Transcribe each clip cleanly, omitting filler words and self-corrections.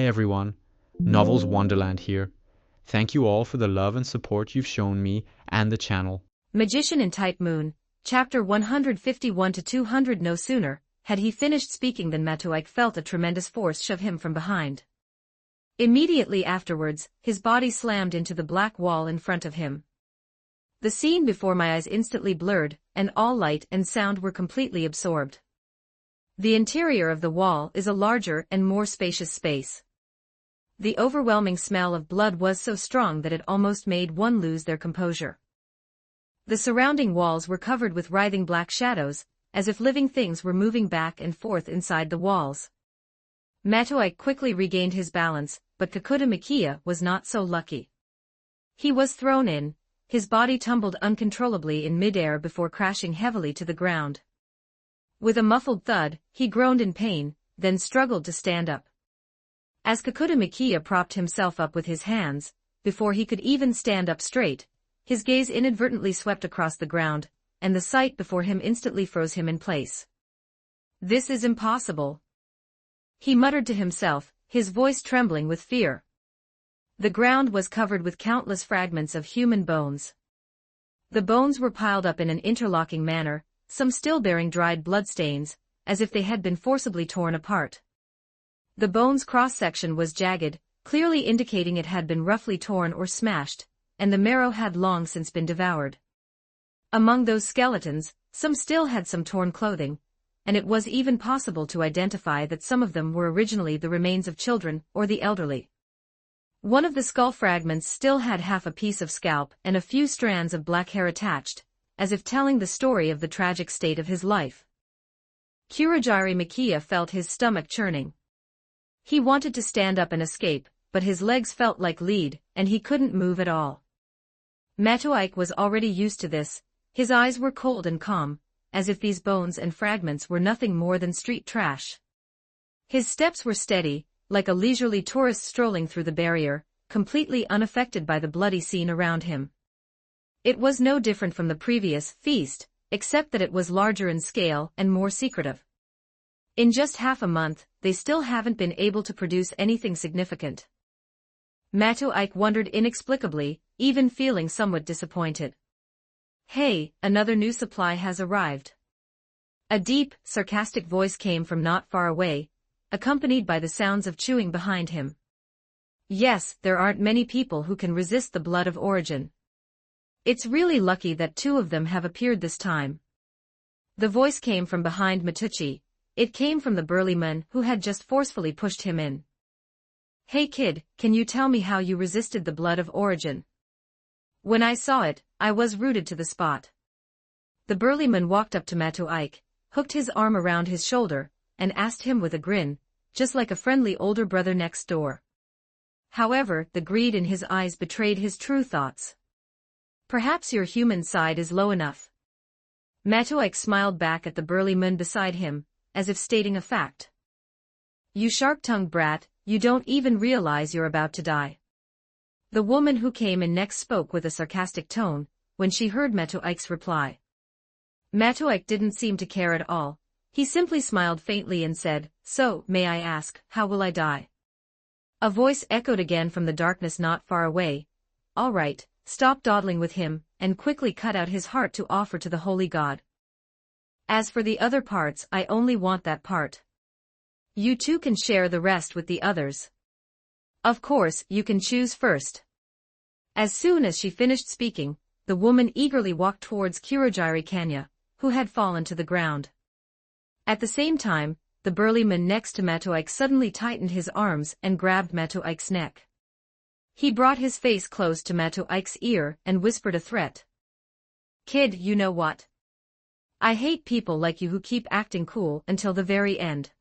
everyone, Novels Wonderland here. Thank you all for the love and support you've shown me and the channel. Magician in Tight Moon, Chapter 151 to 200. No sooner had he finished speaking than Matoike felt a tremendous force shove him from behind. Immediately afterwards, his body slammed into the black wall in front of him. The scene before my eyes instantly blurred, and all light and sound were completely absorbed. The interior of the wall is a larger and more spacious space. The overwhelming smell of blood was so strong that it almost made one lose their composure. The surrounding walls were covered with writhing black shadows, as if living things were moving back and forth inside the walls. Matoike quickly regained his balance, but Kakuta Makia was not so lucky. He was thrown in, his body tumbled uncontrollably in midair before crashing heavily to the ground. With a muffled thud, he groaned in pain, then struggled to stand up. As Kakuta Makia propped himself up with his hands, before he could even stand up straight, his gaze inadvertently swept across the ground, and the sight before him instantly froze him in place. "This is impossible," he muttered to himself, his voice trembling with fear. The ground was covered with countless fragments of human bones. The bones were piled up in an interlocking manner, some still bearing dried bloodstains, as if they had been forcibly torn apart. The bone's cross-section was jagged, clearly indicating it had been roughly torn or smashed, and the marrow had long since been devoured. Among those skeletons, some still had some torn clothing, and it was even possible to identify that some of them were originally the remains of children or the elderly. One of the skull fragments still had half a piece of scalp and a few strands of black hair attached, as if telling the story of the tragic state of his life. Kurogiri Makia felt his stomach churning. He wanted to stand up and escape, but his legs felt like lead, and he couldn't move at all. Matoike was already used to this, his eyes were cold and calm, as if these bones and fragments were nothing more than street trash. His steps were steady, like a leisurely tourist strolling through the barrier, completely unaffected by the bloody scene around him. It was no different from the previous feast, except that it was larger in scale and more secretive. In just half a month, they still haven't been able to produce anything significant. Matoike wondered inexplicably, even feeling somewhat disappointed. "Hey, another new supply has arrived." A deep, sarcastic voice came from not far away, accompanied by the sounds of chewing behind him. "Yes, there aren't many people who can resist the blood of origin. It's really lucky that 2 of them have appeared this time." The voice came from behind Matucci. It came from the burly man who had just forcefully pushed him in. "Hey kid, can you tell me how you resisted the blood of origin?" "When I saw it, I was rooted to the spot." The burly man walked up to Matoike, hooked his arm around his shoulder, and asked him with a grin, just like a friendly older brother next door. However, the greed in his eyes betrayed his true thoughts. "Perhaps your human side is low enough." Matoike smiled back at the burly man beside him, as if stating a fact. "You sharp-tongued brat, you don't even realize you're about to die." The woman who came in next spoke with a sarcastic tone, when she heard Matoike's reply. Matoike didn't seem to care at all. He simply smiled faintly and said, "So, may I ask, how will I die?" A voice echoed again from the darkness not far away. "All right, stop dawdling with him, and quickly cut out his heart to offer to the holy god. As for the other parts, I only want that part. You two can share the rest with the others. Of course, you can choose first." As soon as she finished speaking, the woman eagerly walked towards Kurogiri Kanya, who had fallen to the ground. At the same time, the burly man next to Matoike suddenly tightened his arms and grabbed Matoike's neck. He brought his face close to Matoike's ear and whispered a threat. "Kid, you know what? I hate people like you who keep acting cool until the very end.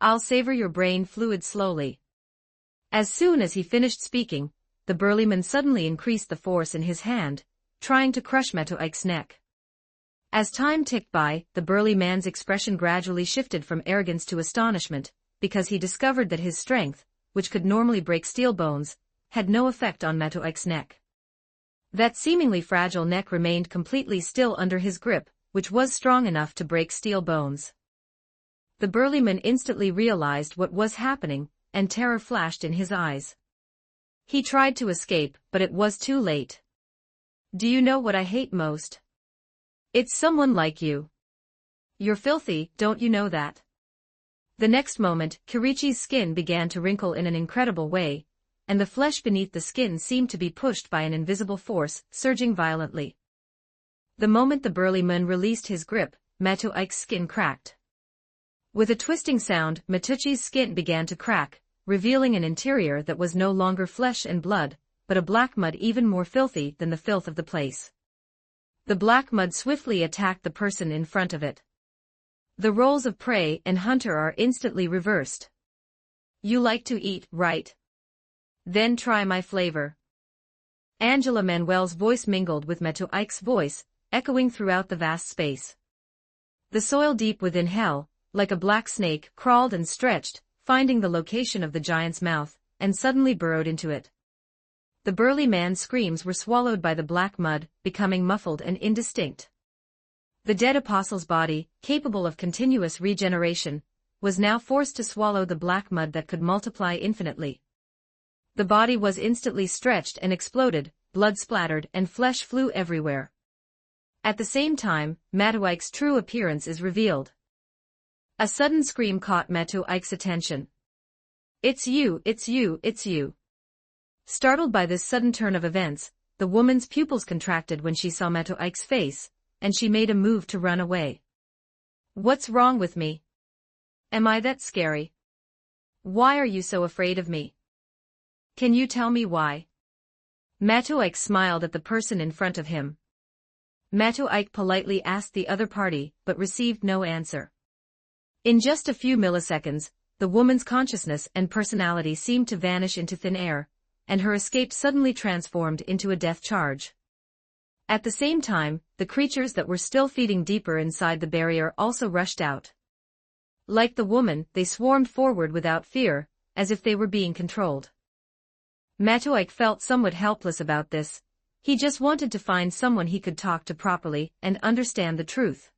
I'll savor your brain fluid slowly." As soon as he finished speaking, the burly man suddenly increased the force in his hand, trying to crush Matoike's neck. As time ticked by, the burly man's expression gradually shifted from arrogance to astonishment, because he discovered that his strength, which could normally break steel bones, had no effect on Matoike's neck. That seemingly fragile neck remained completely still under his grip, which was strong enough to break steel bones. The burly man instantly realized what was happening, and terror flashed in his eyes. He tried to escape, but it was too late. Do you know what I hate most? It's someone like you. You're filthy, don't you know that? The next moment, Kirichi's skin began to wrinkle in an incredible way, and the flesh beneath the skin seemed to be pushed by an invisible force, surging violently. The moment the burly man released his grip, Matoike's skin cracked. With a twisting sound, Matuchi's skin began to crack, revealing an interior that was no longer flesh and blood, but a black mud even more filthy than the filth of the place. The black mud swiftly attacked the person in front of it. The roles of prey and hunter are instantly reversed. You like to eat, right? Then try my flavor. Angela Manuel's voice mingled with Matoike's voice, echoing throughout the vast space. The soil deep within hell, like a black snake, crawled and stretched, finding the location of the giant's mouth, and suddenly burrowed into it. The burly man's screams were swallowed by the black mud, becoming muffled and indistinct. The dead apostle's body, capable of continuous regeneration, was now forced to swallow the black mud that could multiply infinitely. The body was instantly stretched and exploded, blood splattered and flesh flew everywhere. At the same time, Matoike's true appearance is revealed. A sudden scream caught Matoike's attention. It's you, it's you, it's you. Startled by this sudden turn of events, the woman's pupils contracted when she saw Matoike's face, and she made a move to run away. What's wrong with me? Am I that scary? Why are you so afraid of me? Can you tell me why? Matoike smiled at the person in front of him. Matoike politely asked the other party, but received no answer. In just a few milliseconds, the woman's consciousness and personality seemed to vanish into thin air, and her escape suddenly transformed into a death charge. At the same time, the creatures that were still feeding deeper inside the barrier also rushed out. Like the woman, they swarmed forward without fear, as if they were being controlled. Matoike felt somewhat helpless about this. He just wanted to find someone he could talk to properly and understand the truth.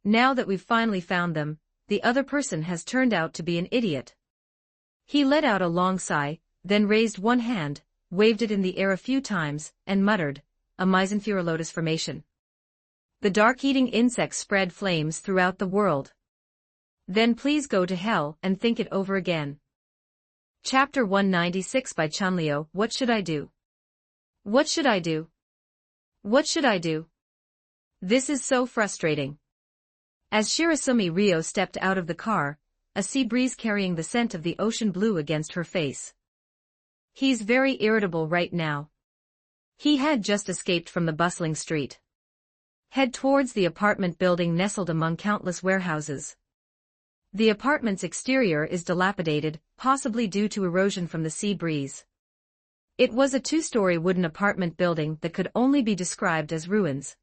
Now that we've finally found them, the other person has turned out to be an idiot. He let out a long sigh, then raised one hand, waved it in the air a few times, and muttered, a Misanthera lotus formation. The dark-eating insects spread flames throughout the world. Then please go to hell and think it over again. Chapter 196 by Chunleo. What should I do? What should I do? What should I do? This is so frustrating. As Shirasumi Ryo stepped out of the car, a sea breeze carrying the scent of the ocean blew against her face. He's very irritable right now. He had just escaped from the bustling street. Head towards the apartment building nestled among countless warehouses. The apartment's exterior is dilapidated, possibly due to erosion from the sea breeze. It was a two-story wooden apartment building that could only be described as ruins.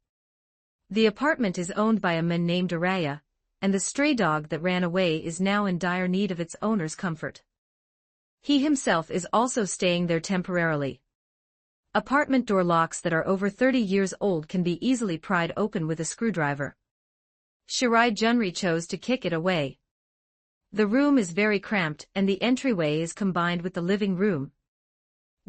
The apartment is owned by a man named Araya, and the stray dog that ran away is now in dire need of its owner's comfort. He himself is also staying there temporarily. Apartment door locks that are over 30 years old can be easily pried open with a screwdriver. Shirai Junri chose to kick it away. The room is very cramped and the entryway is combined with the living room.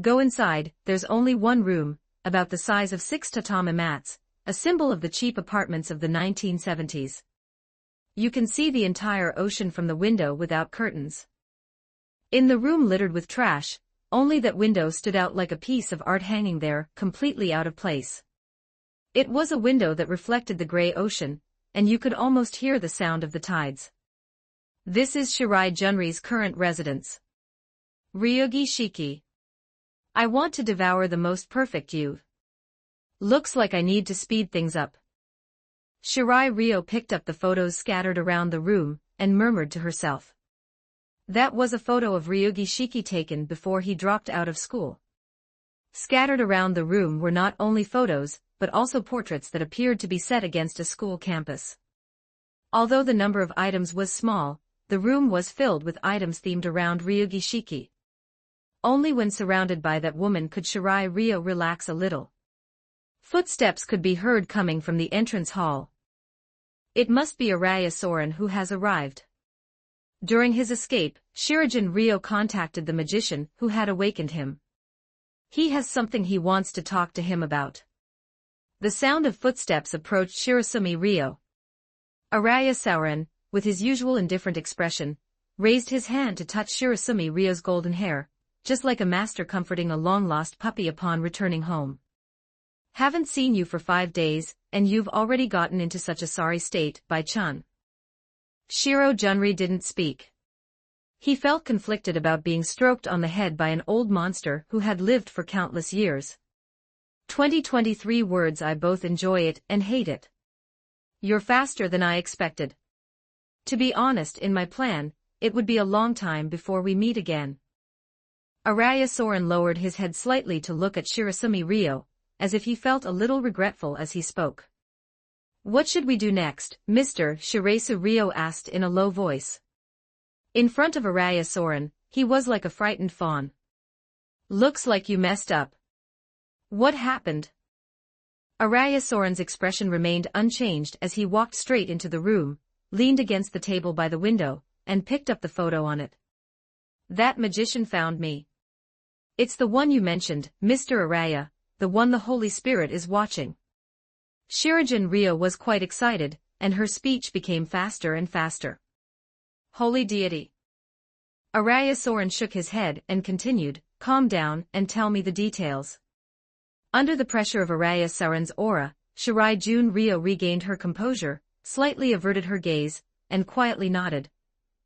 Go inside, there's only one room, about the size of 6 tatami mats, a symbol of the cheap apartments of the 1970s. You can see the entire ocean from the window without curtains. In the room littered with trash, only that window stood out like a piece of art hanging there, completely out of place. It was a window that reflected the gray ocean, and you could almost hear the sound of the tides. This is Shirai Junri's current residence. Ryogi Shiki. I want to devour the most perfect youth. Looks like I need to speed things up. Shirai Ryo picked up the photos scattered around the room, and murmured to herself. That was a photo of Ryogi Shiki taken before he dropped out of school. Scattered around the room were not only photos, but also portraits that appeared to be set against a school campus. Although the number of items was small, the room was filled with items themed around Ryogi Shiki. Only when surrounded by that woman could Shirai Ryo relax a little. Footsteps could be heard coming from the entrance hall. It must be Araya Soren who has arrived. During his escape, Shirajin Ryo contacted the magician who had awakened him. He has something he wants to talk to him about. The sound of footsteps approached Shirasumi Ryo. Araya Sauron, with his usual indifferent expression, raised his hand to touch Shirasumi Ryo's golden hair, just like a master comforting a long-lost puppy upon returning home. Haven't seen you for 5 days, and you've already gotten into such a sorry state, Bai Chun. Shiro Junri didn't speak. He felt conflicted about being stroked on the head by an old monster who had lived for countless years. 2023 words. I both enjoy it and hate it. You're faster than I expected. To be honest, in my plan, it would be a long time before we meet again. Araya Soren lowered his head slightly to look at Shirasumi Ryo, as if he felt a little regretful as he spoke. What should we do next, Mr. Shirasu Ryo asked in a low voice. In front of Araya Soren, he was like a frightened fawn. Looks like you messed up. What happened? Araya Soren's expression remained unchanged as he walked straight into the room, leaned against the table by the window, and picked up the photo on it. That magician found me. It's the one you mentioned, Mr. Araya, the one the Holy Spirit is watching. Shirajin Ryo was quite excited, and her speech became faster and faster. Holy deity. Araya Soren shook his head and continued, calm down and tell me the details. Under the pressure of Araya Soren's aura, Shirajin Ryo regained her composure, slightly averted her gaze, and quietly nodded.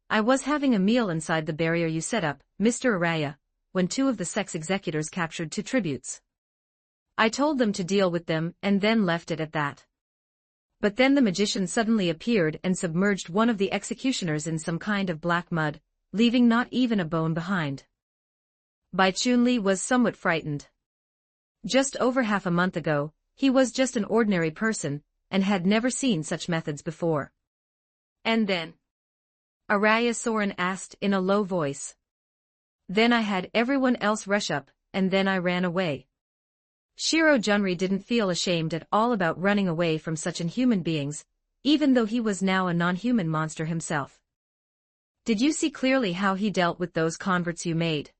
I was having a meal inside the barrier you set up, Mr. Araya, when 2 of the sex executors captured 2 tributes. I told them to deal with them and then left it at that. But then the magician suddenly appeared and submerged one of the executioners in some kind of black mud, leaving not even a bone behind. Bai Chunli was somewhat frightened. Just over half a month ago, he was just an ordinary person, and had never seen such methods before. And then? Araya Soren asked in a low voice. Then I had everyone else rush up, and then I ran away. Shiro Junri didn't feel ashamed at all about running away from such inhuman beings, even though he was now a non-human monster himself. Did you see clearly how he dealt with those converts you made?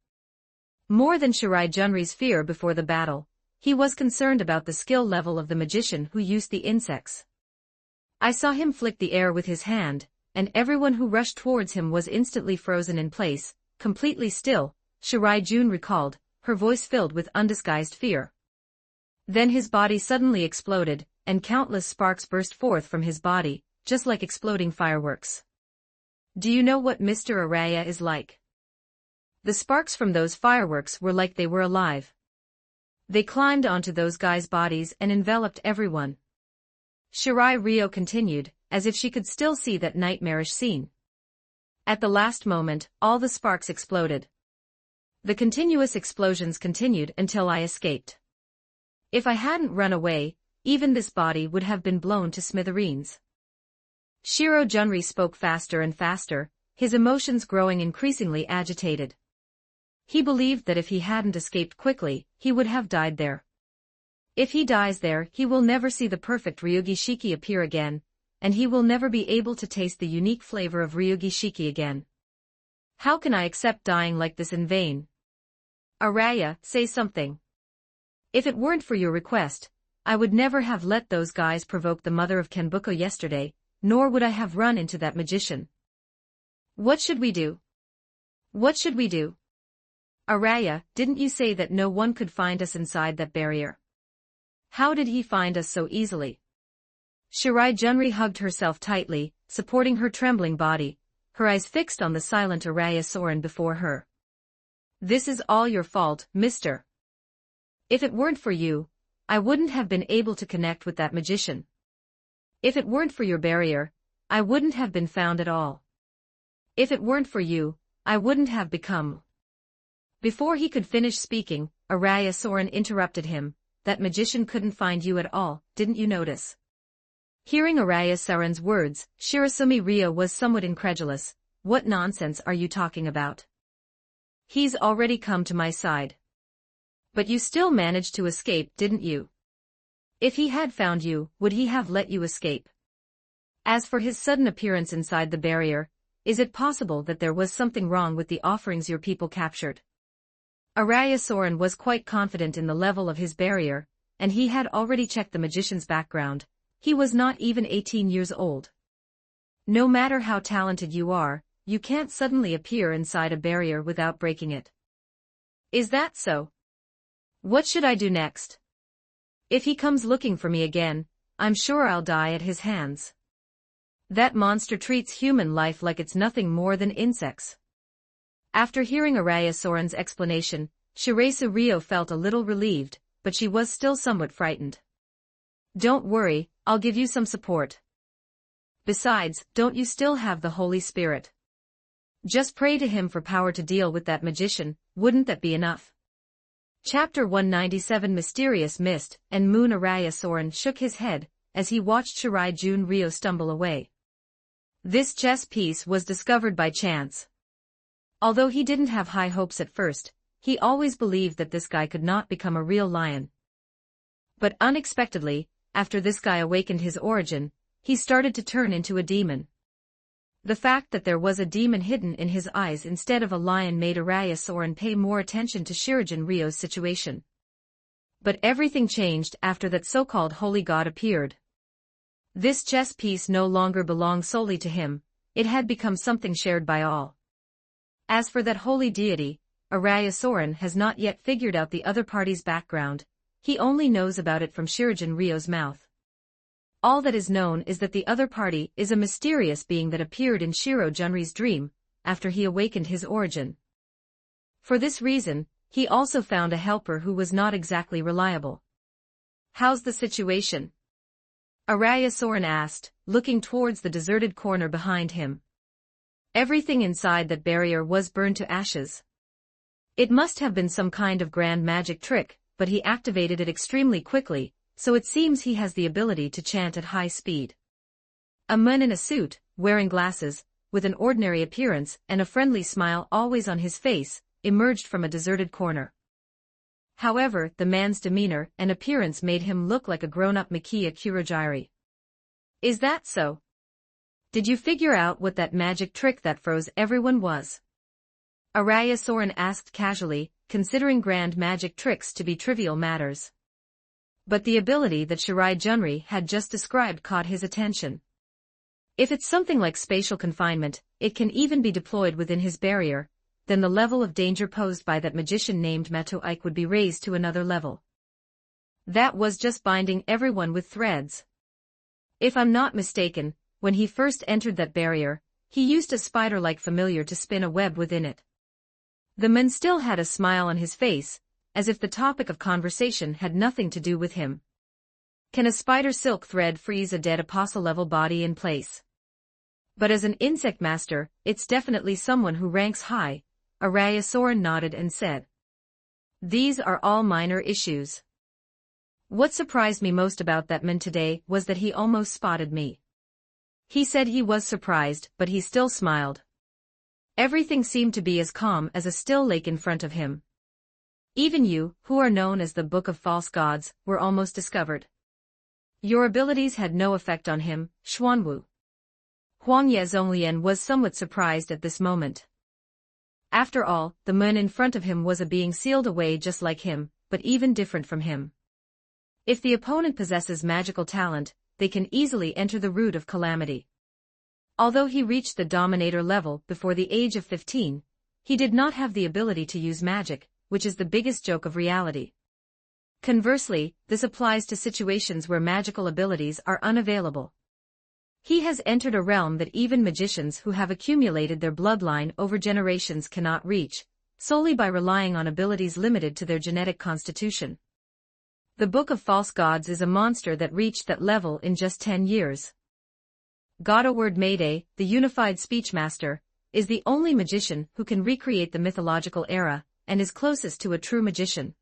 More than Shirai Junri's fear before the battle, he was concerned about the skill level of the magician who used the insects. I saw him flick the air with his hand, and everyone who rushed towards him was instantly frozen in place, completely still, Shirai Jun recalled, her voice filled with undisguised fear. Then his body suddenly exploded, and countless sparks burst forth from his body, just like exploding fireworks. Do you know what Mr. Araya is like? The sparks from those fireworks were like they were alive. They climbed onto those guys' bodies and enveloped everyone. Shirai Ryo continued, as if she could still see that nightmarish scene. At the last moment, all the sparks exploded. The continuous explosions continued until I escaped. If I hadn't run away, even this body would have been blown to smithereens. Shiro Junri spoke faster and faster, his emotions growing increasingly agitated. He believed that if he hadn't escaped quickly, he would have died there. If he dies there, he will never see the perfect Ryugi Shiki appear again, and he will never be able to taste the unique flavor of Ryugi Shiki again. How can I accept dying like this in vain? Araya, say something. If it weren't for your request, I would never have let those guys provoke the mother of Kenbuko yesterday, nor would I have run into that magician. What should we do? What should we do? Araya, didn't you say that no one could find us inside that barrier? How did he find us so easily? Shirai Junri hugged herself tightly, supporting her trembling body, her eyes fixed on the silent Araya Soren before her. This is all your fault, mister. If it weren't for you, I wouldn't have been able to connect with that magician. If it weren't for your barrier, I wouldn't have been found at all. If it weren't for you, I wouldn't have become. Before he could finish speaking, Araya Soren interrupted him. That magician couldn't find you at all, didn't you notice? Hearing Araya Soren's words, Shirasumi Ryo was somewhat incredulous. What nonsense are you talking about? He's already come to my side. But you still managed to escape, didn't you? If he had found you, would he have let you escape? As for his sudden appearance inside the barrier, Is it possible that there was something wrong with the offerings your people captured? Araya Soren was quite confident in the level of his barrier, and he had already checked the magician's background. He was not even 18 years old. No matter how talented you are, you can't suddenly appear inside a barrier without breaking it. Is that so? What should I do next? If he comes looking for me again, I'm sure I'll die at his hands. That monster treats human life like it's nothing more than insects. After hearing Araya Soren's explanation, Shirase Ryo felt a little relieved, but she was still somewhat frightened. Don't worry, I'll give you some support. Besides, don't you still have the Holy Spirit? Just pray to him for power to deal with that magician, wouldn't that be enough? Chapter 197 Mysterious Mist and Moon. Araya Soren shook his head, as he watched Shirase Ryo stumble away. This chess piece was discovered by chance. Although he didn't have high hopes at first, he always believed that this guy could not become a real lion. But unexpectedly, after this guy awakened his origin, he started to turn into a demon. The fact that there was a demon hidden in his eyes instead of a lion made Araya Soren pay more attention to Shirase Ryo's situation. But everything changed after that so-called holy god appeared. This chess piece no longer belonged solely to him, it had become something shared by all. As for that holy deity, Araya Soren has not yet figured out the other party's background, he only knows about it from Shirase Ryo's mouth. All that is known is that the other party is a mysterious being that appeared in Shiro Junri's dream, after he awakened his origin. For this reason, he also found a helper who was not exactly reliable. How's the situation? Araya Soren asked, looking towards the deserted corner behind him. Everything inside that barrier was burned to ashes. It must have been some kind of grand magic trick, but he activated it extremely quickly, so it seems he has the ability to chant at high speed. A man in a suit, wearing glasses, with an ordinary appearance and a friendly smile always on his face, emerged from a deserted corner. However, the man's demeanor and appearance made him look like a grown-up Makiya Kurogiri. Is that so? Did you figure out what that magic trick that froze everyone was? Araya Soren asked casually, considering grand magic tricks to be trivial matters. But the ability that Shirase Junri had just described caught his attention. If it's something like spatial confinement, it can even be deployed within his barrier, then the level of danger posed by that magician named Matoike would be raised to another level. That was just binding everyone with threads. If I'm not mistaken, when he first entered that barrier, he used a spider-like familiar to spin a web within it. The man still had a smile on his face, as if the topic of conversation had nothing to do with him. Can a spider silk thread freeze a dead apostle-level body in place? But as an insect master, it's definitely someone who ranks high. Araya Soren nodded and said. These are all minor issues. What surprised me most about that man today was that he almost spotted me. He said he was surprised, but he still smiled. Everything seemed to be as calm as a still lake in front of him. Even you, who are known as the Book of False Gods, were almost discovered. Your abilities had no effect on him, Xuanwu. Huang Yezonglian was somewhat surprised at this moment. After all, the man in front of him was a being sealed away just like him, but even different from him. If the opponent possesses magical talent, they can easily enter the root of calamity. Although he reached the Dominator level before the age of 15, he did not have the ability to use magic, which is the biggest joke of reality. Conversely, this applies to situations where magical abilities are unavailable. He has entered a realm that even magicians who have accumulated their bloodline over generations cannot reach, solely by relying on abilities limited to their genetic constitution. The Book of False Gods is a monster that reached that level in just 10 years. Godoward Mayday, the unified speech master, is the only magician who can recreate the mythological era, and is closest to a true magician.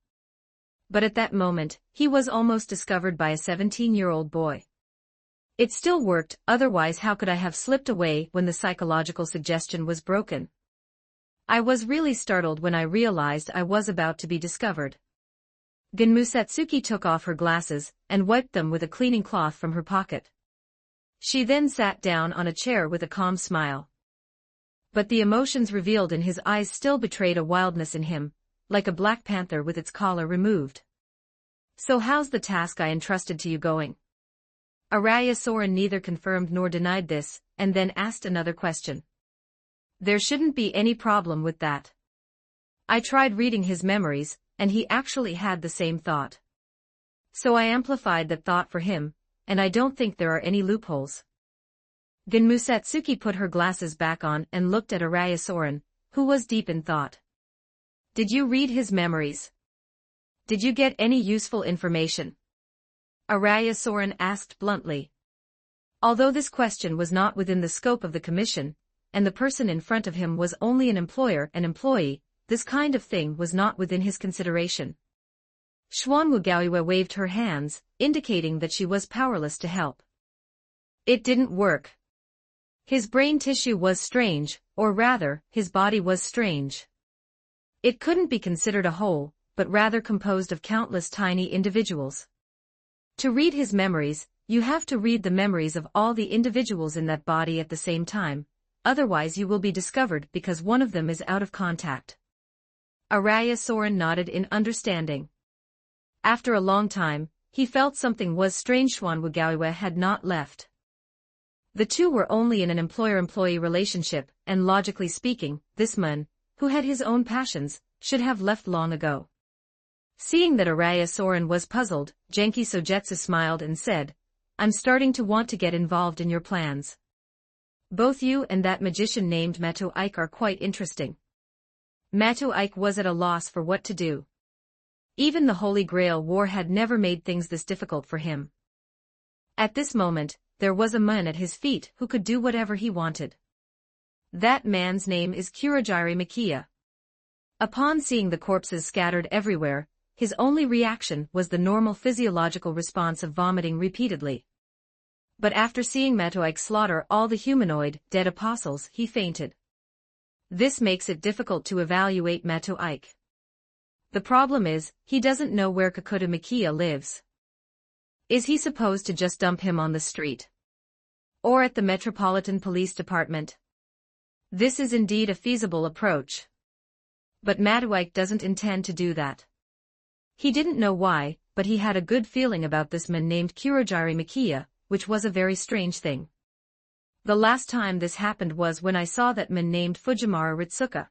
But at that moment, he was almost discovered by a 17-year-old boy. It still worked, otherwise how could I have slipped away when the psychological suggestion was broken? I was really startled when I realized I was about to be discovered. Genmusatsuki took off her glasses and wiped them with a cleaning cloth from her pocket. She then sat down on a chair with a calm smile. But the emotions revealed in his eyes still betrayed a wildness in him, like a black panther with its collar removed. So how's the task I entrusted to you going? Araya Soren neither confirmed nor denied this, and then asked another question. There shouldn't be any problem with that. I tried reading his memories, and he actually had the same thought. So I amplified that thought for him, and I don't think there are any loopholes. Then Musatsuki put her glasses back on and looked at Araya Soren, who was deep in thought. Did you read his memories? Did you get any useful information? Araya Soren asked bluntly. Although this question was not within the scope of the commission, and the person in front of him was only an employer and employee, this kind of thing was not within his consideration. Xuanwu waved her hands, indicating that she was powerless to help. It didn't work. His brain tissue was strange, or rather, his body was strange. It couldn't be considered a whole, but rather composed of countless tiny individuals. To read his memories, you have to read the memories of all the individuals in that body at the same time, otherwise you will be discovered because one of them is out of contact. Araya Soren nodded in understanding. After a long time, he felt something was strange. Xuanwu had not left. The two were only in an employer-employee relationship, and logically speaking, this man, who had his own passions, should have left long ago. Seeing that Araya Soren was puzzled, Genki Sogetsu smiled and said, I'm starting to want to get involved in your plans. Both you and that magician named Mato Ike are quite interesting. Mato Ike was at a loss for what to do. Even the Holy Grail War had never made things this difficult for him. At this moment, there was a man at his feet who could do whatever he wanted. That man's name is Kurogiri Makiya. Upon seeing the corpses scattered everywhere, his only reaction was the normal physiological response of vomiting repeatedly. But after seeing Mato Ike slaughter all the humanoid, dead apostles, he fainted. This makes it difficult to evaluate Mato Ike. The problem is, he doesn't know where Kakuta Makiya lives. Is he supposed to just dump him on the street? Or at the Metropolitan Police Department? This is indeed a feasible approach. But Mato Ike doesn't intend to do that. He didn't know why, but he had a good feeling about this man named Kurogiri Makiya, which was a very strange thing. The last time this happened was when I saw that man named Fujiwara Ritsuka.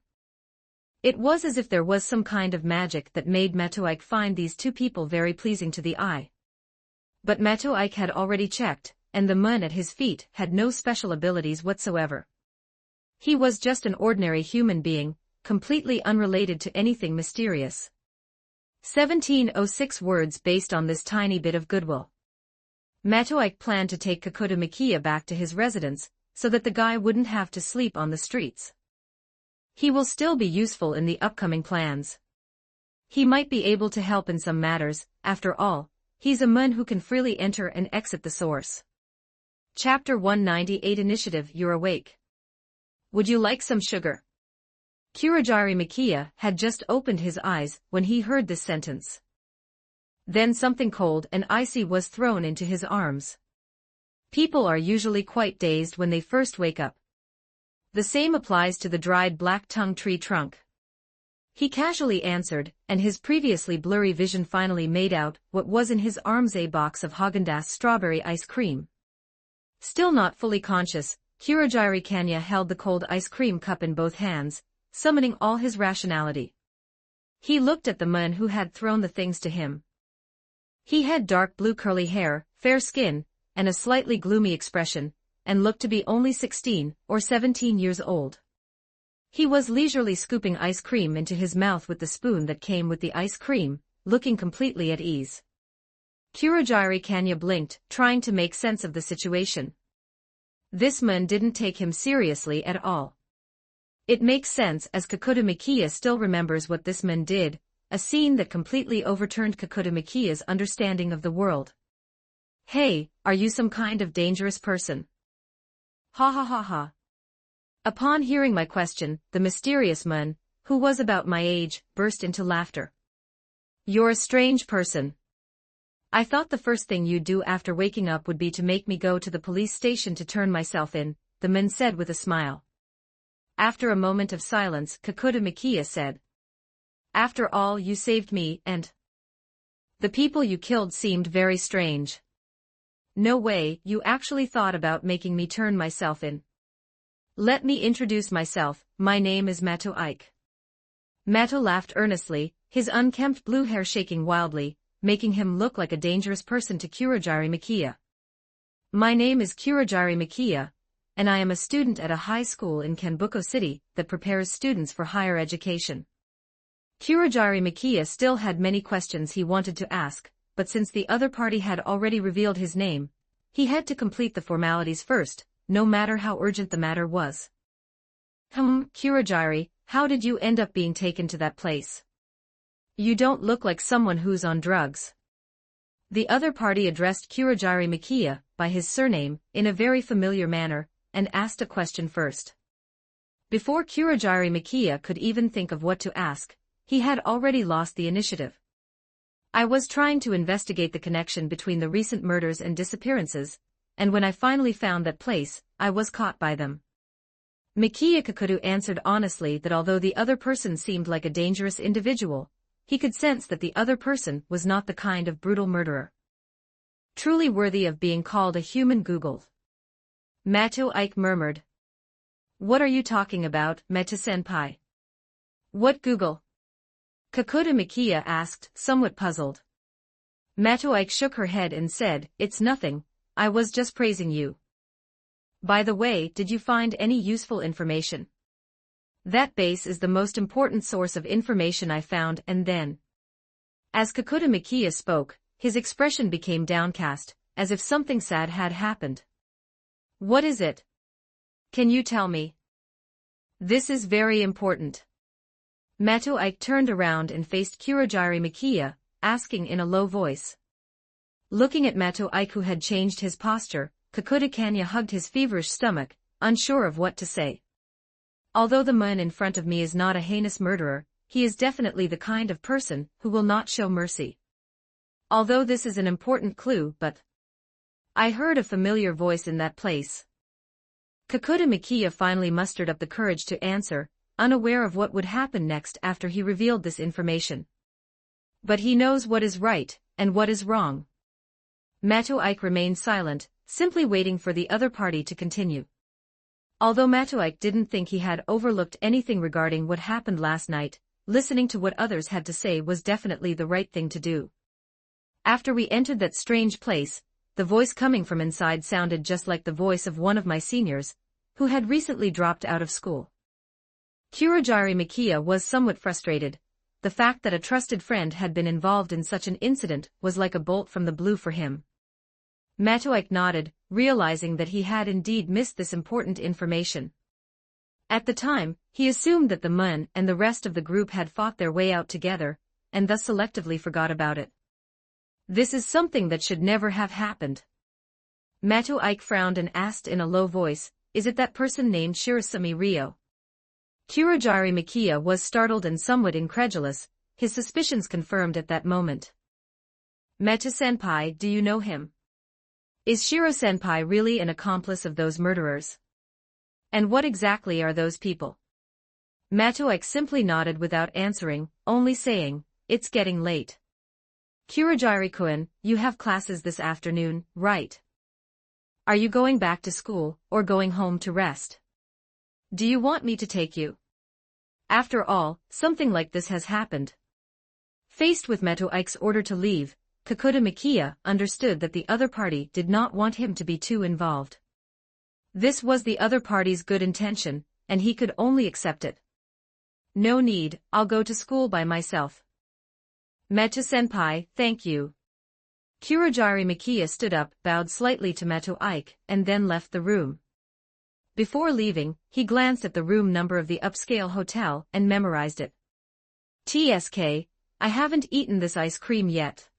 It was as if there was some kind of magic that made Mato Ike find these two people very pleasing to the eye. But Mato Ike had already checked, and the man at his feet had no special abilities whatsoever. He was just an ordinary human being, completely unrelated to anything mysterious. 1706 words based on this tiny bit of goodwill. Mato Ike planned to take Kakuta Makiya back to his residence, so that the guy wouldn't have to sleep on the streets. He will still be useful in the upcoming plans. He might be able to help in some matters, after all, he's a man who can freely enter and exit the source. Chapter 198 Initiative. You're awake. Would you like some sugar? Kurogiri Makiya had just opened his eyes when he heard this sentence. Then something cold and icy was thrown into his arms. People are usually quite dazed when they first wake up. The same applies to the dried black-tongue tree trunk. He casually answered, and his previously blurry vision finally made out what was in his arms: a box of Haagen-Dazs strawberry ice cream. Still not fully conscious, Kurogiri Kanya held the cold ice cream cup in both hands, summoning all his rationality. He looked at the man who had thrown the things to him. He had dark blue curly hair, fair skin, and a slightly gloomy expression, and looked to be only 16 or 17 years old. He was leisurely scooping ice cream into his mouth with the spoon that came with the ice cream, looking completely at ease. Kurogiri Kanya blinked, trying to make sense of the situation. This man didn't take him seriously at all. It makes sense as Kakuta Makiya still remembers what this man did, a scene that completely overturned Kakuta Makiya's understanding of the world. Hey, are you some kind of dangerous person? Ha ha ha ha. Upon hearing my question, the mysterious man, who was about my age, burst into laughter. You're a strange person. I thought the first thing you'd do after waking up would be to make me go to the police station to turn myself in, the man said with a smile. After a moment of silence, Kakuta Makia said. After all, you saved me, and the people you killed seemed very strange. No way, you actually thought about making me turn myself in. Let me introduce myself, my name is Mato Ike. Mato laughed earnestly, his unkempt blue hair shaking wildly, making him look like a dangerous person to Kurogiri Makia. My name is Kurogiri Makia, and I am a student at a high school in Kanbuko City that prepares students for higher education. Kurogiri Makia still had many questions he wanted to ask, but since the other party had already revealed his name, he had to complete the formalities first, no matter how urgent the matter was. Kurogiri, how did you end up being taken to that place? You don't look like someone who's on drugs. The other party addressed Kurogiri Makia by his surname in a very familiar manner, and asked a question first. Before Kurogiri Makia could even think of what to ask, he had already lost the initiative. I was trying to investigate the connection between the recent murders and disappearances, and when I finally found that place, I was caught by them. Makia Kakutu answered honestly that although the other person seemed like a dangerous individual, he could sense that the other person was not the kind of brutal murderer truly worthy of being called a human. Google. Mato Ike murmured. What are you talking about, Meta-senpai? What Google? Kakuta Makia asked, somewhat puzzled. Mato Ike shook her head and said, it's nothing, I was just praising you. By the way, did you find any useful information? That base is the most important source of information I found. And then, as Kakuta Makia spoke, his expression became downcast, as if something sad had happened. What is it? Can you tell me? This is very important. Mato Ike turned around and faced Kurogiri Makia, asking in a low voice. Looking at Mato Ike, who had changed his posture, Kakuta Kanya hugged his feverish stomach, unsure of what to say. Although the man in front of me is not a heinous murderer, he is definitely the kind of person who will not show mercy. Although this is an important clue, but I heard a familiar voice in that place. Kakuta Makia finally mustered up the courage to answer, unaware of what would happen next after he revealed this information. But he knows what is right, and what is wrong. Mato Ike remained silent, simply waiting for the other party to continue. Although Mato Ike didn't think he had overlooked anything regarding what happened last night, listening to what others had to say was definitely the right thing to do. After we entered that strange place, the voice coming from inside sounded just like the voice of one of my seniors, who had recently dropped out of school. Kurogiri Makia was somewhat frustrated. The fact that a trusted friend had been involved in such an incident was like a bolt from the blue for him. Mato Ike nodded, realizing that he had indeed missed this important information. At the time, he assumed that the Mun and the rest of the group had fought their way out together, and thus selectively forgot about it. This is something that should never have happened. Mato Ike frowned and asked in a low voice, is it that person named Shirasumi Ryo? Kurogiri Makia was startled and somewhat incredulous, his suspicions confirmed at that moment. Meta-senpai, do you know him? Is Shiro-senpai really an accomplice of those murderers? And what exactly are those people? Mato Ike simply nodded without answering, only saying, it's getting late. Kurogiri-kun, you have classes this afternoon, right? Are you going back to school, or going home to rest? Do you want me to take you? After all, something like this has happened. Faced with Mato Ike's order to leave, Kakuta Makia understood that the other party did not want him to be too involved. This was the other party's good intention, and he could only accept it. No need, I'll go to school by myself. Meta-senpai, thank you. Kurogiri Makia stood up, bowed slightly to Mato Ike, and then left the room. Before leaving, he glanced at the room number of the upscale hotel and memorized it. TSK, I haven't eaten this ice cream yet.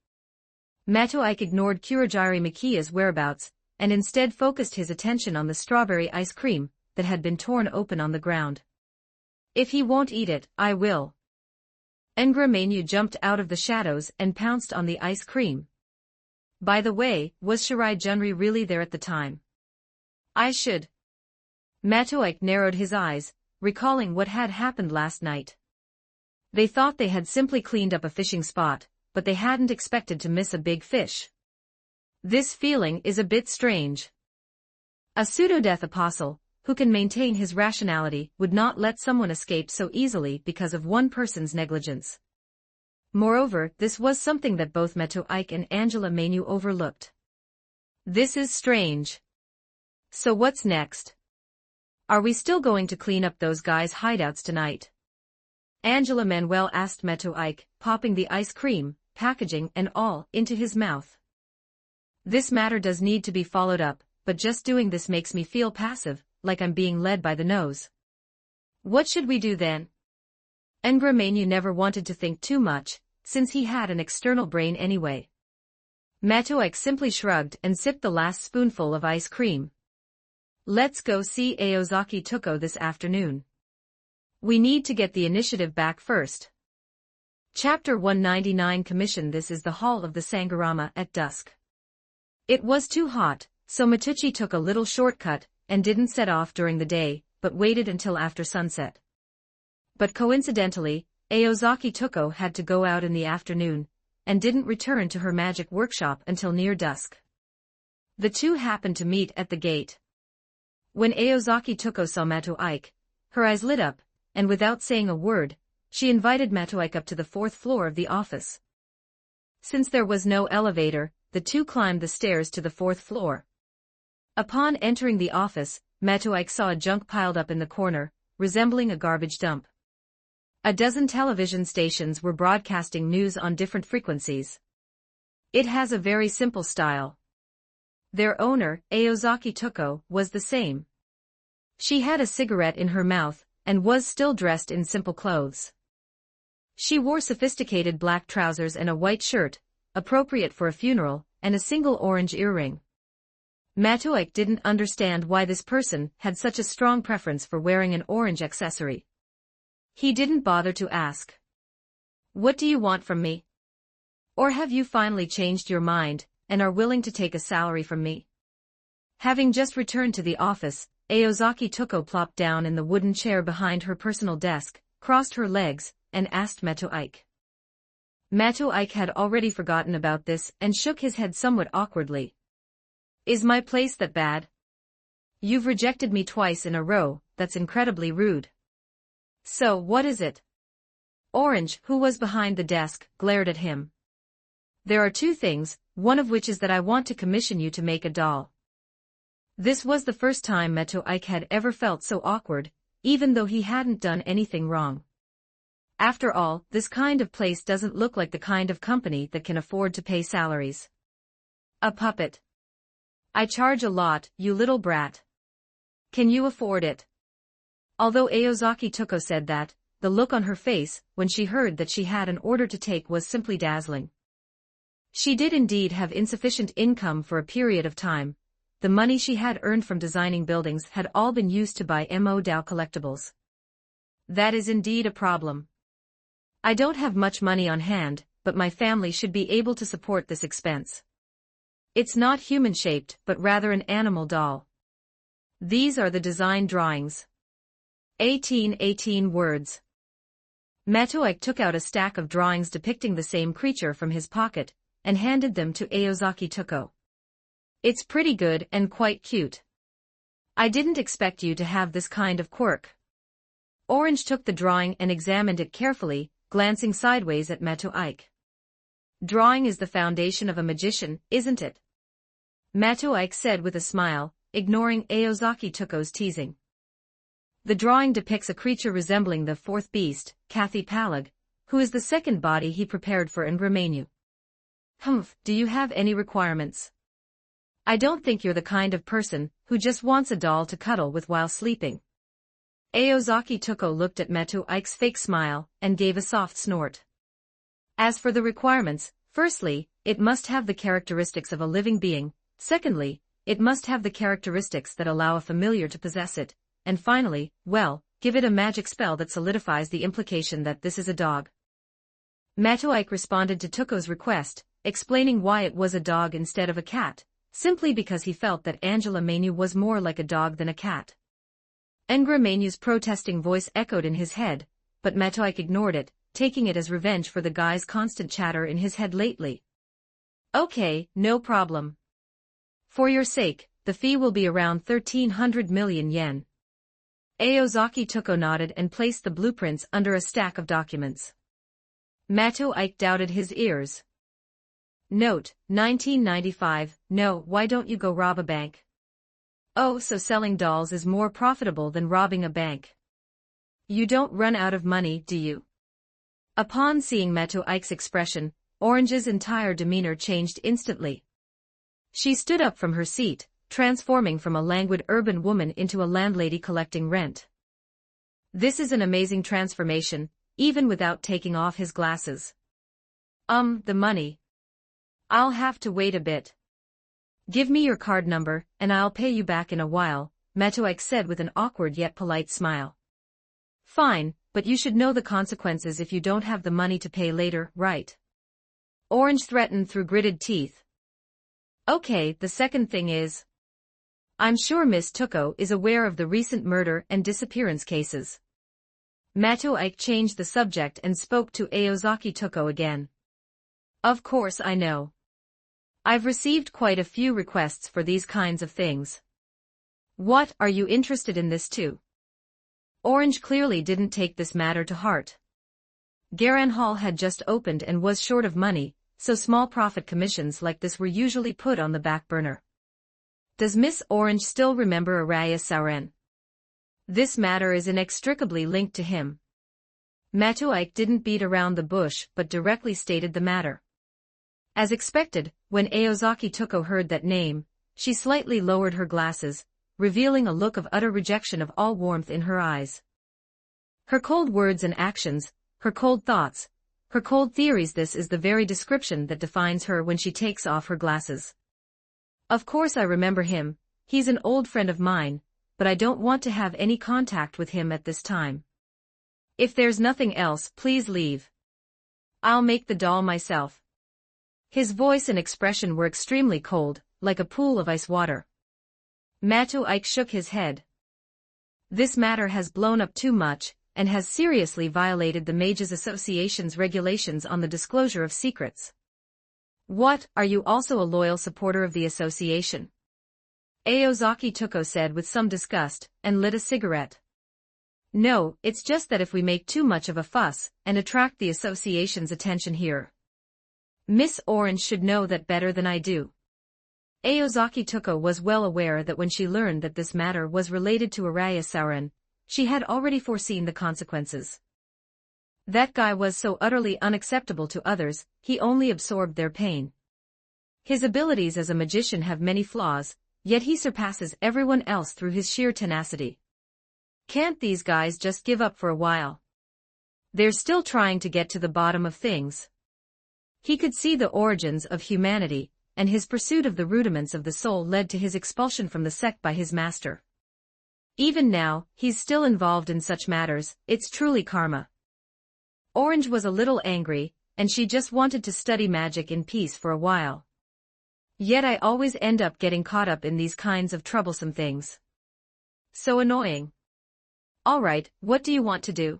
Mato Ike ignored Kurogiri Makia's whereabouts, and instead focused his attention on the strawberry ice cream that had been torn open on the ground. If he won't eat it, I will. Engra Mainu jumped out of the shadows and pounced on the ice cream. By the way, was Shirai Junri really there at the time? I should. Mato Ike narrowed his eyes, recalling what had happened last night. They thought they had simply cleaned up a fishing spot, but they hadn't expected to miss a big fish. This feeling is a bit strange. A pseudo-death apostle, who can maintain his rationality, would not let someone escape so easily because of one person's negligence. Moreover, this was something that both Meto Ike and Angela Menu overlooked. This is strange. So what's next? Are we still going to clean up those guys' hideouts tonight? Angela Manuel asked Meto Ike, popping the ice cream, packaging and all, into his mouth. This matter does need to be followed up, but just doing this makes me feel passive, like I'm being led by the nose. What should we do then? Ngramenu never wanted to think too much, since he had an external brain anyway. Meto Ike simply shrugged and sipped the last spoonful of ice cream. Let's go see Aozaki Tuko this afternoon. We need to get the initiative back first. Chapter 199 Commission. This is the hall of the Sangharama at dusk. It was too hot, so Matucci took a little shortcut, and didn't set off during the day, but waited until after sunset. But coincidentally, Aozaki Tuko had to go out in the afternoon, and didn't return to her magic workshop until near dusk. The two happened to meet at the gate. When Aozaki Tuko saw Meto Ike, her eyes lit up, and without saying a word, she invited Meto Ike up to the 4th floor of the office. Since there was no elevator, the two climbed the stairs to the 4th floor. Upon entering the office, Meto Ike saw a junk piled up in the corner, resembling a garbage dump. A dozen television stations were broadcasting news on different frequencies. It has a very simple style. Their owner, Aozaki Tuko, was the same. She had a cigarette in her mouth, and was still dressed in simple clothes. She wore sophisticated black trousers and a white shirt, appropriate for a funeral, and a single orange earring. Meto Ike didn't understand why this person had such a strong preference for wearing an orange accessory. He didn't bother to ask. What do you want from me? Or have you finally changed your mind, and are willing to take a salary from me? Having just returned to the office, Aozaki Tuko plopped down in the wooden chair behind her personal desk, crossed her legs, and asked Meto Ike. Meto Ike had already forgotten about this and shook his head somewhat awkwardly. Is my place that bad? You've rejected me twice in a row, that's incredibly rude. So what is it? Orange, who was behind the desk, glared at him. There are two things, one of which is that I want to commission you to make a doll. This was the first time Meto Ike had ever felt so awkward, even though he hadn't done anything wrong. After all, this kind of place doesn't look like the kind of company that can afford to pay salaries. A puppet. I charge a lot, you little brat. Can you afford it? Although Aozaki Tuko said that, the look on her face, when she heard that she had an order to take, was simply dazzling. She did indeed have insufficient income for a period of time. The money she had earned from designing buildings had all been used to buy Mo Dao collectibles. That is indeed a problem. I don't have much money on hand, but my family should be able to support this expense. It's not human-shaped, but rather an animal doll. These are the design drawings. 18 words. Meto Ike took out a stack of drawings depicting the same creature from his pocket, and handed them to Aozaki Tuko. It's pretty good and quite cute. I didn't expect you to have this kind of quirk. Orange took the drawing and examined it carefully, glancing sideways at Meto Ike. Drawing is the foundation of a magician, isn't it? Meto Ike said with a smile, ignoring Aozaki Tuko's teasing. The drawing depicts a creature resembling the fourth beast, Kathy Palag, who is the second body he prepared for Ngramenu. Humph, do you have any requirements? I don't think you're the kind of person who just wants a doll to cuddle with while sleeping. Aozaki Tuko looked at Meto Ike's fake smile, and gave a soft snort. As for the requirements, firstly, it must have the characteristics of a living being, secondly, it must have the characteristics that allow a familiar to possess it, and finally, well, give it a magic spell that solidifies the implication that this is a dog. Meto Ike responded to Tuko's request, explaining why it was a dog instead of a cat, simply because he felt that Angela Menu was more like a dog than a cat. Ngremenu's protesting voice echoed in his head, but Metoike ignored it, taking it as revenge for the guy's constant chatter in his head lately. Okay, no problem. For your sake, the fee will be around 1,300 million yen. Aozaki Toko nodded and placed the blueprints under a stack of documents. Metoike doubted his ears. Note, 1995, no, why don't you go rob a bank? Oh, so selling dolls is more profitable than robbing a bank. You don't run out of money, do you? Upon seeing Metoike's expression, Orange's entire demeanor changed instantly. She stood up from her seat, transforming from a languid urban woman into a landlady collecting rent. This is an amazing transformation, even without taking off his glasses. The money. I'll have to wait a bit. Give me your card number, and I'll pay you back in a while, Metoike said with an awkward yet polite smile. Fine, but you should know the consequences if you don't have the money to pay later, right? Orange threatened through gritted teeth. Okay, the second thing is, I'm sure Miss Toko is aware of the recent murder and disappearance cases. Metoike changed the subject and spoke to Aozaki Toko again. Of course I know. I've received quite a few requests for these kinds of things. What, are you interested in this too? Orange clearly didn't take this matter to heart. Garan Hall had just opened and was short of money, so small profit commissions like this were usually put on the back burner. Does Miss Orange still remember Araya Sauren? This matter is inextricably linked to him. Metoike didn't beat around the bush but directly stated the matter. As expected, when Aozaki Toko heard that name, she slightly lowered her glasses, revealing a look of utter rejection of all warmth in her eyes. Her cold words and actions, her cold thoughts, her cold theories, this is the very description that defines her when she takes off her glasses. Of course I remember him, he's an old friend of mine, but I don't want to have any contact with him at this time. If there's nothing else, please leave. I'll make the doll myself. His voice and expression were extremely cold, like a pool of ice water. Metoike shook his head. This matter has blown up too much, and has seriously violated the Mages Association's regulations on the disclosure of secrets. What, are you also a loyal supporter of the association? Aozaki Toko said with some disgust, and lit a cigarette. No, it's just that if we make too much of a fuss, and attract the association's attention here. Miss Orange should know that better than I do. Aozaki Toko was well aware that when she learned that this matter was related to Araya Sauren, she had already foreseen the consequences. That guy was so utterly unacceptable to others, he only absorbed their pain. His abilities as a magician have many flaws, yet he surpasses everyone else through his sheer tenacity. Can't these guys just give up for a while? They're still trying to get to the bottom of things. He could see the origins of humanity, and his pursuit of the rudiments of the soul led to his expulsion from the sect by his master. Even now, he's still involved in such matters, it's truly karma. Orange was a little angry, and she just wanted to study magic in peace for a while. Yet I always end up getting caught up in these kinds of troublesome things. So annoying. Alright, what do you want to do?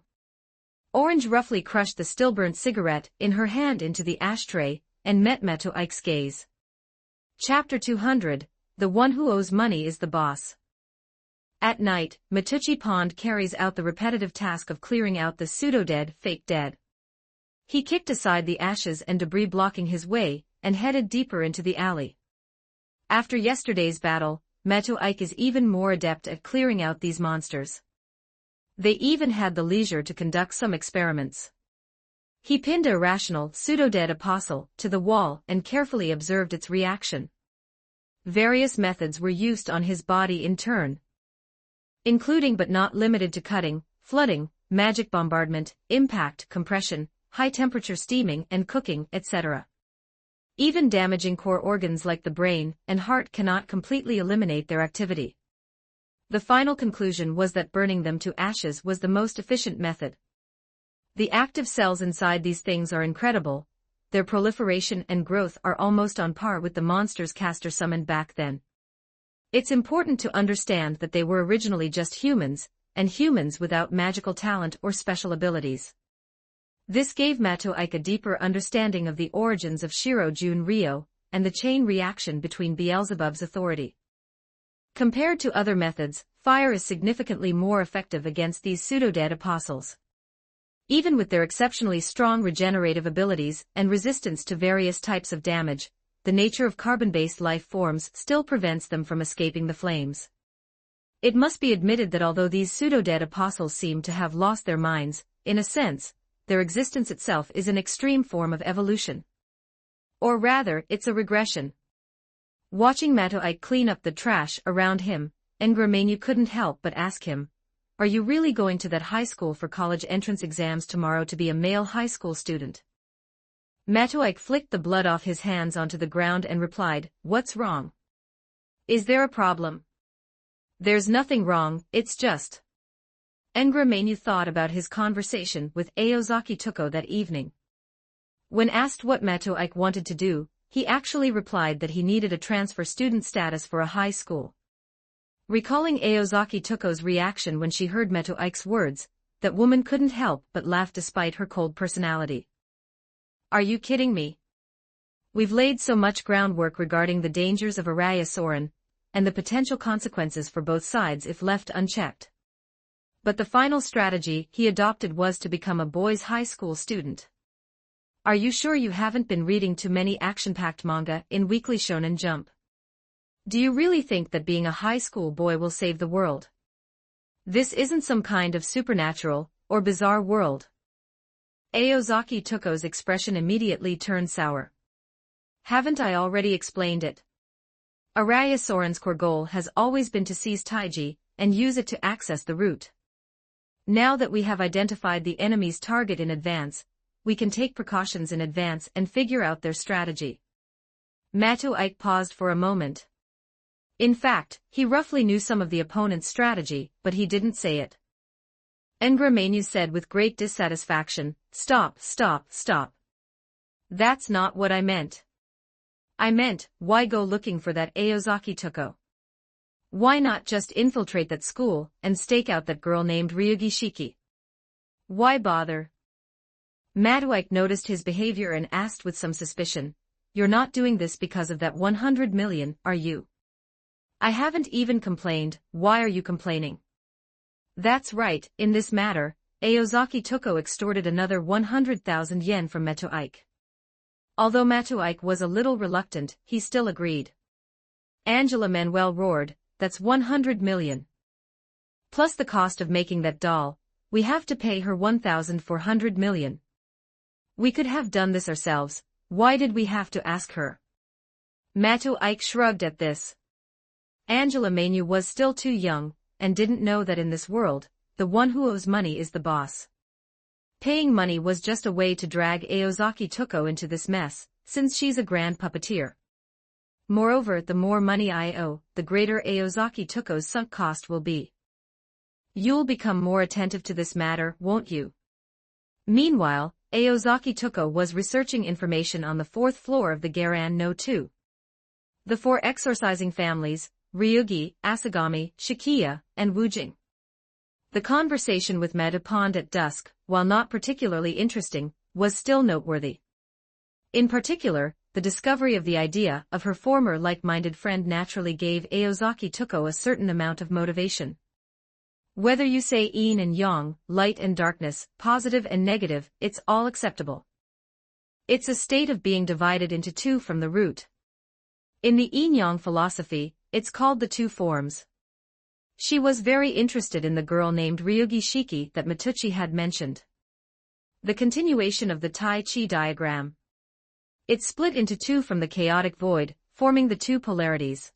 Orange roughly crushed the still-burnt cigarette in her hand into the ashtray, and met Metoike's gaze. Chapter 200, The One Who Owes Money is the Boss. At night, Matucci Pond carries out the repetitive task of clearing out the pseudo-dead, fake dead. He kicked aside the ashes and debris blocking his way, and headed deeper into the alley. After yesterday's battle, Metoike is even more adept at clearing out these monsters. They even had the leisure to conduct some experiments. He pinned a irrational, pseudo-dead apostle to the wall and carefully observed its reaction. Various methods were used on his body in turn, including but not limited to cutting, flooding, magic bombardment, impact, compression, high-temperature steaming and cooking, etc. Even damaging core organs like the brain and heart cannot completely eliminate their activity. The final conclusion was that burning them to ashes was the most efficient method. The active cells inside these things are incredible, their proliferation and growth are almost on par with the monsters Castor summoned back then. It's important to understand that they were originally just humans, and humans without magical talent or special abilities. This gave Matoike a deeper understanding of the origins of Shiro Jun Ryo, and the chain reaction between Beelzebub's authority. Compared to other methods, fire is significantly more effective against these pseudo-dead apostles. Even with their exceptionally strong regenerative abilities and resistance to various types of damage, the nature of carbon-based life forms still prevents them from escaping the flames. It must be admitted that although these pseudo-dead apostles seem to have lost their minds, in a sense, their existence itself is an extreme form of evolution. Or rather, it's a regression. Watching Matoike clean up the trash around him, Ngramenu couldn't help but ask him, "Are you really going to that high school for college entrance exams tomorrow to be a male high school student?" Matoike flicked the blood off his hands onto the ground and replied, "What's wrong? Is there a problem?" "There's nothing wrong, it's just..." Ngramenu thought about his conversation with Aozaki Tuko that evening. When asked what Matoike wanted to do, he actually replied that he needed a transfer student status for a high school. Recalling Aozaki Tuko's reaction when she heard Matoike's words, that woman couldn't help but laugh despite her cold personality. "Are you kidding me? We've laid so much groundwork regarding the dangers of Araya Soren, and the potential consequences for both sides if left unchecked. But the final strategy he adopted was to become a boys' high school student. Are you sure you haven't been reading too many action-packed manga in Weekly Shonen Jump? Do you really think that being a high school boy will save the world? This isn't some kind of supernatural or bizarre world." Aozaki Tuko's expression immediately turned sour. "Haven't I already explained it? Araya Soren's core goal has always been to seize Taiji and use it to access the route. Now that we have identified the enemy's target in advance, we can take precautions in advance and figure out their strategy." Matoike paused for a moment. In fact, he roughly knew some of the opponent's strategy, but he didn't say it. Ngramenu said with great dissatisfaction, Stop. That's not what I meant. I meant, why go looking for that Aozaki Tuko? Why not just infiltrate that school and stake out that girl named Ryugi Shiki? Why bother?" Matoike noticed his behavior and asked with some suspicion, "You're not doing this because of that 100 million, are you?" "I haven't even complained, why are you complaining?" "That's right, in this matter, Aozaki Tuko extorted another 100,000 yen from Matoike." Although Matoike was a little reluctant, he still agreed. Angela Manuel roared, "That's 100 million. Plus the cost of making that doll, we have to pay her 1,400 million. We could have done this ourselves, why did we have to ask her?" Matoike shrugged at this. Angela Manuel was still too young, and didn't know that in this world, the one who owes money is the boss. Paying money was just a way to drag Aozaki Tuko into this mess, since she's a grand puppeteer. Moreover, the more money I owe, the greater Aozaki Tuko's sunk cost will be. You'll become more attentive to this matter, won't you? Meanwhile, Aozaki Tuko was researching information on the 4th floor of the Garan No 2. The 4 exorcising families, Ryugi, Asagami, Shikiya, and Wujing. The conversation with Meta Pond at dusk, while not particularly interesting, was still noteworthy. In particular, the discovery of the idea of her former like-minded friend naturally gave Aozaki Tuko a certain amount of motivation. Whether you say yin and yang, light and darkness, positive and negative, it's all acceptable. It's a state of being divided into two from the root. In the yin-yang philosophy, it's called the two forms. She was very interested in the girl named Ryugi Shiki that Matucci had mentioned. The continuation of the Tai Chi diagram. It split into two from the chaotic void, forming the two polarities.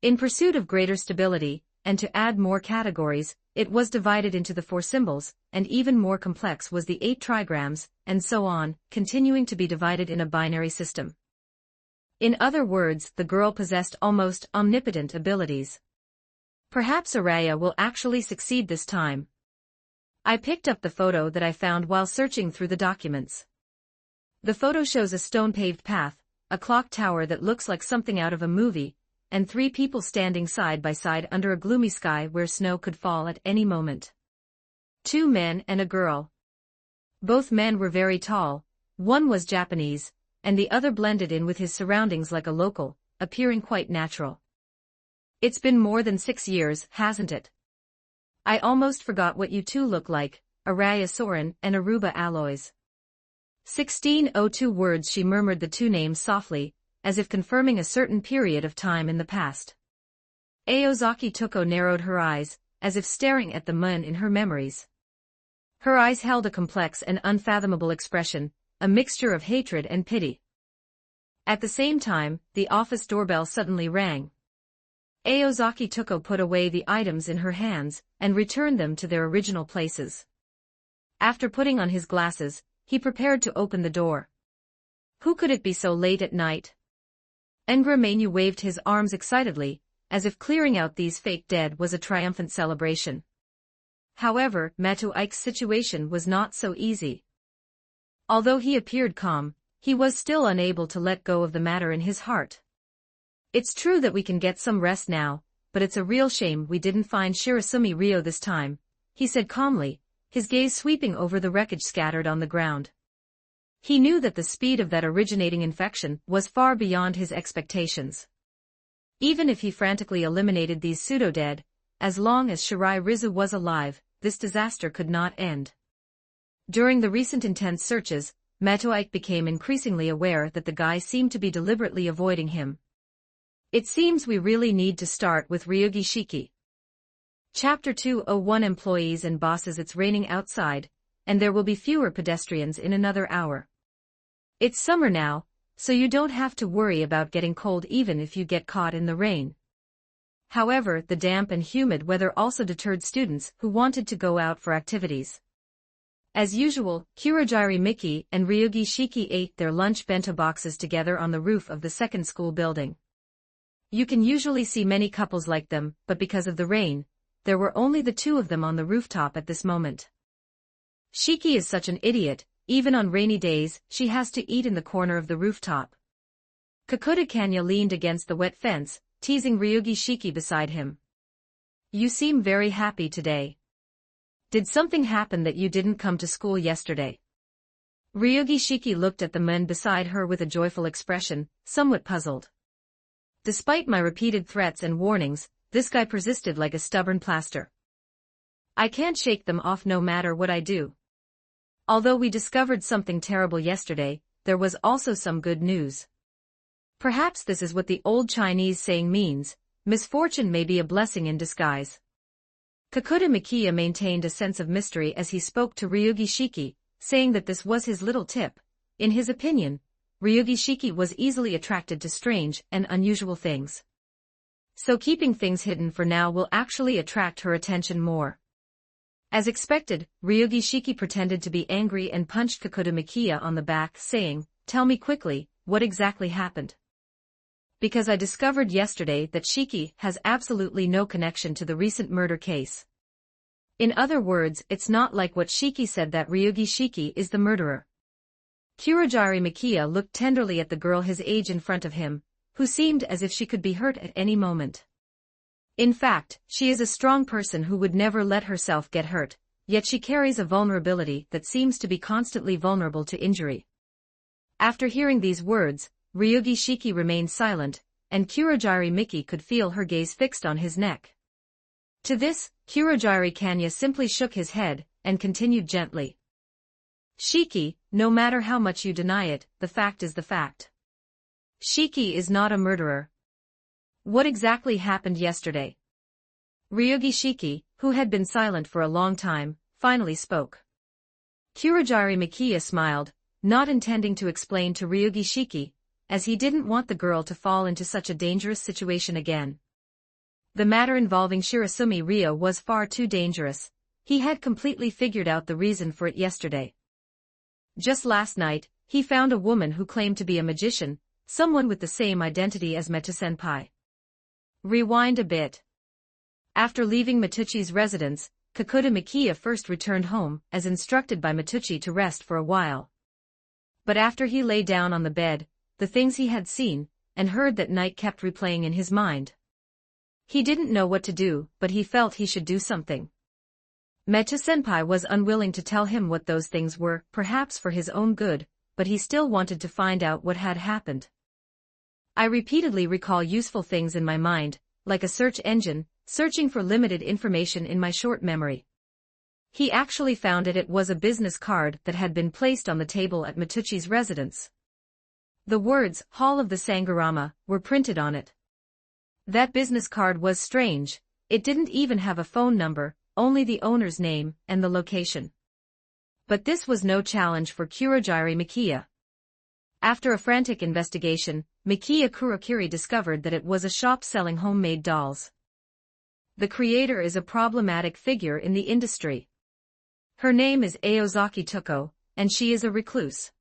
In pursuit of greater stability, and to add more categories, it was divided into the 4 symbols, and even more complex was the 8 trigrams, and so on, continuing to be divided in a binary system. In other words, the girl possessed almost omnipotent abilities. Perhaps Araya will actually succeed this time. I picked up the photo that I found while searching through the documents. The photo shows a stone-paved path, a clock tower that looks like something out of a movie, and 3 people standing side by side under a gloomy sky where snow could fall at any moment. 2 men and a girl. Both men were very tall, one was Japanese, and the other blended in with his surroundings like a local, appearing quite natural. It's been more than 6 years, hasn't it? I almost forgot what you two look like, Araya Soren and Aruba Alloys. 1602 words. She murmured the 2 names softly, as if confirming a certain period of time in the past. Aozaki Toko narrowed her eyes, as if staring at the moon in her memories. Her eyes held a complex and unfathomable expression, a mixture of hatred and pity. At the same time, the office doorbell suddenly rang. Aozaki Toko put away the items in her hands, and returned them to their original places. After putting on his glasses, he prepared to open the door. Who could it be so late at night? Engra Mainu waved his arms excitedly, as if clearing out these fake dead was a triumphant celebration. However, Matu Ike's situation was not so easy. Although he appeared calm, he was still unable to let go of the matter in his heart. It's true that we can get some rest now, but it's a real shame we didn't find Shirasumi Ryo this time, he said calmly, his gaze sweeping over the wreckage scattered on the ground. He knew that the speed of that originating infection was far beyond his expectations. Even if he frantically eliminated these pseudo-dead, as long as Shirai Rizu was alive, this disaster could not end. During the recent intense searches, Matoike became increasingly aware that the guy seemed to be deliberately avoiding him. It seems we really need to start with Ryugi Shiki. Chapter 201 Employees and Bosses. It's raining outside, and there will be fewer pedestrians in another hour. It's summer now, so you don't have to worry about getting cold even if you get caught in the rain. However, the damp and humid weather also deterred students who wanted to go out for activities. As usual, Kurogiri Miki and Ryugi Shiki ate their lunch bento boxes together on the roof of the second school building. You can usually see many couples like them, but because of the rain, there were only the 2 of them on the rooftop at this moment. Shiki is such an idiot, even on rainy days, she has to eat in the corner of the rooftop. Kakuta Kanya leaned against the wet fence, teasing Ryugi Shiki beside him. You seem very happy today. Did something happen that you didn't come to school yesterday? Ryugi Shiki looked at the men beside her with a joyful expression, somewhat puzzled. Despite my repeated threats and warnings, this guy persisted like a stubborn plaster. I can't shake them off no matter what I do. Although we discovered something terrible yesterday, there was also some good news. Perhaps this is what the old Chinese saying means, misfortune may be a blessing in disguise. Kakuta Mikiya maintained a sense of mystery as he spoke to Ryugi Shiki, saying that this was his little tip. In his opinion, Ryugi Shiki was easily attracted to strange and unusual things. So keeping things hidden for now will actually attract her attention more. As expected, Ryugi Shiki pretended to be angry and punched Kakuta Mikiya on the back, saying, "Tell me quickly, what exactly happened?" Because I discovered yesterday that Shiki has absolutely no connection to the recent murder case. In other words, it's not like what Shiki said that Ryugi Shiki is the murderer. Kurogiri Mikiya looked tenderly at the girl his age in front of him, who seemed as if she could be hurt at any moment. In fact, she is a strong person who would never let herself get hurt, yet she carries a vulnerability that seems to be constantly vulnerable to injury. After hearing these words, Ryugi Shiki remained silent, and Kurogiri Miki could feel her gaze fixed on his neck. To this, Kurogiri Kanya simply shook his head, and continued gently. Shiki, no matter how much you deny it, the fact is the fact. Shiki is not a murderer. What exactly happened yesterday? Ryugi Shiki, who had been silent for a long time, finally spoke. Kurogiri Mikiya smiled, not intending to explain to Ryugi Shiki, as he didn't want the girl to fall into such a dangerous situation again. The matter involving Shirasumi Ryo was far too dangerous. He had completely figured out the reason for it yesterday. Just last night, he found a woman who claimed to be a magician, someone with the same identity as Metu-senpai. Rewind a bit. After leaving Matuchi's residence, Kakuta Mikiya first returned home, as instructed by Matuchi, to rest for a while. But after he lay down on the bed, the things he had seen, and heard that night kept replaying in his mind. He didn't know what to do, but he felt he should do something. Mecha-senpai was unwilling to tell him what those things were, perhaps for his own good, but he still wanted to find out what had happened. I repeatedly recall useful things in my mind, like a search engine, searching for limited information in my short memory. He actually found it was a business card that had been placed on the table at Matuchi's residence. The words, Hall of the Sangharama, were printed on it. That business card was strange, it didn't even have a phone number, only the owner's name and the location. But this was no challenge for Kurojiri Mikiya. After a frantic investigation, Mikiya Kurokiri discovered that it was a shop selling homemade dolls. The creator is a problematic figure in the industry. Her name is Aozaki Tuko, and she is a recluse.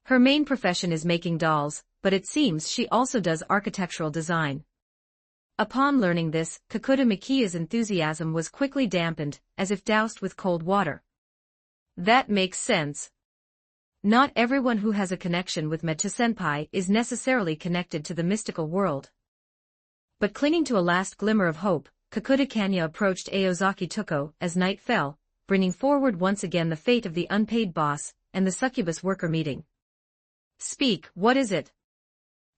Her main profession is making dolls, but it seems she also does architectural design. Upon learning this, Kakuta Mikiya's enthusiasm was quickly dampened, as if doused with cold water. That makes sense. Not everyone who has a connection with Mecha-senpai is necessarily connected to the mystical world. But clinging to a last glimmer of hope, Kakuta Kanya approached Aozaki Tuko as night fell, bringing forward once again the fate of the unpaid boss and the succubus worker meeting. Speak, what is it?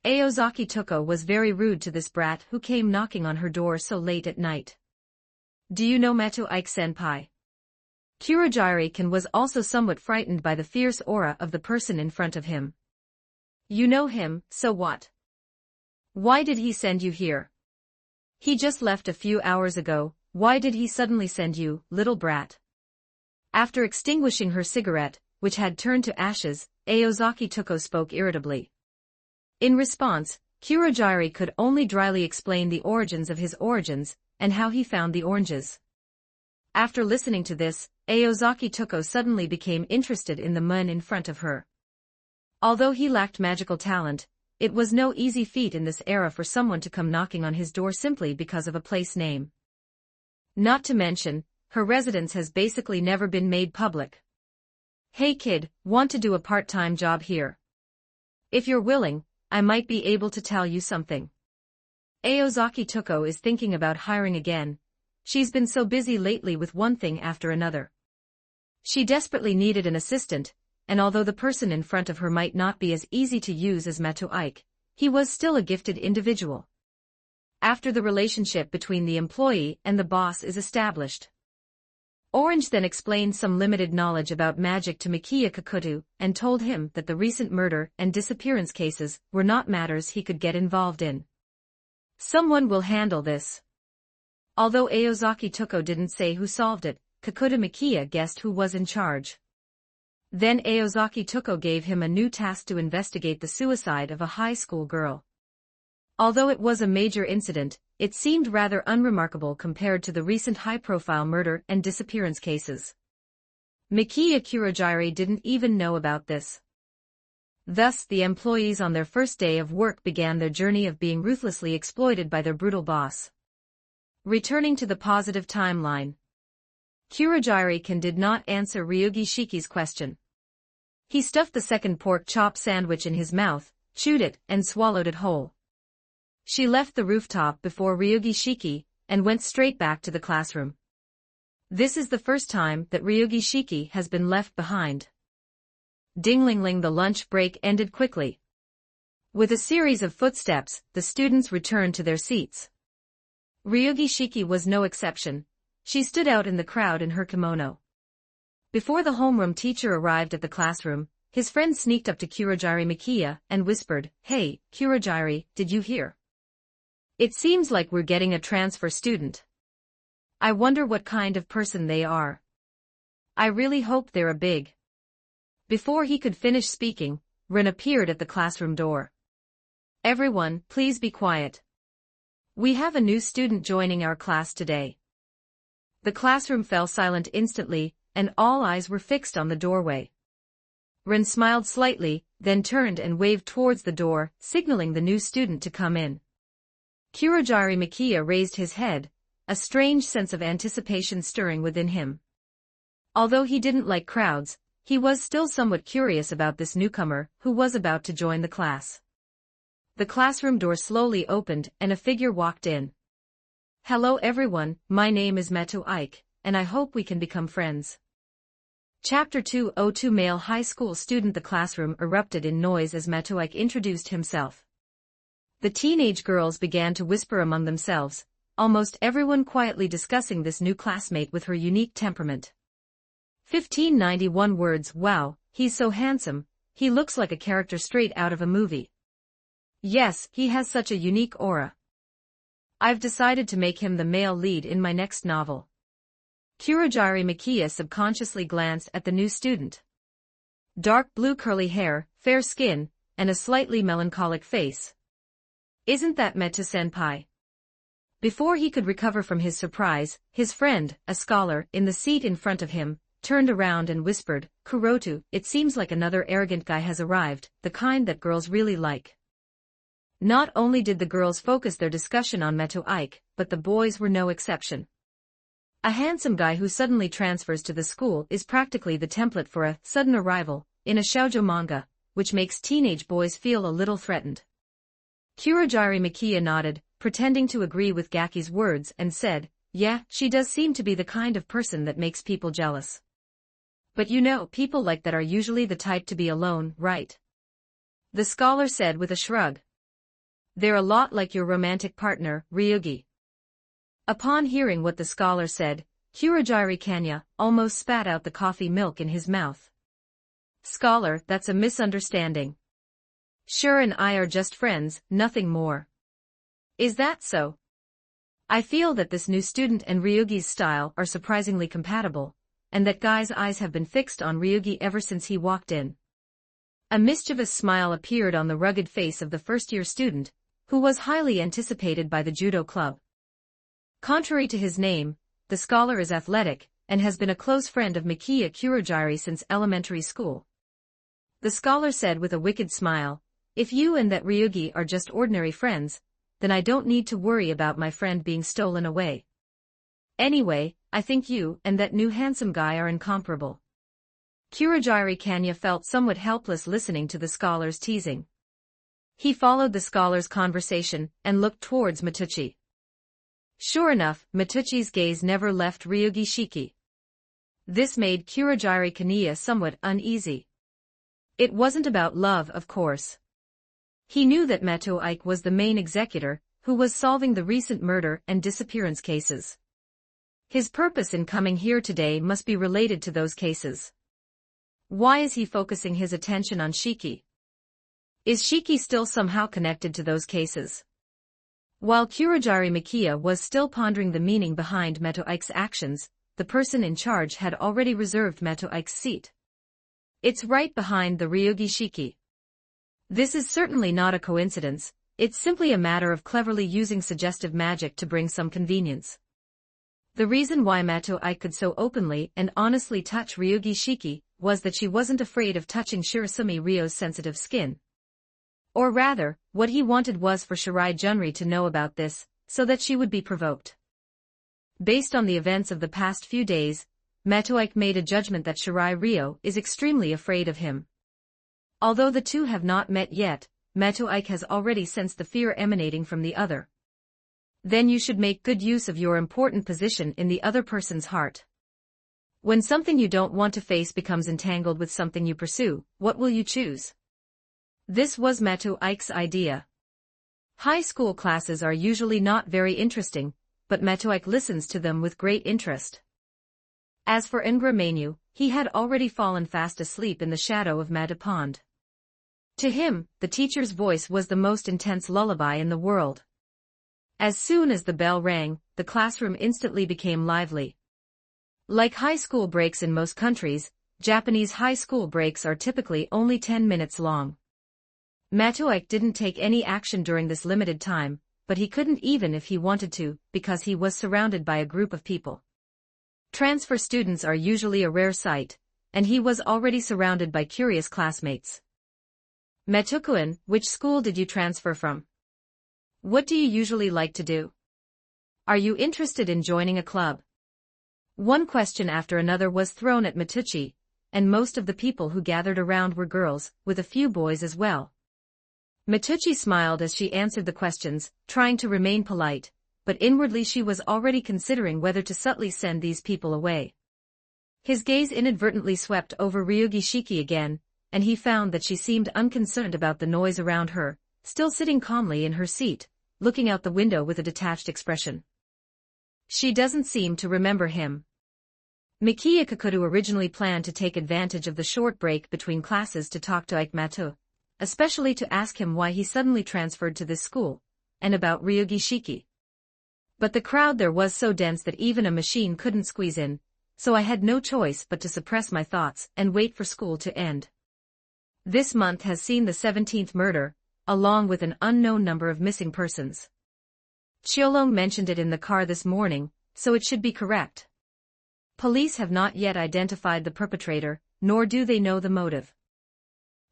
Aozaki Tuko was very rude to this brat who came knocking on her door so late at night. Do you know Meto Ike-senpai? Kurojiri-kun was also somewhat frightened by the fierce aura of the person in front of him. You know him, so what? Why did he send you here? He just left a few hours ago, why did he suddenly send you, little brat? After extinguishing her cigarette, which had turned to ashes, Aozaki Tuko spoke irritably. In response, Kurojiri could only dryly explain the origins of his origins, and how he found the oranges. After listening to this, Aozaki Tuko suddenly became interested in the man in front of her. Although he lacked magical talent, it was no easy feat in this era for someone to come knocking on his door simply because of a place name. Not to mention, her residence has basically never been made public. Hey kid, want to do a part-time job here? If you're willing, I might be able to tell you something. Aozaki Tuko is thinking about hiring again. She's been so busy lately with one thing after another. She desperately needed an assistant, and although the person in front of her might not be as easy to use as Mato Ike, he was still a gifted individual. After the relationship between the employee and the boss is established, Orange then explained some limited knowledge about magic to Mikiya Kakutu and told him that the recent murder and disappearance cases were not matters he could get involved in. Someone will handle this. Although Aozaki Tuko didn't say who solved it, Kakuta Mikiya guessed who was in charge. Then Aozaki Tuko gave him a new task to investigate the suicide of a high school girl. Although it was a major incident, it seemed rather unremarkable compared to the recent high-profile murder and disappearance cases. Mikiya Kurojiri didn't even know about this. Thus, the employees on their first day of work began their journey of being ruthlessly exploited by their brutal boss. Returning to the positive timeline, Kurojiri-kun did not answer Ryugi Shiki's question. He stuffed the second pork chop sandwich in his mouth, chewed it, and swallowed it whole. She left the rooftop before Ryugi Shiki, and went straight back to the classroom. This is the first time that Ryugi Shiki has been left behind. Ding-ling-ling, the lunch break ended quickly. With a series of footsteps, the students returned to their seats. Ryugi Shiki was no exception. She stood out in the crowd in her kimono. Before the homeroom teacher arrived at the classroom, his friend sneaked up to Kurojiri Mikiya and whispered, "Hey, Kurojiri, did you hear? It seems like we're getting a transfer student. I wonder what kind of person they are. I really hope they're a big." Before he could finish speaking, Rin appeared at the classroom door. "Everyone, please be quiet. We have a new student joining our class today." The classroom fell silent instantly, and all eyes were fixed on the doorway. Rin smiled slightly, then turned and waved towards the door, signaling the new student to come in. Kurojiri Mikiya raised his head, a strange sense of anticipation stirring within him. Although he didn't like crowds, he was still somewhat curious about this newcomer who was about to join the class. The classroom door slowly opened and a figure walked in. "Hello everyone, my name is Metu Ike, and I hope we can become friends." Chapter 202 Male High School Student. The classroom erupted in noise as Metu Ike introduced himself. The teenage girls began to whisper among themselves, almost everyone quietly discussing this new classmate with her unique temperament. 1591 words. Wow, he's so handsome, he looks like a character straight out of a movie. Yes, he has such a unique aura. I've decided to make him the male lead in my next novel. Kurogiri Makiya subconsciously glanced at the new student. Dark blue curly hair, fair skin, and a slightly melancholic face. Isn't that Metu-senpai? Before he could recover from his surprise, his friend, a scholar, in the seat in front of him, turned around and whispered, "Kurotu, it seems like another arrogant guy has arrived, the kind that girls really like." Not only did the girls focus their discussion on Metu Ike, but the boys were no exception. A handsome guy who suddenly transfers to the school is practically the template for a sudden arrival in a shoujo manga, which makes teenage boys feel a little threatened. Kurogiri Makiya nodded, pretending to agree with Gaki's words, and said, "Yeah, she does seem to be the kind of person that makes people jealous. But you know, people like that are usually the type to be alone, right?" The scholar said with a shrug. "They're a lot like your romantic partner, Ryugi." Upon hearing what the scholar said, Kurogiri Kanya almost spat out the coffee milk in his mouth. "Scholar, that's a misunderstanding. Sure, and I are just friends, nothing more." "Is that so?" "I feel that this new student and Ryugi's style are surprisingly compatible, and that guy's eyes have been fixed on Ryugi ever since he walked in." A mischievous smile appeared on the rugged face of the first-year student, who was highly anticipated by the judo club. Contrary to his name, the scholar is athletic, and has been a close friend of Makiya Kurogiri since elementary school. The scholar said with a wicked smile, "If you and that Ryugi are just ordinary friends, then I don't need to worry about my friend being stolen away. Anyway, I think you and that new handsome guy are incomparable." Kurogiri Kanya felt somewhat helpless listening to the scholar's teasing. He followed the scholar's conversation and looked towards Matuchi. Sure enough, Matuchi's gaze never left Ryugi Shiki. This made Kurogiri Kanya somewhat uneasy. It wasn't about love, of course. He knew that Metu Ike was the main executor, who was solving the recent murder and disappearance cases. His purpose in coming here today must be related to those cases. Why is he focusing his attention on Shiki? Is Shiki still somehow connected to those cases? While Kurogiri Makiya was still pondering the meaning behind Metu Ike's actions, the person in charge had already reserved Metu Ike's seat. It's right behind the Ryugi Shiki. This is certainly not a coincidence, it's simply a matter of cleverly using suggestive magic to bring some convenience. The reason why Metu Ike could so openly and honestly touch Ryugi Shiki was that she wasn't afraid of touching Shirasumi Ryo's sensitive skin. Or rather, what he wanted was for Shirai Junri to know about this, so that she would be provoked. Based on the events of the past few days, Metu Ike made a judgment that Shirai Ryo is extremely afraid of him. Although the two have not met yet, Metu Ike has already sensed the fear emanating from the other. Then you should make good use of your important position in the other person's heart. When something you don't want to face becomes entangled with something you pursue, what will you choose? This was Metu Ike's idea. High school classes are usually not very interesting, but Metu Ike listens to them with great interest. As for Ingra Mainu, he had already fallen fast asleep in the shadow of Mada Pond. To him, the teacher's voice was the most intense lullaby in the world. As soon as the bell rang, the classroom instantly became lively. Like high school breaks in most countries, Japanese high school breaks are typically only 10 minutes long. Metu Ike didn't take any action during this limited time, but he couldn't even if he wanted to, because he was surrounded by a group of people. Transfer students are usually a rare sight, and he was already surrounded by curious classmates. Metukuin, which school did you transfer from? What do you usually like to do? Are you interested in joining a club? One question after another was thrown at Matuchi, and most of the people who gathered around were girls, with a few boys as well. Matucci smiled as she answered the questions, trying to remain polite, but inwardly she was already considering whether to subtly send these people away. His gaze inadvertently swept over Ryugi Shiki again, and he found that she seemed unconcerned about the noise around her, still sitting calmly in her seat, looking out the window with a detached expression. She doesn't seem to remember him. Miki Ikakudu originally planned to take advantage of the short break between classes to talk to Ike Matu, especially to ask him why he suddenly transferred to this school, and about Ryugi Shiki. But the crowd there was so dense that even a machine couldn't squeeze in, so I had no choice but to suppress my thoughts and wait for school to end. This month has seen the 17th murder, along with an unknown number of missing persons. Chiolong mentioned it in the car this morning, so it should be correct. Police have not yet identified the perpetrator, nor do they know the motive.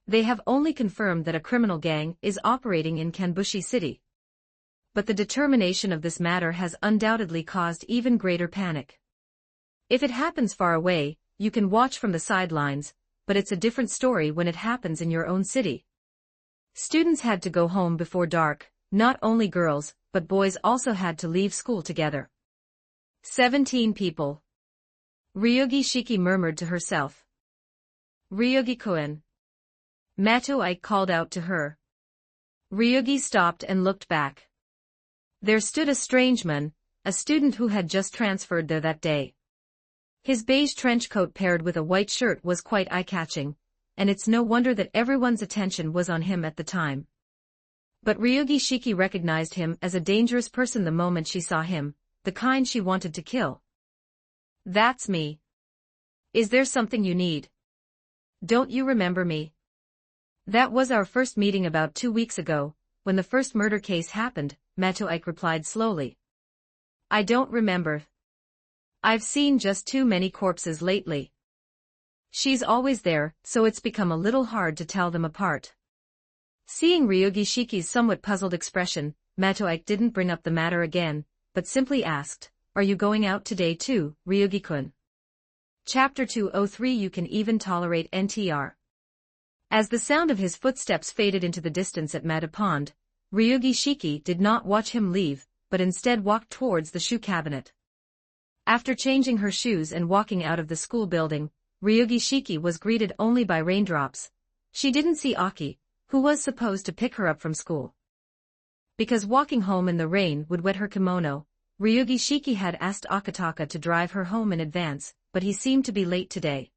They have only confirmed that a criminal gang is operating in Kanbushi City. But the determination of this matter has undoubtedly caused even greater panic. If it happens far away, you can watch from the sidelines, but it's a different story when it happens in your own city. Students had to go home before dark, not only girls, but boys also had to leave school together. 17 people. Ryugi Shiki murmured to herself. Ryugi-kun. Mato Ike called out to her. Ryugi stopped and looked back. There stood a strange man, a student who had just transferred there that day. His beige trench coat paired with a white shirt was quite eye-catching, and it's no wonder that everyone's attention was on him at the time. But Ryugi Shiki recognized him as a dangerous person the moment she saw him, the kind she wanted to kill. That's me. Is there something you need? Don't you remember me? That was our first meeting about 2 weeks ago, when the first murder case happened, Mato Ike replied slowly. I don't remember. I've seen just too many corpses lately. She's always there, so it's become a little hard to tell them apart. Seeing Ryugi Shiki's somewhat puzzled expression, Mato Ike didn't bring up the matter again, but simply asked, Are you going out today too, Ryugi-kun? Chapter 203 You Can Even Tolerate NTR. As the sound of his footsteps faded into the distance at Mata Pond, Ryugi Shiki did not watch him leave, but instead walked towards the shoe cabinet. After changing her shoes and walking out of the school building, Ryugi Shiki was greeted only by raindrops. She didn't see Aki, who was supposed to pick her up from school. Because walking home in the rain would wet her kimono, Ryugi Shiki had asked Akataka to drive her home in advance, but he seemed to be late today.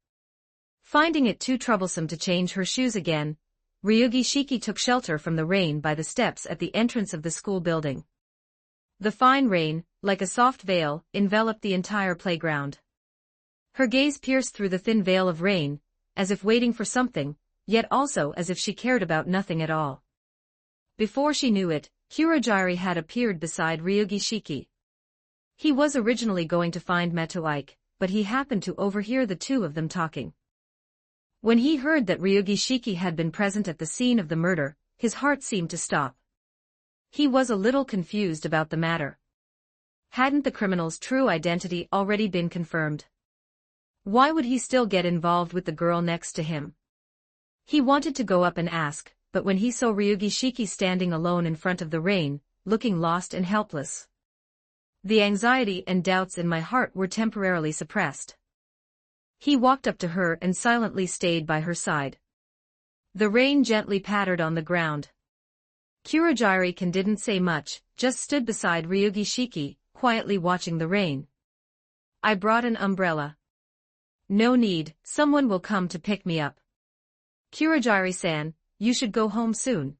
Finding it too troublesome to change her shoes again, Ryugi Shiki took shelter from the rain by the steps at the entrance of the school building. The fine rain, like a soft veil, enveloped the entire playground. Her gaze pierced through the thin veil of rain, as if waiting for something, yet also as if she cared about nothing at all. Before she knew it, Kurogiri had appeared beside Ryugi Shiki. He was originally going to find Mato Ike, but he happened to overhear the two of them talking. When he heard that Ryugi Shiki had been present at the scene of the murder, his heart seemed to stop. He was a little confused about the matter. Hadn't the criminal's true identity already been confirmed? Why would he still get involved with the girl next to him? He wanted to go up and ask, but when he saw Ryugi Shiki standing alone in front of the rain, looking lost and helpless, the anxiety and doubts in my heart were temporarily suppressed. He walked up to her and silently stayed by her side. The rain gently pattered on the ground. Kurogiri didn't say much, just stood beside Ryugi Shiki, quietly watching the rain. I brought an umbrella. No need, someone will come to pick me up. Kurogiri-san, you should go home soon.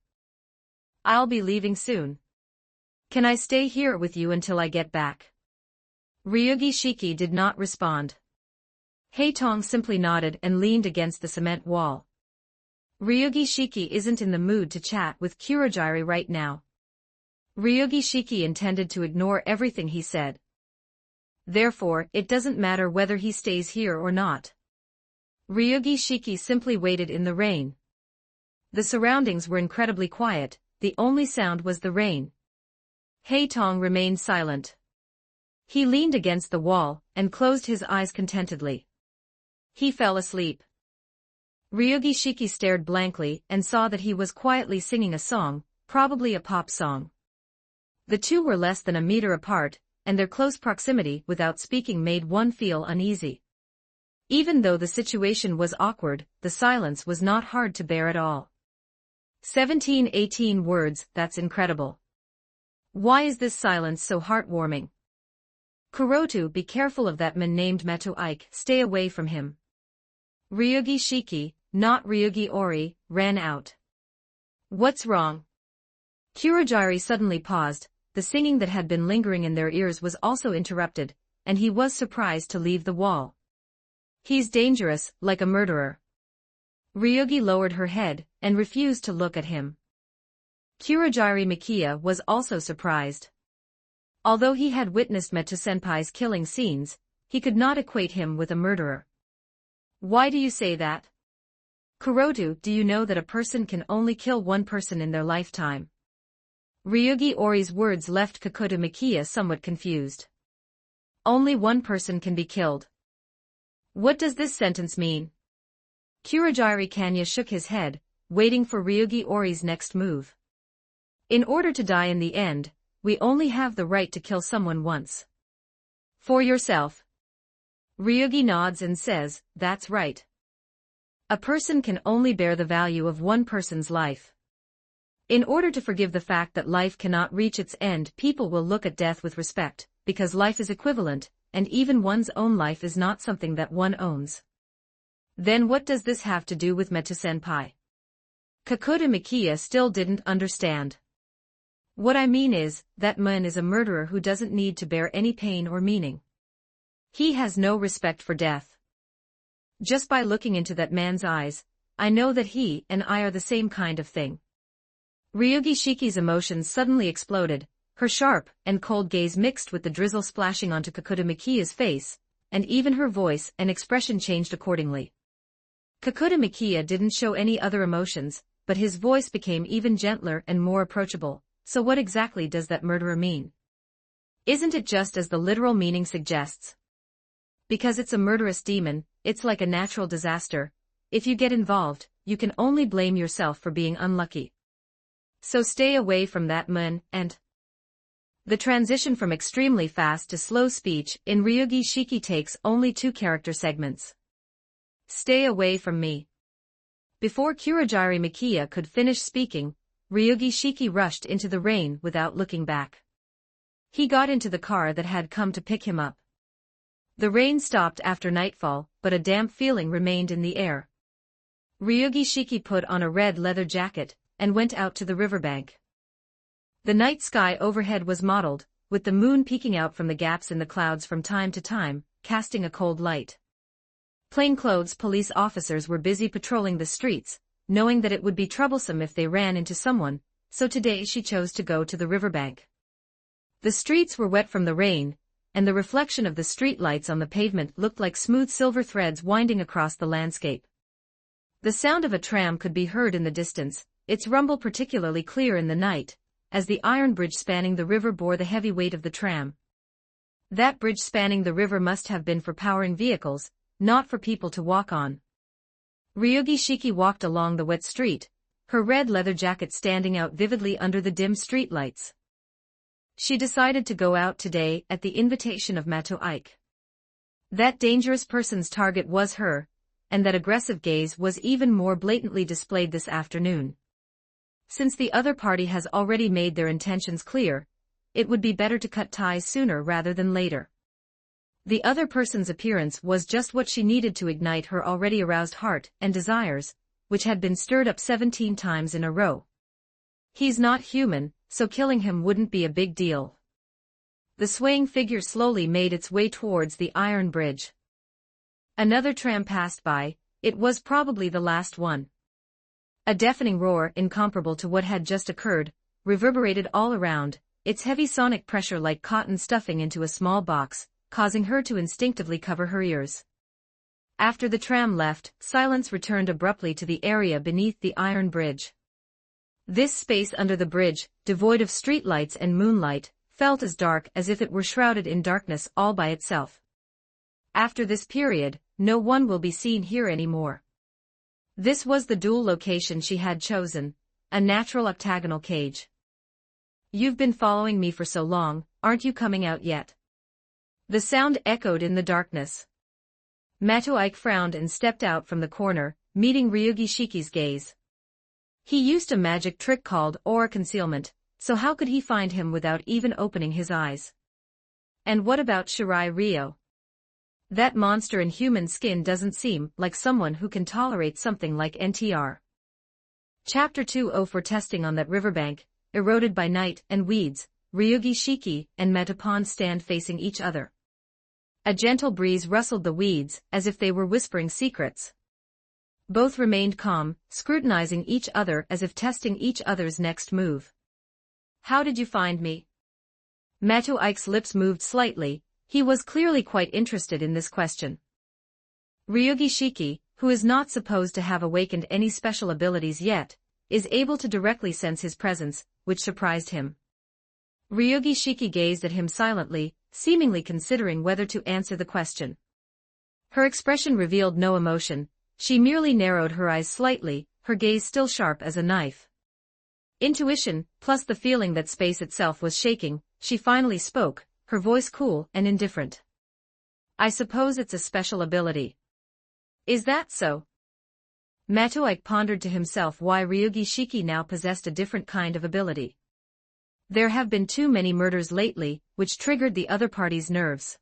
I'll be leaving soon. Can I stay here with you until I get back? Ryugi Shiki did not respond. Haitong simply nodded and leaned against the cement wall. Ryugi Shiki isn't in the mood to chat with Kurogiri right now. Ryugi Shiki intended to ignore everything he said. Therefore, it doesn't matter whether he stays here or not. Ryugi Shiki simply waited in the rain. The surroundings were incredibly quiet, the only sound was the rain. Haitong remained silent. He leaned against the wall and closed his eyes contentedly. He fell asleep. Ryugi Shiki stared blankly and saw that he was quietly singing a song, probably a pop song. The two were less than a meter apart, and their close proximity without speaking made one feel uneasy. Even though the situation was awkward, the silence was not hard to bear at all. 17-18 words, that's incredible. Why is this silence so heartwarming? Kuroto, be careful of that man named Meto Ike, stay away from him. Ryugi Shiki, not Ryugi Ori, ran out. What's wrong? Kurogiri suddenly paused, the singing that had been lingering in their ears was also interrupted, and he was surprised to leave the wall. He's dangerous, like a murderer. Ryugi lowered her head, and refused to look at him. Kurogiri Makiya was also surprised. Although he had witnessed Meto-senpai's killing scenes, he could not equate him with a murderer. Why do you say that? Kuroto, do you know that a person can only kill one person in their lifetime? Ryugi Ori's words left Kakuta Makiya somewhat confused. Only one person can be killed. What does this sentence mean? Kurogiri Kanya shook his head, waiting for Ryugi Ori's next move. In order to die in the end, we only have the right to kill someone once. For yourself. Ryugi nods and says, that's right. A person can only bear the value of one person's life. In order to forgive the fact that life cannot reach its end, people will look at death with respect, because life is equivalent, and even one's own life is not something that one owns. Then what does this have to do with Meto-senpai? Kakuta Makiya still didn't understand. What I mean is, that man is a murderer who doesn't need to bear any pain or meaning. He has no respect for death. Just by looking into that man's eyes, I know that he and I are the same kind of thing. Ryugi Shiki's emotions suddenly exploded, her sharp and cold gaze mixed with the drizzle splashing onto Kakuta Makiya's face, and even her voice and expression changed accordingly. Kakuta Makiya didn't show any other emotions, but his voice became even gentler and more approachable. So what exactly does that murderer mean? Isn't it just as the literal meaning suggests? Because it's a murderous demon, it's like a natural disaster. If you get involved, you can only blame yourself for being unlucky. So stay away from that man, and... The transition from extremely fast to slow speech in Ryugi Shiki takes only 2 character segments. Stay away from me. Before Kurogiri Makiya could finish speaking, Ryugi Shiki rushed into the rain without looking back. He got into the car that had come to pick him up. The rain stopped after nightfall, but a damp feeling remained in the air. Ryugi Shiki put on a red leather jacket, and went out to the riverbank. The night sky overhead was mottled, with the moon peeking out from the gaps in the clouds from time to time, casting a cold light. Plainclothes police officers were busy patrolling the streets, knowing that it would be troublesome if they ran into someone, so today she chose to go to the riverbank. The streets were wet from the rain, and the reflection of the street lights on the pavement looked like smooth silver threads winding across the landscape. The sound of a tram could be heard in the distance, its rumble particularly clear in the night, as the iron bridge spanning the river bore the heavy weight of the tram. That bridge spanning the river must have been for powering vehicles, not for people to walk on. Ryugi Shiki walked along the wet street, her red leather jacket standing out vividly under the dim streetlights. She decided to go out today at the invitation of Meto Ike. That dangerous person's target was her, and that aggressive gaze was even more blatantly displayed this afternoon. Since the other party has already made their intentions clear, it would be better to cut ties sooner rather than later. The other person's appearance was just what she needed to ignite her already aroused heart and desires, which had been stirred up 17 times in a row. He's not human, so killing him wouldn't be a big deal. The swaying figure slowly made its way towards the iron bridge. Another tram passed by, it was probably the last one. A deafening roar incomparable to what had just occurred, reverberated all around, its heavy sonic pressure like cotton stuffing into a small box, causing her to instinctively cover her ears. After the tram left, silence returned abruptly to the area beneath the iron bridge. This space under the bridge, devoid of streetlights and moonlight, felt as dark as if it were shrouded in darkness all by itself. After this period, no one will be seen here anymore. This was the dual location she had chosen, a natural octagonal cage. "You've been following me for so long, aren't you coming out yet?" The sound echoed in the darkness. Matoike frowned and stepped out from the corner, meeting Ryugi Shiki's gaze. He used a magic trick called aura concealment, so how could he find him without even opening his eyes? And what about Shirai Ryo? That monster in human skin doesn't seem like someone who can tolerate something like NTR. Chapter 2. For testing on that riverbank, eroded by night and weeds, Ryugi Shiki and Metapon stand facing each other. A gentle breeze rustled the weeds, as if they were whispering secrets. Both remained calm, scrutinizing each other as if testing each other's next move. "How did you find me?" Matoike's lips moved slightly. He was clearly quite interested in this question. Ryugi Shiki, who is not supposed to have awakened any special abilities yet, is able to directly sense his presence, which surprised him. Ryugi Shiki gazed at him silently, seemingly considering whether to answer the question. Her expression revealed no emotion. She merely narrowed her eyes slightly, her gaze still sharp as a knife. Intuition, plus the feeling that space itself was shaking, she finally spoke, her voice cool and indifferent. "I suppose it's a special ability." "Is that so?" Matoike pondered to himself why Ryugi Shiki now possessed a different kind of ability. There have been too many murders lately, which triggered the other party's nerves.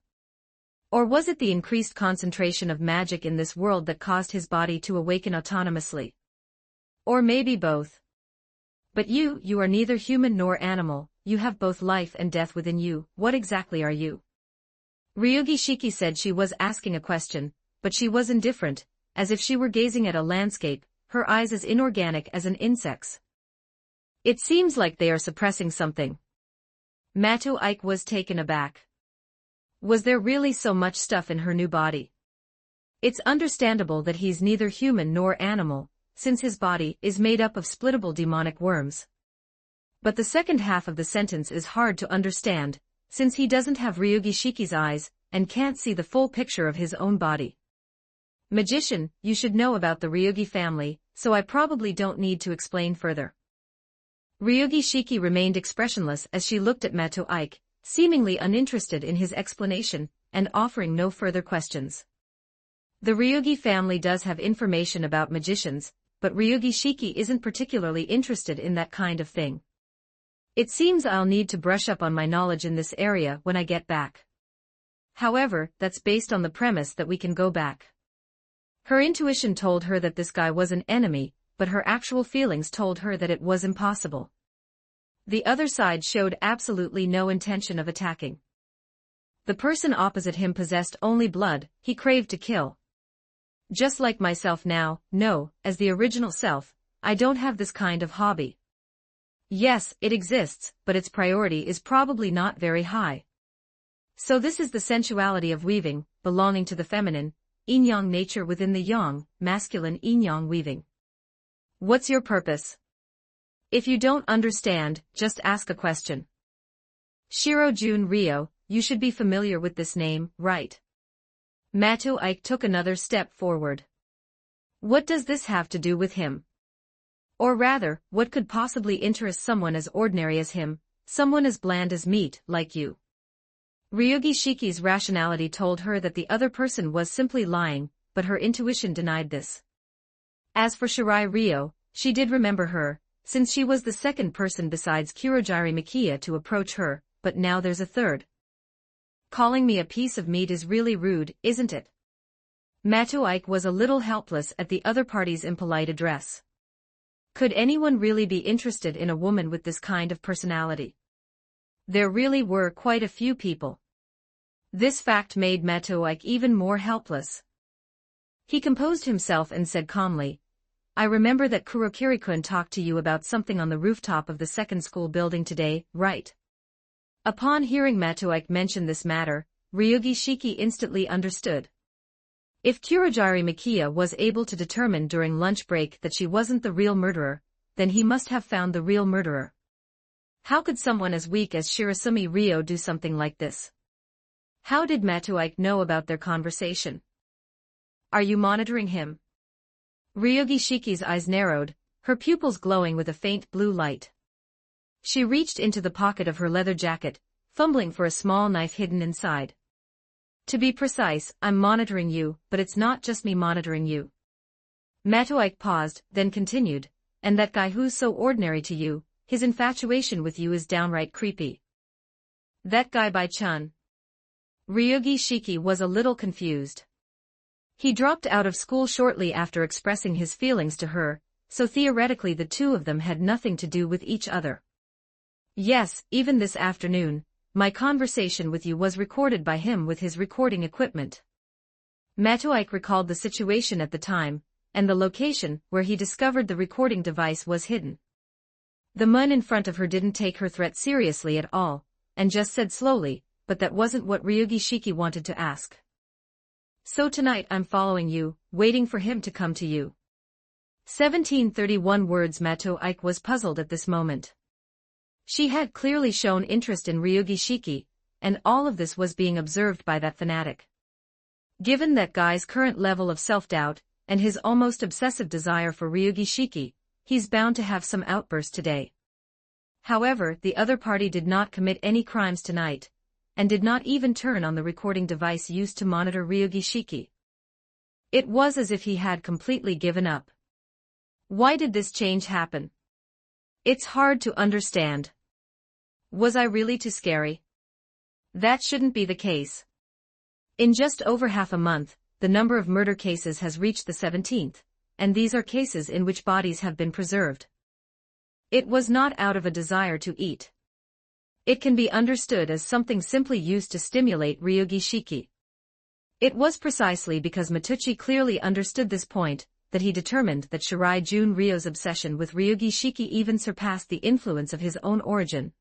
Or was it the increased concentration of magic in this world that caused his body to awaken autonomously? Or maybe both. "But you are neither human nor animal, you have both life and death within you, what exactly are you?" Ryugi Shiki said she was asking a question, but she was indifferent, as if she were gazing at a landscape, her eyes as inorganic as an insect's. "It seems like they are suppressing something." Matoike was taken aback. Was there really so much stuff in her new body? It's understandable that he's neither human nor animal, since his body is made up of splittable demonic worms. But the second half of the sentence is hard to understand, since he doesn't have Ryugi Shiki's eyes, and can't see the full picture of his own body. "Magician, you should know about the Ryugi family, so I probably don't need to explain further." Ryugi Shiki remained expressionless as she looked at Matoike, seemingly uninterested in his explanation, and offering no further questions. The Ryugi family does have information about magicians, but Ryugi Shiki isn't particularly interested in that kind of thing. "It seems I'll need to brush up on my knowledge in this area when I get back. However, that's based on the premise that we can go back." Her intuition told her that this guy was an enemy, but her actual feelings told her that it was impossible. The other side showed absolutely no intention of attacking. The person opposite him possessed only blood, he craved to kill. Just like myself now, no, as the original self, I don't have this kind of hobby. Yes, it exists, but its priority is probably not very high. So this is the sensuality of weaving, belonging to the feminine, yin-yang nature within the yang, masculine yin-yang weaving. What's your purpose? If you don't understand, just ask a question. Shiro Jun Ryo, you should be familiar with this name, right? Matoike took another step forward. What does this have to do with him? Or rather, what could possibly interest someone as ordinary as him, someone as bland as meat, like you? Ryugi Shiki's rationality told her that the other person was simply lying, but her intuition denied this. As for Shirai Ryo, she did remember her, since she was the second person besides Kurogiri Makiya to approach her, but now there's a third. Calling me a piece of meat is really rude, isn't it? Matoike was a little helpless at the other party's impolite address. Could anyone really be interested in a woman with this kind of personality? There really were quite a few people. This fact made Matoike even more helpless. He composed himself and said calmly, I remember that Kurokiri-kun talked to you about something on the rooftop of the second school building today, right? Upon hearing Matoike mention this matter, Ryugi Shiki instantly understood. If Kurogiri Makiya was able to determine during lunch break that she wasn't the real murderer, then he must have found the real murderer. How could someone as weak as Shirasumi Ryo do something like this? How did Matoike know about their conversation? Are you monitoring him? Ryogi Shiki's eyes narrowed, her pupils glowing with a faint blue light. She reached into the pocket of her leather jacket, fumbling for a small knife hidden inside. To be precise, I'm monitoring you, but it's not just me monitoring you. Matoike paused, then continued, and that guy who's so ordinary to you, his infatuation with you is downright creepy. That guy by Chun. Ryogi Shiki was a little confused. He dropped out of school shortly after expressing his feelings to her, so theoretically the two of them had nothing to do with each other. Yes, even this afternoon, my conversation with you was recorded by him with his recording equipment. Matoike recalled the situation at the time, and the location where he discovered the recording device was hidden. The man in front of her didn't take her threat seriously at all, and just said slowly, but that wasn't what Ryogi Shiki wanted to ask. So tonight I'm following you, waiting for him to come to you. 1731 words. Matoike was puzzled at this moment. She had clearly shown interest in Ryogi Shiki, and all of this was being observed by that fanatic. Given that guy's current level of self-doubt, and his almost obsessive desire for Ryogi Shiki, he's bound to have some outburst today. However, the other party did not commit any crimes tonight, and did not even turn on the recording device used to monitor Ryogi Shiki. It was as if he had completely given up. Why did this change happen? It's hard to understand. Was I really too scary? That shouldn't be the case. In just over half a month, the number of murder cases has reached the 17th, and these are cases in which bodies have been preserved. It was not out of a desire to eat. It can be understood as something simply used to stimulate Ryogi Shiki. It was precisely because Matucci clearly understood this point, that he determined that Shirai Jun Ryo's obsession with Ryogi Shiki even surpassed the influence of his own origin.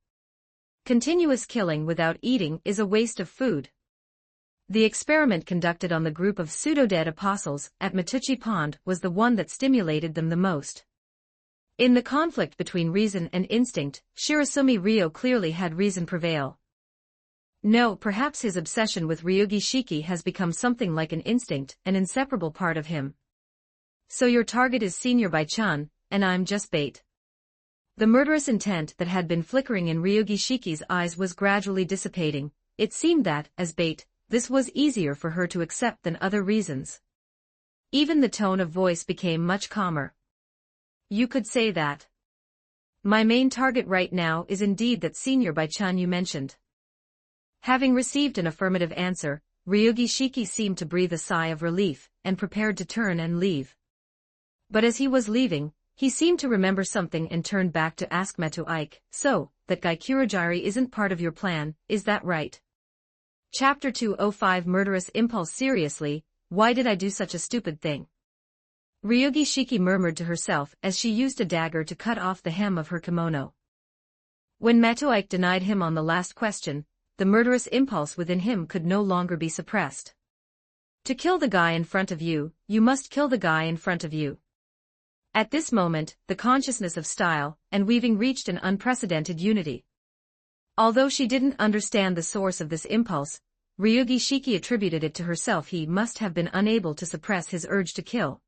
Continuous killing without eating is a waste of food. The experiment conducted on the group of pseudo-dead apostles at Matucci Pond was the one that stimulated them the most. In the conflict between reason and instinct, Shirasumi Ryo clearly had reason prevail. No, perhaps his obsession with Ryogi Shiki has become something like an instinct, an inseparable part of him. So your target is Senior Bai-chan, and I'm just bait. The murderous intent that had been flickering in Ryogi Shiki's eyes was gradually dissipating. It seemed that, as bait, this was easier for her to accept than other reasons. Even the tone of voice became much calmer. You could say that. My main target right now is indeed that Senior Bai-chan you mentioned. Having received an affirmative answer, Ryogi Shiki seemed to breathe a sigh of relief, and prepared to turn and leave. But as he was leaving, he seemed to remember something and turned back to ask Matoike, so, that guy Kurogiri isn't part of your plan, is that right? Chapter 205 Murderous Impulse. Seriously, why did I do such a stupid thing? Ryogi Shiki murmured to herself as she used a dagger to cut off the hem of her kimono. When Matoike denied him on the last question, the murderous impulse within him could no longer be suppressed. To kill the guy in front of you, you must kill the guy in front of you. At this moment, the consciousness of style and weaving reached an unprecedented unity. Although she didn't understand the source of this impulse, Ryogi Shiki attributed it to herself. He must have been unable to suppress his urge to kill.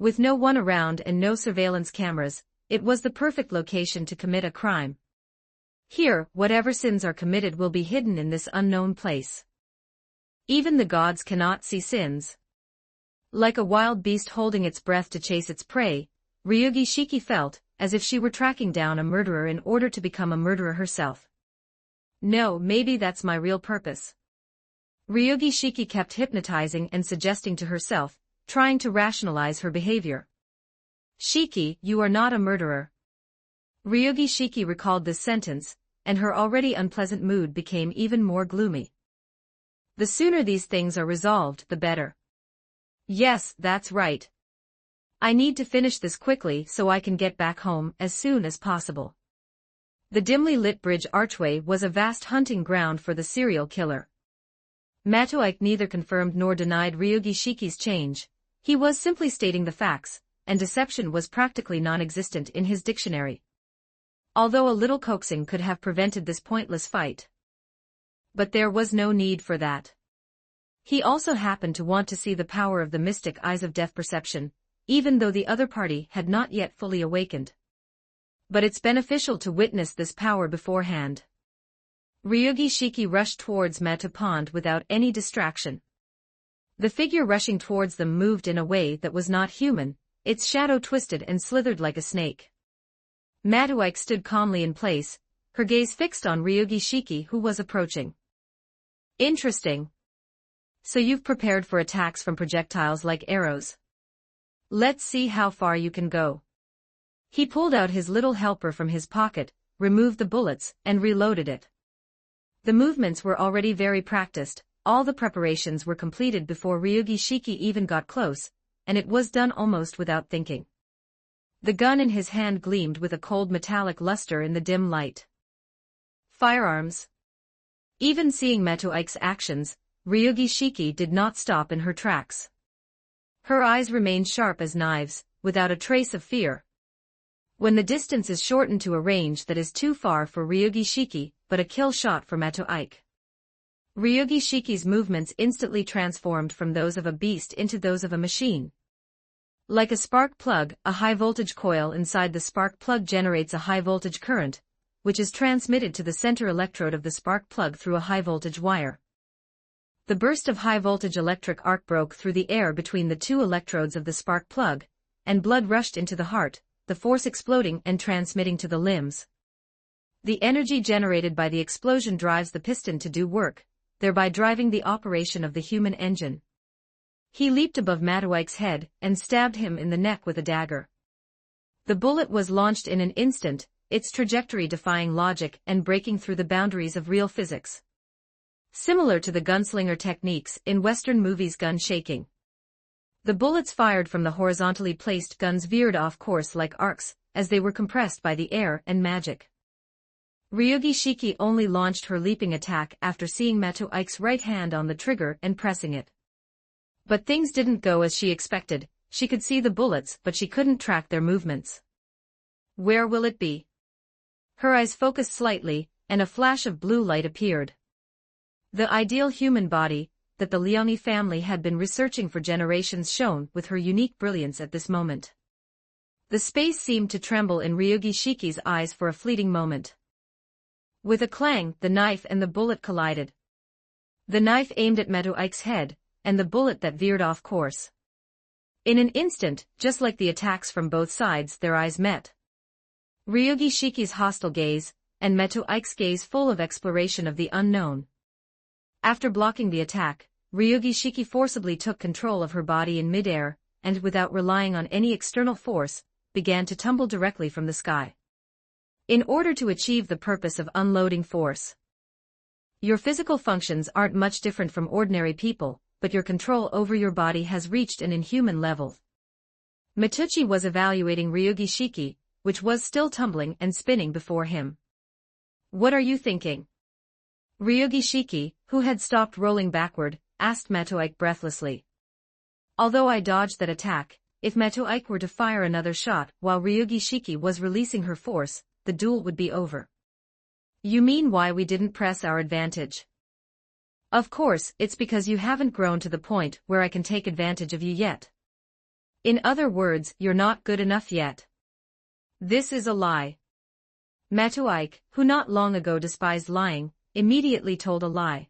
With no one around and no surveillance cameras, it was the perfect location to commit a crime. Here, whatever sins are committed will be hidden in this unknown place. Even the gods cannot see sins. Like a wild beast holding its breath to chase its prey, Ryogi Shiki felt as if she were tracking down a murderer in order to become a murderer herself. No, maybe that's my real purpose. Ryogi Shiki kept hypnotizing and suggesting to herself, trying to rationalize her behavior. Shiki, you are not a murderer. Ryogi Shiki recalled this sentence, and her already unpleasant mood became even more gloomy. The sooner these things are resolved, the better. Yes, that's right. I need to finish this quickly so I can get back home as soon as possible. The dimly lit bridge archway was a vast hunting ground for the serial killer. Matoike neither confirmed nor denied Ryogi Shiki's change. He was simply stating the facts, and deception was practically non-existent in his dictionary. Although a little coaxing could have prevented this pointless fight. But there was no need for that. He also happened to want to see the power of the mystic eyes of death perception, even though the other party had not yet fully awakened. But it's beneficial to witness this power beforehand. Ryugi Shiki rushed towards Meta Pond without any distraction. The figure rushing towards them moved in a way that was not human, its shadow twisted and slithered like a snake. Matuike stood calmly in place, her gaze fixed on Ryugi Shiki who was approaching. Interesting. So you've prepared for attacks from projectiles like arrows. Let's see how far you can go. He pulled out his little helper from his pocket, removed the bullets, and reloaded it. The movements were already very practiced, all the preparations were completed before Ryugi Shiki even got close, and it was done almost without thinking. The gun in his hand gleamed with a cold metallic luster in the dim light. Firearms. Even seeing Matuike's actions, Ryugi Shiki did not stop in her tracks. Her eyes remained sharp as knives, without a trace of fear. When the distance is shortened to a range that is too far for Ryugi Shiki, but a kill shot for Matuike. Ryugi Shiki's movements instantly transformed from those of a beast into those of a machine. Like a spark plug, a high-voltage coil inside the spark plug generates a high-voltage current, which is transmitted to the center electrode of the spark plug through a high-voltage wire. The burst of high-voltage electric arc broke through the air between the two electrodes of the spark plug, and blood rushed into the heart, the force exploding and transmitting to the limbs. The energy generated by the explosion drives the piston to do work, thereby driving the operation of the human engine. He leaped above Matuike's head and stabbed him in the neck with a dagger. The bullet was launched in an instant, its trajectory defying logic and breaking through the boundaries of real physics. Similar to the gunslinger techniques in Western movies gun shaking. The bullets fired from the horizontally placed guns veered off course like arcs, as they were compressed by the air and magic. Ryugi Shiki only launched her leaping attack after seeing Matuike's right hand on the trigger and pressing it. But things didn't go as she expected. She could see the bullets but she couldn't track their movements. Where will it be? Her eyes focused slightly, and a flash of blue light appeared. The ideal human body that the Leone family had been researching for generations shone with her unique brilliance at this moment. The space seemed to tremble in Ryugi Shiki's eyes for a fleeting moment. With a clang, the knife and the bullet collided. The knife aimed at Matuike's head, and the bullet that veered off course. In an instant, just like the attacks from both sides, their eyes met. Ryugi Shiki's hostile gaze, and Matuike's gaze full of exploration of the unknown. After blocking the attack, Ryugi Shiki forcibly took control of her body in midair, and without relying on any external force, began to tumble directly from the sky. In order to achieve the purpose of unloading force. Your physical functions aren't much different from ordinary people, but your control over your body has reached an inhuman level. Matuchi was evaluating Ryugi Shiki, which was still tumbling and spinning before him. What are you thinking? Ryugi Shiki, who had stopped rolling backward, asked Matuike breathlessly. Although I dodged that attack, if Matuike were to fire another shot while Ryugi Shiki was releasing her force, the duel would be over. You mean why we didn't press our advantage? Of course, it's because you haven't grown to the point where I can take advantage of you yet. In other words, you're not good enough yet. This is a lie. Matuike, who not long ago despised lying, immediately told a lie.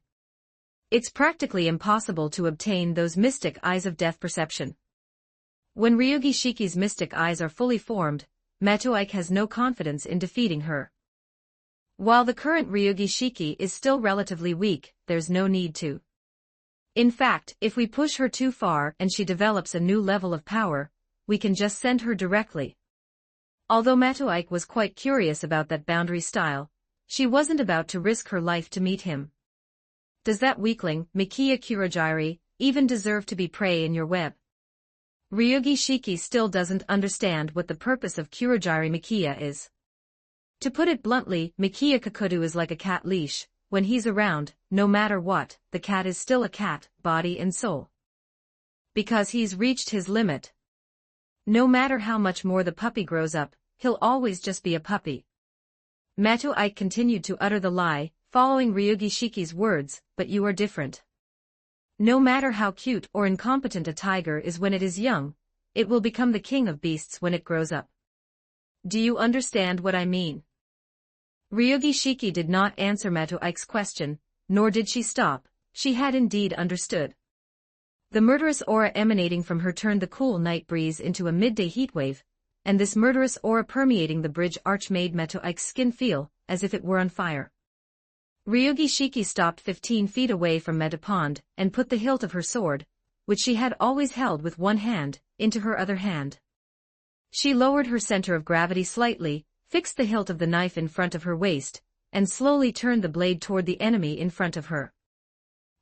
It's practically impossible to obtain those mystic eyes of death perception. When Ryugi Shiki's mystic eyes are fully formed, Matuike has no confidence in defeating her. While the current Ryugi Shiki is still relatively weak, there's no need to. In fact, if we push her too far and she develops a new level of power, we can just send her directly. Although Matuike was quite curious about that boundary style, she wasn't about to risk her life to meet him. Does that weakling, Mikiya Kurogiri, even deserve to be prey in your web? Ryugi Shiki still doesn't understand what the purpose of Kurogiri Mikiya is. To put it bluntly, Mikiya Kakudu is like a cat leash. When he's around, no matter what, the cat is still a cat, body and soul. Because he's reached his limit. No matter how much more the puppy grows up, he'll always just be a puppy. Matuike continued to utter the lie, following Ryugi Shiki's words, but you are different. No matter how cute or incompetent a tiger is when it is young, it will become the king of beasts when it grows up. Do you understand what I mean? Ryogi Shiki did not answer Matoike's question, nor did she stop. She had indeed understood. The murderous aura emanating from her turned the cool night breeze into a midday heatwave, and this murderous aura permeating the bridge arch made Matoike's skin feel as if it were on fire. Ryogi Shiki stopped 15 feet away from Metapond and put the hilt of her sword, which she had always held with one hand, into her other hand. She lowered her center of gravity slightly, fixed the hilt of the knife in front of her waist, and slowly turned the blade toward the enemy in front of her.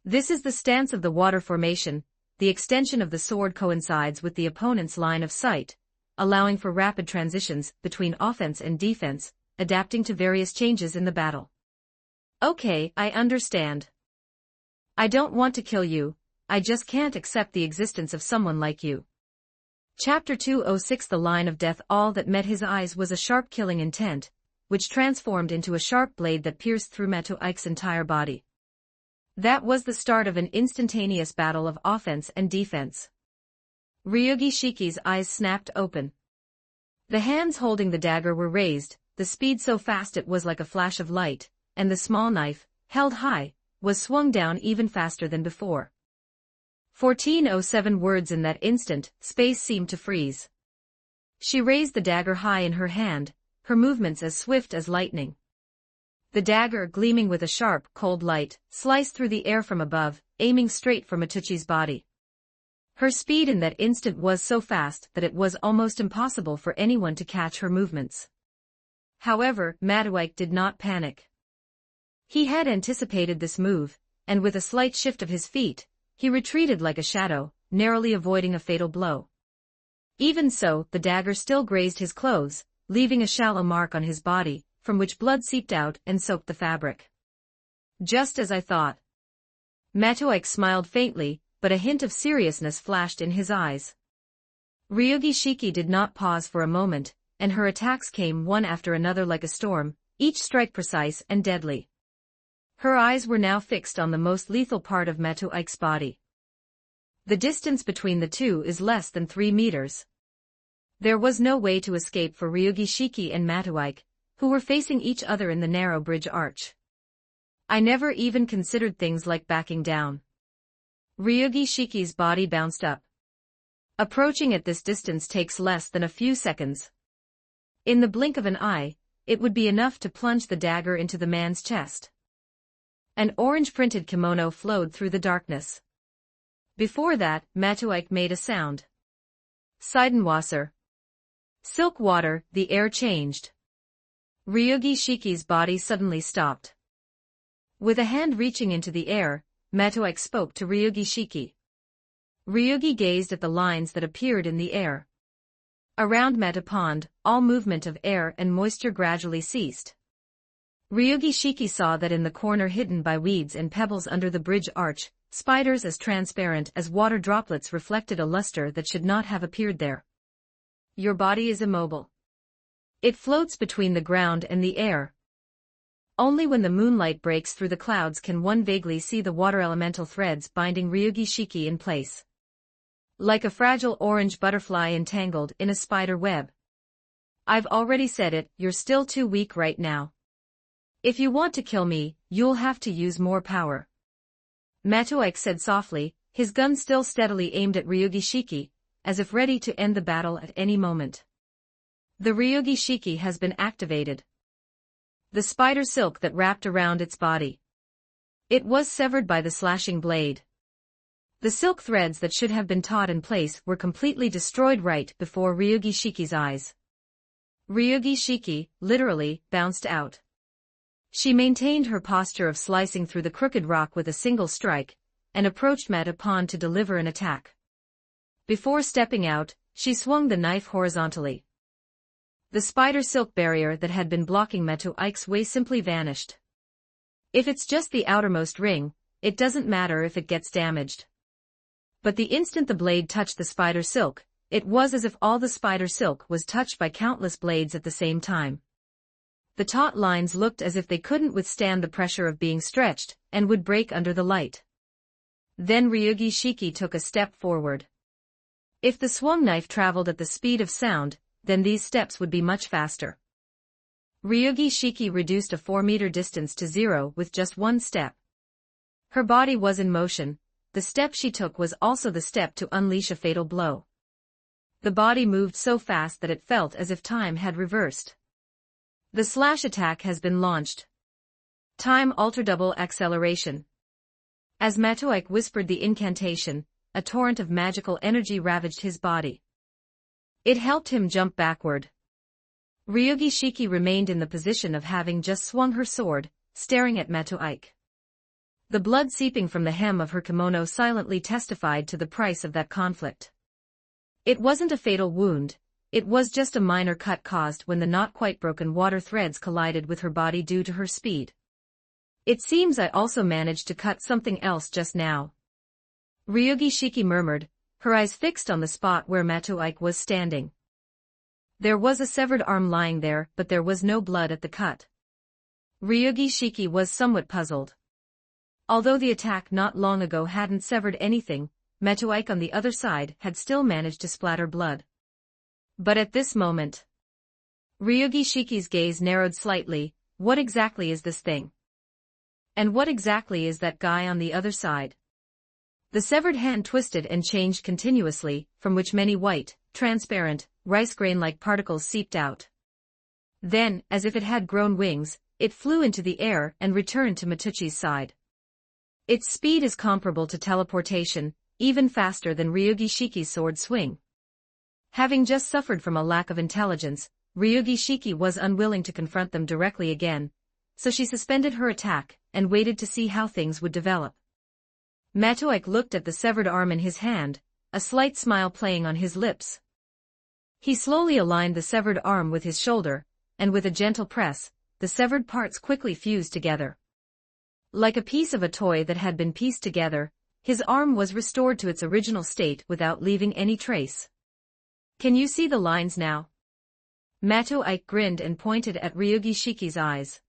This is the stance of the water formation. The extension of the sword coincides with the opponent's line of sight, allowing for rapid transitions between offense and defense, adapting to various changes in the battle. Okay, I understand. I don't want to kill you, I just can't accept the existence of someone like you. Chapter 206 The Line of Death. All that met his eyes was a sharp killing intent, which transformed into a sharp blade that pierced through Matoike's entire body. That was the start of an instantaneous battle of offense and defense. Ryogi Shiki's eyes snapped open. The hands holding the dagger were raised, the speed so fast it was like a flash of light, and the small knife, held high, was swung down even faster than before. 1407 words. In that instant, space seemed to freeze. She raised the dagger high in her hand, her movements as swift as lightning. The dagger, gleaming with a sharp, cold light, sliced through the air from above, aiming straight for Matuchi's body. Her speed in that instant was so fast that it was almost impossible for anyone to catch her movements. However, Matoike did not panic. He had anticipated this move, and with a slight shift of his feet, he retreated like a shadow, narrowly avoiding a fatal blow. Even so, the dagger still grazed his clothes, leaving a shallow mark on his body, from which blood seeped out and soaked the fabric. Just as I thought. Matoike smiled faintly, but a hint of seriousness flashed in his eyes. Ryogi Shiki did not pause for a moment, and her attacks came one after another like a storm, each strike precise and deadly. Her eyes were now fixed on the most lethal part of Matoike's body. The distance between the two is less than 3 meters. There was no way to escape for Ryogi Shiki and Matoike, who were facing each other in the narrow bridge arch. I never even considered things like backing down. Ryogi Shiki's body bounced up. Approaching at this distance takes less than a few seconds. In the blink of an eye, it would be enough to plunge the dagger into the man's chest. An orange-printed kimono flowed through the darkness. Before that, Matoike made a sound. Seidenwasser. Silk water. The air changed. Ryogi Shiki's body suddenly stopped. With a hand reaching into the air, Matoike spoke to Ryogi Shiki. Ryogi gazed at the lines that appeared in the air. Around Metapond, all movement of air and moisture gradually ceased. Ryogi Shiki saw that in the corner hidden by weeds and pebbles under the bridge arch, spiders as transparent as water droplets reflected a luster that should not have appeared there. Your body is immobile. It floats between the ground and the air. Only when the moonlight breaks through the clouds can one vaguely see the water elemental threads binding Ryogi Shiki in place. Like a fragile orange butterfly entangled in a spider web. I've already said it, you're still too weak right now. If you want to kill me, you'll have to use more power. Matoike said softly, his gun still steadily aimed at Ryogi Shiki, as if ready to end the battle at any moment. The Ryogi Shiki has been activated. The spider silk that wrapped around its body. It was severed by the slashing blade. The silk threads that should have been taut in place were completely destroyed right before Ryogi Shiki's eyes. Ryogi Shiki, literally, bounced out. She maintained her posture of slicing through the crooked rock with a single strike, and approached Metapond to deliver an attack. Before stepping out, she swung the knife horizontally. The spider silk barrier that had been blocking Matoike's way simply vanished. If it's just the outermost ring, it doesn't matter if it gets damaged. But the instant the blade touched the spider silk, it was as if all the spider silk was touched by countless blades at the same time. The taut lines looked as if they couldn't withstand the pressure of being stretched, and would break under the light. Then Ryogi Shiki took a step forward. If the swung knife traveled at the speed of sound, then these steps would be much faster. Ryugi Shiki reduced a 4-meter distance to 0 with just one step. Her body was in motion. The step she took was also the step to unleash a fatal blow. The body moved so fast that it felt as if time had reversed. The slash attack has been launched. Time alter double acceleration. As Matoike whispered the incantation, a torrent of magical energy ravaged his body. It helped him jump backward. Ryugi Shiki remained in the position of having just swung her sword, staring at Matoike. The blood seeping from the hem of her kimono silently testified to the price of that conflict. It wasn't a fatal wound, it was just a minor cut caused when the not quite broken water threads collided with her body due to her speed. It seems I also managed to cut something else just now. Ryugi Shiki murmured, her eyes fixed on the spot where Matoike was standing. There was a severed arm lying there, but there was no blood at the cut. Ryugi Shiki was somewhat puzzled. Although the attack not long ago hadn't severed anything, Matoike on the other side had still managed to splatter blood. But at this moment, Ryugi Shiki's gaze narrowed slightly. What exactly is this thing? And what exactly is that guy on the other side? The severed hand twisted and changed continuously, from which many white, transparent, rice grain-like particles seeped out. Then, as if it had grown wings, it flew into the air and returned to Matuchi's side. Its speed is comparable to teleportation, even faster than Ryugi Shiki's sword swing. Having just suffered from a lack of intelligence, Ryugi Shiki was unwilling to confront them directly again, so she suspended her attack and waited to see how things would develop. Matoike looked at the severed arm in his hand, a slight smile playing on his lips. He slowly aligned the severed arm with his shoulder, and with a gentle press, the severed parts quickly fused together. Like a piece of a toy that had been pieced together, his arm was restored to its original state without leaving any trace. Can you see the lines now? Matoike grinned and pointed at Ryugi Shiki's eyes.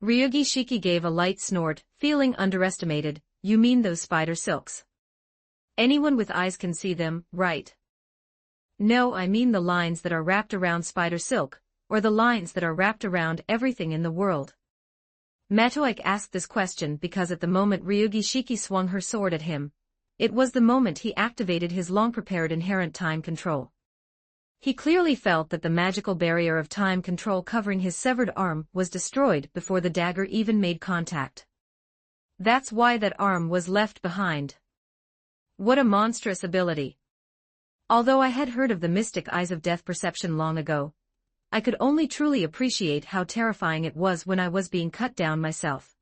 Ryugi Shiki gave a light snort, feeling underestimated. You mean those spider silks? Anyone with eyes can see them, right? No, I mean the lines that are wrapped around spider silk, or the lines that are wrapped around everything in the world. Matoike asked this question because at the moment Ryugi Shiki swung her sword at him, it was the moment he activated his long-prepared inherent time control. He clearly felt that the magical barrier of time control covering his severed arm was destroyed before the dagger even made contact. That's why that arm was left behind. What a monstrous ability. Although I had heard of the mystic eyes of death perception long ago, I could only truly appreciate how terrifying it was when I was being cut down myself.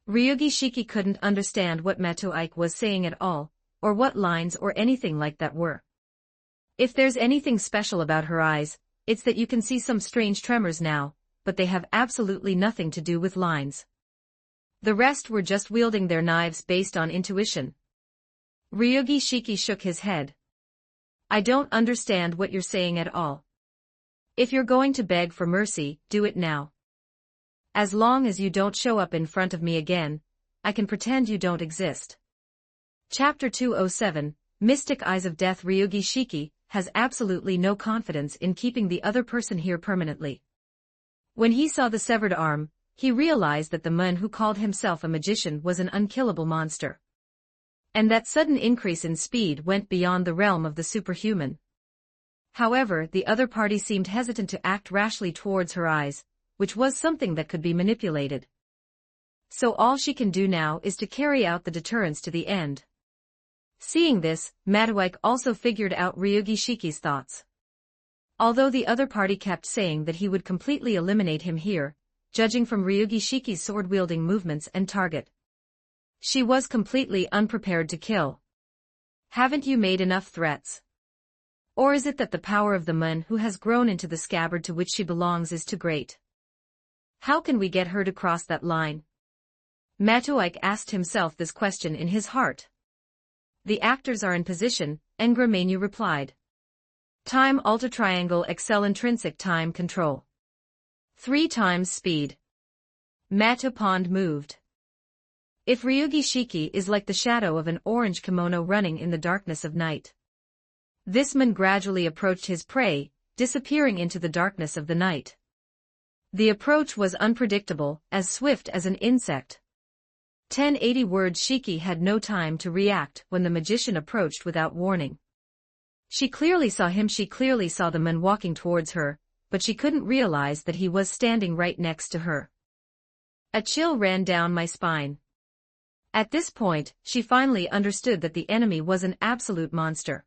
Ryugi Shiki couldn't understand what Matoike was saying at all, or what lines or anything like that were. If there's anything special about her eyes, it's that you can see some strange tremors now, but they have absolutely nothing to do with lines. The rest were just wielding their knives based on intuition. Ryugi Shiki shook his head. I don't understand what you're saying at all. If you're going to beg for mercy, do it now. As long as you don't show up in front of me again, I can pretend you don't exist. Chapter 207, Mystic Eyes of Death. Ryugi Shiki has absolutely no confidence in keeping the other person here permanently. When he saw the severed arm, he realized that the man who called himself a magician was an unkillable monster. And that sudden increase in speed went beyond the realm of the superhuman. However, the other party seemed hesitant to act rashly towards her eyes, which was something that could be manipulated. So all she can do now is to carry out the deterrence to the end. Seeing this, Matoike also figured out Ryugi Shiki's thoughts. Although the other party kept saying that he would completely eliminate him here, judging from Ryugi Shiki's sword-wielding movements and target, she was completely unprepared to kill. Haven't you made enough threats? Or is it that the power of the man who has grown into the scabbard to which she belongs is too great? How can we get her to cross that line? Matoike asked himself this question in his heart. The actors are in position, Ngramenu replied. Time Alter Triangle Excel Intrinsic Time Control. 3 times speed. Mata Pond moved. If Ryugi Shiki is like the shadow of an orange kimono running in the darkness of night, This man gradually approached his prey, disappearing into the darkness of the night. The approach was unpredictable, as swift as an insect. 1080 words. Shiki had no time to react when the magician approached without warning. She clearly saw him, she clearly saw the man walking towards her, but she couldn't realize that he was standing right next to her. A chill ran down my spine. At this point, she finally understood that the enemy was an absolute monster.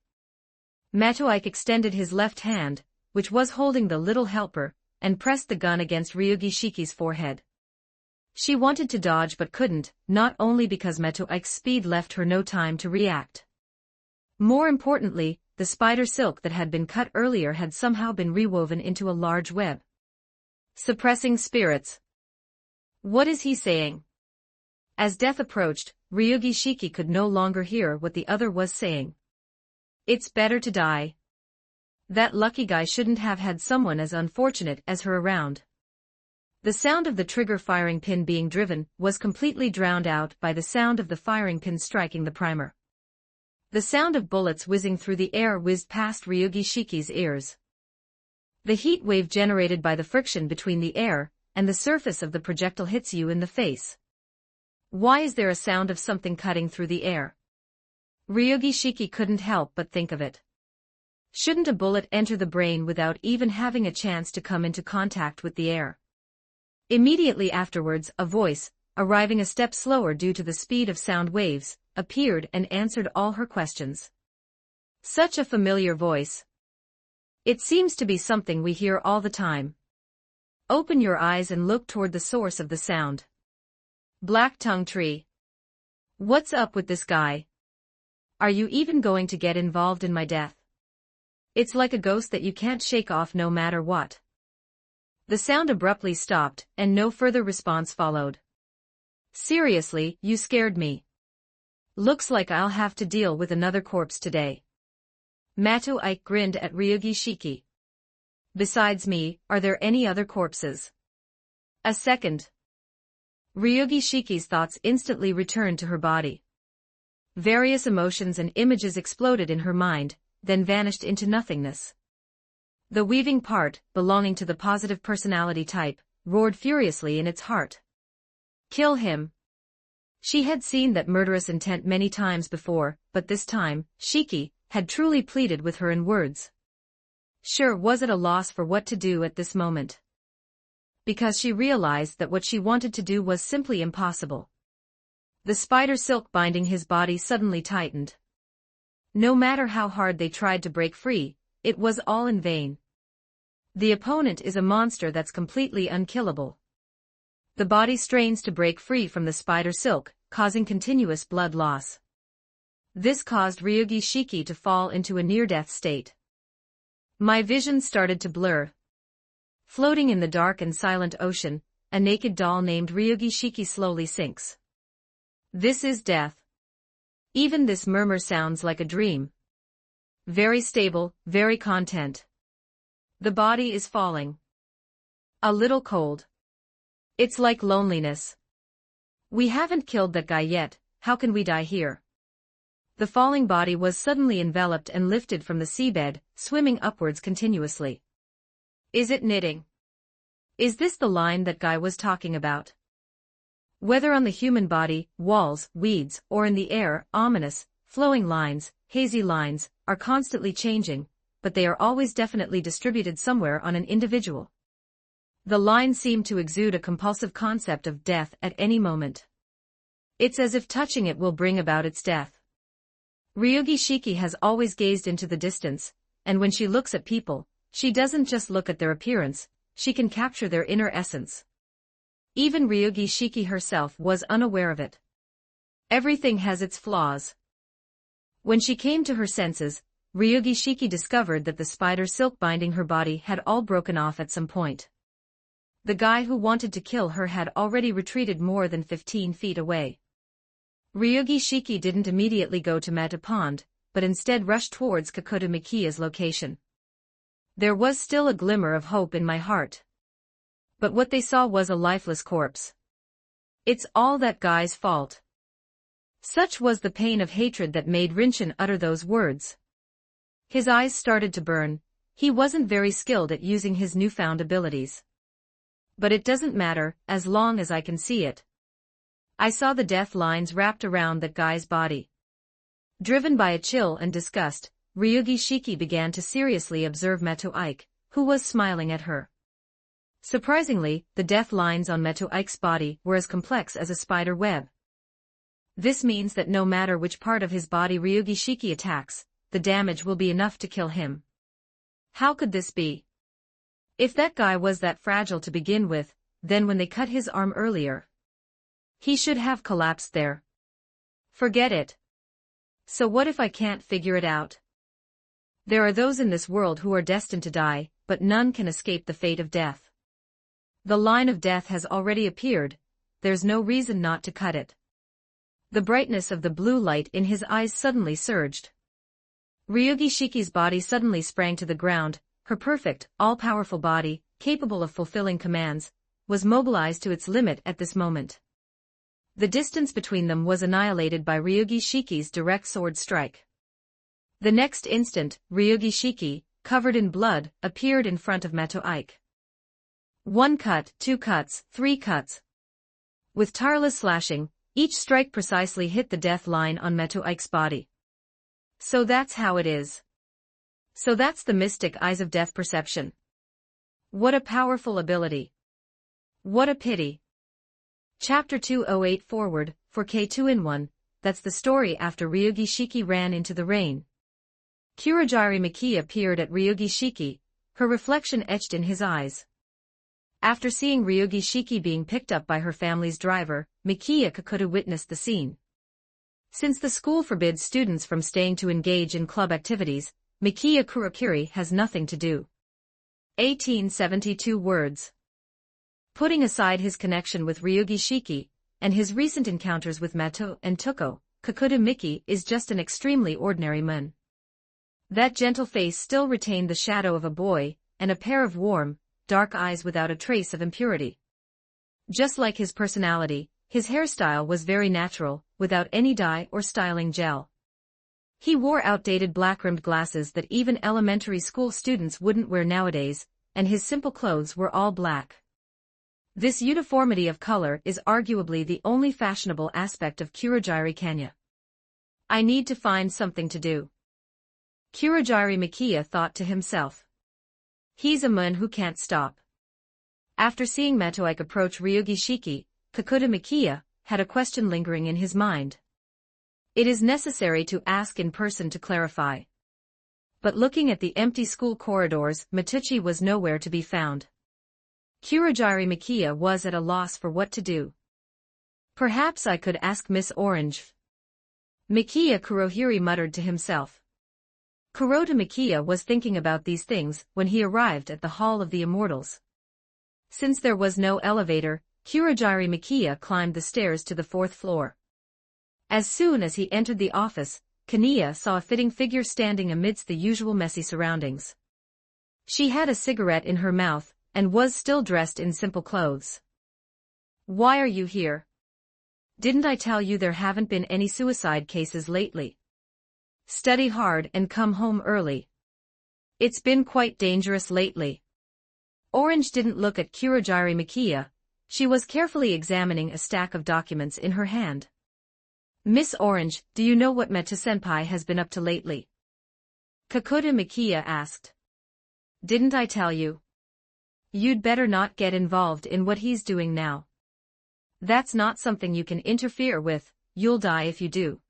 Matoike extended his left hand, which was holding the little helper, and pressed the gun against Ryugi Shiki's forehead. She wanted to dodge but couldn't, not only because Matoike's speed left her no time to react. More importantly, the spider silk that had been cut earlier had somehow been rewoven into a large web. Suppressing spirits. What is he saying? As death approached, Ryugi Shiki could no longer hear what the other was saying. It's better to die. That lucky guy shouldn't have had someone as unfortunate as her around. The sound of the trigger firing pin being driven was completely drowned out by the sound of the firing pin striking the primer. The sound of bullets whizzing through the air whizzed past Ryugi Shiki's ears. The heat wave generated by the friction between the air and the surface of the projectile hits you in the face. Why is there a sound of something cutting through the air? Ryugi Shiki couldn't help but think of it. Shouldn't a bullet enter the brain without even having a chance to come into contact with the air? Immediately afterwards, a voice, arriving a step slower due to the speed of sound waves, appeared and answered all her questions. Such a familiar voice. It seems to be something we hear all the time. Open your eyes and look toward the source of the sound. Black Tongue Tree. What's up with this guy? Are you even going to get involved in my death? It's like a ghost that you can't shake off no matter what. The sound abruptly stopped, and no further response followed. Seriously, you scared me. Looks like I'll have to deal with another corpse today. Matoike grinned at Ryugi Shiki. Besides me, are there any other corpses? A second. Ryugi Shiki's thoughts instantly returned to her body. Various emotions and images exploded in her mind, then vanished into nothingness. The weaving part, belonging to the positive personality type, roared furiously in its heart. Kill him. She had seen that murderous intent many times before, but this time, Shiki had truly pleaded with her in words. Sure was it a loss for what to do at this moment. Because she realized that what she wanted to do was simply impossible. The spider silk binding his body suddenly tightened. No matter how hard they tried to break free, it was all in vain. The opponent is a monster that's completely unkillable. The body strains to break free from the spider silk, causing continuous blood loss. This caused Ryugi Shiki to fall into a near-death state. My vision started to blur. Floating in the dark and silent ocean, a naked doll named Ryugi Shiki slowly sinks. This is death. Even this murmur sounds like a dream. Very stable, very content. The body is falling. A little cold. It's like loneliness. We haven't killed that guy yet, how can we die here? The falling body was suddenly enveloped and lifted from the seabed, swimming upwards continuously. Is it knitting? Is this the line that guy was talking about? Whether on the human body, walls, weeds, or in the air, ominous, flowing lines, hazy lines, are constantly changing, but they are always definitely distributed somewhere on an individual. The line seemed to exude a compulsive concept of death at any moment. It's as if touching it will bring about its death. Ryugi Shiki has always gazed into the distance, and when she looks at people, she doesn't just look at their appearance, she can capture their inner essence. Even Ryugi Shiki herself was unaware of it. Everything has its flaws. When she came to her senses, Ryugi Shiki discovered that the spider silk binding her body had all broken off at some point. The guy who wanted to kill her had already retreated more than 15 feet away. Ryugi Shiki didn't immediately go to Mata Pond, but instead rushed towards Kokoda Mikiya's location. There was still a glimmer of hope in my heart. But what they saw was a lifeless corpse. It's all that guy's fault. Such was the pain of hatred that made Rinshin utter those words. His eyes started to burn. He wasn't very skilled at using his newfound abilities. But it doesn't matter, as long as I can see it. I saw the death lines wrapped around that guy's body. Driven by a chill and disgust, Ryugi Shiki began to seriously observe Meto Ike, who was smiling at her. Surprisingly, the death lines on Meto Ike's body were as complex as a spider web. This means that no matter which part of his body Ryugi Shiki attacks, the damage will be enough to kill him. How could this be? If that guy was that fragile to begin with, then when they cut his arm earlier, he should have collapsed there. Forget it. So what if I can't figure it out? There are those in this world who are destined to die, but none can escape the fate of death. The line of death has already appeared, there's no reason not to cut it. The brightness of the blue light in his eyes suddenly surged. Ryugi Shiki's body suddenly sprang to the ground, her perfect, all-powerful body, capable of fulfilling commands, was mobilized to its limit at this moment. The distance between them was annihilated by Ryugi Shiki's direct sword strike. The next instant, Ryugi Shiki, covered in blood, appeared in front of Meto Ike. 1 cut, 2 cuts, 3 cuts. With tireless slashing, each strike precisely hit the death line on Meto Ike's body. So that's how it is. So that's the mystic eyes of death perception. What a powerful ability. What a pity. Chapter 208 Forward, for K2-in-1, that's the story after Ryugi Shiki ran into the rain. Kurogiri Miki appeared at Ryugi Shiki, her reflection etched in his eyes. After seeing Ryugi Shiki being picked up by her family's driver, Mikiya Kakuta witnessed the scene. Since the school forbids students from staying to engage in club activities, Mikiya Kurokiri has nothing to do. 1872 words. Putting aside his connection with Ryugi Shiki, and his recent encounters with Mato and Tuko, Kakuta Miki is just an extremely ordinary man. That gentle face still retained the shadow of a boy, and a pair of warm, dark eyes without a trace of impurity. Just like his personality, his hairstyle was very natural, without any dye or styling gel. He wore outdated black-rimmed glasses that even elementary school students wouldn't wear nowadays, and his simple clothes were all black. This uniformity of color is arguably the only fashionable aspect of Kurogiri Kanya. I need to find something to do. Kurogiri Mikiya thought to himself. He's a man who can't stop. After seeing Meto Ike approach Ryugi Shiki, Kakuta Mikiya had a question lingering in his mind. It is necessary to ask in person to clarify. But looking at the empty school corridors, Matuchi was nowhere to be found. Kurogiri Mikiya was at a loss for what to do. Perhaps I could ask Miss Orange. Mikiya Kurohiri muttered to himself. Kurota Mikiya was thinking about these things when he arrived at the Hall of the Immortals. Since there was no elevator, Kurogiri Mikiya climbed the stairs to the 4th floor. As soon as he entered the office, Kaniya saw a fitting figure standing amidst the usual messy surroundings. She had a cigarette in her mouth, and was still dressed in simple clothes. Why are you here? Didn't I tell you there haven't been any suicide cases lately? Study hard and come home early. It's been quite dangerous lately. Orange didn't look at Kurogiri Mikiya. She was carefully examining a stack of documents in her hand. Miss Orange, do you know what Meta-senpai has been up to lately? Kakuta Mikiya asked. Didn't I tell you? You'd better not get involved in what he's doing now. That's not something you can interfere with, you'll die if you do.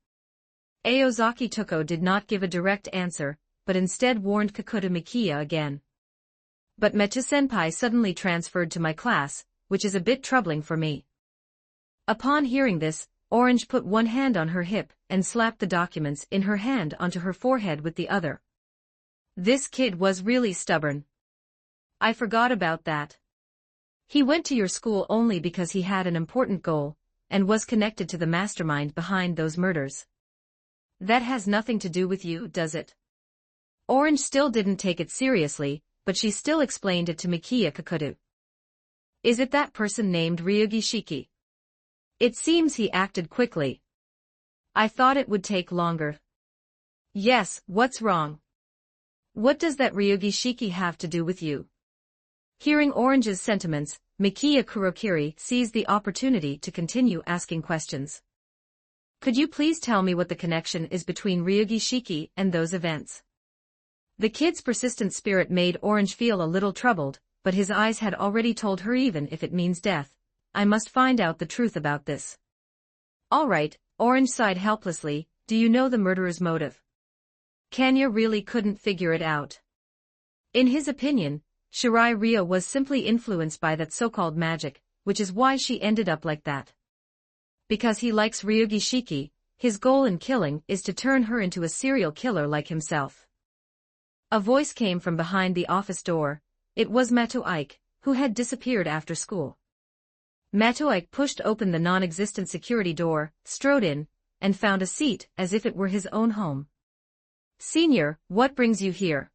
Aozaki Tuko did not give a direct answer, but instead warned Kakuta Mikiya again. But Meta-senpai suddenly transferred to my class, which is a bit troubling for me. Upon hearing this, Orange put one hand on her hip and slapped the documents in her hand onto her forehead with the other. This kid was really stubborn. I forgot about that. He went to your school only because he had an important goal, and was connected to the mastermind behind those murders. That has nothing to do with you, does it? Orange still didn't take it seriously, but she still explained it to Mikiya Kakuta. Is it that person named Ryugi Shiki? It seems he acted quickly. I thought it would take longer. Yes, what's wrong? What does that Ryugi Shiki have to do with you? Hearing Orange's sentiments, Mikiya Kurokiri seized the opportunity to continue asking questions. Could you please tell me what the connection is between Ryugi Shiki and those events? The kid's persistent spirit made Orange feel a little troubled, but his eyes had already told her even if it means death, I must find out the truth about this. All right, Orange sighed helplessly, do you know the murderer's motive? Kanya really couldn't figure it out. In his opinion, Shirai Ryo was simply influenced by that so-called magic, which is why she ended up like that. Because he likes Ryugi Shiki, his goal in killing is to turn her into a serial killer like himself. A voice came from behind the office door. It was Mato Ike, who had disappeared after school. Mato Ike pushed open the non-existent security door, strode in, and found a seat as if it were his own home. Senior, what brings you here?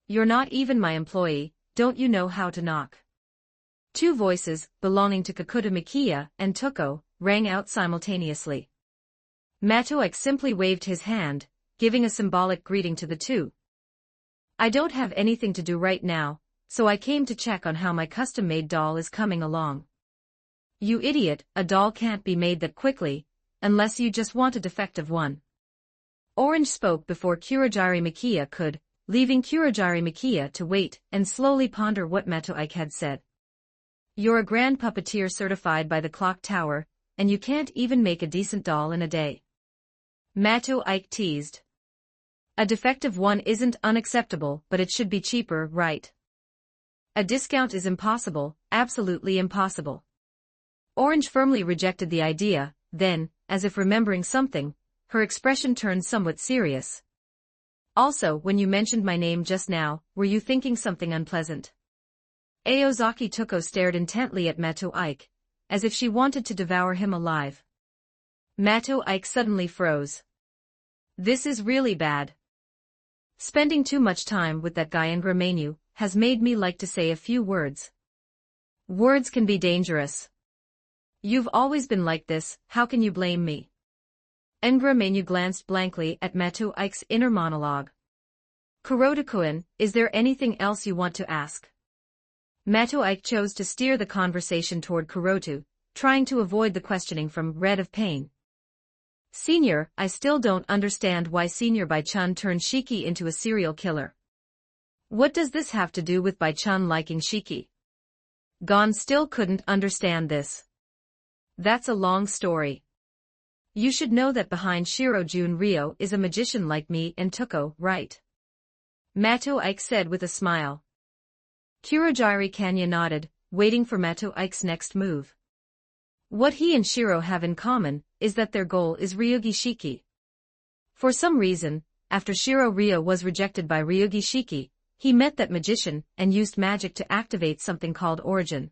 You're not even my employee, don't you know how to knock? Two voices, belonging to Kakuta Mikiya and Tuko, rang out simultaneously. Mato Ike simply waved his hand, giving a symbolic greeting to the two. I don't have anything to do right now, so I came to check on how my custom-made doll is coming along. You idiot, a doll can't be made that quickly, unless you just want a defective one. Orange spoke before Kurogiri Mikiya could, leaving Kurogiri Mikiya to wait and slowly ponder what Mato Ike had said. You're a grand puppeteer certified by the clock tower, and you can't even make a decent doll in a day. Mato Ike teased. A defective one isn't unacceptable, but it should be cheaper, right? A discount is impossible, absolutely impossible. Orange firmly rejected the idea, then, as if remembering something, her expression turned somewhat serious. Also, when you mentioned my name just now, were you thinking something unpleasant? Aozaki Tuko stared intently at Mato Ike, as if she wanted to devour him alive. Mato Ike suddenly froze. This is really bad. Spending too much time with that guy Ngramenyu has made me like to say a few words. Words can be dangerous. You've always been like this, how can you blame me? Ngramenyu glanced blankly at Mato Ike's inner monologue. Kuroda-kun, is there anything else you want to ask? Mato Ike chose to steer the conversation toward Kurotu, trying to avoid the questioning from Red of Pain. Senior, I still don't understand why Senior Bai-chun turned Shiki into a serial killer. What does this have to do with Bai-chun liking Shiki? Gon still couldn't understand this. That's a long story. You should know that behind Shiro-jun Ryo is a magician like me and Tuko, right? Mato Ike said with a smile. Kurogiri Kanya nodded, waiting for Mato Ike's next move. What he and Shiro have in common is that their goal is Ryugi Shiki. For some reason, after Shiro Ryo was rejected by Ryugi Shiki, he met that magician and used magic to activate something called Origin.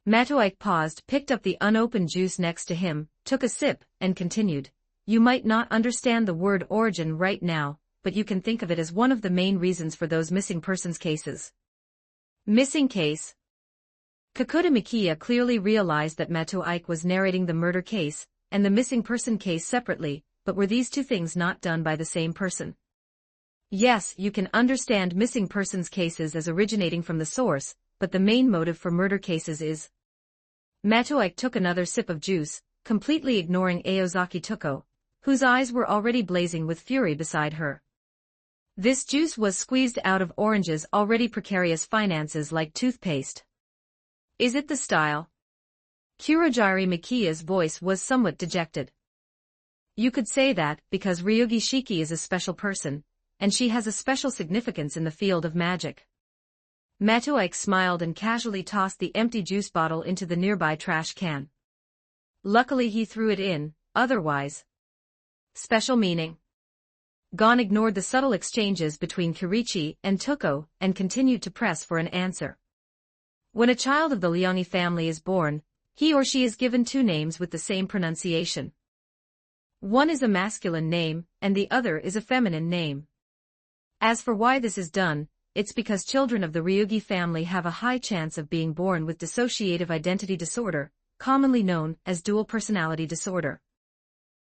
Mato Ike paused, picked up the unopened juice next to him, took a sip, and continued. You might not understand the word origin right now, but you can think of it as one of the main reasons for those missing persons cases. Missing case? Kakuta Mikiya clearly realized that Mato Ike was narrating the murder case and the missing person case separately, but were these two things not done by the same person? Yes, you can understand missing persons cases as originating from the source, but the main motive for murder cases is... Mato Ike took another sip of juice, completely ignoring Aozaki Tuko, whose eyes were already blazing with fury beside her. This juice was squeezed out of Orange's already precarious finances like toothpaste. Is it the style? Kurogiri Mikiya's voice was somewhat dejected. You could say that because Ryugi Shiki is a special person, and she has a special significance in the field of magic. Mato Ike smiled and casually tossed the empty juice bottle into the nearby trash can. Luckily he threw it in, otherwise. Special meaning. Gon ignored the subtle exchanges between Kirichi and Tuko and continued to press for an answer. When a child of the Liangi family is born, he or she is given two names with the same pronunciation. One is a masculine name, and the other is a feminine name. As for why this is done, it's because children of the Ryugi family have a high chance of being born with dissociative identity disorder, commonly known as dual personality disorder.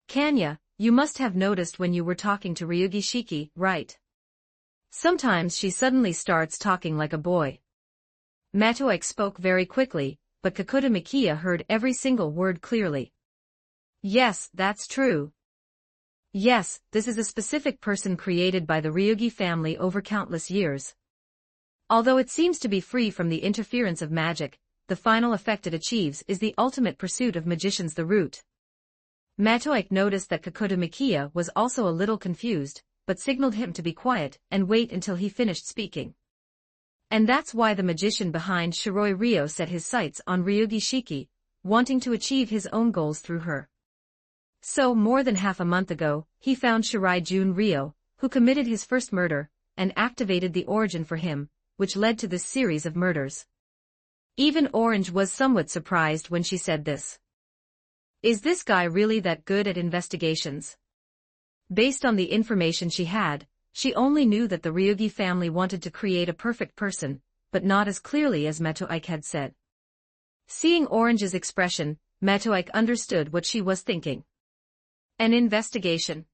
Kanya, you must have noticed when you were talking to Ryugi Shiki, right? Sometimes she suddenly starts talking like a boy. Matoike spoke very quickly, but Kakuta Mikia heard every single word clearly. Yes, that's true. Yes, this is a specific person created by the Ryugi family over countless years. Although it seems to be free from the interference of magic, the final effect it achieves is the ultimate pursuit of magicians, the root. Matoike noticed that Kakuta Mikia was also a little confused, but signaled him to be quiet and wait until he finished speaking. And that's why the magician behind Shiroi Ryo set his sights on Ryugi Shiki, wanting to achieve his own goals through her. So more than half a month ago, he found Shirai Jun Ryo, who committed his first murder, and activated the origin for him, which led to this series of murders. Even Orange was somewhat surprised when she said this. Is this guy really that good at investigations? Based on the information she had, she only knew that the Ryugi family wanted to create a perfect person, but not as clearly as Matoike had said. Seeing Orange's expression, Matoike understood what she was thinking. An investigation.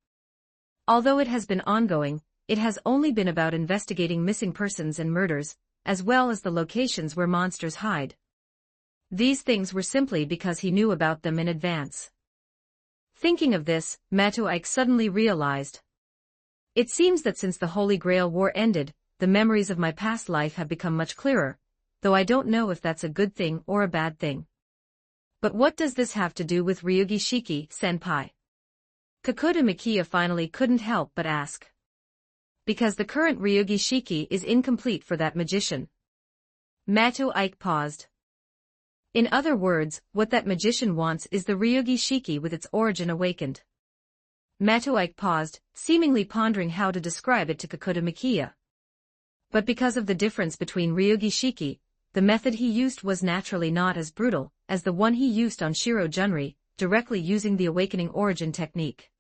Although it has been ongoing, it has only been about investigating missing persons and murders, as well as the locations where monsters hide. These things were simply because he knew about them in advance. Thinking of this, Matoike suddenly realized. It seems that since the Holy Grail War ended, the memories of my past life have become much clearer, though I don't know if that's a good thing or a bad thing. But what does this have to do with Ryugi Shiki, senpai? Kakuta Mikia finally couldn't help but ask. Because the current Ryugi Shiki is incomplete for that magician. Matoike paused. In other words, what that magician wants is the Ryugi Shiki with its origin awakened. Matoike paused, seemingly pondering how to describe it to Kakuta Mikia. But because of the difference between Ryugi Shiki, the method he used was naturally not as brutal as the one he used on Shiro Junri, directly using the awakening origin technique.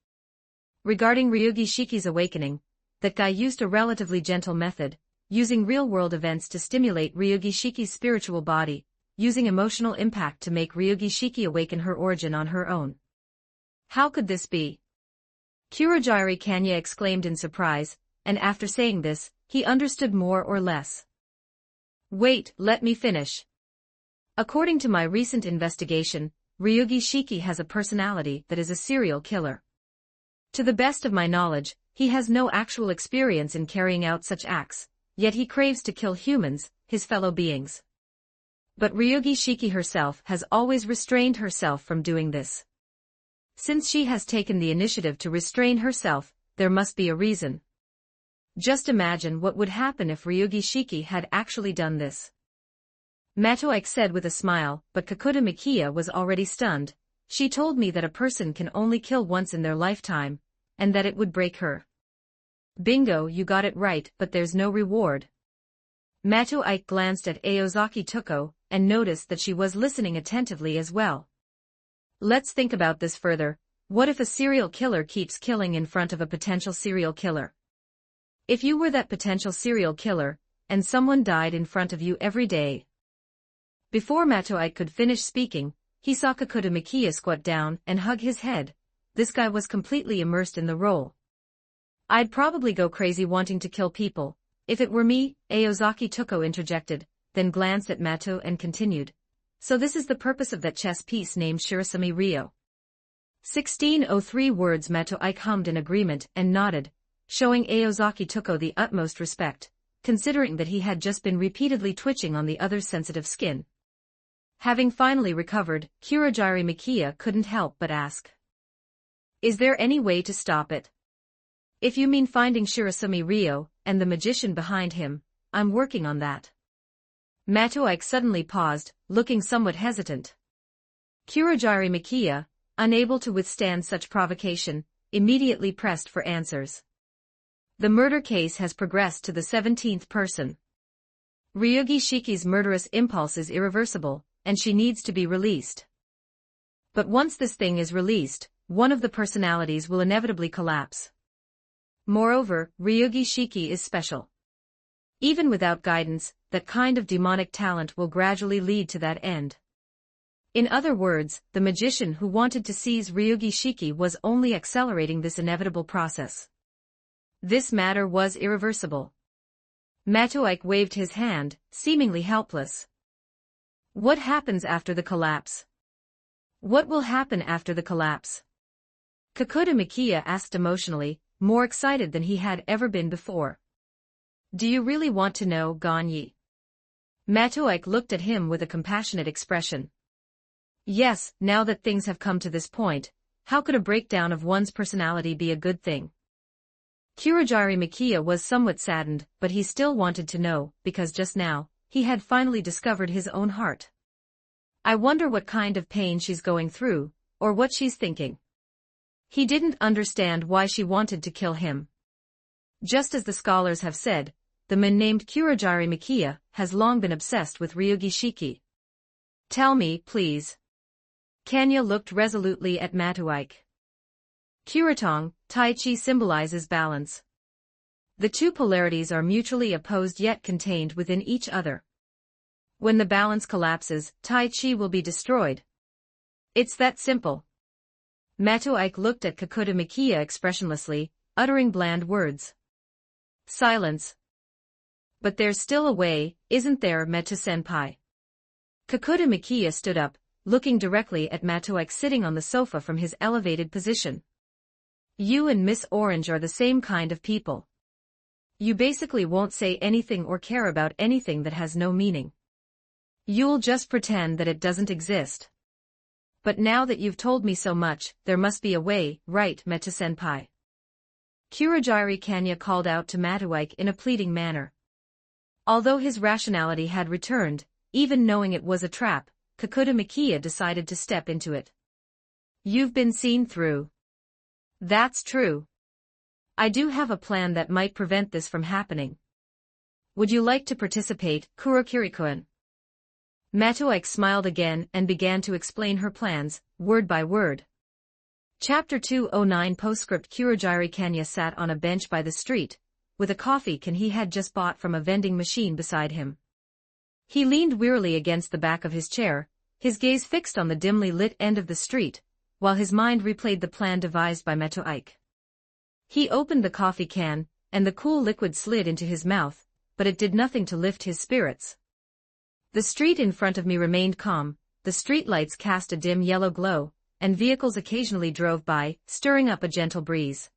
Regarding Ryugi Shiki's awakening, that guy used a relatively gentle method, using real-world events to stimulate Ryugi Shiki's spiritual body, using emotional impact to make Ryugi Shiki awaken her origin on her own. How could this be? Kurogiri Kanya exclaimed in surprise, and after saying this, he understood more or less. Wait, let me finish. According to my recent investigation, Ryugi Shiki has a personality that is a serial killer. To the best of my knowledge, he has no actual experience in carrying out such acts, yet he craves to kill humans, his fellow beings. But Ryugi Shiki herself has always restrained herself from doing this. Since she has taken the initiative to restrain herself, there must be a reason. Just imagine what would happen if Ryugi Shiki had actually done this. Matoike said with a smile, but Kakuta Mikia was already stunned. She told me that a person can only kill once in their lifetime, and that it would break her. Bingo, you got it right, but there's no reward. Matoike glanced at Aozaki Tuko, and noticed that she was listening attentively as well. Let's think about this further. What if a serial killer keeps killing in front of a potential serial killer? If you were that potential serial killer, and someone died in front of you every day. Before Matoike could finish speaking, he saw Kakuta Mikia squat down and hug his head. This guy was completely immersed in the role. I'd probably go crazy wanting to kill people, if it were me, Aozaki Tuko interjected, then glanced at Mato and continued. So this is the purpose of that chess piece named Shirasumi Ryo. 1603 words. Matoike hummed in agreement and nodded, showing Aozaki Tuko the utmost respect, considering that he had just been repeatedly twitching on the other's sensitive skin. Having finally recovered, Kurogiri Mikia couldn't help but ask. Is there any way to stop it? If you mean finding Shirasumi Ryo, and the magician behind him, I'm working on that. Matoike suddenly paused, looking somewhat hesitant. Kurogiri Mikia, unable to withstand such provocation, immediately pressed for answers. The murder case has progressed to the 17th person. Ryugi Shiki's murderous impulse is irreversible, and she needs to be released. But once this thing is released, one of the personalities will inevitably collapse. Moreover, Ryugi Shiki is special. Even without guidance, that kind of demonic talent will gradually lead to that end. In other words, the magician who wanted to seize Ryugi Shiki was only accelerating this inevitable process. This matter was irreversible. Matoike waved his hand, seemingly helpless. What happens after the collapse? What will happen after the collapse? Kakuta Mikia asked emotionally, more excited than he had ever been before. Do you really want to know, Ganyi? Matoike looked at him with a compassionate expression. Yes, now that things have come to this point, how could a breakdown of one's personality be a good thing? Kurogiri Mikia was somewhat saddened, but he still wanted to know, because just now, he had finally discovered his own heart. I wonder what kind of pain she's going through, or what she's thinking. He didn't understand why she wanted to kill him. Just as the scholars have said, the man named Kurogiri Mikia has long been obsessed with Ryugi Shiki. Tell me, please. Kenya looked resolutely at Matoike. Kuratong, Tai Chi symbolizes balance. The two polarities are mutually opposed yet contained within each other. When the balance collapses, Tai Chi will be destroyed. It's that simple. Matoike looked at Kakuta Mikia expressionlessly, uttering bland words. Silence. But there's still a way, isn't there, Metu-senpai? Kakuta Mikia stood up, looking directly at Matoike sitting on the sofa from his elevated position. You and Miss Orange are the same kind of people. You basically won't say anything or care about anything that has no meaning. You'll just pretend that it doesn't exist. But now that you've told me so much, there must be a way, right, Metu-senpai? Kurogiri Kanya called out to Matoike in a pleading manner. Although his rationality had returned, even knowing it was a trap, Kakuta Mikia decided to step into it. You've been seen through. That's true. I do have a plan that might prevent this from happening. Would you like to participate, Kurogiri-kun? Matoike smiled again and began to explain her plans, word by word. Chapter 209 Postscript Kurogiri Kanya sat on a bench by the street, with a coffee can he had just bought from a vending machine beside him. He leaned wearily against the back of his chair, his gaze fixed on the dimly lit end of the street, while his mind replayed the plan devised by Matoike. He opened the coffee can, and the cool liquid slid into his mouth, but it did nothing to lift his spirits. The street in front of me remained calm, the streetlights cast a dim yellow glow, and vehicles occasionally drove by, stirring up a gentle breeze.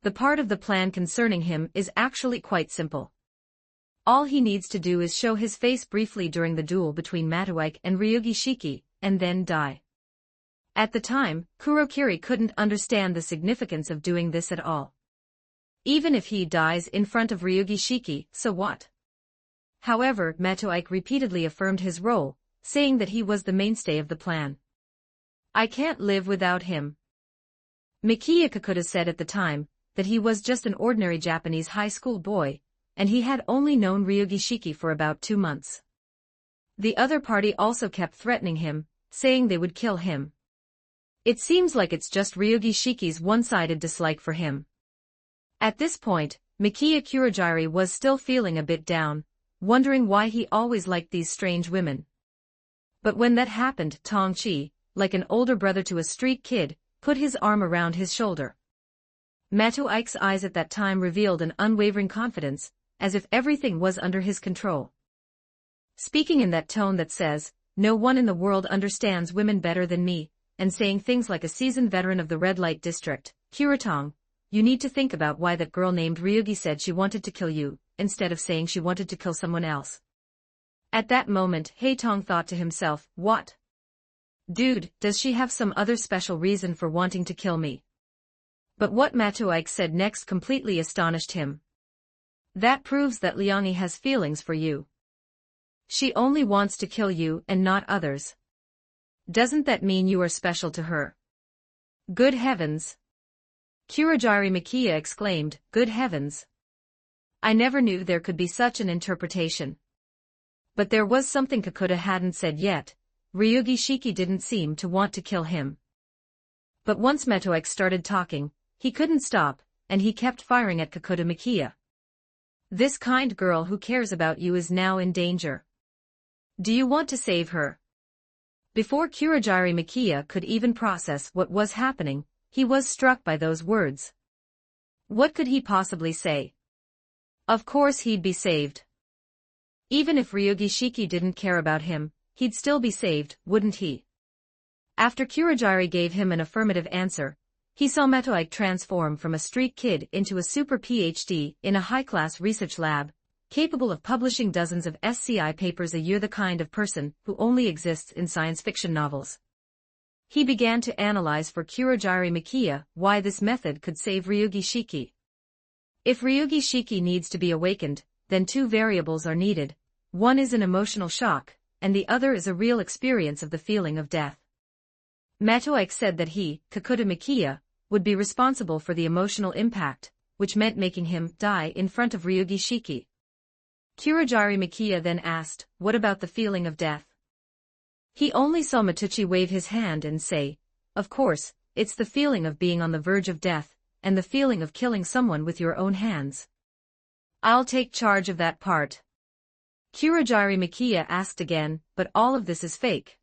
The part of the plan concerning him is actually quite simple. All he needs to do is show his face briefly during the duel between Matoike and Ryugi Shiki, and then die. At the time, Kurogiri couldn't understand the significance of doing this at all. Even if he dies in front of Ryugi Shiki, so what? However, Matoike repeatedly affirmed his role, saying that he was the mainstay of the plan. I can't live without him. Mikia Kakuta said at the time that he was just an ordinary Japanese high school boy, and he had only known Ryugi Shiki for about 2 months. The other party also kept threatening him, saying they would kill him. It seems like it's just Ryugi Shiki's one-sided dislike for him. At this point, Mikia Kurogiri was still feeling a bit down, wondering why he always liked these strange women. But when that happened, Tongchi, like an older brother to a street kid, put his arm around his shoulder. Matoike's eyes at that time revealed an unwavering confidence, as if everything was under his control. Speaking in that tone that says, no one in the world understands women better than me, and saying things like a seasoned veteran of the red light district, Kuratong, you need to think about why that girl named Ryugi said she wanted to kill you, instead of saying she wanted to kill someone else. At that moment, Haitong thought to himself, what? Dude, does she have some other special reason for wanting to kill me? But what Matoike said next completely astonished him. That proves that Liangi has feelings for you. She only wants to kill you and not others. Doesn't that mean you are special to her? Good heavens! Kurogiri Mikia exclaimed, good heavens! I never knew there could be such an interpretation. But there was something Kakuta hadn't said yet. Ryugi Shiki didn't seem to want to kill him. But once Matoike started talking, he couldn't stop, and he kept firing at Kakuta Mikia. This kind girl who cares about you is now in danger. Do you want to save her? Before Kurogiri Mikia could even process what was happening, he was struck by those words. What could he possibly say? Of course he'd be saved. Even if Ryugi Shiki didn't care about him, he'd still be saved, wouldn't he? After Kurogiri gave him an affirmative answer, he saw Metoike transform from a street kid into a super PhD in a high-class research lab, capable of publishing dozens of SCI papers a year, the kind of person who only exists in science fiction novels. He began to analyze for Kurogiri Makiya why this method could save Ryugi Shiki. If Ryugi Shiki needs to be awakened, then two variables are needed. One is an emotional shock, and the other is a real experience of the feeling of death. Metoike said that he, Kakuta Makiya, would be responsible for the emotional impact, which meant making him die in front of Ryugi Shiki. Kurogiri Makiya then asked, what about the feeling of death? He only saw Matuchi wave his hand and say, of course, it's the feeling of being on the verge of death, and the feeling of killing someone with your own hands. I'll take charge of that part. Kurogiri Makiya asked again, but all of this is fake.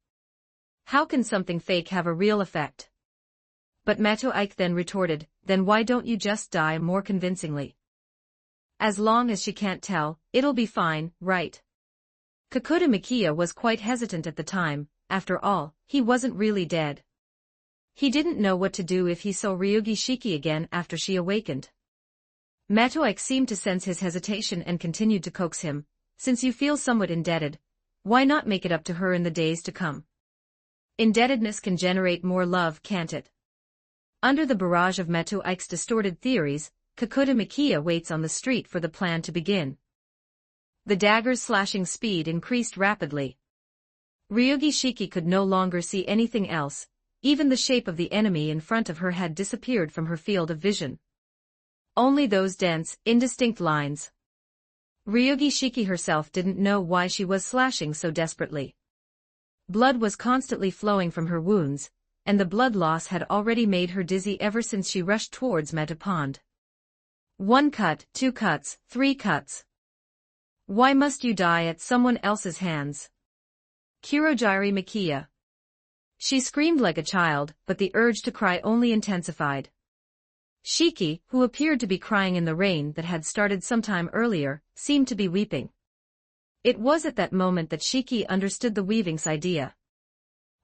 How can something fake have a real effect? But Metoike then retorted, then why don't you just die more convincingly? As long as she can't tell, it'll be fine, right? Kakuta Makiya was quite hesitant at the time. After all, he wasn't really dead. He didn't know what to do if he saw Ryugi Shiki again after she awakened. Metoike seemed to sense his hesitation and continued to coax him, since you feel somewhat indebted, why not make it up to her in the days to come? Indebtedness can generate more love, can't it? Under the barrage of Metoike's distorted theories, Kakuta Makiya waits on the street for the plan to begin. The dagger's slashing speed increased rapidly. Ryugi Shiki could no longer see anything else, even the shape of the enemy in front of her had disappeared from her field of vision. Only those dense, indistinct lines. Ryugi Shiki herself didn't know why she was slashing so desperately. Blood was constantly flowing from her wounds, and the blood loss had already made her dizzy ever since she rushed towards Meta Pond. 1 cut, 2 cuts, 3 cuts. Why must you die at someone else's hands? Kurogiri Makiya. She screamed like a child, but the urge to cry only intensified. Shiki, who appeared to be crying in the rain that had started sometime earlier, seemed to be weeping. It was at that moment that Shiki understood the weaving's idea.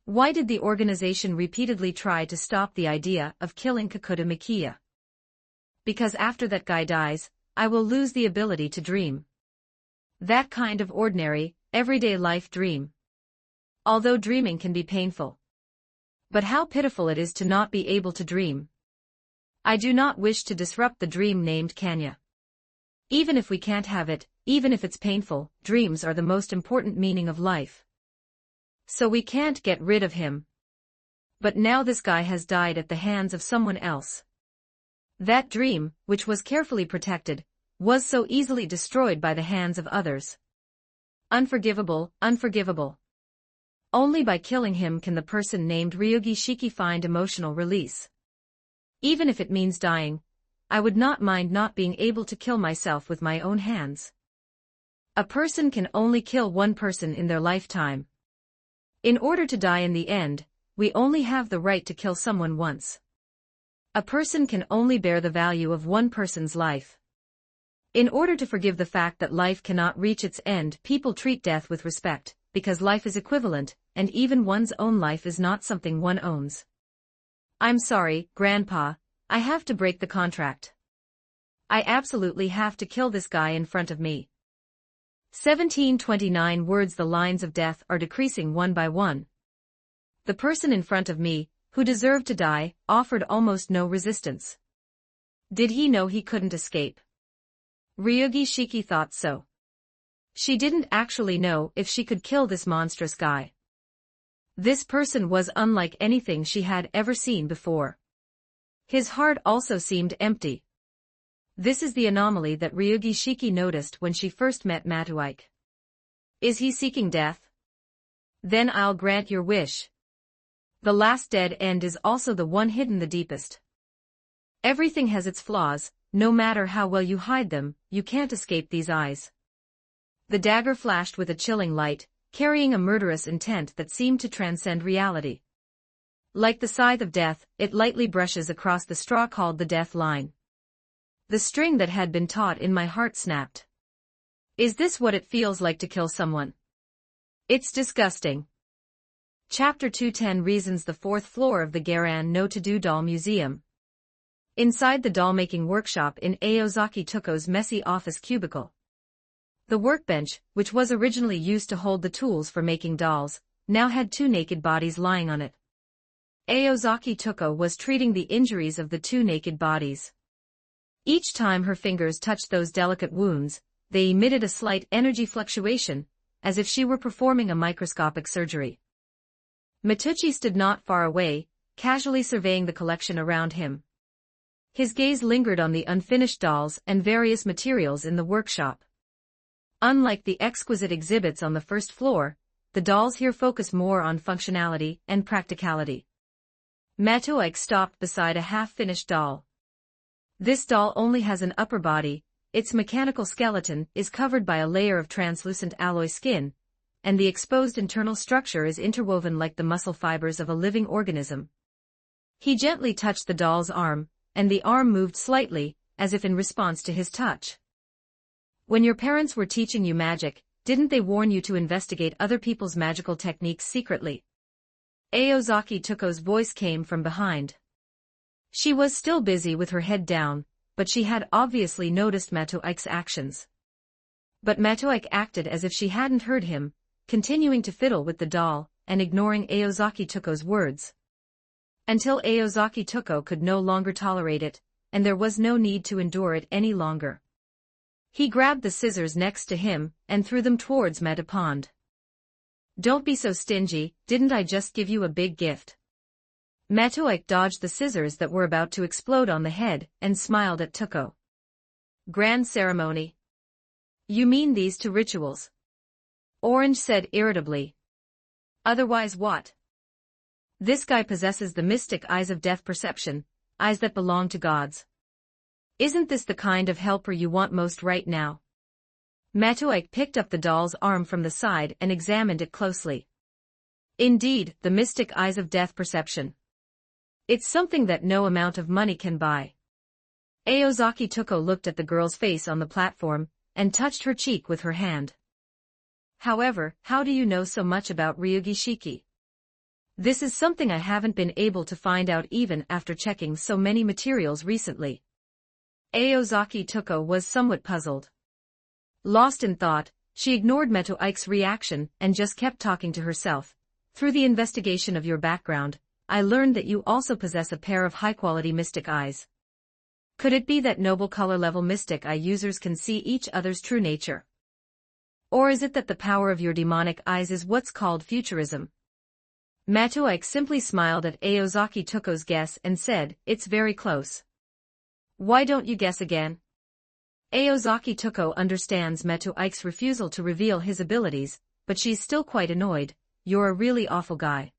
Why did the organization repeatedly try to stop the idea of killing Kakuta Makiya? Because after that guy dies, I will lose the ability to dream. That kind of ordinary, everyday life dream. Although dreaming can be painful. But how pitiful it is to not be able to dream. I do not wish to disrupt the dream named Kanya. Even if we can't have it, even if it's painful, dreams are the most important meaning of life. So we can't get rid of him. But now this guy has died at the hands of someone else. That dream, which was carefully protected, was so easily destroyed by the hands of others. Unforgivable, unforgivable. Only by killing him can the person named Ryugi Shiki find emotional release. Even if it means dying, I would not mind not being able to kill myself with my own hands. A person can only kill one person in their lifetime. In order to die in the end, we only have the right to kill someone once. A person can only bear the value of one person's life. In order to forgive the fact that life cannot reach its end, people treat death with respect, because life is equivalent, and even one's own life is not something one owns. I'm sorry, Grandpa, I have to break the contract. I absolutely have to kill this guy in front of me. 1729 words. The lines of death are decreasing one by one. The person in front of me, who deserved to die, offered almost no resistance. Did he know he couldn't escape? Ryugi Shiki thought so. She didn't actually know if she could kill this monstrous guy. This person was unlike anything she had ever seen before. His heart also seemed empty. This is the anomaly that Ryugi Shiki noticed when she first met Matoike. Is he seeking death? Then I'll grant your wish. The last dead end is also the one hidden the deepest. Everything has its flaws, no matter how well you hide them, you can't escape these eyes. The dagger flashed with a chilling light, carrying a murderous intent that seemed to transcend reality. Like the scythe of death, it lightly brushes across the straw called the death line. The string that had been taut in my heart snapped. Is this what it feels like to kill someone? It's disgusting. Chapter 210 Reasons. The fourth floor of the Garan no-to-do doll museum. Inside the doll-making workshop in Aozaki Toko's messy office cubicle. The workbench, which was originally used to hold the tools for making dolls, now had two naked bodies lying on it. Aozaki Toko was treating the injuries of the two naked bodies. Each time her fingers touched those delicate wounds, they emitted a slight energy fluctuation, as if she were performing a microscopic surgery. Matucci stood not far away, casually surveying the collection around him. His gaze lingered on the unfinished dolls and various materials in the workshop. Unlike the exquisite exhibits on the first floor, the dolls here focus more on functionality and practicality. Matoike stopped beside a half-finished doll. This doll only has an upper body, its mechanical skeleton is covered by a layer of translucent alloy skin, and the exposed internal structure is interwoven like the muscle fibers of a living organism. He gently touched the doll's arm, and the arm moved slightly, as if in response to his touch. When your parents were teaching you magic, didn't they warn you to investigate other people's magical techniques secretly? Aozaki Toko's voice came from behind. She was still busy with her head down, but she had obviously noticed Matoike's actions. But Matoike acted as if she hadn't heard him, continuing to fiddle with the doll, and ignoring Aozaki Toko's words. Until Aozaki Toko could no longer tolerate it, and there was no need to endure it any longer. He grabbed the scissors next to him, and threw them towards Metapond. Don't be so stingy, didn't I just give you a big gift? Matoike dodged the scissors that were about to explode on the head, and smiled at Toko. Grand ceremony. You mean these two rituals? Orange said irritably. Otherwise what? This guy possesses the mystic eyes of death perception, eyes that belong to gods. Isn't this the kind of helper you want most right now? Matoike picked up the doll's arm from the side and examined it closely. Indeed, the mystic eyes of death perception. It's something that no amount of money can buy. Aozaki Toko looked at the girl's face on the platform, and touched her cheek with her hand. However, how do you know so much about Ryugi Shiki? This is something I haven't been able to find out even after checking so many materials recently. Aozaki Toko was somewhat puzzled. Lost in thought, she ignored Matoike's reaction and just kept talking to herself. Through the investigation of your background, I learned that you also possess a pair of high-quality mystic eyes. Could it be that noble color-level mystic eye users can see each other's true nature? Or is it that the power of your demonic eyes is what's called futurism? Matoike simply smiled at Aozaki Toko's guess and said, it's very close. Why don't you guess again? Aozaki Toko understands Matoike's refusal to reveal his abilities, but she's still quite annoyed. You're a really awful guy.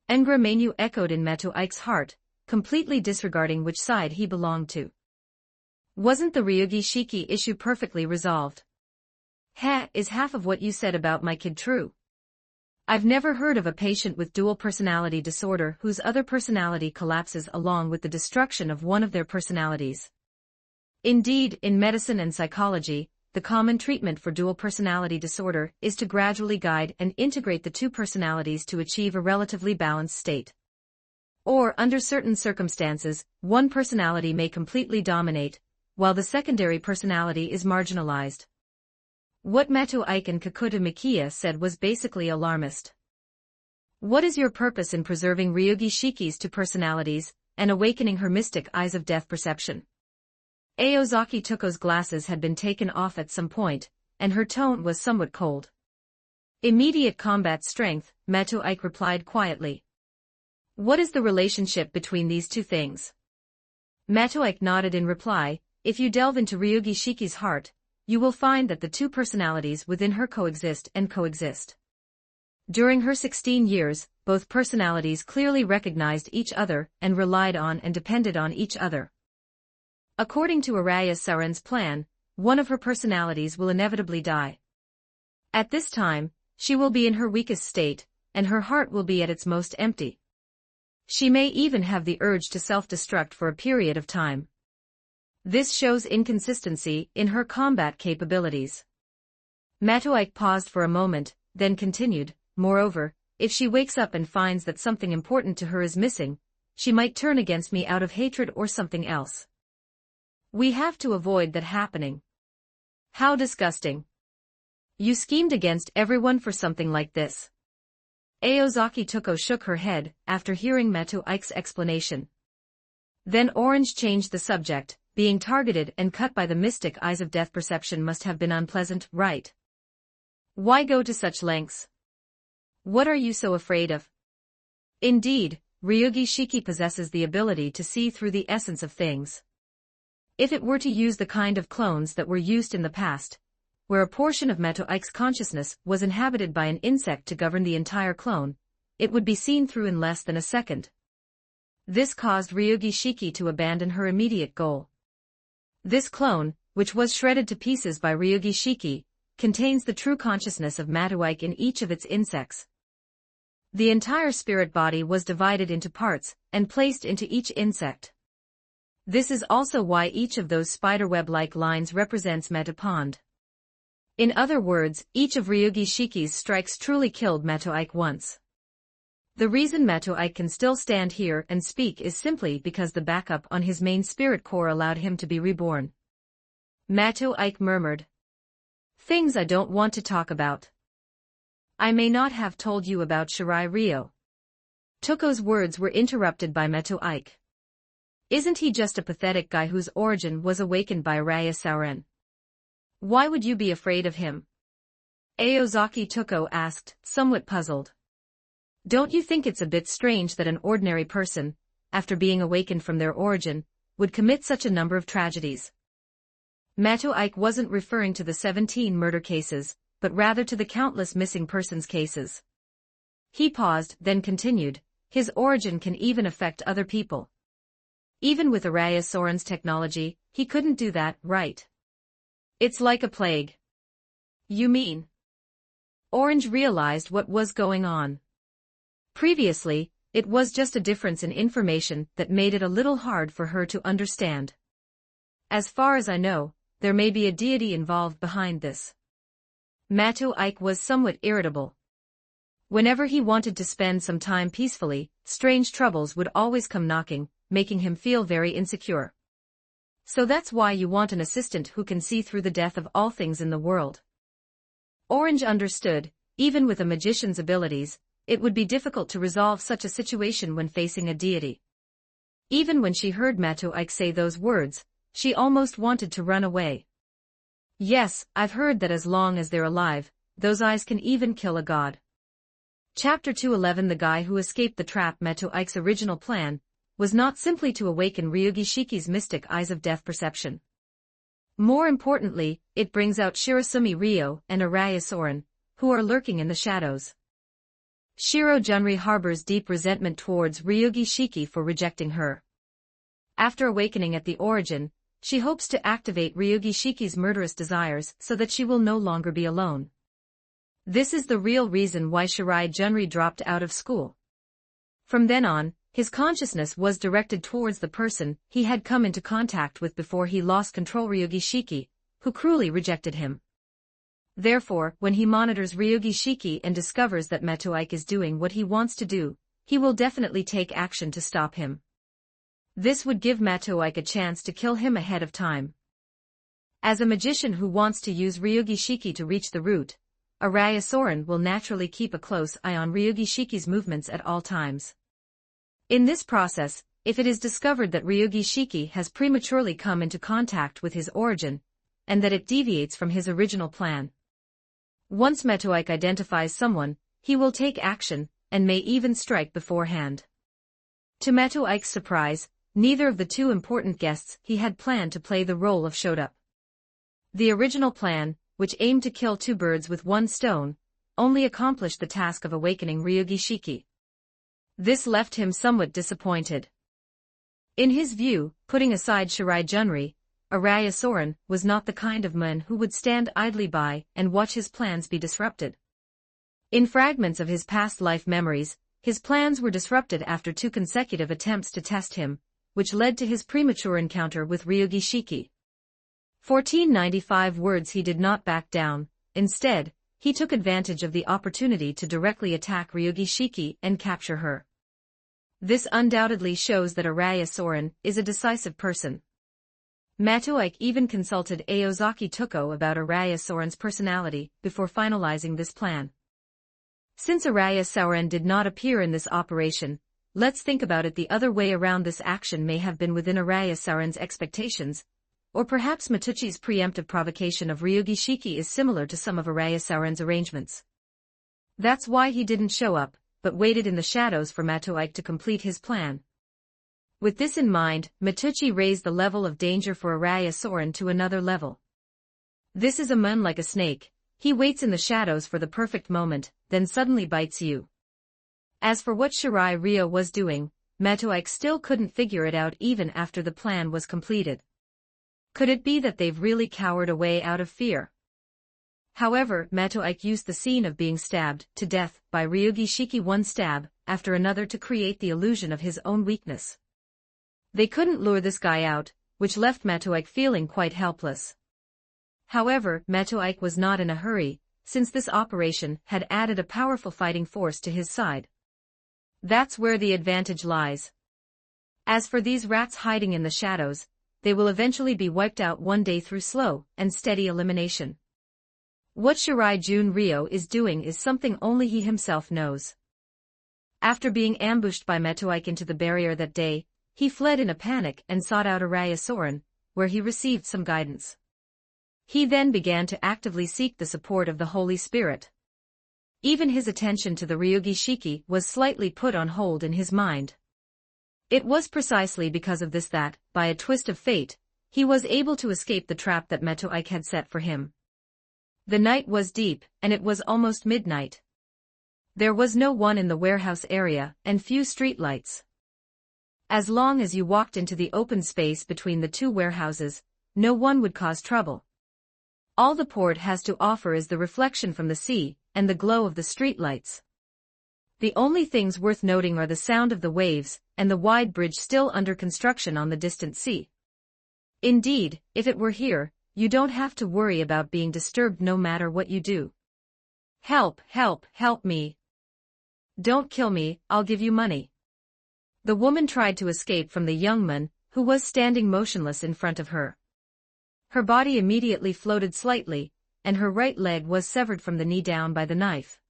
Engra Menu echoed in Matoike's heart, completely disregarding which side he belonged to. Wasn't the Ryugi Shiki issue perfectly resolved? Is half of what you said about my kid true? I've never heard of a patient with dual personality disorder whose other personality collapses along with the destruction of one of their personalities. Indeed, in medicine and psychology, the common treatment for dual personality disorder is to gradually guide and integrate the two personalities to achieve a relatively balanced state. Or, under certain circumstances, one personality may completely dominate, while the secondary personality is marginalized. What Matoike and Kakuta Mikiya said was basically alarmist. What is your purpose in preserving Ryugi Shiki's two personalities, and awakening her mystic eyes of death perception? Aozaki Toko's glasses had been taken off at some point, and her tone was somewhat cold. Immediate combat strength, Matoike replied quietly. What is the relationship between these two things? Matoike nodded in reply. If you delve into Ryugi Shiki's heart, you will find that the two personalities within her coexist and coexist. During her 16 years, both personalities clearly recognized each other and relied on and depended on each other. According to Araya Saren's plan, one of her personalities will inevitably die. At this time, she will be in her weakest state, and her heart will be at its most empty. She may even have the urge to self-destruct for a period of time. This shows inconsistency in her combat capabilities. Matoike paused for a moment, then continued, moreover, if she wakes up and finds that something important to her is missing, she might turn against me out of hatred or something else. We have to avoid that happening. How disgusting. You schemed against everyone for something like this. Aozaki Tuko shook her head after hearing Matoike's explanation. Then Orange changed the subject. Being targeted and cut by the mystic eyes of death perception must have been unpleasant, right? Why go to such lengths? What are you so afraid of? Indeed, Ryugi Shiki possesses the ability to see through the essence of things. If it were to use the kind of clones that were used in the past, where a portion of Matoike's consciousness was inhabited by an insect to govern the entire clone, it would be seen through in less than a second. This caused Ryugi Shiki to abandon her immediate goal. This clone, which was shredded to pieces by Ryugi Shiki, contains the true consciousness of Matoike in each of its insects. The entire spirit body was divided into parts and placed into each insect. This is also why each of those spiderweb-like lines represents Metapond. In other words, each of Ryugi Shiki's strikes truly killed Matoike once. The reason Matoike can still stand here and speak is simply because the backup on his main spirit core allowed him to be reborn. Matoike murmured. Things I don't want to talk about. I may not have told you about Shirai Ryo. Tuko's words were interrupted by Matoike. Isn't he just a pathetic guy whose origin was awakened by Araya Sauren? Why would you be afraid of him? Aozaki Tuko asked, somewhat puzzled. Don't you think it's a bit strange that an ordinary person, after being awakened from their origin, would commit such a number of tragedies? Matoike wasn't referring to the 17 murder cases, but rather to the countless missing persons cases. He paused, then continued, his origin can even affect other people. Even with Araya Soren's technology, he couldn't do that, right? It's like a plague. You mean? Orange realized what was going on. Previously, it was just a difference in information that made it a little hard for her to understand. As far as I know, there may be a deity involved behind this. Matoike was somewhat irritable. Whenever he wanted to spend some time peacefully, strange troubles would always come knocking, making him feel very insecure. So that's why you want an assistant who can see through the death of all things in the world. Orange understood, even with a magician's abilities, it would be difficult to resolve such a situation when facing a deity. Even when she heard Matoike say those words, she almost wanted to run away. Yes, I've heard that as long as they're alive, those eyes can even kill a god. Chapter 211. The guy who escaped the trap. Matoike's original plan was not simply to awaken Ryugi Shiki's mystic eyes of death perception. More importantly, it brings out Shirasumi Ryo and Araya Soren, who are lurking in the shadows. Shiro Junri harbors deep resentment towards Ryugi Shiki for rejecting her. After awakening at the origin, she hopes to activate Ryugi Shiki's murderous desires so that she will no longer be alone. This is the real reason why Shirai Junri dropped out of school. From then on, his consciousness was directed towards the person he had come into contact with before he lost control, Ryugi Shiki, who cruelly rejected him. Therefore, when he monitors Ryugi Shiki and discovers that Matoike is doing what he wants to do, he will definitely take action to stop him. This would give Matoike a chance to kill him ahead of time. As a magician who wants to use Ryugi Shiki to reach the root, Araya Soren will naturally keep a close eye on Ryugi Shiki's movements at all times. In this process, if it is discovered that Ryugi Shiki has prematurely come into contact with his origin, and that it deviates from his original plan, once Matoike identifies someone, he will take action, and may even strike beforehand. To Matoike's surprise, neither of the two important guests he had planned to play the role of showed up. The original plan, which aimed to kill two birds with one stone, only accomplished the task of awakening Ryugi Shiki. This left him somewhat disappointed. In his view, putting aside Shirai Junri, Araya Soren was not the kind of man who would stand idly by and watch his plans be disrupted. In fragments of his past life memories, his plans were disrupted after 2 consecutive attempts to test him, which led to his premature encounter with Ryugi Shiki. 1495 words. He did not back down. Instead, he took advantage of the opportunity to directly attack Ryugi Shiki and capture her. This undoubtedly shows that Araya Soren is a decisive person. Matoike even consulted Aozaki Toko about Araya Soren's personality before finalizing this plan. Since Araya Soren did not appear in this operation, let's think about it the other way around. This action may have been within Araya Soren's expectations, or perhaps Matuchi's preemptive provocation of Ryugi Shiki is similar to some of Araya Soren's arrangements. That's why he didn't show up, but waited in the shadows for Matoike to complete his plan. With this in mind, Matuchi raised the level of danger for Araya Soren to another level. This is a man like a snake. He waits in the shadows for the perfect moment, then suddenly bites you. As for what Shirai Ryo was doing, Matoike still couldn't figure it out even after the plan was completed. Could it be that they've really cowered away out of fear? However, Matoike used the scene of being stabbed to death by Ryugi Shiki one stab after another to create the illusion of his own weakness. They couldn't lure this guy out, which left Matoike feeling quite helpless. However, Matoike was not in a hurry, since this operation had added a powerful fighting force to his side. That's where the advantage lies. As for these rats hiding in the shadows, they will eventually be wiped out one day through slow and steady elimination. What Shirai Jun Ryo is doing is something only he himself knows. After being ambushed by Matoike into the barrier that day, he fled in a panic and sought out Araya Soren, where he received some guidance. He then began to actively seek the support of the Holy Spirit. Even his attention to the Ryugi Shiki was slightly put on hold in his mind. It was precisely because of this that, by a twist of fate, he was able to escape the trap that Matoike had set for him. The night was deep, and it was almost midnight. There was no one in the warehouse area, and few streetlights. As long as you walked into the open space between the two warehouses, no one would cause trouble. All the port has to offer is the reflection from the sea, and the glow of the streetlights. The only things worth noting are the sound of the waves, and the wide bridge still under construction on the distant sea. Indeed, if it were here, you don't have to worry about being disturbed no matter what you do. Help, help, help me. Don't kill me, I'll give you money. The woman tried to escape from the young man, who was standing motionless in front of her. Her body immediately floated slightly, and her right leg was severed from the knee down by the knife.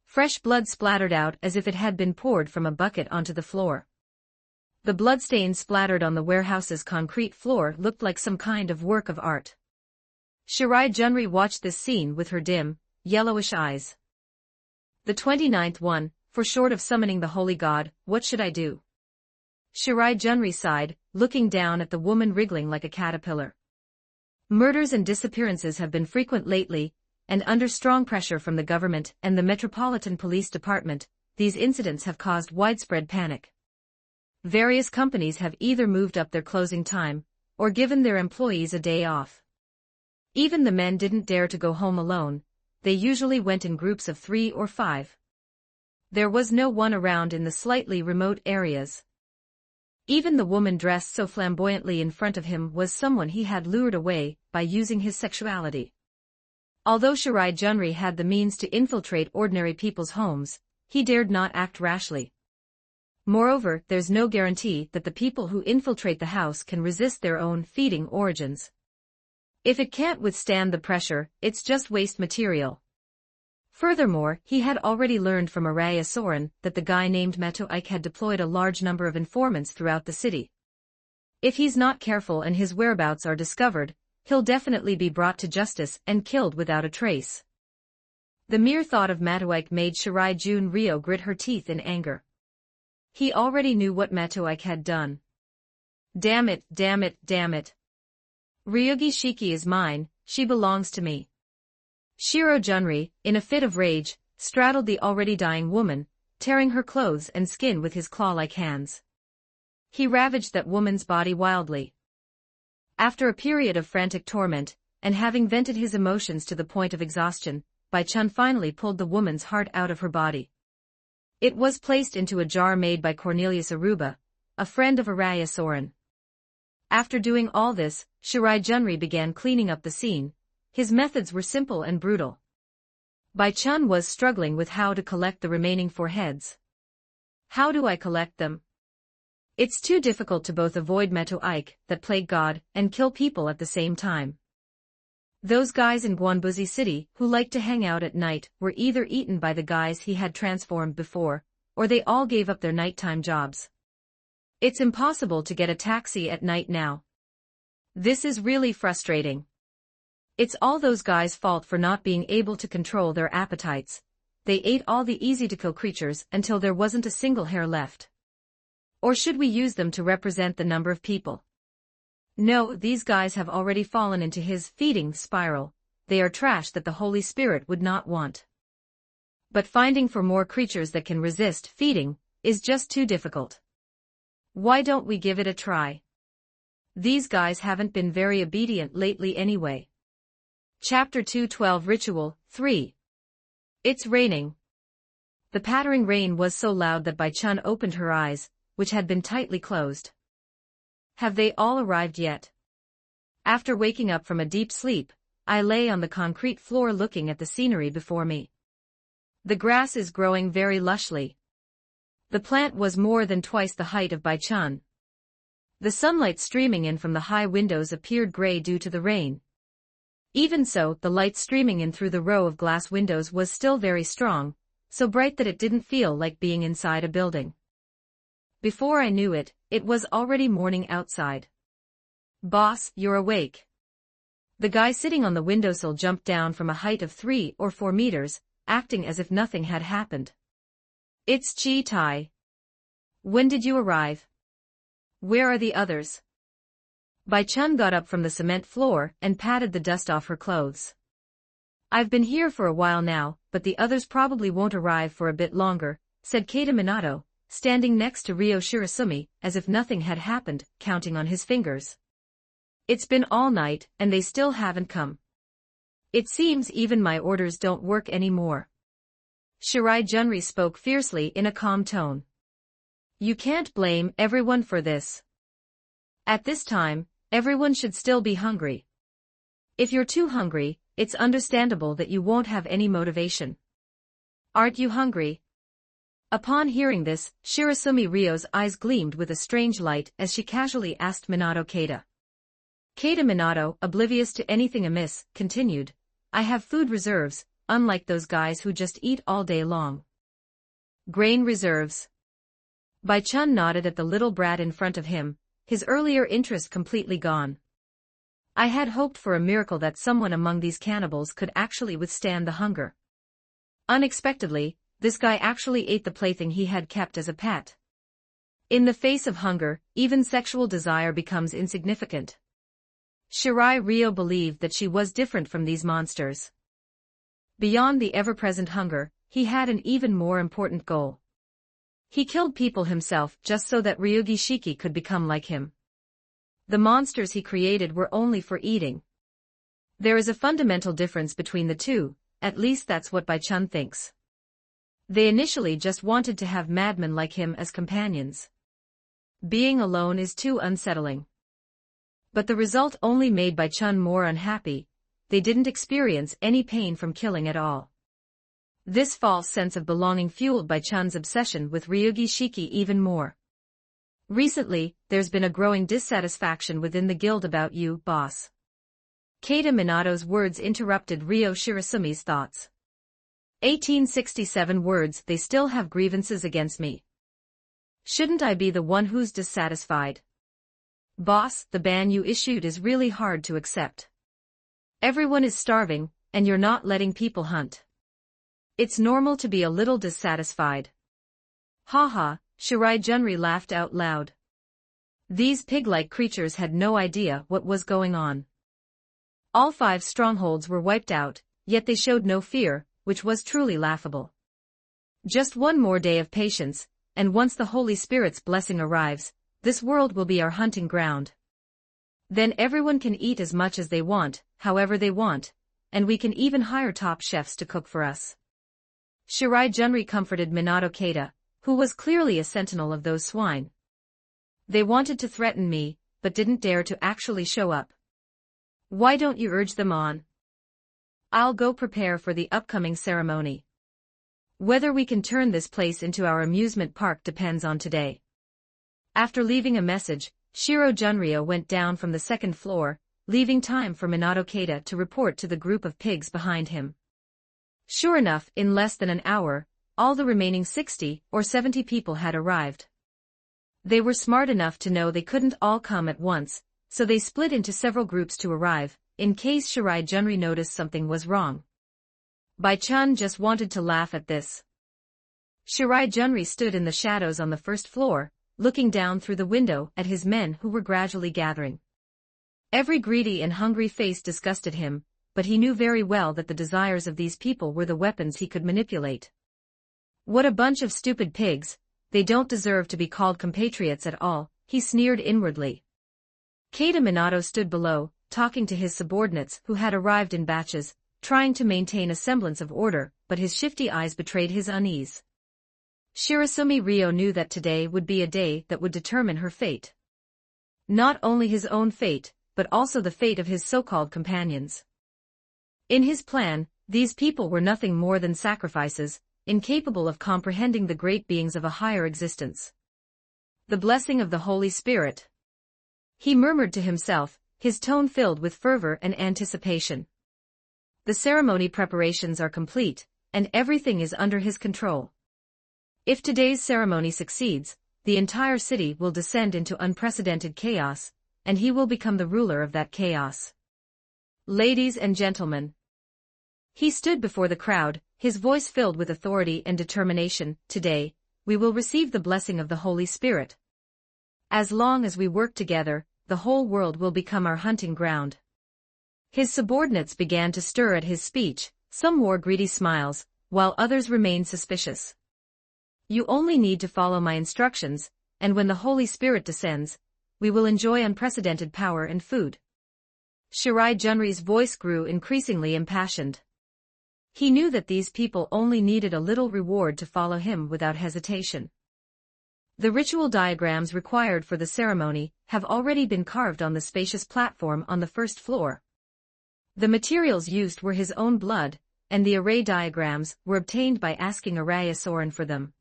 Fresh blood splattered out as if it had been poured from a bucket onto the floor. The bloodstains splattered on the warehouse's concrete floor looked like some kind of work of art. Shirai Junri watched this scene with her dim, yellowish eyes. The 29th one, for short of summoning the holy god, what should I do? Shirai Junri sighed, looking down at the woman wriggling like a caterpillar. Murders and disappearances have been frequent lately, and under strong pressure from the government and the Metropolitan Police Department, these incidents have caused widespread panic. Various companies have either moved up their closing time, or given their employees a day off. Even the men didn't dare to go home alone, they usually went in groups of 3 or 5. There was no one around in the slightly remote areas. Even the woman dressed so flamboyantly in front of him was someone he had lured away by using his sexuality. Although Shirai Junri had the means to infiltrate ordinary people's homes, he dared not act rashly. Moreover, there's no guarantee that the people who infiltrate the house can resist their own feeding origins. If it can't withstand the pressure, it's just waste material. Furthermore, he had already learned from Araya Soren that the guy named Matoike had deployed a large number of informants throughout the city. If he's not careful and his whereabouts are discovered, he'll definitely be brought to justice and killed without a trace. The mere thought of Matoike made Shirai Jun Ryo grit her teeth in anger. He already knew what Matoike had done. Damn it, damn it, damn it. Ryugi Shiki is mine, she belongs to me. Shiro Junri, in a fit of rage, straddled the already dying woman, tearing her clothes and skin with his claw-like hands. He ravaged that woman's body wildly. After a period of frantic torment, and having vented his emotions to the point of exhaustion, Bai-chun finally pulled the woman's heart out of her body. It was placed into a jar made by Cornelius Aruba, a friend of Araya Soren. After doing all this, Shirai Junri began cleaning up the scene. His methods were simple and brutal. Bai Chun was struggling with how to collect the remaining 4 heads. How do I collect them? It's too difficult to both avoid Meto Ike, that plague god, and kill people at the same time. Those guys in Guanbuzi City who liked to hang out at night were either eaten by the guys he had transformed before, or they all gave up their nighttime jobs. It's impossible to get a taxi at night now. This is really frustrating. It's all those guys' fault for not being able to control their appetites. They ate all the easy-to-kill creatures until there wasn't a single hair left. Or should we use them to represent the number of people? No, these guys have already fallen into his feeding spiral. They are trash that the Holy Spirit would not want. But finding for more creatures that can resist feeding is just too difficult. Why don't we give it a try? These guys haven't been very obedient lately anyway. Chapter 212 Ritual 3. It's raining. The pattering rain was so loud that Bai Chun opened her eyes, which had been tightly closed. Have they all arrived yet? After waking up from a deep sleep, I lay on the concrete floor looking at the scenery before me. The grass is growing very lushly. The plant was more than twice the height of Bai Chun. The sunlight streaming in from the high windows appeared gray due to the rain. Even so, the light streaming in through the row of glass windows was still very strong, so bright that it didn't feel like being inside a building. Before I knew it, it was already morning outside. Boss, you're awake. The guy sitting on the windowsill jumped down from a height of 3 or 4 meters, acting as if nothing had happened. It's Chi Tai. When did you arrive? Where are the others? Bai Chun got up from the cement floor and patted the dust off her clothes. I've been here for a while now, but the others probably won't arrive for a bit longer, said Keita Minato, standing next to Ryo Shirasumi, as if nothing had happened, counting on his fingers. It's been all night, and they still haven't come. It seems even my orders don't work anymore. Shirai Junri spoke fiercely in a calm tone. You can't blame everyone for this. At this time, everyone should still be hungry. If you're too hungry, it's understandable that you won't have any motivation. Aren't you hungry? Upon hearing this, Shirasumi Ryo's eyes gleamed with a strange light as she casually asked Minato Keita. Keita Minato, oblivious to anything amiss, continued, I have food reserves, unlike those guys who just eat all day long. Grain reserves. Bai Chun nodded at the little brat in front of him, his earlier interest completely gone. I had hoped for a miracle that someone among these cannibals could actually withstand the hunger. Unexpectedly, this guy actually ate the plaything he had kept as a pet. In the face of hunger, even sexual desire becomes insignificant. Shirai Ryo believed that she was different from these monsters. Beyond the ever-present hunger, he had an even more important goal. He killed people himself just so that Ryugi Shiki could become like him. The monsters he created were only for eating. There is a fundamental difference between the two, at least that's what Bai Chun thinks. They initially just wanted to have madmen like him as companions. Being alone is too unsettling. But the result only made Bai Chun more unhappy. They didn't experience any pain from killing at all. This false sense of belonging fueled Bai Chun's obsession with Ryugi Shiki even more. Recently, there's been a growing dissatisfaction within the guild about you, boss. Keita Minato's words interrupted Ryo Shirasumi's thoughts. 1867 words, they still have grievances against me. Shouldn't I be the one who's dissatisfied? Boss, the ban you issued is really hard to accept. Everyone is starving, and you're not letting people hunt. It's normal to be a little dissatisfied. Haha, Shirai Junri laughed out loud. These pig-like creatures had no idea what was going on. All 5 strongholds were wiped out, yet they showed no fear, which was truly laughable. Just one more day of patience, and once the Holy Spirit's blessing arrives, this world will be our hunting ground. Then everyone can eat as much as they want, however they want, and we can even hire top chefs to cook for us. Shirai Junri comforted Minato Keita, who was clearly a sentinel of those swine. They wanted to threaten me, but didn't dare to actually show up. Why don't you urge them on? I'll go prepare for the upcoming ceremony. Whether we can turn this place into our amusement park depends on today. After leaving a message, Shiro Junryo went down from the second floor, leaving time for Minato Keita to report to the group of pigs behind him. Sure enough, in less than an hour, all the remaining 60 or 70 people had arrived. They were smart enough to know they couldn't all come at once, so they split into several groups to arrive, in case Shirai Junri noticed something was wrong. Bai-chan just wanted to laugh at this. Shirai Junri stood in the shadows on the first floor, looking down through the window at his men who were gradually gathering. Every greedy and hungry face disgusted him, but he knew very well that the desires of these people were the weapons he could manipulate. What a bunch of stupid pigs, they don't deserve to be called compatriots at all, he sneered inwardly. Keita Minato stood below, talking to his subordinates who had arrived in batches, trying to maintain a semblance of order, but his shifty eyes betrayed his unease. Shirasumi Ryo knew that today would be a day that would determine her fate. Not only his own fate, but also the fate of his so-called companions. In his plan, these people were nothing more than sacrifices, incapable of comprehending the great beings of a higher existence. The blessing of the Holy Spirit. He murmured to himself, his tone filled with fervor and anticipation. The ceremony preparations are complete, and everything is under his control. If today's ceremony succeeds, the entire city will descend into unprecedented chaos, and he will become the ruler of that chaos. Ladies and gentlemen. He stood before the crowd, his voice filled with authority and determination. Today, we will receive the blessing of the Holy Spirit. As long as we work together, the whole world will become our hunting ground. His subordinates began to stir at his speech, some wore greedy smiles, while others remained suspicious. You only need to follow my instructions, and when the Holy Spirit descends, we will enjoy unprecedented power and food. Shirai Junri's voice grew increasingly impassioned. He knew that these people only needed a little reward to follow him without hesitation. The ritual diagrams required for the ceremony have already been carved on the spacious platform on the first floor. The materials used were his own blood, and the array diagrams were obtained by asking Araya Soren for them.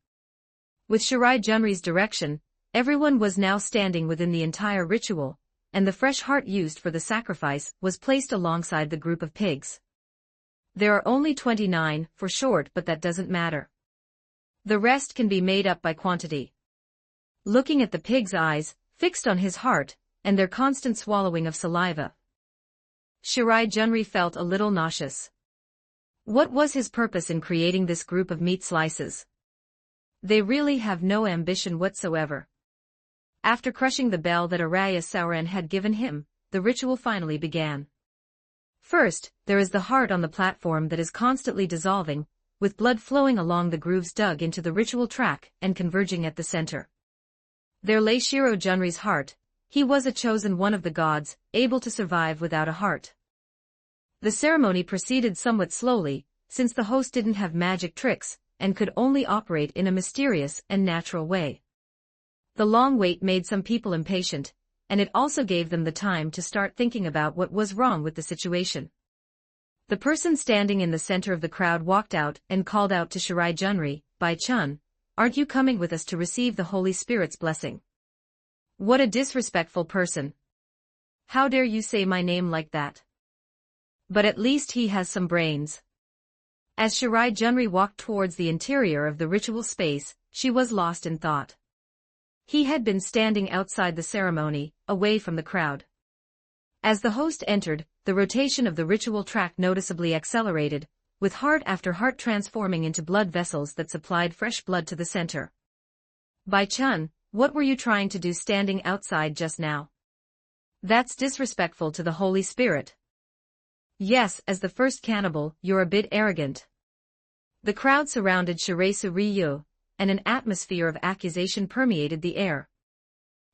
With Shirai Junri's direction, everyone was now standing within the entire ritual, and the fresh heart used for the sacrifice was placed alongside the group of pigs. There are only 29, for short, but that doesn't matter. The rest can be made up by quantity. Looking at the pig's eyes, fixed on his heart, and their constant swallowing of saliva, Shirai Junri felt a little nauseous. What was his purpose in creating this group of meat slices? They really have no ambition whatsoever. After crushing the bell that Araya Soren had given him, the ritual finally began. First, there is the heart on the platform that is constantly dissolving, with blood flowing along the grooves dug into the ritual track and converging at the center. There lay Shiro Junri's heart. He was a chosen one of the gods, able to survive without a heart. The ceremony proceeded somewhat slowly, since the host didn't have magic tricks, and could only operate in a mysterious and natural way. The long wait made some people impatient, and it also gave them the time to start thinking about what was wrong with the situation. The person standing in the center of the crowd walked out and called out to Shirai Junri, "Bai-chan, aren't you coming with us to receive the Holy Spirit's blessing?" What a disrespectful person. How dare you say my name like that? But at least he has some brains. As Shirai Junri walked towards the interior of the ritual space, she was lost in thought. He had been standing outside the ceremony, away from the crowd. As the host entered, the rotation of the ritual track noticeably accelerated, with heart after heart transforming into blood vessels that supplied fresh blood to the center. Bai-chan, what were you trying to do standing outside just now? That's disrespectful to the Holy Spirit. Yes, as the first cannibal, you're a bit arrogant. The crowd surrounded Shiraisu Ryu, and an atmosphere of accusation permeated the air.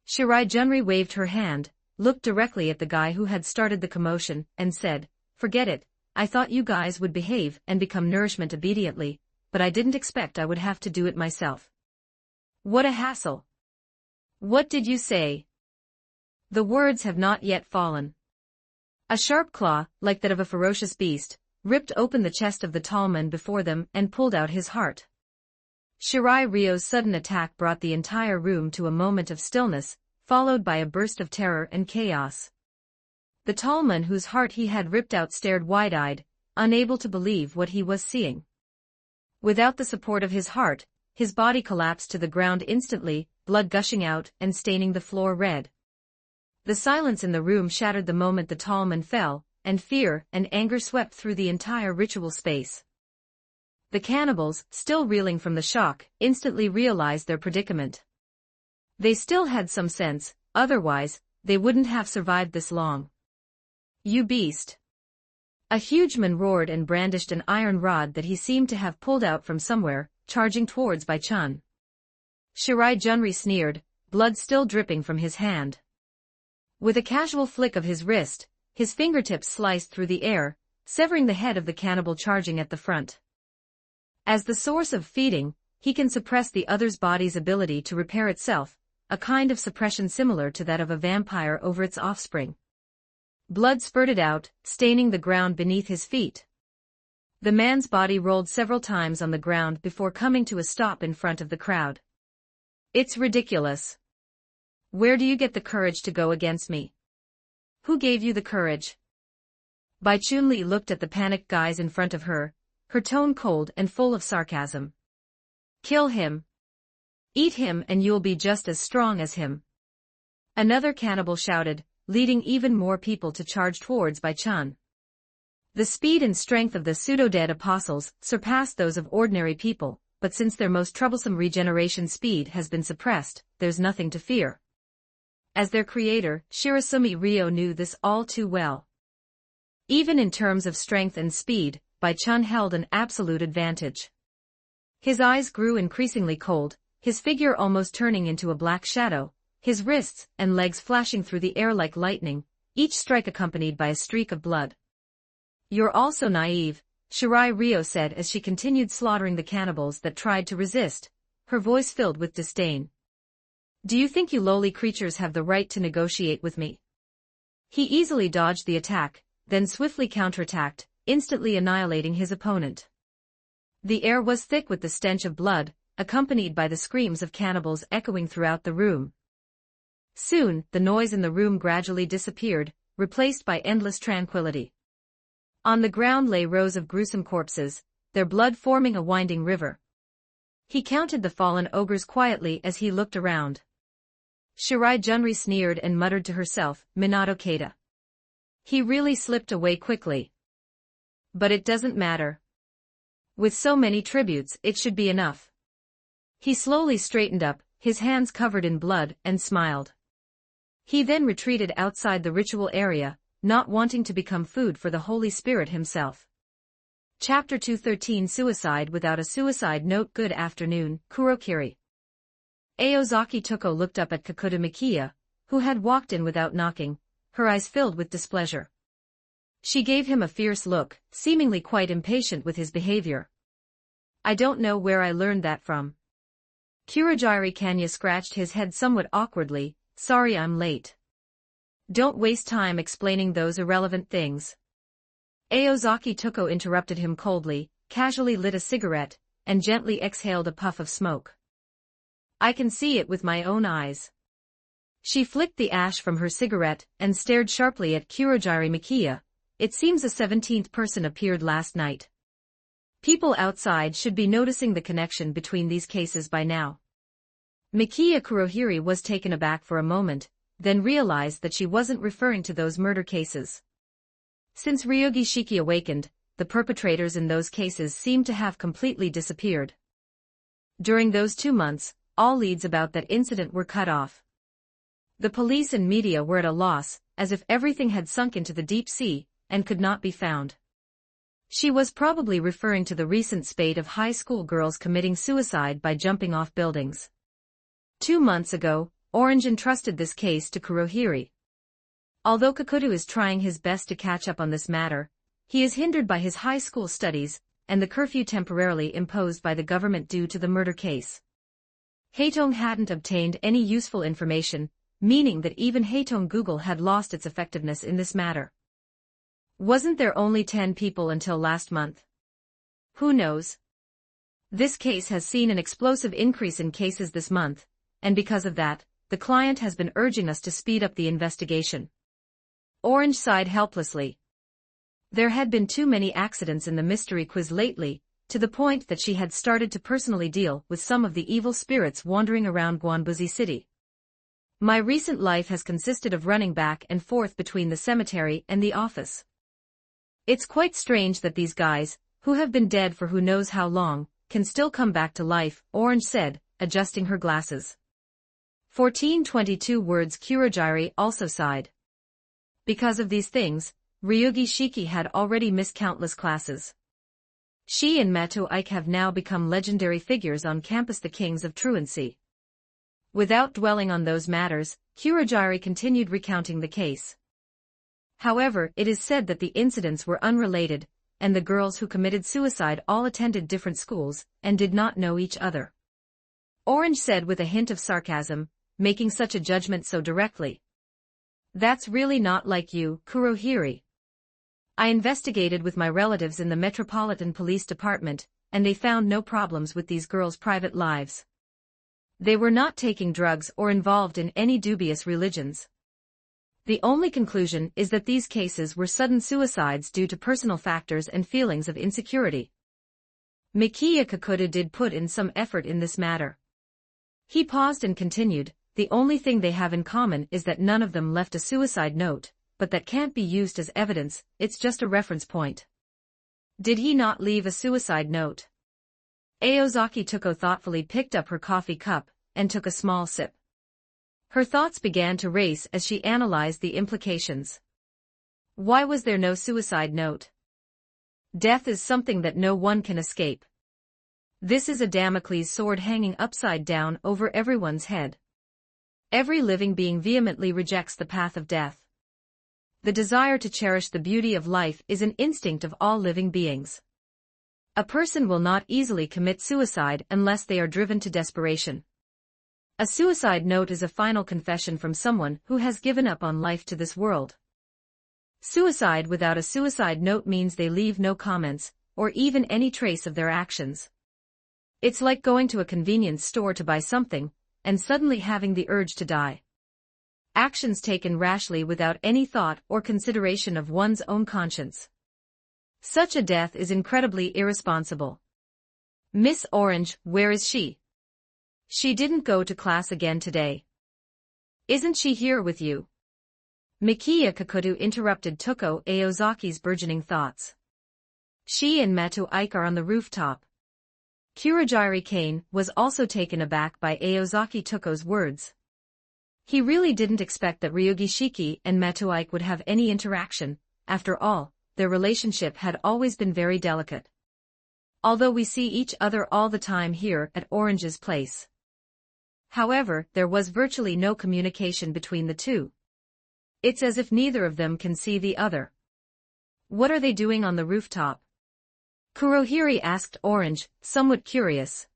Shirai Junri waved her hand, looked directly at the guy who had started the commotion, and said, "Forget it, I thought you guys would behave and become nourishment obediently, but I didn't expect I would have to do it myself. What a hassle. What did you say? The words have not yet fallen. A sharp claw, like that of a ferocious beast, ripped open the chest of the tall man before them and pulled out his heart. Shirai Ryo's sudden attack brought the entire room to a moment of stillness, followed by a burst of terror and chaos. The tall man whose heart he had ripped out stared wide-eyed, unable to believe what he was seeing. Without the support of his heart, his body collapsed to the ground instantly, blood gushing out and staining the floor red. The silence in the room shattered the moment the tall man fell, and fear and anger swept through the entire ritual space. The cannibals, still reeling from the shock, instantly realized their predicament. They still had some sense, otherwise, they wouldn't have survived this long. You beast! A huge man roared and brandished an iron rod that he seemed to have pulled out from somewhere, charging towards Bai Chun. Shirai Junri sneered, blood still dripping from his hand. With a casual flick of his wrist, his fingertips sliced through the air, severing the head of the cannibal charging at the front. As the source of feeding, he can suppress the other's body's ability to repair itself, a kind of suppression similar to that of a vampire over its offspring. Blood spurted out, staining the ground beneath his feet. The man's body rolled several times on the ground before coming to a stop in front of the crowd. It's ridiculous. Where do you get the courage to go against me? Who gave you the courage? Bai Chunli looked at the panicked guys in front of her, her tone cold and full of sarcasm. Kill him. Eat him and you'll be just as strong as him. Another cannibal shouted, leading even more people to charge towards Bai Chun. The speed and strength of the pseudo-dead apostles surpassed those of ordinary people, but since their most troublesome regeneration speed has been suppressed, there's nothing to fear. As their creator, Shirasumi Ryo knew this all too well. Even in terms of strength and speed, Bai Chun held an absolute advantage. His eyes grew increasingly cold, his figure almost turning into a black shadow, his wrists and legs flashing through the air like lightning, each strike accompanied by a streak of blood. You're also naive, Shirai Ryo said as she continued slaughtering the cannibals that tried to resist, her voice filled with disdain. Do you think you lowly creatures have the right to negotiate with me? He easily dodged the attack, then swiftly counterattacked, instantly annihilating his opponent. The air was thick with the stench of blood, accompanied by the screams of cannibals echoing throughout the room. Soon, the noise in the room gradually disappeared, replaced by endless tranquility. On the ground lay rows of gruesome corpses, their blood forming a winding river. He counted the fallen ogres quietly as he looked around. Shirai Junri sneered and muttered to herself, Minato Keita. He really slipped away quickly. But it doesn't matter. With so many tributes, it should be enough. He slowly straightened up, his hands covered in blood, and smiled. He then retreated outside the ritual area, not wanting to become food for the Holy Spirit himself. Chapter 213 Suicide Without a Suicide Note. Good afternoon, Kurokiri. Aozaki Toko looked up at Kakuta Mikiya, who had walked in without knocking, her eyes filled with displeasure. She gave him a fierce look, seemingly quite impatient with his behavior. I don't know where I learned that from. Kurogiri Kanya scratched his head somewhat awkwardly, sorry I'm late. Don't waste time explaining those irrelevant things. Aozaki Toko interrupted him coldly, casually lit a cigarette, and gently exhaled a puff of smoke. I can see it with my own eyes. She flicked the ash from her cigarette and stared sharply at Kurogiri Mikiya. It seems a 17th person appeared last night. People outside should be noticing the connection between these cases by now. Mikiya Kurohiri was taken aback for a moment, then realized that she wasn't referring to those murder cases. Since Ryogi Shiki awakened, the perpetrators in those cases seemed to have completely disappeared. During those 2 months, all leads about that incident were cut off. The police and media were at a loss, as if everything had sunk into the deep sea, and could not be found. She was probably referring to the recent spate of high school girls committing suicide by jumping off buildings. 2 months ago, Orange entrusted this case to Kurohiri. Although Kakuto is trying his best to catch up on this matter, he is hindered by his high school studies, and the curfew temporarily imposed by the government due to the murder case. Haetong hadn't obtained any useful information, meaning that even Haetong Google had lost its effectiveness in this matter. Wasn't there only 10 people until last month? Who knows? This case has seen an explosive increase in cases this month, and because of that, the client has been urging us to speed up the investigation. Orange sighed helplessly. There had been too many accidents in the mystery quiz lately, to the point that she had started to personally deal with some of the evil spirits wandering around Guanbuzi City. My recent life has consisted of running back and forth between the cemetery and the office. It's quite strange that these guys, who have been dead for who knows how long, can still come back to life, Orange said, adjusting her glasses. 1422 words. Kurogiri also sighed. Because of these things, Ryugi Shiki had already missed countless classes. She and Mato Ike have now become legendary figures on campus, the kings of truancy. Without dwelling on those matters, Kurogiri continued recounting the case. However, it is said that the incidents were unrelated, and the girls who committed suicide all attended different schools, and did not know each other. Orange said with a hint of sarcasm, making such a judgment so directly. That's really not like you, Kurohiri. I investigated with my relatives in the Metropolitan Police Department, and they found no problems with these girls' private lives. They were not taking drugs or involved in any dubious religions. The only conclusion is that these cases were sudden suicides due to personal factors and feelings of insecurity. Mikiya Kakuta did put in some effort in this matter. He paused and continued, the only thing they have in common is that none of them left a suicide note, but that can't be used as evidence, it's just a reference point. Did he not leave a suicide note? Aozaki Tuko thoughtfully picked up her coffee cup, and took a small sip. Her thoughts began to race as she analyzed the implications. Why was there no suicide note? Death is something that no one can escape. This is a Damocles sword hanging upside down over everyone's head. Every living being vehemently rejects the path of death. The desire to cherish the beauty of life is an instinct of all living beings. A person will not easily commit suicide unless they are driven to desperation. A suicide note is a final confession from someone who has given up on life to this world. Suicide without a suicide note means they leave no comments, or even any trace of their actions. It's like going to a convenience store to buy something, and suddenly having the urge to die. Actions taken rashly without any thought or consideration of one's own conscience. Such a death is incredibly irresponsible. Miss Orange, where is she? She didn't go to class again today. Isn't she here with you? Mikiya Kakuta interrupted Tuko Aozaki's burgeoning thoughts. She and Mato Ike are on the rooftop. Kurogiri Kane was also taken aback by Aozaki Tuko's words. He really didn't expect that Ryugi Shiki and Mato Ike would have any interaction. After all, their relationship had always been very delicate. Although we see each other all the time here at Orange's place. However, there was virtually no communication between the two. It's as if neither of them can see the other. What are they doing on the rooftop? Kurohiri asked Orange, somewhat curious.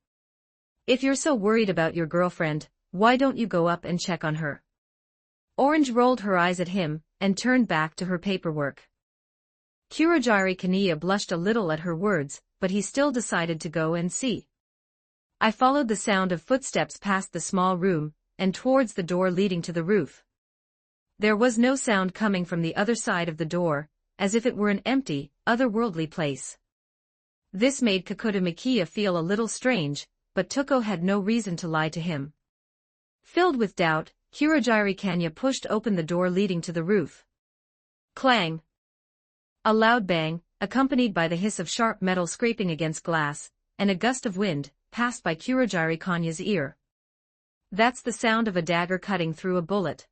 If you're so worried about your girlfriend, why don't you go up and check on her? Orange rolled her eyes at him, and turned back to her paperwork. Kurogiri Kaniya blushed a little at her words, but he still decided to go and see. I followed the sound of footsteps past the small room, and towards the door leading to the roof. There was no sound coming from the other side of the door, as if it were an empty, otherworldly place. This made Kakuta Mikiya feel a little strange, but Tuko had no reason to lie to him. Filled with doubt, Kurogiri Kaniya pushed open the door leading to the roof. Clang! A loud bang, accompanied by the hiss of sharp metal scraping against glass, and a gust of wind, passed by Kurogiri Kanya's ear. That's the sound of a dagger cutting through a bullet.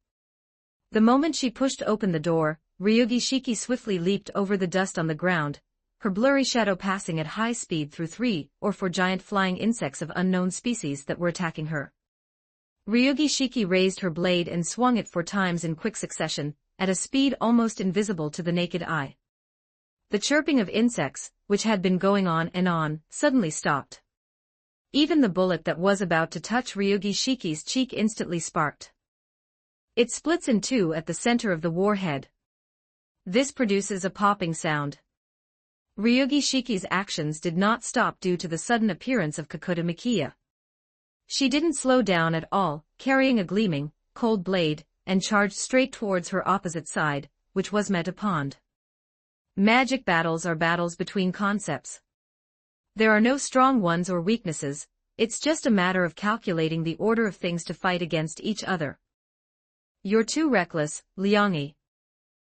The moment she pushed open the door, Ryugi Shiki swiftly leaped over the dust on the ground, her blurry shadow passing at high speed through 3 or 4 giant flying insects of unknown species that were attacking her. Ryugi Shiki raised her blade and swung it 4 times in quick succession, at a speed almost invisible to the naked eye. The chirping of insects, which had been going on and on, suddenly stopped. Even the bullet that was about to touch Ryugi Shiki's cheek instantly sparked. It splits in two at the center of the warhead. This produces a popping sound. Ryugi Shiki's actions did not stop due to the sudden appearance of Kakuta Mikiya. She didn't slow down at all, carrying a gleaming, cold blade, and charged straight towards her opposite side, which was Metapond. Magic battles are battles between concepts. There are no strong ones or weaknesses, it's just a matter of calculating the order of things to fight against each other. "You're too reckless, Liangi."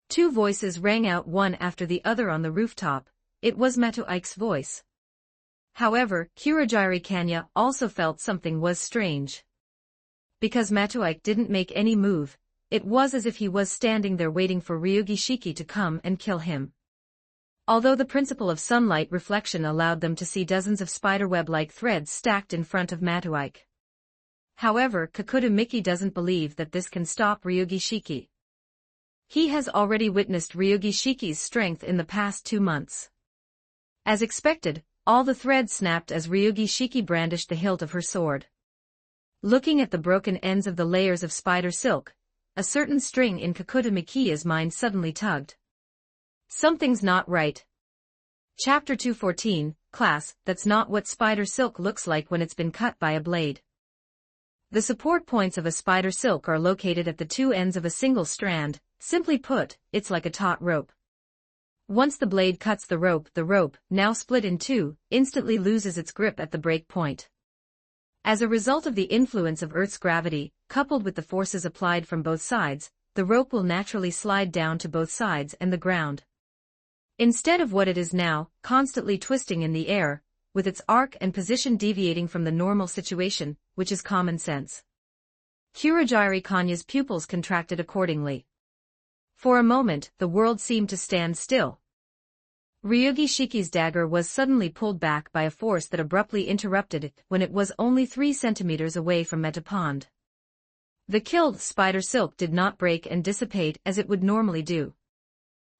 Two voices rang out one after the other on the rooftop. It was Metoike's voice. However, Kurogiri Kanya also felt something was strange. Because Metoike didn't make any move, it was as if he was standing there waiting for Ryugi Shiki to come and kill him. Although the principle of sunlight reflection allowed them to see dozens of spiderweb-like threads stacked in front of Metoike. However, Kakuta Miki doesn't believe that this can stop Ryugi Shiki. He has already witnessed Ryugi Shiki's strength in the past 2 months. As expected, all the threads snapped as Ryugi Shiki brandished the hilt of her sword. Looking at the broken ends of the layers of spider silk, a certain string in Kakuta Mikiya's mind suddenly tugged. Something's not right. Chapter 214, Class, that's not what spider silk looks like when it's been cut by a blade. The support points of a spider silk are located at the two ends of a single strand. Simply put, it's like a taut rope. Once the blade cuts the rope, now split in two, instantly loses its grip at the break point. As a result of the influence of Earth's gravity, coupled with the forces applied from both sides, the rope will naturally slide down to both sides and the ground. Instead of what it is now, constantly twisting in the air, with its arc and position deviating from the normal situation, which is common sense. Kurogiri Kanya's pupils contracted accordingly. For a moment, the world seemed to stand still. Ryugi Shiki's dagger was suddenly pulled back by a force that abruptly interrupted it when it was only 3 centimeters away from Metapond. The killed spider silk did not break and dissipate as it would normally do.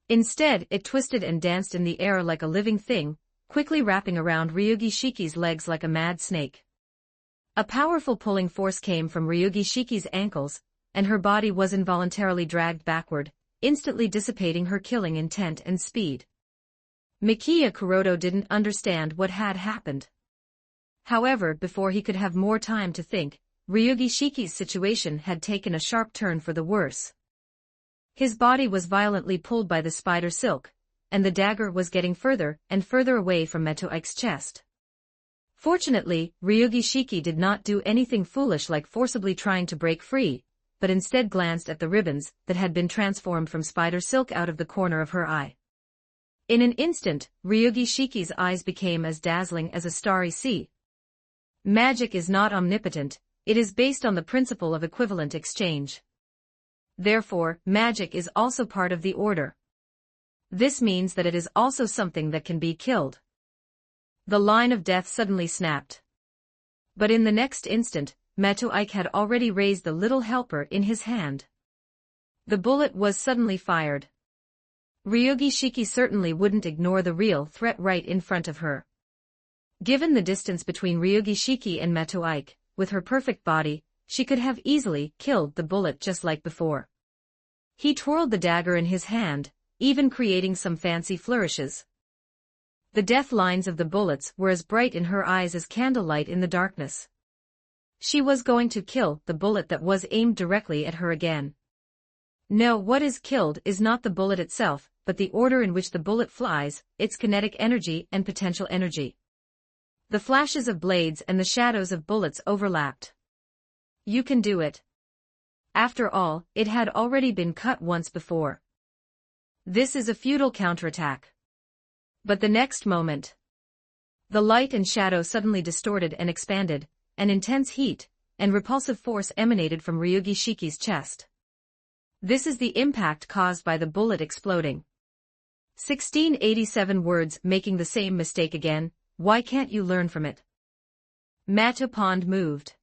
Instead, it twisted and danced in the air like a living thing, quickly wrapping around Ryugi Shiki's legs like a mad snake. A powerful pulling force came from Ryugi Shiki's ankles, and her body was involuntarily dragged backward, instantly dissipating her killing intent and speed. Mikiya Kuroto didn't understand what had happened. However, before he could have more time to think, Ryugi Shiki's situation had taken a sharp turn for the worse. His body was violently pulled by the spider silk, and the dagger was getting further and further away from Metoike's chest. Fortunately, Ryugi Shiki did not do anything foolish like forcibly trying to break free, but instead glanced at the ribbons that had been transformed from spider silk out of the corner of her eye. In an instant, Ryugi Shiki's eyes became as dazzling as a starry sea. Magic is not omnipotent, it is based on the principle of equivalent exchange. Therefore, magic is also part of the order. This means that it is also something that can be killed. The line of death suddenly snapped. But in the next instant, Metoike had already raised the little helper in his hand. The bullet was suddenly fired. Ryugi Shiki certainly wouldn't ignore the real threat right in front of her. Given the distance between Ryugi Shiki and Metoike, with her perfect body, she could have easily killed the bullet just like before. He twirled the dagger in his hand, even creating some fancy flourishes. The death lines of the bullets were as bright in her eyes as candlelight in the darkness. She was going to kill the bullet that was aimed directly at her again. No, what is killed is not the bullet itself, but the order in which the bullet flies, its kinetic energy and potential energy. The flashes of blades and the shadows of bullets overlapped. You can do it. After all, it had already been cut once before. This is a futile counterattack. But the next moment, the light and shadow suddenly distorted and expanded, an intense heat and repulsive force emanated from Ryugi Shiki's chest. This is the impact caused by the bullet exploding. 1687 words making the same mistake again, why can't you learn from it? Metapond moved.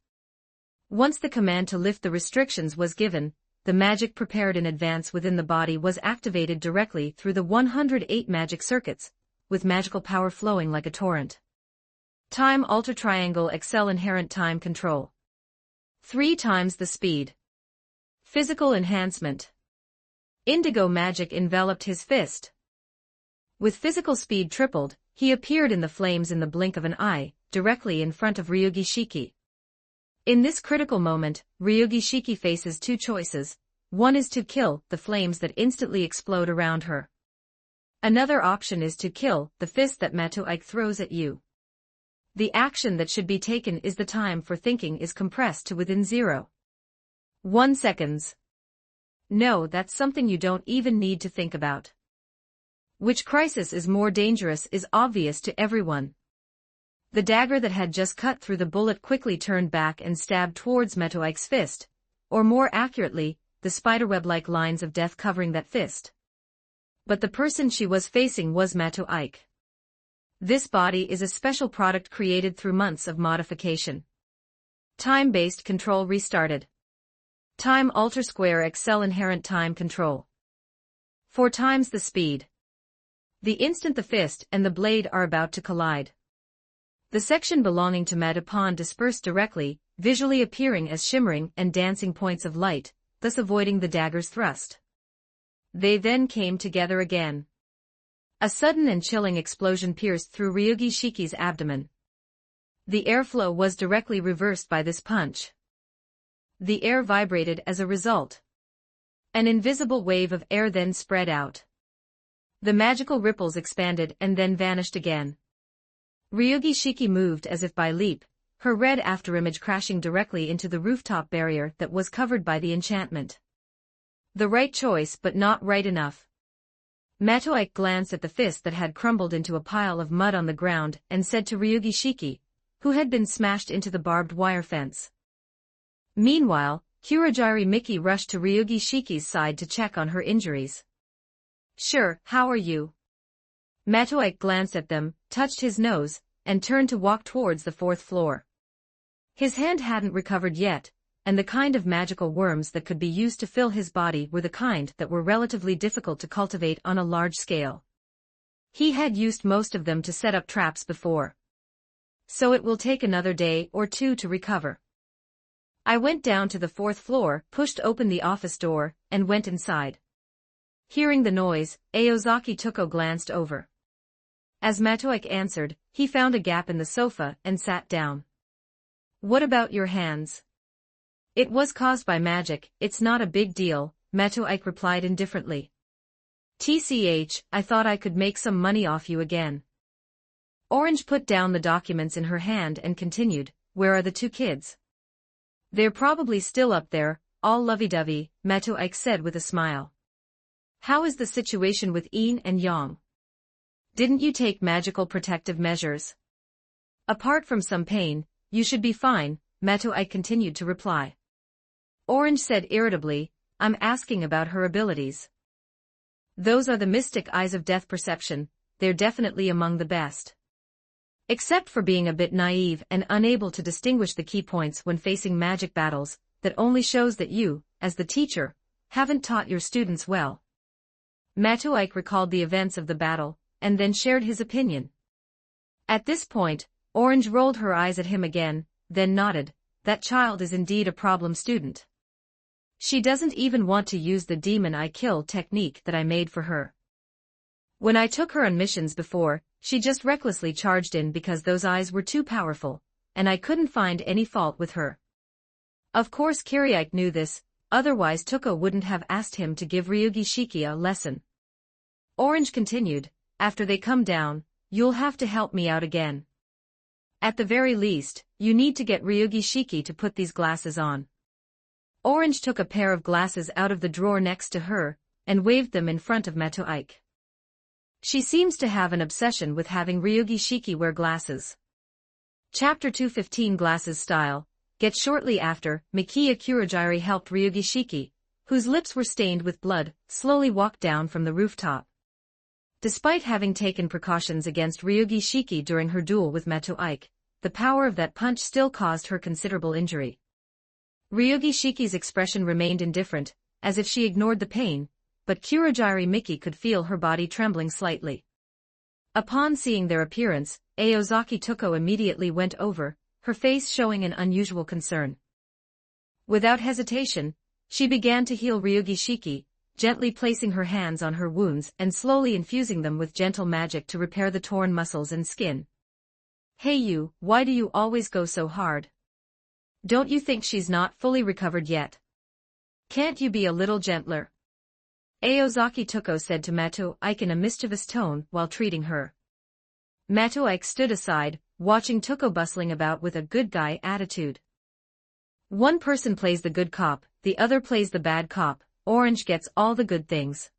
Once the command to lift the restrictions was given, the magic prepared in advance within the body was activated directly through the 108 magic circuits, with magical power flowing like a torrent. Time Alter Triangle Excel Inherent Time Control. 3 times the speed. Physical enhancement. Indigo magic enveloped his fist. With physical speed tripled, he appeared in the flames in the blink of an eye, directly in front of Ryugi Shiki. In this critical moment, Ryugi Shiki faces 2 choices. One is to kill the flames that instantly explode around her. Another option is to kill the fist that Mato-Ike throws at you. The action that should be taken is the time for thinking is compressed to within 0.1 seconds. No, that's something you don't even need to think about. Which crisis is more dangerous is obvious to everyone. The dagger that had just cut through the bullet quickly turned back and stabbed towards Mato-Ike's fist, or more accurately, the spiderweb-like lines of death covering that fist. But the person she was facing was Mato-Ike. This body is a special product created through months of modification. Time-based control restarted. Time Alter Square Excel Inherent Time Control. 4 times the speed. The instant the fist and the blade are about to collide, the section belonging to Matapon dispersed directly, visually appearing as shimmering and dancing points of light, thus avoiding the dagger's thrust. They then came together again. A sudden and chilling explosion pierced through Ryugi Shiki's abdomen. The airflow was directly reversed by this punch. The air vibrated as a result. An invisible wave of air then spread out. The magical ripples expanded and then vanished again. Ryugi Shiki moved as if by leap, her red afterimage crashing directly into the rooftop barrier that was covered by the enchantment. The right choice but not right enough. Mato-Ike glanced at the fist that had crumbled into a pile of mud on the ground and said to Ryugi Shiki, who had been smashed into the barbed wire fence. Meanwhile, Kurogiri Miki rushed to Ryugi Shiki's side to check on her injuries. "Sure, how are you?" Mato-Ike glanced at them, touched his nose, and turned to walk towards the 4th floor. His hand hadn't recovered yet, and the kind of magical worms that could be used to fill his body were the kind that were relatively difficult to cultivate on a large scale. He had used most of them to set up traps before. So it will take another day or 2 to recover. I went down to the 4th floor, pushed open the office door, and went inside. Hearing the noise, Aozaki Toko glanced over. As Mato-Ike answered, he found a gap in the sofa and sat down. "What about your hands?" "It was caused by magic, it's not a big deal," Mato-Ike replied indifferently. "TCH, I thought I could make some money off you again." Orange put down the documents in her hand and continued, "Where are the 2 kids?" "They're probably still up there, all lovey-dovey," Mato-Ike said with a smile. "How is the situation with Yin and Yang? Didn't you take magical protective measures?" "Apart from some pain, you should be fine," Mato-Ike continued to reply. Orange said irritably, "I'm asking about her abilities." "Those are the mystic eyes of death perception, they're definitely among the best. Except for being a bit naive and unable to distinguish the key points when facing magic battles, that only shows that you, as the teacher, haven't taught your students well." Mato-Ike recalled the events of the battle, and then shared his opinion. At this point, Orange rolled her eyes at him again, then nodded, "That child is indeed a problem student. She doesn't even want to use the demon I kill technique that I made for her. When I took her on missions before, she just recklessly charged in because those eyes were too powerful, and I couldn't find any fault with her." Of course Kiriyike knew this, otherwise Toko wouldn't have asked him to give Ryugi Shiki a lesson. Orange continued, "After they come down, you'll have to help me out again. At the very least, you need to get Ryugi Shiki to put these glasses on." Orange took a pair of glasses out of the drawer next to her, and waved them in front of Mato-Ike. She seems to have an obsession with having Ryugi Shiki wear glasses. Chapter 215 Glasses Style. Get shortly after, Mikiya Kurogiri helped Ryugi Shiki, whose lips were stained with blood, slowly walk down from the rooftop. Despite having taken precautions against Ryugi Shiki during her duel with Mato-Ike, the power of that punch still caused her considerable injury. Ryugi Shiki's expression remained indifferent, as if she ignored the pain, but Kurogiri Miki could feel her body trembling slightly. Upon seeing their appearance, Aozaki Tuko immediately went over, her face showing an unusual concern. Without hesitation, she began to heal Ryugi Shiki, gently placing her hands on her wounds and slowly infusing them with gentle magic to repair the torn muscles and skin. "Hey you, why do you always go so hard? Don't you think she's not fully recovered yet? Can't you be a little gentler?" Aozaki Tuko said to Mato-ike in a mischievous tone while treating her. Mato-ike stood aside, watching Tuko bustling about with a good guy attitude. One person plays the good cop, the other plays the bad cop. Orange gets all the good things.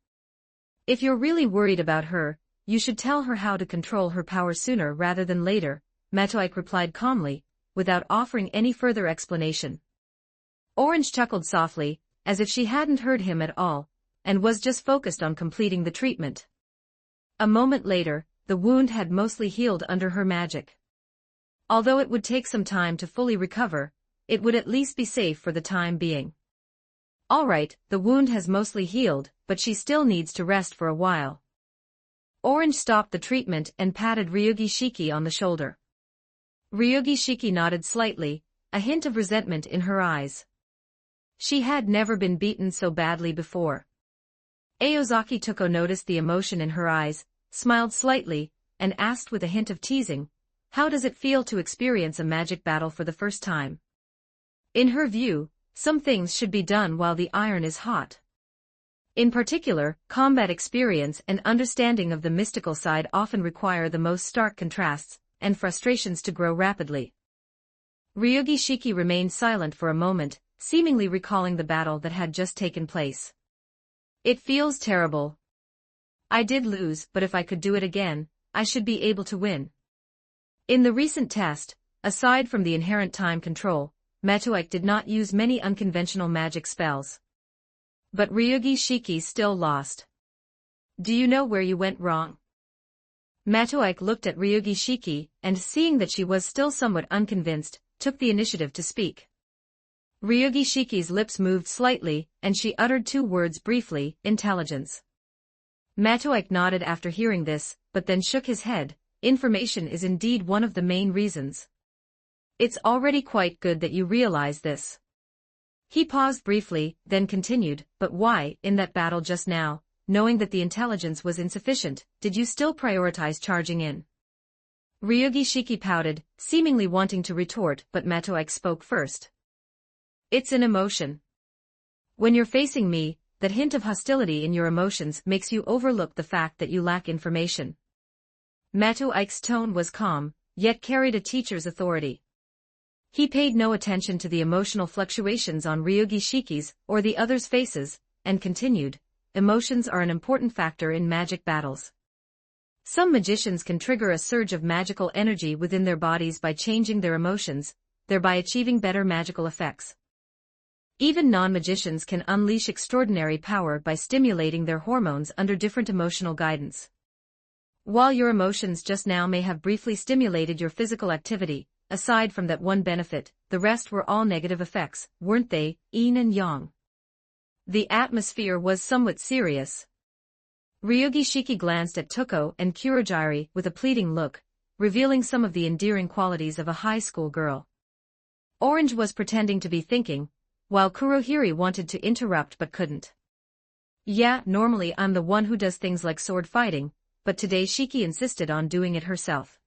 If you're really worried about her, you should tell her how to control her power sooner rather than later, Mato-ike replied calmly, without offering any further explanation. Orange chuckled softly, as if she hadn't heard him at all, and was just focused on completing the treatment. A moment later, the wound had mostly healed under her magic. Although it would take some time to fully recover, it would at least be safe for the time being. "Alright, the wound has mostly healed, but she still needs to rest for a while." Orange stopped the treatment and patted Ryugi Shiki on the shoulder. Ryugi Shiki nodded slightly, a hint of resentment in her eyes. She had never been beaten so badly before. Aozaki Tuko noticed the emotion in her eyes, smiled slightly, and asked with a hint of teasing, "How does it feel to experience a magic battle for the first time?" In her view, some things should be done while the iron is hot. In particular, combat experience and understanding of the mystical side often require the most stark contrasts, and frustrations to grow rapidly. Ryugi Shiki remained silent for a moment, seemingly recalling the battle that had just taken place. "It feels terrible. I did lose, but if I could do it again, I should be able to win." In the recent test, aside from the inherent time control, Mato-ike did not use many unconventional magic spells. But Ryugi Shiki still lost. "Do you know where you went wrong?" Mato-ike looked at Ryugi Shiki, and seeing that she was still somewhat unconvinced, took the initiative to speak. Ryugi Shiki's lips moved slightly, and she uttered two words briefly, "Intelligence." Mato-ike nodded after hearing this, but then shook his head. "Information is indeed one of the main reasons. It's already quite good that you realize this." He paused briefly, then continued, "But why, in that battle just now, knowing that the intelligence was insufficient, did you still prioritize charging in?" Ryugi Shiki pouted, seemingly wanting to retort, but Mato-ike spoke first. "It's an emotion. When you're facing me, that hint of hostility in your emotions makes you overlook the fact that you lack information." Mato-ike's tone was calm, yet carried a teacher's authority. He paid no attention to the emotional fluctuations on Ryugi Shiki's or the others' faces, and continued, "Emotions are an important factor in magic battles. Some magicians can trigger a surge of magical energy within their bodies by changing their emotions, thereby achieving better magical effects. Even non-magicians can unleash extraordinary power by stimulating their hormones under different emotional guidance. While your emotions just now may have briefly stimulated your physical activity, aside from that one benefit, the rest were all negative effects, weren't they, yin and yang?" The atmosphere was somewhat serious. Ryugi Shiki glanced at Tuko and Kurogiri with a pleading look, revealing some of the endearing qualities of a high school girl. Orange was pretending to be thinking, while Kurohiri wanted to interrupt but couldn't. "Yeah, normally I'm the one who does things like sword fighting, but today Shiki insisted on doing it herself.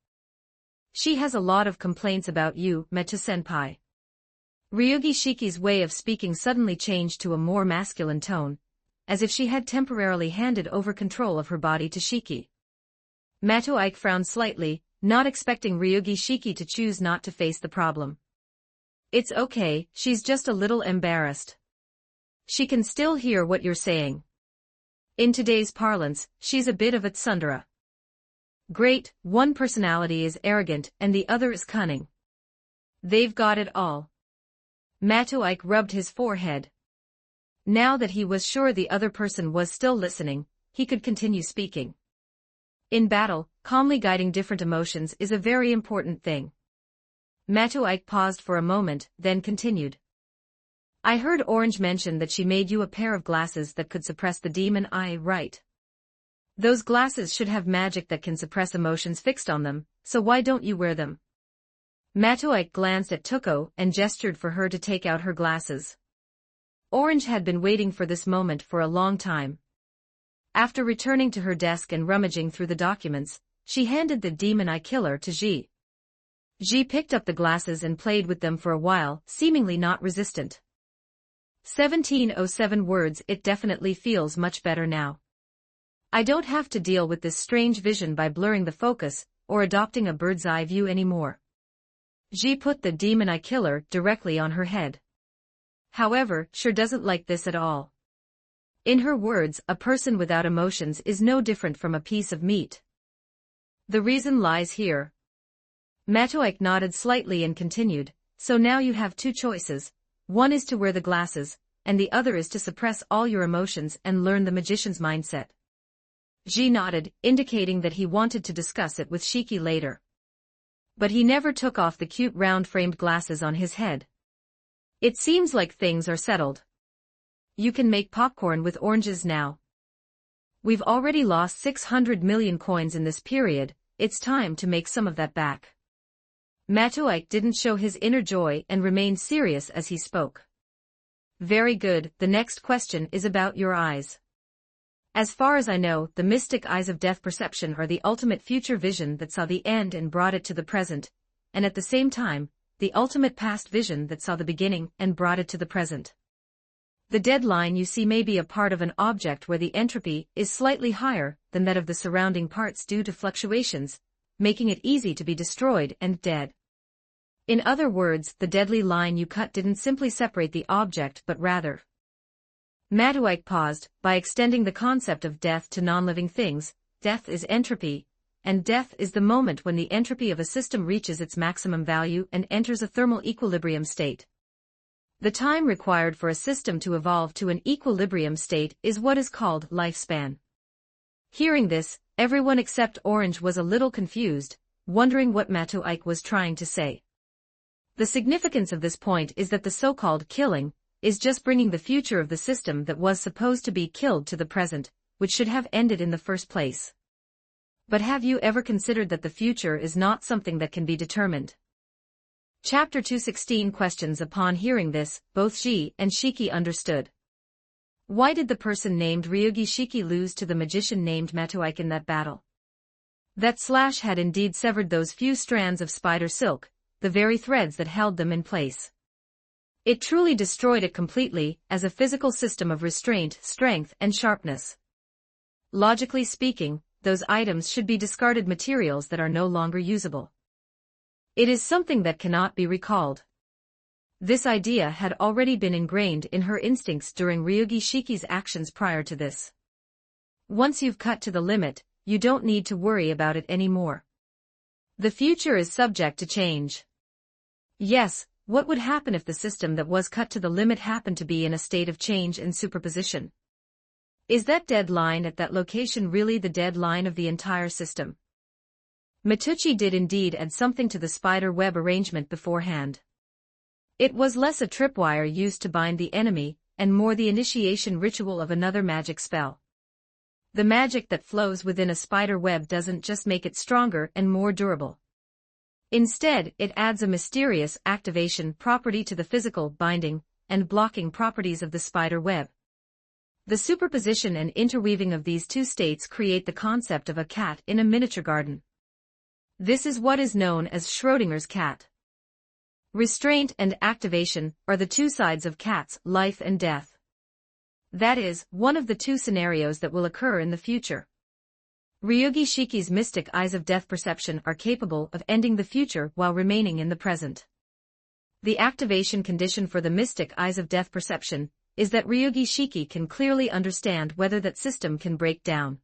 She has a lot of complaints about you, Metu-senpai." Ryugi Shiki's way of speaking suddenly changed to a more masculine tone, as if she had temporarily handed over control of her body to Shiki. Mato-ike frowned slightly, not expecting Ryugi Shiki to choose not to face the problem. "It's okay, she's just a little embarrassed. She can still hear what you're saying. In today's parlance, she's a bit of a tsundere. Great, one personality is arrogant and the other is cunning. They've got it all." Mato-ike rubbed his forehead. Now that he was sure the other person was still listening, he could continue speaking. "In battle, calmly guiding different emotions is a very important thing." Mato-ike paused for a moment, then continued. "I heard Orange mention that she made you a pair of glasses that could suppress the demon eye, right?" Those glasses should have magic that can suppress emotions fixed on them, so why don't you wear them? Matoike glanced at Tuko and gestured for her to take out her glasses. Orange had been waiting for this moment for a long time. After returning to her desk and rummaging through the documents, she handed the demon eye killer to Ji. Ji picked up the glasses and played with them for a while, seemingly not resistant. 1707 words. It definitely feels much better now. I don't have to deal with this strange vision by blurring the focus, or adopting a bird's eye view anymore. Ji put the demon eye killer directly on her head. However, sure doesn't like this at all. In her words, a person without emotions is no different from a piece of meat. The reason lies here. Matoike nodded slightly and continued, so now you have two choices, one is to wear the glasses, and the other is to suppress all your emotions and learn the magician's mindset. Ji nodded, indicating that he wanted to discuss it with Shiki later. But he never took off the cute round-framed glasses on his head. It seems like things are settled. You can make popcorn with oranges now. We've already lost 600 million coins in this period, it's time to make some of that back. Matoike didn't show his inner joy and remained serious as he spoke. Very good, the next question is about your eyes. As far as I know, the mystic eyes of death perception are the ultimate future vision that saw the end and brought it to the present, and at the same time, the ultimate past vision that saw the beginning and brought it to the present. The dead line you see may be a part of an object where the entropy is slightly higher than that of the surrounding parts due to fluctuations, making it easy to be destroyed and dead. In other words, the deadly line you cut didn't simply separate the object but rather. Matoike paused, by extending the concept of death to non-living things, death is entropy, and death is the moment when the entropy of a system reaches its maximum value and enters a thermal equilibrium state. The time required for a system to evolve to an equilibrium state is what is called lifespan. Hearing this, everyone except Orange was a little confused, wondering what Matoike was trying to say. The significance of this point is that the so-called killing is just bringing the future of the system that was supposed to be killed to the present, which should have ended in the first place. But have you ever considered that the future is not something that can be determined? Chapter 216 questions. Upon hearing this, both Ji and Shiki understood. Why did the person named Ryugi Shiki lose to the magician named Matoike in that battle? That slash had indeed severed those few strands of spider silk, the very threads that held them in place. It truly destroyed it completely, as a physical system of restraint, strength, and sharpness. Logically speaking, those items should be discarded materials that are no longer usable. It is something that cannot be recalled. This idea had already been ingrained in her instincts during Ryugi Shiki's actions prior to this. Once you've cut to the limit, you don't need to worry about it anymore. The future is subject to change. Yes, what would happen if the system that was cut to the limit happened to be in a state of change and superposition? Is that dead line at that location really the dead line of the entire system? Matucci did indeed add something to the spider web arrangement beforehand. It was less a tripwire used to bind the enemy, and more the initiation ritual of another magic spell. The magic that flows within a spider web doesn't just make it stronger and more durable. Instead, it adds a mysterious activation property to the physical binding and blocking properties of the spider web. The superposition and interweaving of these two states create the concept of a cat in a miniature garden. This is what is known as Schrödinger's cat. Restraint and activation are the two sides of cats' life and death. That is, one of the two scenarios that will occur in the future. Ryugi Shiki's mystic eyes of death perception are capable of ending the future while remaining in the present. The activation condition for the mystic eyes of death perception is that Ryugi Shiki can clearly understand whether that system can break down.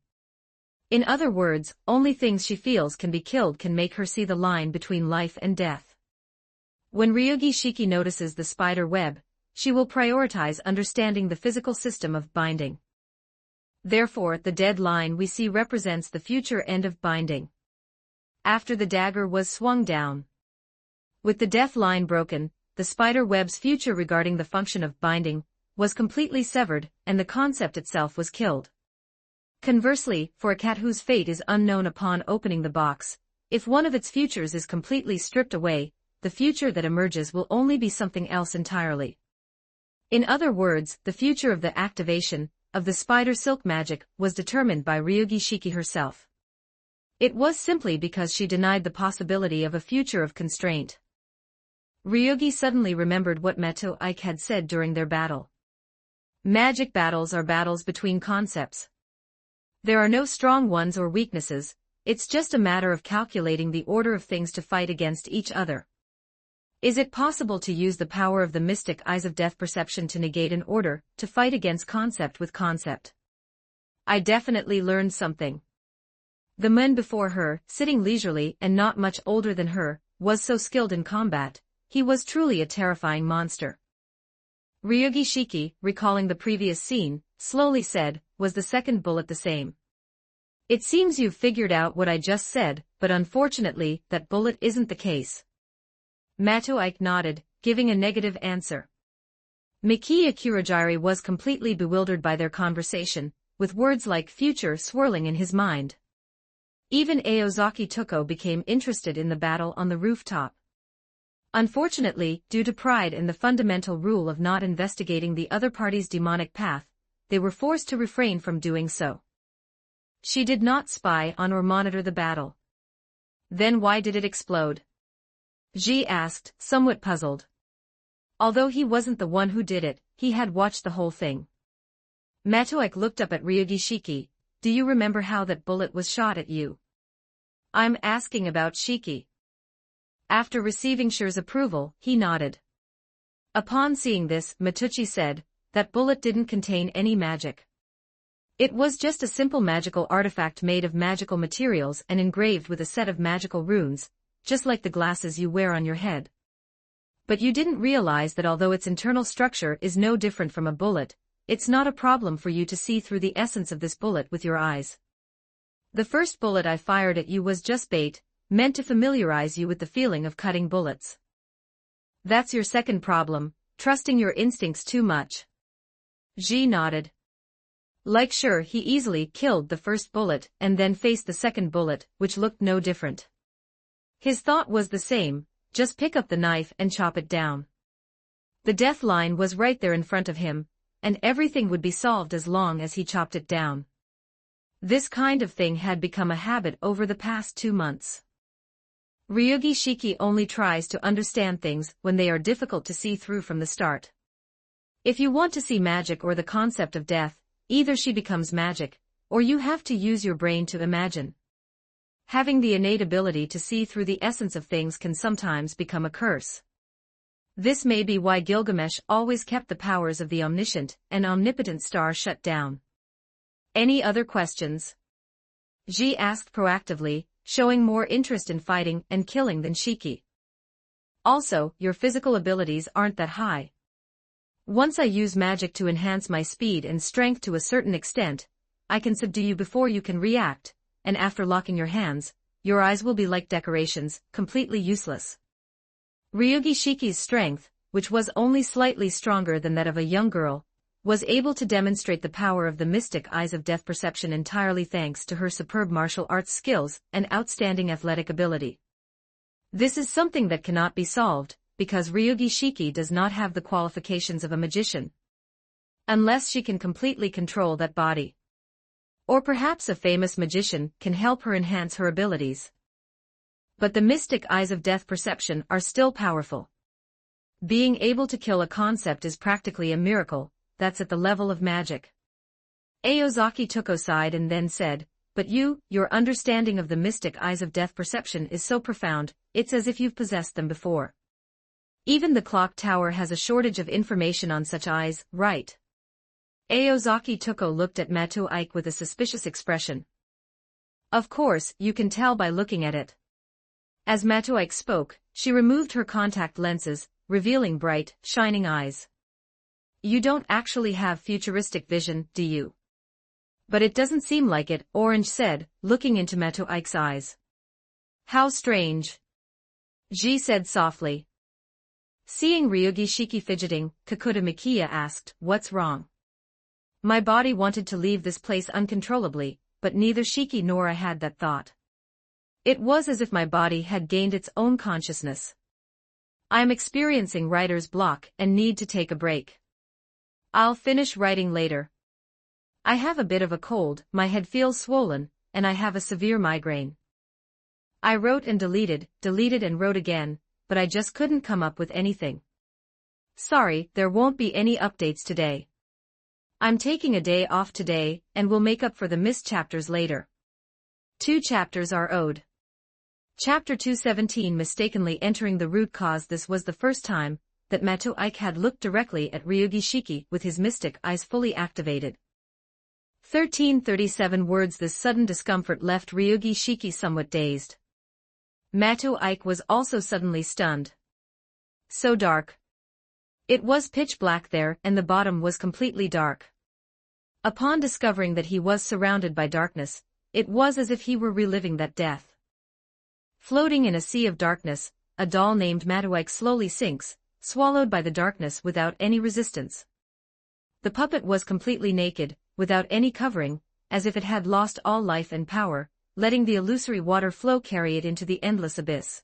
In other words, only things she feels can be killed can make her see the line between life and death. When Ryugi Shiki notices the spider web, she will prioritize understanding the physical system of binding. Therefore, the dead line we see represents the future end of binding. After the dagger was swung down. With the death line broken, the spider web's future regarding the function of binding was completely severed, and the concept itself was killed. Conversely, for a cat whose fate is unknown upon opening the box, if one of its futures is completely stripped away, the future that emerges will only be something else entirely. In other words, the future of the activation of the spider silk magic was determined by Ryugi Shiki herself. It was simply because she denied the possibility of a future of constraint. Ryugi suddenly remembered what Meto Ike had said during their battle. Magic battles are battles between concepts. There are no strong ones or weaknesses, it's just a matter of calculating the order of things to fight against each other. Is it possible to use the power of the mystic eyes of death perception to negate an order, to fight against concept with concept? I definitely learned something. The man before her, sitting leisurely and not much older than her, was so skilled in combat, he was truly a terrifying monster. Ryugi Shiki, recalling the previous scene, slowly said, was the second bullet the same? It seems you've figured out what I just said, but unfortunately, that bullet isn't the case. Mato Ike nodded, giving a negative answer. Mikiya Kurogiri was completely bewildered by their conversation, with words like future swirling in his mind. Even Aozaki Toko became interested in the battle on the rooftop. Unfortunately, due to pride and the fundamental rule of not investigating the other party's demonic path, they were forced to refrain from doing so. She did not spy on or monitor the battle. Then why did it explode? Ji asked, somewhat puzzled. Although he wasn't the one who did it, he had watched the whole thing. Matoek looked up at Ryugi Shiki. Do you remember how that bullet was shot at you? I'm asking about Shiki. After receiving Shire's approval, he nodded. Upon seeing this, Matuchi said, that bullet didn't contain any magic. It was just a simple magical artifact made of magical materials and engraved with a set of magical runes, just like the glasses you wear on your head. But you didn't realize that although its internal structure is no different from a bullet, it's not a problem for you to see through the essence of this bullet with your eyes. The first bullet I fired at you was just bait, meant to familiarize you with the feeling of cutting bullets. That's your second problem, trusting your instincts too much. Ji nodded. Like sure, he easily killed the first bullet and then faced the second bullet, which looked no different. His thought was the same, just pick up the knife and chop it down. The death line was right there in front of him, and everything would be solved as long as he chopped it down. This kind of thing had become a habit over the past 2 months. Ryugi Shiki only tries to understand things when they are difficult to see through from the start. If you want to see magic or the concept of death, either she becomes magic, or you have to use your brain to imagine. Having the innate ability to see through the essence of things can sometimes become a curse. This may be why Gilgamesh always kept the powers of the omniscient and omnipotent star shut down. Any other questions? Ji asked proactively, showing more interest in fighting and killing than Shiki. Also, your physical abilities aren't that high. Once I use magic to enhance my speed and strength to a certain extent, I can subdue you before you can react, and after locking your hands, your eyes will be like decorations, completely useless. Ryugi Shiki's strength, which was only slightly stronger than that of a young girl, was able to demonstrate the power of the mystic eyes of death perception entirely thanks to her superb martial arts skills and outstanding athletic ability. This is something that cannot be solved, because Ryugi Shiki does not have the qualifications of a magician. Unless she can completely control that body. Or perhaps a famous magician can help her enhance her abilities. But the mystic eyes of death perception are still powerful. Being able to kill a concept is practically a miracle, that's at the level of magic. Aozaki Toko sighed and then said, but your understanding of the mystic eyes of death perception is so profound, it's as if you've possessed them before. Even the clock tower has a shortage of information on such eyes, right? Aozaki Toko looked at Mato Ike with a suspicious expression. Of course, you can tell by looking at it. As Mato Ike spoke, she removed her contact lenses, revealing bright, shining eyes. You don't actually have futuristic vision, do you? But it doesn't seem like it, Orange said, looking into Mato Ike's eyes. How strange. Ji said softly. Seeing Ryugi Shiki fidgeting, Kakuta Mikiya asked, what's wrong? My body wanted to leave this place uncontrollably, but neither Shiki nor I had that thought. It was as if my body had gained its own consciousness. I am experiencing writer's block and need to take a break. I'll finish writing later. I have a bit of a cold, my head feels swollen, and I have a severe migraine. I wrote and deleted and wrote again, but I just couldn't come up with anything. Sorry, there won't be any updates today. I'm taking a day off today, and will make up for the missed chapters later. 2 chapters are owed. Chapter 217 Mistakenly entering the root cause. This was the first time that Mato-Ike had looked directly at Ryugi Shiki with his mystic eyes fully activated. 1337 words. This sudden discomfort left Ryugi Shiki somewhat dazed. Mato-Ike was also suddenly stunned. So dark. It was pitch black there, and the bottom was completely dark. Upon discovering that he was surrounded by darkness, it was as if he were reliving that death. Floating in a sea of darkness, a doll named Mato-Ike slowly sinks, swallowed by the darkness without any resistance. The puppet was completely naked, without any covering, as if it had lost all life and power, letting the illusory water flow carry it into the endless abyss.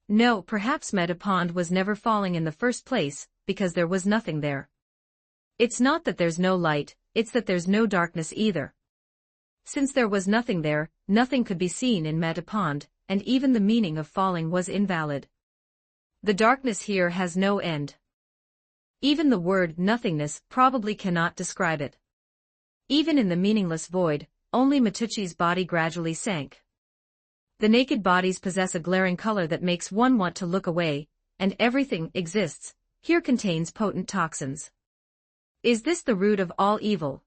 No, perhaps Metapond was never falling in the first place, because there was nothing there. It's not that there's no light, it's that there's no darkness either. Since there was nothing there, nothing could be seen in Metapond, and even the meaning of falling was invalid. The darkness here has no end. Even the word nothingness probably cannot describe it. Even in the meaningless void, only Matucci's body gradually sank. The naked bodies possess a glaring color that makes one want to look away, and everything exists, here contains potent toxins. Is this the root of all evil?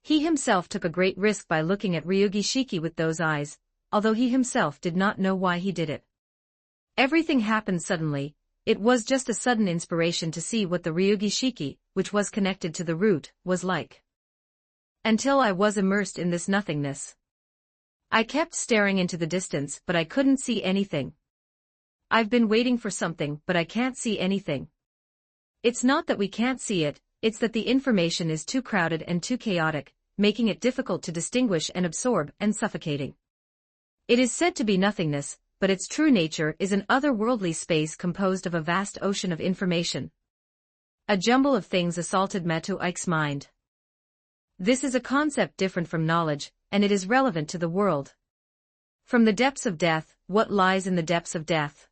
He himself took a great risk by looking at Ryugi Shiki with those eyes, although he himself did not know why he did it. Everything happened suddenly. It was just a sudden inspiration to see what the Ryugi Shiki, which was connected to the root, was like. Until I was immersed in this nothingness. I kept staring into the distance, but I couldn't see anything. I've been waiting for something, but I can't see anything. It's not that we can't see it, it's that the information is too crowded and too chaotic, making it difficult to distinguish and absorb, and suffocating. It is said to be nothingness, but its true nature is an otherworldly space composed of a vast ocean of information. A jumble of things assaulted Mato-Ike's mind. This is a concept different from knowledge, and it is relevant to the world. From the depths of death, what lies in the depths of death?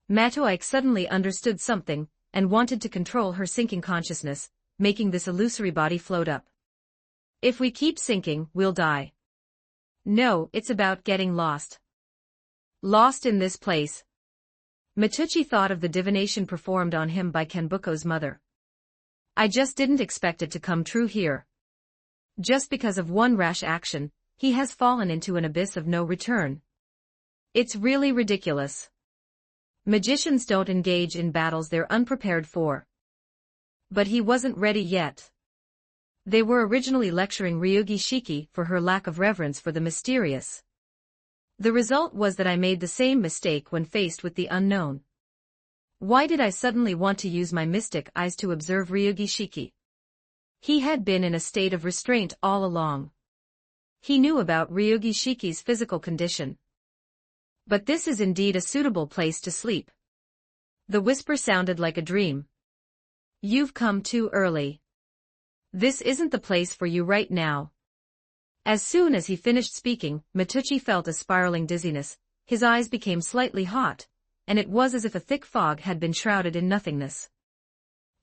Mato-Ike suddenly understood something, and wanted to control her sinking consciousness, making this illusory body float up. If we keep sinking, we'll die. No, it's about getting lost. Lost in this place. Matucci thought of the divination performed on him by Kenbuko's mother. I just didn't expect it to come true here. Just because of one rash action, he has fallen into an abyss of no return. It's really ridiculous. Magicians don't engage in battles they're unprepared for. But he wasn't ready yet. They were originally lecturing Ryugi Shiki for her lack of reverence for the mysterious. The result was that I made the same mistake when faced with the unknown. Why did I suddenly want to use my mystic eyes to observe Ryugi Shiki? He had been in a state of restraint all along. He knew about Ryugi Shiki's physical condition. But this is indeed a suitable place to sleep. The whisper sounded like a dream. You've come too early. This isn't the place for you right now. As soon as he finished speaking, Matucci felt a spiraling dizziness, his eyes became slightly hot, and it was as if a thick fog had been shrouded in nothingness.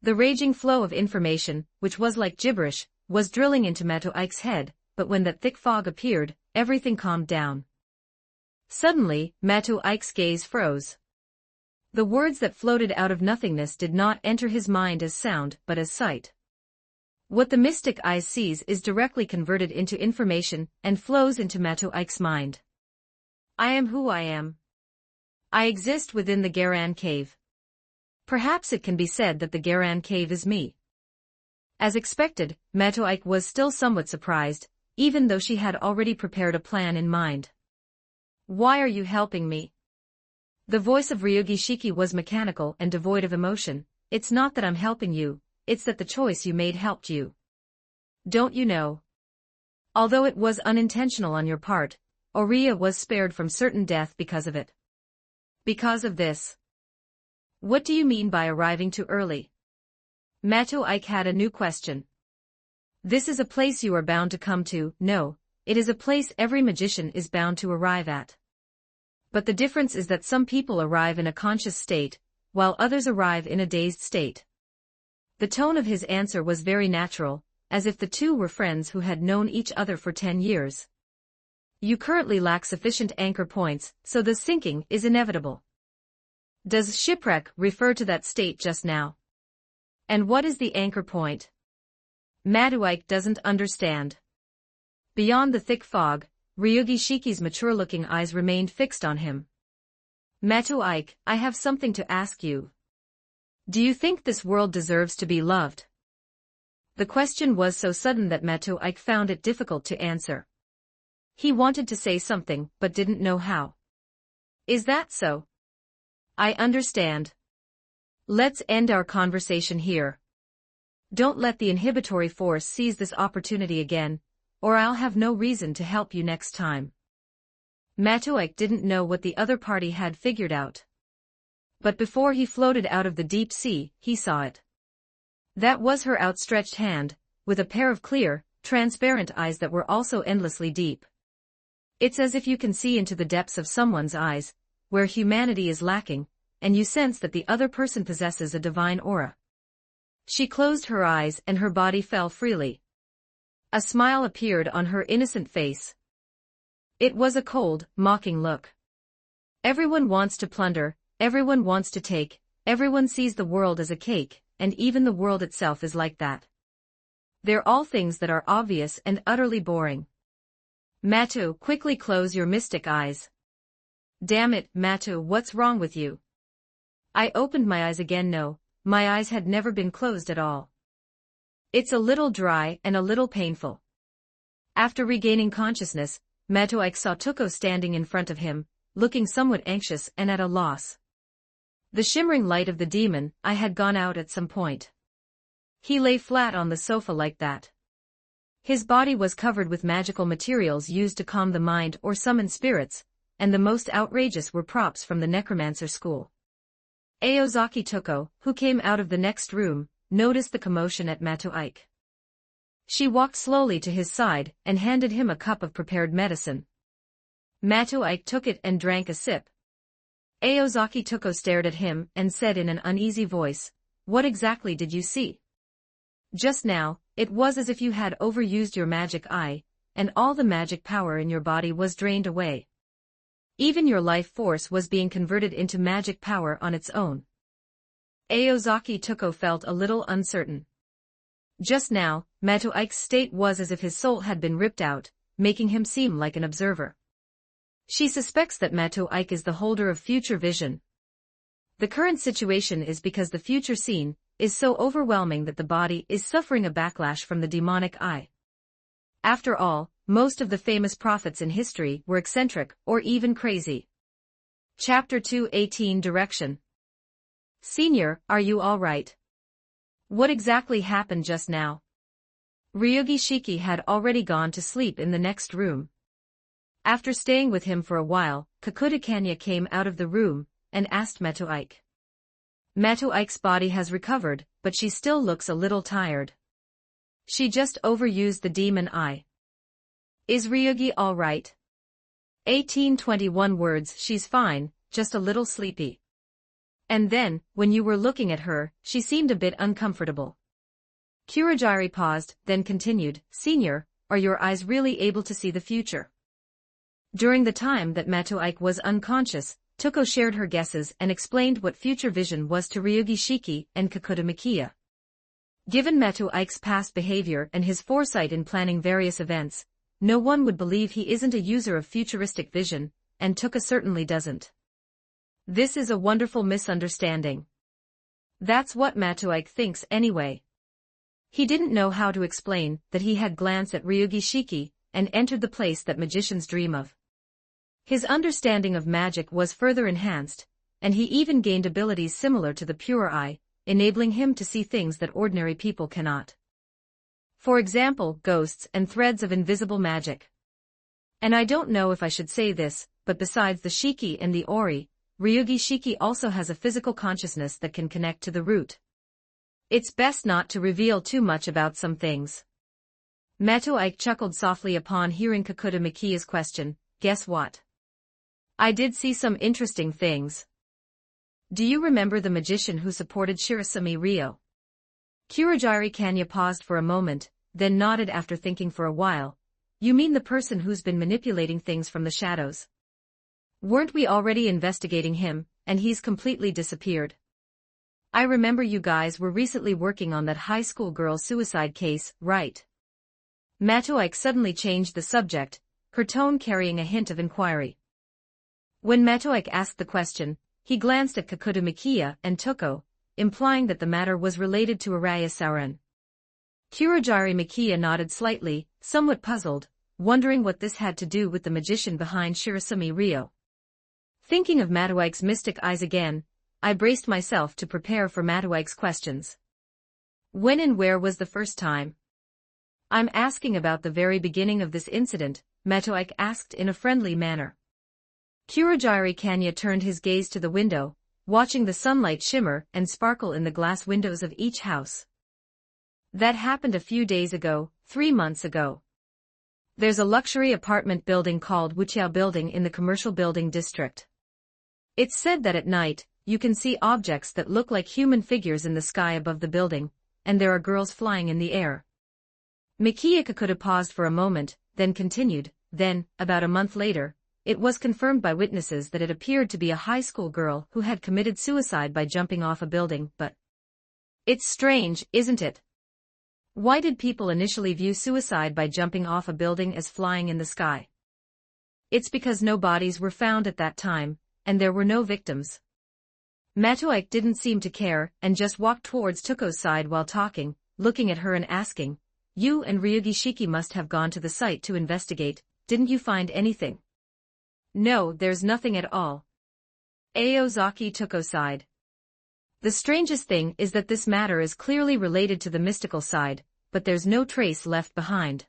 The raging flow of information, which was like gibberish, was drilling into Mato-Ike's head, but when that thick fog appeared, everything calmed down. Suddenly, Mato-Ike's gaze froze. The words that floated out of nothingness did not enter his mind as sound, but as sight. What the mystic eye sees is directly converted into information and flows into Mato-Ike's mind. I am who I am. I exist within the Garan cave. Perhaps it can be said that the Garan cave is me. As expected, Mato-Ike was still somewhat surprised, even though she had already prepared a plan in mind. Why are you helping me? The voice of Ryugi Shiki was mechanical and devoid of emotion. It's not that I'm helping you, it's that the choice you made helped you. don't you know? Although it was unintentional on your part, Oriya was spared from certain death because of it. Because of this. What do you mean by arriving too early? Matoike had a new question. This is a place you are bound to come to. No, it is a place every magician is bound to arrive at. But the difference is that some people arrive in a conscious state, while others arrive in a dazed state. The tone of his answer was very natural, as if the two were friends who had known each other for 10 years. You currently lack sufficient anchor points, so the sinking is inevitable. Does shipwreck refer to that state just now? And what is the anchor point? Matoike doesn't understand. Beyond the thick fog, Ryugi Shiki's mature-looking eyes remained fixed on him. Matoike, I have something to ask you. Do you think this world deserves to be loved? The question was so sudden that Matoike found it difficult to answer. He wanted to say something, but didn't know how. Is that so? I understand. Let's end our conversation here. Don't let the inhibitory force seize this opportunity again, or I'll have no reason to help you next time. Matoike didn't know what the other party had figured out. But before he floated out of the deep sea, he saw it. That was her outstretched hand, with a pair of clear, transparent eyes that were also endlessly deep. It's as if you can see into the depths of someone's eyes, where humanity is lacking, and you sense that the other person possesses a divine aura. She closed her eyes and her body fell freely. A smile appeared on her innocent face. It was a cold, mocking look. Everyone wants to plunder, everyone wants to take, everyone sees the world as a cake, and even the world itself is like that. They're all things that are obvious and utterly boring. Matu, quickly close your mystic eyes. Damn it, Matu, what's wrong with you? I opened my eyes again. No, my eyes had never been closed at all. It's a little dry and a little painful. After regaining consciousness, Matoike saw Tuko standing in front of him, looking somewhat anxious and at a loss. The shimmering light of the demon eye had gone out at some point. He lay flat on the sofa like that. His body was covered with magical materials used to calm the mind or summon spirits, and the most outrageous were props from the necromancer school. Aozaki Tuko, who came out of the next room, noticed the commotion at Matoike. She walked slowly to his side and handed him a cup of prepared medicine. Matoike took it and drank a sip. Aozaki Tuko stared at him and said in an uneasy voice, "What exactly did you see?" "Just now, it was as if you had overused your magic eye, and all the magic power in your body was drained away. Even your life force was being converted into magic power on its own." Aozaki Tuko felt a little uncertain. Just now, Matoike's state was as if his soul had been ripped out, making him seem like an observer. She suspects that Matoike is the holder of future vision. The current situation is because the future scene is so overwhelming that the body is suffering a backlash from the demonic eye. After all, most of the famous prophets in history were eccentric or even crazy. Chapter 2:18 Direction. Senior, are you all right? What exactly happened just now? Ryugi Shiki had already gone to sleep in the next room. After staying with him for a while, Kakuta Kanya came out of the room and asked Matoike. Matoike's body has recovered, but she still looks a little tired. She just overused the demon eye. Is Ryugi all right? 1821 words. She's fine, just a little sleepy. And then, when you were looking at her, she seemed a bit uncomfortable. Kurogiri paused, then continued, Senior, are your eyes really able to see the future? During the time that Matoike was unconscious, Tuko shared her guesses and explained what future vision was to Ryugi Shiki and Kakuta Mikia. Given Matoike's past behavior and his foresight in planning various events, no one would believe he isn't a user of futuristic vision, and Tuko certainly doesn't. This is a wonderful misunderstanding. That's what Matoike thinks anyway. He didn't know how to explain that he had glanced at Ryugi Shiki and entered the place that magicians dream of. His understanding of magic was further enhanced, and he even gained abilities similar to the pure eye, enabling him to see things that ordinary people cannot. For example, ghosts and threads of invisible magic. And I don't know if I should say this, but besides the Shiki and the Ori, Ryugi Shiki also has a physical consciousness that can connect to the root. It's best not to reveal too much about some things. Matoike chuckled softly upon hearing Kakuta Mikiya's question. Guess what? I did see some interesting things. Do you remember the magician who supported Shirasumi Ryo? Kurogiri Kanya paused for a moment, then nodded after thinking for a while. You mean the person who's been manipulating things from the shadows? Weren't we already investigating him, and he's completely disappeared? I remember you guys were recently working on that high school girl suicide case, right? Matoike suddenly changed the subject, her tone carrying a hint of inquiry. When Matoike asked the question, he glanced at Kakuta Mikiya and Tuko, implying that the matter was related to Araya Sauron. Kurogiri Mikiya nodded slightly, somewhat puzzled, wondering what this had to do with the magician behind Shirasumi Ryo. Thinking of Matoike's mystic eyes again, I braced myself to prepare for Matoike's questions. When and where was the first time? I'm asking about the very beginning of this incident, Matoike asked in a friendly manner. Kurogiri Kanya turned his gaze to the window, watching the sunlight shimmer and sparkle in the glass windows of each house. That happened a few days ago, 3 months ago. There's a luxury apartment building called Wuqiao Building in the commercial building district. It's said that at night, you can see objects that look like human figures in the sky above the building, and there are girls flying in the air. Mikiya Kakuta paused for a moment, then continued. Then, about a month later, it was confirmed by witnesses that it appeared to be a high school girl who had committed suicide by jumping off a building, but it's strange, isn't it? Why did people initially view suicide by jumping off a building as flying in the sky? It's because no bodies were found at that time, and there were no victims. Matoike didn't seem to care, and just walked towards Tuko's side while talking, looking at her and asking, You and Ryugi Shiki must have gone to the site to investigate, didn't you find anything? No, there's nothing at all. Aozaki Tuko sighed. The strangest thing is that this matter is clearly related to the mystical side, but there's no trace left behind.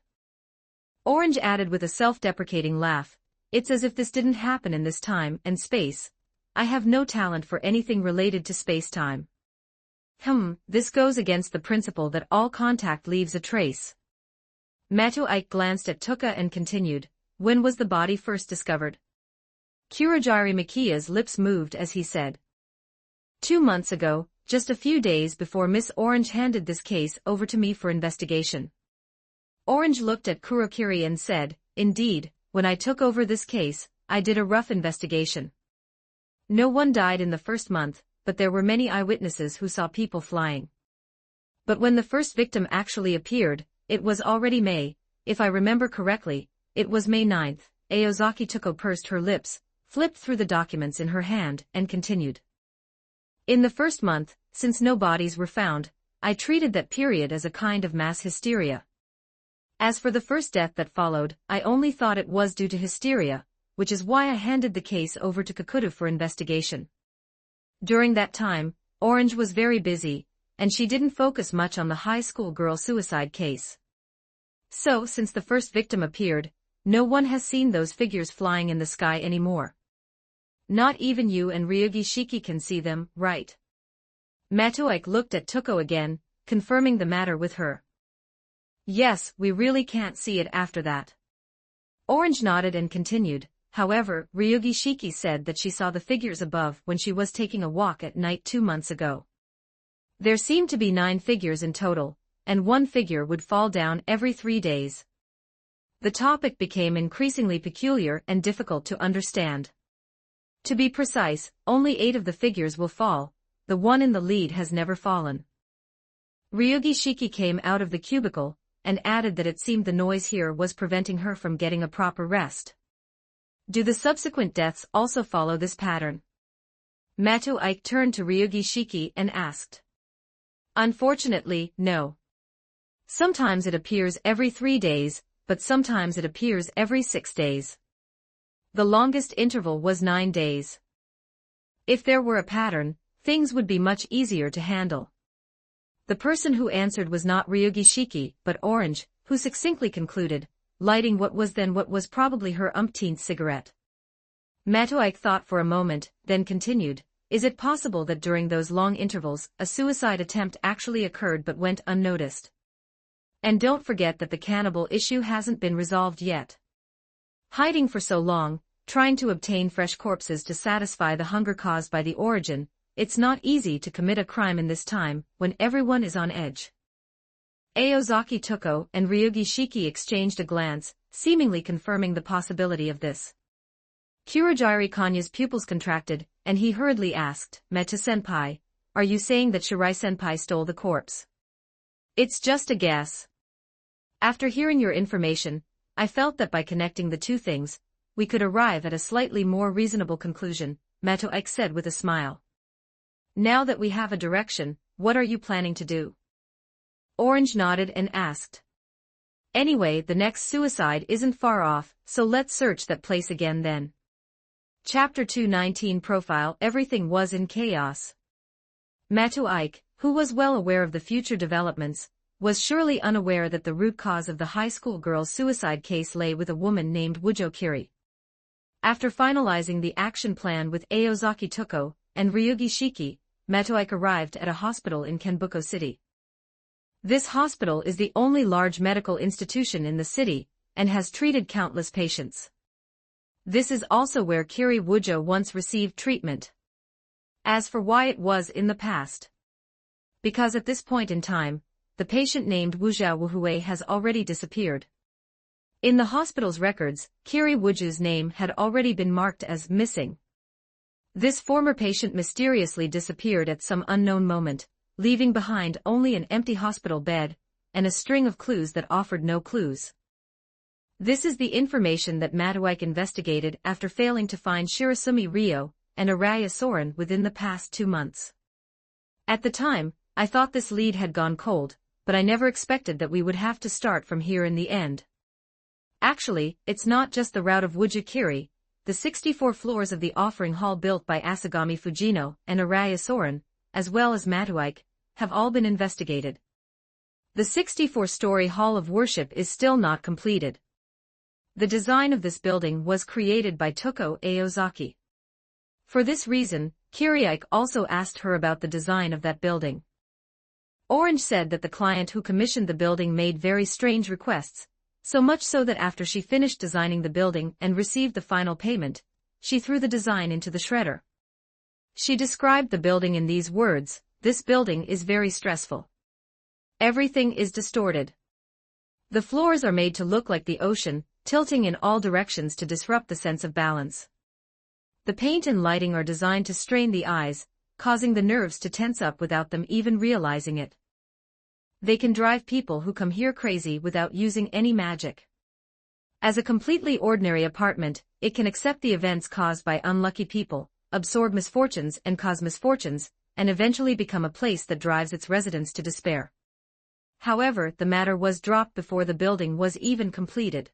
Orange added with a self-deprecating laugh, It's as if this didn't happen in this time and space. I have no talent for anything related to space-time. This goes against the principle that all contact leaves a trace. Matoike glanced at Tuka and continued, When was the body first discovered? Kurogiri Mikiya's lips moved as he said. 2 months ago, just a few days before Miss Orange handed this case over to me for investigation. Orange looked at Kurokiri and said, Indeed, when I took over this case, I did a rough investigation. No one died in the first month, but there were many eyewitnesses who saw people flying. But when the first victim actually appeared, it was already May, if I remember correctly, it was May 9th. Aozaki Tuko pursed her lips, flipped through the documents in her hand, and continued. In the first month, since no bodies were found, I treated that period as a kind of mass hysteria. As for the first death that followed, I only thought it was due to hysteria, which is why I handed the case over to Kakuta for investigation. During that time, Orange was very busy, and she didn't focus much on the high school girl suicide case. So, since the first victim appeared, no one has seen those figures flying in the sky anymore. Not even you and Ryugi Shiki can see them, right? Matoike looked at Tuko again, confirming the matter with her. Yes, we really can't see it after that. Orange nodded and continued, however, Ryugi Shiki said that she saw the figures above when she was taking a walk at night 2 months ago. There seemed to be 9 figures in total, and 1 figure would fall down every 3 days. The topic became increasingly peculiar and difficult to understand. To be precise, only 8 of the figures will fall, the one in the lead has never fallen. Ryugi Shiki came out of the cubicle, and added that it seemed the noise here was preventing her from getting a proper rest. Do the subsequent deaths also follow this pattern? Matoike turned to Ryugi Shiki and asked. Unfortunately, no. Sometimes it appears every 3 days, but sometimes it appears every 6 days. The longest interval was 9 days. If there were a pattern, things would be much easier to handle. The person who answered was not Ryugi Shiki, but Orange, who succinctly concluded, lighting what was probably her umpteenth cigarette. Matoike thought for a moment, then continued, is it possible that during those long intervals, a suicide attempt actually occurred but went unnoticed? And don't forget that the cannibal issue hasn't been resolved yet. Hiding for so long, trying to obtain fresh corpses to satisfy the hunger caused by the origin, it's not easy to commit a crime in this time, when everyone is on edge. Aozaki Tuko and Ryugi Shiki exchanged a glance, seemingly confirming the possibility of this. Kurogiri Kanya's pupils contracted, and he hurriedly asked, Meta-senpai, are you saying that Shirai-senpai stole the corpse? It's just a guess. After hearing your information, I felt that by connecting the two things, we could arrive at a slightly more reasonable conclusion, Matoike said with a smile. Now that we have a direction, what are you planning to do? Orange nodded and asked. Anyway, the next suicide isn't far off, so let's search that place again then. Chapter 219 Profile. Everything was in chaos. Matoike, who was well aware of the future developments, was surely unaware that the root cause of the high school girl's suicide case lay with a woman named Wujo Kiri. After finalizing the action plan with Aozaki Tuko and Ryugi Shiki, Matoike arrived at a hospital in Kenbuko City. This hospital is the only large medical institution in the city, and has treated countless patients. This is also where Kiri Wujo once received treatment. As for why it was in the past. Because at this point in time, the patient named Wujiao Wuhue has already disappeared. In the hospital's records, Kiri Wuju's name had already been marked as missing. This former patient mysteriously disappeared at some unknown moment, leaving behind only an empty hospital bed, and a string of clues that offered no clues. This is the information that Matoike investigated after failing to find Shirasumi Ryo and Araya Soren within the past 2 months. At the time, I thought this lead had gone cold, but I never expected that we would have to start from here in the end. Actually, it's not just the route of Wuju Kiri, the 64 floors of the offering hall built by Asagami Fujino and Araya Soren, as well as Matoike, have all been investigated. The 64-story hall of worship is still not completed. The design of this building was created by Tuko Aozaki. For this reason, Kiriike also asked her about the design of that building. Orange said that the client who commissioned the building made very strange requests, so much so that after she finished designing the building and received the final payment, she threw the design into the shredder. She described the building in these words, "This building is very stressful. Everything is distorted. The floors are made to look like the ocean, tilting in all directions to disrupt the sense of balance. The paint and lighting are designed to strain the eyes, causing the nerves to tense up without them even realizing it. They can drive people who come here crazy without using any magic. As a completely ordinary apartment, it can accept the events caused by unlucky people, absorb misfortunes and cause misfortunes, and eventually become a place that drives its residents to despair." However, the matter was dropped before the building was even completed.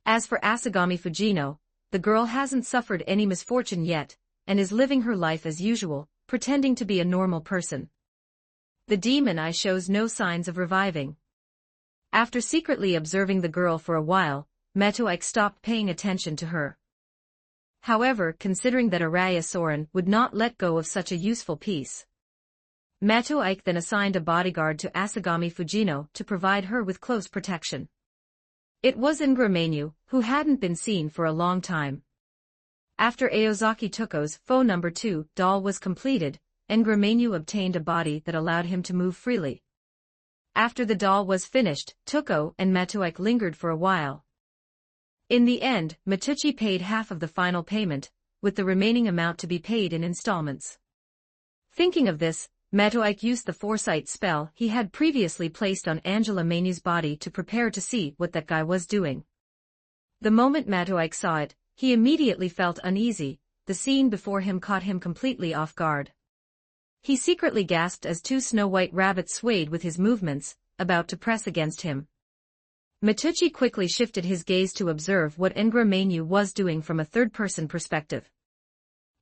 As for Asagami Fujino, the girl hasn't suffered any misfortune yet, and is living her life as usual, pretending to be a normal person. The demon eye shows no signs of reviving. After secretly observing the girl for a while, Matoike stopped paying attention to her. However, considering that Araya Soren would not let go of such a useful piece, Matoike then assigned a bodyguard to Asagami Fujino to provide her with close protection. It was Ingramenyu, who hadn't been seen for a long time. After Aozaki Tuko's phone number 2 doll was completed, Ingramenyu obtained a body that allowed him to move freely. After the doll was finished, Tuko and Matoike lingered for a while. In the end, Matucci paid half of the final payment, with the remaining amount to be paid in installments. Thinking of this, Matoike used the foresight spell he had previously placed on Angela Mainu's body to prepare to see what that guy was doing. The moment Matoike saw it, he immediately felt uneasy. The scene before him caught him completely off guard. He secretly gasped as 2 snow-white rabbits swayed with his movements, about to press against him. Matucci quickly shifted his gaze to observe what Ingramenyu was doing from a third-person perspective.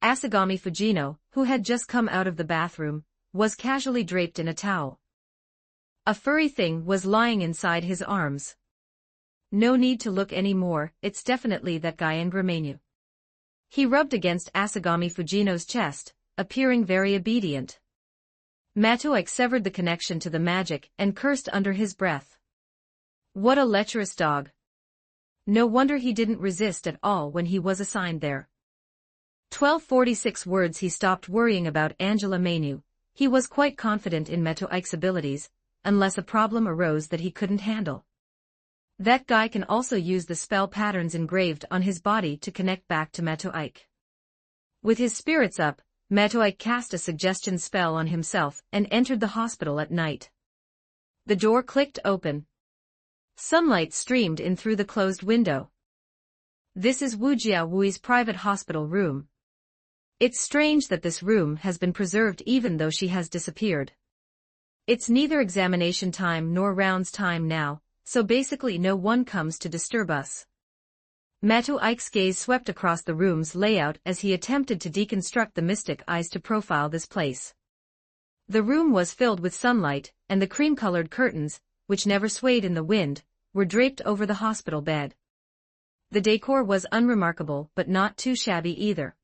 Asagami Fujino, who had just come out of the bathroom, was casually draped in a towel. A furry thing was lying inside his arms. No need to look any more, it's definitely that guy and Romenu. He rubbed against Asagami Fujino's chest, appearing very obedient. Matsuoka severed the connection to the magic and cursed under his breath. What a lecherous dog. No wonder he didn't resist at all when he was assigned there. 1246 words. He stopped worrying about Angela Mainu. He was quite confident in Matsuoka's abilities, unless a problem arose that he couldn't handle. That guy can also use the spell patterns engraved on his body to connect back to Matsuoka. With his spirits up, Matsuoka cast a suggestion spell on himself and entered the hospital at night. The door clicked open. Sunlight streamed in through the closed window. This is Wu Jiaowui's private hospital room. It's strange that this room has been preserved even though she has disappeared. It's neither examination time nor rounds time now, so basically no one comes to disturb us. Matsuoka's gaze swept across the room's layout as he attempted to deconstruct the mystic eyes to profile this place. The room was filled with sunlight, and the cream-colored curtains, which never swayed in the wind, were draped over the hospital bed. The decor was unremarkable but not too shabby either.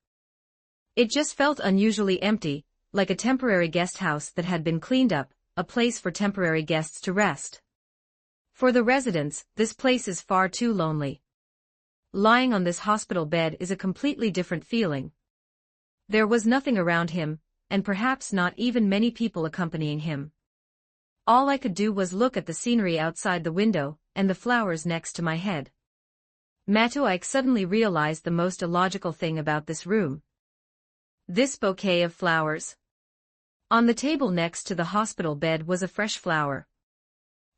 It just felt unusually empty, like a temporary guest house that had been cleaned up, a place for temporary guests to rest. For the residents, this place is far too lonely. Lying on this hospital bed is a completely different feeling. There was nothing around him, and perhaps not even many people accompanying him. All I could do was look at the scenery outside the window, and the flowers next to my head. Matsuoka suddenly realized the most illogical thing about this room. This bouquet of flowers. On the table next to the hospital bed was a fresh flower.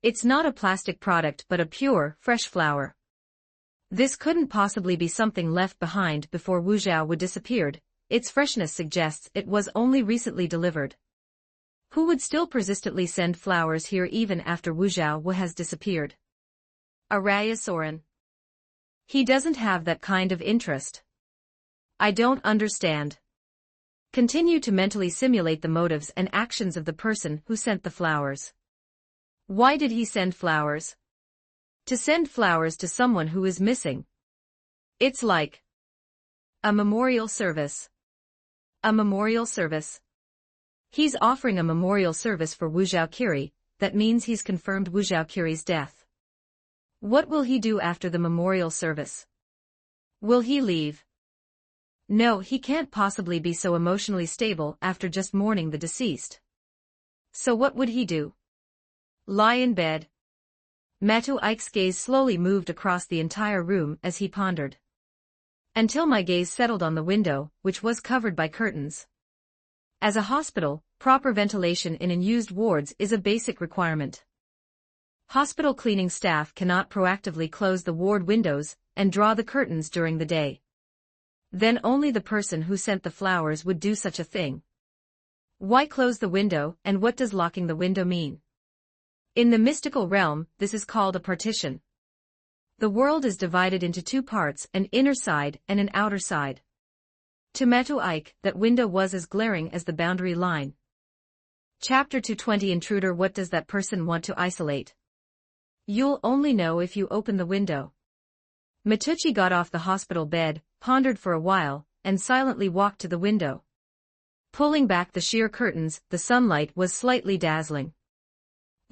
It's not a plastic product but a pure, fresh flower. This couldn't possibly be something left behind before Wu Jiaowu disappeared. Its freshness suggests it was only recently delivered. Who would still persistently send flowers here even after Wu Jiaowu has disappeared? Araya Soren. He doesn't have that kind of interest. I don't understand. Continue to mentally simulate the motives and actions of the person who sent the flowers. Why did he send flowers? To send flowers to someone who is missing. It's like a memorial service. A memorial service. He's offering a memorial service for Wu Zhaokiri. That means he's confirmed Wu Zhaokiri's death. What will he do after the memorial service? Will he leave? No, he can't possibly be so emotionally stable after just mourning the deceased. So what would he do? Lie in bed. Matsuoka's gaze slowly moved across the entire room as he pondered. Until my gaze settled on the window, which was covered by curtains. As a hospital, proper ventilation in unused wards is a basic requirement. Hospital cleaning staff cannot proactively close the ward windows and draw the curtains during the day. Then only the person who sent the flowers would do such a thing. Why close the window, and what does locking the window mean? In the mystical realm, this is called a partition. The world is divided into two parts, an inner side and an outer side. To Matsuoka, that window was as glaring as the boundary line. Chapter 220 Intruder. What does that person want to isolate? You'll only know if you open the window. Matucci got off the hospital bed, pondered for a while, and silently walked to the window. Pulling back the sheer curtains, the sunlight was slightly dazzling.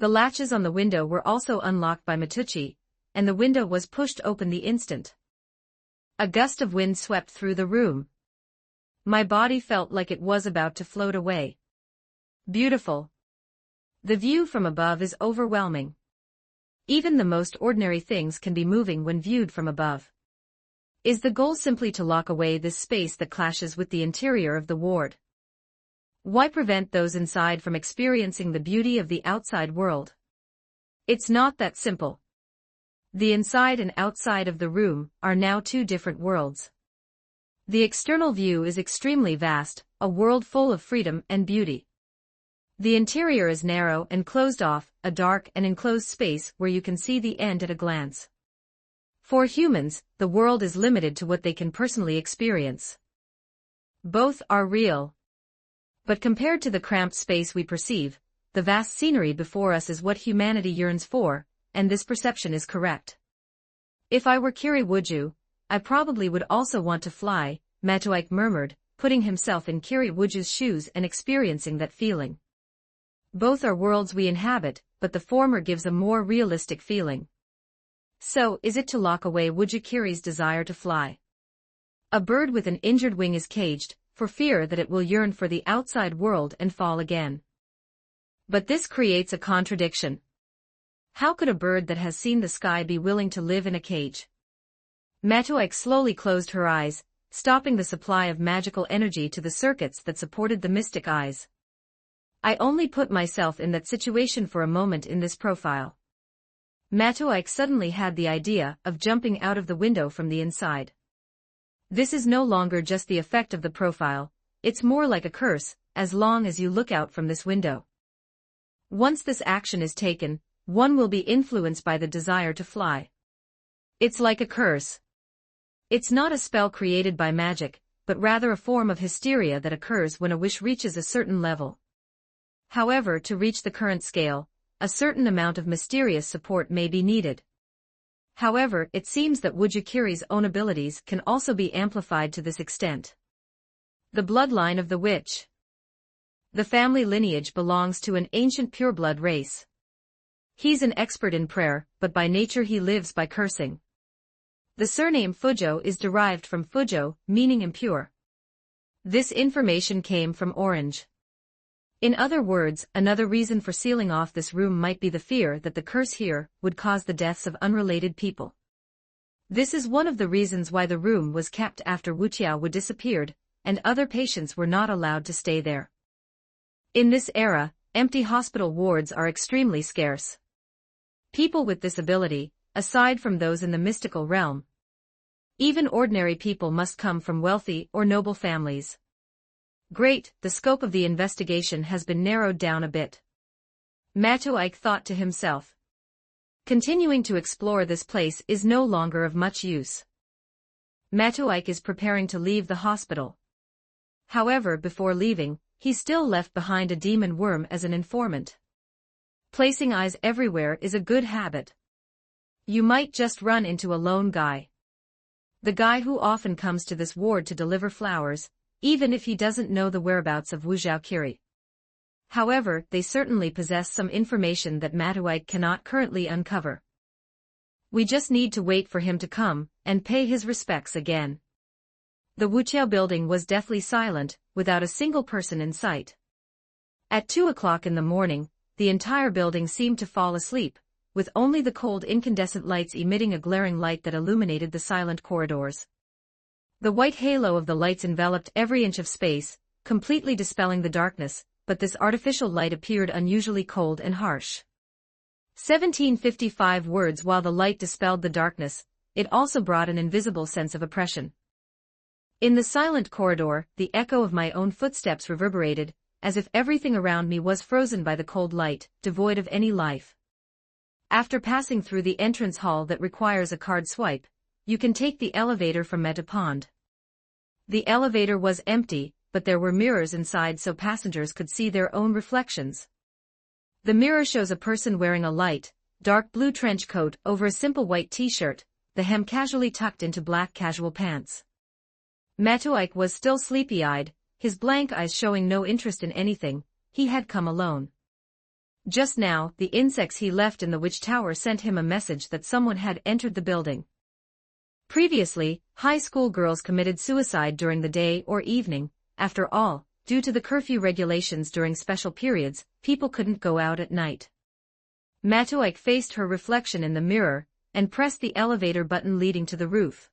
The latches on the window were also unlocked by Matucci, and the window was pushed open the instant. A gust of wind swept through the room. My body felt like it was about to float away. Beautiful. The view from above is overwhelming. Even the most ordinary things can be moving when viewed from above. Is the goal simply to lock away this space that clashes with the interior of the ward? Why prevent those inside from experiencing the beauty of the outside world? It's not that simple. The inside and outside of the room are now two different worlds. The external view is extremely vast, a world full of freedom and beauty. The interior is narrow and closed off, a dark and enclosed space where you can see the end at a glance. For humans, the world is limited to what they can personally experience. Both are real. But compared to the cramped space we perceive, the vast scenery before us is what humanity yearns for, and this perception is correct. If I were Kiri Wuju, I probably would also want to fly, Matuik murmured, putting himself in Kiri Wuju's shoes and experiencing that feeling. Both are worlds we inhabit, but the former gives a more realistic feeling. So, is it to lock away Wuju Kiri's desire to fly? A bird with an injured wing is caged, for fear that it will yearn for the outside world and fall again. But this creates a contradiction. How could a bird that has seen the sky be willing to live in a cage? Matuik slowly closed her eyes, stopping the supply of magical energy to the circuits that supported the mystic eyes. I only put myself in that situation for a moment in this profile. Matuik suddenly had the idea of jumping out of the window from the inside. This is no longer just the effect of the profile, it's more like a curse, as long as you look out from this window. Once this action is taken, one will be influenced by the desire to fly. It's like a curse. It's not a spell created by magic, but rather a form of hysteria that occurs when a wish reaches a certain level. However, to reach the current scale, a certain amount of mysterious support may be needed. However, it seems that Wuju Kiri's own abilities can also be amplified to this extent. The bloodline of the witch. The family lineage belongs to an ancient pureblood race. He's an expert in prayer, but by nature he lives by cursing. The surname Fujo is derived from Fujo, meaning impure. This information came from Orange. In other words, another reason for sealing off this room might be the fear that the curse here would cause the deaths of unrelated people. This is one of the reasons why the room was kept after Wu Qiaowu disappeared, and other patients were not allowed to stay there. In this era, empty hospital wards are extremely scarce. People with this ability, aside from those in the mystical realm, even ordinary people must come from wealthy or noble families. Great, the scope of the investigation has been narrowed down a bit. Matuik thought to himself. Continuing to explore this place is no longer of much use. Matuik is preparing to leave the hospital. However, before leaving, he still left behind a demon worm as an informant. Placing eyes everywhere is a good habit. You might just run into a lone guy. The guy who often comes to this ward to deliver flowers, even if he doesn't know the whereabouts of Wuju Kiri. However, they certainly possess some information that Matuik cannot currently uncover. We just need to wait for him to come, and pay his respects again. The Wuqiao building was deathly silent, without a single person in sight. At 2 o'clock in the morning, the entire building seemed to fall asleep, with only the cold incandescent lights emitting a glaring light that illuminated the silent corridors. The white halo of the lights enveloped every inch of space, completely dispelling the darkness, but this artificial light appeared unusually cold and harsh. 1755 words. While the light dispelled the darkness, it also brought an invisible sense of oppression. In the silent corridor, the echo of my own footsteps reverberated, as if everything around me was frozen by the cold light, devoid of any life. After passing through the entrance hall that requires a card swipe, you can take the elevator from Meta Pond. The elevator was empty, but there were mirrors inside so passengers could see their own reflections. The mirror shows a person wearing a light, dark blue trench coat over a simple white t-shirt, the hem casually tucked into black casual pants. Matuik was still sleepy-eyed, his blank eyes showing no interest in anything. He had come alone. Just now, the insects he left in the witch tower sent him a message that someone had entered the building. Previously, high school girls committed suicide during the day or evening. After all, due to the curfew regulations during special periods, people couldn't go out at night. Matuik faced her reflection in the mirror, and pressed the elevator button leading to the roof.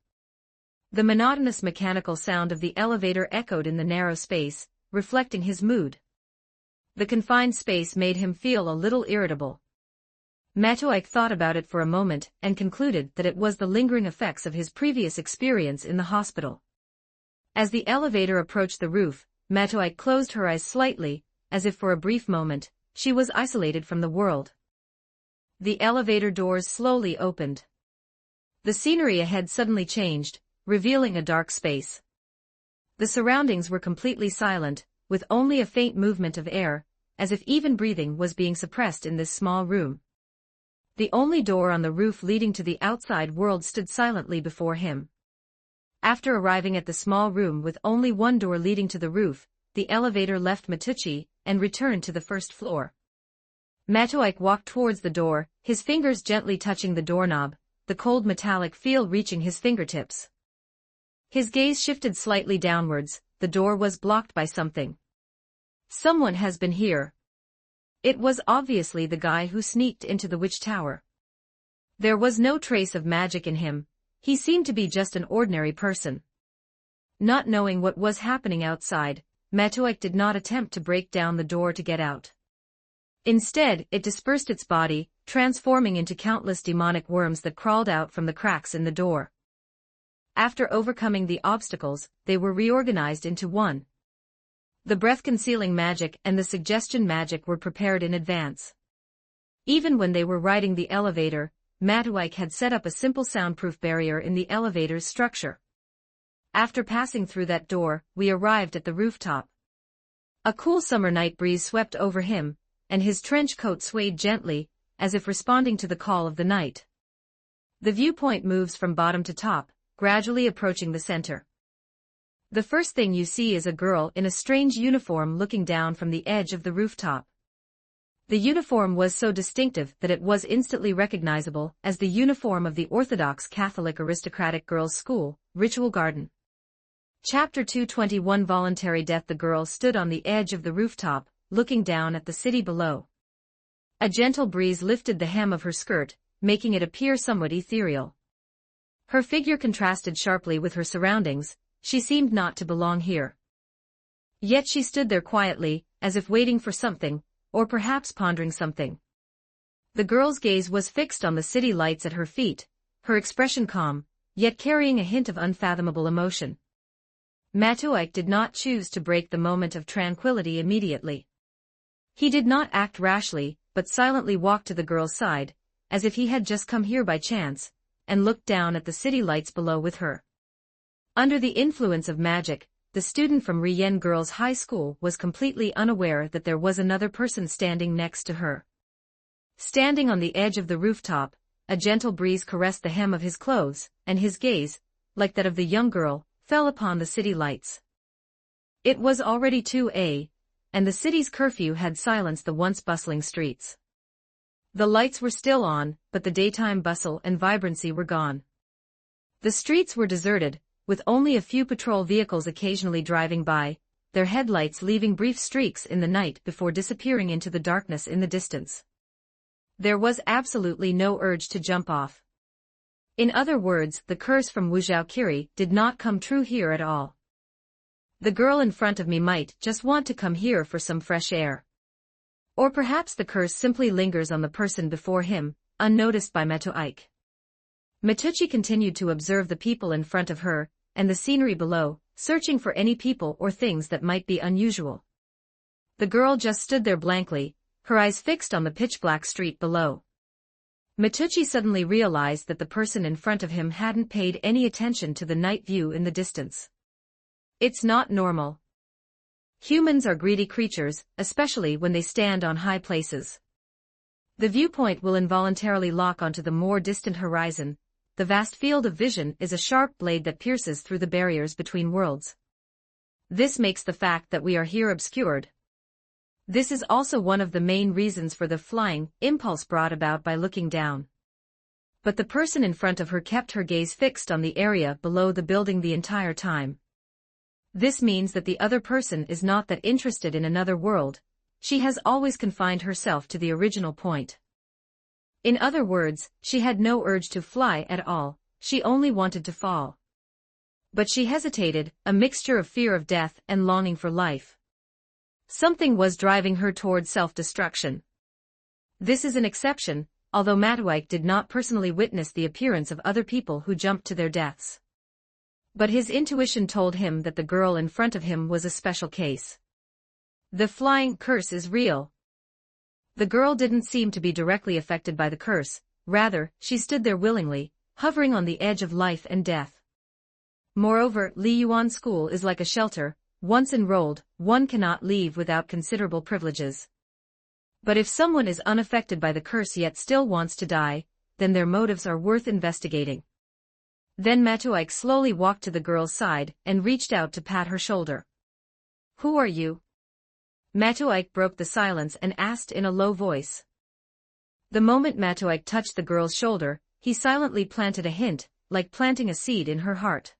The monotonous mechanical sound of the elevator echoed in the narrow space, reflecting his mood. The confined space made him feel a little irritable. Matuik thought about it for a moment and concluded that it was the lingering effects of his previous experience in the hospital. As the elevator approached the roof, Matuik closed her eyes slightly, as if for a brief moment, she was isolated from the world. The elevator doors slowly opened. The scenery ahead suddenly changed, revealing a dark space. The surroundings were completely silent, with only a faint movement of air, as if even breathing was being suppressed in this small room. The only door on the roof leading to the outside world stood silently before him. After arriving at the small room with only one door leading to the roof, the elevator left Matucci and returned to the first floor. Matuik walked towards the door, his fingers gently touching the doorknob, the cold metallic feel reaching his fingertips. His gaze shifted slightly downwards, the door was blocked by something. Someone has been here. It was obviously the guy who sneaked into the witch tower. There was no trace of magic in him, he seemed to be just an ordinary person. Not knowing what was happening outside, Matuik did not attempt to break down the door to get out. Instead, it dispersed its body, transforming into countless demonic worms that crawled out from the cracks in the door. After overcoming the obstacles, they were reorganized into one. The breath-concealing magic and the suggestion magic were prepared in advance. Even when they were riding the elevator, Matuik had set up a simple soundproof barrier in the elevator's structure. After passing through that door, we arrived at the rooftop. A cool summer night breeze swept over him, and his trench coat swayed gently, as if responding to the call of the night. The viewpoint moves from bottom to top, gradually approaching the center. The first thing you see is a girl in a strange uniform looking down from the edge of the rooftop. The uniform was so distinctive that it was instantly recognizable as the uniform of the Orthodox Catholic Aristocratic Girls' School, Ritual Garden. Chapter 221 Voluntary Death. The girl stood on the edge of the rooftop, looking down at the city below. A gentle breeze lifted the hem of her skirt, making it appear somewhat ethereal. Her figure contrasted sharply with her surroundings, she seemed not to belong here. Yet she stood there quietly, as if waiting for something, or perhaps pondering something. The girl's gaze was fixed on the city lights at her feet, her expression calm, yet carrying a hint of unfathomable emotion. Matuik did not choose to break the moment of tranquility immediately. He did not act rashly, but silently walked to the girl's side, as if he had just come here by chance, and looked down at the city lights below with her. Under the influence of magic, the student from Rien Girls' High School was completely unaware that there was another person standing next to her. Standing on the edge of the rooftop, a gentle breeze caressed the hem of his clothes, and his gaze, like that of the young girl, fell upon the city lights. It was already 2 a.m., and the city's curfew had silenced the once bustling streets. The lights were still on, but the daytime bustle and vibrancy were gone. The streets were deserted, with only a few patrol vehicles occasionally driving by, their headlights leaving brief streaks in the night before disappearing into the darkness in the distance. There was absolutely no urge to jump off. In other words, the curse from Wujiaokiri did not come true here at all. The girl in front of me might just want to come here for some fresh air. Or perhaps the curse simply lingers on the person before him, unnoticed by Matuik. Matucci continued to observe the people in front of her, and the scenery below, searching for any people or things that might be unusual. The girl just stood there blankly, her eyes fixed on the pitch-black street below. Matucci suddenly realized that the person in front of him hadn't paid any attention to the night view in the distance. It's not normal. Humans are greedy creatures, especially when they stand on high places. The viewpoint will involuntarily lock onto the more distant horizon. The vast field of vision is a sharp blade that pierces through the barriers between worlds. This makes the fact that we are here obscured. This is also one of the main reasons for the flying impulse brought about by looking down. But the person in front of her kept her gaze fixed on the area below the building the entire time. This means that the other person is not that interested in another world, she has always confined herself to the original point. In other words, she had no urge to fly at all, she only wanted to fall. But she hesitated, a mixture of fear of death and longing for life. Something was driving her toward self-destruction. This is an exception, although Matuik did not personally witness the appearance of other people who jumped to their deaths. But his intuition told him that the girl in front of him was a special case. The flying curse is real. The girl didn't seem to be directly affected by the curse, rather, she stood there willingly, hovering on the edge of life and death. Moreover, Li Yuan School is like a shelter, once enrolled, one cannot leave without considerable privileges. But if someone is unaffected by the curse yet still wants to die, then their motives are worth investigating. Then Matuik slowly walked to the girl's side and reached out to pat her shoulder. "Who are you?" Matuik broke the silence and asked in a low voice. The moment Matuik touched the girl's shoulder, he silently planted a hint, like planting a seed in her heart.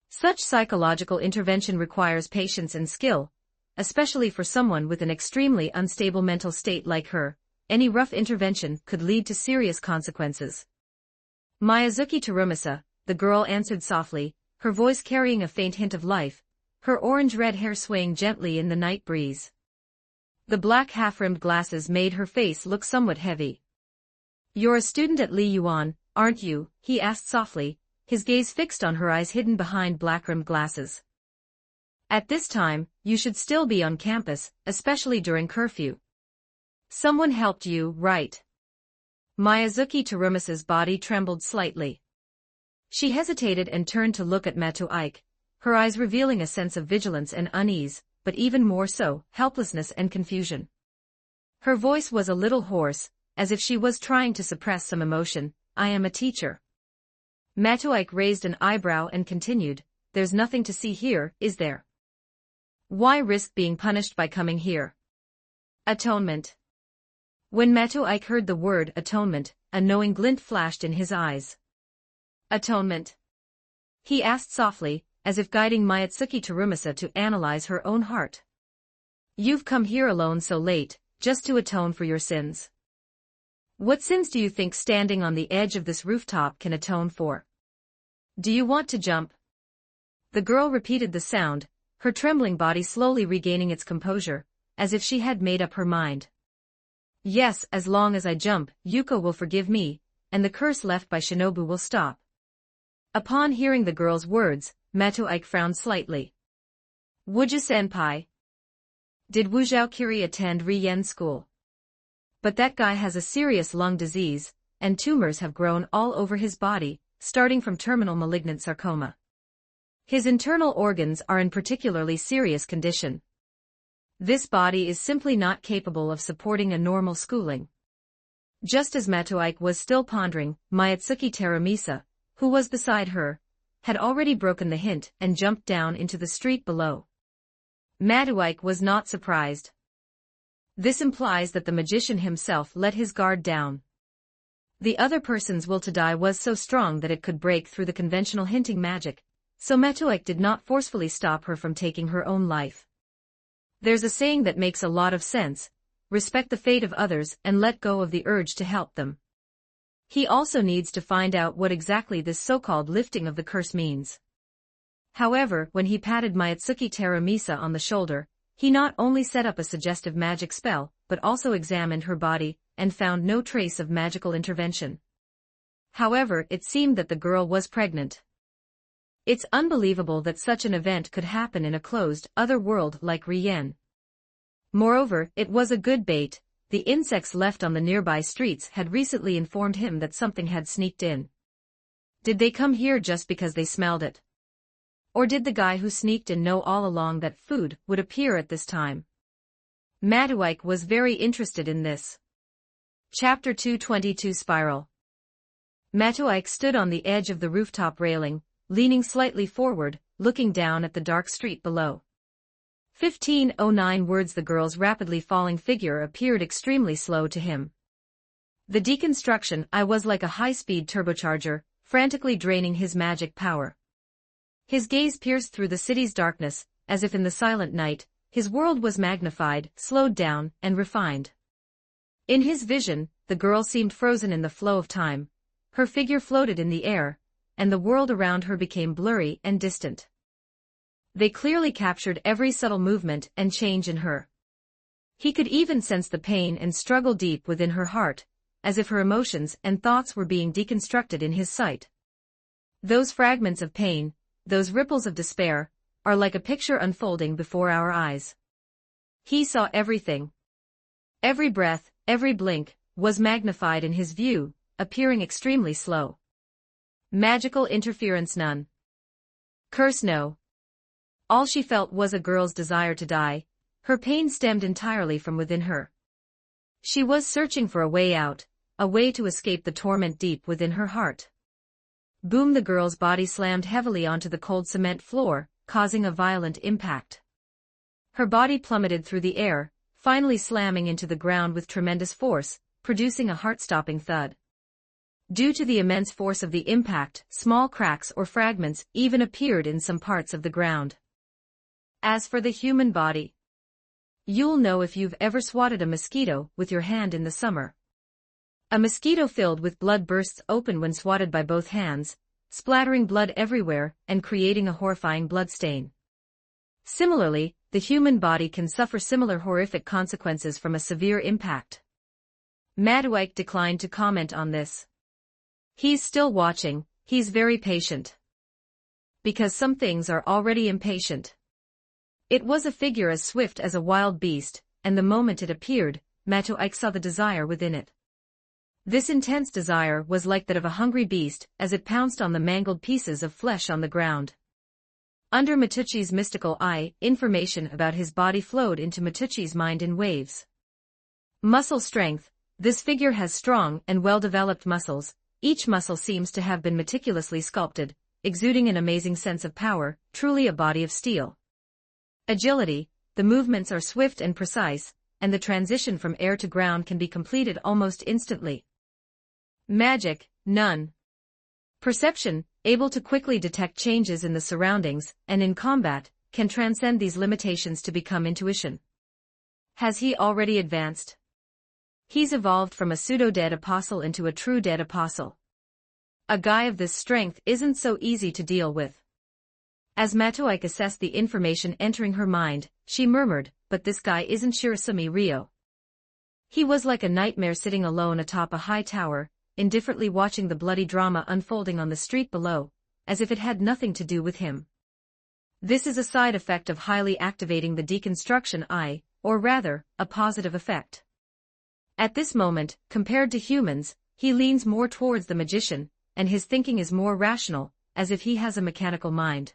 Such psychological intervention requires patience and skill, especially for someone with an extremely unstable mental state like her. Any rough intervention could lead to serious consequences. "Miyazuki Terumasa," the girl answered softly, her voice carrying a faint hint of life, her orange-red hair swaying gently in the night breeze. The black half-rimmed glasses made her face look somewhat heavy. "You're a student at Li Yuan, aren't you?" he asked softly, his gaze fixed on her eyes hidden behind black-rimmed glasses. "At this time, you should still be on campus, especially during curfew. Someone helped you, right?" Miyazuki Terumasa's body trembled slightly. She hesitated and turned to look at Matuik, her eyes revealing a sense of vigilance and unease, but even more so, helplessness and confusion. Her voice was a little hoarse, as if she was trying to suppress some emotion. "I am a teacher." Matuik raised an eyebrow and continued, "There's nothing to see here, is there? Why risk being punished by coming here?" "Atonement." When Matuik heard the word atonement, a knowing glint flashed in his eyes. "Atonement?" he asked softly, as if guiding Miyazuki Terumasa to analyze her own heart. "You've come here alone so late, just to atone for your sins. What sins do you think standing on the edge of this rooftop can atone for? Do you want to jump?" The girl repeated the sound, her trembling body slowly regaining its composure, as if she had made up her mind. "Yes, as long as I jump, Yuko will forgive me, and the curse left by Shinobu will stop." Upon hearing the girl's words, Matuik frowned slightly. "Wuju-senpai? Did Wu Zhaokiri attend Riyen school? But that guy has a serious lung disease, and tumors have grown all over his body, starting from terminal malignant sarcoma. His internal organs are in particularly serious condition. This body is simply not capable of supporting a normal schooling." Just as Matuik was still pondering, Miyazuki Terumasa, who was beside her, had already broken the hint and jumped down into the street below. Matuik was not surprised. This implies that the magician himself let his guard down. The other person's will to die was so strong that it could break through the conventional hinting magic, so Matuik did not forcefully stop her from taking her own life. There's a saying that makes a lot of sense: respect the fate of others and let go of the urge to help them. He also needs to find out what exactly this so-called lifting of the curse means. However, when he patted Miyazuki Terumasa on the shoulder, he not only set up a suggestive magic spell, but also examined her body, and found no trace of magical intervention. However, it seemed that the girl was pregnant. It's unbelievable that such an event could happen in a closed, other world like Riyen. Moreover, it was a good bait. The insects left on the nearby streets had recently informed him that something had sneaked in. Did they come here just because they smelled it? Or did the guy who sneaked in know all along that food would appear at this time? Matuik was very interested in this. Chapter 222 Spiral. Matuik stood on the edge of the rooftop railing, leaning slightly forward, looking down at the dark street below. 1509 words. The girl's rapidly falling figure appeared extremely slow to him. The deconstruction I was like a high-speed turbocharger, frantically draining his magic power. His gaze pierced through the city's darkness, as if in the silent night, his world was magnified, slowed down, and refined. In his vision, the girl seemed frozen in the flow of time, her figure floated in the air, and the world around her became blurry and distant. They clearly captured every subtle movement and change in her. He could even sense the pain and struggle deep within her heart, as if her emotions and thoughts were being deconstructed in his sight. Those fragments of pain, those ripples of despair, are like a picture unfolding before our eyes. He saw everything. Every breath, every blink, was magnified in his view, appearing extremely slow. Magical interference none. Curse no. All she felt was a girl's desire to die. Her pain stemmed entirely from within her. She was searching for a way out, a way to escape the torment deep within her heart. Boom! The girl's body slammed heavily onto the cold cement floor, causing a violent impact. Her body plummeted through the air, finally slamming into the ground with tremendous force, producing a heart-stopping thud. Due to the immense force of the impact, small cracks or fragments even appeared in some parts of the ground. As for the human body, you'll know if you've ever swatted a mosquito with your hand in the summer. A mosquito filled with blood bursts open when swatted by both hands, splattering blood everywhere and creating a horrifying bloodstain. Similarly, the human body can suffer similar horrific consequences from a severe impact. Matwick declined to comment on this. He's still watching, he's very patient. Because some things are already impatient. It was a figure as swift as a wild beast, and the moment it appeared, Matwick saw the desire within it. This intense desire was like that of a hungry beast as it pounced on the mangled pieces of flesh on the ground. Under Matucci's mystical eye, information about his body flowed into Matucci's mind in waves. Muscle strength. This figure has strong and well-developed muscles. Each muscle seems to have been meticulously sculpted, exuding an amazing sense of power, truly a body of steel. Agility. The movements are swift and precise, and the transition from air to ground can be completed almost instantly. Magic. None. Perception. Able to quickly detect changes in the surroundings, and in combat, can transcend these limitations to become intuition. Has he already advanced? He's evolved from a pseudo-dead apostle into a true dead apostle. A guy of this strength isn't so easy to deal with. As Matwick assessed the information entering her mind, she murmured, but this guy isn't Shirasumi Ryo. He was like a nightmare sitting alone atop a high tower, indifferently watching the bloody drama unfolding on the street below, as if it had nothing to do with him. This is a side effect of highly activating the deconstruction eye, or rather, a positive effect. At this moment, compared to humans, he leans more towards the magician, and his thinking is more rational, as if he has a mechanical mind.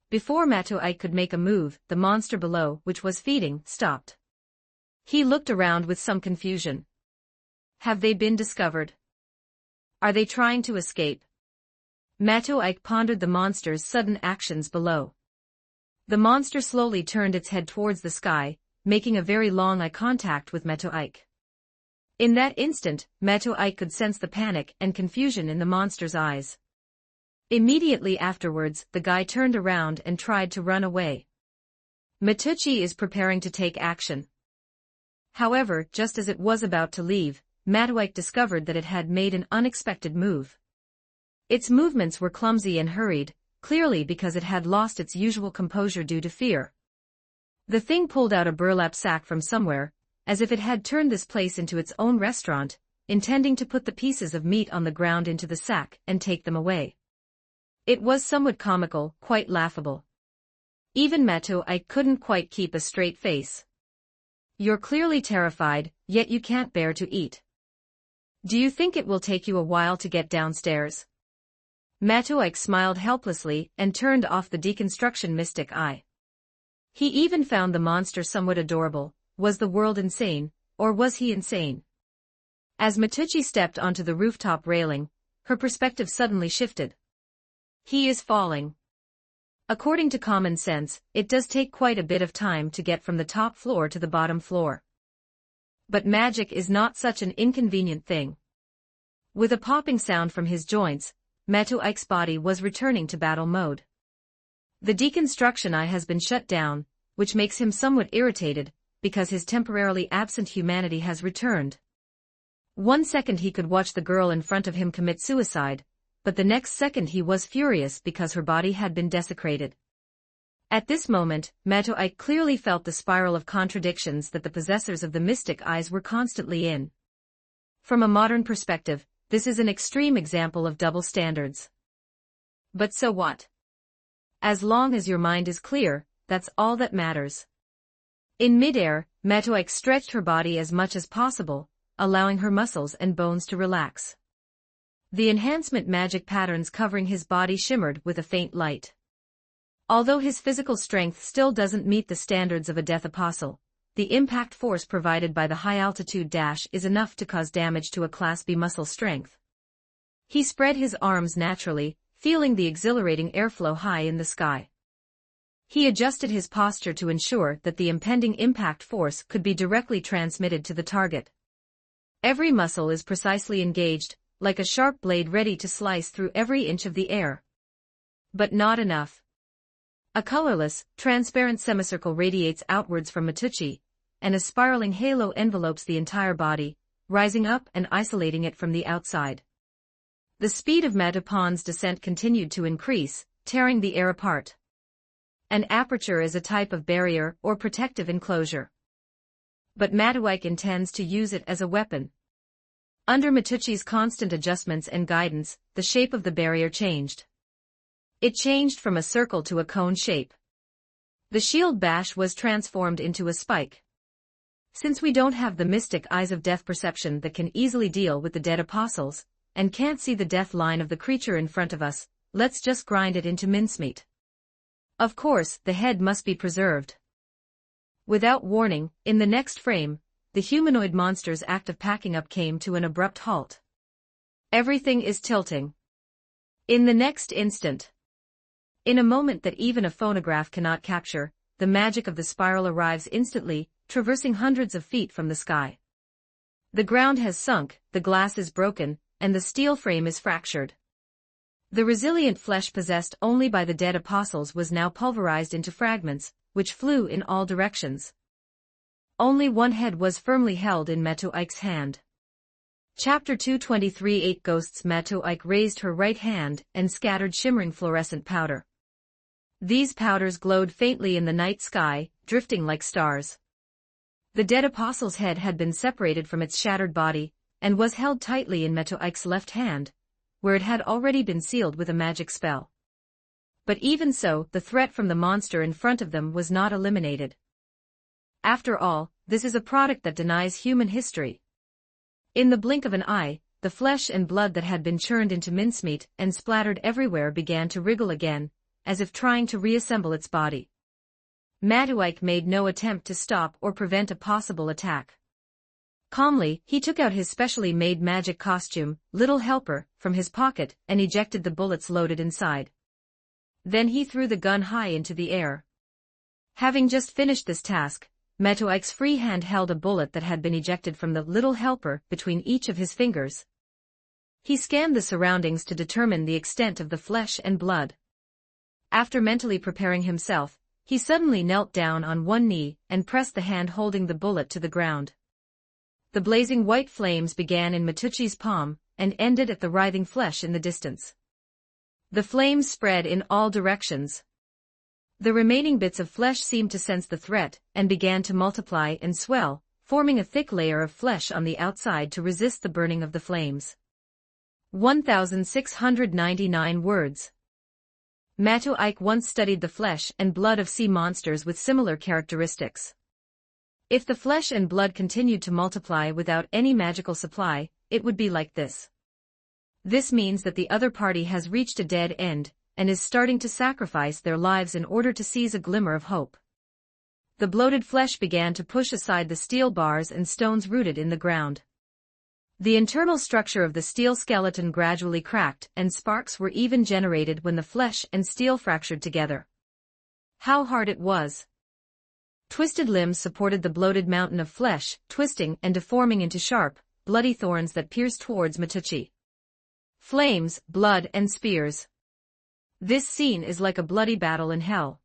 Before Matwick could make a move, the monster below, which was feeding, stopped. He looked around with some confusion. Have they been discovered? Are they trying to escape? Matwick pondered the monster's sudden actions below. The monster slowly turned its head towards the sky, making a very long eye contact with Matwick. In that instant, Matwick could sense the panic and confusion in the monster's eyes. Immediately afterwards, the guy turned around and tried to run away. Matucci is preparing to take action. However, just as it was about to leave, Matwick discovered that it had made an unexpected move. Its movements were clumsy and hurried, clearly because it had lost its usual composure due to fear. The thing pulled out a burlap sack from somewhere, as if it had turned this place into its own restaurant, intending to put the pieces of meat on the ground into the sack and take them away. It was somewhat comical, quite laughable. Even Matwick couldn't quite keep a straight face. You're clearly terrified, yet you can't bear to eat. Do you think it will take you a while to get downstairs? Matwick smiled helplessly and turned off the deconstruction mystic eye. He even found the monster somewhat adorable. Was the world insane, or was he insane? As Matucci stepped onto the rooftop railing, her perspective suddenly shifted. He is falling. According to common sense, it does take quite a bit of time to get from the top floor to the bottom floor. But magic is not such an inconvenient thing. With a popping sound from his joints, Matwick's body was returning to battle mode. The deconstruction eye has been shut down, which makes him somewhat irritated, because his temporarily absent humanity has returned. 1 second he could watch the girl in front of him commit suicide, but the next second he was furious because her body had been desecrated. At this moment, Matwick clearly felt the spiral of contradictions that the possessors of the mystic eyes were constantly in. From a modern perspective, this is an extreme example of double standards. But so what? As long as your mind is clear, that's all that matters. In midair, Matwick stretched her body as much as possible, allowing her muscles and bones to relax. The enhancement magic patterns covering his body shimmered with a faint light. Although his physical strength still doesn't meet the standards of a death apostle, the impact force provided by the high-altitude dash is enough to cause damage to a Class B muscle strength. He spread his arms naturally, feeling the exhilarating airflow high in the sky. He adjusted his posture to ensure that the impending impact force could be directly transmitted to the target. Every muscle is precisely engaged, like a sharp blade ready to slice through every inch of the air. But not enough. A colorless, transparent semicircle radiates outwards from Matucci, and a spiraling halo envelopes the entire body, rising up and isolating it from the outside. The speed of Matupan's descent continued to increase, tearing the air apart. An aperture is a type of barrier or protective enclosure. But Matuik intends to use it as a weapon. Under Matucci's constant adjustments and guidance, the shape of the barrier changed. It changed from a circle to a cone shape. The shield bash was transformed into a spike. Since we don't have the mystic eyes of death perception that can easily deal with the dead apostles, and can't see the death line of the creature in front of us, let's just grind it into mincemeat. Of course, the head must be preserved. Without warning, in the next frame, the humanoid monster's act of packing up came to an abrupt halt. Everything is tilting. In the next instant. In a moment that even a phonograph cannot capture, the magic of the spiral arrives instantly, traversing hundreds of feet from the sky. The ground has sunk, the glass is broken, and the steel frame is fractured. The resilient flesh possessed only by the dead apostles was now pulverized into fragments, which flew in all directions. Only one head was firmly held in Matuik's hand. Chapter 223 8 Ghosts. Matuik raised her right hand and scattered shimmering fluorescent powder. These powders glowed faintly in the night sky, drifting like stars. The dead apostle's head had been separated from its shattered body, and was held tightly in Matuik's left hand, where it had already been sealed with a magic spell. But even so, the threat from the monster in front of them was not eliminated. After all, this is a product that denies human history. In the blink of an eye, the flesh and blood that had been churned into mincemeat and splattered everywhere began to wriggle again, as if trying to reassemble its body. Matuik made no attempt to stop or prevent a possible attack. Calmly, he took out his specially made magic costume, Little Helper, from his pocket and ejected the bullets loaded inside. Then he threw the gun high into the air. Having just finished this task, Matuik's free hand held a bullet that had been ejected from the Little Helper between each of his fingers. He scanned the surroundings to determine the extent of the flesh and blood. After mentally preparing himself, he suddenly knelt down on one knee and pressed the hand holding the bullet to the ground. The blazing white flames began in Matucci's palm and ended at the writhing flesh in the distance. The flames spread in all directions. The remaining bits of flesh seemed to sense the threat and began to multiply and swell, forming a thick layer of flesh on the outside to resist the burning of the flames. 1699 words. Matuik once studied the flesh and blood of sea monsters with similar characteristics. If the flesh and blood continued to multiply without any magical supply, it would be like this. This means that the other party has reached a dead end, and is starting to sacrifice their lives in order to seize a glimmer of hope. The bloated flesh began to push aside the steel bars and stones rooted in the ground. The internal structure of the steel skeleton gradually cracked and sparks were even generated when the flesh and steel fractured together. How hard it was! Twisted limbs supported the bloated mountain of flesh, twisting and deforming into sharp, bloody thorns that pierced towards Matucci. Flames, blood and spears. This scene is like a bloody battle in hell.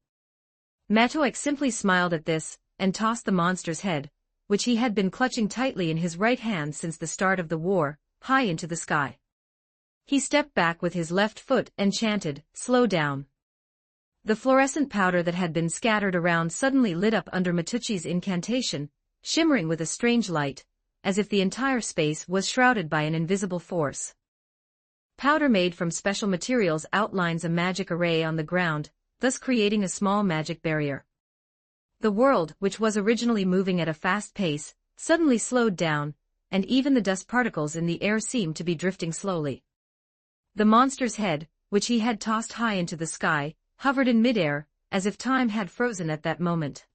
Matuik simply smiled at this, and tossed the monster's head, which he had been clutching tightly in his right hand since the start of the war, high into the sky. He stepped back with his left foot and chanted, "Slow down." The fluorescent powder that had been scattered around suddenly lit up under Matucci's incantation, shimmering with a strange light, as if the entire space was shrouded by an invisible force. Powder made from special materials outlines a magic array on the ground, thus creating a small magic barrier. The world, which was originally moving at a fast pace, suddenly slowed down, and even the dust particles in the air seemed to be drifting slowly. The monster's head, which he had tossed high into the sky, hovered in midair, as if time had frozen at that moment.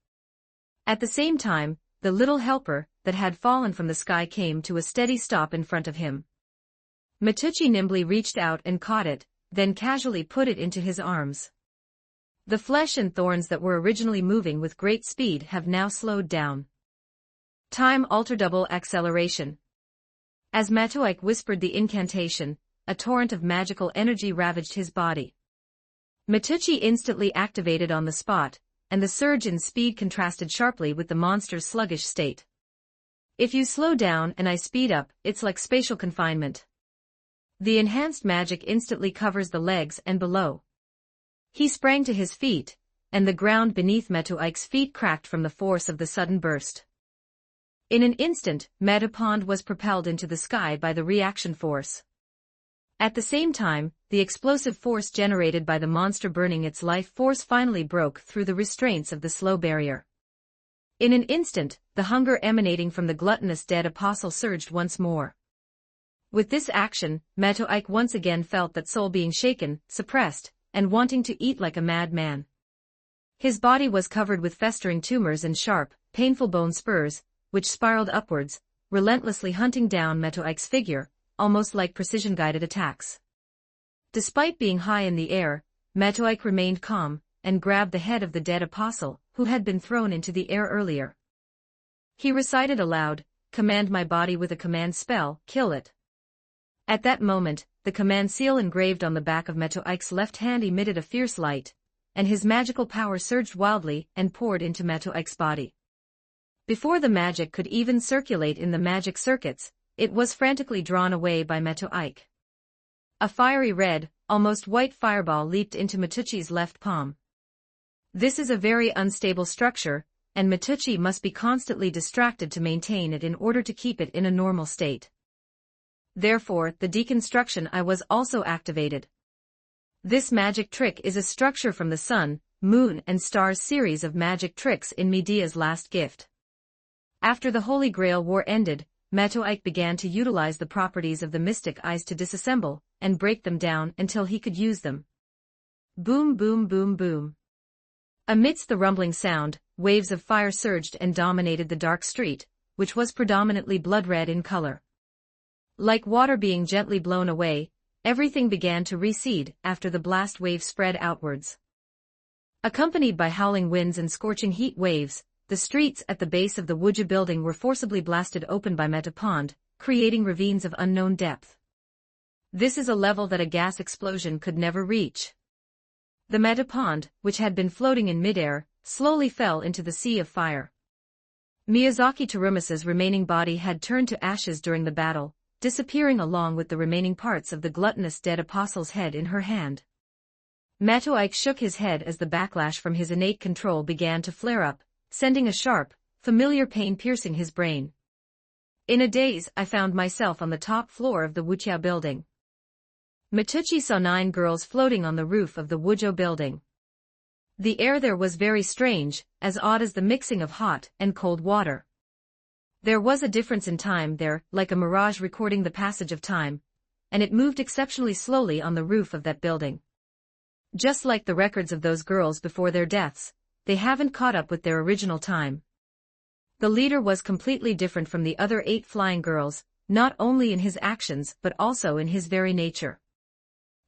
At the same time, the little helper, that had fallen from the sky came to a steady stop in front of him. Matucci nimbly reached out and caught it, then casually put it into his arms. The flesh and thorns that were originally moving with great speed have now slowed down. Time alter double acceleration. As Matuik whispered the incantation, a torrent of magical energy ravaged his body. Matucci instantly activated on the spot, and the surge in speed contrasted sharply with the monster's sluggish state. If you slow down and I speed up, it's like spatial confinement. The enhanced magic instantly covers the legs and below. He sprang to his feet, and the ground beneath Matuik's feet cracked from the force of the sudden burst. In an instant, Metapond was propelled into the sky by the reaction force. At the same time, the explosive force generated by the monster burning its life force finally broke through the restraints of the slow barrier. In an instant, the hunger emanating from the gluttonous dead apostle surged once more. With this action, Matuik once again felt that soul being shaken, suppressed, and wanting to eat like a madman. His body was covered with festering tumors and sharp, painful bone spurs, which spiraled upwards, relentlessly hunting down Matuik's figure, almost like precision-guided attacks. Despite being high in the air, Matuik remained calm, and grabbed the head of the dead apostle, who had been thrown into the air earlier. He recited aloud, "Command my body with a command spell, kill it." At that moment, the command seal engraved on the back of Matuik's left hand emitted a fierce light, and his magical power surged wildly and poured into Matuik's body. Before the magic could even circulate in the magic circuits, it was frantically drawn away by Matuik. A fiery red, almost white fireball leaped into Matucci's left palm. This is a very unstable structure, and Matucci must be constantly distracted to maintain it in order to keep it in a normal state. Therefore, the deconstruction eye was also activated. This magic trick is a structure from the Sun, Moon and Stars series of magic tricks in Medea's last gift. After the Holy Grail War ended, Matuik began to utilize the properties of the mystic eyes to disassemble and break them down until he could use them. Boom boom boom boom. Amidst the rumbling sound, waves of fire surged and dominated the dark street, which was predominantly blood-red in color. Like water being gently blown away, everything began to recede after the blast wave spread outwards. Accompanied by howling winds and scorching heat waves, the streets at the base of the Wuja building were forcibly blasted open by Metapond, creating ravines of unknown depth. This is a level that a gas explosion could never reach. The Metapond, which had been floating in midair, slowly fell into the sea of fire. Miyazaki Terumasa's remaining body had turned to ashes during the battle, disappearing along with the remaining parts of the gluttonous dead apostle's head in her hand. Matuik shook his head as the backlash from his innate control began to flare up, sending a sharp, familiar pain piercing his brain. In a daze, I found myself on the top floor of the Wuchia building. Matucci saw 9 girls floating on the roof of the Wujo building. The air there was very strange, as odd as the mixing of hot and cold water. There was a difference in time there, like a mirage recording the passage of time, and it moved exceptionally slowly on the roof of that building. Just like the records of those girls before their deaths, they haven't caught up with their original time. The leader was completely different from the other 8 flying girls, not only in his actions but also in his very nature.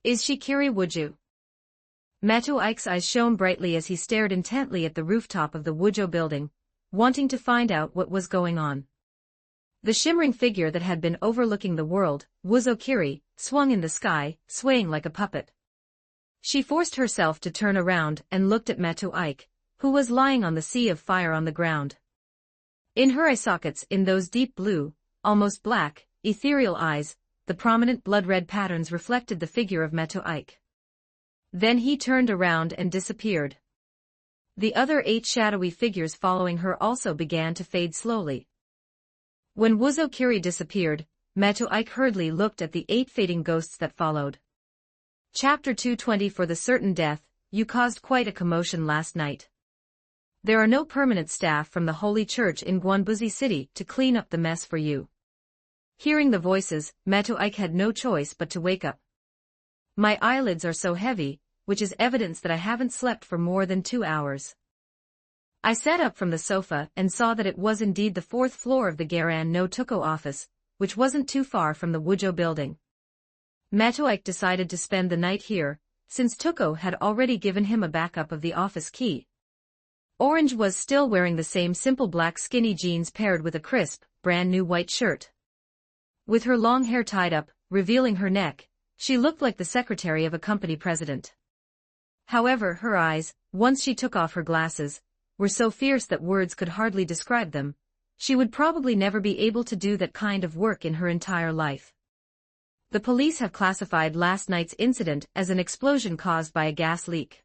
Is she Kiri Wuju? Matuik's eyes shone brightly as he stared intently at the rooftop of the Wujo building, wanting to find out what was going on. The shimmering figure that had been overlooking the world, Wuzo Kiri, swung in the sky, swaying like a puppet. She forced herself to turn around and looked at Matuik, who was lying on the sea of fire on the ground. In her eye sockets, in those deep blue, almost black, ethereal eyes, the prominent blood-red patterns reflected the figure of Matuik. Then he turned around and disappeared. The other 8 shadowy figures following her also began to fade slowly. When Wuzo Kiri disappeared, Matuik hurriedly looked at the 8 fading ghosts that followed. Chapter 220 For the certain death, you caused quite a commotion last night. There are no permanent staff from the Holy Church in Guanbuzi City to clean up the mess for you. Hearing the voices, Matuik had no choice but to wake up. My eyelids are so heavy, which is evidence that I haven't slept for more than 2 hours. I sat up from the sofa and saw that it was indeed the fourth floor of the Garan no Tuko office, which wasn't too far from the Wujo building. Matoike decided to spend the night here, since Tuko had already given him a backup of the office key. Orange was still wearing the same simple black skinny jeans paired with a crisp, brand new white shirt. With her long hair tied up, revealing her neck, she looked like the secretary of a company president. However, her eyes, once she took off her glasses, were so fierce that words could hardly describe them. She would probably never be able to do that kind of work in her entire life. The police have classified last night's incident as an explosion caused by a gas leak.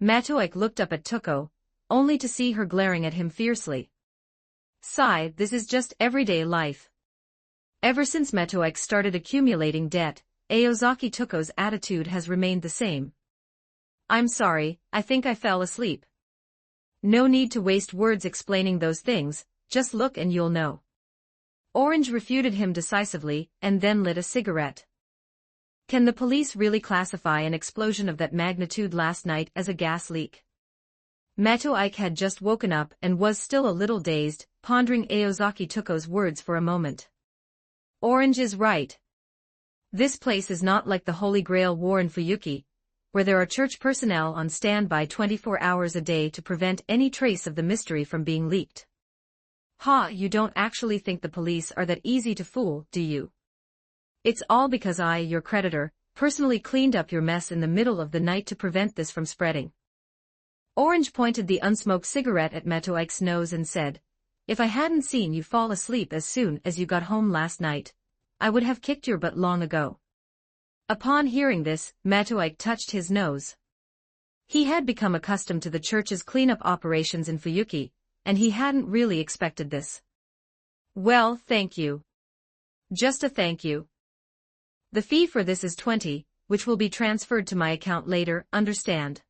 Matoike looked up at Tuko, only to see her glaring at him fiercely. Sigh, this is just everyday life. Ever since Matoike started accumulating debt, Aozaki Tuko's attitude has remained the same. I'm sorry, I think I fell asleep. No need to waste words explaining those things, just look and you'll know. Orange refuted him decisively, and then lit a cigarette. Can the police really classify an explosion of that magnitude last night as a gas leak? Matoike had just woken up and was still a little dazed, pondering Aozaki Tuko's words for a moment. Orange is right. This place is not like the Holy Grail War in Fuyuki, where there are church personnel on standby 24 hours a day to prevent any trace of the mystery from being leaked. Ha, you don't actually think the police are that easy to fool, do you? It's all because I, your creditor, personally cleaned up your mess in the middle of the night to prevent this from spreading. Orange pointed the unsmoked cigarette at Matoike's nose and said, if I hadn't seen you fall asleep as soon as you got home last night, I would have kicked your butt long ago. Upon hearing this, Matoike touched his nose. He had become accustomed to the church's cleanup operations in Fuyuki, and he hadn't really expected this. Well, thank you. Just a thank you. The fee for this is 20, which will be transferred to my account later, understand?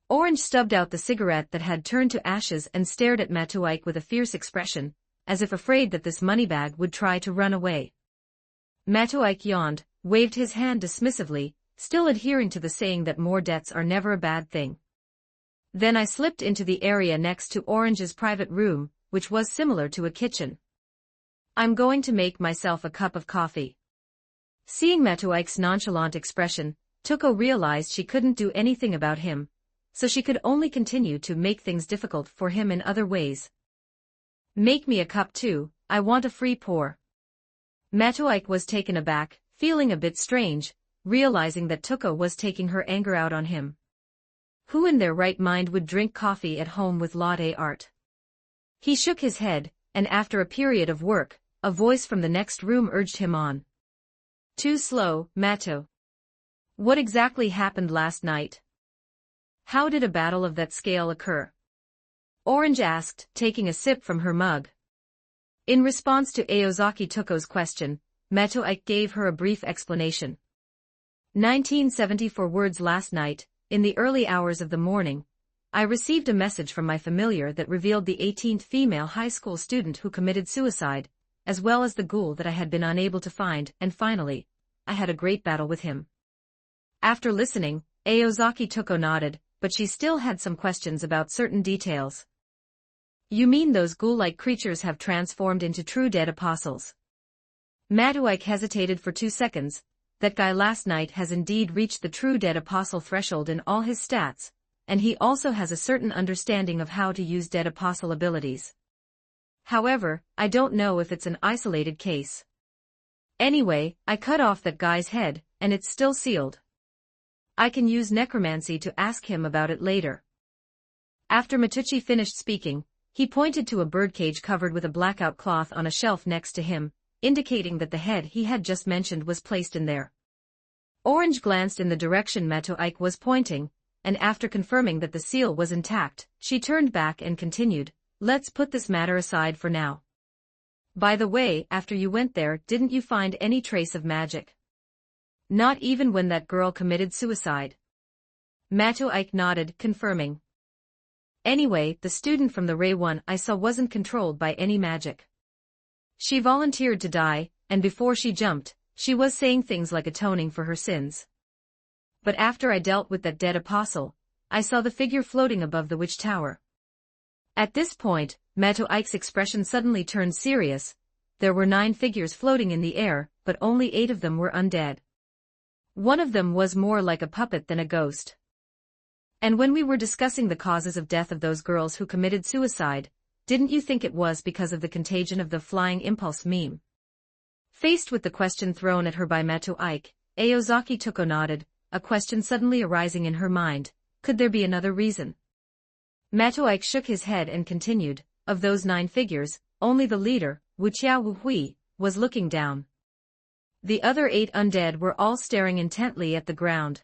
Orange stubbed out the cigarette that had turned to ashes and stared at Matoike with a fierce expression, as if afraid that this moneybag would try to run away. Matoike yawned, waved his hand dismissively, still adhering to the saying that more debts are never a bad thing. Then I slipped into the area next to Orange's private room, which was similar to a kitchen. I'm going to make myself a cup of coffee. Seeing Matoike's nonchalant expression, Tuko realized she couldn't do anything about him, so she could only continue to make things difficult for him in other ways. Make me a cup too, I want a free pour. Matoike was taken aback, feeling a bit strange, realizing that Tuko was taking her anger out on him. Who in their right mind would drink coffee at home with latte art? He shook his head, and after a period of work, a voice from the next room urged him on. Too slow, Mato. What exactly happened last night? How did a battle of that scale occur? Orange asked, taking a sip from her mug. In response to Aozaki Tuko's question, Matoike gave her a brief explanation. 1974 words last night, in the early hours of the morning, I received a message from my familiar that revealed the 18th female high school student who committed suicide, as well as the ghoul that I had been unable to find, and finally, I had a great battle with him. After listening, Aozaki Tuko nodded, but she still had some questions about certain details. You mean those ghoul-like creatures have transformed into true dead apostles? Matoike hesitated for 2 seconds. That guy last night has indeed reached the true dead apostle threshold in all his stats, and he also has a certain understanding of how to use dead apostle abilities. However, I don't know if it's an isolated case. Anyway, I cut off that guy's head, and it's still sealed. I can use necromancy to ask him about it later. After Matucci finished speaking, he pointed to a birdcage covered with a blackout cloth on a shelf next to him, indicating that the head he had just mentioned was placed in there. Orange glanced in the direction Matoike was pointing, and after confirming that the seal was intact, she turned back and continued, let's put this matter aside for now. By the way, after you went there, didn't you find any trace of magic? Not even when that girl committed suicide. Matoike nodded, confirming. Anyway, the student from the Ray 1 I saw wasn't controlled by any magic. She volunteered to die, and before she jumped, she was saying things like atoning for her sins. But after I dealt with that dead apostle, I saw the figure floating above the witch tower. At this point, Matoike's expression suddenly turned serious. There were 9 figures floating in the air, but only 8 of them were undead. One of them was more like a puppet than a ghost. And when we were discussing the causes of death of those girls who committed suicide, didn't you think it was because of the contagion of the flying impulse meme? Faced with the question thrown at her by Matoike, Aozaki Toko nodded, a question suddenly arising in her mind. Could there be another reason? Matoike shook his head and continued, of those 9 figures, only the leader, Wuqiao Wuhui, was looking down. The other 8 undead were all staring intently at the ground.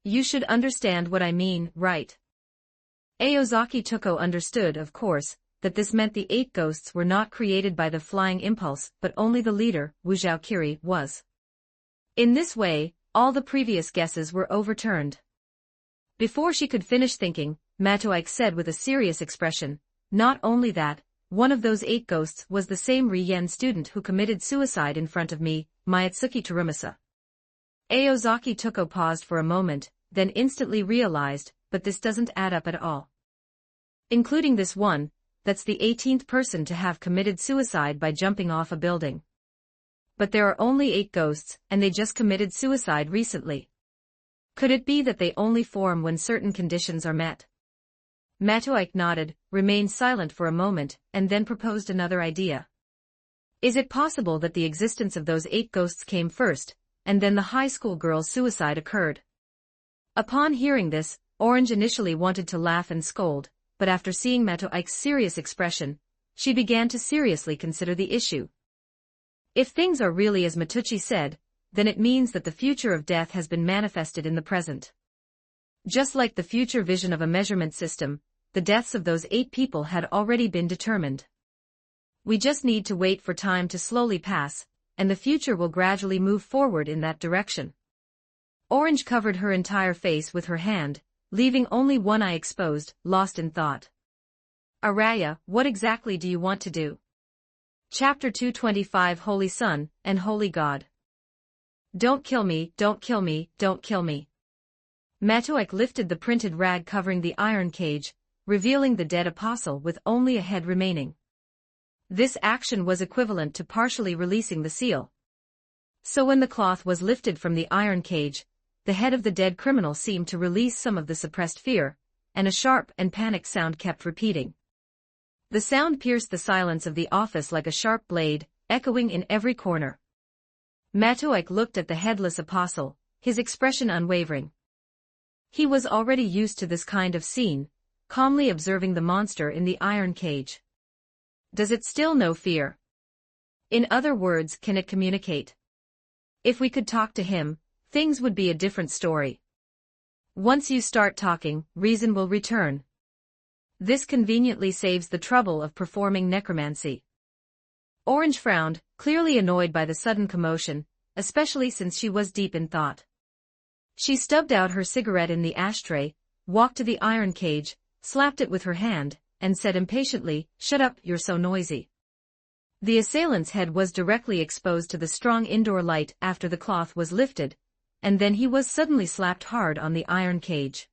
You should understand what I mean, right? Aozaki Toko understood, of course, that this meant the 8 ghosts were not created by the flying impulse, but only the leader, Wujiao Kiri, was. In this way, all the previous guesses were overturned. Before she could finish thinking, Matoike said with a serious expression, not only that, one of those 8 ghosts was the same Riyen student who committed suicide in front of me, Mayatsuki Terumasa. Aozaki Toko paused for a moment, then instantly realized, but this doesn't add up at all. Including this one, that's the 18th person to have committed suicide by jumping off a building. But there are only 8 ghosts, and they just committed suicide recently. Could it be that they only form when certain conditions are met? Matoike nodded, remained silent for a moment, and then proposed another idea. Is it possible that the existence of those 8 ghosts came first, and then the high school girl's suicide occurred? Upon hearing this, Orange initially wanted to laugh and scold, but after seeing Matoike's serious expression, she began to seriously consider the issue. If things are really as Matucci said, then it means that the future of death has been manifested in the present. Just like the future vision of a measurement system, the deaths of those 8 people had already been determined. We just need to wait for time to slowly pass, and the future will gradually move forward in that direction. Orange covered her entire face with her hand, leaving only one eye exposed, lost in thought. Araya, what exactly do you want to do? Chapter 225 Holy Sun and Holy God. Don't kill me, don't kill me, don't kill me. Matoike lifted the printed rag covering the iron cage, revealing the dead apostle with only a head remaining. This action was equivalent to partially releasing the seal. So when the cloth was lifted from the iron cage, the head of the dead criminal seemed to release some of the suppressed fear, and a sharp and panicked sound kept repeating. The sound pierced the silence of the office like a sharp blade, echoing in every corner. Matoike looked at the headless apostle, his expression unwavering. He was already used to this kind of scene, calmly observing the monster in the iron cage. Does it still know fear? In other words, can it communicate? If we could talk to him, things would be a different story. Once you start talking, reason will return. This conveniently saves the trouble of performing necromancy. Orange frowned, clearly annoyed by the sudden commotion, especially since she was deep in thought. She stubbed out her cigarette in the ashtray, walked to the iron cage, slapped it with her hand, and said impatiently, "Shut up, you're so noisy." The assailant's head was directly exposed to the strong indoor light after the cloth was lifted, and then he was suddenly slapped hard on the iron cage.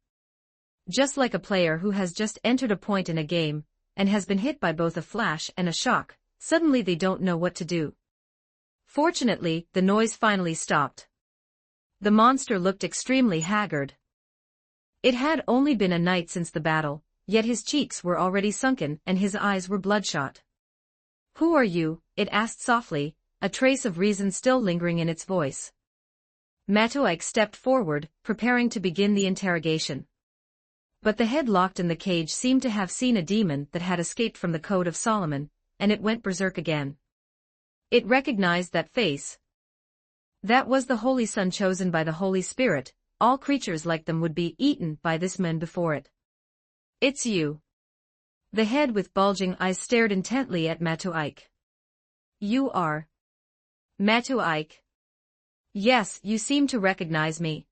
Just like a player who has just entered a point in a game, and has been hit by both a flash and a shock, suddenly they don't know what to do. Fortunately, the noise finally stopped. The monster looked extremely haggard. It had only been a night since the battle, yet his cheeks were already sunken and his eyes were bloodshot. "Who are you?" it asked softly, a trace of reason still lingering in its voice. Matoike stepped forward, preparing to begin the interrogation. But the head locked in the cage seemed to have seen a demon that had escaped from the Code of Solomon, and it went berserk again. It recognized that face. That was the Holy Sun chosen by the Holy Spirit. All creatures like them would be eaten by this man before it. "It's you." The head with bulging eyes stared intently at Matoike. "You are Matoike." "Yes, you seem to recognize me.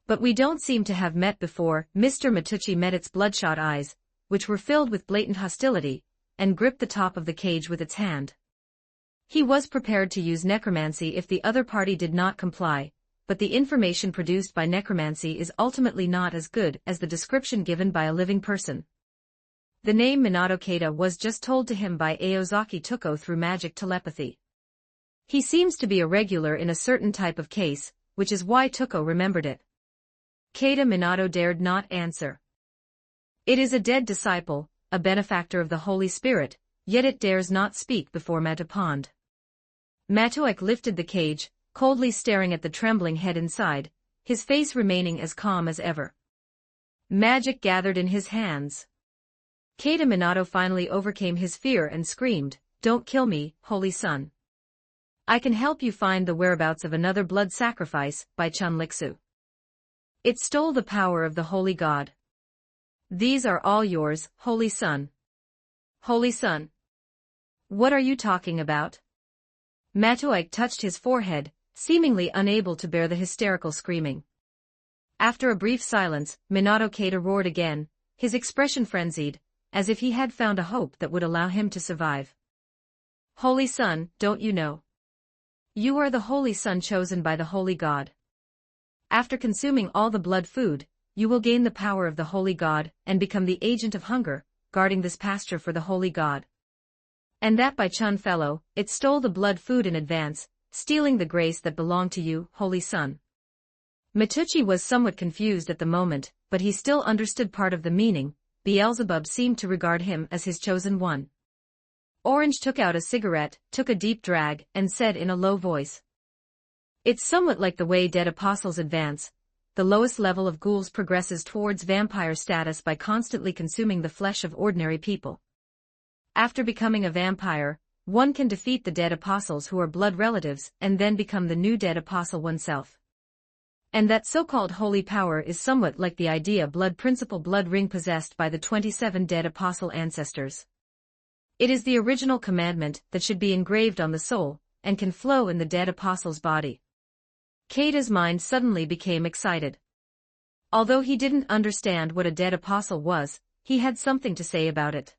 But we don't seem to have met before." Mr. Matucci met its bloodshot eyes, which were filled with blatant hostility, and gripped the top of the cage with its hand. He was prepared to use necromancy if the other party did not comply, but the information produced by necromancy is ultimately not as good as the description given by a living person. The name Minato Keita was just told to him by Aozaki Tuko through magic telepathy. He seems to be a regular in a certain type of case, which is why Tuko remembered it. Keita Minato dared not answer. It is a dead disciple, a benefactor of the Holy Spirit, yet it dares not speak before Matopond. Matoike lifted the cage, coldly staring at the trembling head inside, his face remaining as calm as ever. Magic gathered in his hands. Keita Minato finally overcame his fear and screamed, "Don't kill me, Holy Son. I can help you find the whereabouts of another blood sacrifice, by Chunlixu. It stole the power of the Holy God. These are all yours, Holy Son." Holy Son? What are you talking about? Matoike touched his forehead, seemingly unable to bear the hysterical screaming. After a brief silence, Minato Keita roared again, his expression frenzied, as if he had found a hope that would allow him to survive. "Holy Son, don't you know? You are the Holy Son chosen by the Holy God. After consuming all the blood food, you will gain the power of the Holy God and become the agent of hunger, guarding this pasture for the Holy God. And that by Chun fellow, it stole the blood food in advance, stealing the grace that belonged to you, Holy Son." Matucci was somewhat confused at the moment, but he still understood part of the meaning. Beelzebub seemed to regard him as his chosen one. Orange took out a cigarette, took a deep drag, and said in a low voice, "It's somewhat like the way dead apostles advance. The lowest level of ghouls progresses towards vampire status by constantly consuming the flesh of ordinary people. After becoming a vampire, one can defeat the dead apostles who are blood relatives and then become the new dead apostle oneself. And that so-called holy power is somewhat like the idea blood principle blood ring possessed by the 27 dead apostle ancestors. It is the original commandment that should be engraved on the soul, and can flow in the dead apostle's body." Keita's mind suddenly became excited. Although he didn't understand what a dead apostle was, he had something to say about it.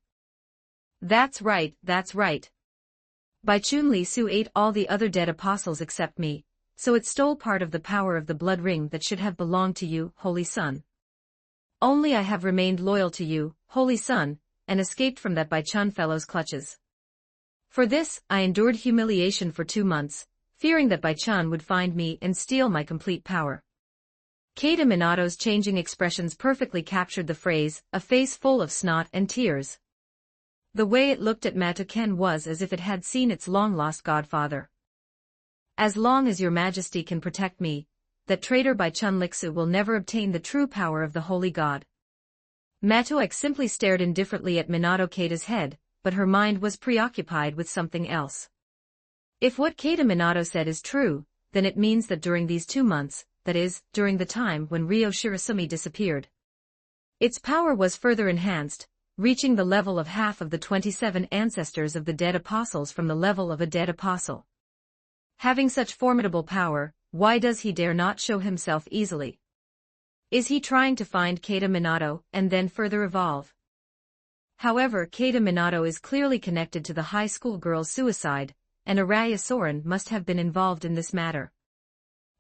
That's right. Bai Chunli Su ate all the other dead apostles except me, so it stole part of the power of the blood ring that should have belonged to you, Holy Son. Only I have remained loyal to you, Holy Son, and escaped from that Bai Chun fellow's clutches. For this, I endured humiliation for 2 months, fearing that Bai Chun would find me and steal my complete power." Keita Minato's changing expressions perfectly captured the phrase, a face full of snot and tears. The way it looked at Matoken was as if it had seen its long-lost godfather. "As long as your majesty can protect me, that traitor Bai Chunlixu will never obtain the true power of the Holy God." Matoek simply stared indifferently at Minato Keita's head, but her mind was preoccupied with something else. If what Keita Minato said is true, then it means that during these 2 months, that is, during the time when Ryo Shirasumi disappeared, its power was further enhanced, reaching the level of half of the 27 ancestors of the dead apostles from the level of a dead apostle. Having such formidable power, why does he dare not show himself easily? Is he trying to find Keita Minato and then further evolve? However, Keita Minato is clearly connected to the high school girl's suicide, and Araya Soren must have been involved in this matter.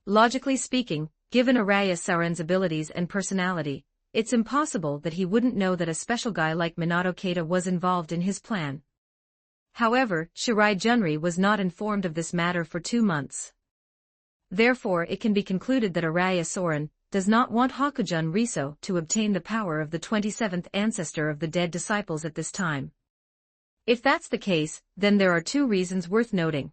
Logically speaking, given Araya Soren's abilities and personality, it's impossible that he wouldn't know that a special guy like Minato Keita was involved in his plan. However, Shirai Junri was not informed of this matter for 2 months. Therefore it can be concluded that Araya Soren does not want Hakujun Riso to obtain the power of the 27th ancestor of the dead disciples at this time. If that's the case, then there are 2 reasons worth noting.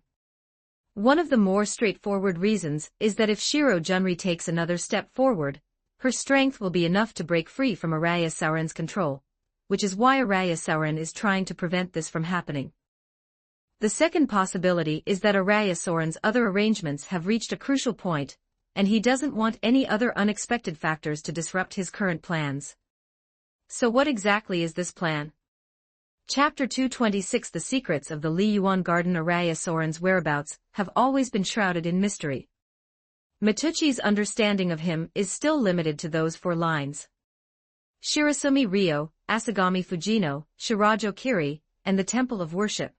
One of the more straightforward reasons is that if Shiro Junri takes another step forward, her strength will be enough to break free from Araya Soren's control, which is why Araya Soren is trying to prevent this from happening. The second possibility is that Araya Soren's other arrangements have reached a crucial point, and he doesn't want any other unexpected factors to disrupt his current plans. So what exactly is this plan? Chapter 226 The secrets of the Liyuan Garden. Araya Soren's whereabouts have always been shrouded in mystery. Matucci's understanding of him is still limited to those 4 lines. Shirasumi Ryo, Asagami Fujino, Shirajo Kiri, and the Temple of Worship.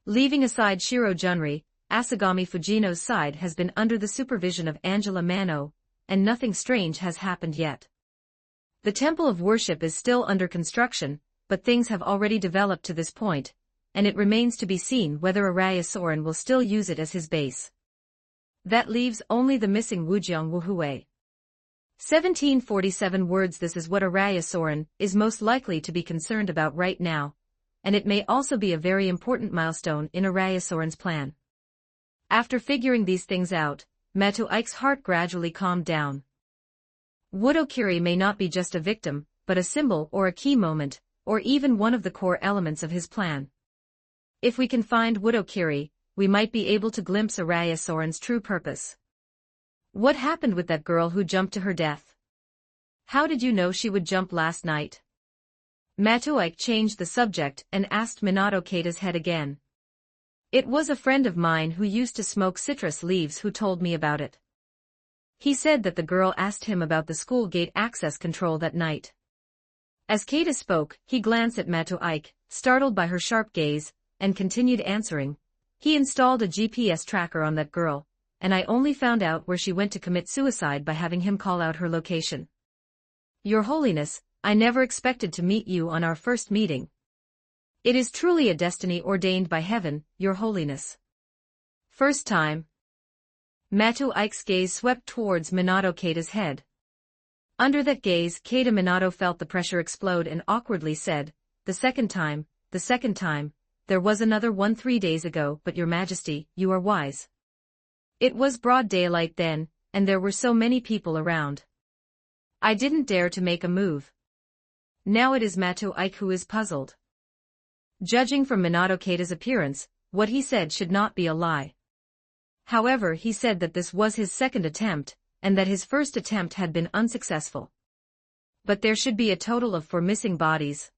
Leaving aside Shiro Junri, Asagami Fujino's side has been under the supervision of Angela Mano, and nothing strange has happened yet. The Temple of Worship is still under construction, but things have already developed to this point, and it remains to be seen whether Araya Soren will still use it as his base. That leaves only the missing Wujiang Wuhui. 1747 words. This is what Araya Soren is most likely to be concerned about right now, and it may also be a very important milestone in Araya Soren's plan. After figuring these things out, Matu Ike's heart gradually calmed down. Wudokiri may not be just a victim, but a symbol or a key moment, or even one of the core elements of his plan. If we can find Wudokiri, we might be able to glimpse Araya Soren's true purpose. What happened with that girl who jumped to her death? How did you know she would jump last night? Matu Ike changed the subject and asked Minato Keita's head again. It was a friend of mine who used to smoke citrus leaves who told me about it. He said that the girl asked him about the school gate access control that night. As Keita spoke, he glanced at Matu Ike, startled by her sharp gaze, and continued answering. He installed a GPS tracker on that girl, and I only found out where she went to commit suicide by having him call out her location. Your Holiness, I never expected to meet you on our first meeting. It is truly a destiny ordained by heaven, Your Holiness. First time. Matu Ike's gaze swept towards Minato Keita's head. Under that gaze, Keita Minato felt the pressure explode and awkwardly said, the second time, there was another one 3 days ago, but Your Majesty, you are wise. It was broad daylight then, and there were so many people around. I didn't dare to make a move. Now it is Matu Ike who is puzzled. Judging from Minato Keita's appearance, what he said should not be a lie. However, he said that this was his second attempt, and that his first attempt had been unsuccessful. But there should be a total of 4 missing bodies.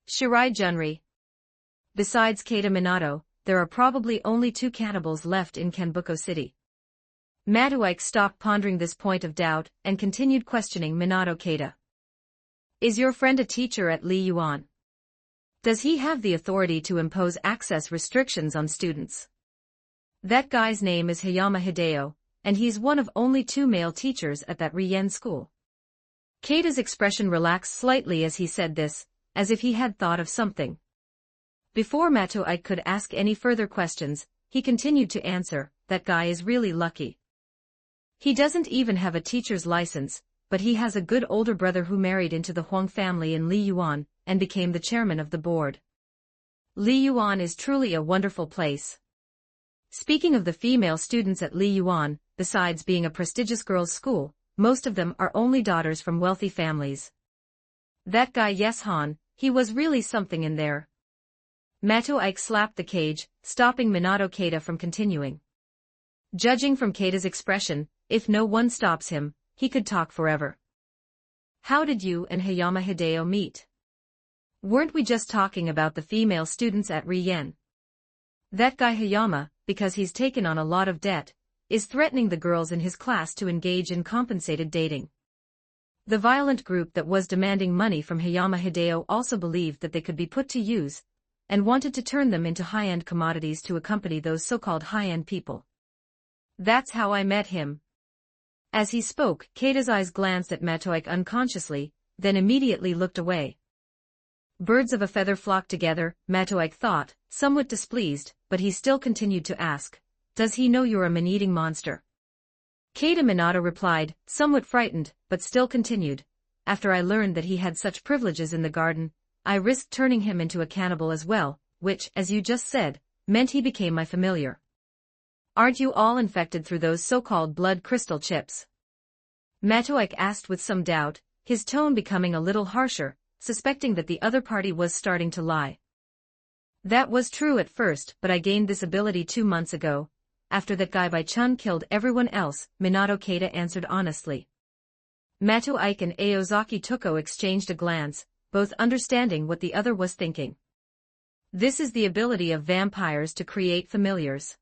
Shirai Junri. Besides Keita Minato, there are probably only 2 cannibals left in Kenbuko City. Matu Ike stopped pondering this point of doubt and continued questioning Minato Keita. Is your friend a teacher at Li Yuan? Does he have the authority to impose access restrictions on students? That guy's name is Hayama Hideo, and he's one of only 2 male teachers at that Rien school. Keita's expression relaxed slightly as he said this, as if he had thought of something. Before Matu Ike could ask any further questions, he continued to answer, that guy is really lucky. He doesn't even have a teacher's license, but he has a good older brother who married into the Huang family in Li Yuan, and became the chairman of the board. Li Yuan is truly a wonderful place. Speaking of the female students at Li Yuan, besides being a prestigious girls' school, most of them are only daughters from wealthy families. That guy Yes Han, he was really something in there. Matu Ike slapped the cage, stopping Minato Keita from continuing. Judging from Keita's expression, if no one stops him, he could talk forever. How did you and Hayama Hideo meet? Weren't we just talking about the female students at Rien? That guy Hayama, because he's taken on a lot of debt, is threatening the girls in his class to engage in compensated dating. The violent group that was demanding money from Hayama Hideo also believed that they could be put to use, and wanted to turn them into high-end commodities to accompany those so-called high-end people. That's how I met him. As he spoke, Keita's eyes glanced at Matu Ike unconsciously, then immediately looked away. Birds of a feather flock together, Matu Ike thought, somewhat displeased, but he still continued to ask, does he know you're a man-eating monster? Keita Minato replied, somewhat frightened, but still continued, after I learned that he had such privileges in the garden, I risked turning him into a cannibal as well, which, as you just said, meant he became my familiar. Aren't you all infected through those so-called blood crystal chips? Matu Ike asked with some doubt, his tone becoming a little harsher, suspecting that the other party was starting to lie. That was true at first, but I gained this ability 2 months ago, after that guy Bai Chun killed everyone else, Minato Keita answered honestly. Matu Ike and Aozaki Toko exchanged a glance, both understanding what the other was thinking. This is the ability of vampires to create familiars.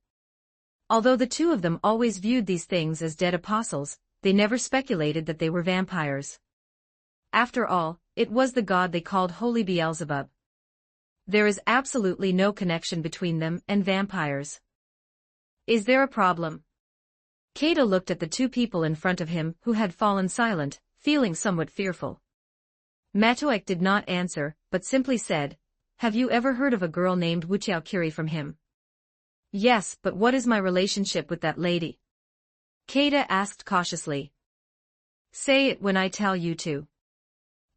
Although the 2 of them always viewed these things as dead apostles, they never speculated that they were vampires. After all, it was the god they called Holy Beelzebub. There is absolutely no connection between them and vampires. Is there a problem? Keita looked at the 2 people in front of him who had fallen silent, feeling somewhat fearful. Matoike did not answer, but simply said, "Have you ever heard of a girl named Wuqiao Kiri from him?" "Yes, but what is my relationship with that lady?" Keita asked cautiously. "Say it when I tell you to."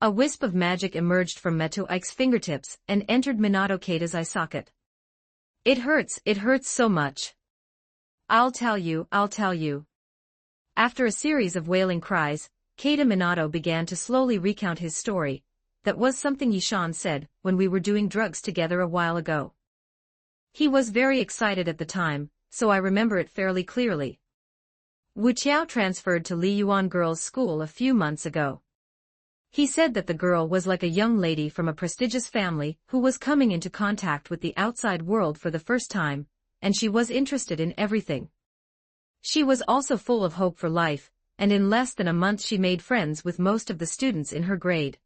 A wisp of magic emerged from Matoike's fingertips and entered Minato Keita's eye socket. It hurts so much." I'll tell you. After a series of wailing cries, Keita Minato began to slowly recount his story. "That was something Yishan said when we were doing drugs together a while ago. He was very excited at the time, so I remember it fairly clearly. Wu Qiao transferred to Li Yuan Girls' School a few months ago. He said that the girl was like a young lady from a prestigious family who was coming into contact with the outside world for the first time, and she was interested in everything. She was also full of hope for life, and in less than a month she made friends with most of the students in her grade."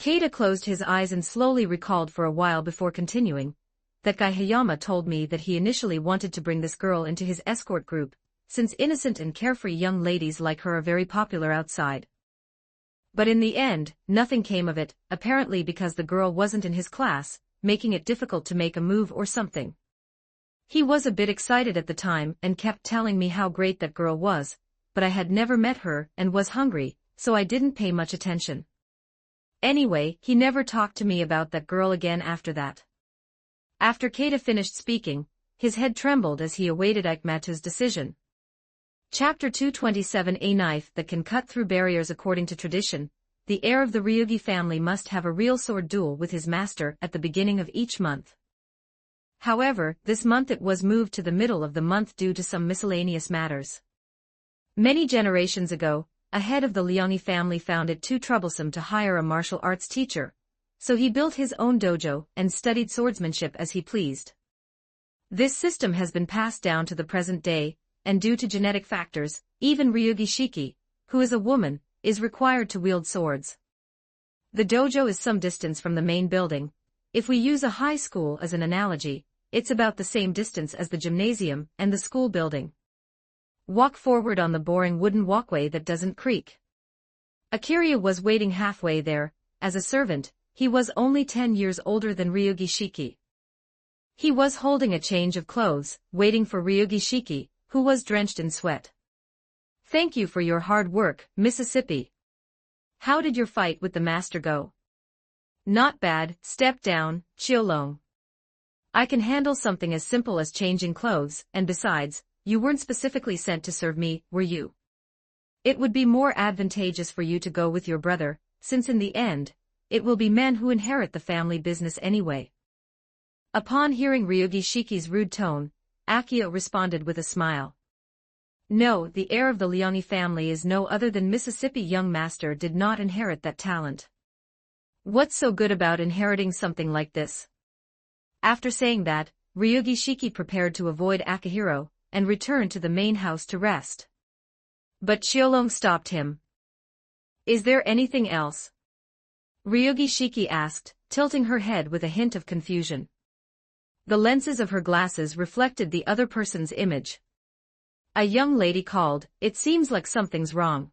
Keita closed his eyes and slowly recalled for a while before continuing. "That guy Hayama told me that he initially wanted to bring this girl into his escort group, since innocent and carefree young ladies like her are very popular outside. But in the end, nothing came of it, apparently because the girl wasn't in his class, making it difficult to make a move or something. He was a bit excited at the time and kept telling me how great that girl was, but I had never met her and was hungry, so I didn't pay much attention. Anyway, he never talked to me about that girl again after that." After Keita finished speaking, his head trembled as he awaited Aikmatu's decision. Chapter 227. A knife that can cut through barriers. According to tradition, the heir of the Ryugi family must have a real sword duel with his master at the beginning of each month. However, this month it was moved to the middle of the month due to some miscellaneous matters. Many generations ago, a head of the Liangi family found it too troublesome to hire a martial arts teacher, so he built his own dojo and studied swordsmanship as he pleased. This system has been passed down to the present day, and due to genetic factors, even Ryugi Shiki, who is a woman, is required to wield swords. The dojo is some distance from the main building. If we use a high school as an analogy, it's about the same distance as the gymnasium and the school building. Walk forward on the boring wooden walkway that doesn't creak. Akira was waiting halfway there. As a servant, he was only 10 years older than Ryugi Shiki. He was holding a change of clothes, waiting for Ryugi Shiki, who was drenched in sweat. "Thank you for your hard work, Mississippi. How did your fight with the master go?" "Not bad, step down, Chiolong. I can handle something as simple as changing clothes, and besides, you weren't specifically sent to serve me, were you? It would be more advantageous for you to go with your brother, since in the end, it will be men who inherit the family business anyway." Upon hearing Ryugi Shiki's rude tone, Akio responded with a smile. No, the heir of the Liangi family is no other than Mississippi. Young master did not inherit that talent. What's so good about inheriting something like this? After saying that, Ryugi Shiki prepared to avoid Akihiro, and returned to the main house to rest. But Chiolong stopped him. "Is there anything else?" Ryugi Shiki asked, tilting her head with a hint of confusion. The lenses of her glasses reflected the other person's image. A young lady called, "It seems like something's wrong."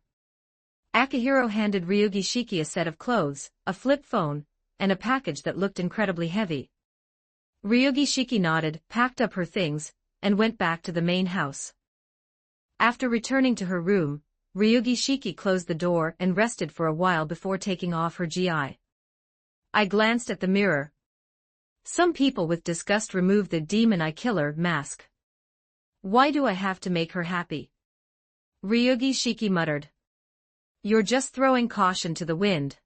Akihiro handed Ryugi Shiki a set of clothes, a flip phone, and a package that looked incredibly heavy. Ryugi Shiki nodded, packed up her things, and went back to the main house. After returning to her room, Ryugi Shiki closed the door and rested for a while before taking off her gi. I glanced at the mirror. Some people with disgust remove the demon eye killer mask. Why do I have to make her happy? Ryugi Shiki muttered. You're just throwing caution to the wind.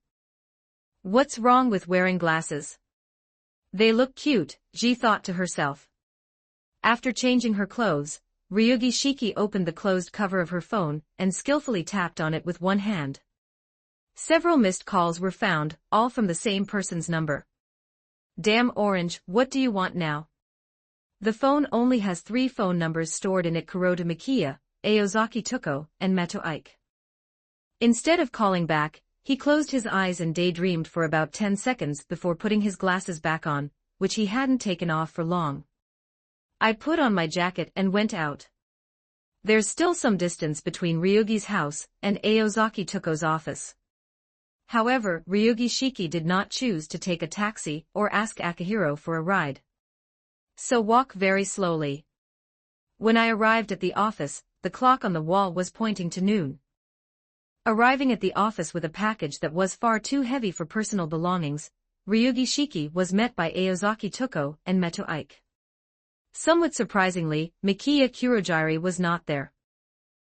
What's wrong with wearing glasses? They look cute, Ji thought to herself. After changing her clothes, Ryugi Shiki opened the closed cover of her phone and skillfully tapped on it with one hand. Several missed calls were found, all from the same person's number. Damn orange, what do you want now? The phone only has 3 phone numbers stored in it: Kuroda Mikiya, Aozaki Tuko, and Meto Ike. Instead of calling back, he closed his eyes and daydreamed for about 10 seconds before putting his glasses back on, which he hadn't taken off for long. I put on my jacket and went out. There's still some distance between Ryugi's house and Aozaki Tuko's office. However, Ryugi Shiki did not choose to take a taxi or ask Akihiro for a ride. So walk very slowly. When I arrived at the office, the clock on the wall was pointing to noon. Arriving at the office with a package that was far too heavy for personal belongings, Ryugi Shiki was met by Aozaki Tuko and Meto Ike. Somewhat surprisingly, Mikiya Kurojiri was not there.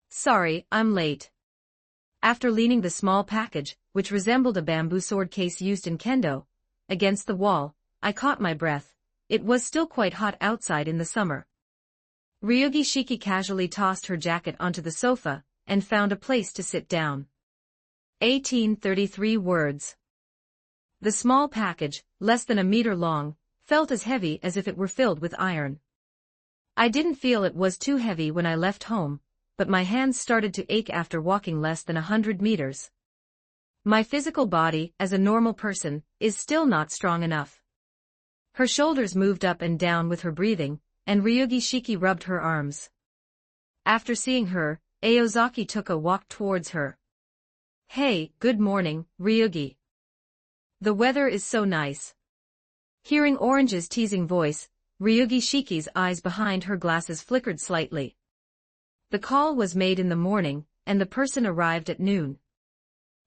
Sorry, I'm late. After leaning the small package, which resembled a bamboo sword case used in kendo, against the wall, I caught my breath. It was still quite hot outside in the summer. Ryugi Shiki casually tossed her jacket onto the sofa, and found a place to sit down. 1833 words. The small package, less than a meter long, felt as heavy as if it were filled with iron. I didn't feel it was too heavy when I left home, but my hands started to ache after walking less than 100 meters. My physical body, as a normal person, is still not strong enough. Her shoulders moved up and down with her breathing, and Ryugi Shiki rubbed her arms. After seeing her, Aozaki Tuko walked towards her. Hey, good morning, Ryugi. The weather is so nice. Hearing Orange's teasing voice, Ryugi Shiki's eyes behind her glasses flickered slightly. The call was made in the morning, and the person arrived at noon.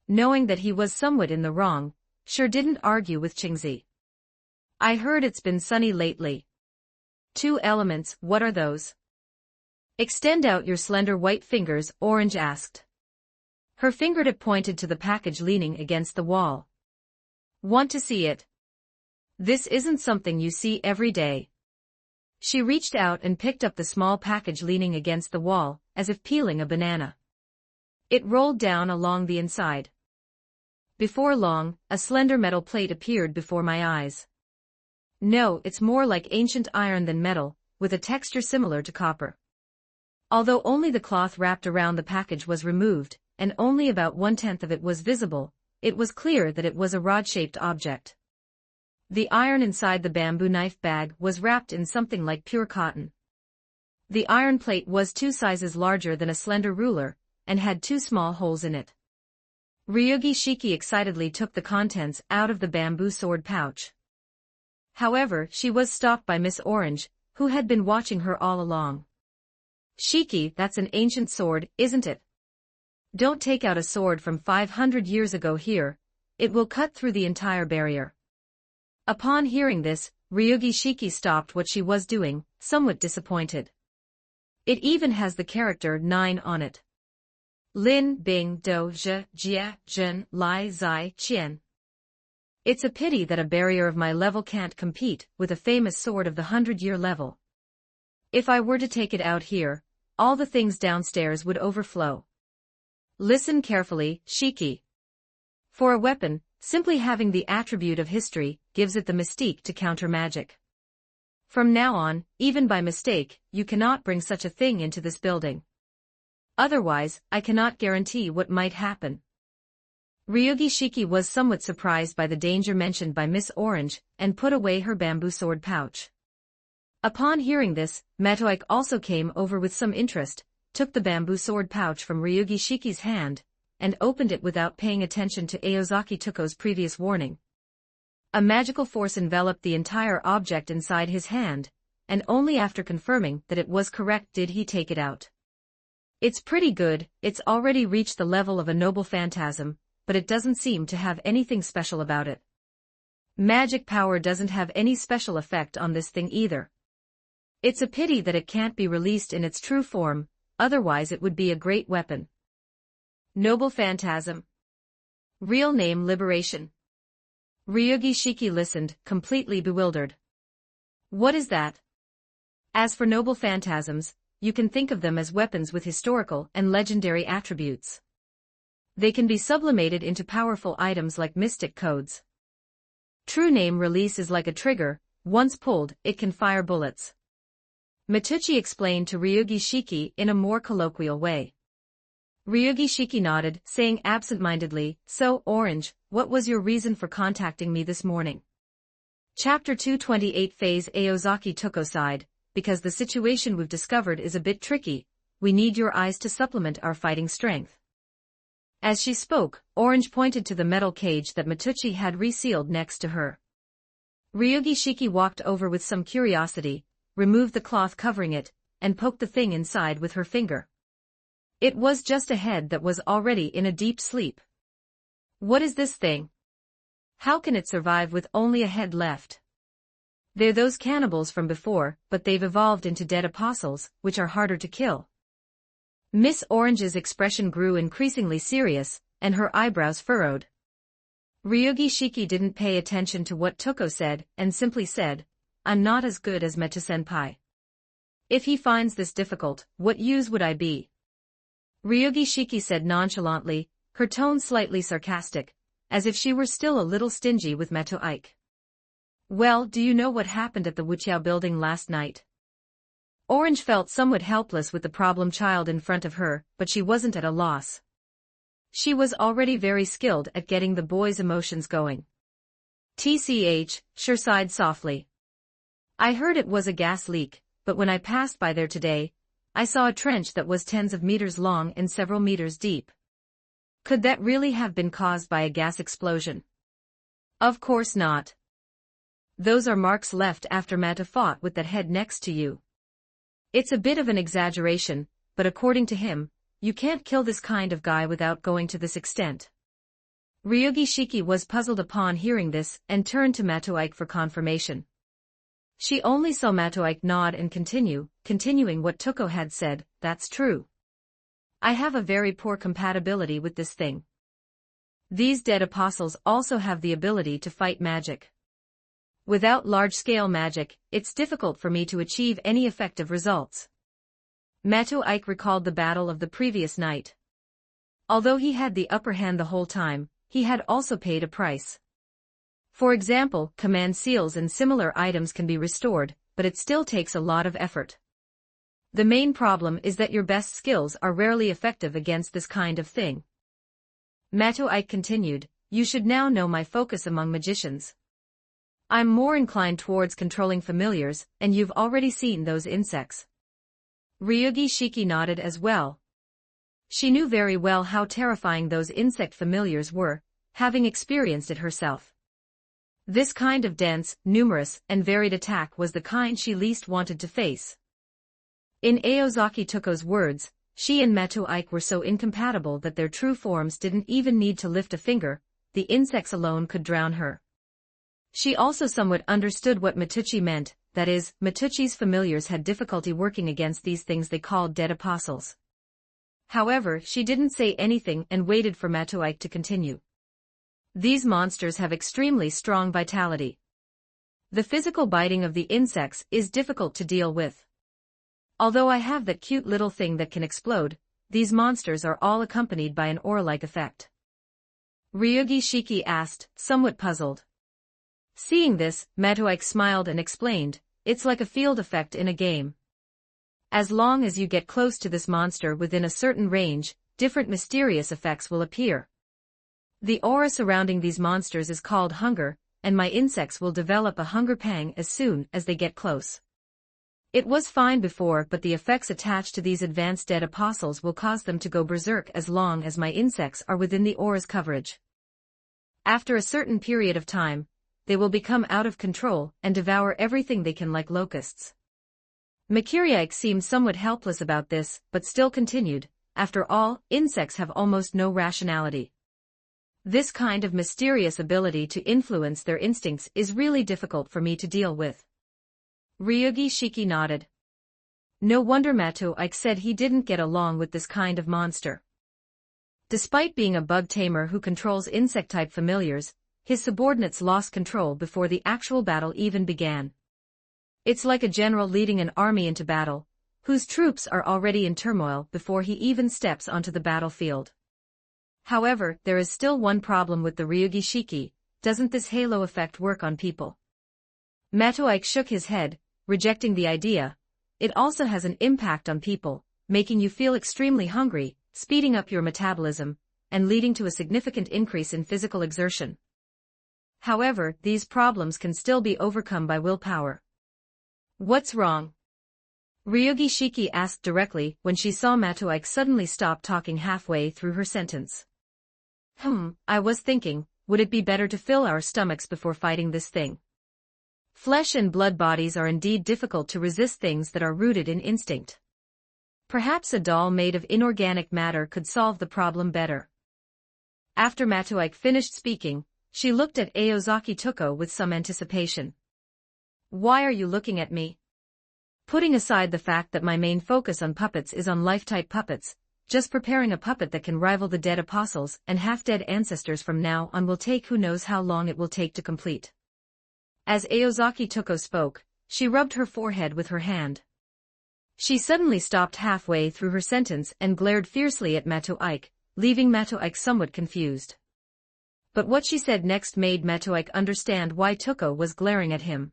Knowing that he was somewhat in the wrong, sure didn't argue with Chingzi. I heard it's been sunny lately. 2 elements, what are those? Extend out your slender white fingers, Orange asked. Her fingertip pointed to the package leaning against the wall. Want to see it? This isn't something you see every day. She reached out and picked up the small package leaning against the wall, as if peeling a banana. It rolled down along the inside. Before long, a slender metal plate appeared before my eyes. No, it's more like ancient iron than metal, with a texture similar to copper. Although only the cloth wrapped around the package was removed, and only about 1/10 of it was visible, it was clear that it was a rod-shaped object. The iron inside the bamboo knife bag was wrapped in something like pure cotton. The iron plate was 2 sizes larger than a slender ruler, and had 2 small holes in it. Ryugi Shiki excitedly took the contents out of the bamboo sword pouch. However, she was stopped by Miss Orange, who had been watching her all along. Shiki, that's an ancient sword, isn't it? Don't take out a sword from 500 years ago here, it will cut through the entire barrier. Upon hearing this, Ryugi Shiki stopped what she was doing, somewhat disappointed. It even has the character 9 on it. Lin Bing Do Zhe Jia Zhen Lai Zai Qian. It's a pity that a barrier of my level can't compete with a famous sword of the 100-year level. If I were to take it out here, all the things downstairs would overflow. Listen carefully, Shiki. For a weapon, simply having the attribute of history gives it the mystique to counter magic. From now on, even by mistake, you cannot bring such a thing into this building. Otherwise, I cannot guarantee what might happen. Ryugi Shiki was somewhat surprised by the danger mentioned by Miss Orange, and put away her bamboo sword pouch. Upon hearing this, Matoike also came over with some interest, took the bamboo sword pouch from Ryugi Shiki's hand, and opened it without paying attention to Aozaki Tuko's previous warning. A magical force enveloped the entire object inside his hand, and only after confirming that it was correct did he take it out. It's pretty good, it's already reached the level of a noble phantasm, but it doesn't seem to have anything special about it. Magic power doesn't have any special effect on this thing either. It's a pity that it can't be released in its true form, otherwise it would be a great weapon. Noble Phantasm. Real name Liberation. Ryugi Shiki listened, completely bewildered. What is that? As for noble phantasms, you can think of them as weapons with historical and legendary attributes. They can be sublimated into powerful items like mystic codes. True name release is like a trigger, once pulled, it can fire bullets. Matucci explained to Ryugi Shiki in a more colloquial way. Ryugi Shiki nodded, saying absent-mindedly, "So, Orange, what was your reason for contacting me this morning?" Chapter 228 Phase Aozaki Tuko sighed, "Because the situation we've discovered is a bit tricky, we need your eyes to supplement our fighting strength." As she spoke, Orange pointed to the metal cage that Matucci had resealed next to her. Ryugi Shiki walked over with some curiosity, removed the cloth covering it, and poked the thing inside with her finger. It was just a head that was already in a deep sleep. What is this thing? How can it survive with only a head left? They're those cannibals from before, but they've evolved into dead apostles, which are harder to kill. Miss Orange's expression grew increasingly serious, and her eyebrows furrowed. Ryugi Shiki didn't pay attention to what Toko said, and simply said, I'm not as good as Mecha-senpai. If he finds this difficult, what use would I be? Ryugi Shiki said nonchalantly, her tone slightly sarcastic, as if she were still a little stingy with Meto Ike. Well, do you know what happened at the Wuqiao building last night? Orange felt somewhat helpless with the problem child in front of her, but she wasn't at a loss. She was already very skilled at getting the boy's emotions going. TCH, Sure sighed softly. I heard it was a gas leak, but when I passed by there today, I saw a trench that was tens of meters long and several meters deep. Could that really have been caused by a gas explosion? Of course not. Those are marks left after Mata fought with that head next to you. It's a bit of an exaggeration, but according to him, you can't kill this kind of guy without going to this extent. Ryugi Shiki was puzzled upon hearing this and turned to Matoike for confirmation. She only saw Matoike nod and continuing what Toko had said, that's true. I have a very poor compatibility with this thing. These dead apostles also have the ability to fight magic. Without large-scale magic, it's difficult for me to achieve any effective results. Mato Ike recalled the battle of the previous night. Although he had the upper hand the whole time, he had also paid a price. For example, command seals and similar items can be restored, but it still takes a lot of effort. The main problem is that your best skills are rarely effective against this kind of thing. Mato Ike continued, you should now know my focus among magicians. I'm more inclined towards controlling familiars, and you've already seen those insects. Ryugi Shiki nodded as well. She knew very well how terrifying those insect familiars were, having experienced it herself. This kind of dense, numerous, and varied attack was the kind she least wanted to face. In Aozaki Toko's words, she and Mato Ike were so incompatible that their true forms didn't even need to lift a finger, the insects alone could drown her. She also somewhat understood what Matucci meant, that is, Matucci's familiars had difficulty working against these things they called dead apostles. However, she didn't say anything and waited for Mato Ike to continue. These monsters have extremely strong vitality. The physical biting of the insects is difficult to deal with. Although I have that cute little thing that can explode, these monsters are all accompanied by an aura-like effect. Ryugi Shiki asked, somewhat puzzled. Seeing this, Matoike smiled and explained, it's like a field effect in a game. As long as you get close to this monster within a certain range, different mysterious effects will appear. The aura surrounding these monsters is called hunger, and my insects will develop a hunger pang as soon as they get close. It was fine before, but the effects attached to these advanced dead apostles will cause them to go berserk as long as my insects are within the aura's coverage. After a certain period of time, they will become out of control and devour everything they can like locusts. Makiriake seemed somewhat helpless about this, but still continued, after all, insects have almost no rationality. This kind of mysterious ability to influence their instincts is really difficult for me to deal with. Ryugi Shiki nodded. No wonder Mato Ike said he didn't get along with this kind of monster. Despite being a bug tamer who controls insect-type familiars, his subordinates lost control before the actual battle even began. It's like a general leading an army into battle, whose troops are already in turmoil before he even steps onto the battlefield. However, there is still one problem with the Ryugi Shiki, doesn't this halo effect work on people? Mato Ike shook his head, rejecting the idea. It also has an impact on people, making you feel extremely hungry, speeding up your metabolism, and leading to a significant increase in physical exertion. However, these problems can still be overcome by willpower. What's wrong? Ryugi Shiki asked directly when she saw Mato Ike suddenly stop talking halfway through her sentence. I was thinking, would it be better to fill our stomachs before fighting this thing? Flesh and blood bodies are indeed difficult to resist things that are rooted in instinct. Perhaps a doll made of inorganic matter could solve the problem better. After Matoike finished speaking, she looked at Aozaki Tuko with some anticipation. Why are you looking at me? Putting aside the fact that my main focus on puppets is on life-type puppets, just preparing a puppet that can rival the dead apostles and half-dead ancestors from now on will take who knows how long it will take to complete. As Aozaki Tuko spoke, she rubbed her forehead with her hand. She suddenly stopped halfway through her sentence and glared fiercely at Matoike, leaving Matoike somewhat confused. But what she said next made Matoike understand why Tuko was glaring at him.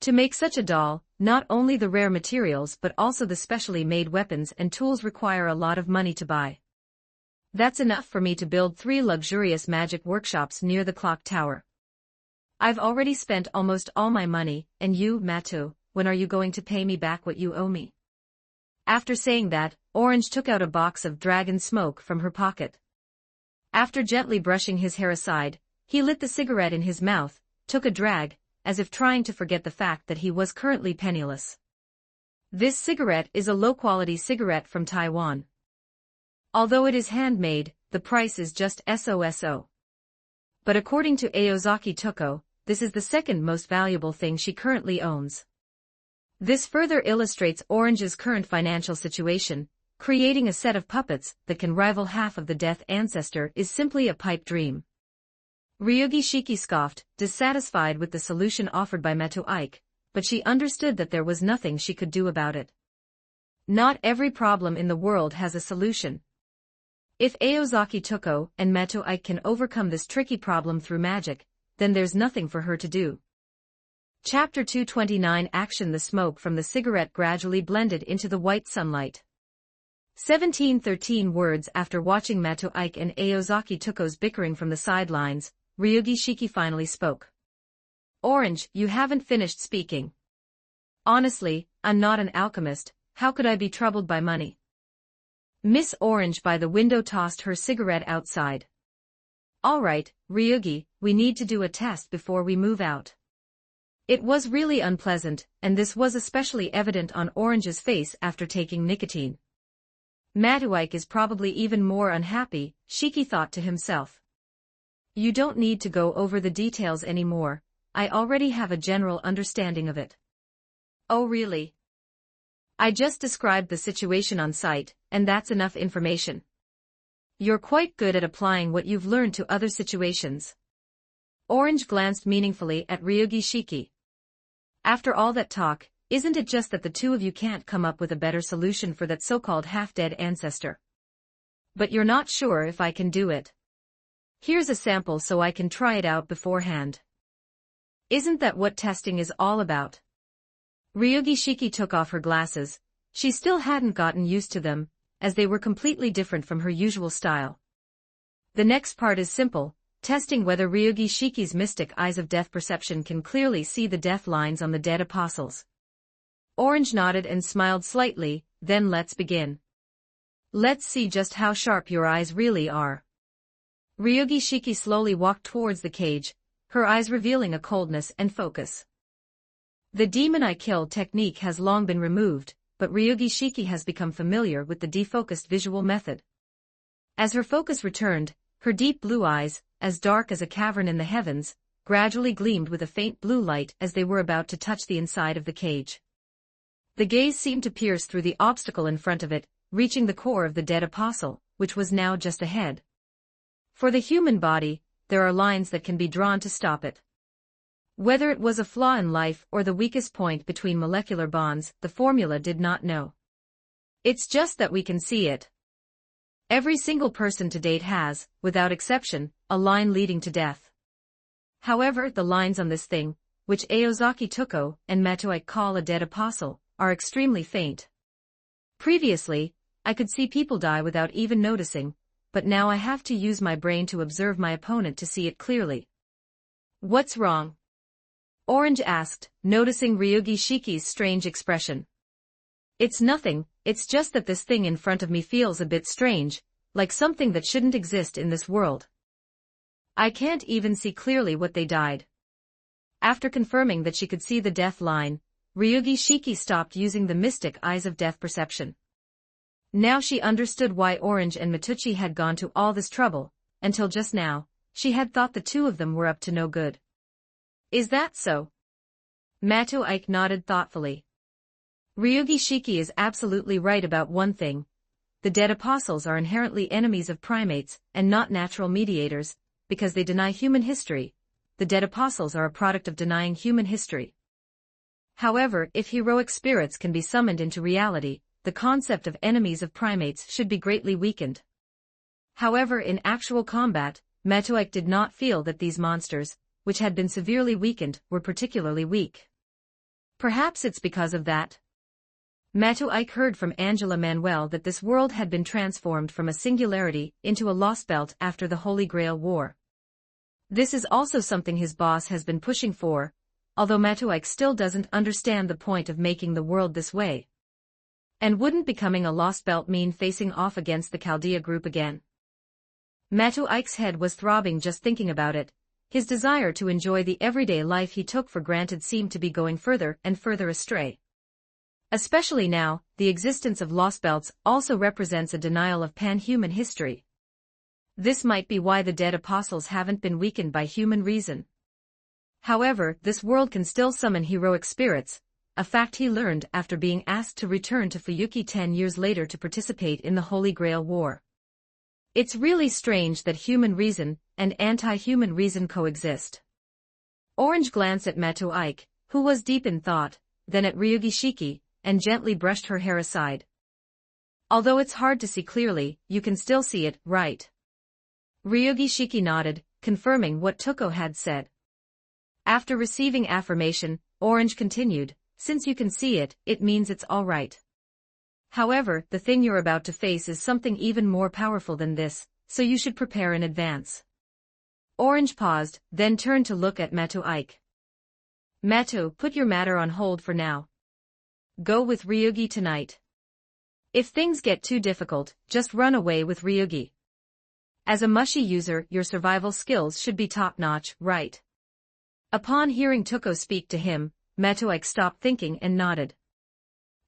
To make such a doll, not only the rare materials but also the specially made weapons and tools require a lot of money to buy. That's enough for me to build 3 luxurious magic workshops near the clock tower. I've already spent almost all my money, and you, Matu, when are you going to pay me back what you owe me? After saying that, Orange took out a box of dragon smoke from her pocket. After gently brushing his hair aside, he lit the cigarette in his mouth, took a drag, as if trying to forget the fact that he was currently penniless. This cigarette is a low-quality cigarette from Taiwan. Although it is handmade, the price is just SOSO. But according to Aozaki Tuko, this is the second most valuable thing she currently owns. This further illustrates Orange's current financial situation. Creating a set of puppets that can rival half of the death ancestor is simply a pipe dream. Ryugi Shiki scoffed, dissatisfied with the solution offered by Matoike, but she understood that there was nothing she could do about it. Not every problem in the world has a solution. If Aozaki Tuko and Matoike can overcome this tricky problem through magic, then there's nothing for her to do. Chapter 229 Action. The smoke from the cigarette gradually blended into the white sunlight. 1713 words after watching Matoike and Aozaki Tuko's bickering from the sidelines, Ryugi Shiki finally spoke. Orange, you haven't finished speaking. Honestly, I'm not an alchemist, how could I be troubled by money? Miss Orange by the window tossed her cigarette outside. All right, Ryugi, we need to do a test before we move out. It was really unpleasant, and this was especially evident on Orange's face after taking nicotine. Matoike is probably even more unhappy, Shiki thought to himself. You don't need to go over the details anymore, I already have a general understanding of it. Oh really? I just described the situation on site, and that's enough information. You're quite good at applying what you've learned to other situations. Orange glanced meaningfully at Ryugi Shiki. After all that talk, isn't it just that the two of you can't come up with a better solution for that so-called half-dead ancestor? But you're not sure if I can do it. Here's a sample so I can try it out beforehand. Isn't that what testing is all about? Ryugi Shiki took off her glasses. She still hadn't gotten used to them, as they were completely different from her usual style. The next part is simple, testing whether Ryugi Shiki's mystic eyes of death perception can clearly see the death lines on the dead apostles. Orange nodded and smiled slightly, then let's begin. Let's see just how sharp your eyes really are. Ryugi Shiki slowly walked towards the cage, her eyes revealing a coldness and focus. The demon eye kill technique has long been removed, but Ryugi Shiki has become familiar with the defocused visual method. As her focus returned, her deep blue eyes, as dark as a cavern in the heavens, gradually gleamed with a faint blue light as they were about to touch the inside of the cage. The gaze seemed to pierce through the obstacle in front of it, reaching the core of the dead apostle, which was now just ahead. For the human body, there are lines that can be drawn to stop it. Whether it was a flaw in life or the weakest point between molecular bonds, the formula did not know. It's just that we can see it. Every single person to date has, without exception, a line leading to death. However, the lines on this thing, which Aozaki Tuko and Matoike call a dead apostle, are extremely faint. Previously, I could see people die without even noticing, but now I have to use my brain to observe my opponent to see it clearly. What's wrong? Orange asked, noticing Ryugi Shiki's strange expression. It's nothing, it's just that this thing in front of me feels a bit strange, like something that shouldn't exist in this world. I can't even see clearly what they died. After confirming that she could see the death line, Ryugi Shiki stopped using the mystic eyes of death perception. Now she understood why Orange and Matucci had gone to all this trouble. Until just now, she had thought the two of them were up to no good. Is that so? Matuike nodded thoughtfully. Ryugi Shiki is absolutely right about one thing. The dead apostles are inherently enemies of primates, and not natural mediators, because they deny human history. The dead apostles are a product of denying human history. However, if heroic spirits can be summoned into reality, the concept of enemies of primates should be greatly weakened. However, in actual combat, Matuike did not feel that these monsters, which had been severely weakened, were particularly weak. Perhaps it's because of that. Matuike heard from Angela Manuel that this world had been transformed from a singularity into a lost belt after the Holy Grail War. This is also something his boss has been pushing for, although Matuike still doesn't understand the point of making the world this way. And wouldn't becoming a lost belt mean facing off against the Chaldea group again? Matuike's head was throbbing just thinking about it. His desire to enjoy the everyday life he took for granted seemed to be going further and further astray. Especially now, the existence of lost belts also represents a denial of pan-human history. This might be why the dead apostles haven't been weakened by human reason. However, this world can still summon heroic spirits, a fact he learned after being asked to return to Fuyuki 10 years later to participate in the Holy Grail War. It's really strange that human reason and anti-human reason coexist. Orange glanced at Matuike, who was deep in thought, then at Ryugi Shiki, and gently brushed her hair aside. Although it's hard to see clearly, you can still see it, right? Ryugi Shiki nodded, confirming what Toko had said. After receiving affirmation, Orange continued, since you can see it, it means it's all right. However, the thing you're about to face is something even more powerful than this, so you should prepare in advance. Orange paused, then turned to look at Matuike. Matu, put your matter on hold for now. Go with Ryugi tonight. If things get too difficult, just run away with Ryugi. As a mushy user, your survival skills should be top-notch, right? Upon hearing Toko speak to him, Matuike stopped thinking and nodded.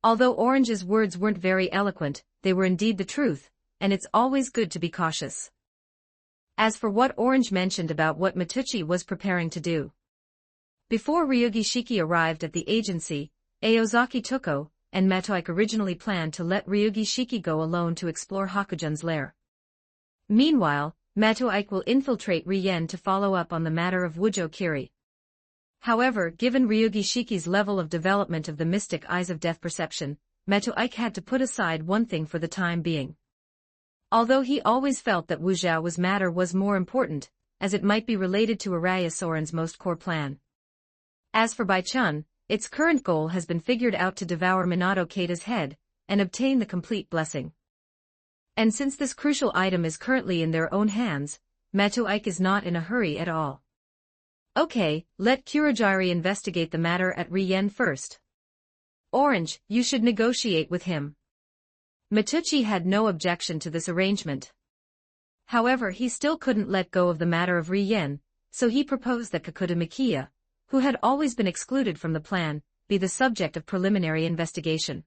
Although Orange's words weren't very eloquent, they were indeed the truth, and it's always good to be cautious. As for what Orange mentioned about what Matucci was preparing to do. Before Ryugi Shiki arrived at the agency, Aozaki Toko and Matuike originally planned to let Ryugi Shiki go alone to explore Hakujun's lair. Meanwhile, Matuike will infiltrate Rien to follow up on the matter of Wujo Kiri. However, given Ryugi Shiki's level of development of the mystic eyes of death perception, Matuike had to put aside one thing for the time being. Although he always felt that Wu Zhao's matter was more important, as it might be related to Araya Soren's most core plan. As for Bai Chun, its current goal has been figured out to devour Minato Keita's head, and obtain the complete blessing. And since this crucial item is currently in their own hands, Matuike is not in a hurry at all. Okay, let Kurogiri investigate the matter at Rien first. Orange, you should negotiate with him. Matucci had no objection to this arrangement. However, he still couldn't let go of the matter of Rien, so he proposed that Kakuta Mikia, who had always been excluded from the plan, be the subject of preliminary investigation.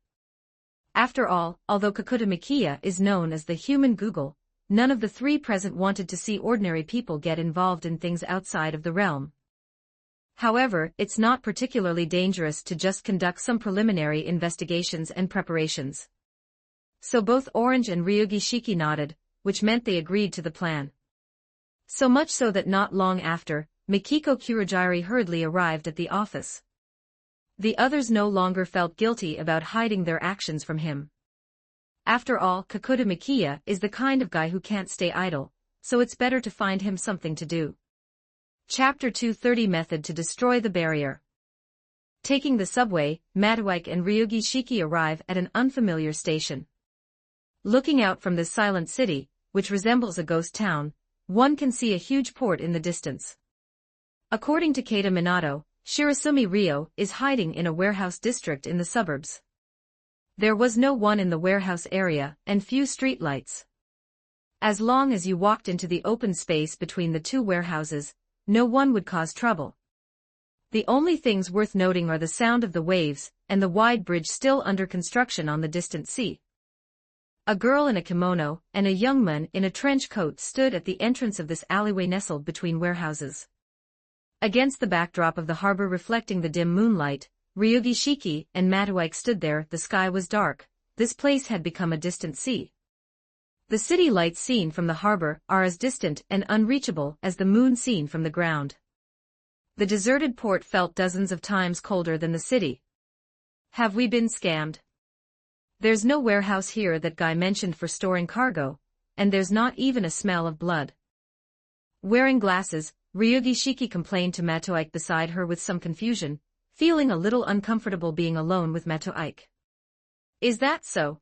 After all, although Kakuta Mikia is known as the human Google, none of the three present wanted to see ordinary people get involved in things outside of the realm. However, it's not particularly dangerous to just conduct some preliminary investigations and preparations. So both Orange and Ryugi Shiki nodded, which meant they agreed to the plan. So much so that not long after, Mikiko Kurogiri hurriedly arrived at the office. The others no longer felt guilty about hiding their actions from him. After all, Kakuta Mikia is the kind of guy who can't stay idle, so it's better to find him something to do. Chapter 230 Method to Destroy the Barrier. Taking the subway, Matuike and Ryugi Shiki arrive at an unfamiliar station. Looking out from this silent city, which resembles a ghost town, one can see a huge port in the distance. According to Keita Minato, Shirasumi Ryo is hiding in a warehouse district in the suburbs. There was no one in the warehouse area and few streetlights. As long as you walked into the open space between the two warehouses, no one would cause trouble. The only things worth noting are the sound of the waves, and the wide bridge still under construction on the distant sea. A girl in a kimono, and a young man in a trench coat stood at the entrance of this alleyway nestled between warehouses. Against the backdrop of the harbor reflecting the dim moonlight, Ryugi Shiki and Mattawike stood there. The sky was dark. This place had become a distant sea. The city lights seen from the harbor are as distant and unreachable as the moon seen from the ground. The deserted port felt dozens of times colder than the city. Have we been scammed? There's no warehouse here that guy mentioned for storing cargo, and there's not even a smell of blood. Wearing glasses, Ryugi Shiki complained to Mattawike beside her with some confusion, feeling a little uncomfortable being alone with Mattawike. Is that so?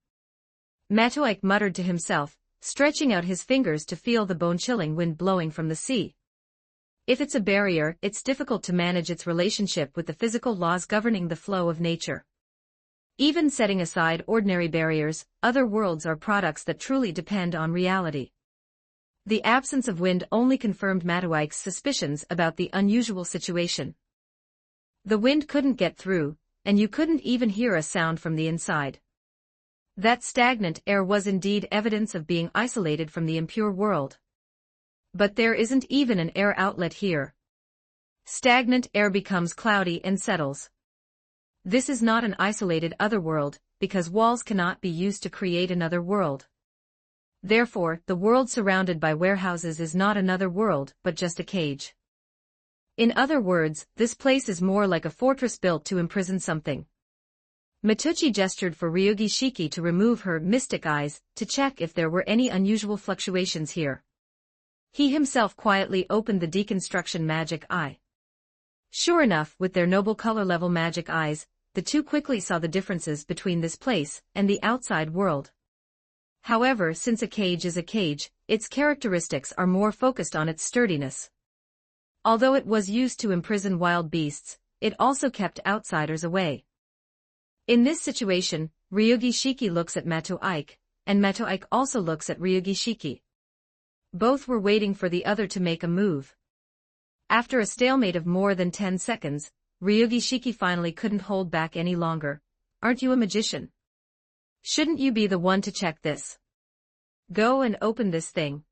Mattawike muttered to himself, stretching out his fingers to feel the bone-chilling wind blowing from the sea. If it's a barrier, it's difficult to manage its relationship with the physical laws governing the flow of nature. Even setting aside ordinary barriers, other worlds are products that truly depend on reality. The absence of wind only confirmed Mattawike's suspicions about the unusual situation. The wind couldn't get through, and you couldn't even hear a sound from the inside. That stagnant air was indeed evidence of being isolated from the impure world. But there isn't even an air outlet here. Stagnant air becomes cloudy and settles. This is not an isolated otherworld, because walls cannot be used to create another world. Therefore, the world surrounded by warehouses is not another world, but just a cage. In other words, this place is more like a fortress built to imprison something. Matucci gestured for Ryugi Shiki to remove her mystic eyes, to check if there were any unusual fluctuations here. He himself quietly opened the deconstruction magic eye. Sure enough, with their noble color-level magic eyes, the two quickly saw the differences between this place and the outside world. However, since a cage is a cage, its characteristics are more focused on its sturdiness. Although it was used to imprison wild beasts, it also kept outsiders away. In this situation, Ryugi Shiki looks at Mattawike, and Mattawike also looks at Ryugi Shiki. Both were waiting for the other to make a move. After a stalemate of more than 10 seconds, Ryugi Shiki finally couldn't hold back any longer. Aren't you a magician? Shouldn't you be the one to check this? Go and open this thing.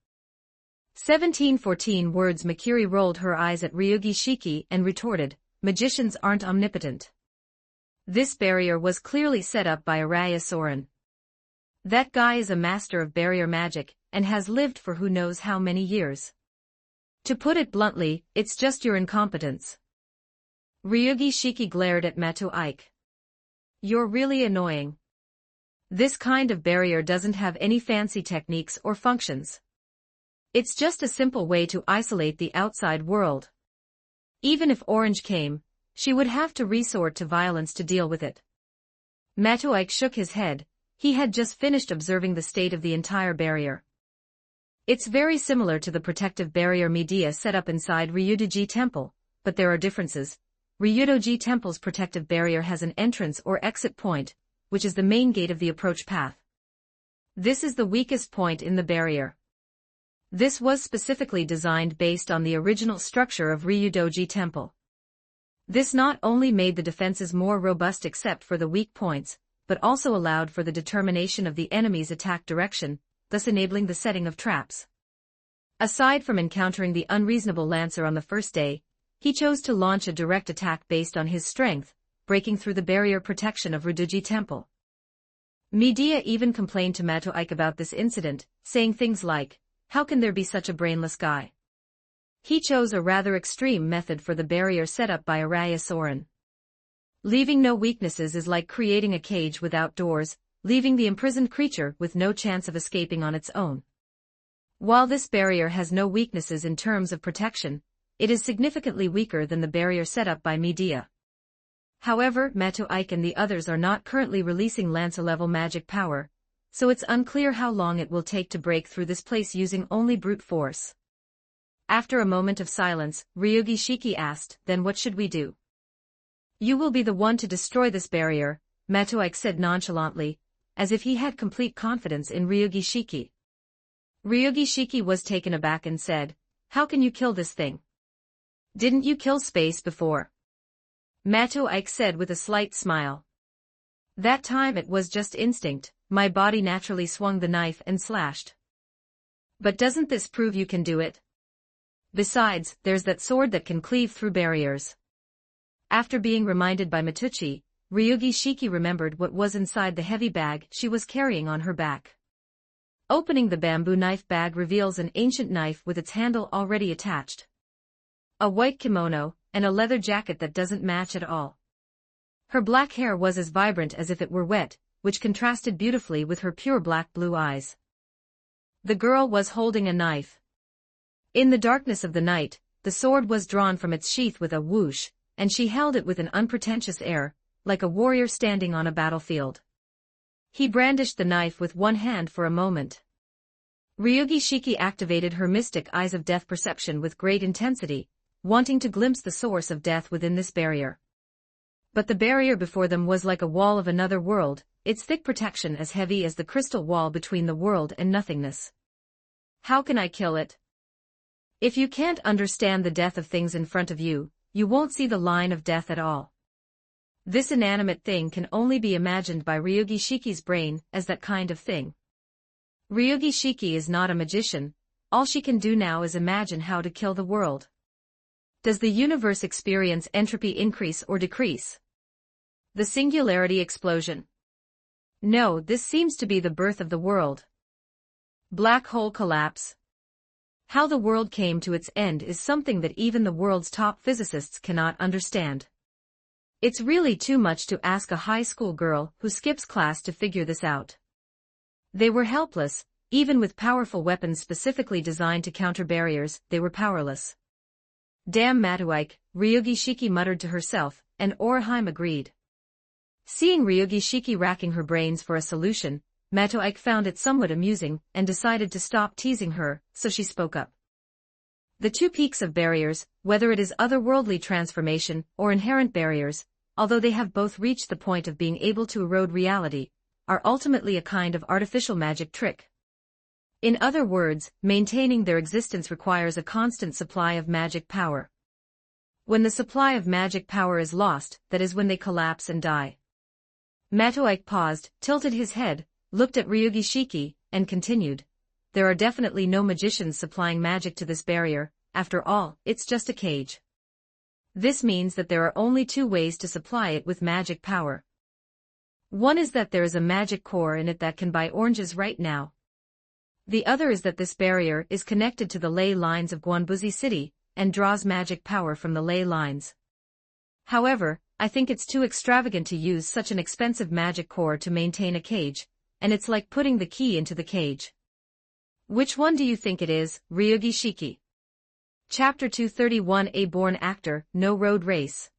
1714 words. Makiri rolled her eyes at Ryugi Shiki and retorted, magicians aren't omnipotent. This barrier was clearly set up by Araya Soren. That guy is a master of barrier magic, and has lived for who knows how many years. To put it bluntly, it's just your incompetence. Ryugi Shiki glared at Mattawike. You're really annoying. This kind of barrier doesn't have any fancy techniques or functions. It's just a simple way to isolate the outside world. Even if Orange came, she would have to resort to violence to deal with it. Mattawike shook his head. He had just finished observing the state of the entire barrier. It's very similar to the protective barrier Medea set up inside Ryudoji Temple, but there are differences. Ryudoji Temple's protective barrier has an entrance or exit point, which is the main gate of the approach path. This is the weakest point in the barrier. This was specifically designed based on the original structure of Ryudoji Temple. This not only made the defenses more robust except for the weak points, but also allowed for the determination of the enemy's attack direction, thus enabling the setting of traps. Aside from encountering the unreasonable Lancer on the first day, he chose to launch a direct attack based on his strength, breaking through the barrier protection of Ryudoji Temple. Medea even complained to Mattawike about this incident, saying things like, "How can there be such a brainless guy?" He chose a rather extreme method for the barrier set up by Araya Soren. Leaving no weaknesses is like creating a cage without doors, leaving the imprisoned creature with no chance of escaping on its own. While this barrier has no weaknesses in terms of protection, it is significantly weaker than the barrier set up by Medea. However, Mattawike and the others are not currently releasing Lancer-level magic power, so it's unclear how long it will take to break through this place using only brute force. After a moment of silence, Ryugi Shiki asked, "Then what should we do?" "You will be the one to destroy this barrier," Mattawike said nonchalantly, as if he had complete confidence in Ryugi Shiki. Ryugi Shiki was taken aback and said, "How can you kill this thing? Didn't you kill space before?" Mato Ike said with a slight smile. "That time it was just instinct, my body naturally swung the knife and slashed. But doesn't this prove you can do it? Besides, there's that sword that can cleave through barriers." After being reminded by Matuchi, Ryugi Shiki remembered what was inside the heavy bag she was carrying on her back. Opening the bamboo knife bag reveals an ancient knife with its handle already attached. A white kimono, and a leather jacket that doesn't match at all. Her black hair was as vibrant as if it were wet, which contrasted beautifully with her pure black-blue eyes. The girl was holding a knife. In the darkness of the night, the sword was drawn from its sheath with a whoosh, and she held it with an unpretentious air, like a warrior standing on a battlefield. He brandished the knife with one hand for a moment. Ryugi Shiki activated her mystic eyes of death perception with great intensity, wanting to glimpse the source of death within this barrier. But the barrier before them was like a wall of another world, its thick protection as heavy as the crystal wall between the world and nothingness. How can I kill it? If you can't understand the death of things in front of you, you won't see the line of death at all. This inanimate thing can only be imagined by Ryugi Shiki's brain as that kind of thing. Ryugi Shiki is not a magician, all she can do now is imagine how to kill the world. Does the universe experience entropy increase or decrease? The singularity explosion? No, this seems to be the birth of the world. Black hole collapse? How the world came to its end is something that even the world's top physicists cannot understand. It's really too much to ask a high school girl who skips class to figure this out. They were helpless, even with powerful weapons specifically designed to counter barriers, they were powerless. Damn Matuike, Ryugi Shiki muttered to herself, and Orihime agreed. Seeing Ryugi Shiki racking her brains for a solution, Matuike found it somewhat amusing and decided to stop teasing her, so she spoke up. The two peaks of barriers, whether it is otherworldly transformation or inherent barriers, although they have both reached the point of being able to erode reality, are ultimately a kind of artificial magic trick. In other words, maintaining their existence requires a constant supply of magic power. When the supply of magic power is lost, that is when they collapse and die. Matuike paused, tilted his head, looked at Ryugi Shiki, and continued. There are definitely no magicians supplying magic to this barrier, after all, it's just a cage. This means that there are only two ways to supply it with magic power. One is that there is a magic core in it that can buy oranges right now. The other is that this barrier is connected to the ley lines of Guanbuzi City, and draws magic power from the ley lines. However, I think it's too extravagant to use such an expensive magic core to maintain a cage, and it's like putting the key into the cage. Which one do you think it is, Ryugi Shiki? Chapter 231 A Born Actor, No Road Race.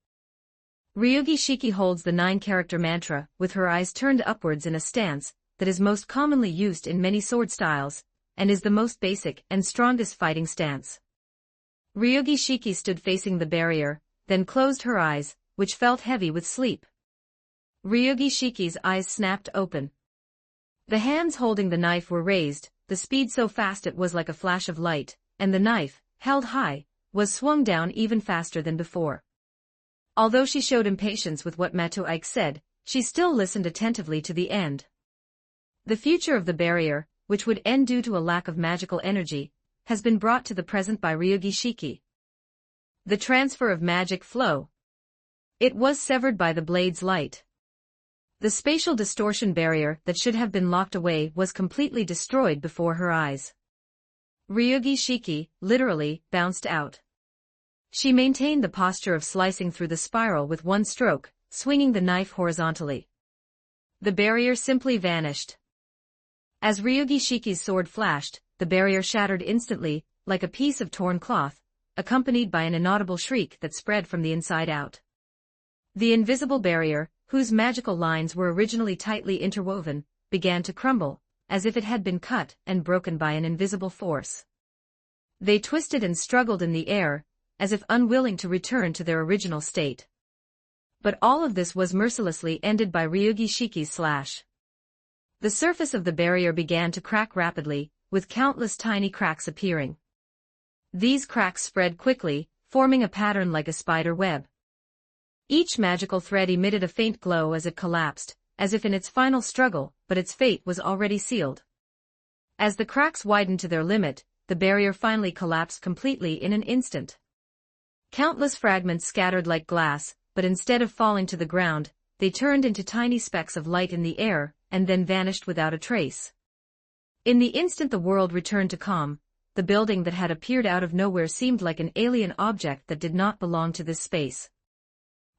Ryugi Shiki holds the 9-character mantra, with her eyes turned upwards in a stance that is most commonly used in many sword styles, and is the most basic and strongest fighting stance. Ryugi Shiki stood facing the barrier, then closed her eyes, which felt heavy with sleep. Ryugi Shiki's eyes snapped open. The hands holding the knife were raised, the speed so fast it was like a flash of light, and the knife, held high, was swung down even faster than before. Although she showed impatience with what Matuike said, she still listened attentively to the end. The future of the barrier, which would end due to a lack of magical energy, has been brought to the present by Ryugi Shiki. The transfer of magic flow. It was severed by the blade's light. The spatial distortion barrier that should have been locked away was completely destroyed before her eyes. Ryugi Shiki, literally, bounced out. She maintained the posture of slicing through the spiral with one stroke, swinging the knife horizontally. The barrier simply vanished. As Ryugi Shiki's sword flashed, the barrier shattered instantly, like a piece of torn cloth, accompanied by an inaudible shriek that spread from the inside out. The invisible barrier, whose magical lines were originally tightly interwoven, began to crumble, as if it had been cut and broken by an invisible force. They twisted and struggled in the air, as if unwilling to return to their original state. But all of this was mercilessly ended by Ryugi Shiki's slash. The surface of the barrier began to crack rapidly, with countless tiny cracks appearing. These cracks spread quickly, forming a pattern like a spider web. Each magical thread emitted a faint glow as it collapsed, as if in its final struggle, but its fate was already sealed. As the cracks widened to their limit, the barrier finally collapsed completely in an instant. Countless fragments scattered like glass, but instead of falling to the ground, they turned into tiny specks of light in the air, and then vanished without a trace. In the instant the world returned to calm, the building that had appeared out of nowhere seemed like an alien object that did not belong to this space.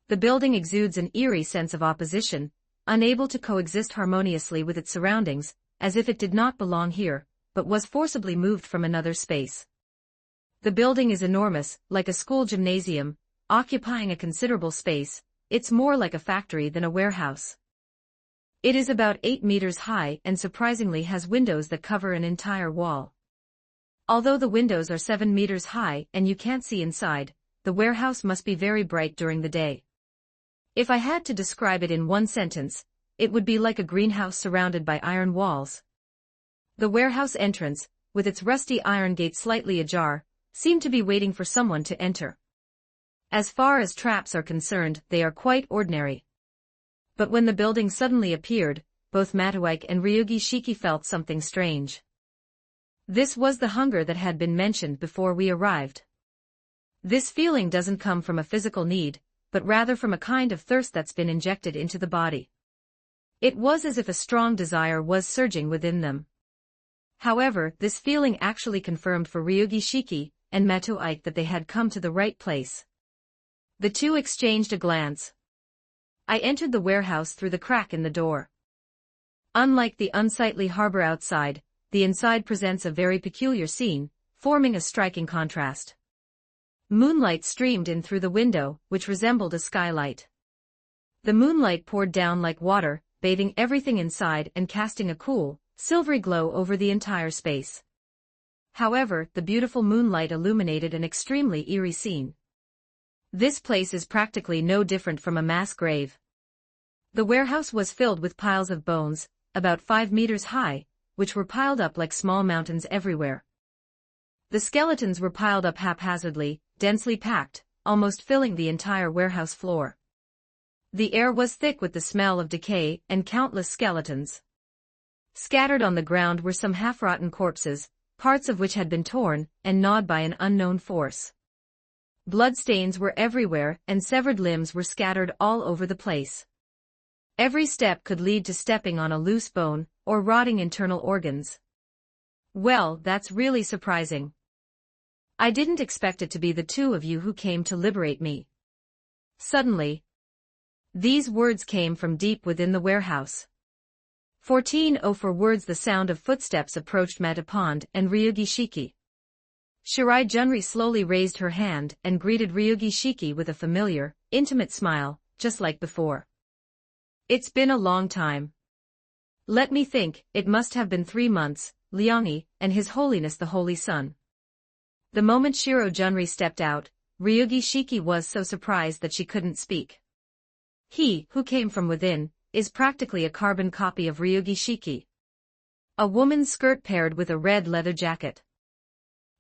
The building exudes an eerie sense of opposition, unable to coexist harmoniously with its surroundings, as if it did not belong here, but was forcibly moved from another space. The building is enormous, like a school gymnasium, occupying a considerable space. It's more like a factory than a warehouse. It is about 8 meters high and surprisingly has windows that cover an entire wall. Although the windows are 7 meters high and you can't see inside, the warehouse must be very bright during the day. If I had to describe it in one sentence, it would be like a greenhouse surrounded by iron walls. The warehouse entrance, with its rusty iron gate slightly ajar, seemed to be waiting for someone to enter. As far as traps are concerned, they are quite ordinary. But when the building suddenly appeared, both Matoike and Ryugi Shiki felt something strange. This was the hunger that had been mentioned before we arrived. This feeling doesn't come from a physical need, but rather from a kind of thirst that's been injected into the body. It was as if a strong desire was surging within them. However, this feeling actually confirmed for Ryugi Shiki and Matoike that they had come to the right place. The two exchanged a glance. I entered the warehouse through the crack in the door. Unlike the unsightly harbor outside, the inside presents a very peculiar scene, forming a striking contrast. Moonlight streamed in through the window, which resembled a skylight. The moonlight poured down like water, bathing everything inside and casting a cool, silvery glow over the entire space. However, the beautiful moonlight illuminated an extremely eerie scene. This place is practically no different from a mass grave. The warehouse was filled with piles of bones, about 5 meters high, which were piled up like small mountains everywhere. The skeletons were piled up haphazardly, densely packed, almost filling the entire warehouse floor. The air was thick with the smell of decay and countless skeletons. Scattered on the ground were some half-rotten corpses, parts of which had been torn and gnawed by an unknown force. Bloodstains were everywhere and severed limbs were scattered all over the place. Every step could lead to stepping on a loose bone or rotting internal organs. Well, that's really surprising. I didn't expect it to be the two of you who came to liberate me. Suddenly, these words came from deep within the warehouse. 14:04 words. The sound of footsteps approached Matapond and Ryugi Shiki. Shirai Junri slowly raised her hand and greeted Ryugi Shiki with a familiar, intimate smile, just like before. It's been a long time. Let me think, it must have been 3 months, Liangi, and His Holiness the Holy Sun. The moment Shiro Junri stepped out, Ryugi Shiki was so surprised that she couldn't speak. He, who came from within, is practically a carbon copy of Ryugi Shiki. A woman's skirt paired with a red leather jacket.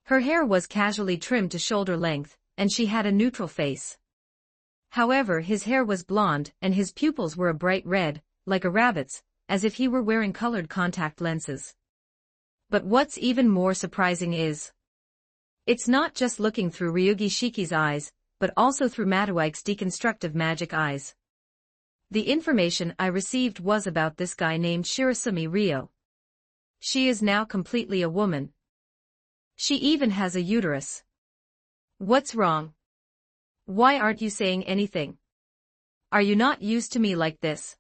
Her hair was casually trimmed to shoulder length, and she had a neutral face. However, his hair was blonde and his pupils were a bright red, like a rabbit's, as if he were wearing colored contact lenses. But what's even more surprising is, it's not just looking through Ryugi Shiki's eyes, but also through Matoike's deconstructive magic eyes. The information I received was about this guy named Shirasumi Ryo. She is now completely a woman. She even has a uterus. What's wrong? Why aren't you saying anything? Are you not used to me like this?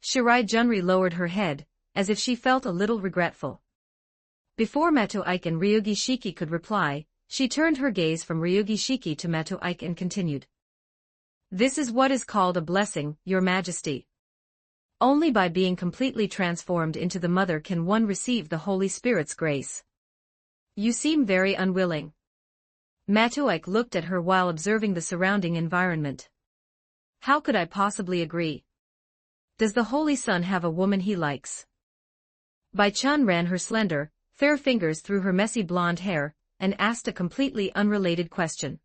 Shirai Junri lowered her head, as if she felt a little regretful. Before Matoike and Ryugi Shiki could reply, she turned her gaze from Ryugi Shiki to Matoike and continued. This is what is called a blessing, Your Majesty. Only by being completely transformed into the mother can one receive the Holy Spirit's grace. You seem very unwilling. Matoike looked at her while observing the surrounding environment. How could I possibly agree? Does the Holy Sun have a woman he likes? Bai Chun ran her slender, fair fingers through her messy blonde hair, and asked a completely unrelated question.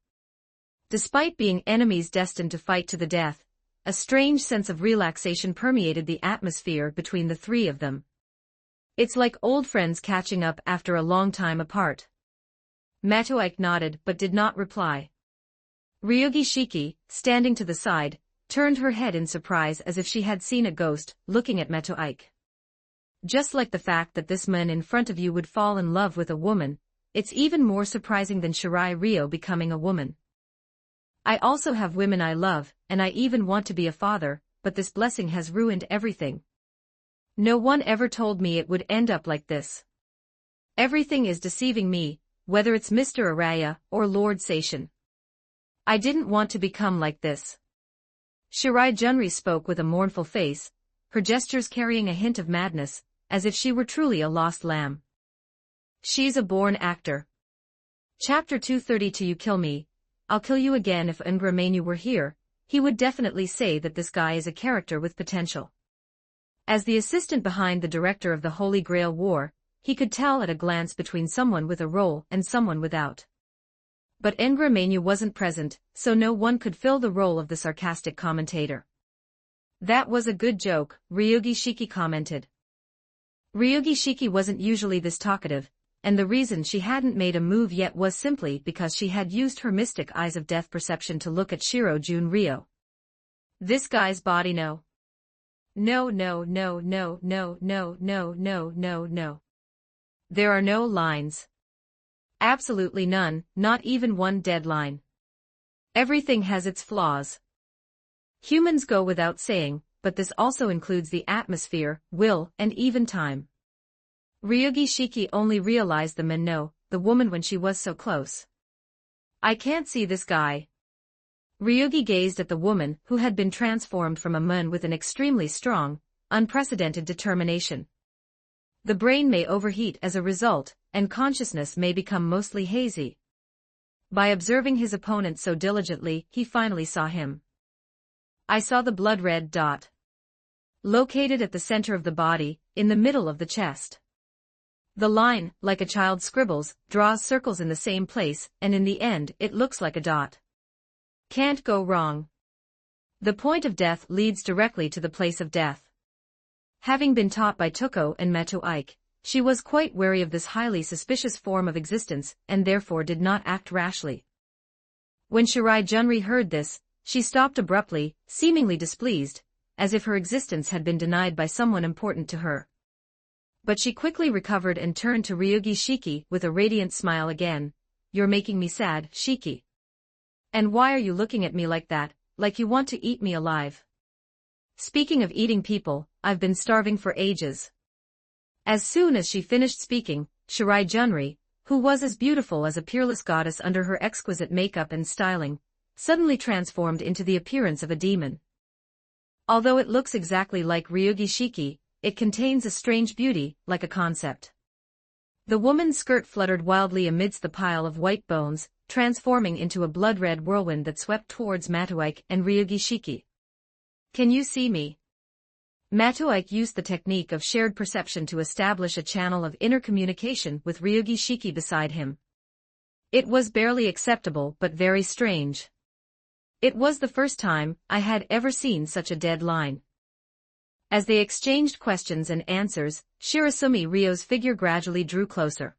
Despite being enemies destined to fight to the death, a strange sense of relaxation permeated the atmosphere between the three of them. It's like old friends catching up after a long time apart. Matoike nodded but did not reply. Ryugi Shiki, standing to the side, turned her head in surprise as if she had seen a ghost, looking at Matoike. Just like the fact that this man in front of you would fall in love with a woman, it's even more surprising than Shirai Ryo becoming a woman. I also have women I love, and I even want to be a father, but this blessing has ruined everything. No one ever told me it would end up like this. Everything is deceiving me, whether it's Mr. Araya or Lord Seishin. I didn't want to become like this. Shirai Junri spoke with a mournful face, her gestures carrying a hint of madness, as if she were truly a lost lamb. She's a born actor. Chapter 232. You kill me, I'll kill you again. If Ngramenyu were here, he would definitely say that this guy is a character with potential. As the assistant behind the director of the Holy Grail War, he could tell at a glance between someone with a role and someone without. But Ngramenyu wasn't present, so no one could fill the role of the sarcastic commentator. That was a good joke, Ryugi Shiki commented. Ryugi Shiki wasn't usually this talkative, and the reason she hadn't made a move yet was simply because she had used her mystic eyes of death perception to look at Shiro Jun Ryo. This guy's body no. No. There are no lines. Absolutely none, not even one dead line. Everything has its flaws. Humans go without saying, but this also includes the atmosphere, will, and even time. Ryugi Shiki only realized the men no, the woman when she was so close. I can't see this guy. Ryugi gazed at the woman who had been transformed from a man with an extremely strong, unprecedented determination. The brain may overheat as a result, and consciousness may become mostly hazy. By observing his opponent so diligently, he finally saw him. I saw the blood-red dot. Located at the center of the body, in the middle of the chest. The line, like a child scribbles, draws circles in the same place, and in the end, it looks like a dot. Can't go wrong. The point of death leads directly to the place of death. Having been taught by Tuko and Matoike, she was quite wary of this highly suspicious form of existence and therefore did not act rashly. When Shirai Junri heard this, she stopped abruptly, seemingly displeased, as if her existence had been denied by someone important to her. But she quickly recovered and turned to Ryugi Shiki with a radiant smile again. You're making me sad, Shiki. And why are you looking at me like that, like you want to eat me alive? Speaking of eating people, I've been starving for ages. As soon as she finished speaking, Shirai Junri, who was as beautiful as a peerless goddess under her exquisite makeup and styling, suddenly transformed into the appearance of a demon. Although it looks exactly like Ryugi Shiki, it contains a strange beauty, like a concept. The woman's skirt fluttered wildly amidst the pile of white bones, transforming into a blood-red whirlwind that swept towards Matoike and Ryugi Shiki. Can you see me? Matoike used the technique of shared perception to establish a channel of inner communication with Ryugi Shiki beside him. It was barely acceptable but very strange. It was the first time I had ever seen such a dead line. As they exchanged questions and answers, Shirasumi Ryo's figure gradually drew closer.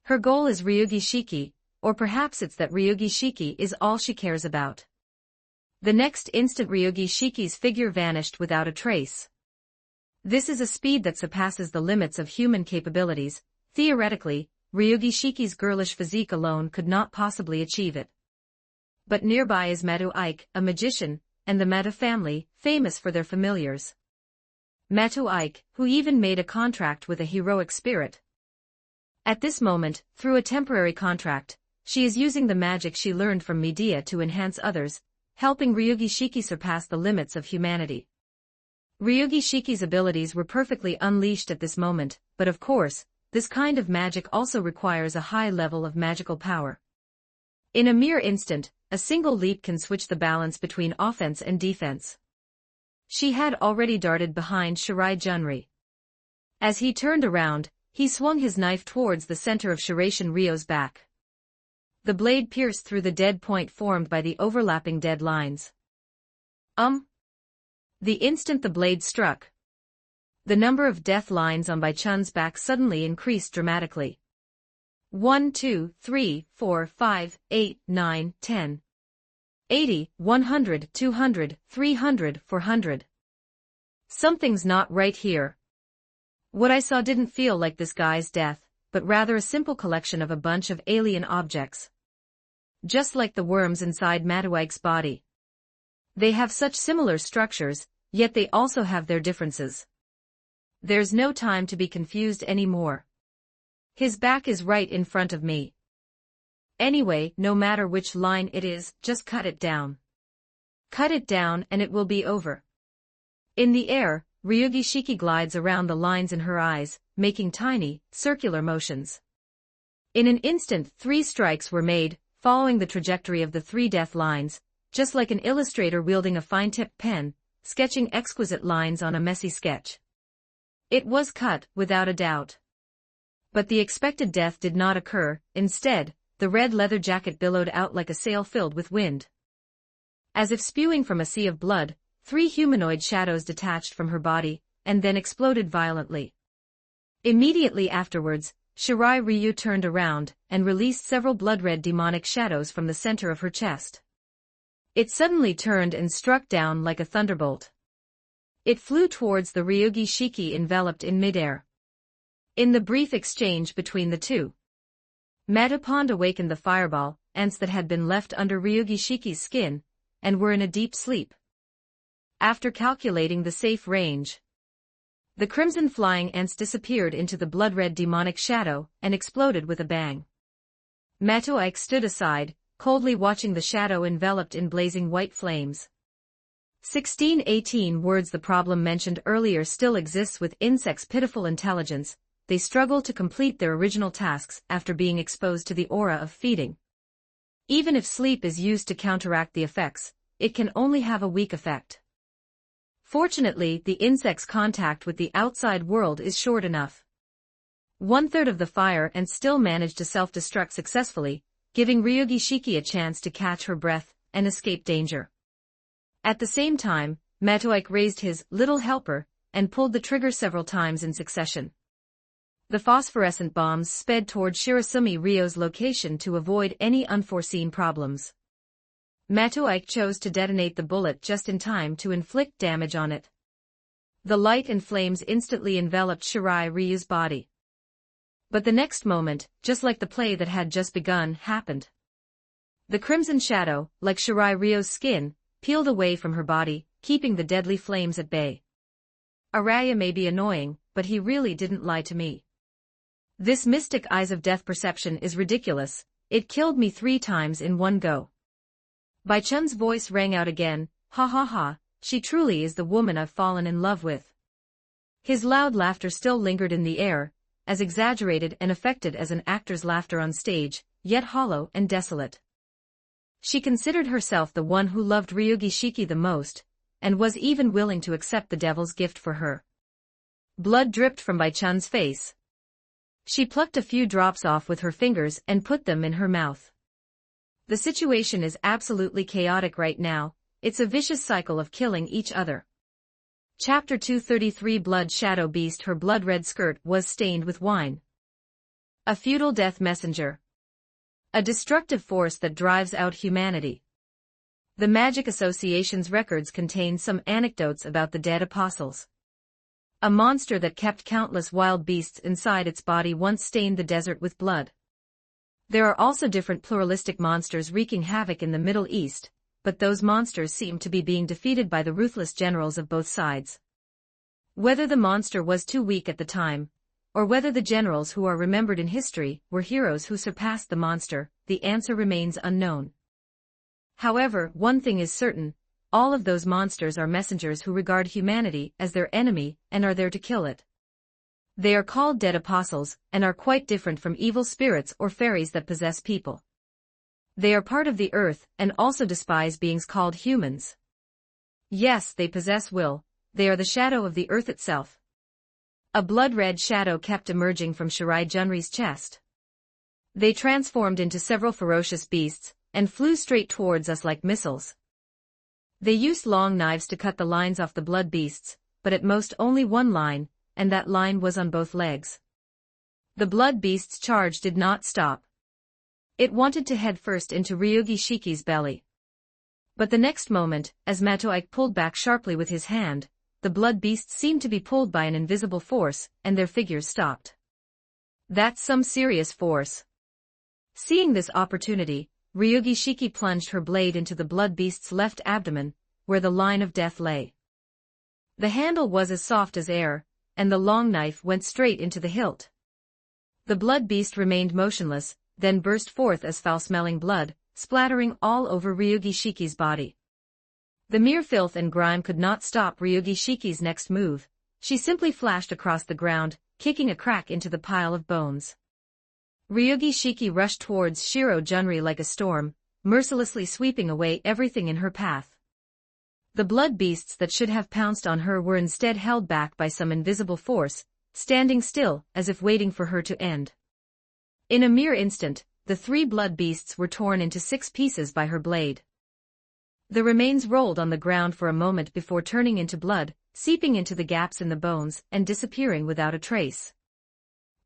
Her goal is Ryugi Shiki, or perhaps it's that Ryugi Shiki is all she cares about. The next instant Ryugi Shiki's figure vanished without a trace. This is a speed that surpasses the limits of human capabilities. Theoretically, Ryugi Shiki's girlish physique alone could not possibly achieve it. But nearby is Matoike, a magician, and the Mata family, famous for their familiars. Matoike, who even made a contract with a heroic spirit. At this moment, through a temporary contract, she is using the magic she learned from Medea to enhance others, helping Ryugi Shiki surpass the limits of humanity. Ryugi Shiki's abilities were perfectly unleashed at this moment, but of course, this kind of magic also requires a high level of magical power. In a mere instant, a single leap can switch the balance between offense and defense. She had already darted behind Shirai Junri. As he turned around, He swung his knife towards the center of Shiraishi Ryo's back. The blade pierced through the dead point formed by the overlapping dead lines. The instant the blade struck, the number of death lines on Bai Chun's back suddenly increased dramatically. 1, 2, 3, 4, 5, 8, 9, 10. 80, 100, 200, 300, 400. Something's not right here. What I saw didn't feel like this guy's death, but rather a simple collection of a bunch of alien objects. Just like the worms inside Matuake's body. They have such similar structures, yet they also have their differences. There's no time to be confused anymore. His back is right in front of me. Anyway, no matter which line it is, just cut it down. Cut it down and it will be over. In the air, Ryugi Shiki glides around the lines in her eyes, making tiny, circular motions. In an instant 3 strikes were made, following the trajectory of the 3 death lines, just like an illustrator wielding a fine-tipped pen, sketching exquisite lines on a messy sketch. It was cut, without a doubt. But the expected death did not occur. Instead, the red leather jacket billowed out like a sail filled with wind. As if spewing from a sea of blood, 3 humanoid shadows detached from her body, and then exploded violently. Immediately afterwards, Shirai Ryu turned around, and released several blood-red demonic shadows from the center of her chest. It suddenly turned and struck down like a thunderbolt. It flew towards the Ryugi Shiki enveloped in midair. In the brief exchange between the two, Matupond awakened the fireball ants that had been left under Ryugi Shiki's skin, and were in a deep sleep. After calculating the safe range, the crimson flying ants disappeared into the blood-red demonic shadow and exploded with a bang. Matuake stood aside, coldly watching the shadow enveloped in blazing white flames. 1618 words. The problem mentioned earlier still exists with insects' pitiful intelligence. They struggle to complete their original tasks after being exposed to the aura of feeding. Even if sleep is used to counteract the effects, it can only have a weak effect. Fortunately, the insect's contact with the outside world is short enough. 1/3 of the fire ants still managed to self-destruct successfully, giving Ryugi Shiki a chance to catch her breath and escape danger. At the same time, Matuake raised his little helper and pulled the trigger several times in succession. The phosphorescent bombs sped toward Shirasumi Ryo's location to avoid any unforeseen problems. Matuake chose to detonate the bullet just in time to inflict damage on it. The light and flames instantly enveloped Shirai Ryu's body. But the next moment, just like the play that had just begun, happened. The crimson shadow, like Shirai Ryu's skin, peeled away from her body, keeping the deadly flames at bay. Araya may be annoying, but he really didn't lie to me. This mystic eyes of death perception is ridiculous. It killed me 3 times in one go. Bai Chun's voice rang out again, ha ha ha, she truly is the woman I've fallen in love with. His loud laughter still lingered in the air, as exaggerated and affected as an actor's laughter on stage, yet hollow and desolate. She considered herself the one who loved Ryugi Shiki the most, and was even willing to accept the devil's gift for her. Blood dripped from Bai Chun's face. She plucked a few drops off with her fingers and put them in her mouth. The situation is absolutely chaotic right now. It's a vicious cycle of killing each other. Chapter 233 Blood Shadow Beast. Her blood-red skirt was stained with wine. A feudal death messenger. A destructive force that drives out humanity. The Magic Association's records contain some anecdotes about the dead apostles. A monster that kept countless wild beasts inside its body once stained the desert with blood. There are also different pluralistic monsters wreaking havoc in the Middle East, but those monsters seem to be being defeated by the ruthless generals of both sides. Whether the monster was too weak at the time, or whether the generals who are remembered in history were heroes who surpassed the monster, the answer remains unknown. However, one thing is certain, all of those monsters are messengers who regard humanity as their enemy and are there to kill it. They are called dead apostles, and are quite different from evil spirits or fairies that possess people. They are part of the earth and also despise beings called humans. Yes, they possess will, they are the shadow of the earth itself. A blood-red shadow kept emerging from Shirai Junri's chest. They transformed into several ferocious beasts, and flew straight towards us like missiles. They used long knives to cut the lines off the blood beasts, but at most only one line, and that line was on both legs. The blood beast's charge did not stop. It wanted to head first into Ryugi Shiki's belly. But the next moment, as Matoike pulled back sharply with his hand, the blood beasts seemed to be pulled by an invisible force, and their figures stopped. That's some serious force. Seeing this opportunity, Ryugi Shiki plunged her blade into the blood beast's left abdomen, where the line of death lay. The handle was as soft as air, and the long knife went straight into the hilt. The blood beast remained motionless, then burst forth as foul-smelling blood, splattering all over Ryugi Shiki's body. The mere filth and grime could not stop Ryugi Shiki's next move. She simply flashed across the ground, kicking a crack into the pile of bones. Ryugi Shiki rushed towards Shiro Junri like a storm, mercilessly sweeping away everything in her path. The blood beasts that should have pounced on her were instead held back by some invisible force, standing still as if waiting for her to end. In a mere instant, the 3 blood beasts were torn into 6 pieces by her blade. The remains rolled on the ground for a moment before turning into blood, seeping into the gaps in the bones and disappearing without a trace.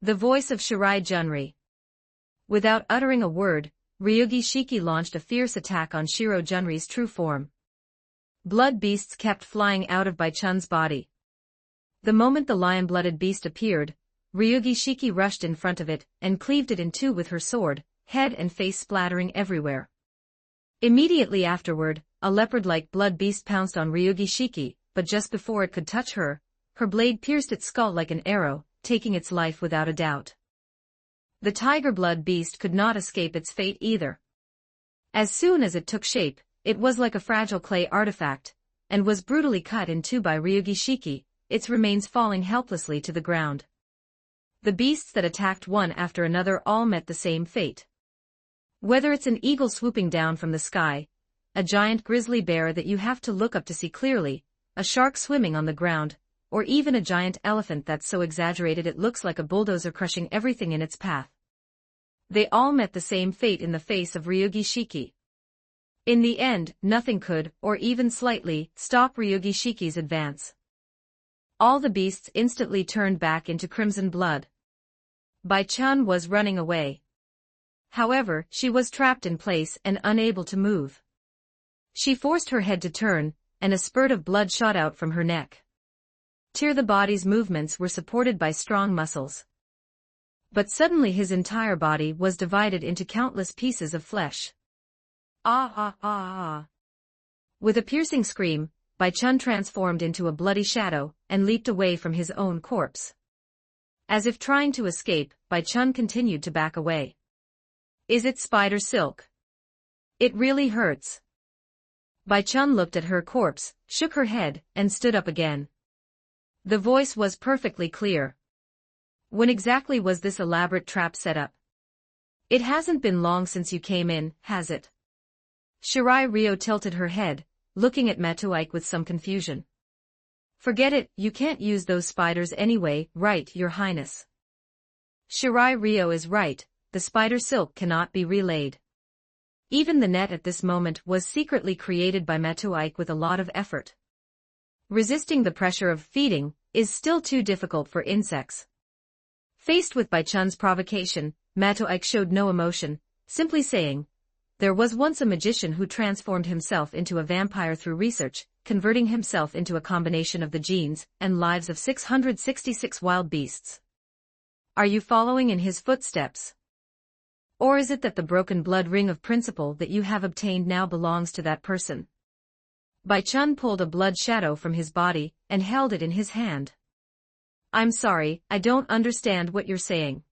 The voice of Shirai Junri. Without uttering a word, Ryugi Shiki launched a fierce attack on Shiro Junri's true form. Blood beasts kept flying out of Bai-chan's body. The moment the lion-blooded beast appeared, Ryugi Shiki rushed in front of it and cleaved it in two with her sword, head and face splattering everywhere. Immediately afterward, a leopard-like blood beast pounced on Ryugi Shiki, but just before it could touch her, her blade pierced its skull like an arrow, taking its life without a doubt. The tiger blood beast could not escape its fate either. As soon as it took shape, it was like a fragile clay artifact, and was brutally cut in two by Ryugi Shiki, its remains falling helplessly to the ground. The beasts that attacked one after another all met the same fate. Whether it's an eagle swooping down from the sky, a giant grizzly bear that you have to look up to see clearly, a shark swimming on the ground, or even a giant elephant that's so exaggerated it looks like a bulldozer crushing everything in its path. They all met the same fate in the face of Ryugi Shiki. In the end, nothing could, or even slightly, stop Ryugi Shiki's advance. All the beasts instantly turned back into crimson blood. Bai-chan was running away. However, she was trapped in place and unable to move. She forced her head to turn, and a spurt of blood shot out from her neck. The body's movements were supported by strong muscles. But suddenly his entire body was divided into countless pieces of flesh. Ah ah ah ah. With a piercing scream, Bai-chan transformed into a bloody shadow and leaped away from his own corpse. As if trying to escape, Bai-chan continued to back away. Is it spider silk? It really hurts. Bai-chan looked at her corpse, shook her head, and stood up again. The voice was perfectly clear. When exactly was this elaborate trap set up? It hasn't been long since you came in, has it? Shirai Ryo tilted her head, looking at Matoike with some confusion. Forget it, you can't use those spiders anyway, right, Your Highness? Shirai Ryo is right, the spider silk cannot be relayed. Even the net at this moment was secretly created by Matoike with a lot of effort. Resisting the pressure of feeding is still too difficult for insects. Faced with Bai-chan's provocation, Matoike showed no emotion, simply saying, "There was once a magician who transformed himself into a vampire through research, converting himself into a combination of the genes and lives of 666 wild beasts. Are you following in his footsteps? Or is it that the broken blood ring of principle that you have obtained now belongs to that person?" Bai-chan pulled a blood shadow from his body and held it in his hand. "I'm sorry, I don't understand what you're saying.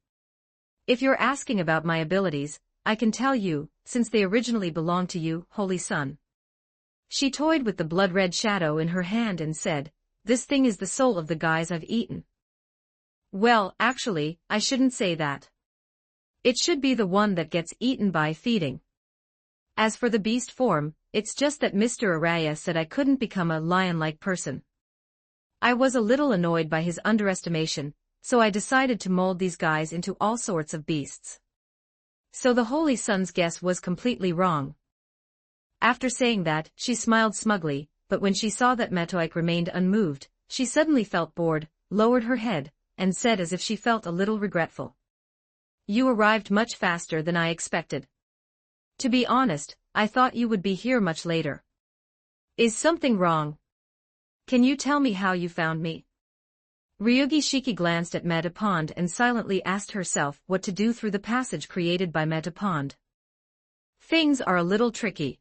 If you're asking about my abilities, I can tell you, since they originally belonged to you, Holy Son." She toyed with the blood-red shadow in her hand and said, "This thing is the soul of the guys I've eaten." "Well, actually, I shouldn't say that. It should be the one that gets eaten by feeding. As for the beast form, it's just that Mr. Araya said I couldn't become a lion-like person. I was a little annoyed by his underestimation, so I decided to mold these guys into all sorts of beasts. So the Holy Sun's guess was completely wrong. After saying that, she smiled smugly, but when she saw that Metoike remained unmoved, she suddenly felt bored, lowered her head, and said as if she felt a little regretful. You arrived much faster than I expected. To be honest, I thought you would be here much later. Is something wrong? Can you tell me how you found me? Ryugi Shiki glanced at Metapond and silently asked herself what to do through the passage created by Metapond. Things are a little tricky.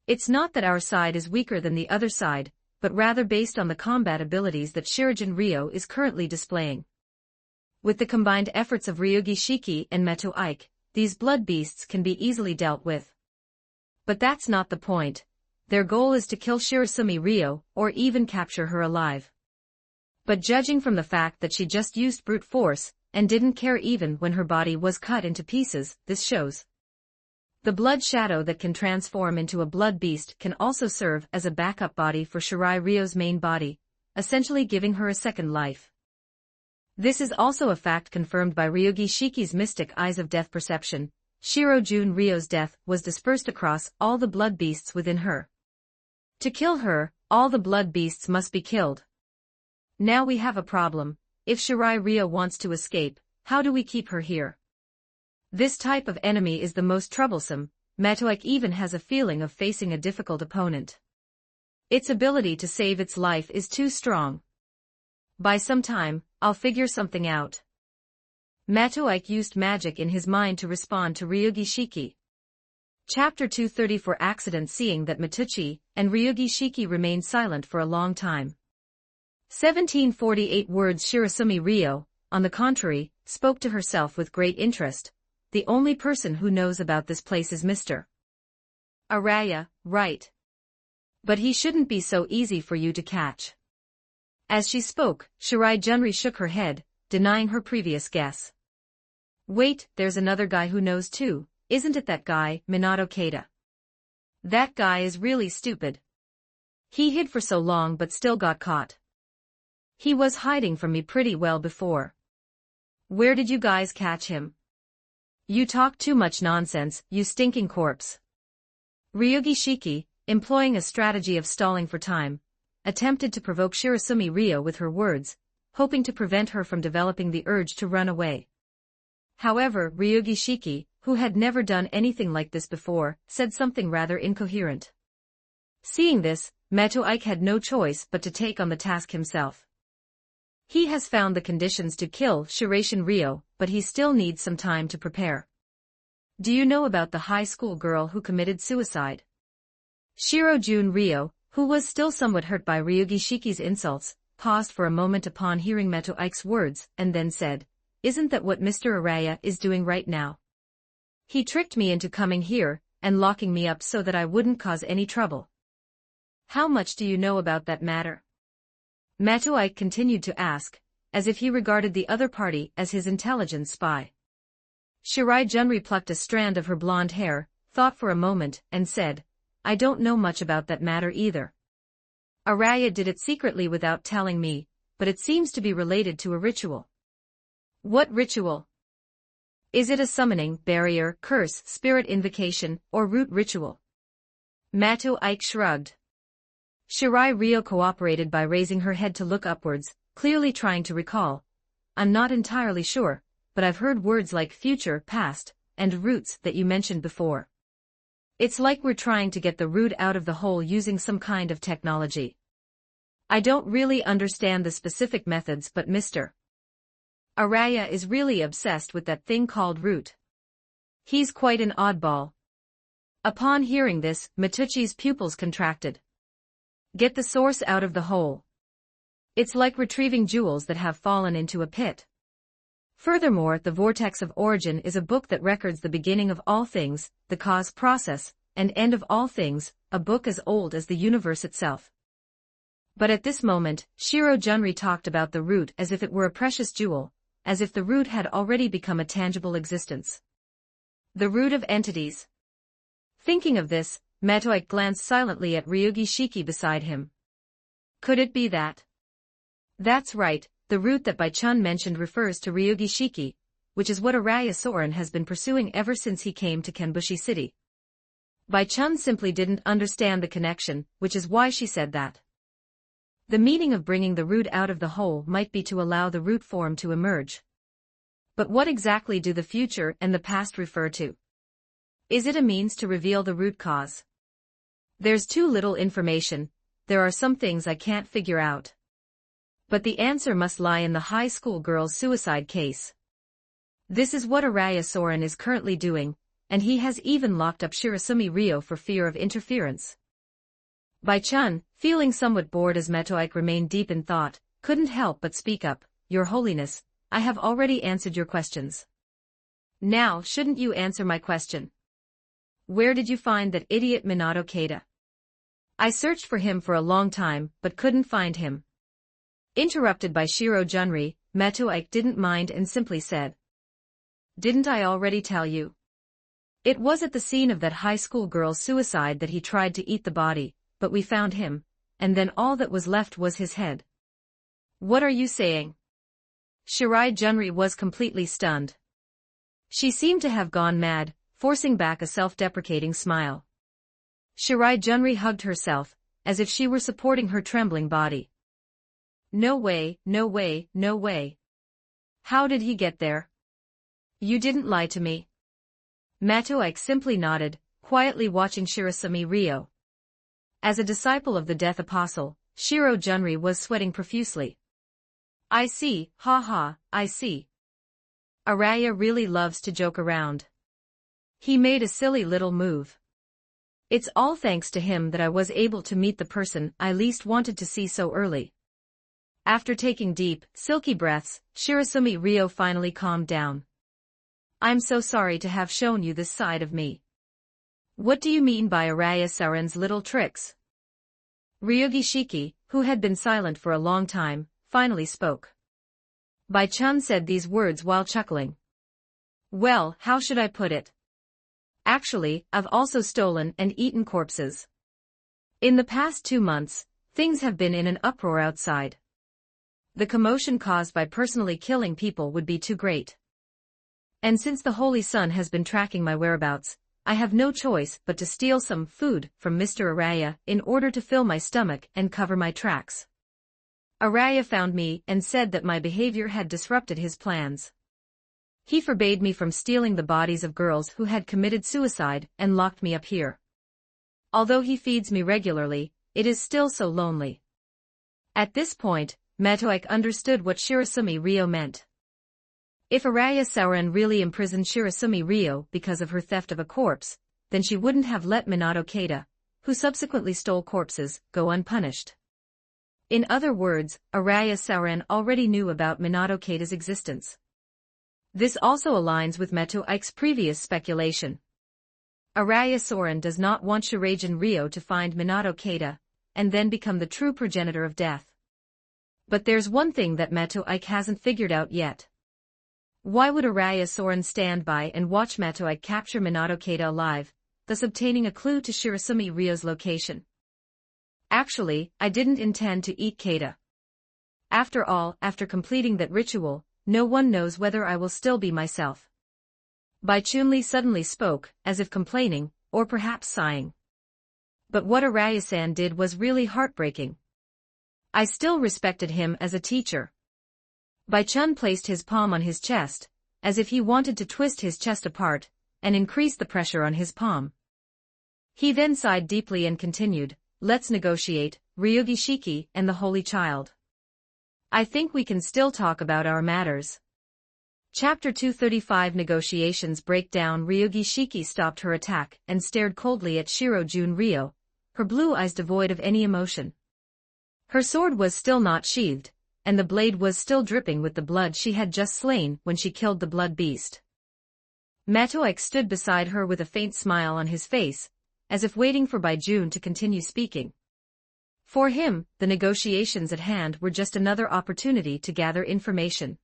It's not that our side is weaker than the other side, but rather based on the combat abilities that Shirajin Ryo is currently displaying. With the combined efforts of Ryugi Shiki and Meto Ike, these blood beasts can be easily dealt with. But that's not the point. Their goal is to kill Shirasumi Ryo, or even capture her alive. But judging from the fact that she just used brute force, and didn't care even when her body was cut into pieces, this shows. The blood shadow that can transform into a blood beast can also serve as a backup body for Shirai Ryo's main body, essentially giving her a second life. This is also a fact confirmed by Ryugi Shiki's mystic eyes of death perception. Shirojun Ryo's death was dispersed across all the blood beasts within her. To kill her, all the blood beasts must be killed. Now we have a problem. If Shirai Ryo wants to escape, how do we keep her here? This type of enemy is the most troublesome. Metoike even has a feeling of facing a difficult opponent. Its ability to save its life is too strong. By some time, I'll figure something out. Metoike used magic in his mind to respond to Ryugi Shiki. Chapter 234 Accident. Seeing that Matuchi and Ryugi Shiki remained silent for a long time. 1748 words. Shirasumi Ryo, on the contrary, spoke to herself with great interest. The only person who knows about this place is Mr. Araya, right? But he shouldn't be so easy for you to catch. As she spoke, Shirai Junri shook her head, denying her previous guess. Wait, there's another guy who knows too, isn't it that guy, Minato Keita? That guy is really stupid. He hid for so long but still got caught. He was hiding from me pretty well before. Where did you guys catch him? You talk too much nonsense, you stinking corpse. Ryugi Shiki, employing a strategy of stalling for time, attempted to provoke Shirasumi Ryo with her words, hoping to prevent her from developing the urge to run away. However, Ryugi Shiki, who had never done anything like this before, said something rather incoherent. Seeing this, Meto Ike had no choice but to take on the task himself. He has found the conditions to kill Shirashin Ryo, but he still needs some time to prepare. Do you know about the high school girl who committed suicide? Shirojun Ryo, who was still somewhat hurt by Ryugi Shiki's insults, paused for a moment upon hearing Meto Ike's words, and then said, Isn't that what Mr. Araya is doing right now? He tricked me into coming here, and locking me up so that I wouldn't cause any trouble. How much do you know about that matter? Meto Ike continued to ask, as if he regarded the other party as his intelligence spy. Shirai Junri plucked a strand of her blonde hair, thought for a moment, and said, I don't know much about that matter either. Araya did it secretly without telling me, but it seems to be related to a ritual. What ritual? Is it a summoning, barrier, curse, spirit invocation, or root ritual? Meto Ike shrugged. Shirai Ryo cooperated by raising her head to look upwards, clearly trying to recall. I'm not entirely sure, but I've heard words like future, past, and roots that you mentioned before. It's like we're trying to get the root out of the hole using some kind of technology. I don't really understand the specific methods, but Mr. Araya is really obsessed with that thing called root. He's quite an oddball. Upon hearing this, Matuchi's pupils contracted. Get the source out of the hole. It's like retrieving jewels that have fallen into a pit. Furthermore, The Vortex of Origin is a book that records the beginning of all things, the cause, process, and end of all things, a book as old as the universe itself. But at this moment, Shiro Junri talked about the root as if it were a precious jewel, as if the root had already become a tangible existence. The root of entities. Thinking of this, Meto Ike glanced silently at Ryugi Shiki beside him. Could it be that? That's right, the route that Bai-chun mentioned refers to Ryugi Shiki, which is what Araya Soren has been pursuing ever since he came to Kenbushi City. Bai-chun simply didn't understand the connection, which is why she said that. The meaning of bringing the root out of the hole might be to allow the root form to emerge. But what exactly do the future and the past refer to? Is it a means to reveal the root cause? There's too little information, there are some things I can't figure out. But the answer must lie in the high school girl's suicide case. This is what Araya Soren is currently doing, and he has even locked up Shirasumi Ryo for fear of interference. Bai-chun, feeling somewhat bored as Metoike remained deep in thought, couldn't help but speak up, "Your Holiness, I have already answered your questions. Now shouldn't you answer my question? Where did you find that idiot Minato Keita? I searched for him for a long time, but couldn't find him." Interrupted by Shiro Junri, Metoike didn't mind and simply said, "Didn't I already tell you? It was at the scene of that high school girl's suicide that he tried to eat the body, but we found him, and then all that was left was his head." "What are you saying?" Shirai Junri was completely stunned. She seemed to have gone mad, forcing back a self-deprecating smile. Shirai Junri hugged herself, as if she were supporting her trembling body. "No way, no way, no way. How did he get there? You didn't lie to me." Matoike simply nodded, quietly watching Shirasumi Ryo. As a disciple of the Death Apostle, Shiro Junri was sweating profusely. "I see, ha, I see. Araya really loves to joke around. He made a silly little move. It's all thanks to him that I was able to meet the person I least wanted to see so early." After taking deep, silky breaths, Shirasumi Ryo finally calmed down. "I'm so sorry to have shown you this side of me. What do you mean by Araya Soren's little tricks?" Ryugi Shiki, who had been silent for a long time, finally spoke. Bai-chun said these words while chuckling. "Well, how should I put it? Actually, I've also stolen and eaten corpses. In the past 2 months, things have been in an uproar outside. The commotion caused by personally killing people would be too great. And since the Holy Sun has been tracking my whereabouts, I have no choice but to steal some food from Mr. Araya in order to fill my stomach and cover my tracks. Araya found me and said that my behavior had disrupted his plans. He forbade me from stealing the bodies of girls who had committed suicide and locked me up here. Although he feeds me regularly, it is still so lonely." At this point, Matoike understood what Shirasumi Ryo meant. If Araya Soren really imprisoned Shirasumi Ryo because of her theft of a corpse, then she wouldn't have let Minato Keita, who subsequently stole corpses, go unpunished. In other words, Araya Soren already knew about Minato Keita's existence. This also aligns with Metoike's previous speculation. Araya Soren does not want Shirajin Ryo to find Minato Keita, and then become the true progenitor of death. But there's one thing that Metoike hasn't figured out yet. Why would Araya Soren stand by and watch Metoike capture Minato Keita alive, thus obtaining a clue to Shirasumi Ryo's location? Actually, I didn't intend to eat Keita. After all, after completing that ritual, no one knows whether I will still be myself. Bai-chunli suddenly spoke, as if complaining, or perhaps sighing. But what Araya-san did was really heartbreaking. I still respected him as a teacher. Bai-chun placed his palm on his chest, as if he wanted to twist his chest apart, and increase the pressure on his palm. He then sighed deeply and continued, "Let's negotiate, Ryugi Shiki and the Holy Child. I think we can still talk about our matters." Chapter 235 Negotiations Break Down. Ryugi Shiki stopped her attack and stared coldly at Shirojun Ryo, her blue eyes devoid of any emotion. Her sword was still not sheathed, and the blade was still dripping with the blood she had just slain when she killed the blood beast. Matoike stood beside her with a faint smile on his face, as if waiting for Bai-jun to continue speaking. For him, the negotiations at hand were just another opportunity to gather information.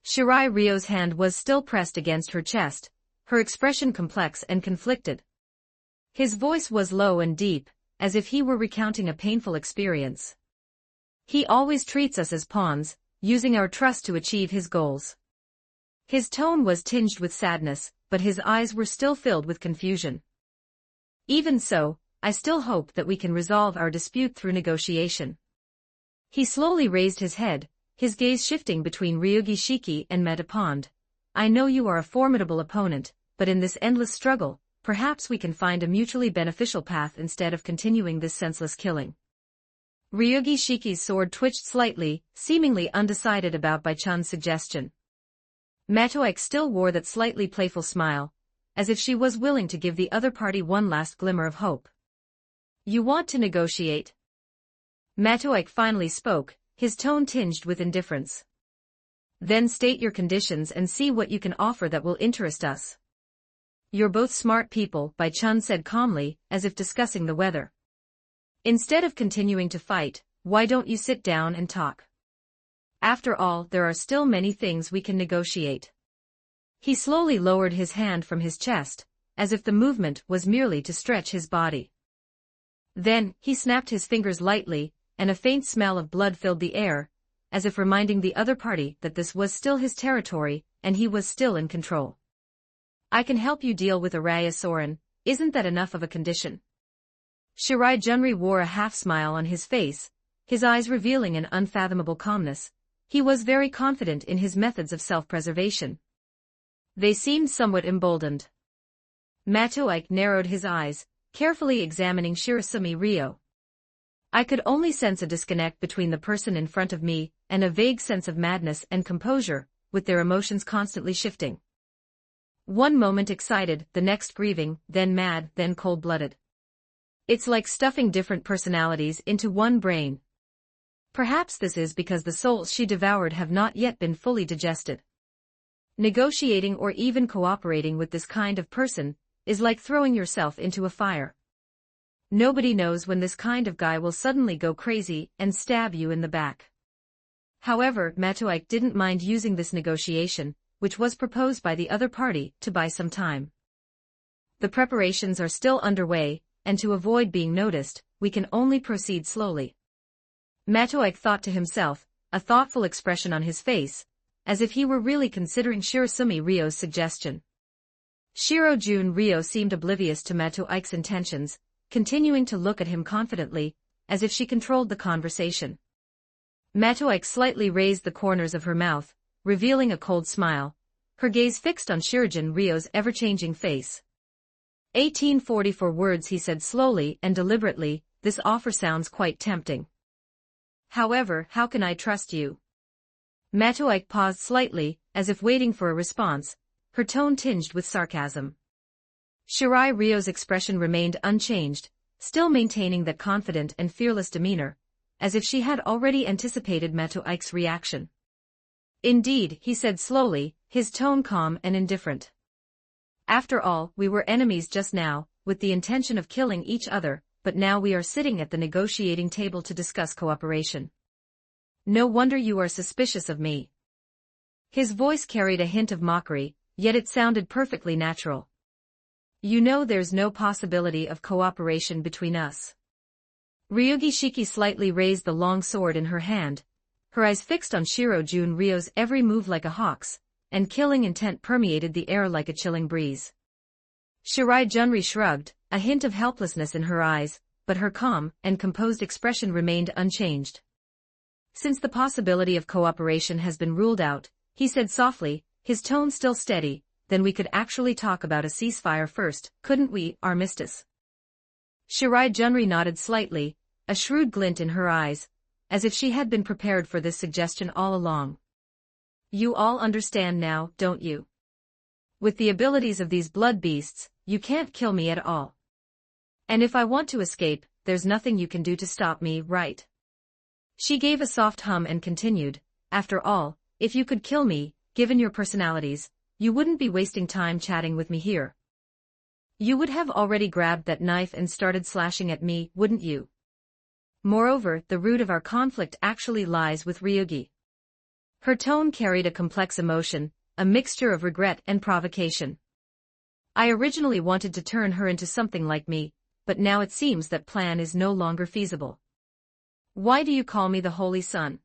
Shirai Ryo's hand was still pressed against her chest, her expression complex and conflicted. His voice was low and deep, as if he were recounting a painful experience. He always treats us as pawns, using our trust to achieve his goals. His tone was tinged with sadness, but his eyes were still filled with confusion. Even so, I still hope that we can resolve our dispute through negotiation. He slowly raised his head, his gaze shifting between Ryugi Shiki and Metapond. I know you are a formidable opponent, but in this endless struggle, perhaps we can find a mutually beneficial path instead of continuing this senseless killing. Ryugi Shiki's sword twitched slightly, seemingly undecided about Bai-chan's suggestion. Matoike still wore that slightly playful smile, as if she was willing to give the other party one last glimmer of hope. You want to negotiate? Matoike finally spoke, his tone tinged with indifference. Then state your conditions and see what you can offer that will interest us. You're both smart people, Bai-chan said calmly, as if discussing the weather. Instead of continuing to fight, why don't you sit down and talk? After all, there are still many things we can negotiate. He slowly lowered his hand from his chest, as if the movement was merely to stretch his body. Then, he snapped his fingers lightly, and a faint smell of blood filled the air, as if reminding the other party that this was still his territory, and he was still in control. I can help you deal with Araya Soren, isn't that enough of a condition? Shirai Junri wore a half-smile on his face, his eyes revealing an unfathomable calmness. He was very confident in his methods of self-preservation. They seemed somewhat emboldened. Matoike narrowed his eyes, carefully examining Shirasumi Ryo. I could only sense a disconnect between the person in front of me and a vague sense of madness and composure, with their emotions constantly shifting. One moment excited, the next grieving, then mad, then cold-blooded. It's like stuffing different personalities into one brain. Perhaps this is because the souls she devoured have not yet been fully digested. Negotiating or even cooperating with this kind of person is like throwing yourself into a fire. Nobody knows when this kind of guy will suddenly go crazy and stab you in the back. However, Matoike didn't mind using this negotiation, which was proposed by the other party, to buy some time. The preparations are still underway, and to avoid being noticed, we can only proceed slowly. Matoike thought to himself, a thoughtful expression on his face, as if he were really considering Shirasumi Ryo's suggestion. Shirojun Ryo seemed oblivious to Matoike's intentions, continuing to look at him confidently, as if she controlled the conversation. Matoike slightly raised the corners of her mouth, revealing a cold smile, her gaze fixed on Shirojun Ryo's ever-changing face. 1844 words, he said slowly and deliberately, this offer sounds quite tempting. However, how can I trust you? Matoike paused slightly, as if waiting for a response, her tone tinged with sarcasm. Shirai Ryo's expression remained unchanged, still maintaining that confident and fearless demeanor, as if she had already anticipated Matoike's reaction. Indeed, he said slowly, his tone calm and indifferent. After all, we were enemies just now, with the intention of killing each other, but now we are sitting at the negotiating table to discuss cooperation. No wonder you are suspicious of me. His voice carried a hint of mockery, yet it sounded perfectly natural. You know there's no possibility of cooperation between us. Ryugi Shiki slightly raised the long sword in her hand, her eyes fixed on Shirojun Ryo's every move like a hawk's, and killing intent permeated the air like a chilling breeze. Shirai Junri shrugged, a hint of helplessness in her eyes, but her calm and composed expression remained unchanged. Since the possibility of cooperation has been ruled out, he said softly, his tone still steady, then we could actually talk about a ceasefire first, couldn't we, Armistice? Shirai Junri nodded slightly, a shrewd glint in her eyes, as if she had been prepared for this suggestion all along. You all understand now, don't you? With the abilities of these blood beasts, you can't kill me at all. And if I want to escape, there's nothing you can do to stop me, right? She gave a soft hum and continued, after all, if you could kill me, given your personalities, you wouldn't be wasting time chatting with me here. You would have already grabbed that knife and started slashing at me, wouldn't you? Moreover, the root of our conflict actually lies with Ryugi. Her tone carried a complex emotion, a mixture of regret and provocation. I originally wanted to turn her into something like me, but now it seems that plan is no longer feasible. Why do you call me the Holy Son?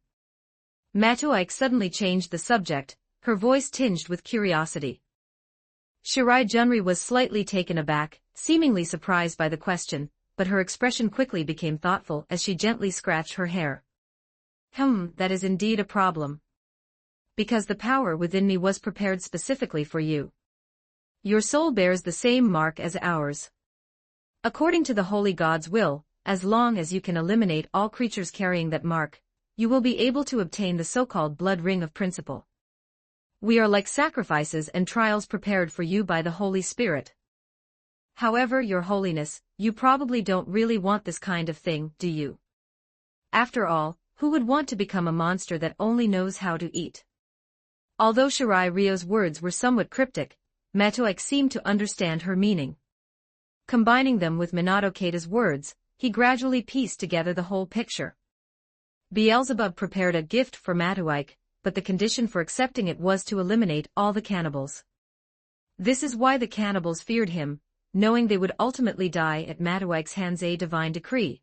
Matuik suddenly changed the subject, her voice tinged with curiosity. Shirai Junri was slightly taken aback, seemingly surprised by the question, but her expression quickly became thoughtful as she gently scratched her hair. That is indeed a problem. Because the power within me was prepared specifically for you. Your soul bears the same mark as ours. According to the holy God's will, as long as you can eliminate all creatures carrying that mark, you will be able to obtain the so-called blood ring of principle. We are like sacrifices and trials prepared for you by the Holy Spirit. However, Your Holiness, you probably don't really want this kind of thing, do you? After all, who would want to become a monster that only knows how to eat? Although Shirai Ryo's words were somewhat cryptic, Matuik seemed to understand her meaning. Combining them with Minato Keita's words, he gradually pieced together the whole picture. Beelzebub prepared a gift for Matuik, but the condition for accepting it was to eliminate all the cannibals. This is why the cannibals feared him, knowing they would ultimately die at Matuik's hands, a divine decree.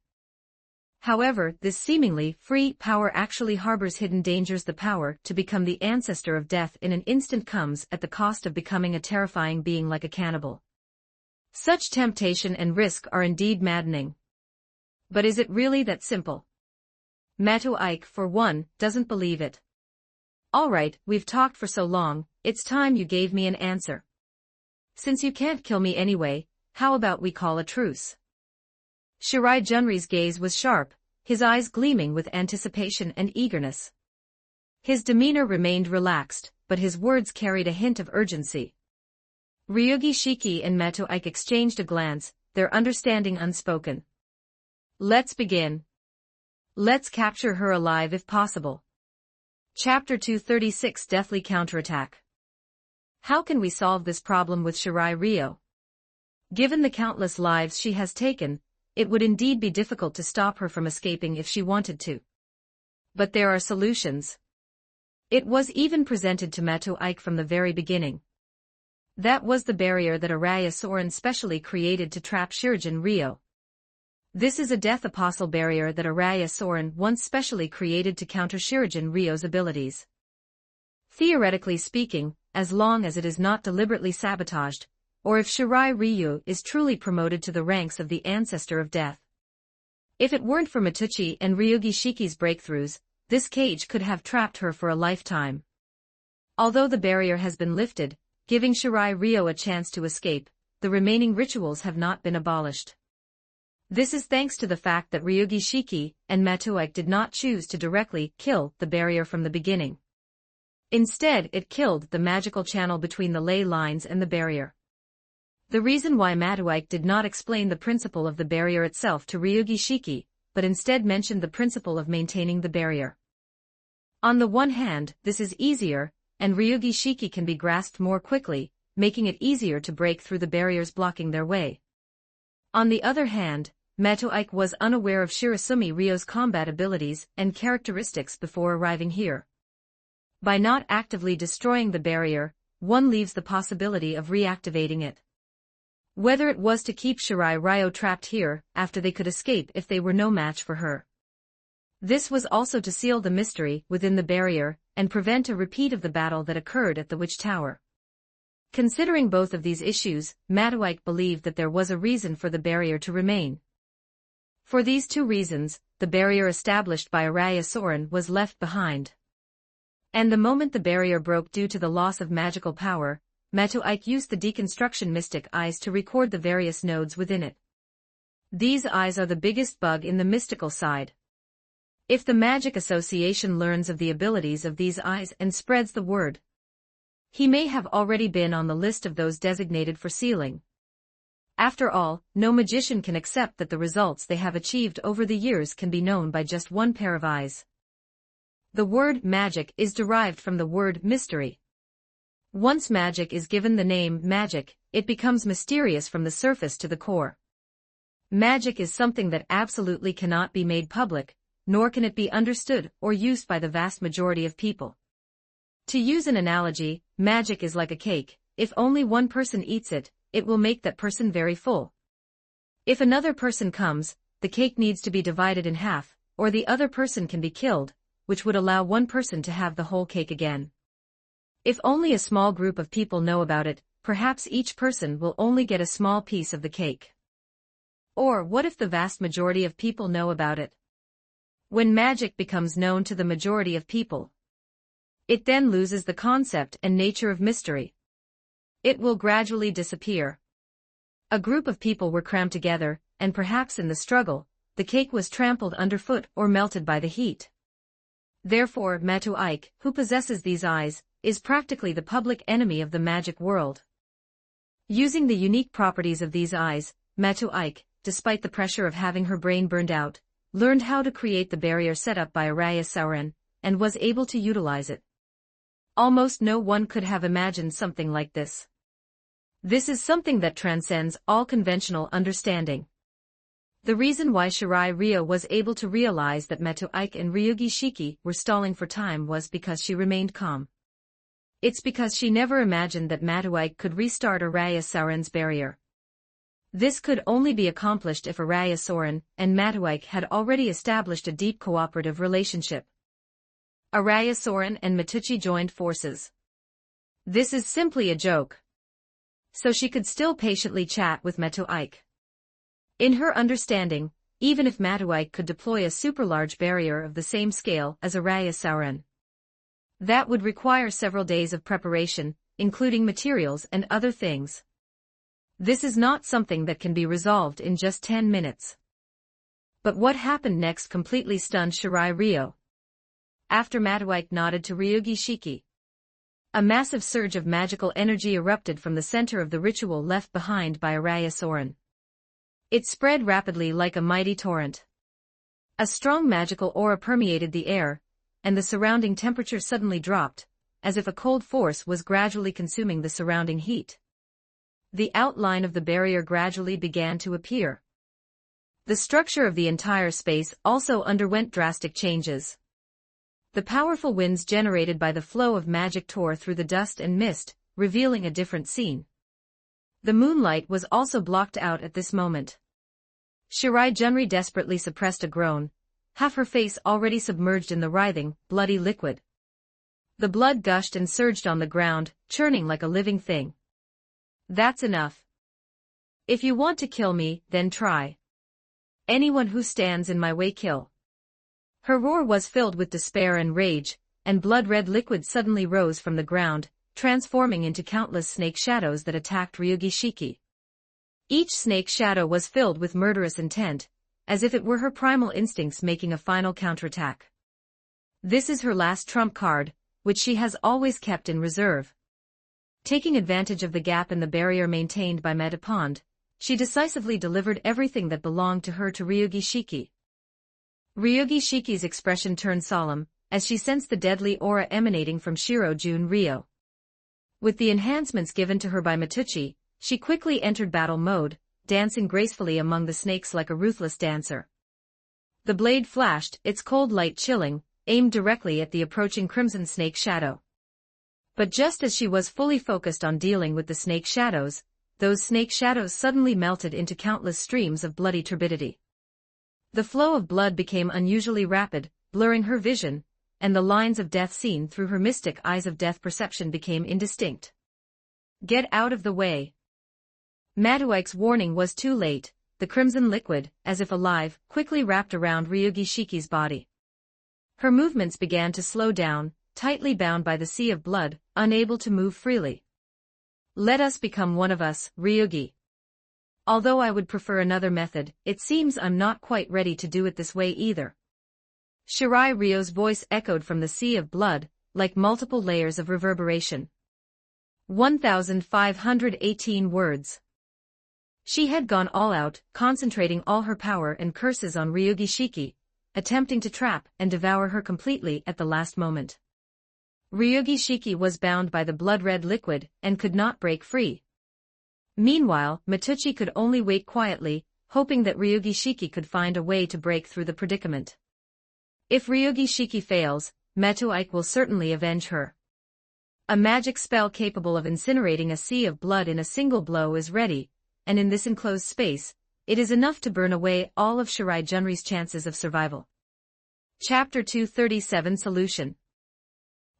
However, this seemingly free power actually harbors hidden dangers. The power to become the ancestor of death in an instant comes at the cost of becoming a terrifying being like a cannibal. Such temptation and risk are indeed maddening. But is it really that simple? Matuik, for one, doesn't believe it. All right, we've talked for so long, it's time you gave me an answer. Since you can't kill me anyway, how about we call a truce? Shirai Junri's gaze was sharp, his eyes gleaming with anticipation and eagerness. His demeanor remained relaxed, but his words carried a hint of urgency. Ryugi Shiki and Matuik exchanged a glance, their understanding unspoken. Let's begin. Let's capture her alive if possible. Chapter 236, Deathly Counterattack. How can we solve this problem with Shirai Ryo? Given the countless lives she has taken, it would indeed be difficult to stop her from escaping if she wanted to. But there are solutions. It was even presented to Matuik from the very beginning. That was the barrier that Araya Soren specially created to trap Shirajin Ryo. This is a death apostle barrier that Araya Soren once specially created to counter Shirajin Ryo's abilities. Theoretically speaking, as long as it is not deliberately sabotaged, or if Shirai Ryo is truly promoted to the ranks of the ancestor of death. If it weren't for Matuchi and Ryugi Shiki's breakthroughs, this cage could have trapped her for a lifetime. Although the barrier has been lifted, giving Shirai Ryo a chance to escape, the remaining rituals have not been abolished. This is thanks to the fact that Ryugi Shiki and Matuik did not choose to directly kill the barrier from the beginning. Instead, it killed the magical channel between the ley lines and the barrier. The reason why Matuik did not explain the principle of the barrier itself to Ryugi Shiki, but instead mentioned the principle of maintaining the barrier. On the one hand, this is easier, and Ryugi Shiki can be grasped more quickly, making it easier to break through the barriers blocking their way. On the other hand, Matuik was unaware of Shirasumi Ryo's combat abilities and characteristics before arriving here. By not actively destroying the barrier, one leaves the possibility of reactivating it. Whether it was to keep Shirai Ryo trapped here, after they could escape if they were no match for her. This was also to seal the mystery within the barrier, and prevent a repeat of the battle that occurred at the Witch Tower. Considering both of these issues, Matuik believed that there was a reason for the barrier to remain. For these two reasons, the barrier established by Araya Soren was left behind. And the moment the barrier broke due to the loss of magical power, Matuik used the deconstruction mystic eyes to record the various nodes within it. These eyes are the biggest bug in the mystical side. If the magic association learns of the abilities of these eyes and spreads the word, he may have already been on the list of those designated for sealing. After all, no magician can accept that the results they have achieved over the years can be known by just one pair of eyes. The word magic is derived from the word mystery. Once magic is given the name magic, it becomes mysterious from the surface to the core. Magic is something that absolutely cannot be made public, nor can it be understood or used by the vast majority of people. To use an analogy, magic is like a cake. If only one person eats it, it will make that person very full. If another person comes, the cake needs to be divided in half, or the other person can be killed, which would allow one person to have the whole cake again. If only a small group of people know about it, perhaps each person will only get a small piece of the cake. Or what if the vast majority of people know about it? When magic becomes known to the majority of people, it then loses the concept and nature of mystery. It will gradually disappear. A group of people were crammed together, and perhaps in the struggle, the cake was trampled underfoot or melted by the heat. Therefore, Matu-Ike, who possesses these eyes, is practically the public enemy of the magic world. Using the unique properties of these eyes, Matu-Ike, despite the pressure of having her brain burned out, learned how to create the barrier set up by Araya Sauron, and was able to utilize it. Almost no one could have imagined something like this. This is something that transcends all conventional understanding. The reason why Shirai Ryo was able to realize that Matu-Ike and Ryugi Shiki were stalling for time was because she remained calm. It's because she never imagined that Matu-Ike could restart Araya Sauron's barrier. This could only be accomplished if Araya Sauron and Matu-Ike had already established a deep cooperative relationship. Araya Sauron and Matuchi joined forces. This is simply a joke. So she could still patiently chat with Matu-Ike. In her understanding, even if Matu-Ike could deploy a super-large barrier of the same scale as Araya Sauron, that would require several days of preparation, including materials and other things. This is not something that can be resolved in just 10 minutes. But what happened next completely stunned Shirai Ryo. After Matu-Ike nodded to Ryugi Shiki, a massive surge of magical energy erupted from the center of the ritual left behind by Araya Sauron. It spread rapidly like a mighty torrent. A strong magical aura permeated the air, and the surrounding temperature suddenly dropped, as if a cold force was gradually consuming the surrounding heat. The outline of the barrier gradually began to appear. The structure of the entire space also underwent drastic changes. The powerful winds generated by the flow of magic tore through the dust and mist, revealing a different scene. The moonlight was also blocked out at this moment. Shirai Junri desperately suppressed a groan, half her face already submerged in the writhing, bloody liquid. The blood gushed and surged on the ground, churning like a living thing. That's enough. If you want to kill me, then try. Anyone who stands in my way kill. Her roar was filled with despair and rage, and blood-red liquid suddenly rose from the ground, transforming into countless snake shadows that attacked Ryugi Shiki. Each snake shadow was filled with murderous intent, as if it were her primal instincts making a final counterattack. This is her last trump card, which she has always kept in reserve. Taking advantage of the gap in the barrier maintained by Metapond, she decisively delivered everything that belonged to her to Ryugi Shiki. Ryugi Shiki's expression turned solemn, as she sensed the deadly aura emanating from Shiro Jun Ryo. With the enhancements given to her by Matuchi, she quickly entered battle mode, dancing gracefully among the snakes like a ruthless dancer. The blade flashed, its cold light chilling, aimed directly at the approaching crimson snake shadow. But just as she was fully focused on dealing with the snake shadows, those snake shadows suddenly melted into countless streams of bloody turbidity. The flow of blood became unusually rapid, blurring her vision, and the lines of death seen through her mystic eyes of death perception became indistinct. Get out of the way. Matu-Ike's warning was too late. The crimson liquid, as if alive, quickly wrapped around Ryugi Shiki's body. Her movements began to slow down, tightly bound by the sea of blood, unable to move freely. Let us become one of us, Ryugi. Although I would prefer another method, it seems I'm not quite ready to do it this way either. Shirai Ryo's voice echoed from the sea of blood, like multiple layers of reverberation. 1,518 words. She had gone all out, concentrating all her power and curses on Ryugi Shiki, attempting to trap and devour her completely at the last moment. Ryugi Shiki was bound by the blood-red liquid and could not break free. Meanwhile, Matuchi could only wait quietly, hoping that Ryugi Shiki could find a way to break through the predicament. If Ryugi Shiki fails, Matu-Ike will certainly avenge her. A magic spell capable of incinerating a sea of blood in a single blow is ready, and in this enclosed space, it is enough to burn away all of Shirai Junri's chances of survival. Chapter 237 Solution.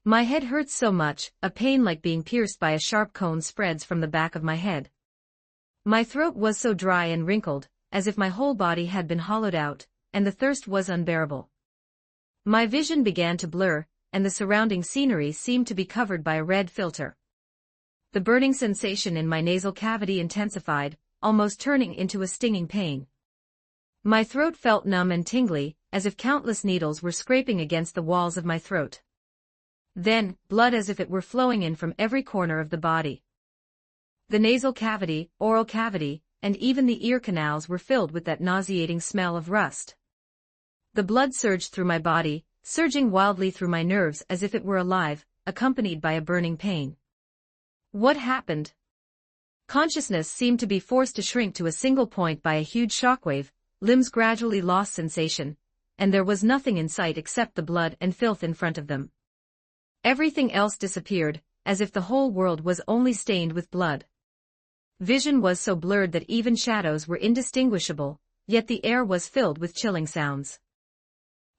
My head hurts so much, a pain like being pierced by a sharp cone spreads from the back of my head. My throat was so dry and wrinkled, as if my whole body had been hollowed out, and the thirst was unbearable. My vision began to blur, and the surrounding scenery seemed to be covered by a red filter. The burning sensation in my nasal cavity intensified, almost turning into a stinging pain. My throat felt numb and tingly, as if countless needles were scraping against the walls of my throat. Then, blood as if it were flowing in from every corner of the body. The nasal cavity, oral cavity, and even the ear canals were filled with that nauseating smell of rust. The blood surged through my body, surging wildly through my nerves as if it were alive, accompanied by a burning pain. What happened? Consciousness seemed to be forced to shrink to a single point by a huge shockwave, limbs gradually lost sensation, and there was nothing in sight except the blood and filth in front of them. Everything else disappeared, as if the whole world was only stained with blood. Vision was so blurred that even shadows were indistinguishable, yet the air was filled with chilling sounds.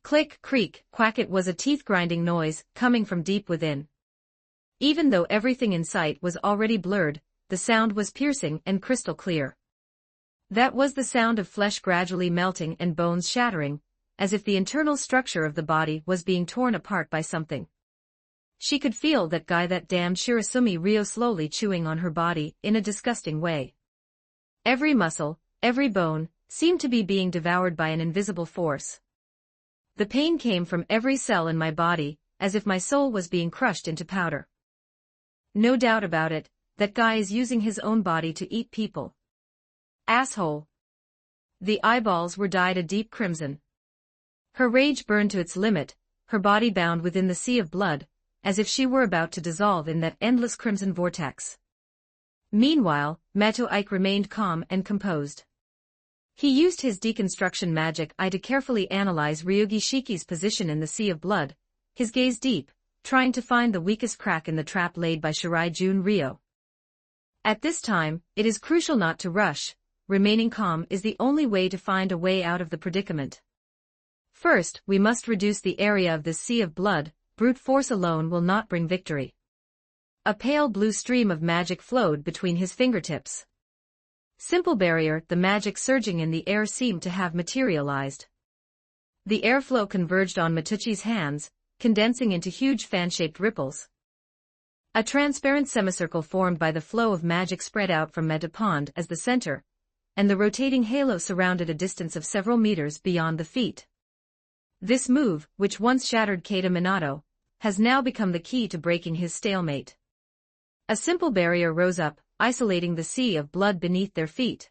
Click, creak, quack. It was a teeth-grinding noise, coming from deep within. Even though everything in sight was already blurred, the sound was piercing and crystal clear. That was the sound of flesh gradually melting and bones shattering, as if the internal structure of the body was being torn apart by something. She could feel that damned Shirasumi Ryo slowly chewing on her body in a disgusting way. Every muscle, every bone, seemed to be being devoured by an invisible force. The pain came from every cell in my body, as if my soul was being crushed into powder. No doubt about it, that guy is using his own body to eat people. Asshole. The eyeballs were dyed a deep crimson. Her rage burned to its limit, her body bound within the sea of blood, as if she were about to dissolve in that endless crimson vortex. Meanwhile, Mato Ike remained calm and composed. He used his deconstruction magic eye to carefully analyze Ryugi Shiki's position in the sea of blood, his gaze deep, trying to find the weakest crack in the trap laid by Shirai Jun Ryo. At this time, it is crucial not to rush. Remaining calm is the only way to find a way out of the predicament. First, we must reduce the area of this sea of blood. Brute force alone will not bring victory. A pale blue stream of magic flowed between his fingertips. Simple barrier, the magic surging in the air seemed to have materialized. The airflow converged on Matuchi's hands, condensing into huge fan-shaped ripples. A transparent semicircle formed by the flow of magic spread out from Metapond as the center, and the rotating halo surrounded a distance of several meters beyond the feet. This move, which once shattered Keita Minato, has now become the key to breaking his stalemate. A simple barrier rose up, isolating the sea of blood beneath their feet.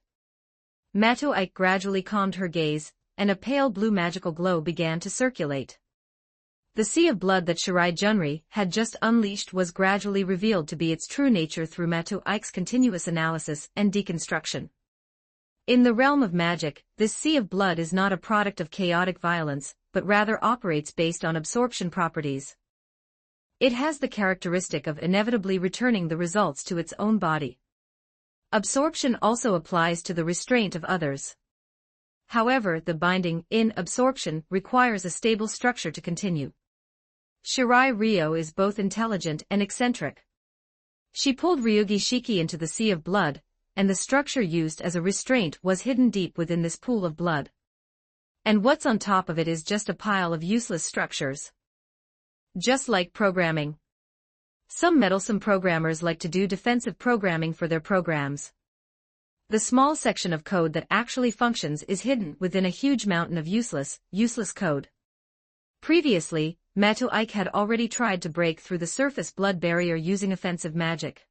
Mato Ike gradually calmed her gaze, and a pale blue magical glow began to circulate. The sea of blood that Shirai Junri had just unleashed was gradually revealed to be its true nature through Mato Ike's continuous analysis and deconstruction. In the realm of magic, this sea of blood is not a product of chaotic violence, but rather operates based on absorption properties. It has the characteristic of inevitably returning the results to its own body. Absorption also applies to the restraint of others. However, the binding in absorption requires a stable structure to continue. Shirai Ryo is both intelligent and eccentric. She pulled Ryugi Shiki into the sea of blood, and the structure used as a restraint was hidden deep within this pool of blood. And what's on top of it is just a pile of useless structures. Just like programming. Some meddlesome programmers like to do defensive programming for their programs. The small section of code that actually functions is hidden within a huge mountain of useless code. Previously, Mato Ike had already tried to break through the surface blood barrier using offensive magic.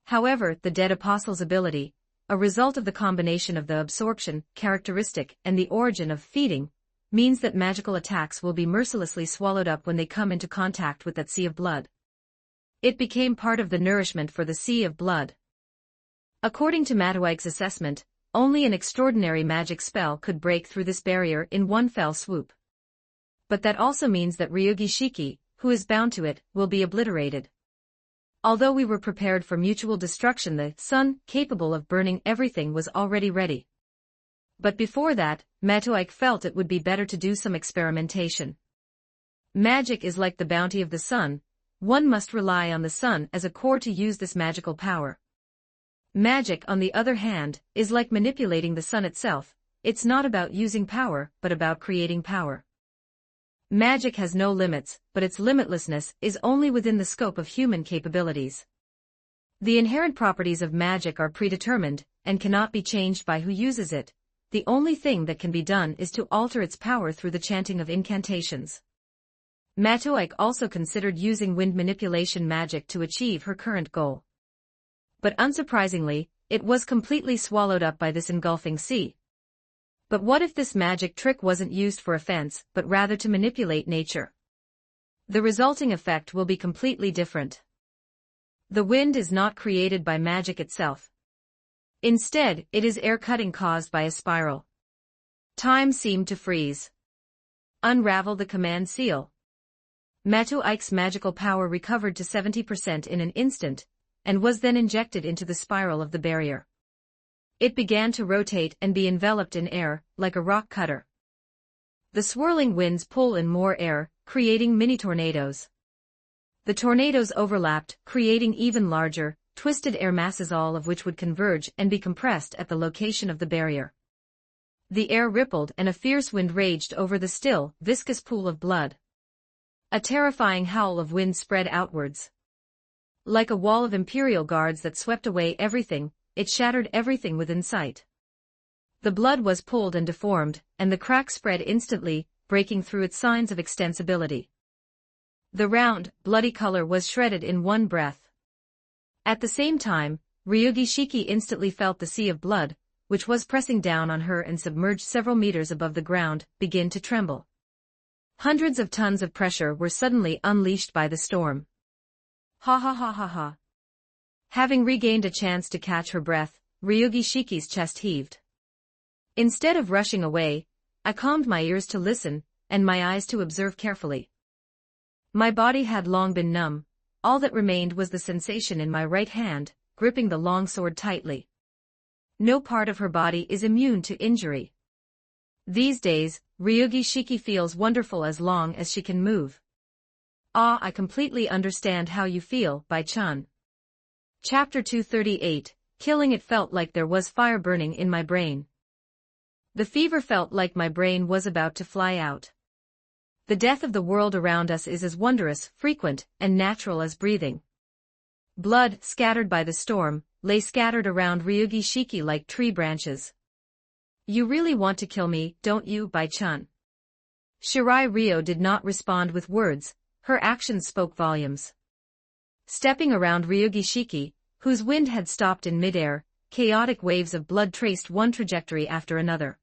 However, the Dead Apostle's ability, a result of the combination of the absorption characteristic and the origin of feeding, means that magical attacks will be mercilessly swallowed up when they come into contact with that sea of blood. It became part of the nourishment for the sea of blood. According to Mato Ike's assessment, only an extraordinary magic spell could break through this barrier in one fell swoop. But that also means that Ryugi Shiki, who is bound to it, will be obliterated. Although we were prepared for mutual destruction, the sun, capable of burning everything, was already ready. But before that, Matoike felt it would be better to do some experimentation. Magic is like the bounty of the sun, one must rely on the sun as a core to use this magical power. Magic, on the other hand, is like manipulating the sun itself, it's not about using power, but about creating power. Magic has no limits, but its limitlessness is only within the scope of human capabilities. The inherent properties of magic are predetermined, and cannot be changed by who uses it. The only thing that can be done is to alter its power through the chanting of incantations. Matoike also considered using wind manipulation magic to achieve her current goal. But unsurprisingly, it was completely swallowed up by this engulfing sea. But what if this magic trick wasn't used for offense, but rather to manipulate nature? The resulting effect will be completely different. The wind is not created by magic itself. Instead, it is air cutting caused by a spiral. Time seemed to freeze. Unravel the command seal. Matoike's magical power recovered to 70% in an instant, and was then injected into the spiral of the barrier. It began to rotate and be enveloped in air, like a rock cutter. The swirling winds pull in more air, creating mini tornadoes. The tornadoes overlapped, creating even larger, twisted air masses, all of which would converge and be compressed at the location of the barrier. The air rippled and a fierce wind raged over the still, viscous pool of blood. A terrifying howl of wind spread outwards. Like a wall of imperial guards that swept away everything, it shattered everything within sight. The blood was pulled and deformed, and the crack spread instantly, breaking through its signs of extensibility. The round, bloody color was shredded in one breath. At the same time, Ryugi Shiki instantly felt the sea of blood, which was pressing down on her and submerged several meters above the ground, begin to tremble. Hundreds of tons of pressure were suddenly unleashed by the storm. Ha ha ha ha ha. Having regained a chance to catch her breath, Ryugi Shiki's chest heaved. Instead of rushing away, I calmed my ears to listen, and my eyes to observe carefully. My body had long been numb, all that remained was the sensation in my right hand, gripping the long sword tightly. No part of her body is immune to injury. These days, Ryugi Shiki feels wonderful as long as she can move. Ah, I completely understand how you feel, Bai-chan. Chapter 238, Killing. It felt like there was fire burning in my brain. The fever felt like my brain was about to fly out. The death of the world around us is as wondrous, frequent, and natural as breathing. Blood, scattered by the storm, lay scattered around Ryugi Shiki like tree branches. You really want to kill me, don't you, Bai-chan? Shirai Ryo did not respond with words, her actions spoke volumes. Stepping around Ryugi Shiki, whose wind had stopped in midair, chaotic waves of blood traced one trajectory after another.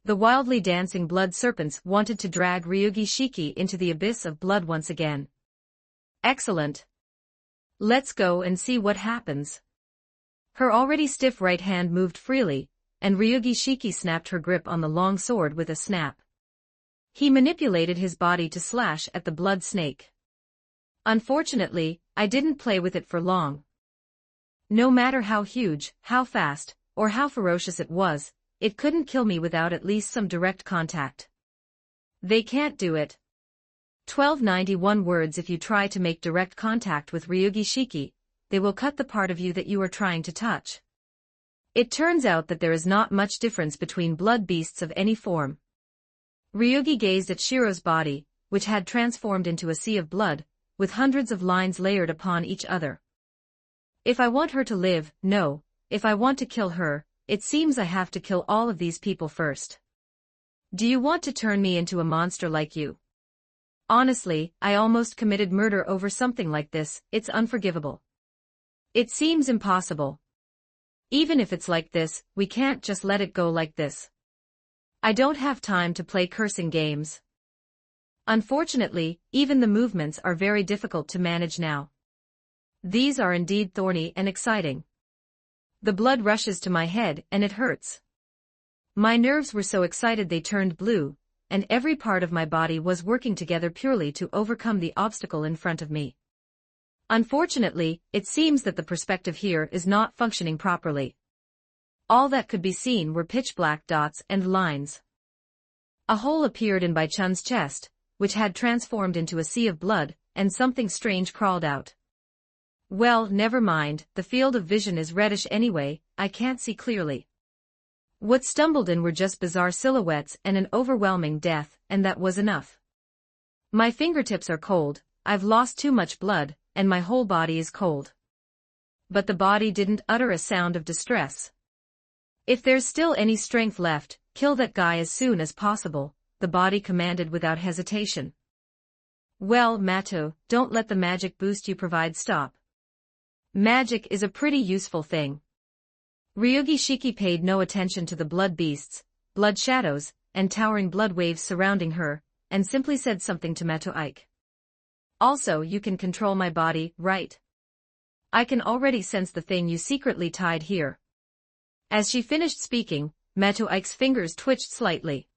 The wildly dancing blood serpents wanted to drag Ryugi Shiki into the abyss of blood once again. Excellent. Let's go and see what happens. Her already stiff right hand moved freely, and Ryugi Shiki snapped her grip on the long sword with a snap. He manipulated his body to slash at the blood snake. Unfortunately, I didn't play with it for long. No matter how huge, how fast, or how ferocious it was, it couldn't kill me without at least some direct contact. They can't do it. 1291 words. If you try to make direct contact with Ryugi Shiki, they will cut the part of you that you are trying to touch. It turns out that there is not much difference between blood beasts of any form. Ryugi gazed at Shiro's body, which had transformed into a sea of blood, with hundreds of lines layered upon each other. If I want her to live, no. If I want to kill her, it seems I have to kill all of these people first. Do you want to turn me into a monster like you? Honestly, I almost committed murder over something like this. It's unforgivable. It seems impossible. Even if it's like this, we can't just let it go like this. I don't have time to play cursing games. Unfortunately, even the movements are very difficult to manage now. These are indeed thorny and exciting. The blood rushes to my head and it hurts. My nerves were so excited they turned blue, and every part of my body was working together purely to overcome the obstacle in front of me. Unfortunately, it seems that the perspective here is not functioning properly. All that could be seen were pitch-black dots and lines. A hole appeared in Bai Chun's chest, which had transformed into a sea of blood, and something strange crawled out. Well, never mind, the field of vision is reddish anyway, I can't see clearly. What stumbled in were just bizarre silhouettes and an overwhelming death, and that was enough. My fingertips are cold, I've lost too much blood, and my whole body is cold. But the body didn't utter a sound of distress. If there's still any strength left, kill that guy as soon as possible, the body commanded without hesitation. Well, Mato, don't let the magic boost you provide stop. Magic is a pretty useful thing. Ryugi Shiki paid no attention to the blood beasts, blood shadows, and towering blood waves surrounding her, and simply said something to Mato Ike. Also, you can control my body, right? I can already sense the thing you secretly tied here. As she finished speaking, Mato Ike's fingers twitched slightly.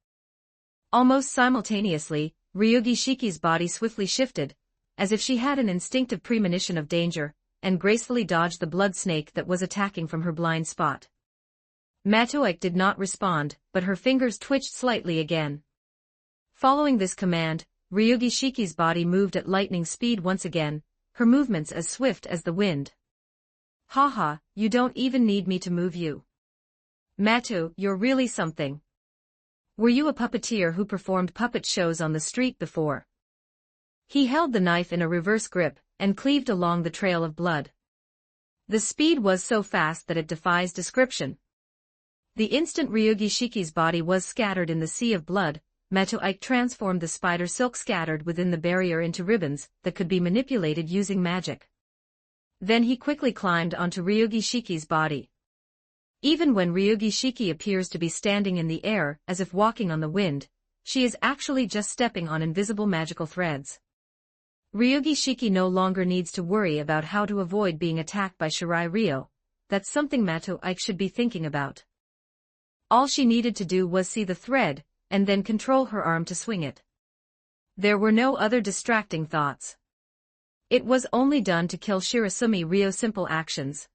Almost simultaneously, Ryugi Shiki's body swiftly shifted, as if she had an instinctive premonition of danger, and gracefully dodged the blood snake that was attacking from her blind spot. Mato Ike did not respond, but her fingers twitched slightly again. Following this command, Ryugi Shiki's body moved at lightning speed once again, her movements as swift as the wind. Haha, you don't even need me to move you. Mato, you're really something. Were you a puppeteer who performed puppet shows on the street before? He held the knife in a reverse grip, and cleaved along the trail of blood. The speed was so fast that it defies description. The instant Ryugi Shiki's body was scattered in the sea of blood, Mato Ike transformed the spider silk scattered within the barrier into ribbons that could be manipulated using magic. Then he quickly climbed onto Ryugi Shiki's body. Even when Ryugi Shiki appears to be standing in the air as if walking on the wind, she is actually just stepping on invisible magical threads. Ryugi Shiki no longer needs to worry about how to avoid being attacked by Shirai Ryo. That's something Mato Ike should be thinking about. All she needed to do was see the thread, and then control her arm to swing it. There were no other distracting thoughts. It was only done to kill Shirasumi Ryo's simple actions.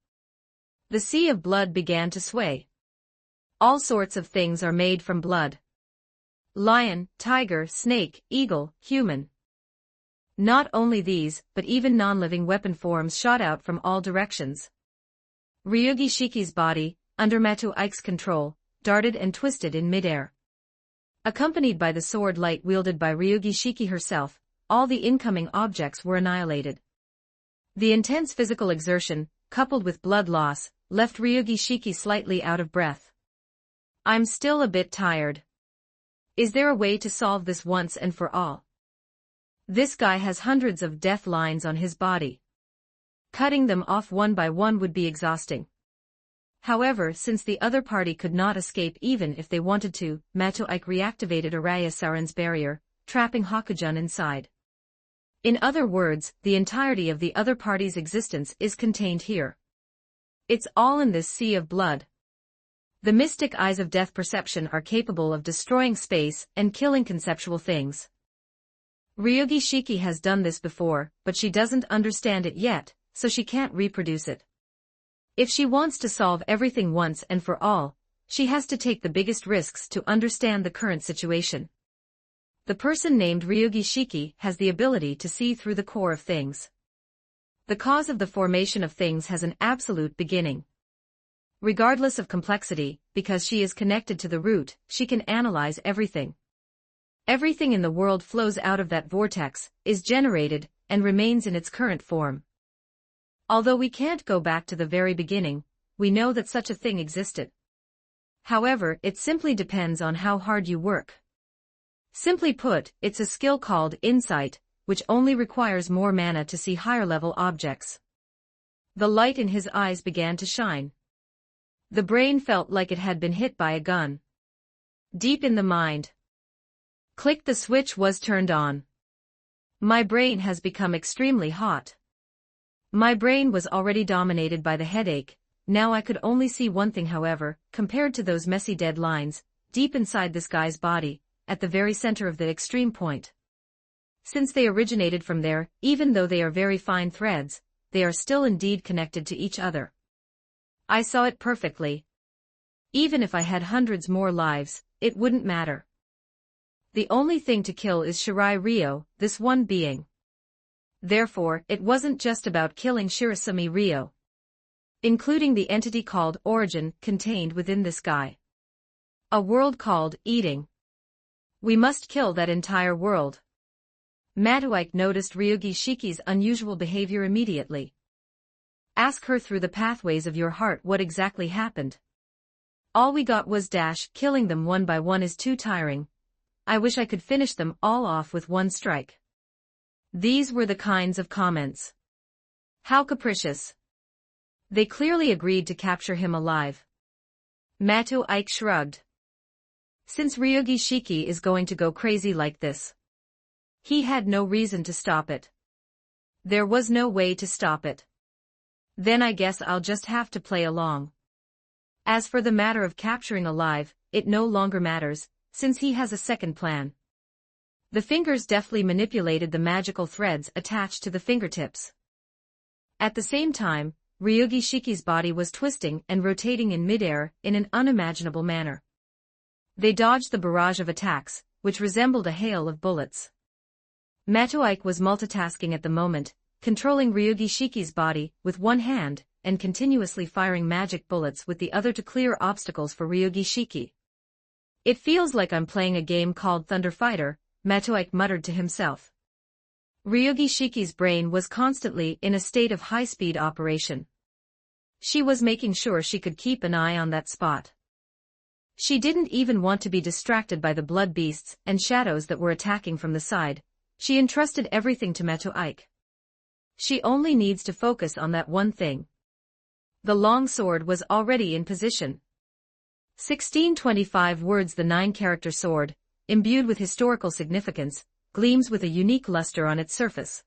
The sea of blood began to sway. All sorts of things are made from blood. Lion, tiger, snake, eagle, human. Not only these, but even non-living weapon forms shot out from all directions. Ryugi Shiki's body, under Mato Ike's control, darted and twisted in midair. Accompanied by the sword light wielded by Ryugi Shiki herself, all the incoming objects were annihilated. The intense physical exertion, coupled with blood loss, left Ryugi Shiki slightly out of breath. I'm still a bit tired. Is there a way to solve this once and for all? This guy has hundreds of death lines on his body. Cutting them off one by one would be exhausting. However, since the other party could not escape even if they wanted to, Mato Ike reactivated Araya Saren's barrier, trapping Hakujun inside. In other words, the entirety of the other party's existence is contained here. It's all in this sea of blood. The mystic eyes of death perception are capable of destroying space and killing conceptual things. Ryugi Shiki has done this before, but she doesn't understand it yet, so she can't reproduce it. If she wants to solve everything once and for all, she has to take the biggest risks to understand the current situation. The person named Ryugi Shiki has the ability to see through the core of things. The cause of the formation of things has an absolute beginning. Regardless of complexity, because she is connected to the root, she can analyze everything. Everything in the world flows out of that vortex, is generated, and remains in its current form. Although we can't go back to the very beginning, we know that such a thing existed. However, it simply depends on how hard you work. Simply put, it's a skill called insight, which only requires more mana to see higher-level objects. The light in his eyes began to shine. The brain felt like it had been hit by a gun. Deep in the mind. Click, the switch was turned on. My brain has become extremely hot. My brain was already dominated by the headache, now I could only see one thing. However, compared to those messy dead lines, deep inside this guy's body, at the very center of the extreme point. Since they originated from there, even though they are very fine threads, they are still indeed connected to each other. I saw it perfectly. Even if I had hundreds more lives, it wouldn't matter. The only thing to kill is Shirai Ryo, this one being. Therefore, it wasn't just about killing Shirasumi Ryo, including the entity called Origin contained within this guy. A world called Eating. We must kill that entire world. Matteuique noticed Ryugi Shiki's unusual behavior immediately. Ask her through the pathways of your heart what exactly happened. All we got was killing them one by one is too tiring. I wish I could finish them all off with one strike. These were the kinds of comments. How capricious. They clearly agreed to capture him alive. Matteuique shrugged. Since Ryugi Shiki is going to go crazy like this, he had no reason to stop it. There was no way to stop it. Then I guess I'll just have to play along. As for the matter of capturing alive, it no longer matters, since he has a second plan. The fingers deftly manipulated the magical threads attached to the fingertips. At the same time, Ryugi Shiki's body was twisting and rotating in midair in an unimaginable manner. They dodged the barrage of attacks, which resembled a hail of bullets. Matteuique was multitasking at the moment, controlling Ryugi Shiki's body with one hand and continuously firing magic bullets with the other to clear obstacles for Ryugi Shiki. It feels like I'm playing a game called Thunder Fighter, Matteuique muttered to himself. Ryugi Shiki's brain was constantly in a state of high-speed operation. She was making sure she could keep an eye on that spot. She didn't even want to be distracted by the blood beasts and shadows that were attacking from the side. She entrusted everything to Matteuique. She only needs to focus on that one thing. The long sword was already in position. 1625 words. The 9-character sword, imbued with historical significance, gleams with a unique luster on its surface.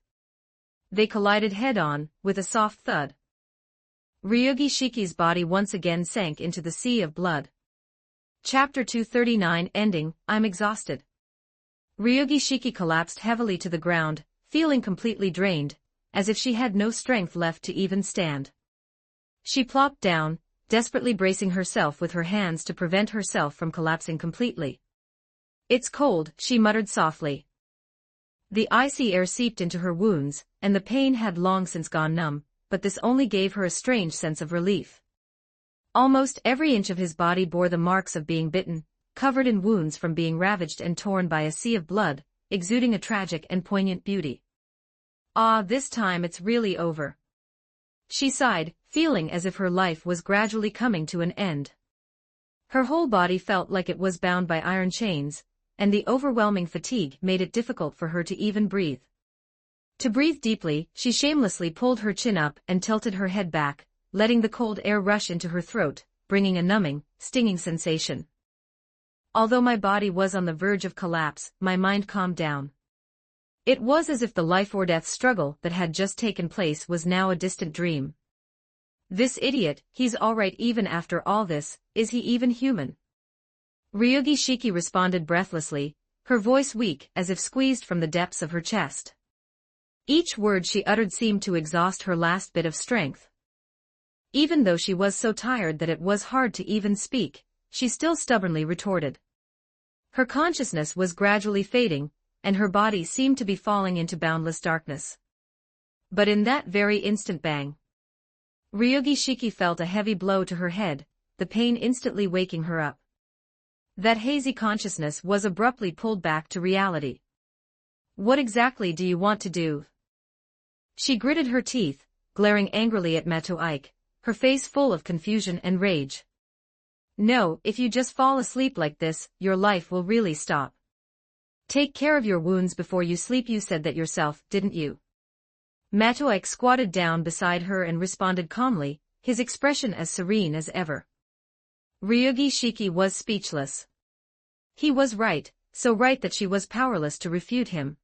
They collided head-on, with a soft thud. Ryugi Shiki's body once again sank into the sea of blood. Chapter 239 Ending. I'm exhausted. Ryugi Shiki collapsed heavily to the ground, feeling completely drained, as if she had no strength left to even stand. She plopped down, desperately bracing herself with her hands to prevent herself from collapsing completely. It's cold, she muttered softly. The icy air seeped into her wounds, and the pain had long since gone numb, but this only gave her a strange sense of relief. Almost every inch of his body bore the marks of being bitten, covered in wounds from being ravaged and torn by a sea of blood, exuding a tragic and poignant beauty. Ah, this time it's really over. She sighed, feeling as if her life was gradually coming to an end. Her whole body felt like it was bound by iron chains, and the overwhelming fatigue made it difficult for her to even breathe. To breathe deeply, she shamelessly pulled her chin up and tilted her head back, letting the cold air rush into her throat, bringing a numbing, stinging sensation. Although my body was on the verge of collapse, my mind calmed down. It was as if the life-or-death struggle that had just taken place was now a distant dream. This idiot, he's alright even after all this, is he even human? Ryugi Shiki responded breathlessly, her voice weak as if squeezed from the depths of her chest. Each word she uttered seemed to exhaust her last bit of strength. Even though she was so tired that it was hard to even speak, she still stubbornly retorted. Her consciousness was gradually fading, and her body seemed to be falling into boundless darkness. But in that very instant bang, Ryugi Shiki felt a heavy blow to her head, the pain instantly waking her up. That hazy consciousness was abruptly pulled back to reality. What exactly do you want to do? She gritted her teeth, glaring angrily at Matteuique, her face full of confusion and rage. No, if you just fall asleep like this, your life will really stop. Take care of your wounds before you sleep. You said that yourself, didn't you? Matteuique squatted down beside her and responded calmly, his expression as serene as ever. Ryugi Shiki was speechless. He was right, so right that she was powerless to refute him.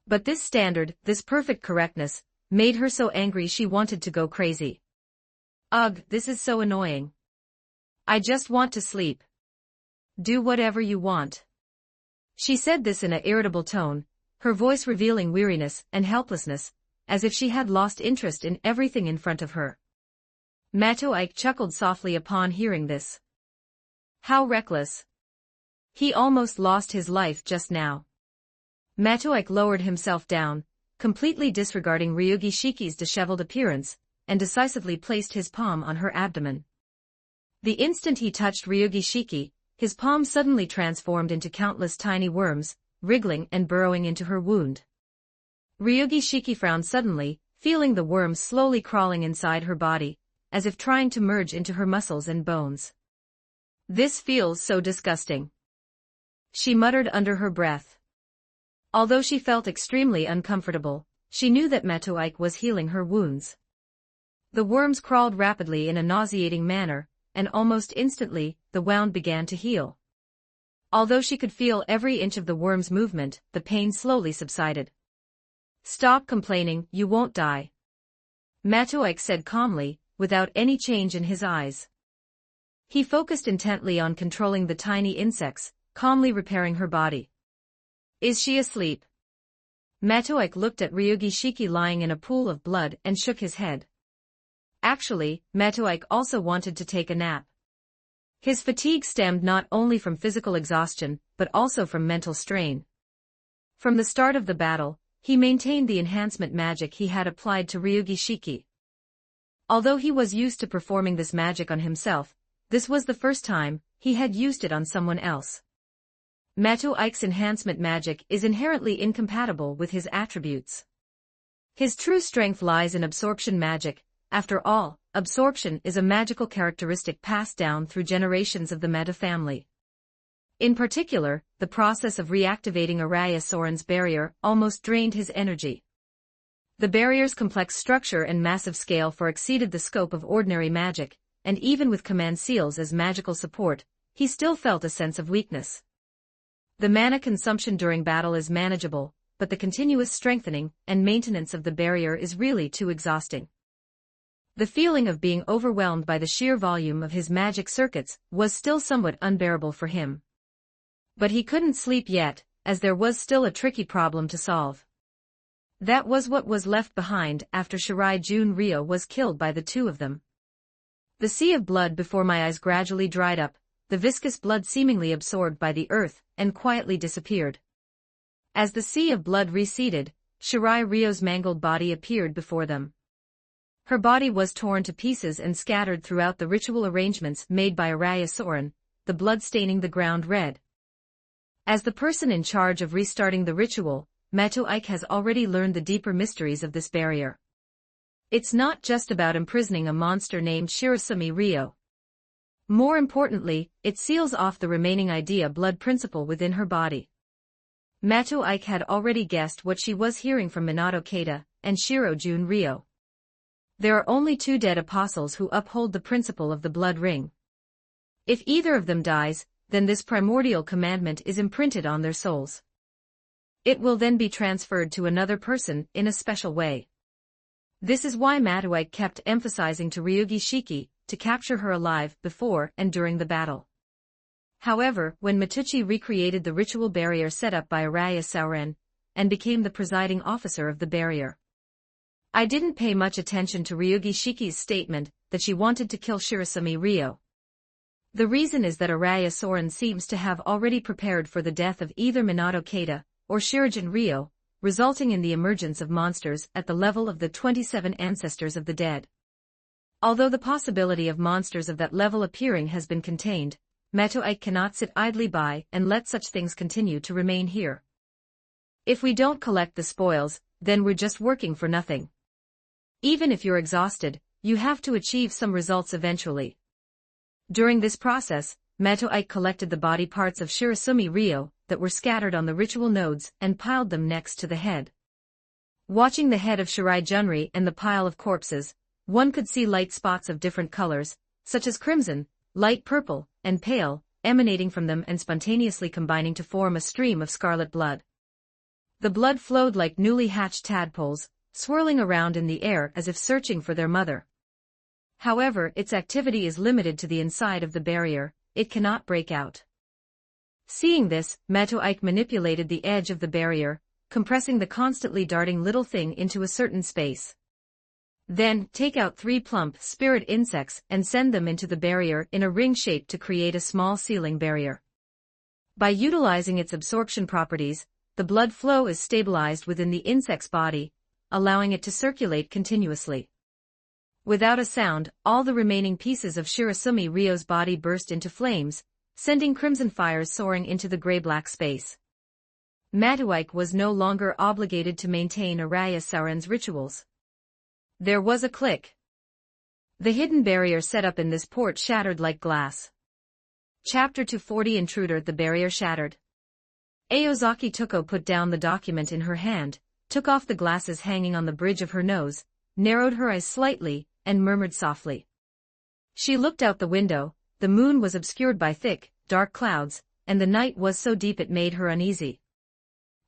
But this standard, this perfect correctness, made her so angry she wanted to go crazy. Ugh, this is so annoying. I just want to sleep. Do whatever you want. She said this in an irritable tone, her voice revealing weariness and helplessness, as if she had lost interest in everything in front of her. Matteuique chuckled softly upon hearing this. How reckless. He almost lost his life just now. Matoike lowered himself down, completely disregarding Ryugi Shiki's disheveled appearance, and decisively placed his palm on her abdomen. The instant he touched Ryugi Shiki, his palm suddenly transformed into countless tiny worms, wriggling and burrowing into her wound. Ryugi Shiki frowned suddenly, feeling the worms slowly crawling inside her body, as if trying to merge into her muscles and bones. This feels so disgusting, she muttered under her breath. Although she felt extremely uncomfortable, she knew that Matoike was healing her wounds. The worms crawled rapidly in a nauseating manner, and almost instantly, the wound began to heal. Although she could feel every inch of the worm's movement, the pain slowly subsided. Stop complaining, you won't die, Matoike said calmly, without any change in his eyes. He focused intently on controlling the tiny insects, calmly repairing her body. Is she asleep? Matoike looked at Ryugi Shiki lying in a pool of blood and shook his head. Actually, Matoike also wanted to take a nap. His fatigue stemmed not only from physical exhaustion, but also from mental strain. From the start of the battle, he maintained the enhancement magic he had applied to Ryugi Shiki. Although he was used to performing this magic on himself, this was the first time he had used it on someone else. Matoike's enhancement magic is inherently incompatible with his attributes. His true strength lies in absorption magic. After all, absorption is a magical characteristic passed down through generations of the Meta family. In particular, the process of reactivating Araya Soren's barrier almost drained his energy. The barrier's complex structure and massive scale far exceeded the scope of ordinary magic, and even with command seals as magical support, he still felt a sense of weakness. The mana consumption during battle is manageable, but the continuous strengthening and maintenance of the barrier is really too exhausting. The feeling of being overwhelmed by the sheer volume of his magic circuits was still somewhat unbearable for him. But he couldn't sleep yet, as there was still a tricky problem to solve. That was what was left behind after Shirai Junryo was killed by the two of them. The sea of blood before my eyes gradually dried up, the viscous blood seemingly absorbed by the earth, and quietly disappeared. As the sea of blood receded, Shirai Ryo's mangled body appeared before them. Her body was torn to pieces and scattered throughout the ritual arrangements made by Araya Soren, the blood staining the ground red. As the person in charge of restarting the ritual, Matoike has already learned the deeper mysteries of this barrier. It's not just about imprisoning a monster named Shirasumi Ryo. More importantly, it seals off the remaining idea blood principle within her body. Matoike had already guessed what she was hearing from Minato Keita and Shiro Junryo. There are only two dead apostles who uphold the principle of the blood ring. If either of them dies, then this primordial commandment is imprinted on their souls. It will then be transferred to another person in a special way. This is why Matoike kept emphasizing to Ryugi Shiki to capture her alive before and during the battle. However, when Matuchi recreated the ritual barrier set up by Araya Soren, and became the presiding officer of the barrier, I didn't pay much attention to Ryugi Shiki's statement that she wanted to kill Shirasumi Ryo. The reason is that Araya Soren seems to have already prepared for the death of either Minato Keita or Shirajin Ryo, resulting in the emergence of monsters at the level of the 27 ancestors of the dead. Although the possibility of monsters of that level appearing has been contained, Matoike cannot sit idly by and let such things continue to remain here. If we don't collect the spoils, then we're just working for nothing. Even if you're exhausted, you have to achieve some results eventually. During this process, Matoike collected the body parts of Shirasumi Ryo that were scattered on the ritual nodes and piled them next to the head. Watching the head of Shirai Junri and the pile of corpses, one could see light spots of different colors, such as crimson, light purple, and pale, emanating from them and spontaneously combining to form a stream of scarlet blood. The blood flowed like newly hatched tadpoles, swirling around in the air as if searching for their mother. However, its activity is limited to the inside of the barrier, it cannot break out. Seeing this, Matoike manipulated the edge of the barrier, compressing the constantly darting little thing into a certain space. Then, take out 3 plump, spirit insects and send them into the barrier in a ring shape to create a small sealing barrier. By utilizing its absorption properties, the blood flow is stabilized within the insect's body, allowing it to circulate continuously. Without a sound, all the remaining pieces of Shirasumi Ryo's body burst into flames, sending crimson fires soaring into the gray-black space. Matuike was no longer obligated to maintain Araya Sauron's rituals. There was a click. The hidden barrier set up in this port shattered like glass. Chapter 240 Intruder. The barrier shattered. Aozaki Tuko put down the document in her hand, took off the glasses hanging on the bridge of her nose, narrowed her eyes slightly, and murmured softly. She looked out the window. The moon was obscured by thick, dark clouds, and the night was so deep it made her uneasy.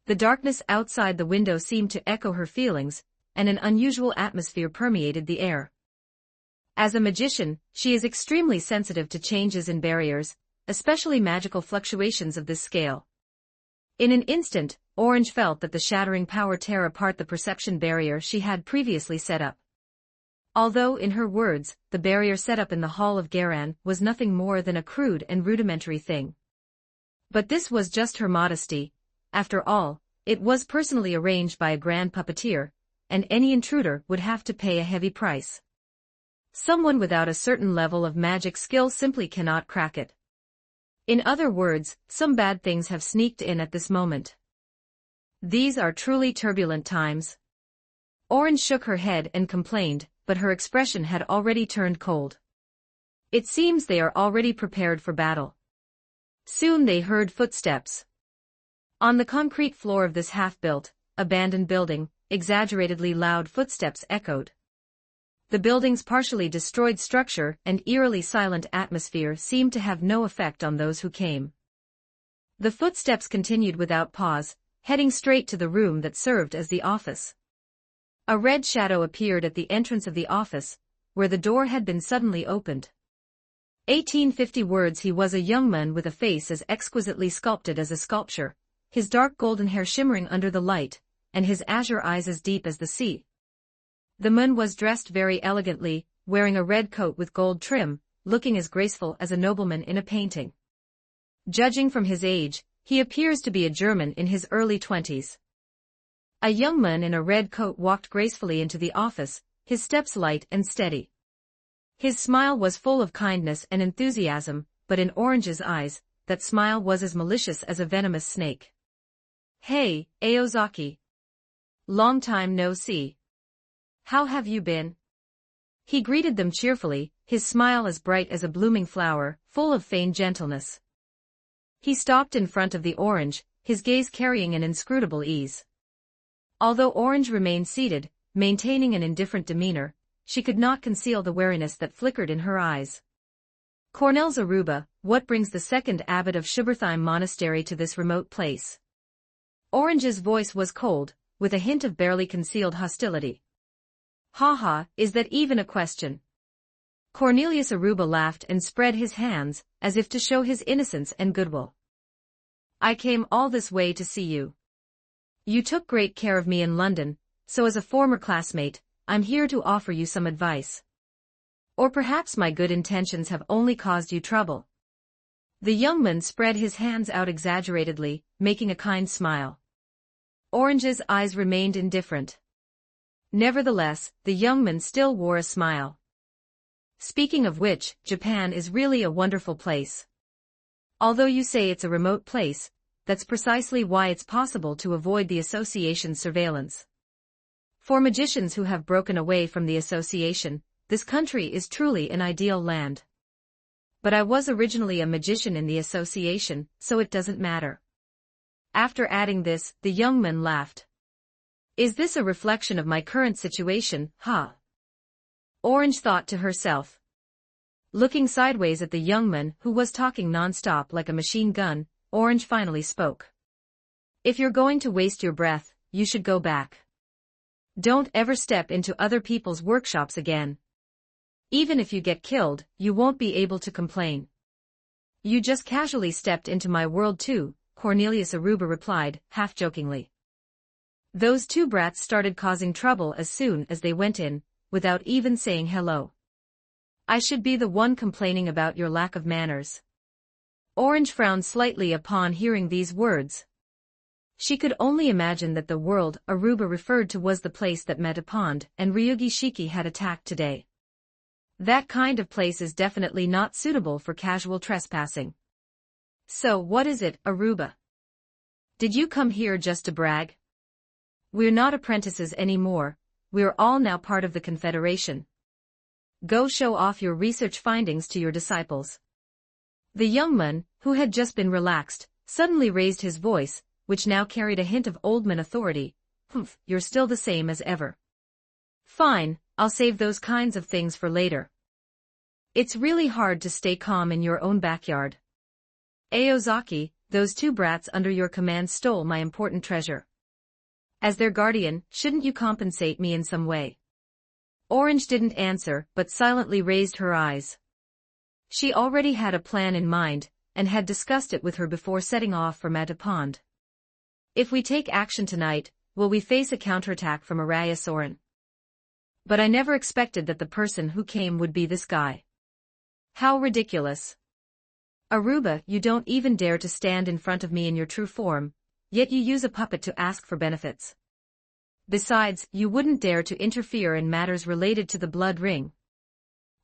The darkness outside the window seemed to echo her feelings, and an unusual atmosphere permeated the air. As a magician, she is extremely sensitive to changes in barriers, especially magical fluctuations of this scale. In an instant, Orange felt that the shattering power tore apart the perception barrier she had previously set up. Although, in her words, the barrier set up in the Hall of Garan was nothing more than a crude and rudimentary thing. But this was just her modesty. After all, it was personally arranged by a grand puppeteer, and any intruder would have to pay a heavy price. Someone without a certain level of magic skill simply cannot crack it. In other words, some bad things have sneaked in at this moment. These are truly turbulent times. Orange shook her head and complained, but her expression had already turned cold. It seems they are already prepared for battle. Soon they heard footsteps. On the concrete floor of this half-built, abandoned building, exaggeratedly loud footsteps echoed. The building's partially destroyed structure and eerily silent atmosphere seemed to have no effect on those who came. The footsteps continued without pause, heading straight to the room that served as the office. A red shadow appeared at the entrance of the office, where the door had been suddenly opened. 1850 words. He was a young man with a face as exquisitely sculpted as a sculpture, his dark golden hair shimmering under the light, and his azure eyes as deep as the sea. The man was dressed very elegantly, wearing a red coat with gold trim, looking as graceful as a nobleman in a painting. Judging from his age, he appears to be a German in his early 20s. A young man in a red coat walked gracefully into the office, his steps light and steady. His smile was full of kindness and enthusiasm, but in Orange's eyes, that smile was as malicious as a venomous snake. "Hey, Aozaki. Long time no see. How have you been?" He greeted them cheerfully, his smile as bright as a blooming flower, full of feigned gentleness. He stopped in front of the Orange, his gaze carrying an inscrutable ease. Although Orange remained seated, maintaining an indifferent demeanor, she could not conceal the wariness that flickered in her eyes. "Cornels Aruba, what brings the second abbot of Schubertheim Monastery to this remote place?" Orange's voice was cold, with a hint of barely concealed hostility. "Ha, is that even a question?" Cornelius Aruba laughed and spread his hands, as if to show his innocence and goodwill. "I came all this way to see you. You took great care of me in London, so as a former classmate, I'm here to offer you some advice. Or perhaps my good intentions have only caused you trouble." The young man spread his hands out exaggeratedly, making a kind smile. Orange's eyes remained indifferent. Nevertheless, the young man still wore a smile. "Speaking of which, Japan is really a wonderful place. Although you say it's a remote place, that's precisely why it's possible to avoid the association's surveillance. For magicians who have broken away from the association, this country is truly an ideal land. But I was originally a magician in the association, so it doesn't matter." After adding this, the young man laughed. "Is this a reflection of my current situation, huh?" Orange thought to herself. Looking sideways at the young man who was talking non-stop like a machine gun, Orange finally spoke. "If you're going to waste your breath, you should go back. Don't ever step into other people's workshops again. Even if you get killed, you won't be able to complain." "You just casually stepped into my world too," Cornelius Aruba replied, half-jokingly. "Those two brats started causing trouble as soon as they went in, without even saying hello. I should be the one complaining about your lack of manners. Orange frowned slightly upon hearing these words. She could only imagine that the world Aruba referred to was the place that Metapond and Ryugi Shiki had attacked today. That kind of place is definitely not suitable for casual trespassing. So what is it, Aruba? Did you come here just to brag? We're not apprentices anymore, we're all now part of the Confederation. Go show off your research findings to your disciples. The young man, who had just been relaxed, suddenly raised his voice, which now carried a hint of oldman authority. Humph, you're still the same as ever. Fine, I'll save those kinds of things for later. It's really hard to stay calm in your own backyard. Aozaki, those two brats under your command stole my important treasure. As their guardian, shouldn't you compensate me in some way? Orange didn't answer, but silently raised her eyes. She already had a plan in mind, and had discussed it with her before setting off for Metapond. If we take action tonight, will we face a counterattack from Araya Soren? But I never expected that the person who came would be this guy. How ridiculous. Aruba, you don't even dare to stand in front of me in your true form, yet you use a puppet to ask for benefits. Besides, you wouldn't dare to interfere in matters related to the blood ring.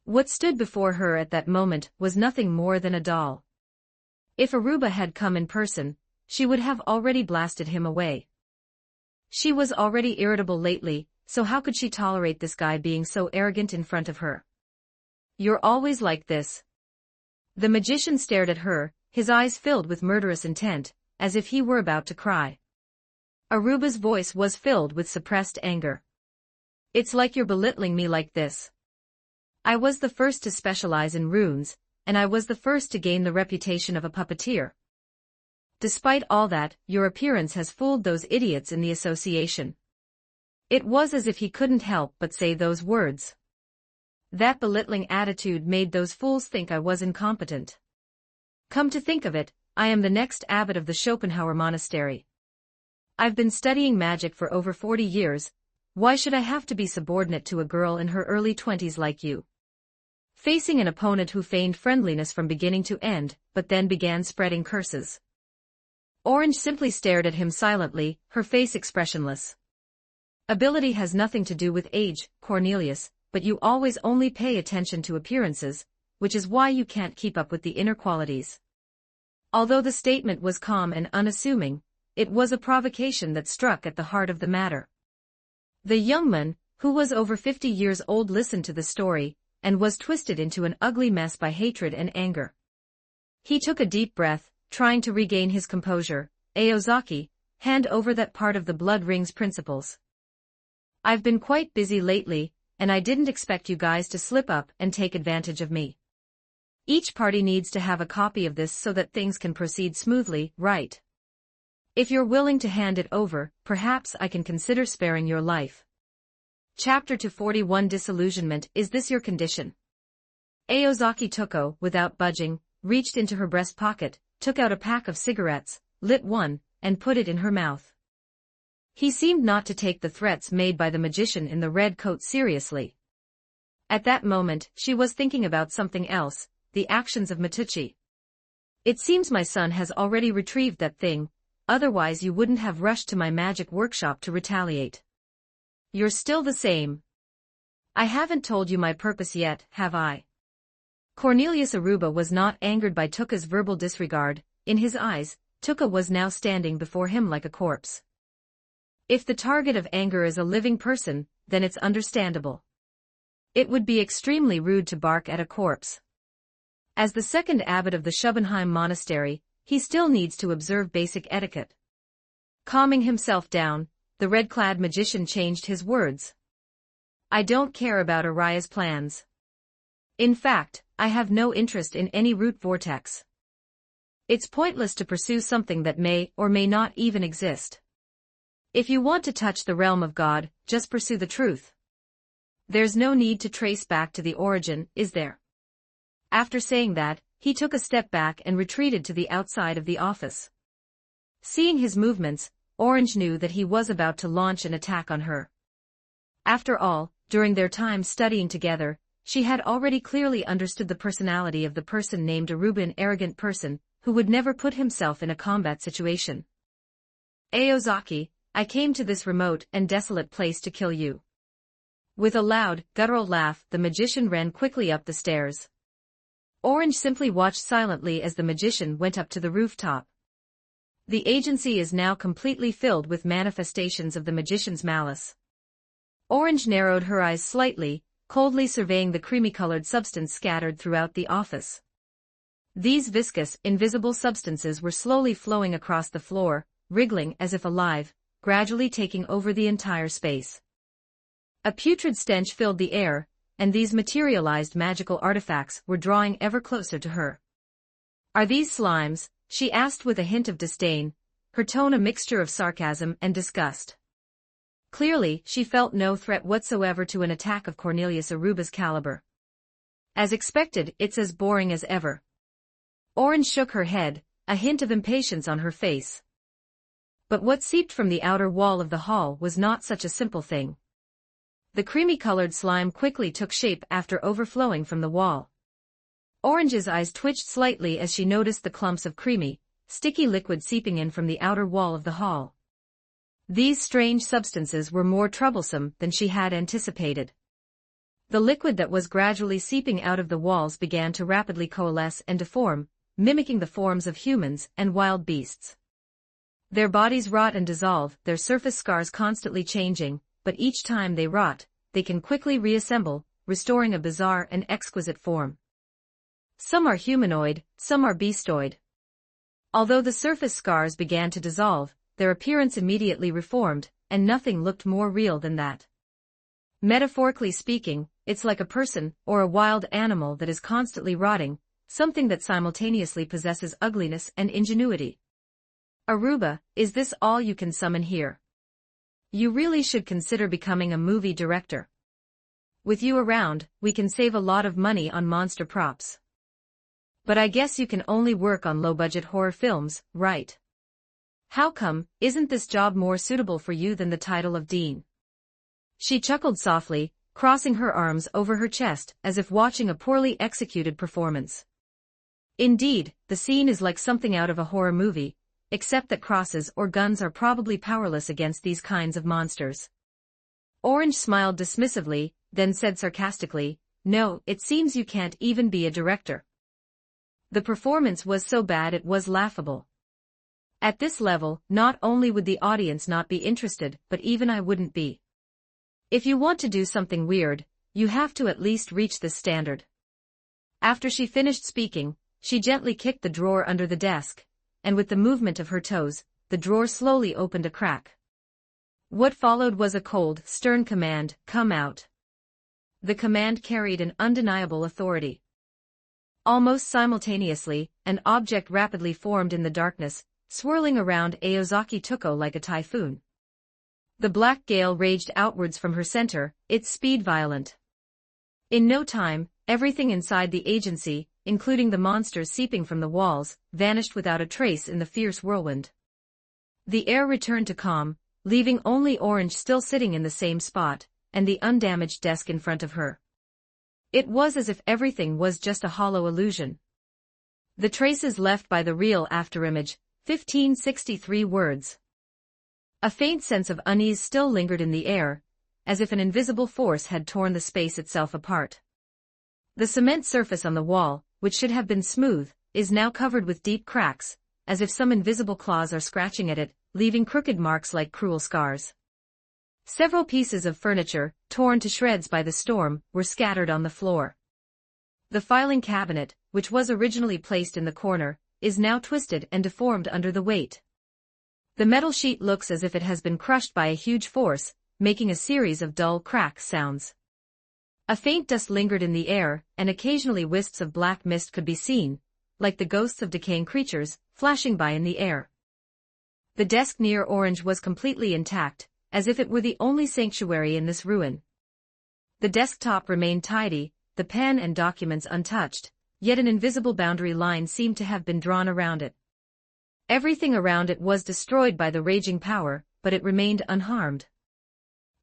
What stood before her at that moment was nothing more than a doll. If Aruba had come in person, she would have already blasted him away. She was already irritable lately, so how could she tolerate this guy being so arrogant in front of her? You're always like this. The magician stared at her, his eyes filled with murderous intent, as if he were about to cry. Aruba's voice was filled with suppressed anger. It's like you're belittling me like this. I was the first to specialize in runes, and I was the first to gain the reputation of a puppeteer. Despite all that, your appearance has fooled those idiots in the association. It was as if he couldn't help but say those words. That belittling attitude made those fools think I was incompetent. Come to think of it, I am the next abbot of the Schopenhauer Monastery. I've been studying magic for over 40 years, why should I have to be subordinate to a girl in her early 20s like you? Facing an opponent who feigned friendliness from beginning to end, but then began spreading curses. Orange simply stared at him silently, her face expressionless. Ability has nothing to do with age, Cornelius, but you always only pay attention to appearances, which is why you can't keep up with the inner qualities. Although the statement was calm and unassuming, it was a provocation that struck at the heart of the matter. The young man, who was over 50 years old, listened to the story, and was twisted into an ugly mess by hatred and anger. He took a deep breath, trying to regain his composure. Aozaki, hand over that part of the blood ring's principles. I've been quite busy lately, and I didn't expect you guys to slip up and take advantage of me. Each party needs to have a copy of this so that things can proceed smoothly, right? If you're willing to hand it over, perhaps I can consider sparing your life. Chapter 241 Disillusionment. Is this your condition? Aozaki Toko, without budging, reached into her breast pocket, took out a pack of cigarettes, lit one, and put it in her mouth. He seemed not to take the threats made by the magician in the red coat seriously. At that moment, she was thinking about something else, the actions of Matucci. It seems my son has already retrieved that thing, otherwise you wouldn't have rushed to my magic workshop to retaliate. You're still the same. I haven't told you my purpose yet, have I? Cornelius Aruba was not angered by Tuka's verbal disregard. In his eyes, Tuka was now standing before him like a corpse. If the target of anger is a living person, then it's understandable. It would be extremely rude to bark at a corpse. As the second abbot of the Schopenheim Monastery, he still needs to observe basic etiquette. Calming himself down, the red-clad magician changed his words. I don't care about Araya's plans. In fact, I have no interest in any root vortex. It's pointless to pursue something that may or may not even exist. If you want to touch the realm of God, just pursue the truth. There's no need to trace back to the origin, is there? After saying that, he took a step back and retreated to the outside of the office. Seeing his movements, Orange knew that he was about to launch an attack on her. After all, during their time studying together, she had already clearly understood the personality of the person named Aruba, an arrogant person, who would never put himself in a combat situation. Aozaki, I came to this remote and desolate place to kill you. With a loud, guttural laugh, the magician ran quickly up the stairs. Orange simply watched silently as the magician went up to the rooftop. The agency is now completely filled with manifestations of the magician's malice. Orange narrowed her eyes slightly, coldly surveying the creamy-colored substance scattered throughout the office. These viscous, invisible substances were slowly flowing across the floor, wriggling as if alive, gradually taking over the entire space. A putrid stench filled the air, and these materialized magical artifacts were drawing ever closer to her. Are these slimes? She asked with a hint of disdain, her tone a mixture of sarcasm and disgust. Clearly, she felt no threat whatsoever to an attack of Cornelius Aruba's caliber. As expected, it's as boring as ever. Orange shook her head, a hint of impatience on her face. But what seeped from the outer wall of the hall was not such a simple thing. The creamy-colored slime quickly took shape after overflowing from the wall. Orange's eyes twitched slightly as she noticed the clumps of creamy, sticky liquid seeping in from the outer wall of the hall. These strange substances were more troublesome than she had anticipated. The liquid that was gradually seeping out of the walls began to rapidly coalesce and deform, mimicking the forms of humans and wild beasts. Their bodies rot and dissolve, their surface scars constantly changing, but each time they rot, they can quickly reassemble, restoring a bizarre and exquisite form. Some are humanoid, some are beastoid. Although the surface scars began to dissolve, their appearance immediately reformed, and nothing looked more real than that. Metaphorically speaking, it's like a person or a wild animal that is constantly rotting, something that simultaneously possesses ugliness and ingenuity. Aruba, is this all you can summon here? You really should consider becoming a movie director. With you around, we can save a lot of money on monster props. But I guess you can only work on low-budget horror films, right? How come, isn't this job more suitable for you than the title of dean? She chuckled softly, crossing her arms over her chest as if watching a poorly executed performance. Indeed, the scene is like something out of a horror movie, except that crosses or guns are probably powerless against these kinds of monsters. Orange smiled dismissively, then said sarcastically, "No, it seems you can't even be a director." The performance was so bad it was laughable. At this level, not only would the audience not be interested, but even I wouldn't be. If you want to do something weird, you have to at least reach this standard. After she finished speaking, she gently kicked the drawer under the desk, and with the movement of her toes, the drawer slowly opened a crack. What followed was a cold, stern command, "Come out." The command carried an undeniable authority. Almost simultaneously, an object rapidly formed in the darkness, swirling around Aozaki Tuko like a typhoon. The black gale raged outwards from her center, its speed violent. In no time, everything inside the agency, including the monsters seeping from the walls, vanished without a trace in the fierce whirlwind. The air returned to calm, leaving only Orange still sitting in the same spot, and the undamaged desk in front of her. It was as if everything was just a hollow illusion. The traces left by the real afterimage, 1563 words. A faint sense of unease still lingered in the air, as if an invisible force had torn the space itself apart. The cement surface on the wall, which should have been smooth, is now covered with deep cracks, as if some invisible claws are scratching at it, leaving crooked marks like cruel scars. Several pieces of furniture, torn to shreds by the storm, were scattered on the floor. The filing cabinet, which was originally placed in the corner, is now twisted and deformed under the weight. The metal sheet looks as if it has been crushed by a huge force, making a series of dull crack sounds. A faint dust lingered in the air, and occasionally wisps of black mist could be seen, like the ghosts of decaying creatures, flashing by in the air. The desk near Orange was completely intact, as if it were the only sanctuary in this ruin. The desktop remained tidy, the pen and documents untouched, yet an invisible boundary line seemed to have been drawn around it. Everything around it was destroyed by the raging power, but it remained unharmed.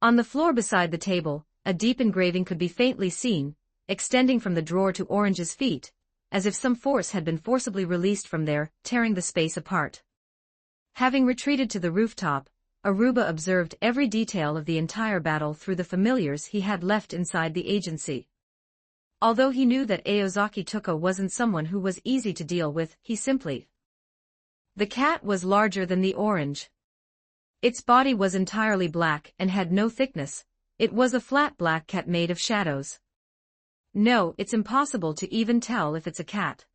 On the floor beside the table, a deep engraving could be faintly seen, extending from the drawer to Orange's feet, as if some force had been forcibly released from there, tearing the space apart. Having retreated to the rooftop, Aruba observed every detail of the entire battle through the familiars he had left inside the agency. Although he knew that Aozaki Tuko wasn't someone who was easy to deal with, he simply. The cat was larger than the orange. Its body was entirely black and had no thickness. It was a flat black cat made of shadows. No, it's impossible to even tell if it's a cat.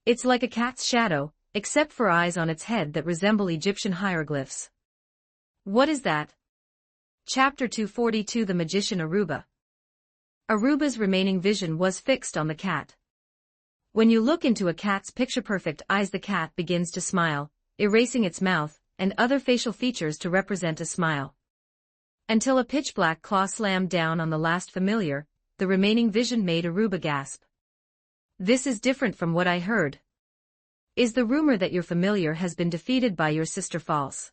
It's like a cat's shadow, except for eyes on its head that resemble Egyptian hieroglyphs. What is that? Chapter 242 The Magician Aruba. Aruba's remaining vision was fixed on the cat. When you look into a cat's picture-perfect eyes, the cat begins to smile, erasing its mouth and other facial features to represent a smile. Until a pitch-black claw slammed down on the last familiar, the remaining vision made Aruba gasp. This is different from what I heard. Is the rumor that your familiar has been defeated by your sister false?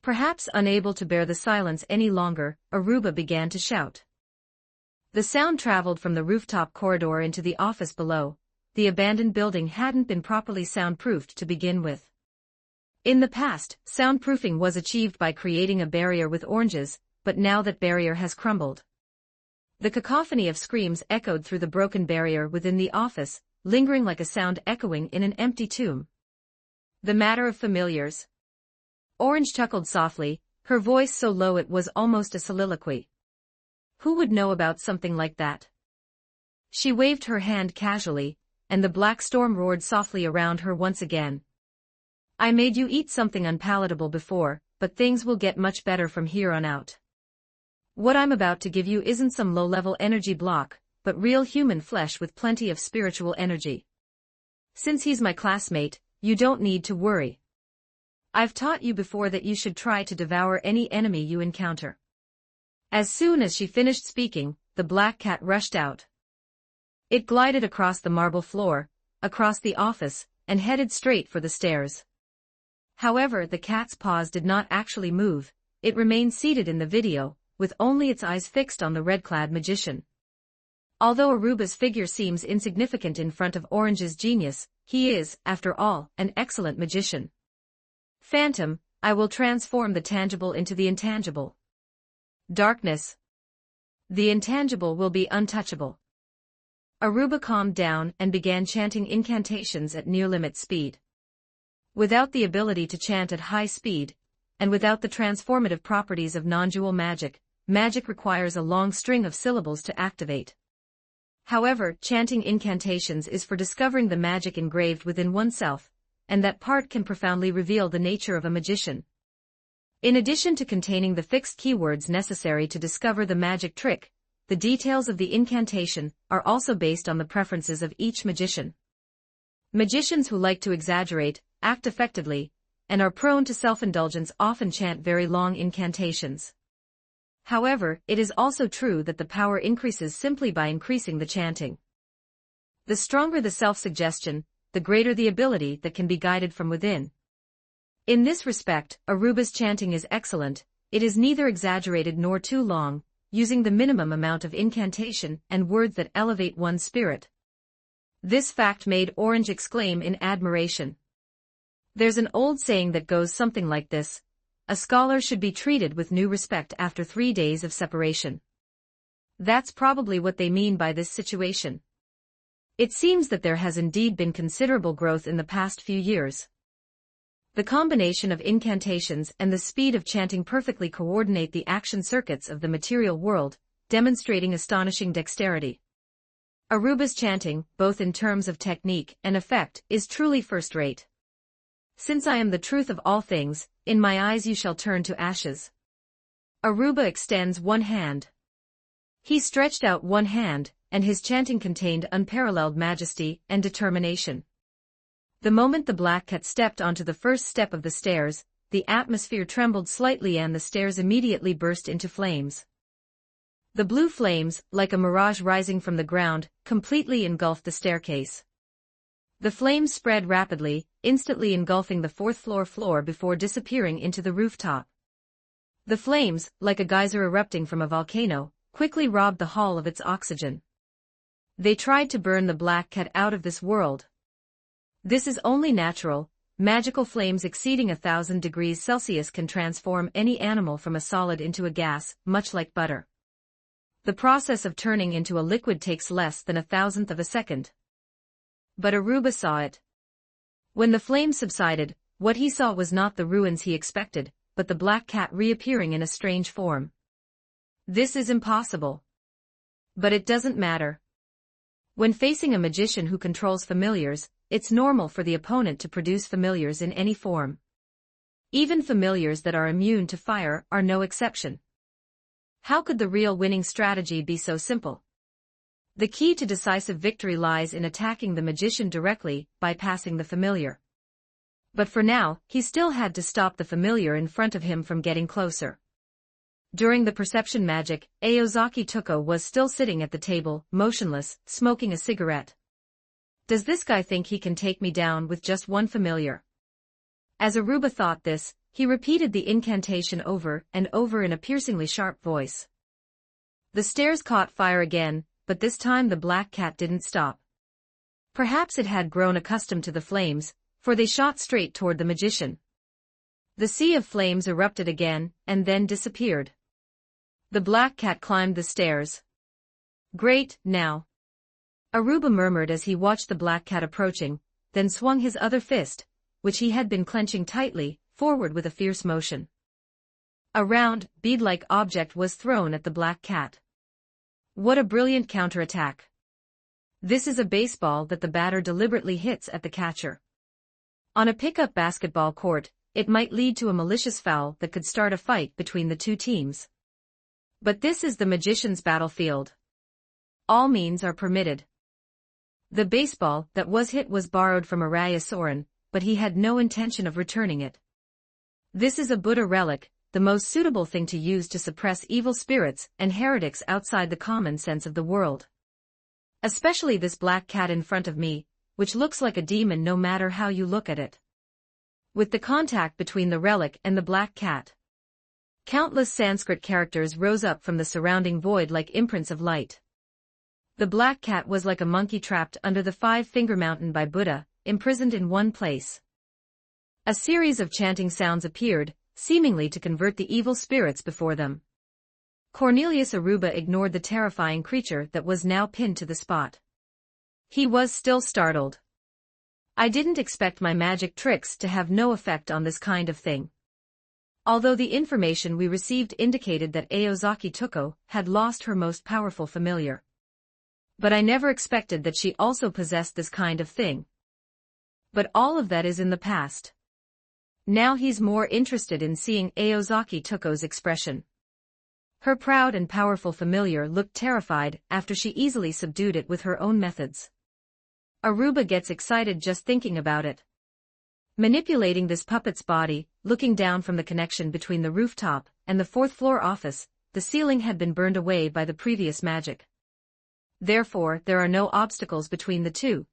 Perhaps unable to bear the silence any longer, Aruba began to shout. The sound traveled from the rooftop corridor into the office below. The abandoned building hadn't been properly soundproofed to begin with. In the past, soundproofing was achieved by creating a barrier with oranges, but now that barrier has crumbled. The cacophony of screams echoed through the broken barrier within the office, lingering like a sound echoing in an empty tomb. The matter of familiars. Orange chuckled softly, her voice so low it was almost a soliloquy. Who would know about something like that? She waved her hand casually, and the black storm roared softly around her once again. I made you eat something unpalatable before, but things will get much better from here on out. What I'm about to give you isn't some low-level energy block, but real human flesh with plenty of spiritual energy. Since he's my classmate, you don't need to worry. I've taught you before that you should try to devour any enemy you encounter. As soon as she finished speaking, the black cat rushed out. It glided across the marble floor, across the office, and headed straight for the stairs. However, the cat's paws did not actually move. It remained seated in the video, with only its eyes fixed on the red-clad magician. Although Aruba's figure seems insignificant in front of Orange's genius, he is, after all, an excellent magician. Phantom, I will transform the tangible into the intangible. Darkness. The intangible will be untouchable. Aruba calmed down and began chanting incantations at near-limit speed. Without the ability to chant at high speed, and without the transformative properties of non-dual magic, magic requires a long string of syllables to activate. However, chanting incantations is for discovering the magic engraved within oneself, and that part can profoundly reveal the nature of a magician. In addition to containing the fixed keywords necessary to discover the magic trick, the details of the incantation are also based on the preferences of each magician. Magicians who like to exaggerate, act effectively, and are prone to self-indulgence often chant very long incantations. However, it is also true that the power increases simply by increasing the chanting. The stronger the self-suggestion, the greater the ability that can be guided from within. In this respect, Aruba's chanting is excellent. It is neither exaggerated nor too long, using the minimum amount of incantation and words that elevate one's spirit. This fact made Orange exclaim in admiration. There's an old saying that goes something like this: a scholar should be treated with new respect after 3 days of separation. That's probably what they mean by this situation. It seems that there has indeed been considerable growth in the past few years. The combination of incantations and the speed of chanting perfectly coordinate the action circuits of the material world, demonstrating astonishing dexterity. Aruba's chanting, both in terms of technique and effect, is truly first-rate. Since I am the truth of all things, in my eyes you shall turn to ashes. Aruba extends one hand. He stretched out one hand, and his chanting contained unparalleled majesty and determination. The moment the black cat stepped onto the first step of the stairs, the atmosphere trembled slightly and the stairs immediately burst into flames. The blue flames, like a mirage rising from the ground, completely engulfed the staircase. The flames spread rapidly, instantly engulfing the fourth floor before disappearing into the rooftop. The flames, like a geyser erupting from a volcano, quickly robbed the hall of its oxygen. They tried to burn the black cat out of this world. This is only natural. Magical flames exceeding 1,000 degrees Celsius can transform any animal from a solid into a gas, much like butter. The process of turning into a liquid takes less than 1,000th of a second. But Aruba saw it. When the flames subsided, what he saw was not the ruins he expected, but the black cat reappearing in a strange form. This is impossible. But it doesn't matter. When facing a magician who controls familiars, it's normal for the opponent to produce familiars in any form. Even familiars that are immune to fire are no exception. How could the real winning strategy be so simple? The key to decisive victory lies in attacking the magician directly, bypassing the familiar. But for now, he still had to stop the familiar in front of him from getting closer. During the perception magic, Aozaki Tuko was still sitting at the table, motionless, smoking a cigarette. Does this guy think he can take me down with just one familiar? As Aruba thought this, he repeated the incantation over and over in a piercingly sharp voice. The stairs caught fire again, but this time the black cat didn't stop. Perhaps it had grown accustomed to the flames, for they shot straight toward the magician. The sea of flames erupted again, and then disappeared. The black cat climbed the stairs. Great, now. Aruba murmured as he watched the black cat approaching, then swung his other fist, which he had been clenching tightly, forward with a fierce motion. A round, bead-like object was thrown at the black cat. What a brilliant counterattack. This is a baseball that the batter deliberately hits at the catcher. On a pickup basketball court, it might lead to a malicious foul that could start a fight between the two teams. But this is the magician's battlefield. All means are permitted. The baseball that was hit was borrowed from Araya Soren, but he had no intention of returning it. This is a Buddha relic, the most suitable thing to use to suppress evil spirits and heretics outside the common sense of the world. Especially this black cat in front of me, which looks like a demon no matter how you look at it. With the contact between the relic and the black cat, countless Sanskrit characters rose up from the surrounding void like imprints of light. The black cat was like a monkey trapped under the five-finger mountain by Buddha, imprisoned in one place. A series of chanting sounds appeared, seemingly to convert the evil spirits before them. Cornelius Aruba ignored the terrifying creature that was now pinned to the spot. He was still startled. I didn't expect my magic tricks to have no effect on this kind of thing. Although the information we received indicated that Aozaki Tuko had lost her most powerful familiar. But I never expected that she also possessed this kind of thing. But all of that is in the past. Now he's more interested in seeing Aozaki Tuko's expression. Her proud and powerful familiar looked terrified after she easily subdued it with her own methods. Aruba gets excited just thinking about it. Manipulating this puppet's body, looking down from the connection between the rooftop and the fourth-floor office, the ceiling had been burned away by the previous magic. Therefore, there are no obstacles between the two.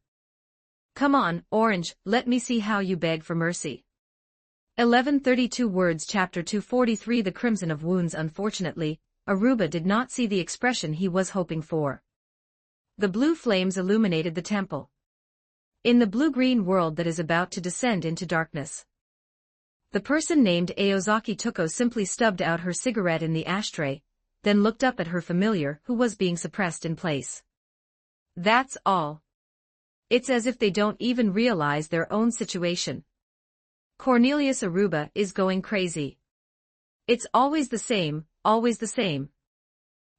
Come on, Orange, let me see how you beg for mercy. 1132 words Chapter 243 The Crimson of Wounds. Unfortunately, Aruba did not see the expression he was hoping for. The blue flames illuminated the temple. In the blue-green world that is about to descend into darkness, the person named Aozaki Tuko simply stubbed out her cigarette in the ashtray, then looked up at her familiar who was being suppressed in place. That's all. It's as if they don't even realize their own situation. Cornelius Aruba is going crazy. It's always the same, always the same.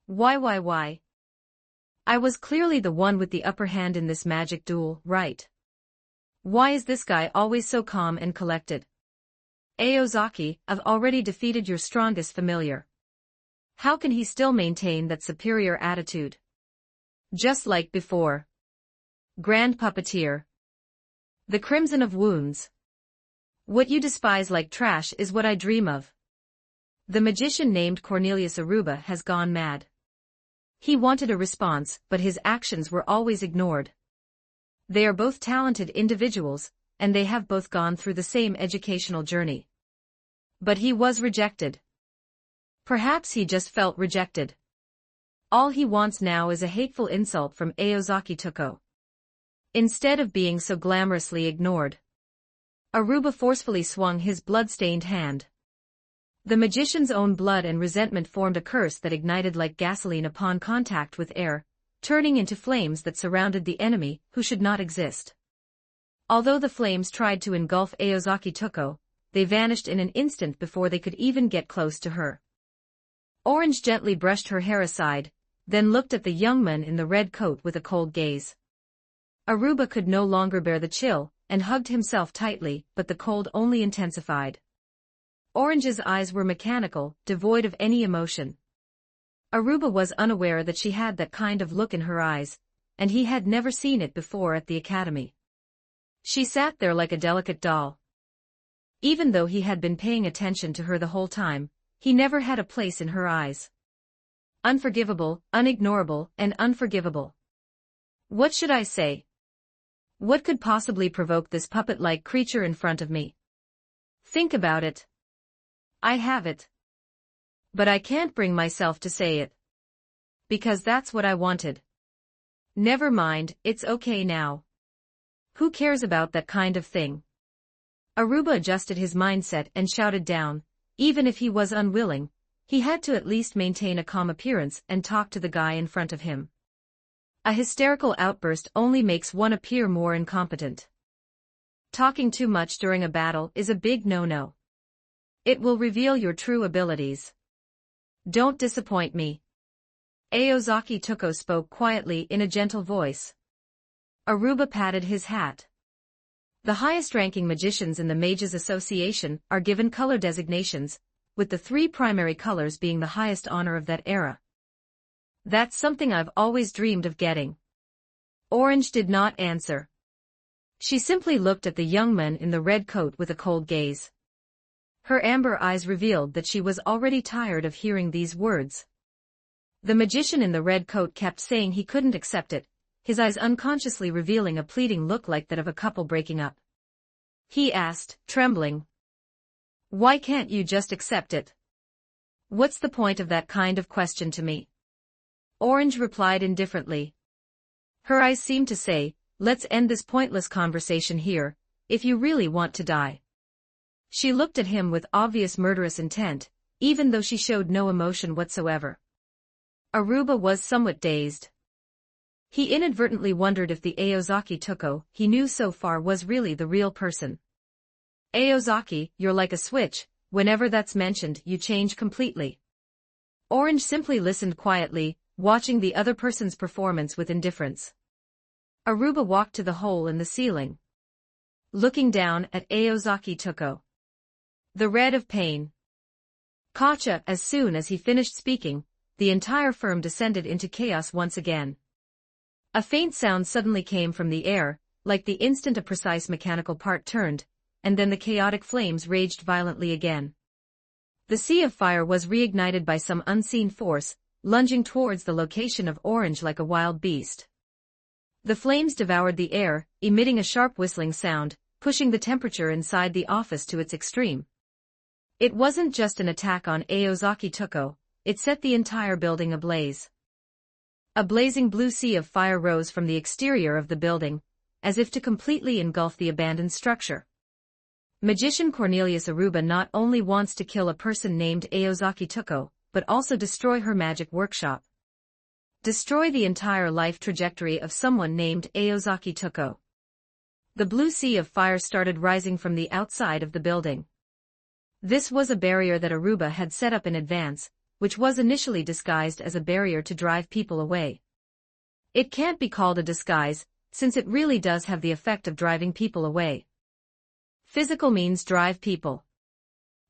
Why? I was clearly the one with the upper hand in this magic duel, right? Why is this guy always so calm and collected? Aozaki, I've already defeated your strongest familiar. How can he still maintain that superior attitude? Just like before. Grand Puppeteer. The Crimson of Wounds. What you despise like trash is what I dream of. The magician named Cornelius Aruba has gone mad. He wanted a response, but his actions were always ignored. They are both talented individuals, and they have both gone through the same educational journey. But he was rejected. Perhaps he just felt rejected. All he wants now is a hateful insult from Aozaki Tuko. Instead of being so glamorously ignored, Aruba forcefully swung his blood-stained hand. The magician's own blood and resentment formed a curse that ignited like gasoline upon contact with air, turning into flames that surrounded the enemy who should not exist. Although the flames tried to engulf Aozaki Tuko, they vanished in an instant before they could even get close to her. Orange gently brushed her hair aside, then looked at the young man in the red coat with a cold gaze. Aruba could no longer bear the chill, and hugged himself tightly, but the cold only intensified. Orange's eyes were mechanical, devoid of any emotion. Aruba was unaware that she had that kind of look in her eyes, and he had never seen it before at the academy. She sat there like a delicate doll. Even though he had been paying attention to her the whole time, he never had a place in her eyes. Unforgivable, unignorable, and unforgivable. What should I say? What could possibly provoke this puppet-like creature in front of me? Think about it. I have it. But I can't bring myself to say it. Because that's what I wanted. Never mind, it's okay now. Who cares about that kind of thing? Aruba adjusted his mindset and shouted down. Even if he was unwilling, he had to at least maintain a calm appearance and talk to the guy in front of him. A hysterical outburst only makes one appear more incompetent. Talking too much during a battle is a big no-no. It will reveal your true abilities. Don't disappoint me. Aozaki Tuko spoke quietly in a gentle voice. Aruba patted his hat. The highest-ranking magicians in the Mages Association are given color designations, with the 3 primary colors being the highest honor of that era. That's something I've always dreamed of getting. Orange did not answer. She simply looked at the young man in the red coat with a cold gaze. Her amber eyes revealed that she was already tired of hearing these words. The magician in the red coat kept saying he couldn't accept it, his eyes unconsciously revealing a pleading look like that of a couple breaking up. He asked, trembling. Why can't you just accept it? What's the point of that kind of question to me? Orange replied indifferently. Her eyes seemed to say, let's end this pointless conversation here, if you really want to die. She looked at him with obvious murderous intent, even though she showed no emotion whatsoever. Aruba was somewhat dazed. He inadvertently wondered if the Aozaki Tuko he knew so far was really the real person. Aozaki, you're like a switch, whenever that's mentioned you change completely. Orange simply listened quietly, watching the other person's performance with indifference. Aruba walked to the hole in the ceiling, looking down at Aozaki Tuko. The red of pain. Kacha, as soon as he finished speaking, the entire firm descended into chaos once again. A faint sound suddenly came from the air, like the instant a precise mechanical part turned, and then the chaotic flames raged violently again. The sea of fire was reignited by some unseen force, lunging towards the location of Orange like a wild beast. The flames devoured the air, emitting a sharp whistling sound, pushing the temperature inside the office to its extreme. It wasn't just an attack on Aozaki Tuko, it set the entire building ablaze. A blazing blue sea of fire rose from the exterior of the building, as if to completely engulf the abandoned structure. Magician Cornelius Aruba not only wants to kill a person named Aozaki Tuko, but also destroy her magic workshop. Destroy the entire life trajectory of someone named Aozaki Tuko. The blue sea of fire started rising from the outside of the building. This was a barrier that Aruba had set up in advance, which was initially disguised as a barrier to drive people away. It can't be called a disguise, since it really does have the effect of driving people away. Physical means drive people.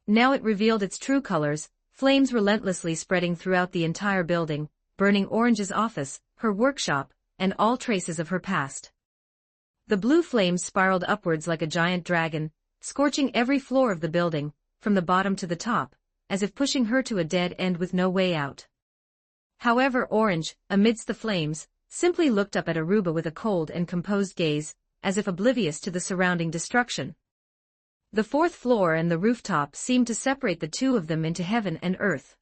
Now it revealed its true colors, flames relentlessly spreading throughout the entire building, burning Orange's office, her workshop, and all traces of her past. The blue flames spiraled upwards like a giant dragon, scorching every floor of the building, from the bottom to the top, as if pushing her to a dead end with no way out. However, Orange, amidst the flames, simply looked up at Aruba with a cold and composed gaze, as if oblivious to the surrounding destruction. The fourth floor and the rooftop seemed to separate the two of them into heaven and earth.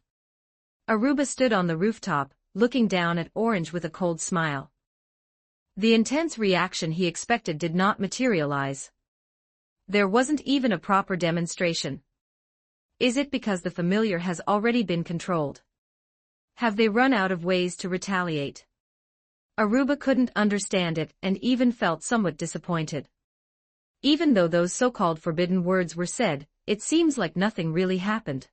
Aruba stood on the rooftop, looking down at Orange with a cold smile. The intense reaction he expected did not materialize. There wasn't even a proper demonstration. Is it because the familiar has already been controlled? Have they run out of ways to retaliate? Aruba couldn't understand it and even felt somewhat disappointed. Even though those so-called forbidden words were said, it seems like nothing really happened.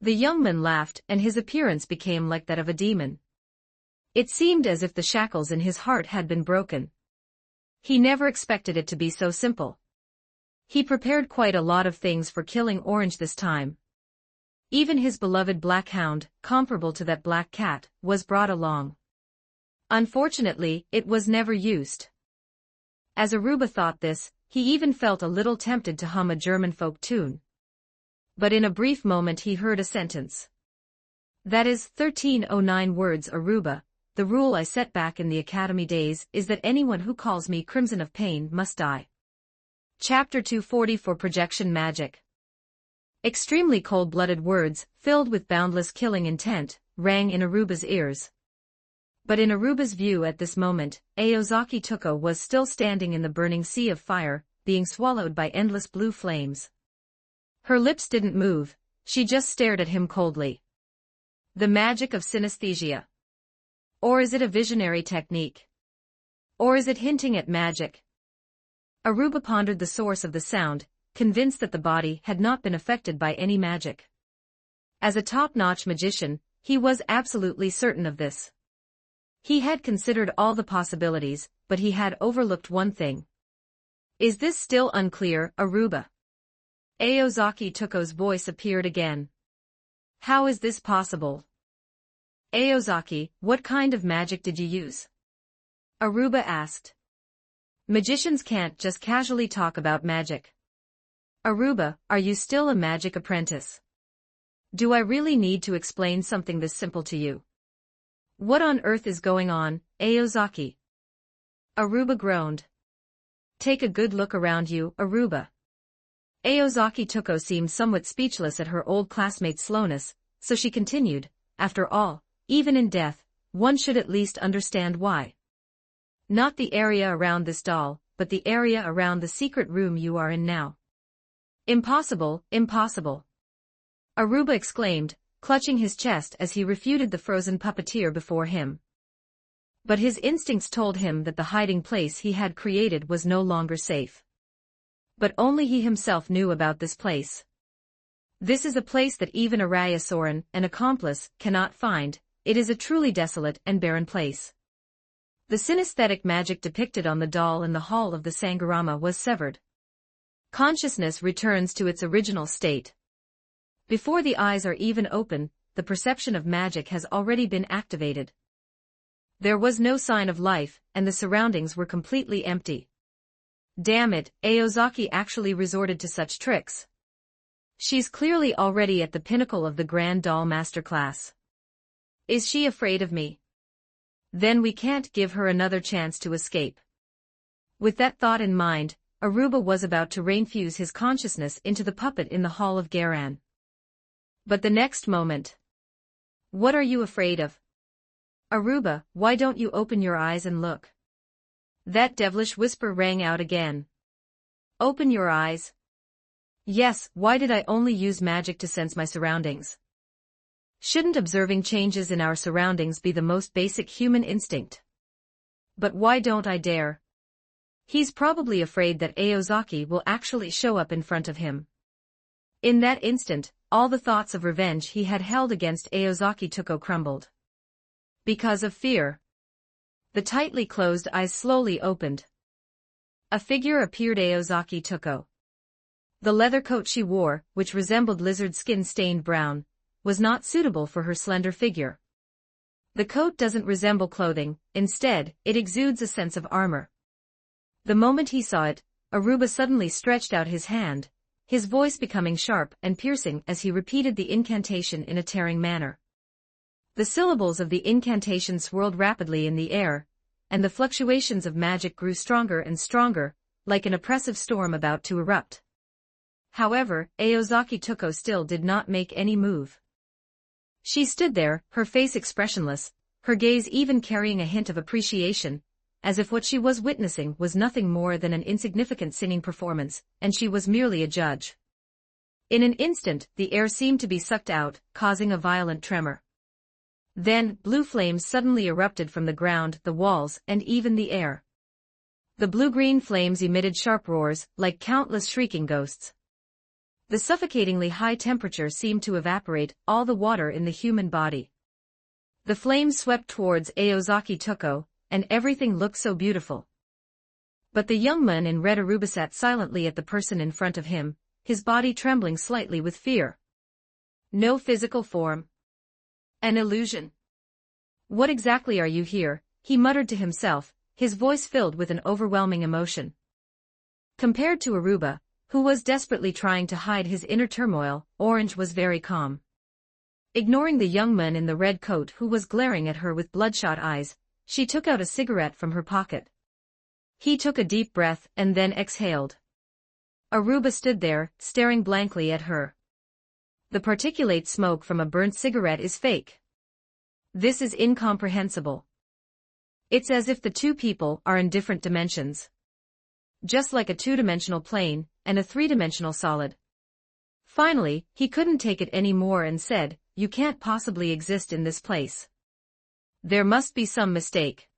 The young man laughed and his appearance became like that of a demon. It seemed as if the shackles in his heart had been broken. He never expected it to be so simple. He prepared quite a lot of things for killing Orange this time. Even his beloved black hound, comparable to that black cat, was brought along. Unfortunately, it was never used. As Aruba thought this, he even felt a little tempted to hum a German folk tune. But in a brief moment he heard a sentence. That is 1309 words. Aruba, the rule I set back in the academy days is that anyone who calls me Crimson of Pain must die. Chapter 240 for Projection Magic. Extremely cold-blooded words, filled with boundless killing intent, rang in Aruba's ears. But in Aruba's view at this moment, Aozaki Tuko was still standing in the burning sea of fire, being swallowed by endless blue flames. Her lips didn't move, she just stared at him coldly. The magic of synesthesia. Or is it a visionary technique? Or is it hinting at magic? Aruba pondered the source of the sound, convinced that the body had not been affected by any magic. As a top-notch magician, he was absolutely certain of this. He had considered all the possibilities, but he had overlooked one thing. Is this still unclear, Aruba? Aozaki Tuko's voice appeared again. How is this possible? Aozaki, what kind of magic did you use? Aruba asked. Magicians can't just casually talk about magic. Aruba, are you still a magic apprentice? Do I really need to explain something this simple to you? What on earth is going on, Aozaki? Aruba groaned. Take a good look around you, Aruba. Aozaki Tuko seemed somewhat speechless at her old classmate's slowness, so she continued, after all, even in death, one should at least understand why. Not the area around this doll, but the area around the secret room you are in now. Impossible, impossible. Aruba exclaimed, clutching his chest as he refuted the frozen puppeteer before him. But his instincts told him that the hiding place he had created was no longer safe. But only he himself knew about this place. This is a place that even Araya Soren, an accomplice, cannot find. It is a truly desolate and barren place. The synesthetic magic depicted on the doll in the hall of the Sangharama was severed. Consciousness returns to its original state. Before the eyes are even open, the perception of magic has already been activated. There was no sign of life, and the surroundings were completely empty. Damn it, Aozaki actually resorted to such tricks. She's clearly already at the pinnacle of the Grand Doll Masterclass. Is she afraid of me? Then we can't give her another chance to escape. With that thought in mind, Aruba was about to reinfuse his consciousness into the puppet in the Hall of Garan. But the next moment. What are you afraid of? Aruba, why don't you open your eyes and look? That devilish whisper rang out again. Open your eyes. Yes, why did I only use magic to sense my surroundings? Shouldn't observing changes in our surroundings be the most basic human instinct? But why don't I dare? He's probably afraid that Aozaki will actually show up in front of him. In that instant, all the thoughts of revenge he had held against Aozaki Tuko crumbled. Because of fear. The tightly closed eyes slowly opened. A figure appeared. Aozaki Tuko. The leather coat she wore, which resembled lizard skin stained brown, was not suitable for her slender figure. The coat doesn't resemble clothing, instead, it exudes a sense of armor. The moment he saw it, Aruba suddenly stretched out his hand, his voice becoming sharp and piercing as he repeated the incantation in a tearing manner. The syllables of the incantation swirled rapidly in the air, and the fluctuations of magic grew stronger and stronger, like an oppressive storm about to erupt. However, Aozaki Tuko still did not make any move. She stood there, her face expressionless, her gaze even carrying a hint of appreciation, as if what she was witnessing was nothing more than an insignificant singing performance, and she was merely a judge. In an instant, the air seemed to be sucked out, causing a violent tremor. Then, blue flames suddenly erupted from the ground, the walls, and even the air. The blue-green flames emitted sharp roars, like countless shrieking ghosts. The suffocatingly high temperature seemed to evaporate all the water in the human body. The flames swept towards Aozaki Tuko, and everything looked so beautiful. But the young man in red Aruba sat silently at the person in front of him, his body trembling slightly with fear. No physical form. An illusion. What exactly are you here? He muttered to himself, his voice filled with an overwhelming emotion. Compared to Aruba, who was desperately trying to hide his inner turmoil, Orange was very calm. Ignoring the young man in the red coat who was glaring at her with bloodshot eyes, she took out a cigarette from her pocket. He took a deep breath and then exhaled. Aruba stood there, staring blankly at her. The particulate smoke from a burnt cigarette is fake. This is incomprehensible. It's as if the two people are in different dimensions. Just like a two-dimensional plane and a three-dimensional solid. Finally, he couldn't take it any more and said, "You can't possibly exist in this place. There must be some mistake.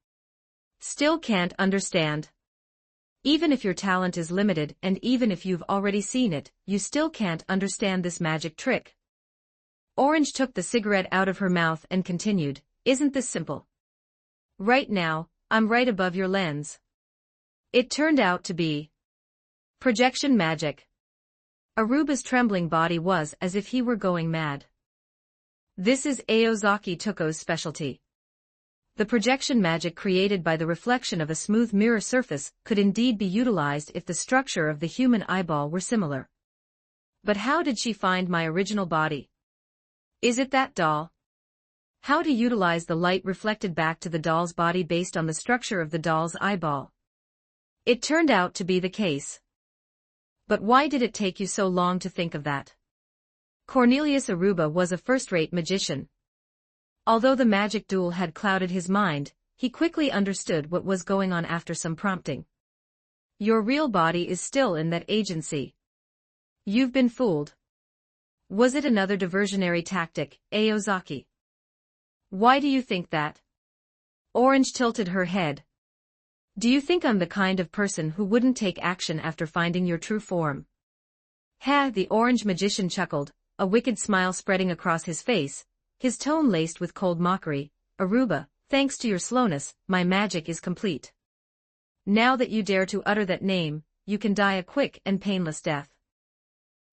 Still can't understand. Even if your talent is limited and even if you've already seen it, you still can't understand this magic trick." Orange took the cigarette out of her mouth and continued, "Isn't this simple? Right now, I'm right above your lens. It turned out to be projection magic." Aruba's trembling body was as if he were going mad. This is Aozaki Tuko's specialty. The projection magic created by the reflection of a smooth mirror surface could indeed be utilized if the structure of the human eyeball were similar. But how did she find my original body? Is it that doll? How to utilize the light reflected back to the doll's body based on the structure of the doll's eyeball? It turned out to be the case. But why did it take you so long to think of that? Cornelius Aruba was a first-rate magician. Although the magic duel had clouded his mind, he quickly understood what was going on after some prompting. Your real body is still in that agency. You've been fooled. Was it another diversionary tactic, Aozaki? Why do you think that? Orange tilted her head. Do you think I'm the kind of person who wouldn't take action after finding your true form? Ha! The orange magician chuckled, a wicked smile spreading across his face, his tone laced with cold mockery. Aruba, thanks to your slowness, my magic is complete. Now that you dare to utter that name, you can die a quick and painless death.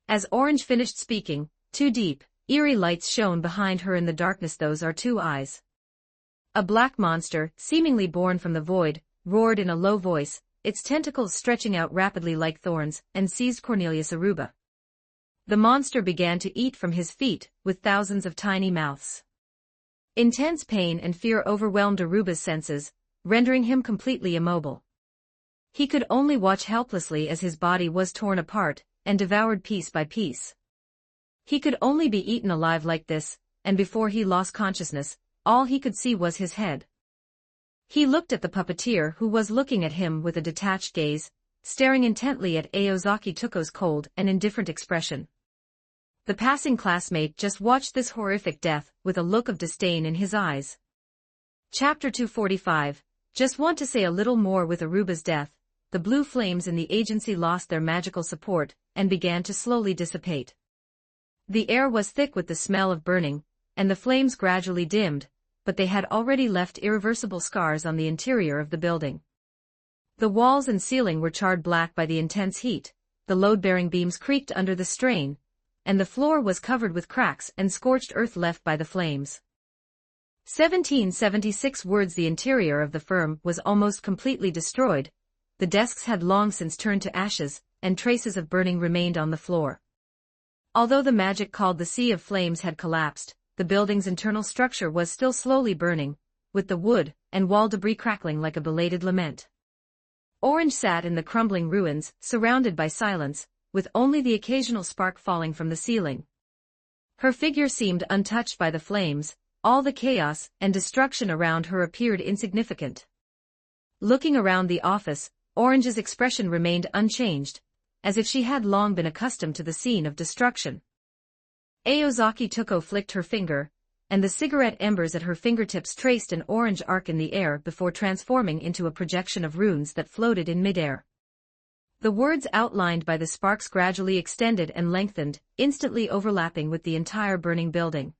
As Orange finished speaking, two deep, eerie lights shone behind her in the darkness. Those are two eyes. A black monster, seemingly born from the void, roared in a low voice, its tentacles stretching out rapidly like thorns, and seized Cornelius Aruba. The monster began to eat from his feet, with thousands of tiny mouths. Intense pain and fear overwhelmed Aruba's senses, rendering him completely immobile. He could only watch helplessly as his body was torn apart, and devoured piece by piece. He could only be eaten alive like this, and before he lost consciousness, all he could see was his head. He looked at the puppeteer who was looking at him with a detached gaze, staring intently at Aozaki Tuko's cold and indifferent expression. The passing classmate just watched this horrific death with a look of disdain in his eyes. Chapter 245. Just want to say a little more. With Aruba's death, the blue flames in the agency lost their magical support and began to slowly dissipate. The air was thick with the smell of burning, and the flames gradually dimmed, but they had already left irreversible scars on the interior of the building. The walls and ceiling were charred black by the intense heat, the load-bearing beams creaked under the strain, and the floor was covered with cracks and scorched earth left by the flames. 1776 words. The interior of the firm was almost completely destroyed, the desks had long since turned to ashes, and traces of burning remained on the floor. Although the magic called the Sea of Flames had collapsed, the building's internal structure was still slowly burning, with the wood and wall debris crackling like a belated lament. Orange sat in the crumbling ruins, surrounded by silence, with only the occasional spark falling from the ceiling. Her figure seemed untouched by the flames, all the chaos and destruction around her appeared insignificant. Looking around the office, Orange's expression remained unchanged, as if she had long been accustomed to the scene of destruction. Aozaki Tuko flicked her finger, and the cigarette embers at her fingertips traced an orange arc in the air before transforming into a projection of runes that floated in midair. The words outlined by the sparks gradually extended and lengthened, instantly overlapping with the entire burning building.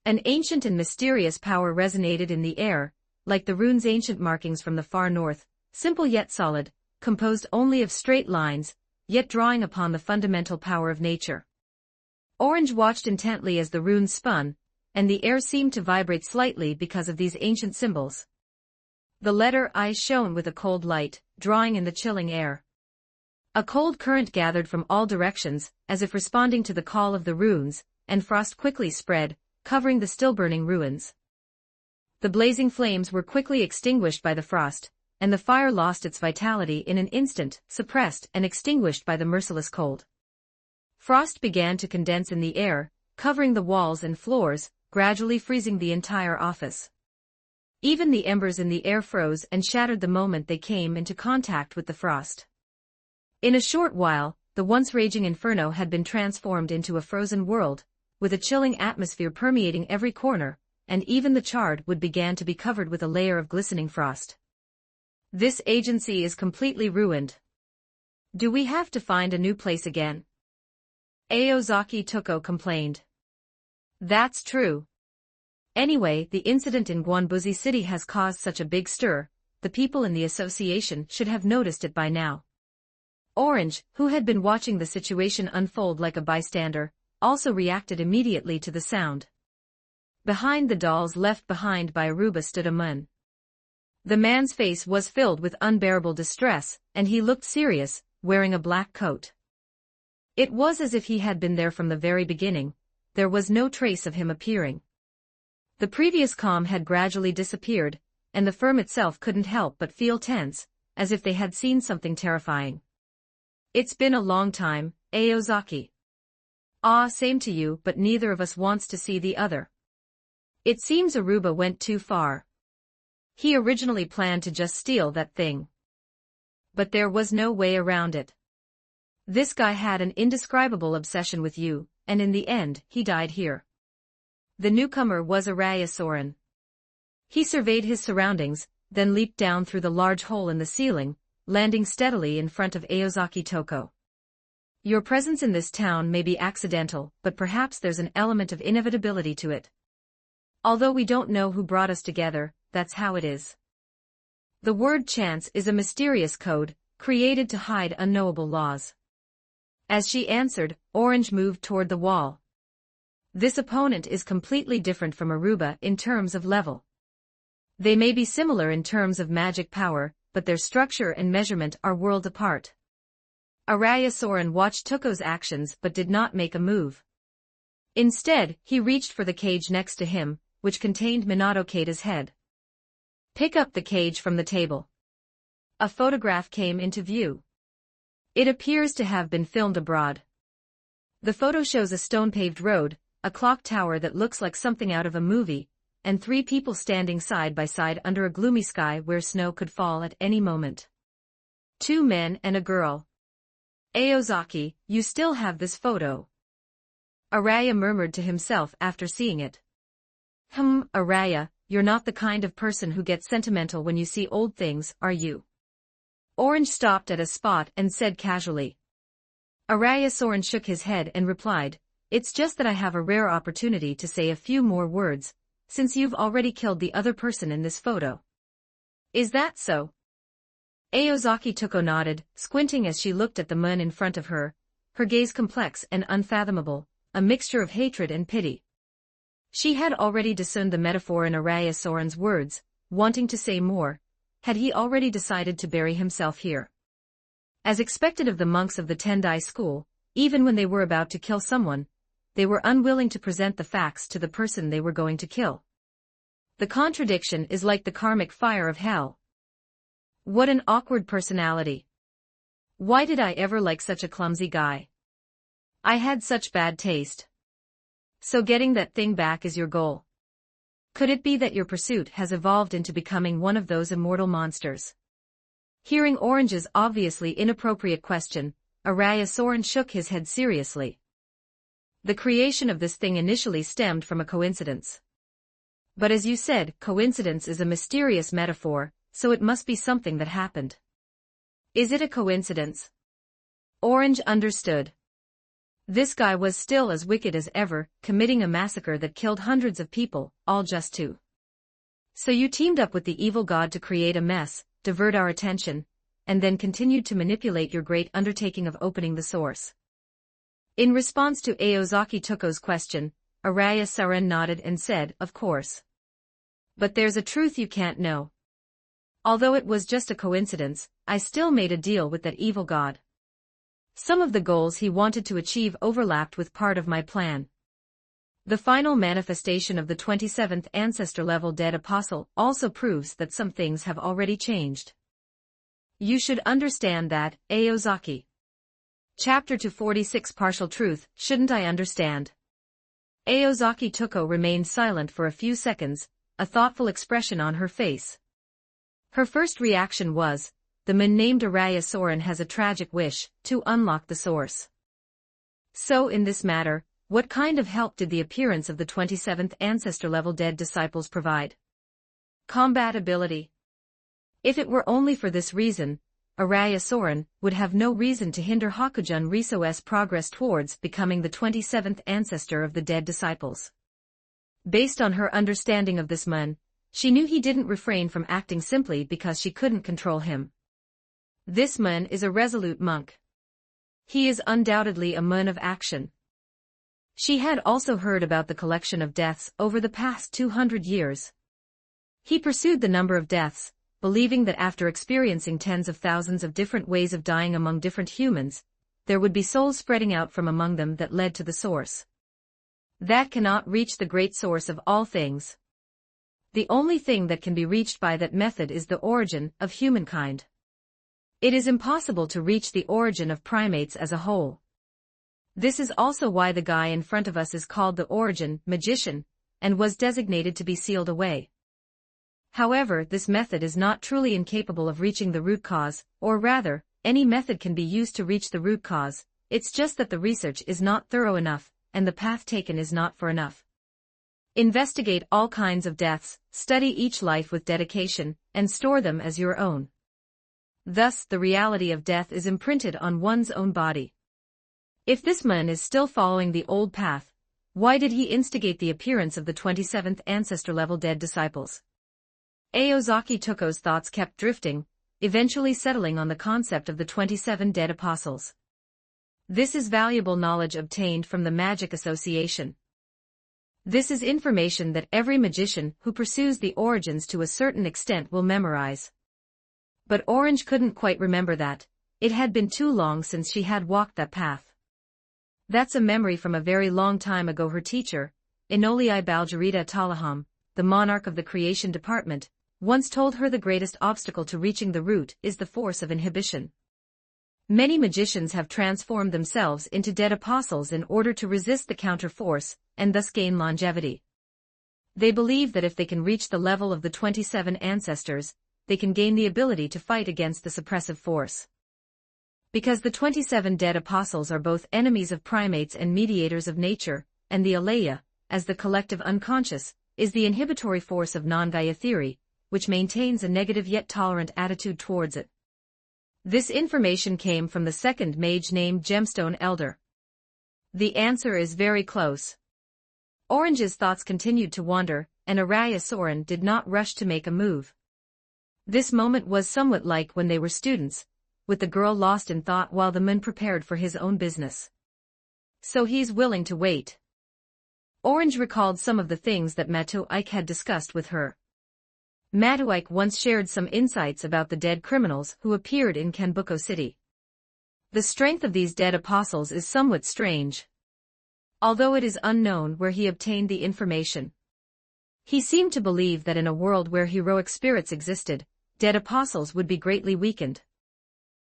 An ancient and mysterious power resonated in the air, like the runes' ancient markings from the far north, simple yet solid, composed only of straight lines, yet drawing upon the fundamental power of nature. Orange watched intently as the runes spun, and the air seemed to vibrate slightly because of these ancient symbols. The letter I shone with a cold light, drawing in the chilling air. A cold current gathered from all directions, as if responding to the call of the runes, and frost quickly spread, covering the still-burning ruins. The blazing flames were quickly extinguished by the frost, and the fire lost its vitality in an instant, suppressed and extinguished by the merciless cold. Frost began to condense in the air, covering the walls and floors, gradually freezing the entire office. Even the embers in the air froze and shattered the moment they came into contact with the frost. In a short while, the once raging inferno had been transformed into a frozen world, with a chilling atmosphere permeating every corner, and even the charred wood began to be covered with a layer of glistening frost. This agency is completely ruined. Do we have to find a new place again? Aozaki Tuko complained. That's true. Anyway, the incident in Guanbuzi City has caused such a big stir, the people in the association should have noticed it by now. Orange, who had been watching the situation unfold like a bystander, also reacted immediately to the sound. Behind the dolls left behind by Aruba stood a man. The man's face was filled with unbearable distress, and he looked serious, wearing a black coat. It was as if he had been there from the very beginning. There was no trace of him appearing. The previous calm had gradually disappeared, and the firm itself couldn't help but feel tense, as if they had seen something terrifying. It's been a long time, Aozaki. Ah, same to you, but neither of us wants to see the other. It seems Aruba went too far. He originally planned to just steal that thing. But there was no way around it. This guy had an indescribable obsession with you, and in the end, he died here. The newcomer was Araya Soren. He surveyed his surroundings, then leaped down through the large hole in the ceiling, landing steadily in front of Aozaki Tuko. Your presence in this town may be accidental, but perhaps there's an element of inevitability to it. Although we don't know who brought us together, that's how it is. The word chance is a mysterious code, created to hide unknowable laws. As she answered, Orange moved toward the wall. This opponent is completely different from Aruba in terms of level. They may be similar in terms of magic power, but their structure and measurement are worlds apart. Araya Soren watched Tuko's actions but did not make a move. Instead, he reached for the cage next to him, which contained Minato Keita's head. Pick up the cage from the table. A photograph came into view. It appears to have been filmed abroad. The photo shows a stone-paved road, a clock tower that looks like something out of a movie, and 3 people standing side by side under a gloomy sky where snow could fall at any moment. 2 men and a girl. Aozaki, you still have this photo. Araya murmured to himself after seeing it. Araya, you're not the kind of person who gets sentimental when you see old things, are you? Orange stopped at a spot and said casually. Araya Soren shook his head and replied, it's just that I have a rare opportunity to say a few more words, since you've already killed the other person in this photo. Is that so? Aozaki Tuko nodded, squinting as she looked at the man in front of her, her gaze complex and unfathomable, a mixture of hatred and pity. She had already discerned the metaphor in Araya Soren's words, wanting to say more. Had he already decided to bury himself here? As expected of the monks of the Tendai school, even when they were about to kill someone, they were unwilling to present the facts to the person they were going to kill. The contradiction is like the karmic fire of hell. What an awkward personality. Why did I ever like such a clumsy guy? I had such bad taste. So getting that thing back is your goal. Could it be that your pursuit has evolved into becoming one of those immortal monsters? Hearing Orange's obviously inappropriate question, Araya Soren shook his head seriously. The creation of this thing initially stemmed from a coincidence. But as you said, coincidence is a mysterious metaphor, so it must be something that happened. Is it a coincidence? Orange understood. This guy was still as wicked as ever, committing a massacre that killed hundreds of people, all just to. So you teamed up with the evil god to create a mess, divert our attention, and then continued to manipulate your great undertaking of opening the source. In response to Aozaki Toko's question, Araya Soren nodded and said, of course. But there's a truth you can't know. Although it was just a coincidence, I still made a deal with that evil god. Some of the goals he wanted to achieve overlapped with part of my plan. The final manifestation of the 27th ancestor-level dead apostle also proves that some things have already changed. You should understand that, Aozaki. Chapter 246 Partial Truth, shouldn't I understand? Aozaki Toko remained silent for a few seconds, a thoughtful expression on her face. Her first reaction was, the man named Araya Soren has a tragic wish, to unlock the source. So in this matter, what kind of help did the appearance of the 27th ancestor-level dead disciples provide? Combat ability. If it were only for this reason, Araya Soren would have no reason to hinder Hakujun Riso's progress towards becoming the 27th ancestor of the dead disciples. Based on her understanding of this man, she knew he didn't refrain from acting simply because she couldn't control him. This man is a resolute monk. He is undoubtedly a man of action. She had also heard about the collection of deaths over the past 200 years. He pursued the number of deaths, believing that after experiencing tens of thousands of different ways of dying among different humans, there would be souls spreading out from among them that led to the source. That cannot reach the great source of all things. The only thing that can be reached by that method is the origin of humankind. It is impossible to reach the origin of primates as a whole. This is also why the guy in front of us is called the Origin Magician, and was designated to be sealed away. However, this method is not truly incapable of reaching the root cause, or rather, any method can be used to reach the root cause, it's just that the research is not thorough enough, and the path taken is not far enough. Investigate all kinds of deaths, study each life with dedication, and store them as your own. Thus, the reality of death is imprinted on one's own body. If this man is still following the old path, why did he instigate the appearance of the 27th ancestor-level dead disciples? Aozaki Toko's thoughts kept drifting, eventually settling on the concept of the 27 dead apostles. This is valuable knowledge obtained from the Magic Association. This is information that every magician who pursues the origins to a certain extent will memorize. But Orange couldn't quite remember that. It had been too long since she had walked that path. That's a memory from a very long time ago. Her teacher, Inolai Baljarita Talaham, the monarch of the creation department, once told her the greatest obstacle to reaching the root is the force of inhibition. Many magicians have transformed themselves into dead apostles in order to resist the counter-force, and thus gain longevity. They believe that if they can reach the level of the 27 ancestors, they can gain the ability to fight against the suppressive force. Because the 27 dead apostles are both enemies of primates and mediators of nature, and the Alaya, as the collective unconscious, is the inhibitory force of non-Gaia theory, which maintains a negative yet tolerant attitude towards it. This information came from the second mage named Gemstone Elder. The answer is very close. Orange's thoughts continued to wander, and Araya Soren did not rush to make a move. This moment was somewhat like when they were students, with the girl lost in thought while the man prepared for his own business. So he's willing to wait. Orange recalled some of the things that Matuike had discussed with her. Matuike once shared some insights about the dead criminals who appeared in Kenbuko City. The strength of these dead apostles is somewhat strange. Although it is unknown where he obtained the information. He seemed to believe that in a world where heroic spirits existed, dead apostles would be greatly weakened.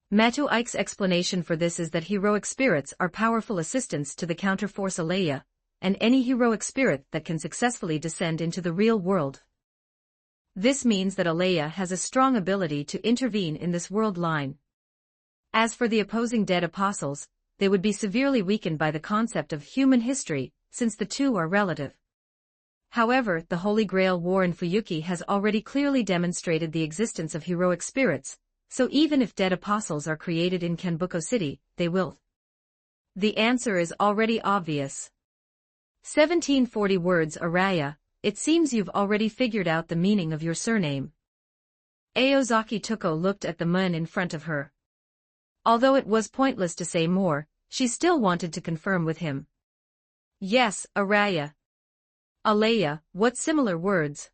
Matuike's explanation for this is that heroic spirits are powerful assistants to the counterforce Alaya, and any heroic spirit that can successfully descend into the real world. This means that Alea has a strong ability to intervene in this world line. As for the opposing dead apostles, they would be severely weakened by the concept of human history, since the two are relative. However, the Holy Grail War in Fuyuki has already clearly demonstrated the existence of heroic spirits, so even if dead apostles are created in Kenbuko City, they will. The answer is already obvious. 1740 words. Araya, it seems you've already figured out the meaning of your surname. Aozaki Tuko looked at the man in front of her. Although it was pointless to say more, she still wanted to confirm with him. Yes, Araya. Alea, what similar words?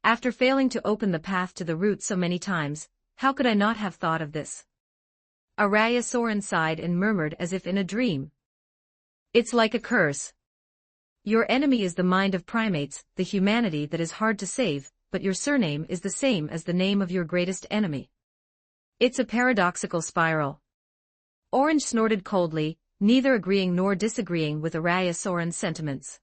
After failing to open the path to the root so many times, how could I not have thought of this? Araya Soren sighed and murmured as if in a dream. It's like a curse. Your enemy is the mind of primates, the humanity that is hard to save, but your surname is the same as the name of your greatest enemy. It's a paradoxical spiral. Orange snorted coldly, neither agreeing nor disagreeing with Araya Soren's sentiments.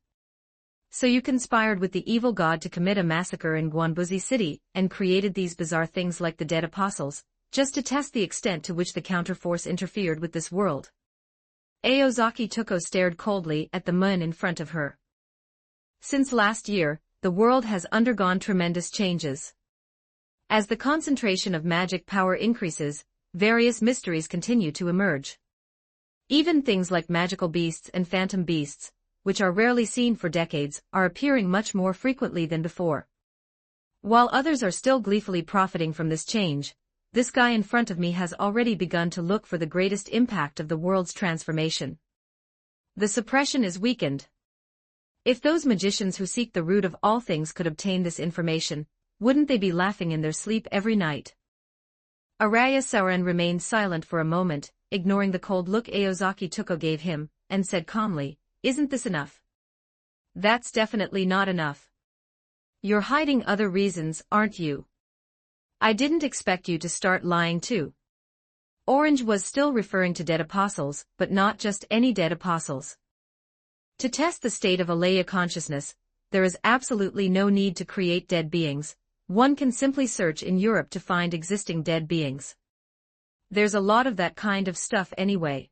So you conspired with the evil god to commit a massacre in Guanbuzi City, and created these bizarre things like the dead apostles, just to test the extent to which the counterforce interfered with this world. Aozaki Tuko stared coldly at the man in front of her. Since last year, the world has undergone tremendous changes. As the concentration of magic power increases, various mysteries continue to emerge. Even things like magical beasts and phantom beasts, which are rarely seen for decades, are appearing much more frequently than before. While others are still gleefully profiting from this change, this guy in front of me has already begun to look for the greatest impact of the world's transformation. The suppression is weakened. If those magicians who seek the root of all things could obtain this information, wouldn't they be laughing in their sleep every night? Araya Soren remained silent for a moment, ignoring the cold look Aozaki Tuko gave him, and said calmly, "Isn't this enough?" "That's definitely not enough. You're hiding other reasons, aren't you? I didn't expect you to start lying too." Orange was still referring to dead apostles, but not just any dead apostles. To test the state of Alea consciousness, there is absolutely no need to create dead beings. One can simply search in Europe to find existing dead beings. There's a lot of that kind of stuff anyway.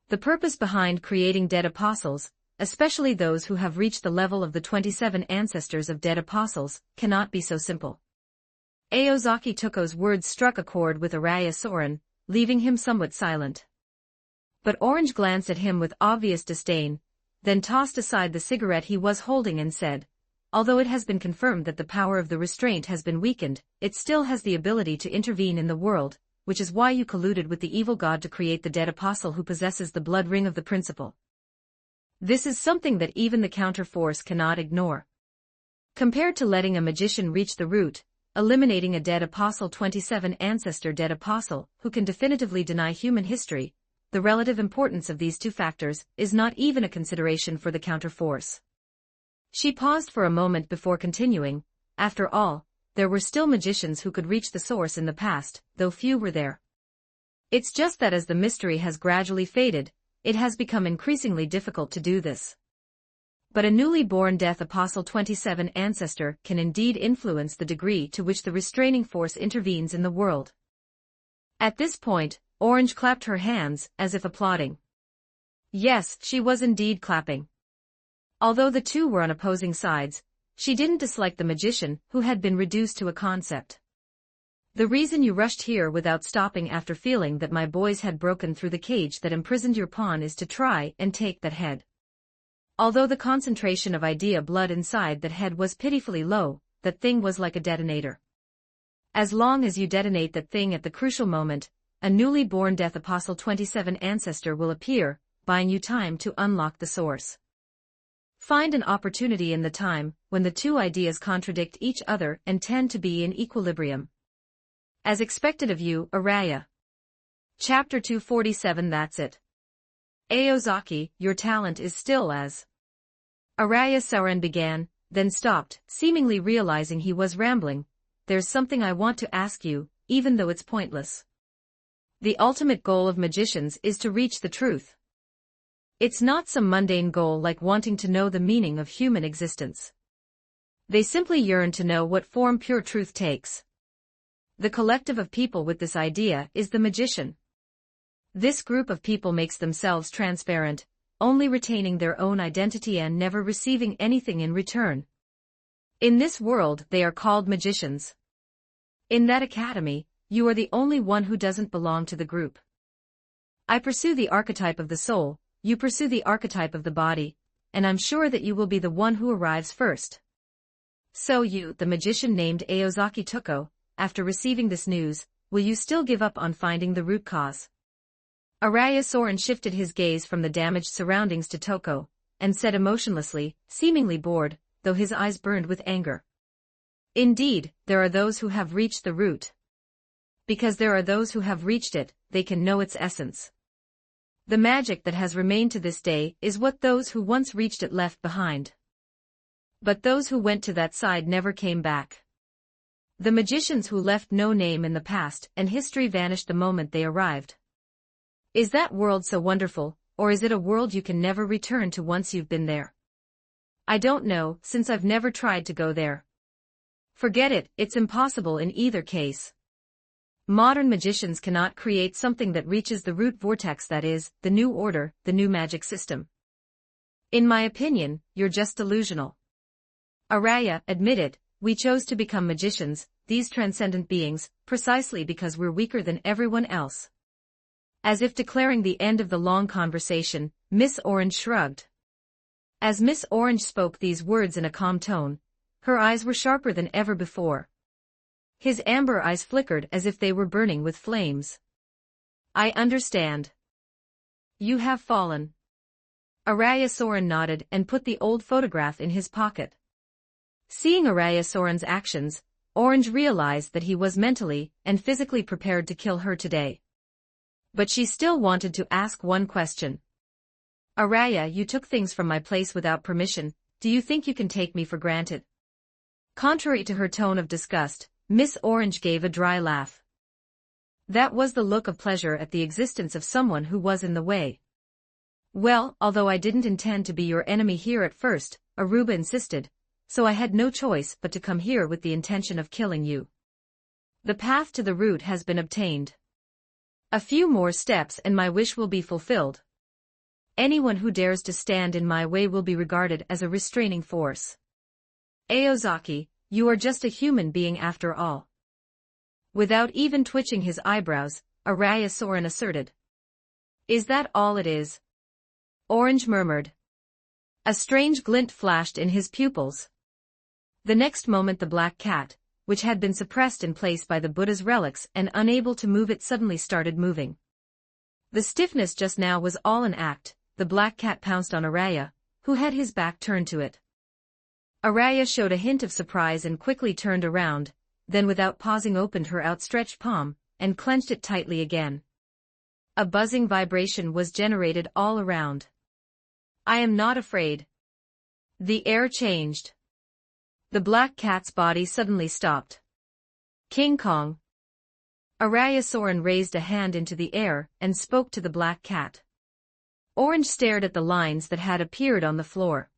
The purpose behind creating dead apostles, especially those who have reached the level of the 27 ancestors of dead apostles, cannot be so simple. Aozaki Tuko's words struck a chord with Araya Soren, leaving him somewhat silent. But Orange glanced at him with obvious disdain, then tossed aside the cigarette he was holding and said, "Although it has been confirmed that the power of the restraint has been weakened, it still has the ability to intervene in the world, which is why you colluded with the evil god to create the dead apostle who possesses the blood ring of the principle. This is something that even the counter-force cannot ignore. Compared to letting a magician reach the root, eliminating a dead apostle 27 ancestor dead apostle who can definitively deny human history, the relative importance of these two factors is not even a consideration for the counter-force." She paused for a moment before continuing, "After all, there were still magicians who could reach the source in the past, though few were there. It's just that as the mystery has gradually faded, it has become increasingly difficult to do this. But a newly born Death Apostle 27 ancestor can indeed influence the degree to which the restraining force intervenes in the world." At this point, Orange clapped her hands, as if applauding. Yes, she was indeed clapping. Although the two were on opposing sides, she didn't dislike the magician who had been reduced to a concept. "The reason you rushed here without stopping after feeling that my boys had broken through the cage that imprisoned your pawn is to try and take that head." Although the concentration of idea blood inside that head was pitifully low, that thing was like a detonator. As long as you detonate that thing at the crucial moment, a newly born Death Apostle 27 ancestor will appear, buying you time to unlock the source. Find an opportunity in the time when the two ideas contradict each other and tend to be in equilibrium. As expected of you, Araya. Chapter 247. That's it. Aozaki, your talent is still as. Araya Soren began, then stopped, seemingly realizing he was rambling. "There's something I want to ask you, even though it's pointless. The ultimate goal of magicians is to reach the truth. It's not some mundane goal like wanting to know the meaning of human existence. They simply yearn to know what form pure truth takes. The collective of people with this idea is the magician. This group of people makes themselves transparent, only retaining their own identity and never receiving anything in return. In this world they are called magicians. In that academy, you are the only one who doesn't belong to the group. I pursue the archetype of the soul, you pursue the archetype of the body, and I'm sure that you will be the one who arrives first. So you, the magician named Aozaki Toko, after receiving this news, will you still give up on finding the root cause? Araya Soren shifted his gaze from the damaged surroundings to Toko, and said emotionlessly, seemingly bored, though his eyes burned with anger. Indeed, there are those who have reached the root. Because there are those who have reached it, they can know its essence. The magic that has remained to this day is what those who once reached it left behind. But those who went to that side never came back. The magicians who left no name in the past and history vanished the moment they arrived. Is that world so wonderful, or is it a world you can never return to once you've been there? I don't know, since I've never tried to go there. Forget it, it's impossible in either case. Modern magicians cannot create something that reaches the root vortex, that is, the new order, the new magic system. In my opinion, you're just delusional. Araya admitted, we chose to become magicians, these transcendent beings, precisely because we're weaker than everyone else. As if declaring the end of the long conversation, Miss Orange shrugged. As Miss Orange spoke these words in a calm tone, her eyes were sharper than ever before. His amber eyes flickered as if they were burning with flames. I understand. You have fallen. Araya Soren nodded and put the old photograph in his pocket. Seeing Araya Soren's actions, Orange realized that he was mentally and physically prepared to kill her today. But she still wanted to ask one question. Araya, you took things from my place without permission, do you think you can take me for granted? Contrary to her tone of disgust, Miss Orange gave a dry laugh. That was the look of pleasure at the existence of someone who was in the way. Well, although I didn't intend to be your enemy here at first, Aruba insisted, so I had no choice but to come here with the intention of killing you. The path to the root has been obtained. A few more steps and my wish will be fulfilled. Anyone who dares to stand in my way will be regarded as a restraining force. Aozaki, you are just a human being after all. Without even twitching his eyebrows, Araya Soren asserted. Is that all it is? Orange murmured. A strange glint flashed in his pupils. The next moment the black cat, which had been suppressed in place by the Buddha's relics and unable to move it, suddenly started moving. The stiffness just now was all an act. The black cat pounced on Araya, who had his back turned to it. Araya showed a hint of surprise and quickly turned around, then without pausing opened her outstretched palm, and clenched it tightly again. A buzzing vibration was generated all around. I am not afraid. The air changed. The black cat's body suddenly stopped. King Kong. Araya Soren raised a hand into the air and spoke to the black cat. Orange stared at the lines that had appeared on the floor.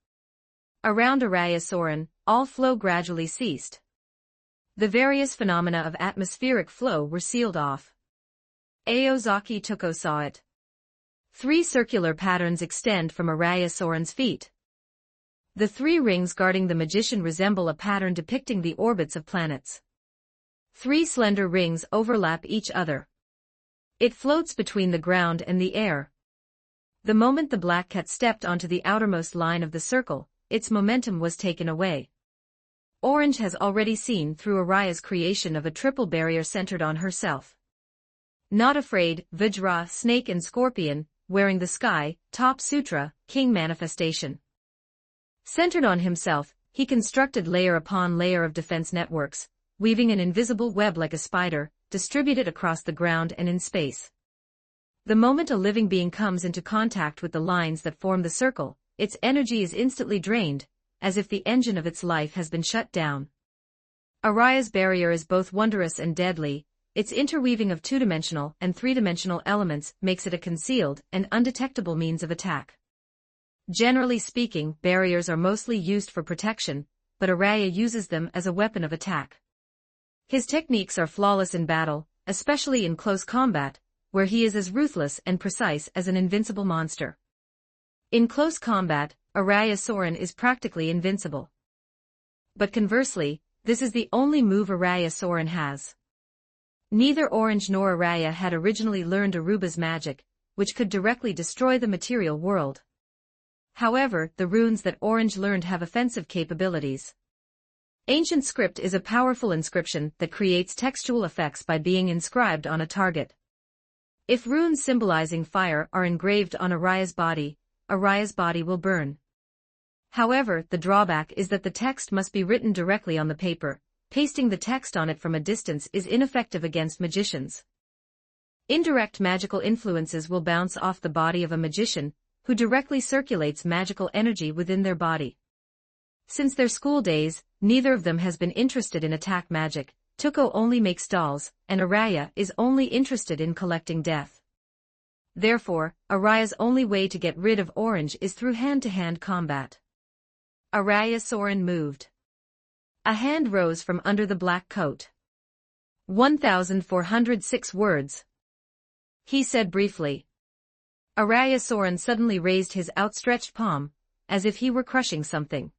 Around Araya Soren, all flow gradually ceased. The various phenomena of atmospheric flow were sealed off. Aozaki Toko saw it. 3 circular patterns extend from Araya Soren's feet. The 3 rings guarding the magician resemble a pattern depicting the orbits of planets. 3 slender rings overlap each other. It floats between the ground and the air. The moment the black cat stepped onto the outermost line of the circle, its momentum was taken away. Orange has already seen through Araya's creation of a triple barrier centered on herself. Not afraid, Vajra, snake and scorpion, wearing the sky, top sutra, king manifestation. Centered on himself, he constructed layer upon layer of defense networks, weaving an invisible web like a spider, distributed across the ground and in space. The moment a living being comes into contact with the lines that form the circle, its energy is instantly drained, as if the engine of its life has been shut down. Araya's barrier is both wondrous and deadly. Its interweaving of 2-dimensional and 3-dimensional elements makes it a concealed and undetectable means of attack. Generally speaking, barriers are mostly used for protection, but Araya uses them as a weapon of attack. His techniques are flawless in battle, especially in close combat, where he is as ruthless and precise as an invincible monster. In close combat, Araya Soren is practically invincible. But conversely, this is the only move Araya Soren has. Neither Orange nor Araya had originally learned Aruba's magic, which could directly destroy the material world. However, the runes that Orange learned have offensive capabilities. Ancient Script is a powerful inscription that creates textual effects by being inscribed on a target. If runes symbolizing fire are engraved on Araya's body will burn. However, the drawback is that the text must be written directly on the paper. Pasting the text on it from a distance is ineffective against magicians. Indirect magical influences will bounce off the body of a magician, who directly circulates magical energy within their body. Since their school days, neither of them has been interested in attack magic. Tuko only makes dolls, and Araya is only interested in collecting death. Therefore, Araya's only way to get rid of Orange is through hand-to-hand combat. Araya Soren moved. A hand rose from under the black coat. 1,406 words. He said briefly. Araya Soren suddenly raised his outstretched palm, as if he were crushing something.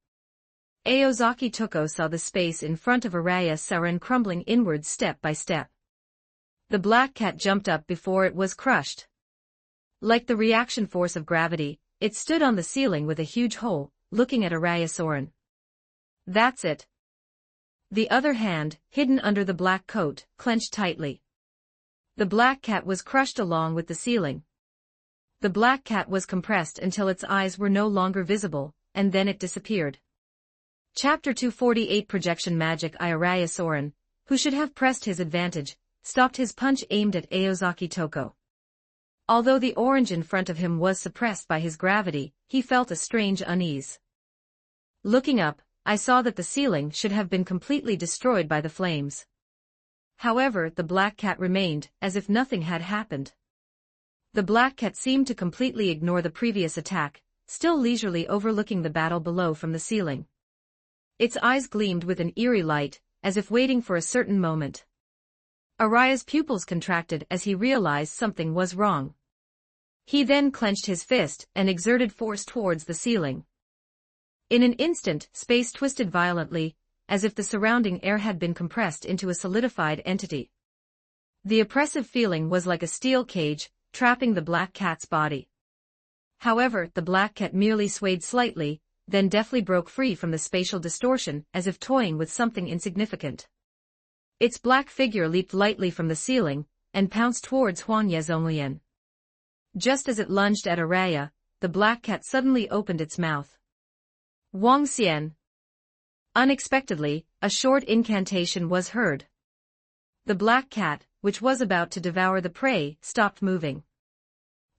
Aozaki Tuko saw the space in front of Araya Soren crumbling inwards step by step. The black cat jumped up before it was crushed. Like the reaction force of gravity, it stood on the ceiling with a huge hole, looking at Araya Soren. That's it. The other hand, hidden under the black coat, clenched tightly. The black cat was crushed along with the ceiling. The black cat was compressed until its eyes were no longer visible, and then it disappeared. Chapter 248 Projection Magic. Araya Soren, who should have pressed his advantage, stopped his punch aimed at Aozaki Tuko. Although the orange in front of him was suppressed by his gravity, he felt a strange unease. Looking up, I saw that the ceiling should have been completely destroyed by the flames. However, the black cat remained, as if nothing had happened. The black cat seemed to completely ignore the previous attack, still leisurely overlooking the battle below from the ceiling. Its eyes gleamed with an eerie light, as if waiting for a certain moment. Araya's pupils contracted as he realized something was wrong. He then clenched his fist and exerted force towards the ceiling. In an instant, space twisted violently, as if the surrounding air had been compressed into a solidified entity. The oppressive feeling was like a steel cage, trapping the black cat's body. However, the black cat merely swayed slightly, then deftly broke free from the spatial distortion as if toying with something insignificant. Its black figure leaped lightly from the ceiling, and pounced towards Huang Yezonglian. Just as it lunged at Araya, the black cat suddenly opened its mouth. Wang Xian. Unexpectedly, a short incantation was heard. The black cat, which was about to devour the prey, stopped moving.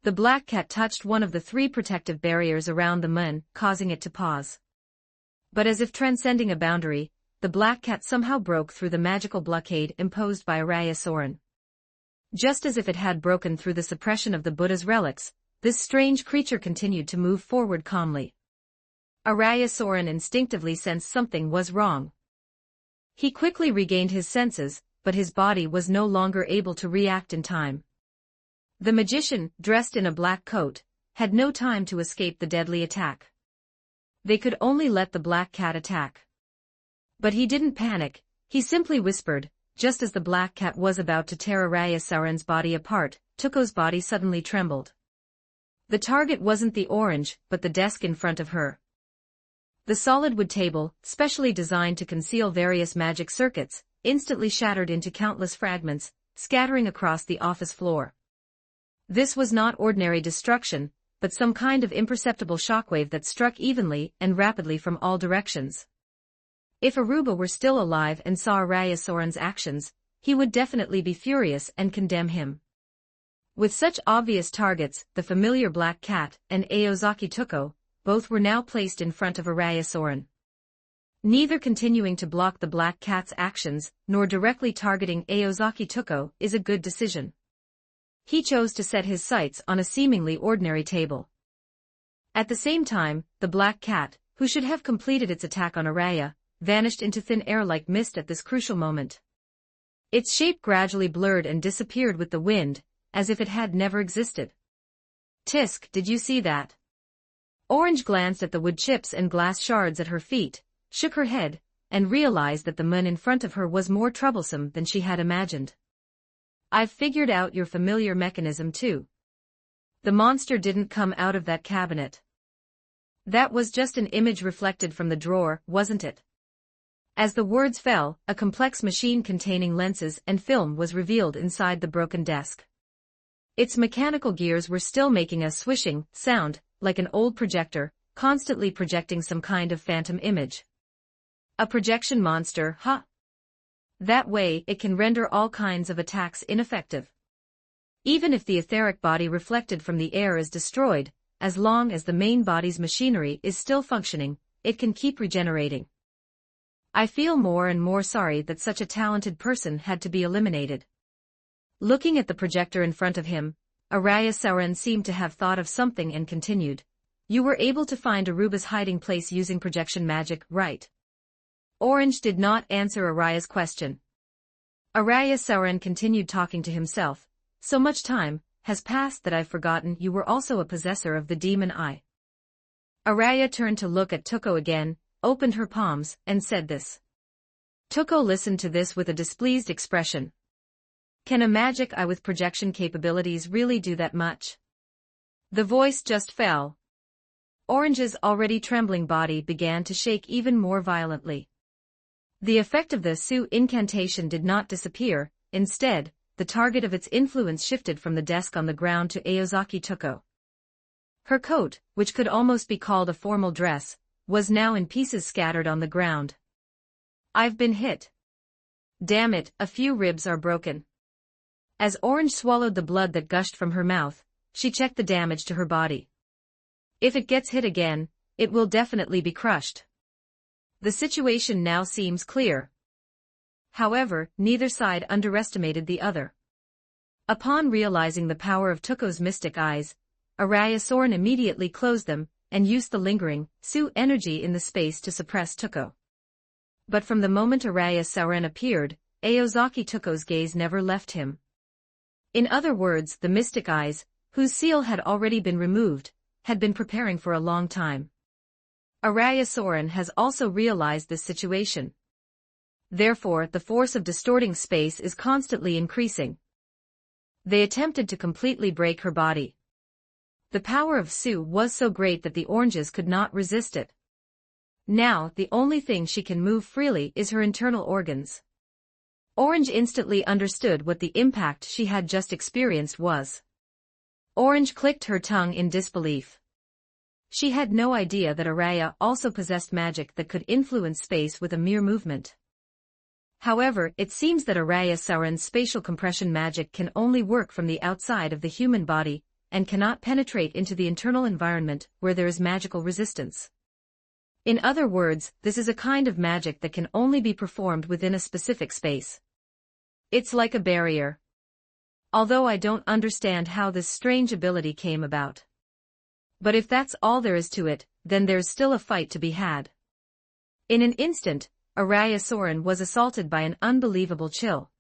The black cat touched one of the 3 protective barriers around the moon, causing it to pause. But as if transcending a boundary, the black cat somehow broke through the magical blockade imposed by Araya Soren. Just as if it had broken through the suppression of the Buddha's relics, this strange creature continued to move forward calmly. Araya Soren instinctively sensed something was wrong. He quickly regained his senses, but his body was no longer able to react in time. The magician, dressed in a black coat, had no time to escape the deadly attack. They could only let the black cat attack. But he didn't panic, he simply whispered. Just as the black cat was about to tear Araya Soren's body apart, Tuko's body suddenly trembled. The target wasn't the orange, but the desk in front of her. The solid wood table, specially designed to conceal various magic circuits, instantly shattered into countless fragments, scattering across the office floor. This was not ordinary destruction, but some kind of imperceptible shockwave that struck evenly and rapidly from all directions. If Aruba were still alive and saw Araya Soren's actions, he would definitely be furious and condemn him. With such obvious targets, the familiar black cat and Aozaki Tuko, both were now placed in front of Araya Soren. Neither continuing to block the black cat's actions, nor directly targeting Aozaki Tuko, is a good decision. He chose to set his sights on a seemingly ordinary table. At the same time, the black cat, who should have completed its attack on Araya, vanished into thin air like mist at this crucial moment. Its shape gradually blurred and disappeared with the wind, as if it had never existed. Tisk, did you see that? Orange glanced at the wood chips and glass shards at her feet, shook her head, and realized that the man in front of her was more troublesome than she had imagined. I've figured out your familiar mechanism too. The monster didn't come out of that cabinet. That was just an image reflected from the drawer, wasn't it? As the words fell, a complex machine containing lenses and film was revealed inside the broken desk. Its mechanical gears were still making a swishing sound, like an old projector, constantly projecting some kind of phantom image. A projection monster, huh? That way, it can render all kinds of attacks ineffective. Even if the etheric body reflected from the air is destroyed, as long as the main body's machinery is still functioning, it can keep regenerating. I feel more and more sorry that such a talented person had to be eliminated. Looking at the projector in front of him, Araya Sauron seemed to have thought of something and continued. You were able to find Aruba's hiding place using projection magic, right? Orange did not answer Araya's question. Araya Sauron continued talking to himself. So much time has passed that I've forgotten you were also a possessor of the demon eye. Araya turned to look at Tuko again, opened her palms, and said this. Tuko listened to this with a displeased expression. Can a magic eye with projection capabilities really do that much? The voice just fell. Orange's already trembling body began to shake even more violently. The effect of the Su incantation did not disappear, instead, the target of its influence shifted from the desk on the ground to Aozaki Tuko. Her coat, which could almost be called a formal dress, was now in pieces scattered on the ground. I've been hit. Damn it, a few ribs are broken. As Orange swallowed the blood that gushed from her mouth, she checked the damage to her body. If it gets hit again, it will definitely be crushed. The situation now seems clear. However, neither side underestimated the other. Upon realizing the power of Tuko's mystic eyes, Araya Sauron immediately closed them, and used the lingering Su energy in the space to suppress Tuko. But from the moment Araya Sauron appeared, Aozaki Tuko's gaze never left him. In other words, the mystic eyes, whose seal had already been removed, had been preparing for a long time. Araya Sauron has also realized this situation. Therefore, the force of distorting space is constantly increasing. They attempted to completely break her body. The power of Su was so great that the oranges could not resist it. Now, the only thing she can move freely is her internal organs. Orange instantly understood what the impact she had just experienced was. Orange clicked her tongue in disbelief. She had no idea that Araya also possessed magic that could influence space with a mere movement. However, it seems that Araya Sauron's spatial compression magic can only work from the outside of the human body, and cannot penetrate into the internal environment where there is magical resistance. In other words, this is a kind of magic that can only be performed within a specific space. It's like a barrier. Although I don't understand how this strange ability came about. But if that's all there is to it, then there's still a fight to be had. In an instant, Araya Sauron was assaulted by an unbelievable chill.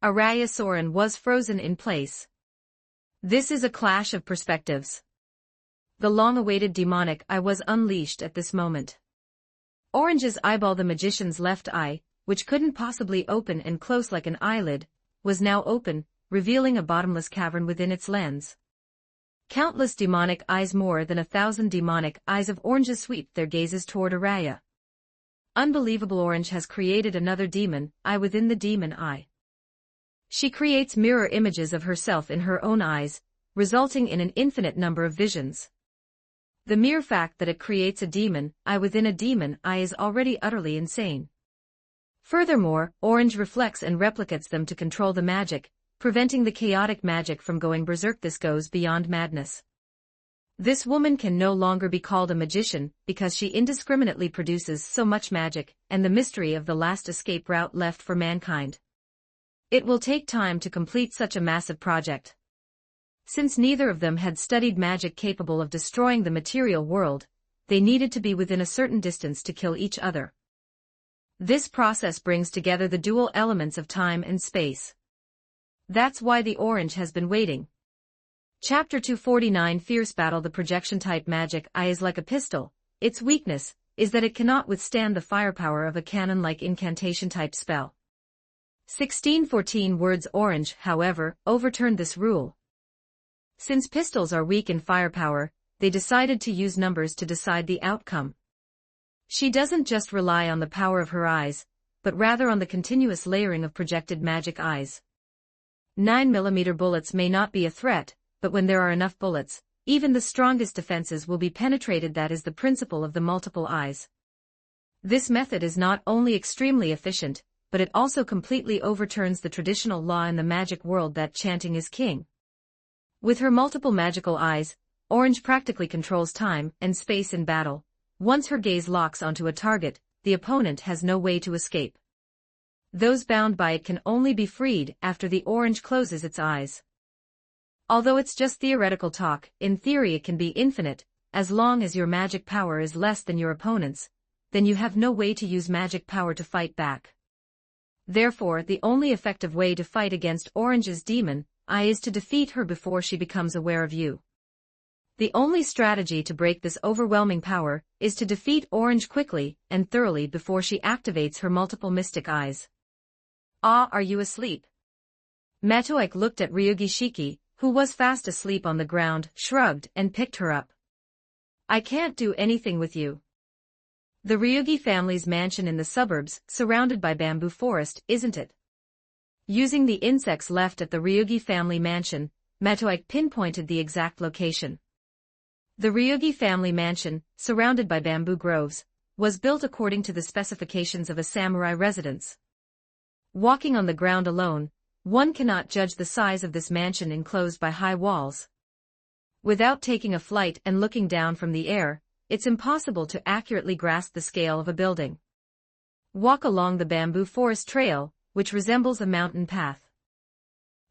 Araya Sauron was frozen in place. This is a clash of perspectives. The long-awaited demonic eye was unleashed at this moment. Orange's eyeball, the magician's left eye, which couldn't possibly open and close like an eyelid, was now open, revealing a bottomless cavern within its lens. Countless demonic eyes, more than 1,000 demonic eyes of Orange's, sweep their gazes toward Araya. Unbelievable, Orange has created another demon eye within the demon eye. She creates mirror images of herself in her own eyes, resulting in an infinite number of visions. The mere fact that it creates a demon eye within a demon eye is already utterly insane. Furthermore, Orange reflects and replicates them to control the magic, preventing the chaotic magic from going berserk. This goes beyond madness. This woman can no longer be called a magician because she indiscriminately produces so much magic, and the mystery of the last escape route left for mankind. It will take time to complete such a massive project. Since neither of them had studied magic capable of destroying the material world, they needed to be within a certain distance to kill each other. This process brings together the dual elements of time and space. That's why the orange has been waiting. Chapter 249 Fierce Battle. The projection-type magic eye is like a pistol. Its weakness is that it cannot withstand the firepower of a cannon-like incantation-type spell. 1614 Words. Orange, however, overturned this rule. Since pistols are weak in firepower, they decided to use numbers to decide the outcome. She doesn't just rely on the power of her eyes, but rather on the continuous layering of projected magic eyes. 9mm bullets may not be a threat, but when there are enough bullets, even the strongest defenses will be penetrated. That is the principle of the multiple eyes. This method is not only extremely efficient, but it also completely overturns the traditional law in the magic world that chanting is king. With her multiple magical eyes, Orange practically controls time and space in battle. Once her gaze locks onto a target, the opponent has no way to escape. Those bound by it can only be freed after the orange closes its eyes. Although it's just theoretical talk, in theory it can be infinite. As long as your magic power is less than your opponent's, then you have no way to use magic power to fight back. Therefore, the only effective way to fight against Orange's demon eye is to defeat her before she becomes aware of you. The only strategy to break this overwhelming power is to defeat Orange quickly and thoroughly before she activates her multiple mystic eyes. Ah, are you asleep? Matoike looked at Ryugi Shiki, who was fast asleep on the ground, shrugged, and picked her up. I can't do anything with you. The Ryugi family's mansion in the suburbs, surrounded by bamboo forest, isn't it? Using the insects left at the Ryugi family mansion, Matoike pinpointed the exact location. The Ryugi family mansion, surrounded by bamboo groves, was built according to the specifications of a samurai residence. Walking on the ground alone, one cannot judge the size of this mansion enclosed by high walls. Without taking a flight and looking down from the air, it's impossible to accurately grasp the scale of a building. Walk along the bamboo forest trail, which resembles a mountain path.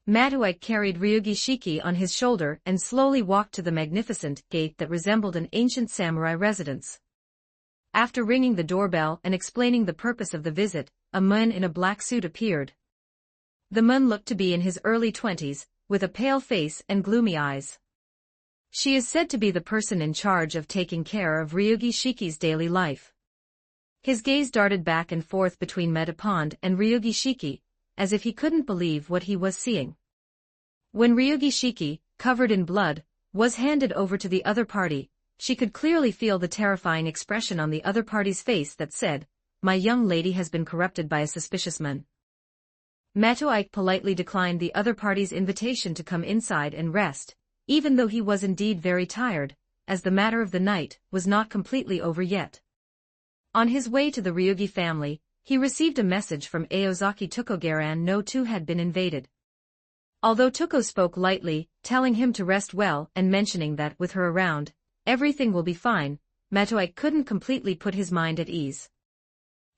Matoike carried Ryugi Shiki on his shoulder and slowly walked to the magnificent gate that resembled an ancient samurai residence. After ringing the doorbell and explaining the purpose of the visit, a man in a black suit appeared. The man looked to be in his early 20s, with a pale face and gloomy eyes. She is said to be the person in charge of taking care of Ryugi Shiki's daily life. His gaze darted back and forth between Metapond and Ryugi Shiki, as if he couldn't believe what he was seeing. When Ryugi Shiki, covered in blood, was handed over to the other party, she could clearly feel the terrifying expression on the other party's face that said, "My young lady has been corrupted by a suspicious man." Matoike politely declined the other party's invitation to come inside and rest, even though he was indeed very tired, as the matter of the night was not completely over yet. On his way to the Ryugi family, he received a message from Aozaki Tokogaran. No two had been invaded. Although Toko spoke lightly, telling him to rest well and mentioning that with her around, everything will be fine, Matoike couldn't completely put his mind at ease.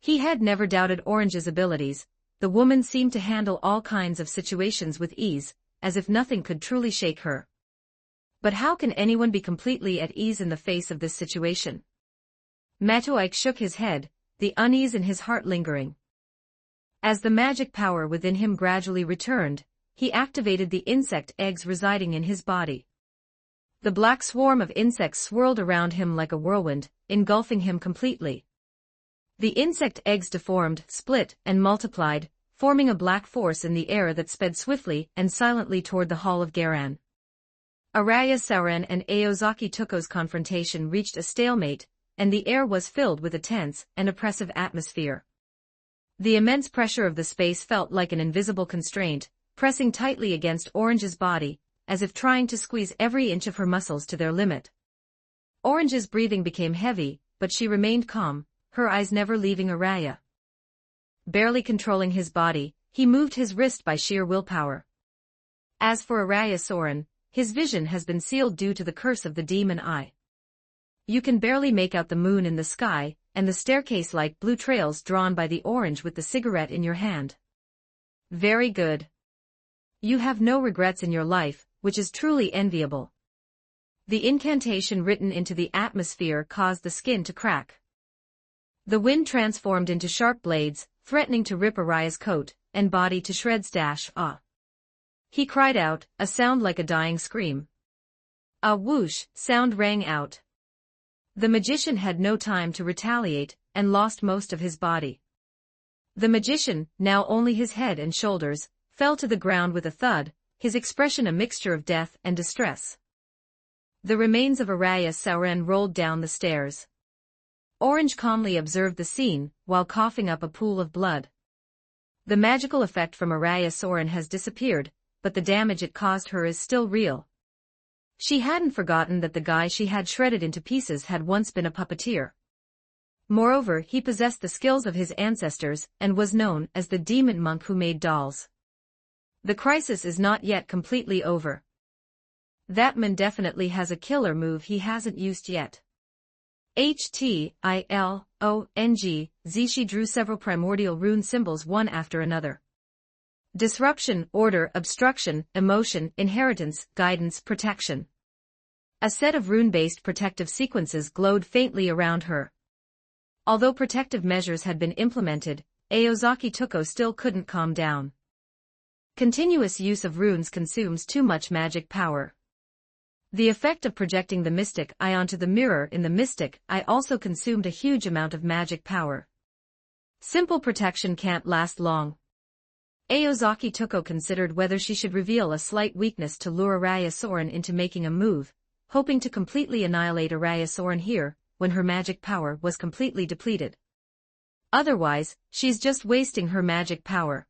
He had never doubted Orange's abilities. The woman seemed to handle all kinds of situations with ease, as if nothing could truly shake her. But how can anyone be completely at ease in the face of this situation? Matoike shook his head, the unease in his heart lingering. As the magic power within him gradually returned, he activated the insect eggs residing in his body. The black swarm of insects swirled around him like a whirlwind, engulfing him completely. The insect eggs deformed, split, and multiplied, forming a black force in the air that sped swiftly and silently toward the Hall of Garan. Araya Sauron and Aozaki Toko's confrontation reached a stalemate, and the air was filled with a tense and oppressive atmosphere. The immense pressure of the space felt like an invisible constraint, pressing tightly against Orange's body, as if trying to squeeze every inch of her muscles to their limit. Orange's breathing became heavy, but she remained calm, her eyes never leaving Araya. Barely controlling his body, he moved his wrist by sheer willpower. As for Araya Soren, his vision has been sealed due to the curse of the demon eye. You can barely make out the moon in the sky, and the staircase-like blue trails drawn by the orange with the cigarette in your hand. Very good. You have no regrets in your life, which is truly enviable. The incantation written into the atmosphere caused the skin to crack. The wind transformed into sharp blades, threatening to rip Araya's coat and body to shreds. Ah! He cried out, a sound like a dying scream. A whoosh sound rang out. The magician had no time to retaliate and lost most of his body. The magician, now only his head and shoulders, fell to the ground with a thud, his expression a mixture of death and distress. The remains of Araya Sauren rolled down the stairs. Orange calmly observed the scene, while coughing up a pool of blood. The magical effect from Araya Sauren has disappeared, but the damage it caused her is still real. She hadn't forgotten that the guy she had shredded into pieces had once been a puppeteer. Moreover, he possessed the skills of his ancestors and was known as the demon monk who made dolls. The crisis is not yet completely over. That man definitely has a killer move he hasn't used yet. HTILONG Z. She drew several primordial rune symbols one after another. Disruption, order, obstruction, emotion, inheritance, guidance, protection. A set of rune-based protective sequences glowed faintly around her. Although protective measures had been implemented, Aozaki Tuko still couldn't calm down. Continuous use of runes consumes too much magic power. The effect of projecting the mystic eye onto the mirror in the mystic eye also consumed a huge amount of magic power. Simple protection can't last long. Aozaki Tuko considered whether she should reveal a slight weakness to lure Araya Sauren into making a move, hoping to completely annihilate Araya Sauren here, when her magic power was completely depleted. Otherwise, she's just wasting her magic power.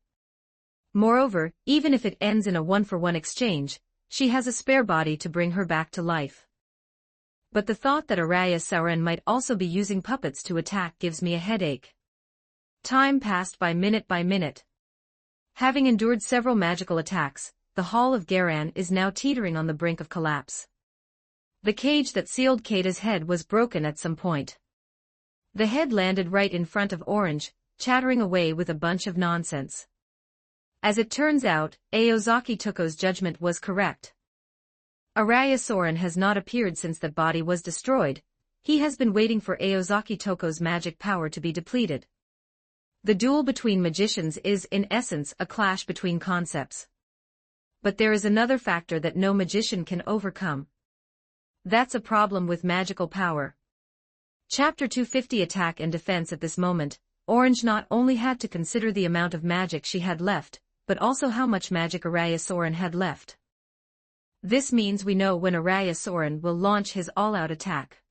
Moreover, even if it ends in a one-for-one exchange, she has a spare body to bring her back to life. But the thought that Araya Sauren might also be using puppets to attack gives me a headache. Time passed by minute. Having endured several magical attacks, the Hall of Garan is now teetering on the brink of collapse. The cage that sealed Kata's head was broken at some point. The head landed right in front of Orange, chattering away with a bunch of nonsense. As it turns out, Aozaki Tuko's judgment was correct. Araya Sauren has not appeared since that body was destroyed. He has been waiting for Aozaki Tuko's magic power to be depleted. The duel between magicians is in essence a clash between concepts. But there is another factor that no magician can overcome. That's a problem with magical power. Chapter 250 Attack and Defense. At this moment, Orange not only had to consider the amount of magic she had left, but also how much magic Araya Sauren had left. This means we know when Araya Sauren will launch his all-out attack.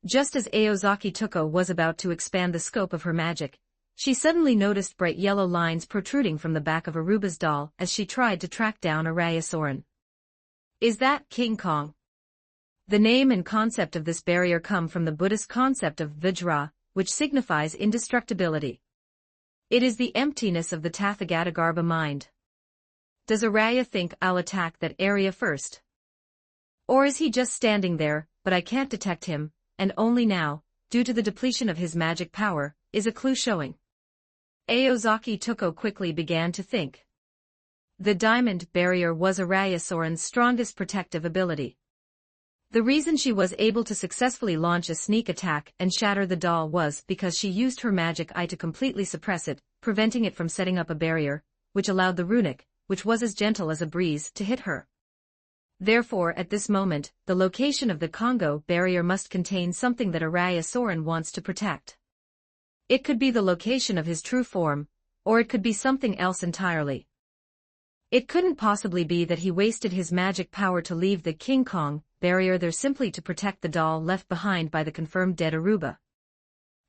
Just as Aozaki Tuko was about to expand the scope of her magic, she suddenly noticed bright yellow lines protruding from the back of Aruba's doll as she tried to track down Araya Sauren. Is that King Kong? The name and concept of this barrier come from the Buddhist concept of Vajra, which signifies indestructibility. It is the emptiness of the Tathagatagarbha mind. Does Araya think I'll attack that area first? Or is he just standing there, but I can't detect him, and only now, due to the depletion of his magic power, is a clue showing? Aozaki Tuko quickly began to think. The diamond barrier was Araya Sauren's strongest protective ability. The reason she was able to successfully launch a sneak attack and shatter the doll was because she used her magic eye to completely suppress it, preventing it from setting up a barrier, which allowed the runic, which was as gentle as a breeze, to hit her. Therefore, at this moment, the location of the Congo barrier must contain something that Araya Sauren wants to protect. It could be the location of his true form, or it could be something else entirely. It couldn't possibly be that he wasted his magic power to leave the King Kong barrier there simply to protect the doll left behind by the confirmed dead Aruba.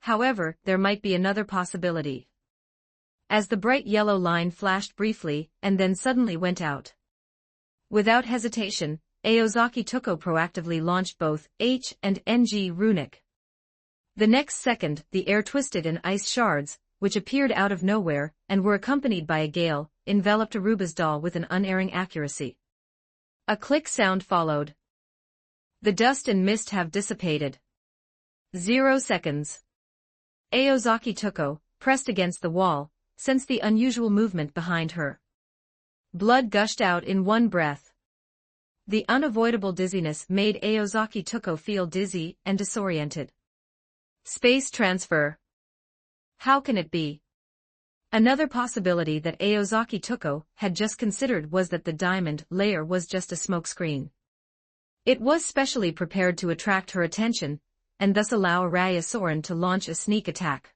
However, there might be another possibility. As the bright yellow line flashed briefly and then suddenly went out. Without hesitation, Aozaki Tuko proactively launched both H and NG runic. The next second, the air twisted and ice shards, which appeared out of nowhere and were accompanied by a gale, enveloped Aruba's doll with an unerring accuracy. A click sound followed. The dust and mist have dissipated. 0 seconds. Aozaki Tuko, pressed against the wall, sensed the unusual movement behind her. Blood gushed out in one breath. The unavoidable dizziness made Aozaki Tuko feel dizzy and disoriented. Space transfer. How can it be? Another possibility that Aozaki Tuko had just considered was that the diamond layer was just a smokescreen. It was specially prepared to attract her attention, and thus allow Araya Soren to launch a sneak attack.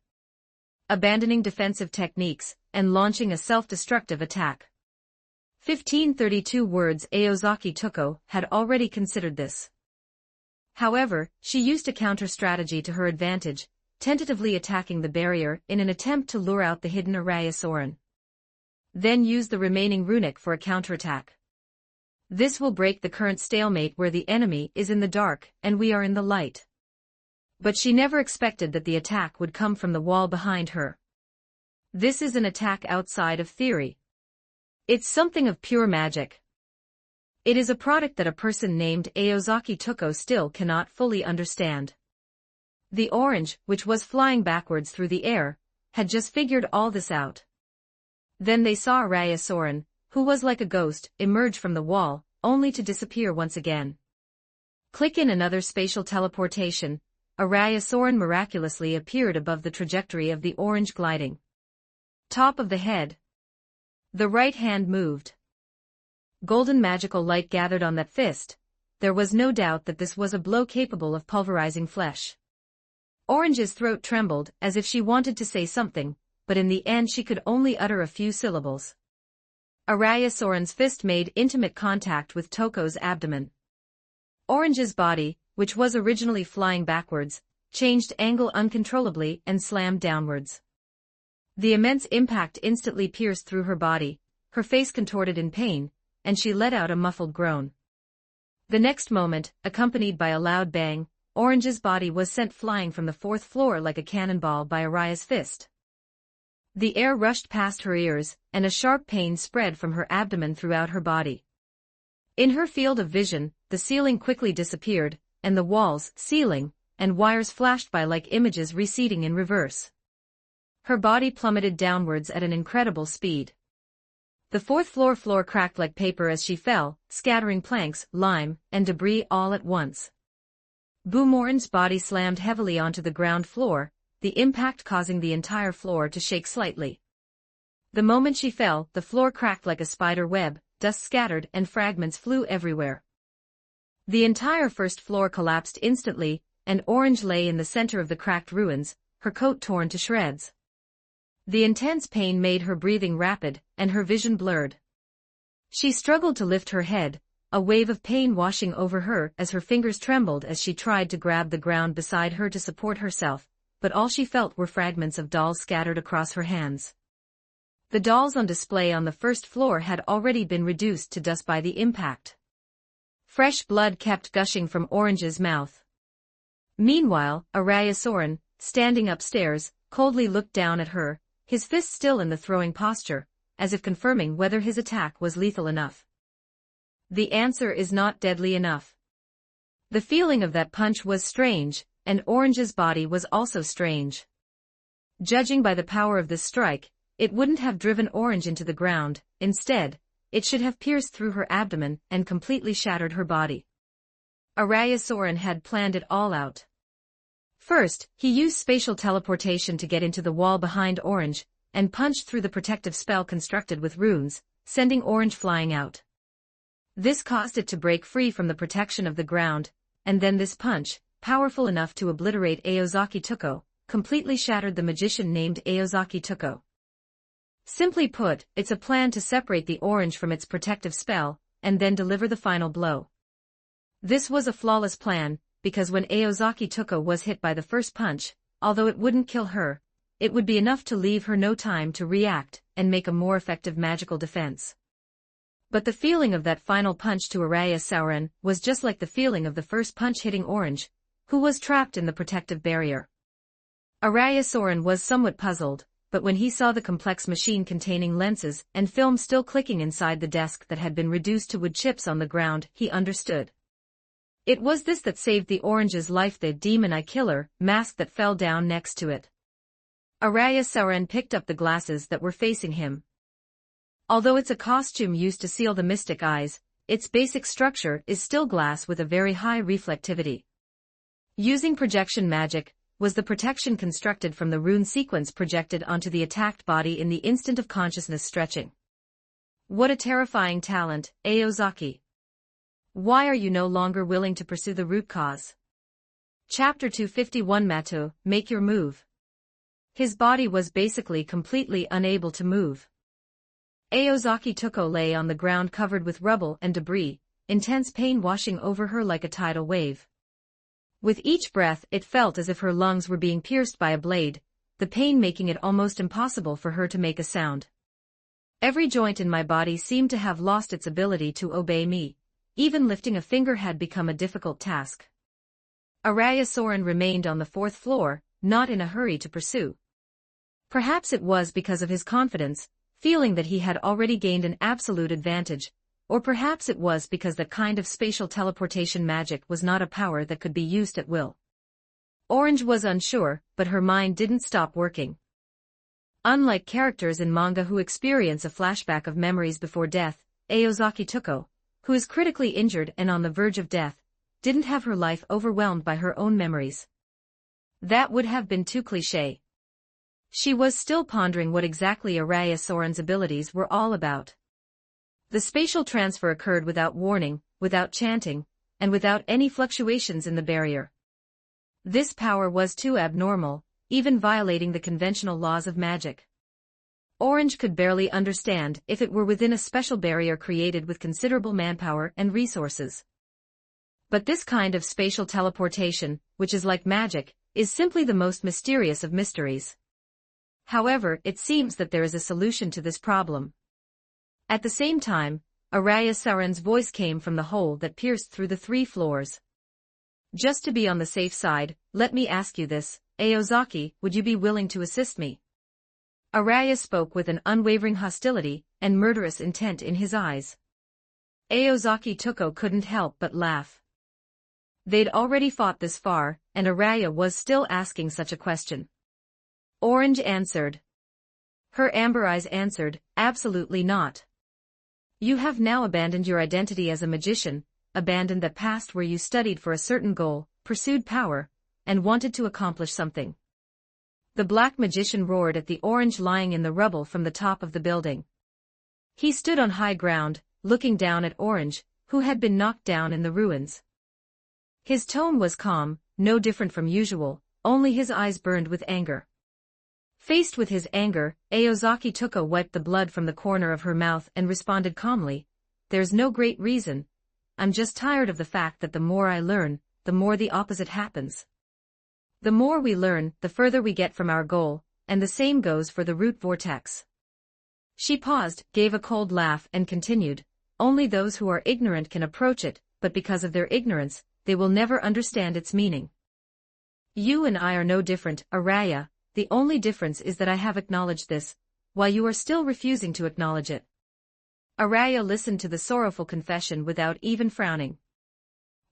Abandoning defensive techniques, and launching a self-destructive attack. 1532 words. Aozaki Tuko had already considered this. However, she used a counter-strategy to her advantage, tentatively attacking the barrier in an attempt to lure out the hidden Araya Soren. Then use the remaining runic for a counterattack. This will break the current stalemate where the enemy is in the dark and we are in the light. But she never expected that the attack would come from the wall behind her. This is an attack outside of theory. It's something of pure magic. It is a product that a person named Aozaki Tuko still cannot fully understand. The orange, which was flying backwards through the air, had just figured all this out. Then they saw Araya Soren, who was like a ghost, emerge from the wall, only to disappear once again. Click in another spatial teleportation. Araya Soren miraculously appeared above the trajectory of the orange gliding. Top of the head. The right hand moved. Golden magical light gathered on that fist. There was no doubt that this was a blow capable of pulverizing flesh. Orange's throat trembled as if she wanted to say something, but in the end she could only utter a few syllables. Araya Soren's fist made intimate contact with Toko's abdomen. Orange's body, which was originally flying backwards, changed angle uncontrollably and slammed downwards. The immense impact instantly pierced through her body, her face contorted in pain, and she let out a muffled groan. The next moment, accompanied by a loud bang, Orange's body was sent flying from the fourth floor like a cannonball by Araya's fist. The air rushed past her ears, and a sharp pain spread from her abdomen throughout her body. In her field of vision, the ceiling quickly disappeared, and the walls, ceiling, and wires flashed by like images receding in reverse. Her body plummeted downwards at an incredible speed. The fourth floor cracked like paper as she fell, scattering planks, lime, and debris all at once. Boomerang's body slammed heavily onto the ground floor, the impact causing the entire floor to shake slightly. The moment she fell, the floor cracked like a spider web, dust scattered and fragments flew everywhere. The entire first floor collapsed instantly, and Orange lay in the center of the cracked ruins, her coat torn to shreds. The intense pain made her breathing rapid, and her vision blurred. She struggled to lift her head, a wave of pain washing over her as her fingers trembled as she tried to grab the ground beside her to support herself, but all she felt were fragments of dolls scattered across her hands. The dolls on display on the first floor had already been reduced to dust by the impact. Fresh blood kept gushing from Orange's mouth. Meanwhile, Araya Soren, standing upstairs, coldly looked down at her, his fist still in the throwing posture, as if confirming whether his attack was lethal enough. The answer is not deadly enough. The feeling of that punch was strange, and Orange's body was also strange. Judging by the power of this strike, it wouldn't have driven Orange into the ground, instead, it should have pierced through her abdomen and completely shattered her body. Araya Soren had planned it all out. First, he used spatial teleportation to get into the wall behind Orange, and punched through the protective spell constructed with runes, sending Orange flying out. This caused it to break free from the protection of the ground, and then this punch, powerful enough to obliterate Aozaki Tuko, completely shattered the magician named Aozaki Tuko. Simply put, it's a plan to separate the orange from its protective spell, and then deliver the final blow. This was a flawless plan, because when Aozaki Tuko was hit by the first punch, although it wouldn't kill her, it would be enough to leave her no time to react and make a more effective magical defense. But the feeling of that final punch to Araya Soren was just like the feeling of the first punch hitting Orange, who was trapped in the protective barrier. Araya Soren was somewhat puzzled, but when he saw the complex machine containing lenses and film still clicking inside the desk that had been reduced to wood chips on the ground, he understood. It was this that saved the Orange's life, the demon eye killer mask that fell down next to it. Araya Soren picked up the glasses that were facing him. Although it's a costume used to seal the mystic eyes, its basic structure is still glass with a very high reflectivity. Using projection magic was the protection constructed from the rune sequence projected onto the attacked body in the instant of consciousness stretching. What a terrifying talent, Aozaki. Why are you no longer willing to pursue the root cause? Chapter 251 Mato, make your move. His body was basically completely unable to move. Aozaki Toko lay on the ground covered with rubble and debris, intense pain washing over her like a tidal wave. With each breath it felt as if her lungs were being pierced by a blade, the pain making it almost impossible for her to make a sound. Every joint in my body seemed to have lost its ability to obey me. Even lifting a finger had become a difficult task. Araya Soren remained on the 4th floor, not in a hurry to pursue. Perhaps it was because of his confidence, feeling that he had already gained an absolute advantage, or perhaps it was because that kind of spatial teleportation magic was not a power that could be used at will. Orange was unsure, but her mind didn't stop working. Unlike characters in manga who experience a flashback of memories before death, Aozaki Toko, who is critically injured and on the verge of death, didn't have her life overwhelmed by her own memories. That would have been too cliché. She was still pondering what exactly Araya Soren's abilities were all about. The spatial transfer occurred without warning, without chanting, and without any fluctuations in the barrier. This power was too abnormal, even violating the conventional laws of magic. Orange could barely understand if it were within a special barrier created with considerable manpower and resources. But this kind of spatial teleportation, which is like magic, is simply the most mysterious of mysteries. However, it seems that there is a solution to this problem. At the same time, Araya Soren's voice came from the hole that pierced through the 3 floors. Just to be on the safe side, let me ask you this, Aozaki, would you be willing to assist me? Araya spoke with an unwavering hostility and murderous intent in his eyes. Aozaki Toko couldn't help but laugh. They'd already fought this far, and Araya was still asking such a question. Orange answered. Her amber eyes answered, absolutely not. You have now abandoned your identity as a magician, abandoned the past where you studied for a certain goal, pursued power, and wanted to accomplish something. The black magician roared at the orange lying in the rubble from the top of the building. He stood on high ground, looking down at Orange, who had been knocked down in the ruins. His tone was calm, no different from usual, only his eyes burned with anger. Faced with his anger, Aozaki Toko wiped the blood from the corner of her mouth and responded calmly, "There's no great reason. I'm just tired of the fact that the more I learn, the more the opposite happens. The more we learn, the further we get from our goal, and the same goes for the root vortex." She paused, gave a cold laugh and continued, "Only those who are ignorant can approach it, but because of their ignorance, they will never understand its meaning. You and I are no different, Araya. The only difference is that I have acknowledged this, while you are still refusing to acknowledge it." Araya listened to the sorrowful confession without even frowning.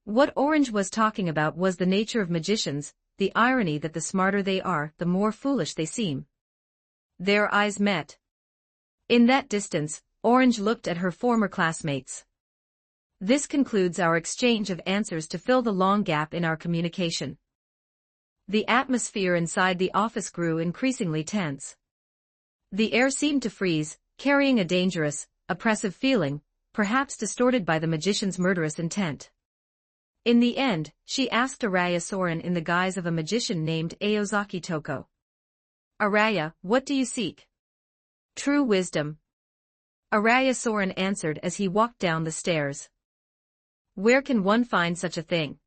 What Orange was talking about was the nature of magicians, the irony that the smarter they are, the more foolish they seem. Their eyes met. In that distance, Orange looked at her former classmates. This concludes our exchange of answers to fill the long gap in our communication. The atmosphere inside the office grew increasingly tense. The air seemed to freeze, carrying a dangerous, oppressive feeling, perhaps distorted by the magician's murderous intent. In the end, she asked Araya Soren in the guise of a magician named Aozaki Toko. "Araya, what do you seek?" "True wisdom." Araya Soren answered as he walked down the stairs. "Where can one find such a thing?"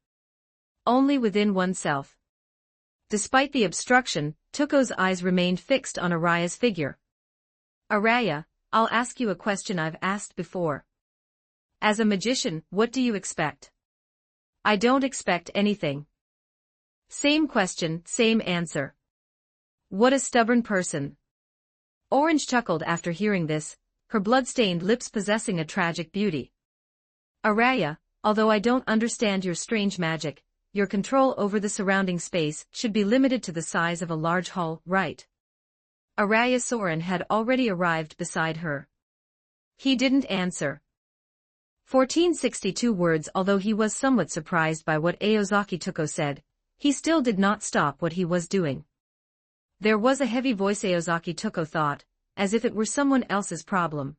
"Only within oneself." Despite the obstruction, Toko's eyes remained fixed on Araya's figure. "Araya, I'll ask you a question I've asked before. As a magician, what do you expect?" "I don't expect anything." Same question, same answer. What a stubborn person. Orange chuckled after hearing this, her blood-stained lips possessing a tragic beauty. "Araya, although I don't understand your strange magic, your control over the surrounding space should be limited to the size of a large hall, right?" Araya Soren had already arrived beside her. He didn't answer. 1462 words. Although he was somewhat surprised by what Aozaki Tuko said, he still did not stop what he was doing. There was a heavy voice, Aozaki Tuko thought, as if it were someone else's problem.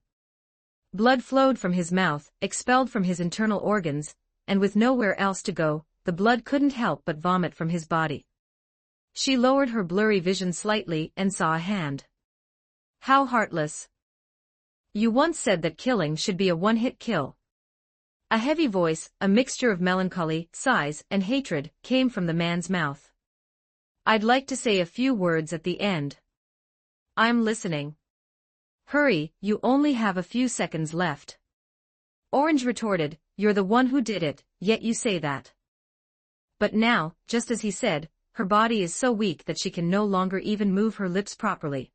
Blood flowed from his mouth, expelled from his internal organs, and with nowhere else to go, the blood couldn't help but vomit from his body. She lowered her blurry vision slightly and saw a hand. How heartless. You once said that killing should be a one-hit kill. A heavy voice, a mixture of melancholy, sighs, and hatred, came from the man's mouth. I'd like to say a few words at the end. I'm listening. Hurry, you only have a few seconds left. Orange retorted, you're the one who did it, yet you say that. But now, just as he said, her body is so weak that she can no longer even move her lips properly.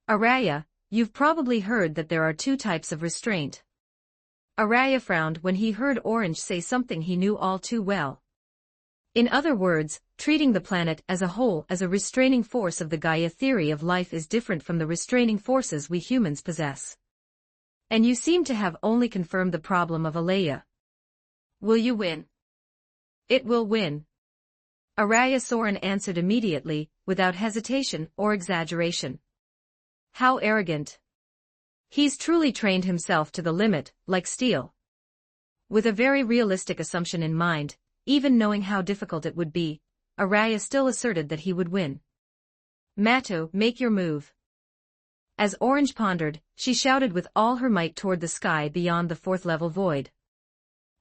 Araya, you've probably heard that there are two types of restraint. Araya frowned when he heard Orange say something he knew all too well. In other words, treating the planet as a whole as a restraining force of the Gaia theory of life is different from the restraining forces we humans possess. And you seem to have only confirmed the problem of Alea. Will you win? It will win. Araya Soren answered immediately, without hesitation or exaggeration. How arrogant. He's truly trained himself to the limit, like steel. With a very realistic assumption in mind, even knowing how difficult it would be, Araya still asserted that he would win. Mato, make your move. As Orange pondered, she shouted with all her might toward the sky beyond the fourth-level void.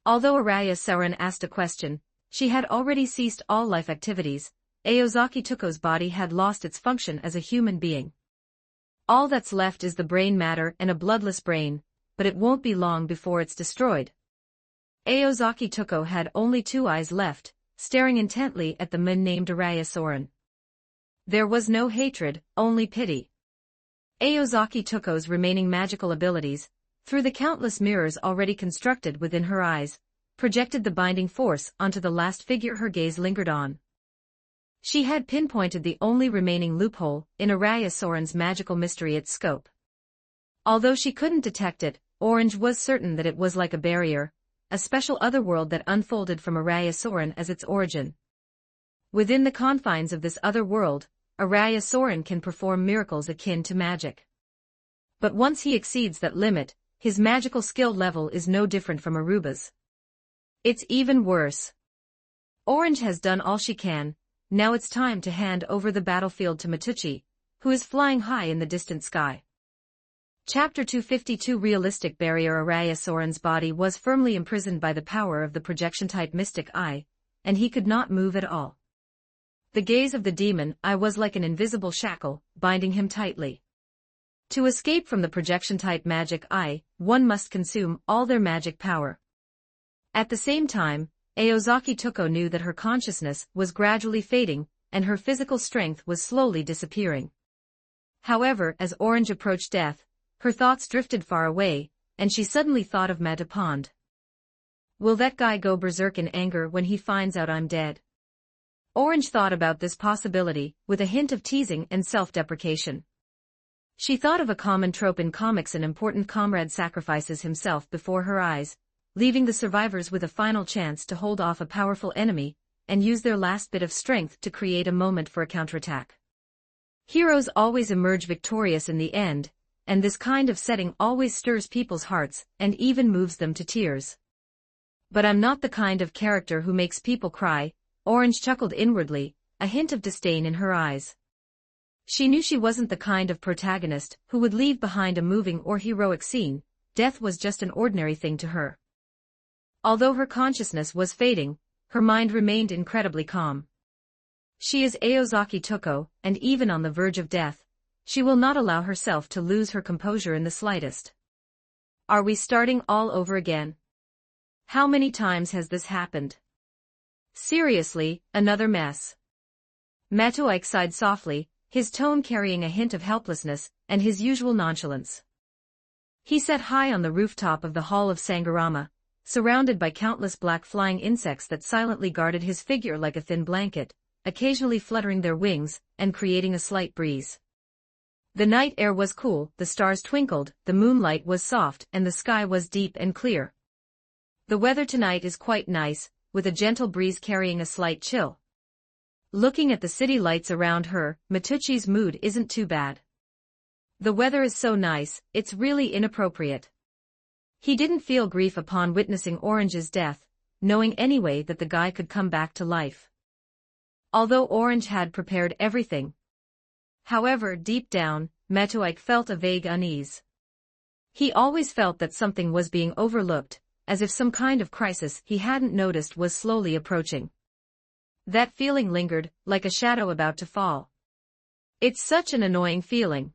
Although Araya Soren asked a question, she had already ceased all life activities. Aozaki Tuko's body had lost its function as a human being. All that's left is the brain matter and a bloodless brain, but it won't be long before it's destroyed. Aozaki Tuko had only two eyes left, staring intently at the man named Araya Soren. There was no hatred, only pity. Aozaki Tuko's remaining magical abilities, through the countless mirrors already constructed within her eyes, projected the binding force onto the last figure her gaze lingered on. She had pinpointed the only remaining loophole in Araya Soren's magical mystery, its scope. Although she couldn't detect it, Orange was certain that it was like a barrier, a special otherworld that unfolded from Araya Soren as its origin. Within the confines of this other world, Araya Soren can perform miracles akin to magic. But once he exceeds that limit, his magical skill level is no different from Aruba's. It's even worse. Orange has done all she can, now it's time to hand over the battlefield to Matucci, who is flying high in the distant sky. Chapter 252 Realistic Barrier. Araya Soren's body was firmly imprisoned by the power of the projection-type mystic eye, and he could not move at all. The gaze of the demon eye was like an invisible shackle, binding him tightly. To escape from the projection-type magic eye, one must consume all their magic power. At the same time, Aozaki Tuko knew that her consciousness was gradually fading, and her physical strength was slowly disappearing. However, as Orange approached death, her thoughts drifted far away, and she suddenly thought of Matapond. Will that guy go berserk in anger when he finds out I'm dead? Orange thought about this possibility, with a hint of teasing and self-deprecation. She thought of a common trope in comics: an important comrade sacrifices himself before her eyes, leaving the survivors with a final chance to hold off a powerful enemy, and use their last bit of strength to create a moment for a counterattack. Heroes always emerge victorious in the end, and this kind of setting always stirs people's hearts, and even moves them to tears. But I'm not the kind of character who makes people cry, Orange chuckled inwardly, a hint of disdain in her eyes. She knew she wasn't the kind of protagonist who would leave behind a moving or heroic scene. Death was just an ordinary thing to her. Although her consciousness was fading, her mind remained incredibly calm. She is Aozaki Tuko, and even on the verge of death, she will not allow herself to lose her composure in the slightest. Are we starting all over again? How many times has this happened? Seriously, another mess. Matoike sighed softly, his tone carrying a hint of helplessness and his usual nonchalance. He sat high on the rooftop of the Hall of Sangarama, surrounded by countless black flying insects that silently guarded his figure like a thin blanket, occasionally fluttering their wings and creating a slight breeze. The night air was cool, the stars twinkled, the moonlight was soft, and the sky was deep and clear. The weather tonight is quite nice, with a gentle breeze carrying a slight chill. Looking at the city lights around her, Matucci's mood isn't too bad. The weather is so nice, it's really inappropriate. He didn't feel grief upon witnessing Orange's death, knowing anyway that the guy could come back to life. Although Orange had prepared everything. However, deep down, Matuik felt a vague unease. He always felt that something was being overlooked, as if some kind of crisis he hadn't noticed was slowly approaching. That feeling lingered, like a shadow about to fall. It's such an annoying feeling.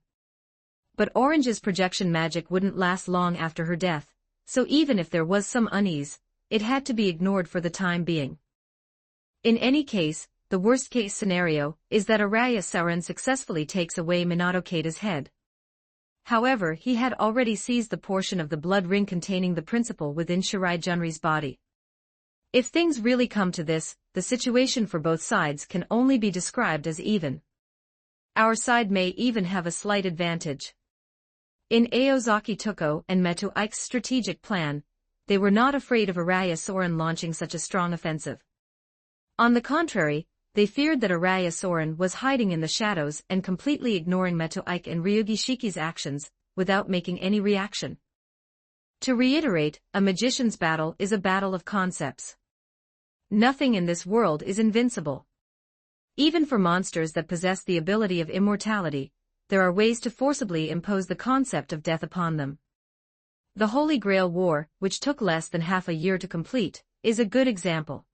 But Orange's projection magic wouldn't last long after her death, so even if there was some unease, it had to be ignored for the time being. In any case, the worst-case scenario is that Araya Sauron successfully takes away Minato Keita's head. However, he had already seized the portion of the blood ring containing the principle within Shirai Junri's body. If things really come to this, the situation for both sides can only be described as even. Our side may even have a slight advantage. In Aozaki Tuko and Matuik's strategic plan, they were not afraid of Araya Sauron launching such a strong offensive. On the contrary, they feared that Araya Sauron was hiding in the shadows and completely ignoring Matuik and Ryugi Shiki's actions, without making any reaction. To reiterate, a magician's battle is a battle of concepts. Nothing in this world is invincible. Even for monsters that possess the ability of immortality, there are ways to forcibly impose the concept of death upon them. The Holy Grail War, which took less than half a year to complete, is a good example.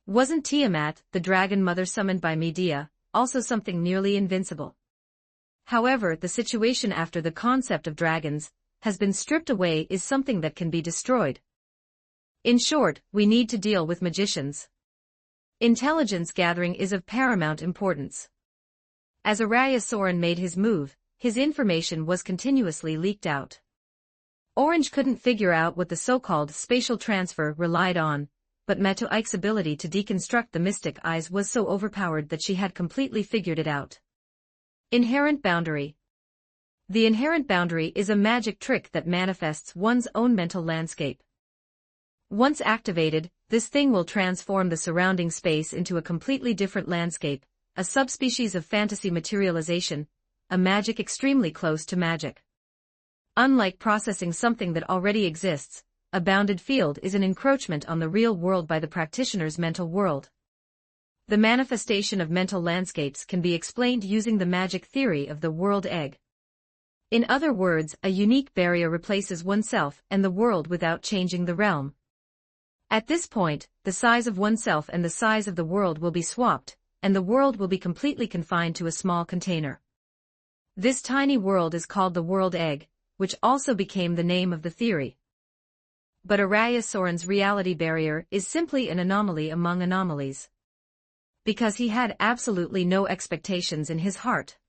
Wasn't Tiamat, the dragon mother summoned by Medea, also something nearly invincible? However, the situation after the concept of dragons has been stripped away is something that can be destroyed. In short, we need to deal with magicians. Intelligence gathering is of paramount importance. As Araya Sauron made his move, his information was continuously leaked out. Orange couldn't figure out what the so-called spatial transfer relied on, but Matuik's ability to deconstruct the mystic eyes was so overpowered that she had completely figured it out. Inherent boundary. The inherent boundary is a magic trick that manifests one's own mental landscape. Once activated, this thing will transform the surrounding space into a completely different landscape, a subspecies of fantasy materialization, a magic extremely close to magic. Unlike processing something that already exists, a bounded field is an encroachment on the real world by the practitioner's mental world. The manifestation of mental landscapes can be explained using the magic theory of the world egg. In other words, a unique barrier replaces oneself and the world without changing the realm. At this point, the size of oneself and the size of the world will be swapped, and the world will be completely confined to a small container. This tiny world is called the world egg, which also became the name of the theory. But Araya Sauron's reality barrier is simply an anomaly among anomalies. Because he had absolutely no expectations in his heart.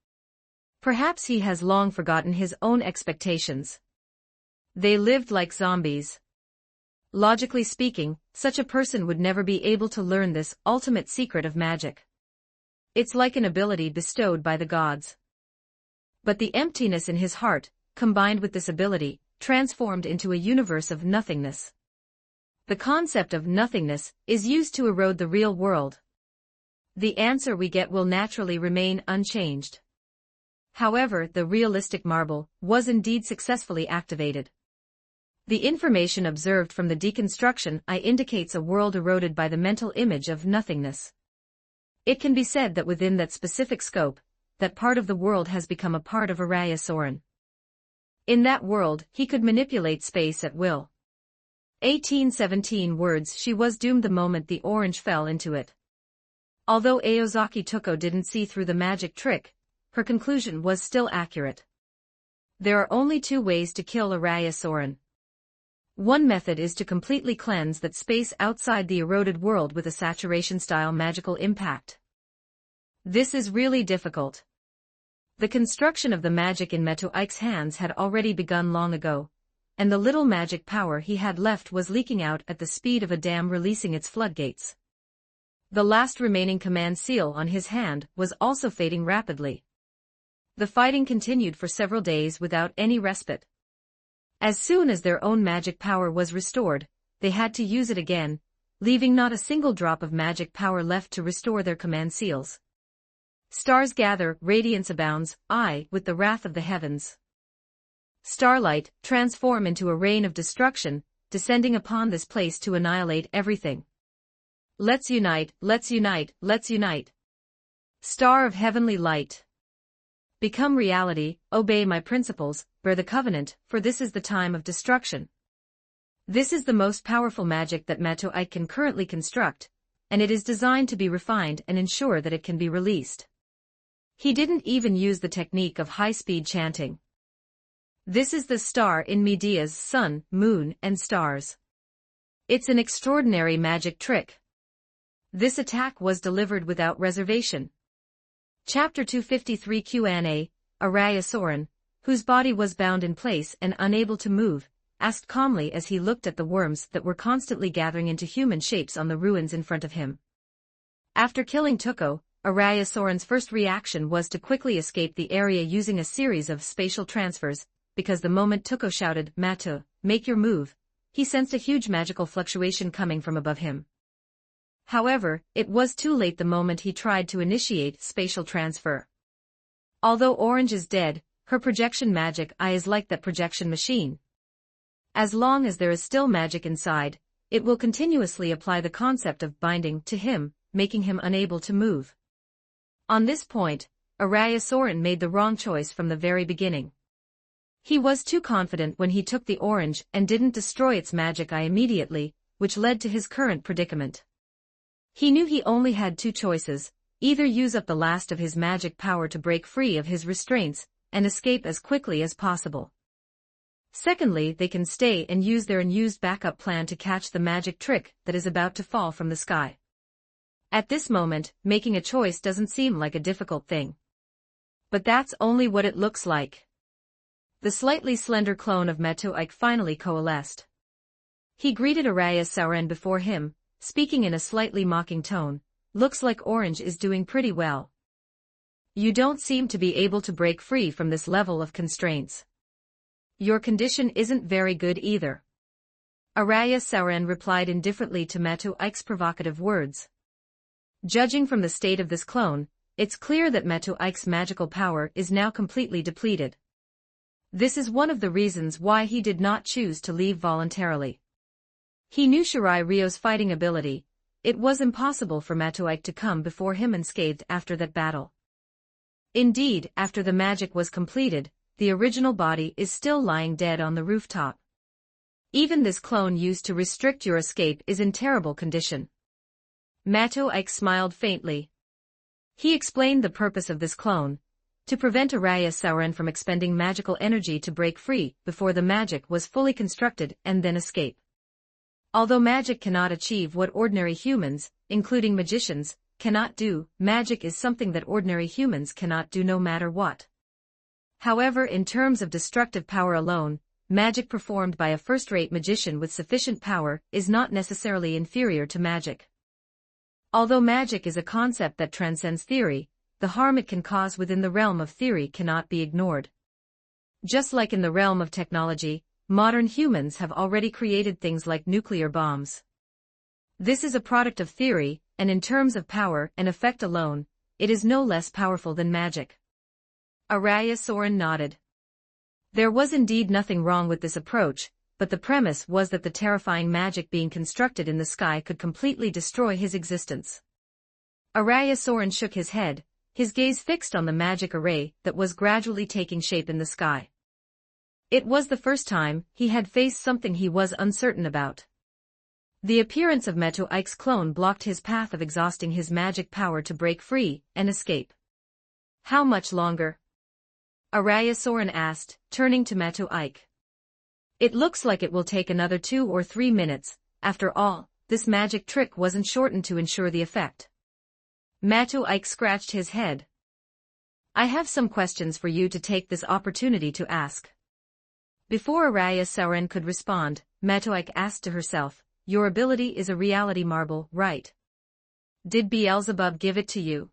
Perhaps he has long forgotten his own expectations. They lived like zombies. Logically speaking, such a person would never be able to learn this ultimate secret of magic. It's like an ability bestowed by the gods. But the emptiness in his heart, combined with this ability, transformed into a universe of nothingness. The concept of nothingness is used to erode the real world. The answer we get will naturally remain unchanged. However, the realistic marble was indeed successfully activated. The information observed from the deconstruction indicates a world eroded by the mental image of nothingness. It can be said that within that specific scope, that part of the world has become a part of Araya Sauron. In that world, he could manipulate space at will. 1817 words. She was doomed the moment the orange fell into it. Although Aozaki Tuko didn't see through the magic trick, her conclusion was still accurate. There are only two ways to kill Araya Sauron. One method is to completely cleanse that space outside the eroded world with a saturation-style magical impact. This is really difficult. The construction of the magic in Matuik's hands had already begun long ago, and the little magic power he had left was leaking out at the speed of a dam releasing its floodgates. The last remaining command seal on his hand was also fading rapidly. The fighting continued for several days without any respite. As soon as their own magic power was restored, they had to use it again, leaving not a single drop of magic power left to restore their command seals. Stars gather, radiance abounds, with the wrath of the heavens. Starlight, transform into a rain of destruction, descending upon this place to annihilate everything. Let's unite, let's unite, let's unite. Star of heavenly light. Become reality, obey my principles, bear the covenant, for this is the time of destruction. This is the most powerful magic that Matoike can currently construct, and it is designed to be refined and ensure that it can be released. He didn't even use the technique of high-speed chanting. This is the star in Medea's sun, moon, and stars. It's an extraordinary magic trick. This attack was delivered without reservation. Chapter 253 Q&A, Araya Soren, whose body was bound in place and unable to move, asked calmly as he looked at the worms that were constantly gathering into human shapes on the ruins in front of him. After killing Tuko, Araya Soren's first reaction was to quickly escape the area using a series of spatial transfers, because the moment Tuko shouted, "Matu, make your move," he sensed a huge magical fluctuation coming from above him. However, it was too late the moment he tried to initiate spatial transfer. Although Orange is dead, her projection magic is like that projection machine. As long as there is still magic inside, it will continuously apply the concept of binding to him, making him unable to move. On this point, Araya Soren made the wrong choice from the very beginning. He was too confident when he took the orange and didn't destroy its magic immediately, which led to his current predicament. He knew he only had two choices, either use up the last of his magic power to break free of his restraints, and escape as quickly as possible. Secondly, they can stay and use their unused backup plan to catch the magic trick that is about to fall from the sky. At this moment, making a choice doesn't seem like a difficult thing. But that's only what it looks like. The slightly slender clone of Matoike finally coalesced. He greeted Araya Soren before him, speaking in a slightly mocking tone. "Looks like Orange is doing pretty well. You don't seem to be able to break free from this level of constraints. Your condition isn't very good either." Araya Soren replied indifferently to Matoike's provocative words. Judging from the state of this clone, it's clear that Matoike's magical power is now completely depleted. This is one of the reasons why he did not choose to leave voluntarily. He knew Shirai Ryo's fighting ability. It was impossible for Matoike to come before him unscathed after that battle. Indeed, after the magic was completed, the original body is still lying dead on the rooftop. Even this clone used to restrict your escape is in terrible condition. Matoike smiled faintly. He explained the purpose of this clone, to prevent Araya Soren from expending magical energy to break free before the magic was fully constructed and then escape. Although magic cannot achieve what ordinary humans, including magicians, cannot do, magic is something that ordinary humans cannot do no matter what. However, in terms of destructive power alone, magic performed by a first-rate magician with sufficient power is not necessarily inferior to magic. Although magic is a concept that transcends theory, the harm it can cause within the realm of theory cannot be ignored. Just like in the realm of technology, modern humans have already created things like nuclear bombs. This is a product of theory, and in terms of power and effect alone, it is no less powerful than magic. Araya Soren nodded. There was indeed nothing wrong with this approach, but the premise was that the terrifying magic being constructed in the sky could completely destroy his existence. Araya Soren shook his head, his gaze fixed on the magic array that was gradually taking shape in the sky. It was the first time he had faced something he was uncertain about. The appearance of Matoike's clone blocked his path of exhausting his magic power to break free and escape. How much longer? Araya Soren asked, turning to Matoike. It looks like it will take another 2 or 3 minutes. After all, this magic trick wasn't shortened to ensure the effect. Matoike scratched his head. I have some questions for you to take this opportunity to ask. Before Araya Soren could respond, Matoike asked to herself, your ability is a reality marble, right? Did Beelzebub give it to you?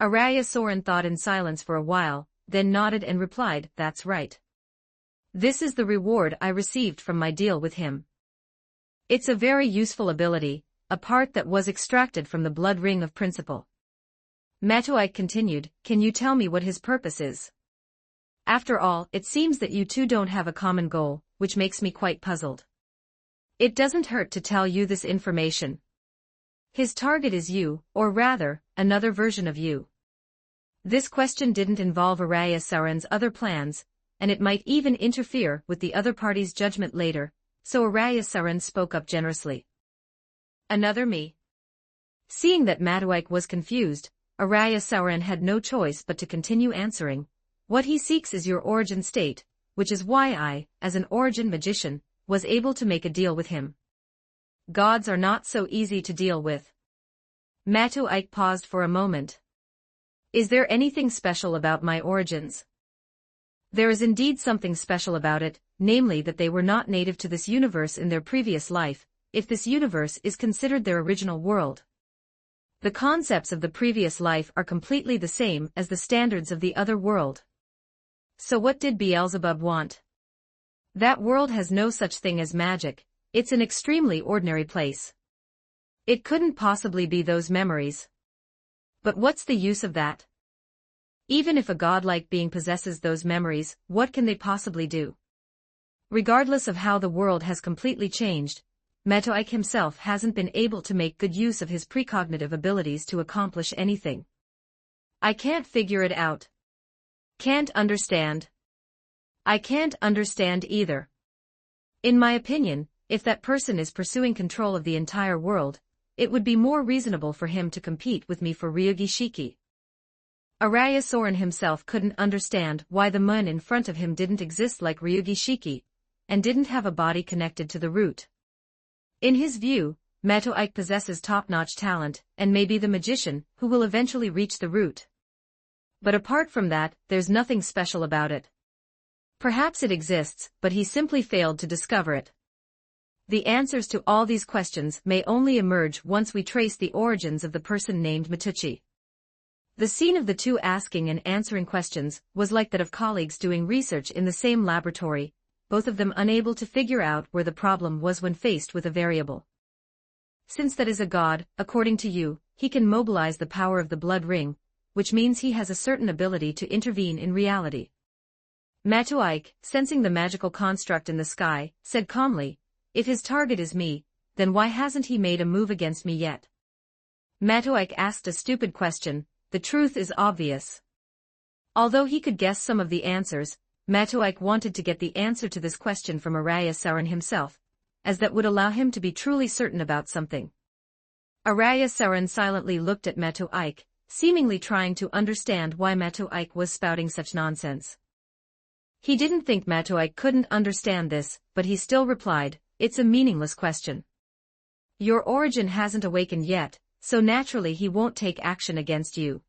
Araya Soren thought in silence for a while, then nodded and replied, that's right. This is the reward I received from my deal with him. It's a very useful ability, a part that was extracted from the blood ring of principle. Matoike continued, can you tell me what his purpose is? After all, it seems that you two don't have a common goal, which makes me quite puzzled. It doesn't hurt to tell you this information. His target is you, or rather, another version of you. This question didn't involve Araya Sauron's other plans, and it might even interfere with the other party's judgment later, so Araya Sauron spoke up generously. Another me. Seeing that Matoike was confused, Araya Sauron had no choice but to continue answering. What he seeks is your origin state, which is why I, as an origin magician, was able to make a deal with him. Gods are not so easy to deal with. Matoike paused for a moment. Is there anything special about my origins? There is indeed something special about it, namely that they were not native to this universe in their previous life, if this universe is considered their original world. The concepts of the previous life are completely the same as the standards of the other world. So what did Beelzebub want? That world has no such thing as magic, it's an extremely ordinary place. It couldn't possibly be those memories. But what's the use of that? Even if a godlike being possesses those memories, what can they possibly do? Regardless of how the world has completely changed, Matoike himself hasn't been able to make good use of his precognitive abilities to accomplish anything. I can't figure it out. Can't understand. I can't understand either. In my opinion, if that person is pursuing control of the entire world, it would be more reasonable for him to compete with me for Ryugi Shiki. Araya Sauron himself couldn't understand why the moon in front of him didn't exist like Ryugi Shiki, and didn't have a body connected to the root. In his view, Matoike possesses top-notch talent, and may be the magician who will eventually reach the root. But apart from that, there's nothing special about it. Perhaps it exists, but he simply failed to discover it. The answers to all these questions may only emerge once we trace the origins of the person named Matucci. The scene of the two asking and answering questions was like that of colleagues doing research in the same laboratory, both of them unable to figure out where the problem was when faced with a variable. Since that is a god, according to you, he can mobilize the power of the blood ring, which means he has a certain ability to intervene in reality. Matoike, sensing the magical construct in the sky, said calmly, if his target is me, then why hasn't he made a move against me yet? Matoike asked a stupid question, the truth is obvious. Although he could guess some of the answers, Matoike wanted to get the answer to this question from Araya Sauron himself, as that would allow him to be truly certain about something. Araya Sauron silently looked at Matoike, seemingly trying to understand why Matoike was spouting such nonsense. He didn't think Matoike couldn't understand this, but he still replied, it's a meaningless question. Your origin hasn't awakened yet, so naturally he won't take action against you.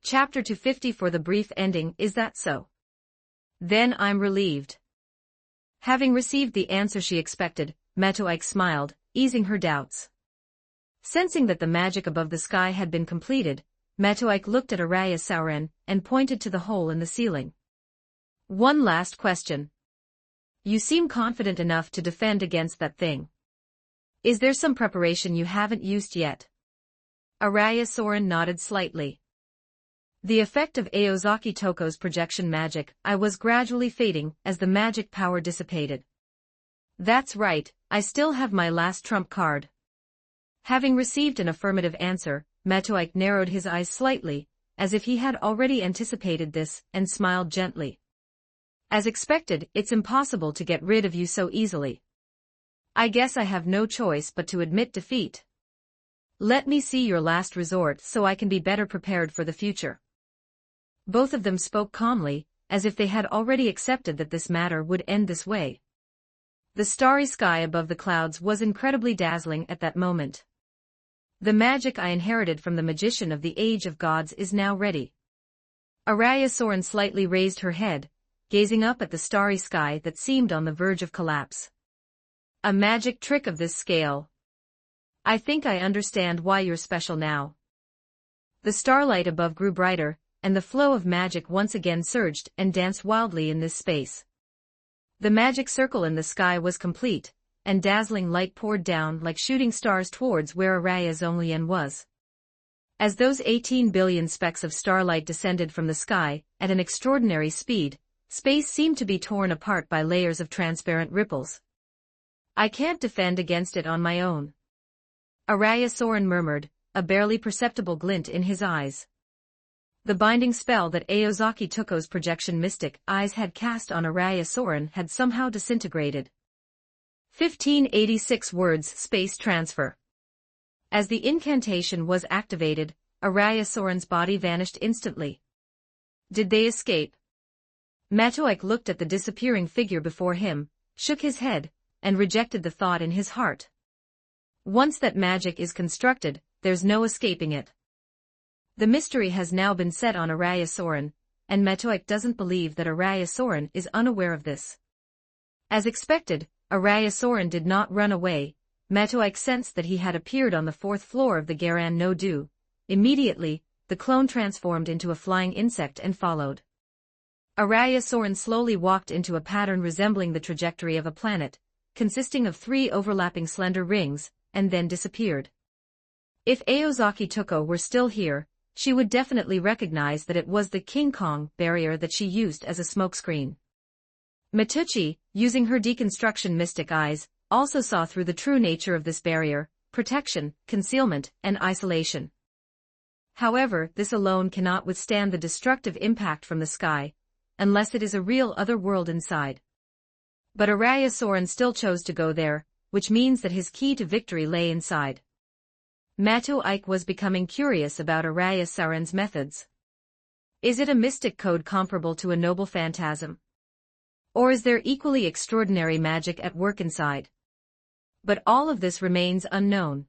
Chapter 250 for the brief ending, is that so? Then I'm relieved. Having received the answer she expected, Matoike smiled, easing her doubts. Sensing that the magic above the sky had been completed, Matoike looked at Araya Sauron and pointed to the hole in the ceiling. One last question. You seem confident enough to defend against that thing. Is there some preparation you haven't used yet? Araya Sauron nodded slightly. The effect of Aozaki Toko's projection magic, I was gradually fading as the magic power dissipated. That's right, I still have my last trump card. Having received an affirmative answer, Matoike narrowed his eyes slightly, as if he had already anticipated this, and smiled gently. As expected, it's impossible to get rid of you so easily. I guess I have no choice but to admit defeat. Let me see your last resort so I can be better prepared for the future. Both of them spoke calmly, as if they had already accepted that this matter would end this way. The starry sky above the clouds was incredibly dazzling at that moment. The magic I inherited from the magician of the Age of Gods is now ready. Araya Sauron slightly raised her head, gazing up at the starry sky that seemed on the verge of collapse. A magic trick of this scale. I think I understand why you're special now. The starlight above grew brighter, and the flow of magic once again surged and danced wildly in this space. The magic circle in the sky was complete, and dazzling light poured down like shooting stars towards where Araya's Zonlian was. As those 18 billion specks of starlight descended from the sky, at an extraordinary speed, space seemed to be torn apart by layers of transparent ripples. "I can't defend against it on my own," Araya Soren murmured, a barely perceptible glint in his eyes. The binding spell that Aozaki Toko's projection mystic eyes had cast on Araya Soren had somehow disintegrated. 1586 words space transfer. As the incantation was activated, Araya Soren's body vanished instantly. Did they escape? Matoike looked at the disappearing figure before him, shook his head, and rejected the thought in his heart. Once that magic is constructed, there's no escaping it. The mystery has now been set on Araya Soren, and Matoike doesn't believe that Araya Soren is unaware of this. As expected, Araya Soren did not run away. Matoike sensed that he had appeared on the 4th floor of the Garan no Du. Immediately, the clone transformed into a flying insect and followed. Araya Soren slowly walked into a pattern resembling the trajectory of a planet, consisting of 3 overlapping slender rings, and then disappeared. If Aozaki Toko were still here, she would definitely recognize that it was the King Kong barrier that she used as a smokescreen. Matucci, using her deconstruction mystic eyes, also saw through the true nature of this barrier: protection, concealment, and isolation. However, this alone cannot withstand the destructive impact from the sky, unless it is a real other world inside. But Araya Soren still chose to go there, which means that his key to victory lay inside. Matoike was becoming curious about Araya Soren's methods. Is it a mystic code comparable to a noble phantasm? Or is there equally extraordinary magic at work inside? But all of this remains unknown.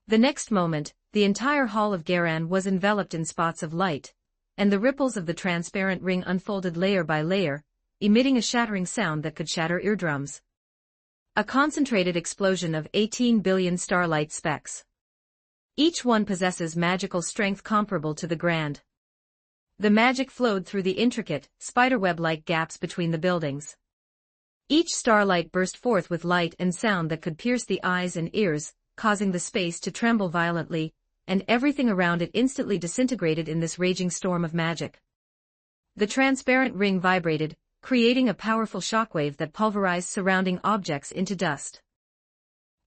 The next moment, the entire hall of Garan was enveloped in spots of light, and the ripples of the transparent ring unfolded layer by layer, emitting a shattering sound that could shatter eardrums. A concentrated explosion of 18 billion starlight specks. Each one possesses magical strength comparable to the grand. The magic flowed through the intricate, spiderweb-like gaps between the buildings. Each starlight burst forth with light and sound that could pierce the eyes and ears, causing the space to tremble violently, and everything around it instantly disintegrated in this raging storm of magic. The transparent ring vibrated, creating a powerful shockwave that pulverized surrounding objects into dust.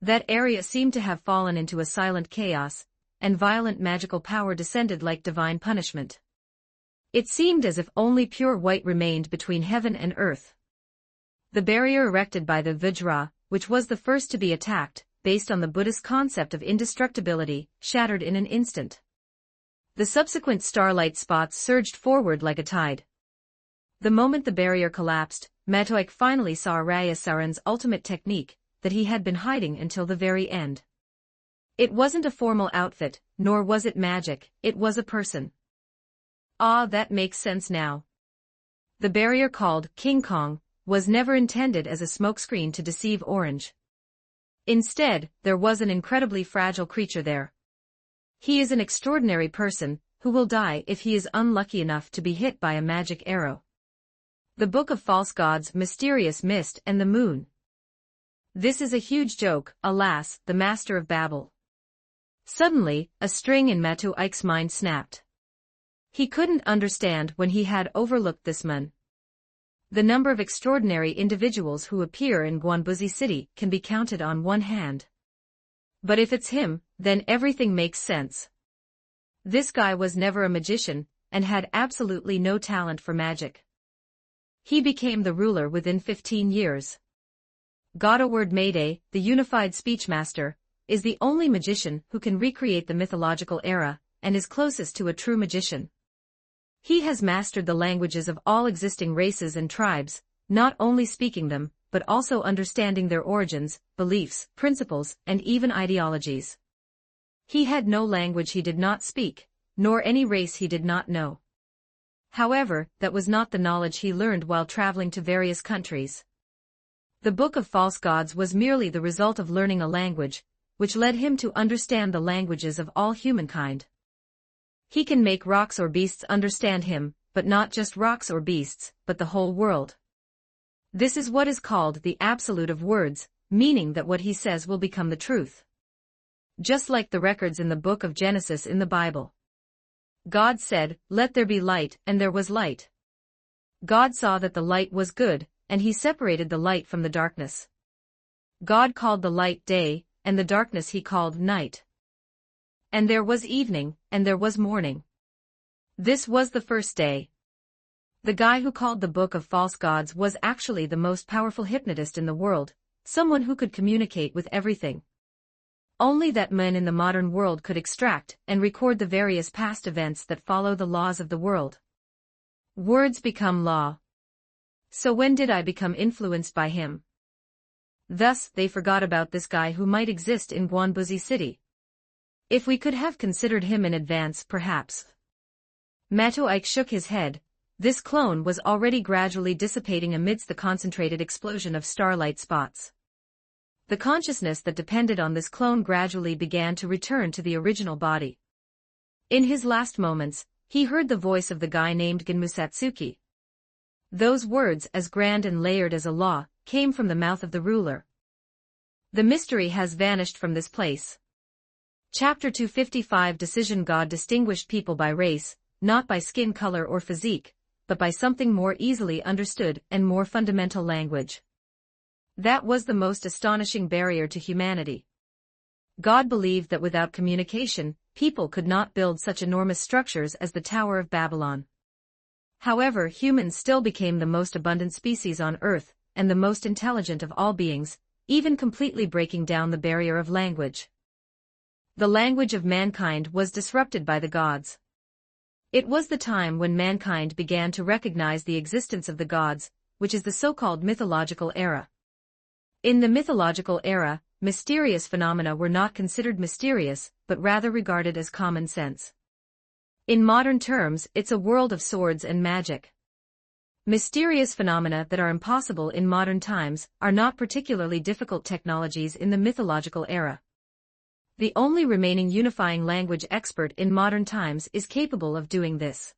That area seemed to have fallen into a silent chaos, and violent magical power descended like divine punishment. It seemed as if only pure white remained between heaven and earth. The barrier erected by the Vajra, which was the first to be attacked, based on the Buddhist concept of indestructibility, shattered in an instant. The subsequent starlight spots surged forward like a tide. The moment the barrier collapsed, Matoike finally saw Araya Soren's ultimate technique, that he had been hiding until the very end. It wasn't a formal outfit, nor was it magic, it was a person. Ah, that makes sense now. The barrier called King Kong was never intended as a smokescreen to deceive Orange. Instead, there was an incredibly fragile creature there. He is an extraordinary person, who will die if he is unlucky enough to be hit by a magic arrow. The Book of False Gods, Mysterious Mist and the Moon. This is a huge joke, alas, the master of Babel. Suddenly, a string in Matoike's mind snapped. He couldn't understand when he had overlooked this man. The number of extraordinary individuals who appear in Guanbuzi City can be counted on one hand. But if it's him, then everything makes sense. This guy was never a magician, and had absolutely no talent for magic. He became the ruler within 15 years. Godoward Mayday, the unified speechmaster, is the only magician who can recreate the mythological era, and is closest to a true magician. He has mastered the languages of all existing races and tribes, not only speaking them, but also understanding their origins, beliefs, principles, and even ideologies. He had no language he did not speak, nor any race he did not know. However, that was not the knowledge he learned while traveling to various countries. The Book of False Gods was merely the result of learning a language, which led him to understand the languages of all humankind. He can make rocks or beasts understand him, but not just rocks or beasts, but the whole world. This is what is called the absolute of words, meaning that what he says will become the truth. Just like the records in the book of Genesis in the Bible. God said, "Let there be light," and there was light. God saw that the light was good, and he separated the light from the darkness. God called the light day, and the darkness he called night. And there was evening, and there was morning. This was the first day. The guy who called the Book of False Gods was actually the most powerful hypnotist in the world, someone who could communicate with everything. Only that men in the modern world could extract and record the various past events that follow the laws of the world. Words become law. So when did I become influenced by him? Thus, they forgot about this guy who might exist in Guanbuzi City. If we could have considered him in advance, perhaps. Matoike shook his head. This clone was already gradually dissipating amidst the concentrated explosion of starlight spots. The consciousness that depended on this clone gradually began to return to the original body. In his last moments, he heard the voice of the guy named Genmusatsuki. Those words, as grand and layered as a law, came from the mouth of the ruler. The mystery has vanished from this place. Chapter 255 Decision. God distinguished people by race, not by skin color or physique, but by something more easily understood and more fundamental: language. That was the most astonishing barrier to humanity. God believed that without communication, people could not build such enormous structures as the Tower of Babylon. However, humans still became the most abundant species on Earth, and the most intelligent of all beings, even completely breaking down the barrier of language. The language of mankind was disrupted by the gods. It was the time when mankind began to recognize the existence of the gods, which is the so-called mythological era. In the mythological era, mysterious phenomena were not considered mysterious, but rather regarded as common sense. In modern terms, it's a world of swords and magic. Mysterious phenomena that are impossible in modern times are not particularly difficult technologies in the mythological era. The only remaining unifying language expert in modern times is capable of doing this.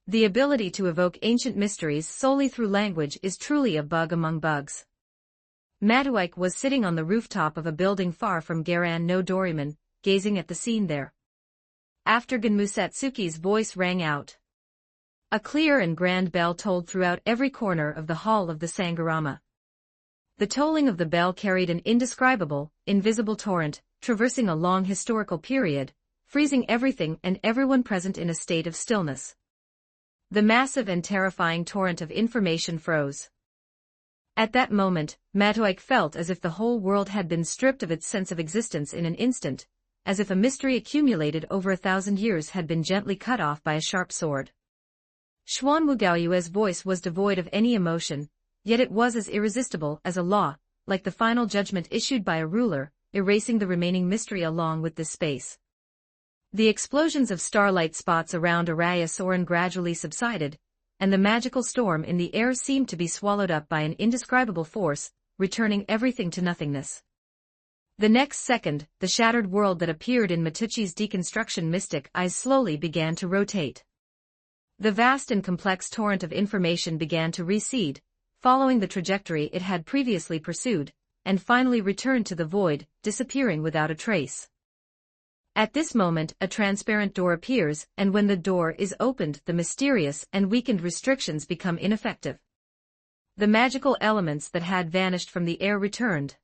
The ability to evoke ancient mysteries solely through language is truly a bug among bugs. Matoike was sitting on the rooftop of a building far from Garan no Doriman, gazing at the scene there. After Genmusatsuki's voice rang out, a clear and grand bell tolled throughout every corner of the hall of the Sangharama. The tolling of the bell carried an indescribable, invisible torrent, traversing a long historical period, freezing everything and everyone present in a state of stillness. The massive and terrifying torrent of information froze. At that moment, Matoike felt as if the whole world had been stripped of its sense of existence in an instant, as if a mystery accumulated over 1,000 years had been gently cut off by a sharp sword. Xuanwugaoyue's voice was devoid of any emotion, yet it was as irresistible as a law, like the final judgment issued by a ruler, erasing the remaining mystery along with this space. The explosions of starlight spots around Araya Soren gradually subsided, and the magical storm in the air seemed to be swallowed up by an indescribable force, returning everything to nothingness. The next second, the shattered world that appeared in Matucci's deconstruction mystic eyes slowly began to rotate. The vast and complex torrent of information began to recede, following the trajectory it had previously pursued, and finally returned to the void, disappearing without a trace. At this moment, a transparent door appears, and when the door is opened, the mysterious and weakened restrictions become ineffective. The magical elements that had vanished from the air returned.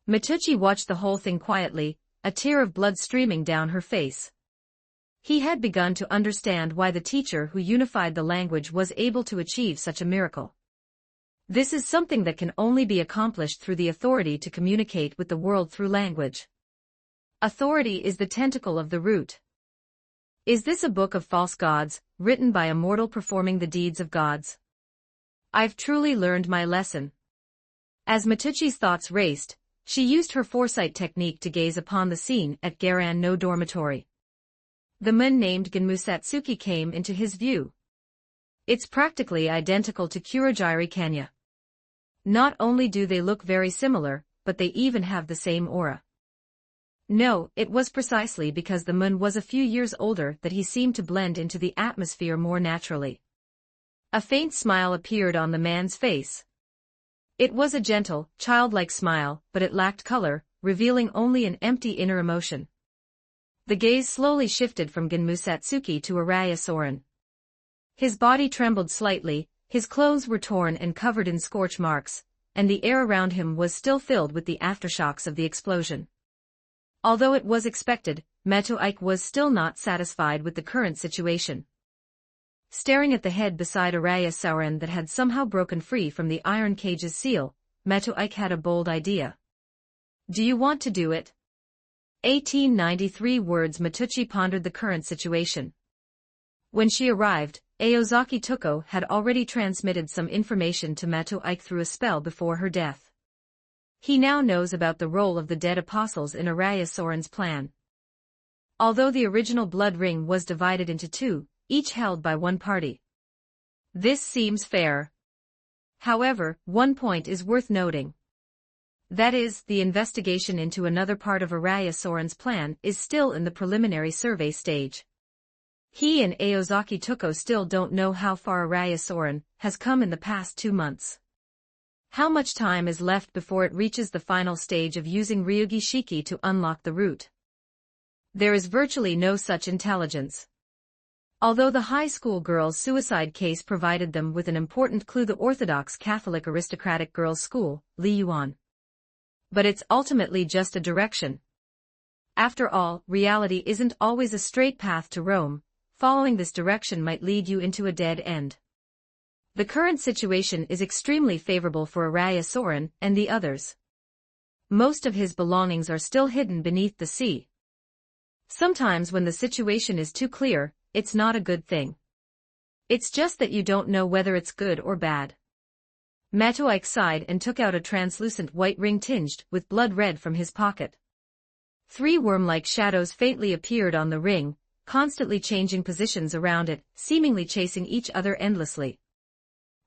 Matucci watched the whole thing quietly, a tear of blood streaming down her face. He had begun to understand why the teacher who unified the language was able to achieve such a miracle. This is something that can only be accomplished through the authority to communicate with the world through language. Authority is the tentacle of the root. Is this a book of false gods, written by a mortal performing the deeds of gods? I've truly learned my lesson. As Matucci's thoughts raced, she used her foresight technique to gaze upon the scene at Garan no Dormitory. The man named Genmusatsuki came into his view. It's practically identical to Kurogiri Kenya. Not only do they look very similar, but they even have the same aura. No, it was precisely because the moon was a few years older that he seemed to blend into the atmosphere more naturally. A faint smile appeared on the man's face. It was a gentle, childlike smile, but it lacked color, revealing only an empty inner emotion. The gaze slowly shifted from Genmu Satsuki to Araya Soren. His body trembled slightly, his clothes were torn and covered in scorch marks, and the air around him was still filled with the aftershocks of the explosion. Although it was expected, Metoike was still not satisfied with the current situation. Staring at the head beside Araya Soren that had somehow broken free from the iron cage's seal, Metoike had a bold idea. "Do you want to do it?" 1893 words. Matucci pondered the current situation. When she arrived, Aozaki Tuko had already transmitted some information to Metoike through a spell before her death. He now knows about the role of the dead apostles in Araya Soren's plan. Although the original blood ring was divided into two, each held by one party. This seems fair. However, one point is worth noting. That is, the investigation into another part of Araya Soren's plan is still in the preliminary survey stage. He and Aozaki Tuko still don't know how far Araya Soren has come in the past 2 months. How much time is left before it reaches the final stage of using Ryugi Shiki to unlock the route? There is virtually no such intelligence. Although the high school girl's suicide case provided them with an important clue, the Orthodox Catholic aristocratic girls' school, Li Yuan. But it's ultimately just a direction. After all, reality isn't always a straight path to Rome. Following this direction might lead you into a dead end. The current situation is extremely favorable for Araya Soren and the others. Most of his belongings are still hidden beneath the sea. Sometimes when the situation is too clear, it's not a good thing. It's just that you don't know whether it's good or bad. Metoike sighed and took out a translucent white ring tinged with blood red from his pocket. 3 worm-like shadows faintly appeared on the ring, constantly changing positions around it, seemingly chasing each other endlessly.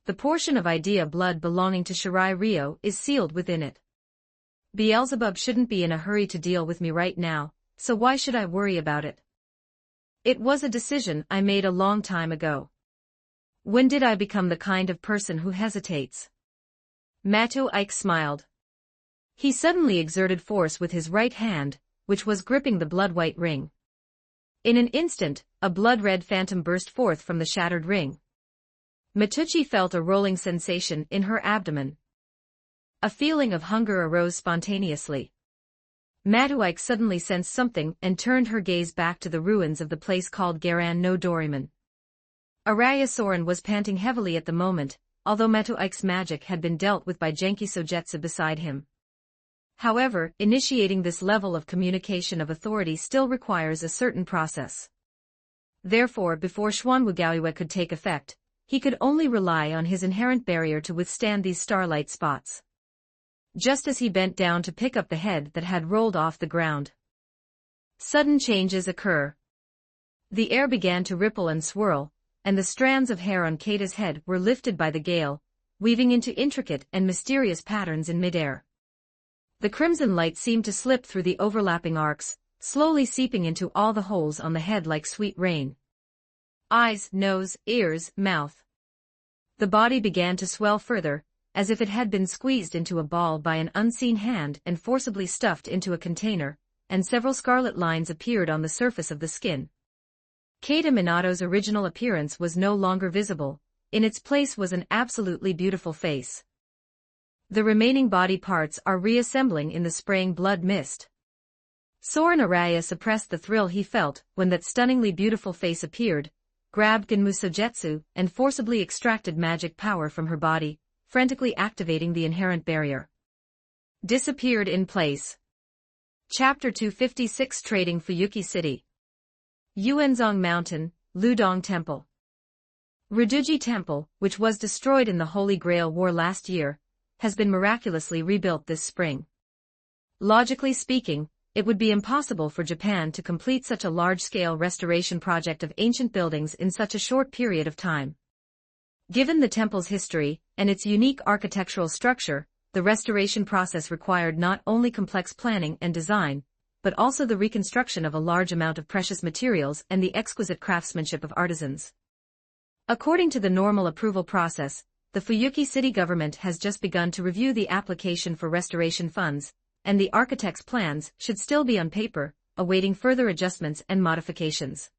The portion of idea blood belonging to Shirai Ryo is sealed within it. Beelzebub shouldn't be in a hurry to deal with me right now, so why should I worry about it? It was a decision I made a long time ago. When did I become the kind of person who hesitates? Metoike smiled. He suddenly exerted force with his right hand, which was gripping the blood-white ring. In an instant, a blood-red phantom burst forth from the shattered ring. Matucci felt a rolling sensation in her abdomen. A feeling of hunger arose spontaneously. Metoike suddenly sensed something and turned her gaze back to the ruins of the place called Garan no Doriman. Araya Soren was panting heavily at the moment, although Metoike's magic had been dealt with by Genki Sogetsu beside him. However, initiating this level of communication of authority still requires a certain process. Therefore, before Xuanwugaoyue could take effect, he could only rely on his inherent barrier to withstand these starlight spots. Just as he bent down to pick up the head that had rolled off the ground, sudden changes occur. The air began to ripple and swirl, and the strands of hair on Keita's head were lifted by the gale, weaving into intricate and mysterious patterns in midair. The crimson light seemed to slip through the overlapping arcs, slowly seeping into all the holes on the head like sweet rain. Eyes, nose, ears, mouth. The body began to swell further, as if it had been squeezed into a ball by an unseen hand and forcibly stuffed into a container, and several scarlet lines appeared on the surface of the skin. Keita Minato's original appearance was no longer visible, in its place was an absolutely beautiful face. The remaining body parts are reassembling in the spraying blood mist. Soren Araya suppressed the thrill he felt when that stunningly beautiful face appeared, grabbed Genmu Sogetsu, and forcibly extracted magic power from her body, frantically activating the inherent barrier. Disappeared in place. Chapter 256 Trading Fuyuki City. Yuanzong Mountain, Ludong Temple. Ruduji Temple, which was destroyed in the Holy Grail War last year, has been miraculously rebuilt this spring. Logically speaking, it would be impossible for Japan to complete such a large-scale restoration project of ancient buildings in such a short period of time. Given the temple's history and its unique architectural structure, the restoration process required not only complex planning and design, but also the reconstruction of a large amount of precious materials and the exquisite craftsmanship of artisans. According to the normal approval process, the Fuyuki city government has just begun to review the application for restoration funds, and the architect's plans should still be on paper, awaiting further adjustments and modifications.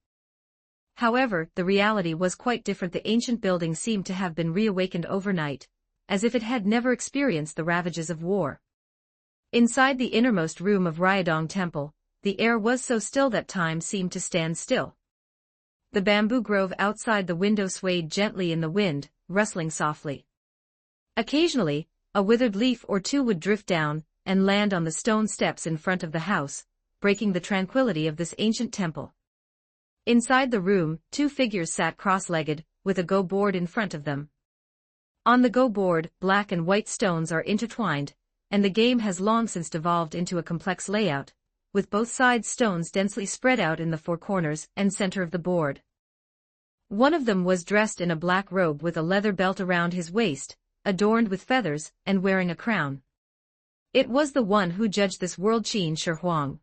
However, the reality was quite different. The ancient building seemed to have been reawakened overnight, as if it had never experienced the ravages of war. Inside the innermost room of Ryodong Temple, the air was so still that time seemed to stand still. The bamboo grove outside the window swayed gently in the wind, rustling softly. Occasionally, a withered leaf or two would drift down and land on the stone steps in front of the house, breaking the tranquility of this ancient temple. Inside the room, two figures sat cross-legged, with a go board in front of them. On the go board, black and white stones are intertwined, and the game has long since devolved into a complex layout, with both sides stones densely spread out in the four corners and center of the board. One of them was dressed in a black robe with a leather belt around his waist, adorned with feathers, and wearing a crown. It was the one who judged this world, Qin Shi Huang.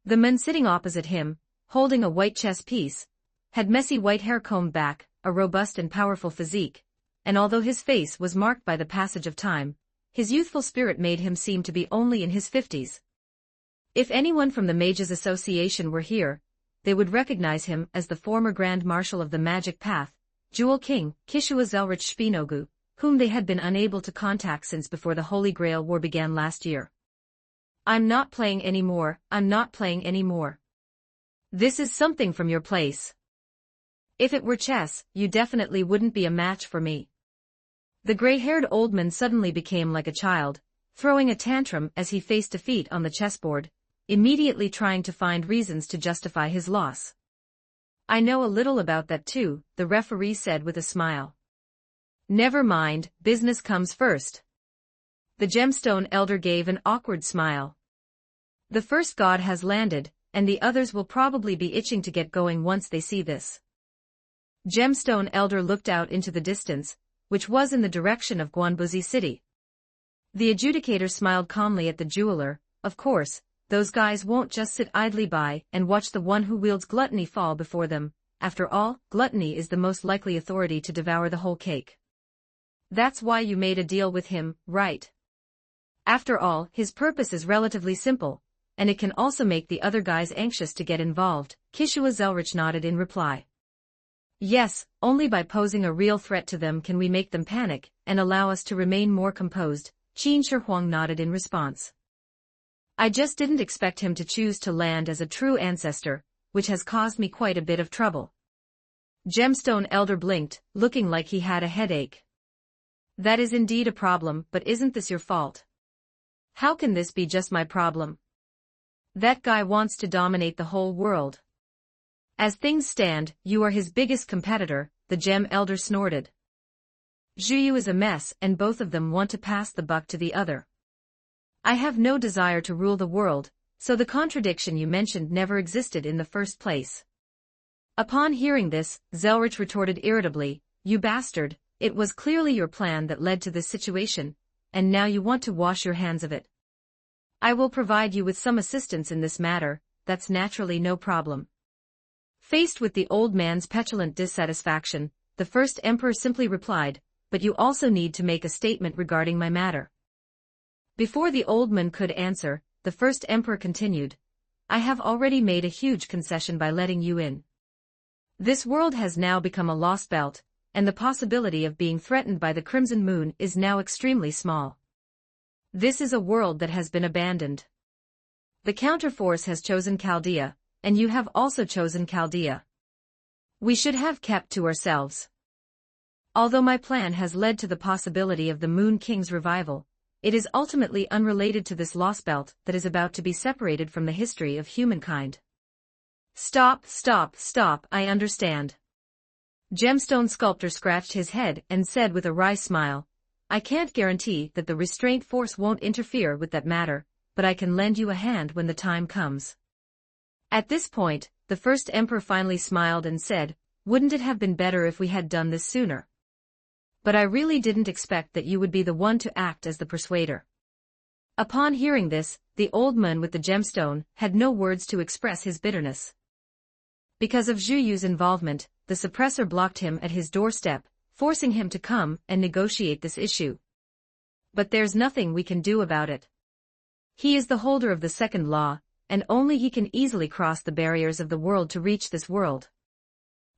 The man sitting opposite him, holding a white chess piece, had messy white hair combed back, a robust and powerful physique, and although his face was marked by the passage of time, his youthful spirit made him seem to be only in his 50s. If anyone from the Mages Association were here, they would recognize him as the former Grand Marshal of the Magic Path, Jewel King, Kishua Zelrich Spinogu, whom they had been unable to contact since before the Holy Grail War began last year. I'm not playing anymore. This is something from your place. If it were chess, you definitely wouldn't be a match for me. The gray-haired old man suddenly became like a child, throwing a tantrum as he faced defeat on the chessboard, immediately trying to find reasons to justify his loss. I know a little about that too, the referee said with a smile. Never mind, business comes first. The gemstone elder gave an awkward smile. The first god has landed, and the others will probably be itching to get going once they see this. Gemstone elder looked out into the distance, which was in the direction of Guanbuzi City. The adjudicator smiled calmly at the jeweler. Of course, those guys won't just sit idly by and watch the one who wields gluttony fall before them. After all, gluttony is the most likely authority to devour the whole cake. That's why you made a deal with him, right? After all, his purpose is relatively simple, and it can also make the other guys anxious to get involved. Kishua Zelrich nodded in reply. Yes, only by posing a real threat to them can we make them panic and allow us to remain more composed. Qin Shi Huang nodded in response. I just didn't expect him to choose to land as a true ancestor, which has caused me quite a bit of trouble. Gemstone Elder blinked, looking like he had a headache. That is indeed a problem, but isn't this your fault? How can this be just my problem? That guy wants to dominate the whole world. As things stand, you are his biggest competitor, the Gem Elder snorted. Zhuyu is a mess and both of them want to pass the buck to the other. I have no desire to rule the world, so the contradiction you mentioned never existed in the first place. Upon hearing this, Zelrich retorted irritably, you bastard, it was clearly your plan that led to this situation, and now you want to wash your hands of it. I will provide you with some assistance in this matter, that's naturally no problem. Faced with the old man's petulant dissatisfaction, the first emperor simply replied, but you also need to make a statement regarding my matter. Before the old man could answer, the first emperor continued, I have already made a huge concession by letting you in. This world has now become a lost belt, and the possibility of being threatened by the Crimson Moon is now extremely small. This is a world that has been abandoned. The counterforce has chosen Chaldea, and you have also chosen Chaldea. We should have kept to ourselves. Although my plan has led to the possibility of the Moon King's revival, it is ultimately unrelated to this lost belt that is about to be separated from the history of humankind. Stop, I understand. Gemstone Sculptor scratched his head and said with a wry smile, I can't guarantee that the restraint force won't interfere with that matter, but I can lend you a hand when the time comes. At this point, the first emperor finally smiled and said, wouldn't it have been better if we had done this sooner? But I really didn't expect that you would be the one to act as the persuader. Upon hearing this, the old man with the gemstone had no words to express his bitterness. Because of Zhuyu's involvement, the suppressor blocked him at his doorstep, forcing him to come and negotiate this issue. But there's nothing we can do about it. He is the holder of the second law, and only he can easily cross the barriers of the world to reach this world.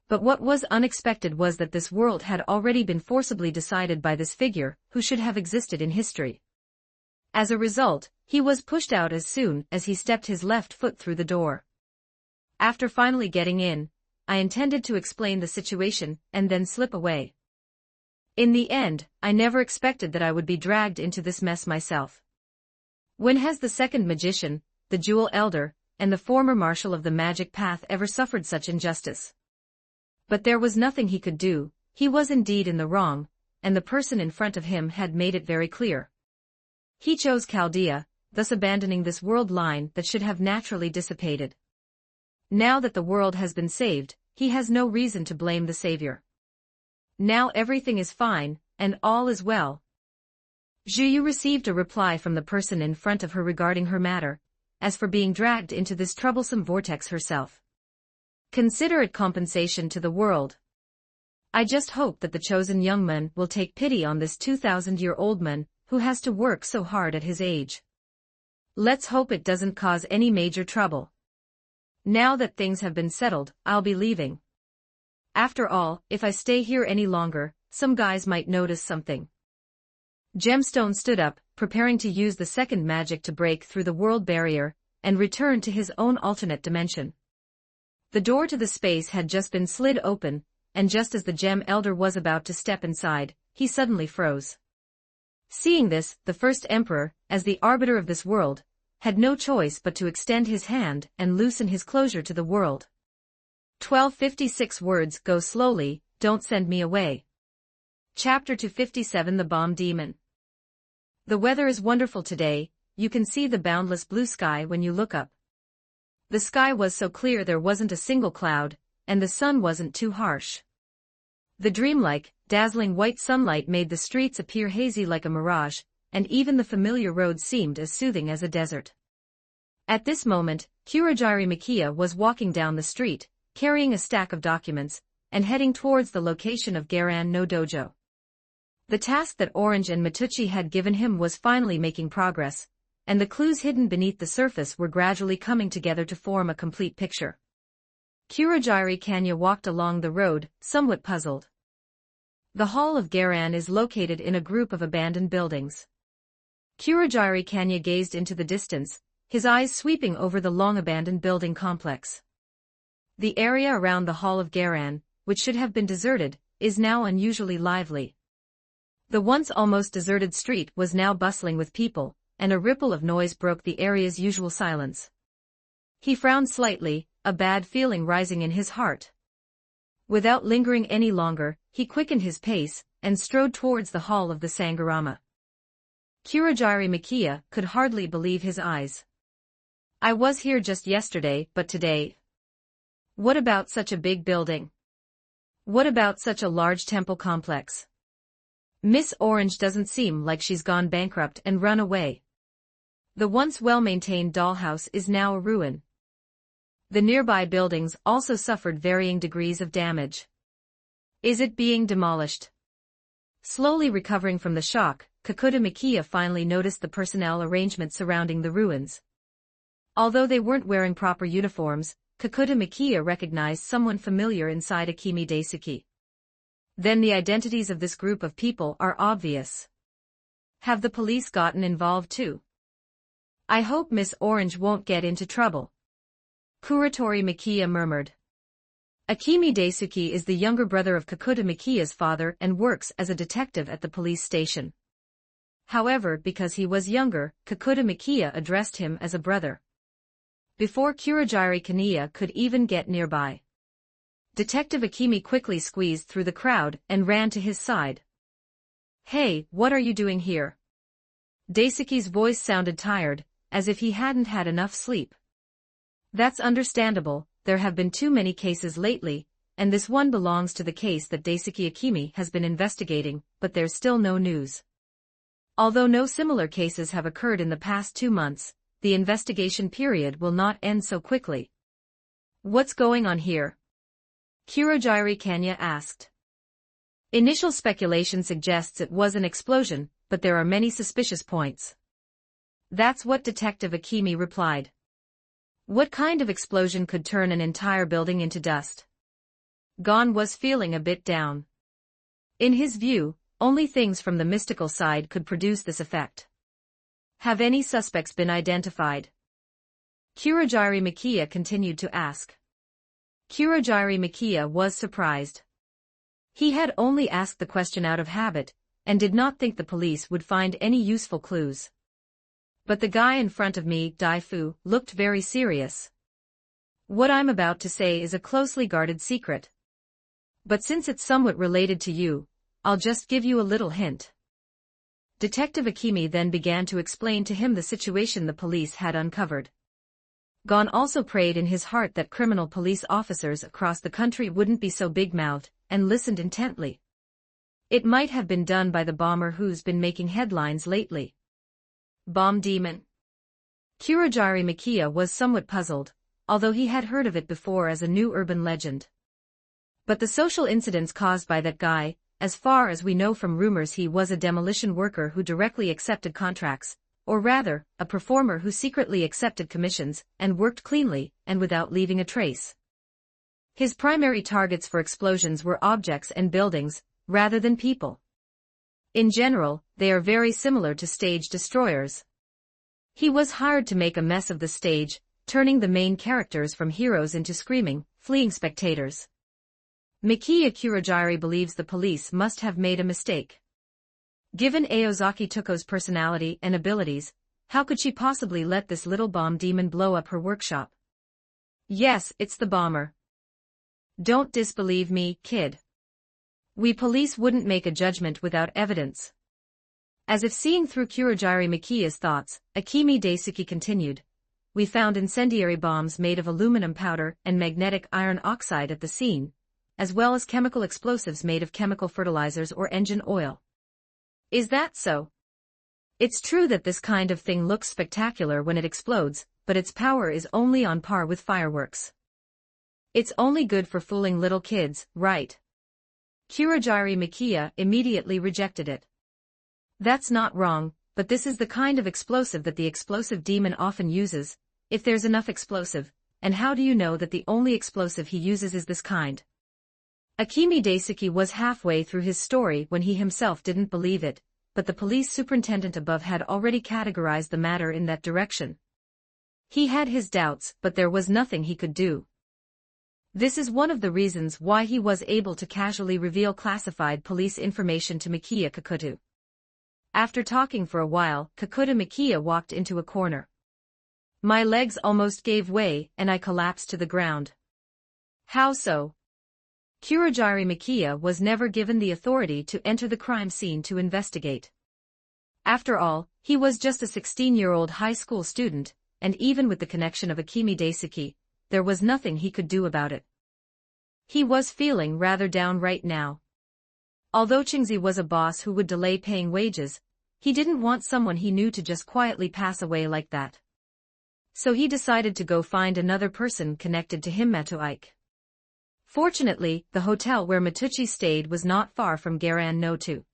But what was unexpected was that this world had already been forcibly decided by this figure, who should have existed in history. As a result, he was pushed out as soon as he stepped his left foot through the door. After finally getting in, I intended to explain the situation and then slip away. In the end, I never expected that I would be dragged into this mess myself. When has the second magician, the Jewel Elder, and the former marshal of the magic path ever suffered such injustice? But there was nothing he could do. He was indeed in the wrong, and the person in front of him had made it very clear. He chose Chaldea, thus abandoning this world line that should have naturally dissipated. Now that the world has been saved, he has no reason to blame the savior. Now everything is fine, and all is well. Zhuyu received a reply from the person in front of her regarding her matter. As for being dragged into this troublesome vortex herself, consider it compensation to the world. I just hope that the chosen young man will take pity on this 2,000-year-old man, who has to work so hard at his age. Let's hope it doesn't cause any major trouble. Now that things have been settled, I'll be leaving. After all, if I stay here any longer, some guys might notice something. Gemstone stood up, preparing to use the second magic to break through the world barrier, and return to his own alternate dimension. The door to the space had just been slid open, and just as the Gem Elder was about to step inside, he suddenly froze. Seeing this, the first Emperor, as the arbiter of this world, had no choice but to extend his hand and loosen his closure to the world. 1256 words go slowly, don't send me away. Chapter 257 The Bomb Demon. The weather is wonderful today, you can see the boundless blue sky when you look up. The sky was so clear there wasn't a single cloud, and the sun wasn't too harsh. The dreamlike, dazzling white sunlight made the streets appear hazy like a mirage, and even the familiar roads seemed as soothing as a desert. At this moment, Kurogiri Makia was walking down the street, carrying a stack of documents, and heading towards the location of Garan no Dojo. The task that Orange and Matucci had given him was finally making progress, and the clues hidden beneath the surface were gradually coming together to form a complete picture. Kurogiri Kanya walked along the road, somewhat puzzled. The Hall of Garan is located in a group of abandoned buildings. Kurogiri Kanya gazed into the distance, his eyes sweeping over the long-abandoned building complex. The area around the Hall of Garan, which should have been deserted, is now unusually lively. The once almost deserted street was now bustling with people, and a ripple of noise broke the area's usual silence. He frowned slightly, a bad feeling rising in his heart. Without lingering any longer, he quickened his pace, and strode towards the hall of the Sangharama. Kurogiri Makia could hardly believe his eyes. I was here just yesterday, but today? What about such a big building? What about such a large temple complex? Miss Orange doesn't seem like she's gone bankrupt and run away. The once well-maintained dollhouse is now a ruin. The nearby buildings also suffered varying degrees of damage. Is it being demolished? Slowly recovering from the shock, Kakuta Makia finally noticed the personnel arrangement surrounding the ruins. Although they weren't wearing proper uniforms, Kakuta Makia recognized someone familiar inside Akimi Daisuke. Then the identities of this group of people are obvious. Have the police gotten involved too? I hope Miss Orange won't get into trouble. Kurotori Makia murmured. Akimi Daisuke is the younger brother of Kakuta Makia's father and works as a detective at the police station. However, because he was younger, Kakuta Makia addressed him as a brother. Before Kurogiri Kaniya could even get nearby, Detective Akimi quickly squeezed through the crowd and ran to his side. Hey, what are you doing here? Daisuke's voice sounded tired, as if he hadn't had enough sleep. That's understandable, there have been too many cases lately, and this one belongs to the case that Daisuke Akimi has been investigating, but there's still no news. Although no similar cases have occurred in the past 2 months, the investigation period will not end so quickly. What's going on here? Kurogiri Kanya asked. Initial speculation suggests it was an explosion, but there are many suspicious points. That's what Detective Akemi replied. What kind of explosion could turn an entire building into dust? Gon was feeling a bit down. In his view, only things from the mystical side could produce this effect. Have any suspects been identified? Kurogiri Makiya continued to ask. Kurogiri Makiya was surprised. He had only asked the question out of habit, and did not think the police would find any useful clues. But the guy in front of me, Daifu, looked very serious. What I'm about to say is a closely guarded secret. But since it's somewhat related to you, I'll just give you a little hint. Detective Akemi then began to explain to him the situation the police had uncovered. Gon also prayed in his heart that criminal police officers across the country wouldn't be so big-mouthed, and listened intently. It might have been done by the bomber who's been making headlines lately. Bomb demon. Kurogiri Makiya was somewhat puzzled, although he had heard of it before as a new urban legend. But the social incidents caused by that guy, as far as we know from rumors, he was a demolition worker who directly accepted contracts, or rather, a performer who secretly accepted commissions and worked cleanly and without leaving a trace. His primary targets for explosions were objects and buildings, rather than people. In general, they are very similar to stage destroyers. He was hired to make a mess of the stage, turning the main characters from heroes into screaming, fleeing spectators. Makiya Kurogiri believes the police must have made a mistake. Given Aozaki Toko's personality and abilities, how could she possibly let this little bomb demon blow up her workshop? Yes, it's the bomber. Don't disbelieve me, kid. We police wouldn't make a judgment without evidence. As if seeing through Kurogiri Makiya's thoughts, Akemi Daisuke continued. We found incendiary bombs made of aluminum powder and magnetic iron oxide at the scene, as well as chemical explosives made of chemical fertilizers or engine oil. Is that so? It's true that this kind of thing looks spectacular when it explodes, but its power is only on par with fireworks. It's only good for fooling little kids, right? Kurogiri Makiya immediately rejected it. That's not wrong, but this is the kind of explosive that the explosive demon often uses, if there's enough explosive, and how do you know that the only explosive he uses is this kind? Akemi Daisuke was halfway through his story when he himself didn't believe it, but the police superintendent above had already categorized the matter in that direction. He had his doubts, but there was nothing he could do. This is one of the reasons why he was able to casually reveal classified police information to Makiya Kakuta. After talking for a while, Kakuta Makiya walked into a corner. My legs almost gave way and I collapsed to the ground. How so? Kurogiri Makiya was never given the authority to enter the crime scene to investigate. After all, he was just a 16-year-old high school student, and even with the connection of Akemi Daisuke, there was nothing he could do about it. He was feeling rather down right now. Although Chingzi was a boss who would delay paying wages, he didn't want someone he knew to just quietly pass away like that. So he decided to go find another person connected to him, Matuike. Fortunately, the hotel where Matucci stayed was not far from Garan no 2.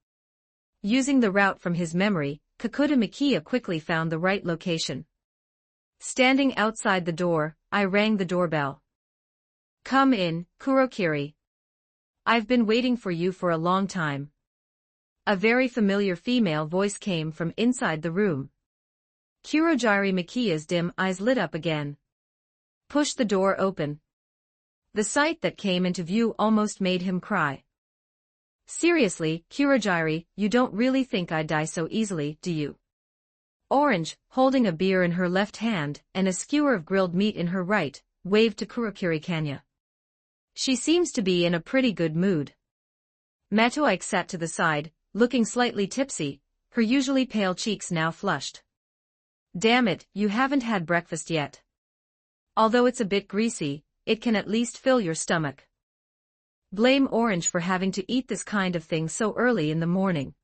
Using the route from his memory, Kakuta Makiya quickly found the right location. Standing outside the door, I rang the doorbell. Come in, Kurokiri. I've been waiting for you for a long time. A very familiar female voice came from inside the room. Kurogiri Makiya's dim eyes lit up again. Push the door open. The sight that came into view almost made him cry. Seriously, Kurogiri, you don't really think I'd die so easily, do you? Orange, holding a beer in her left hand and a skewer of grilled meat in her right, waved to Kurokiri Kanya. She seems to be in a pretty good mood. Matuike sat to the side, looking slightly tipsy, her usually pale cheeks now flushed. Damn it, you haven't had breakfast yet. Although it's a bit greasy, it can at least fill your stomach. Blame Orange for having to eat this kind of thing so early in the morning.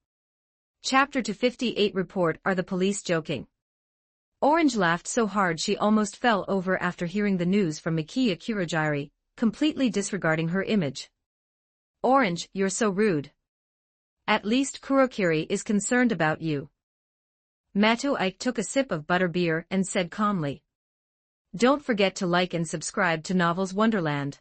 Chapter 258 report. Are the police joking? Orange laughed so hard she almost fell over after hearing the news from Makiya Kurogiri, completely disregarding her image. Orange, you're so rude. At least Kurokiri is concerned about you. Matoike took a sip of butterbeer and said calmly. Don't forget to like and subscribe to Novels Wonderland.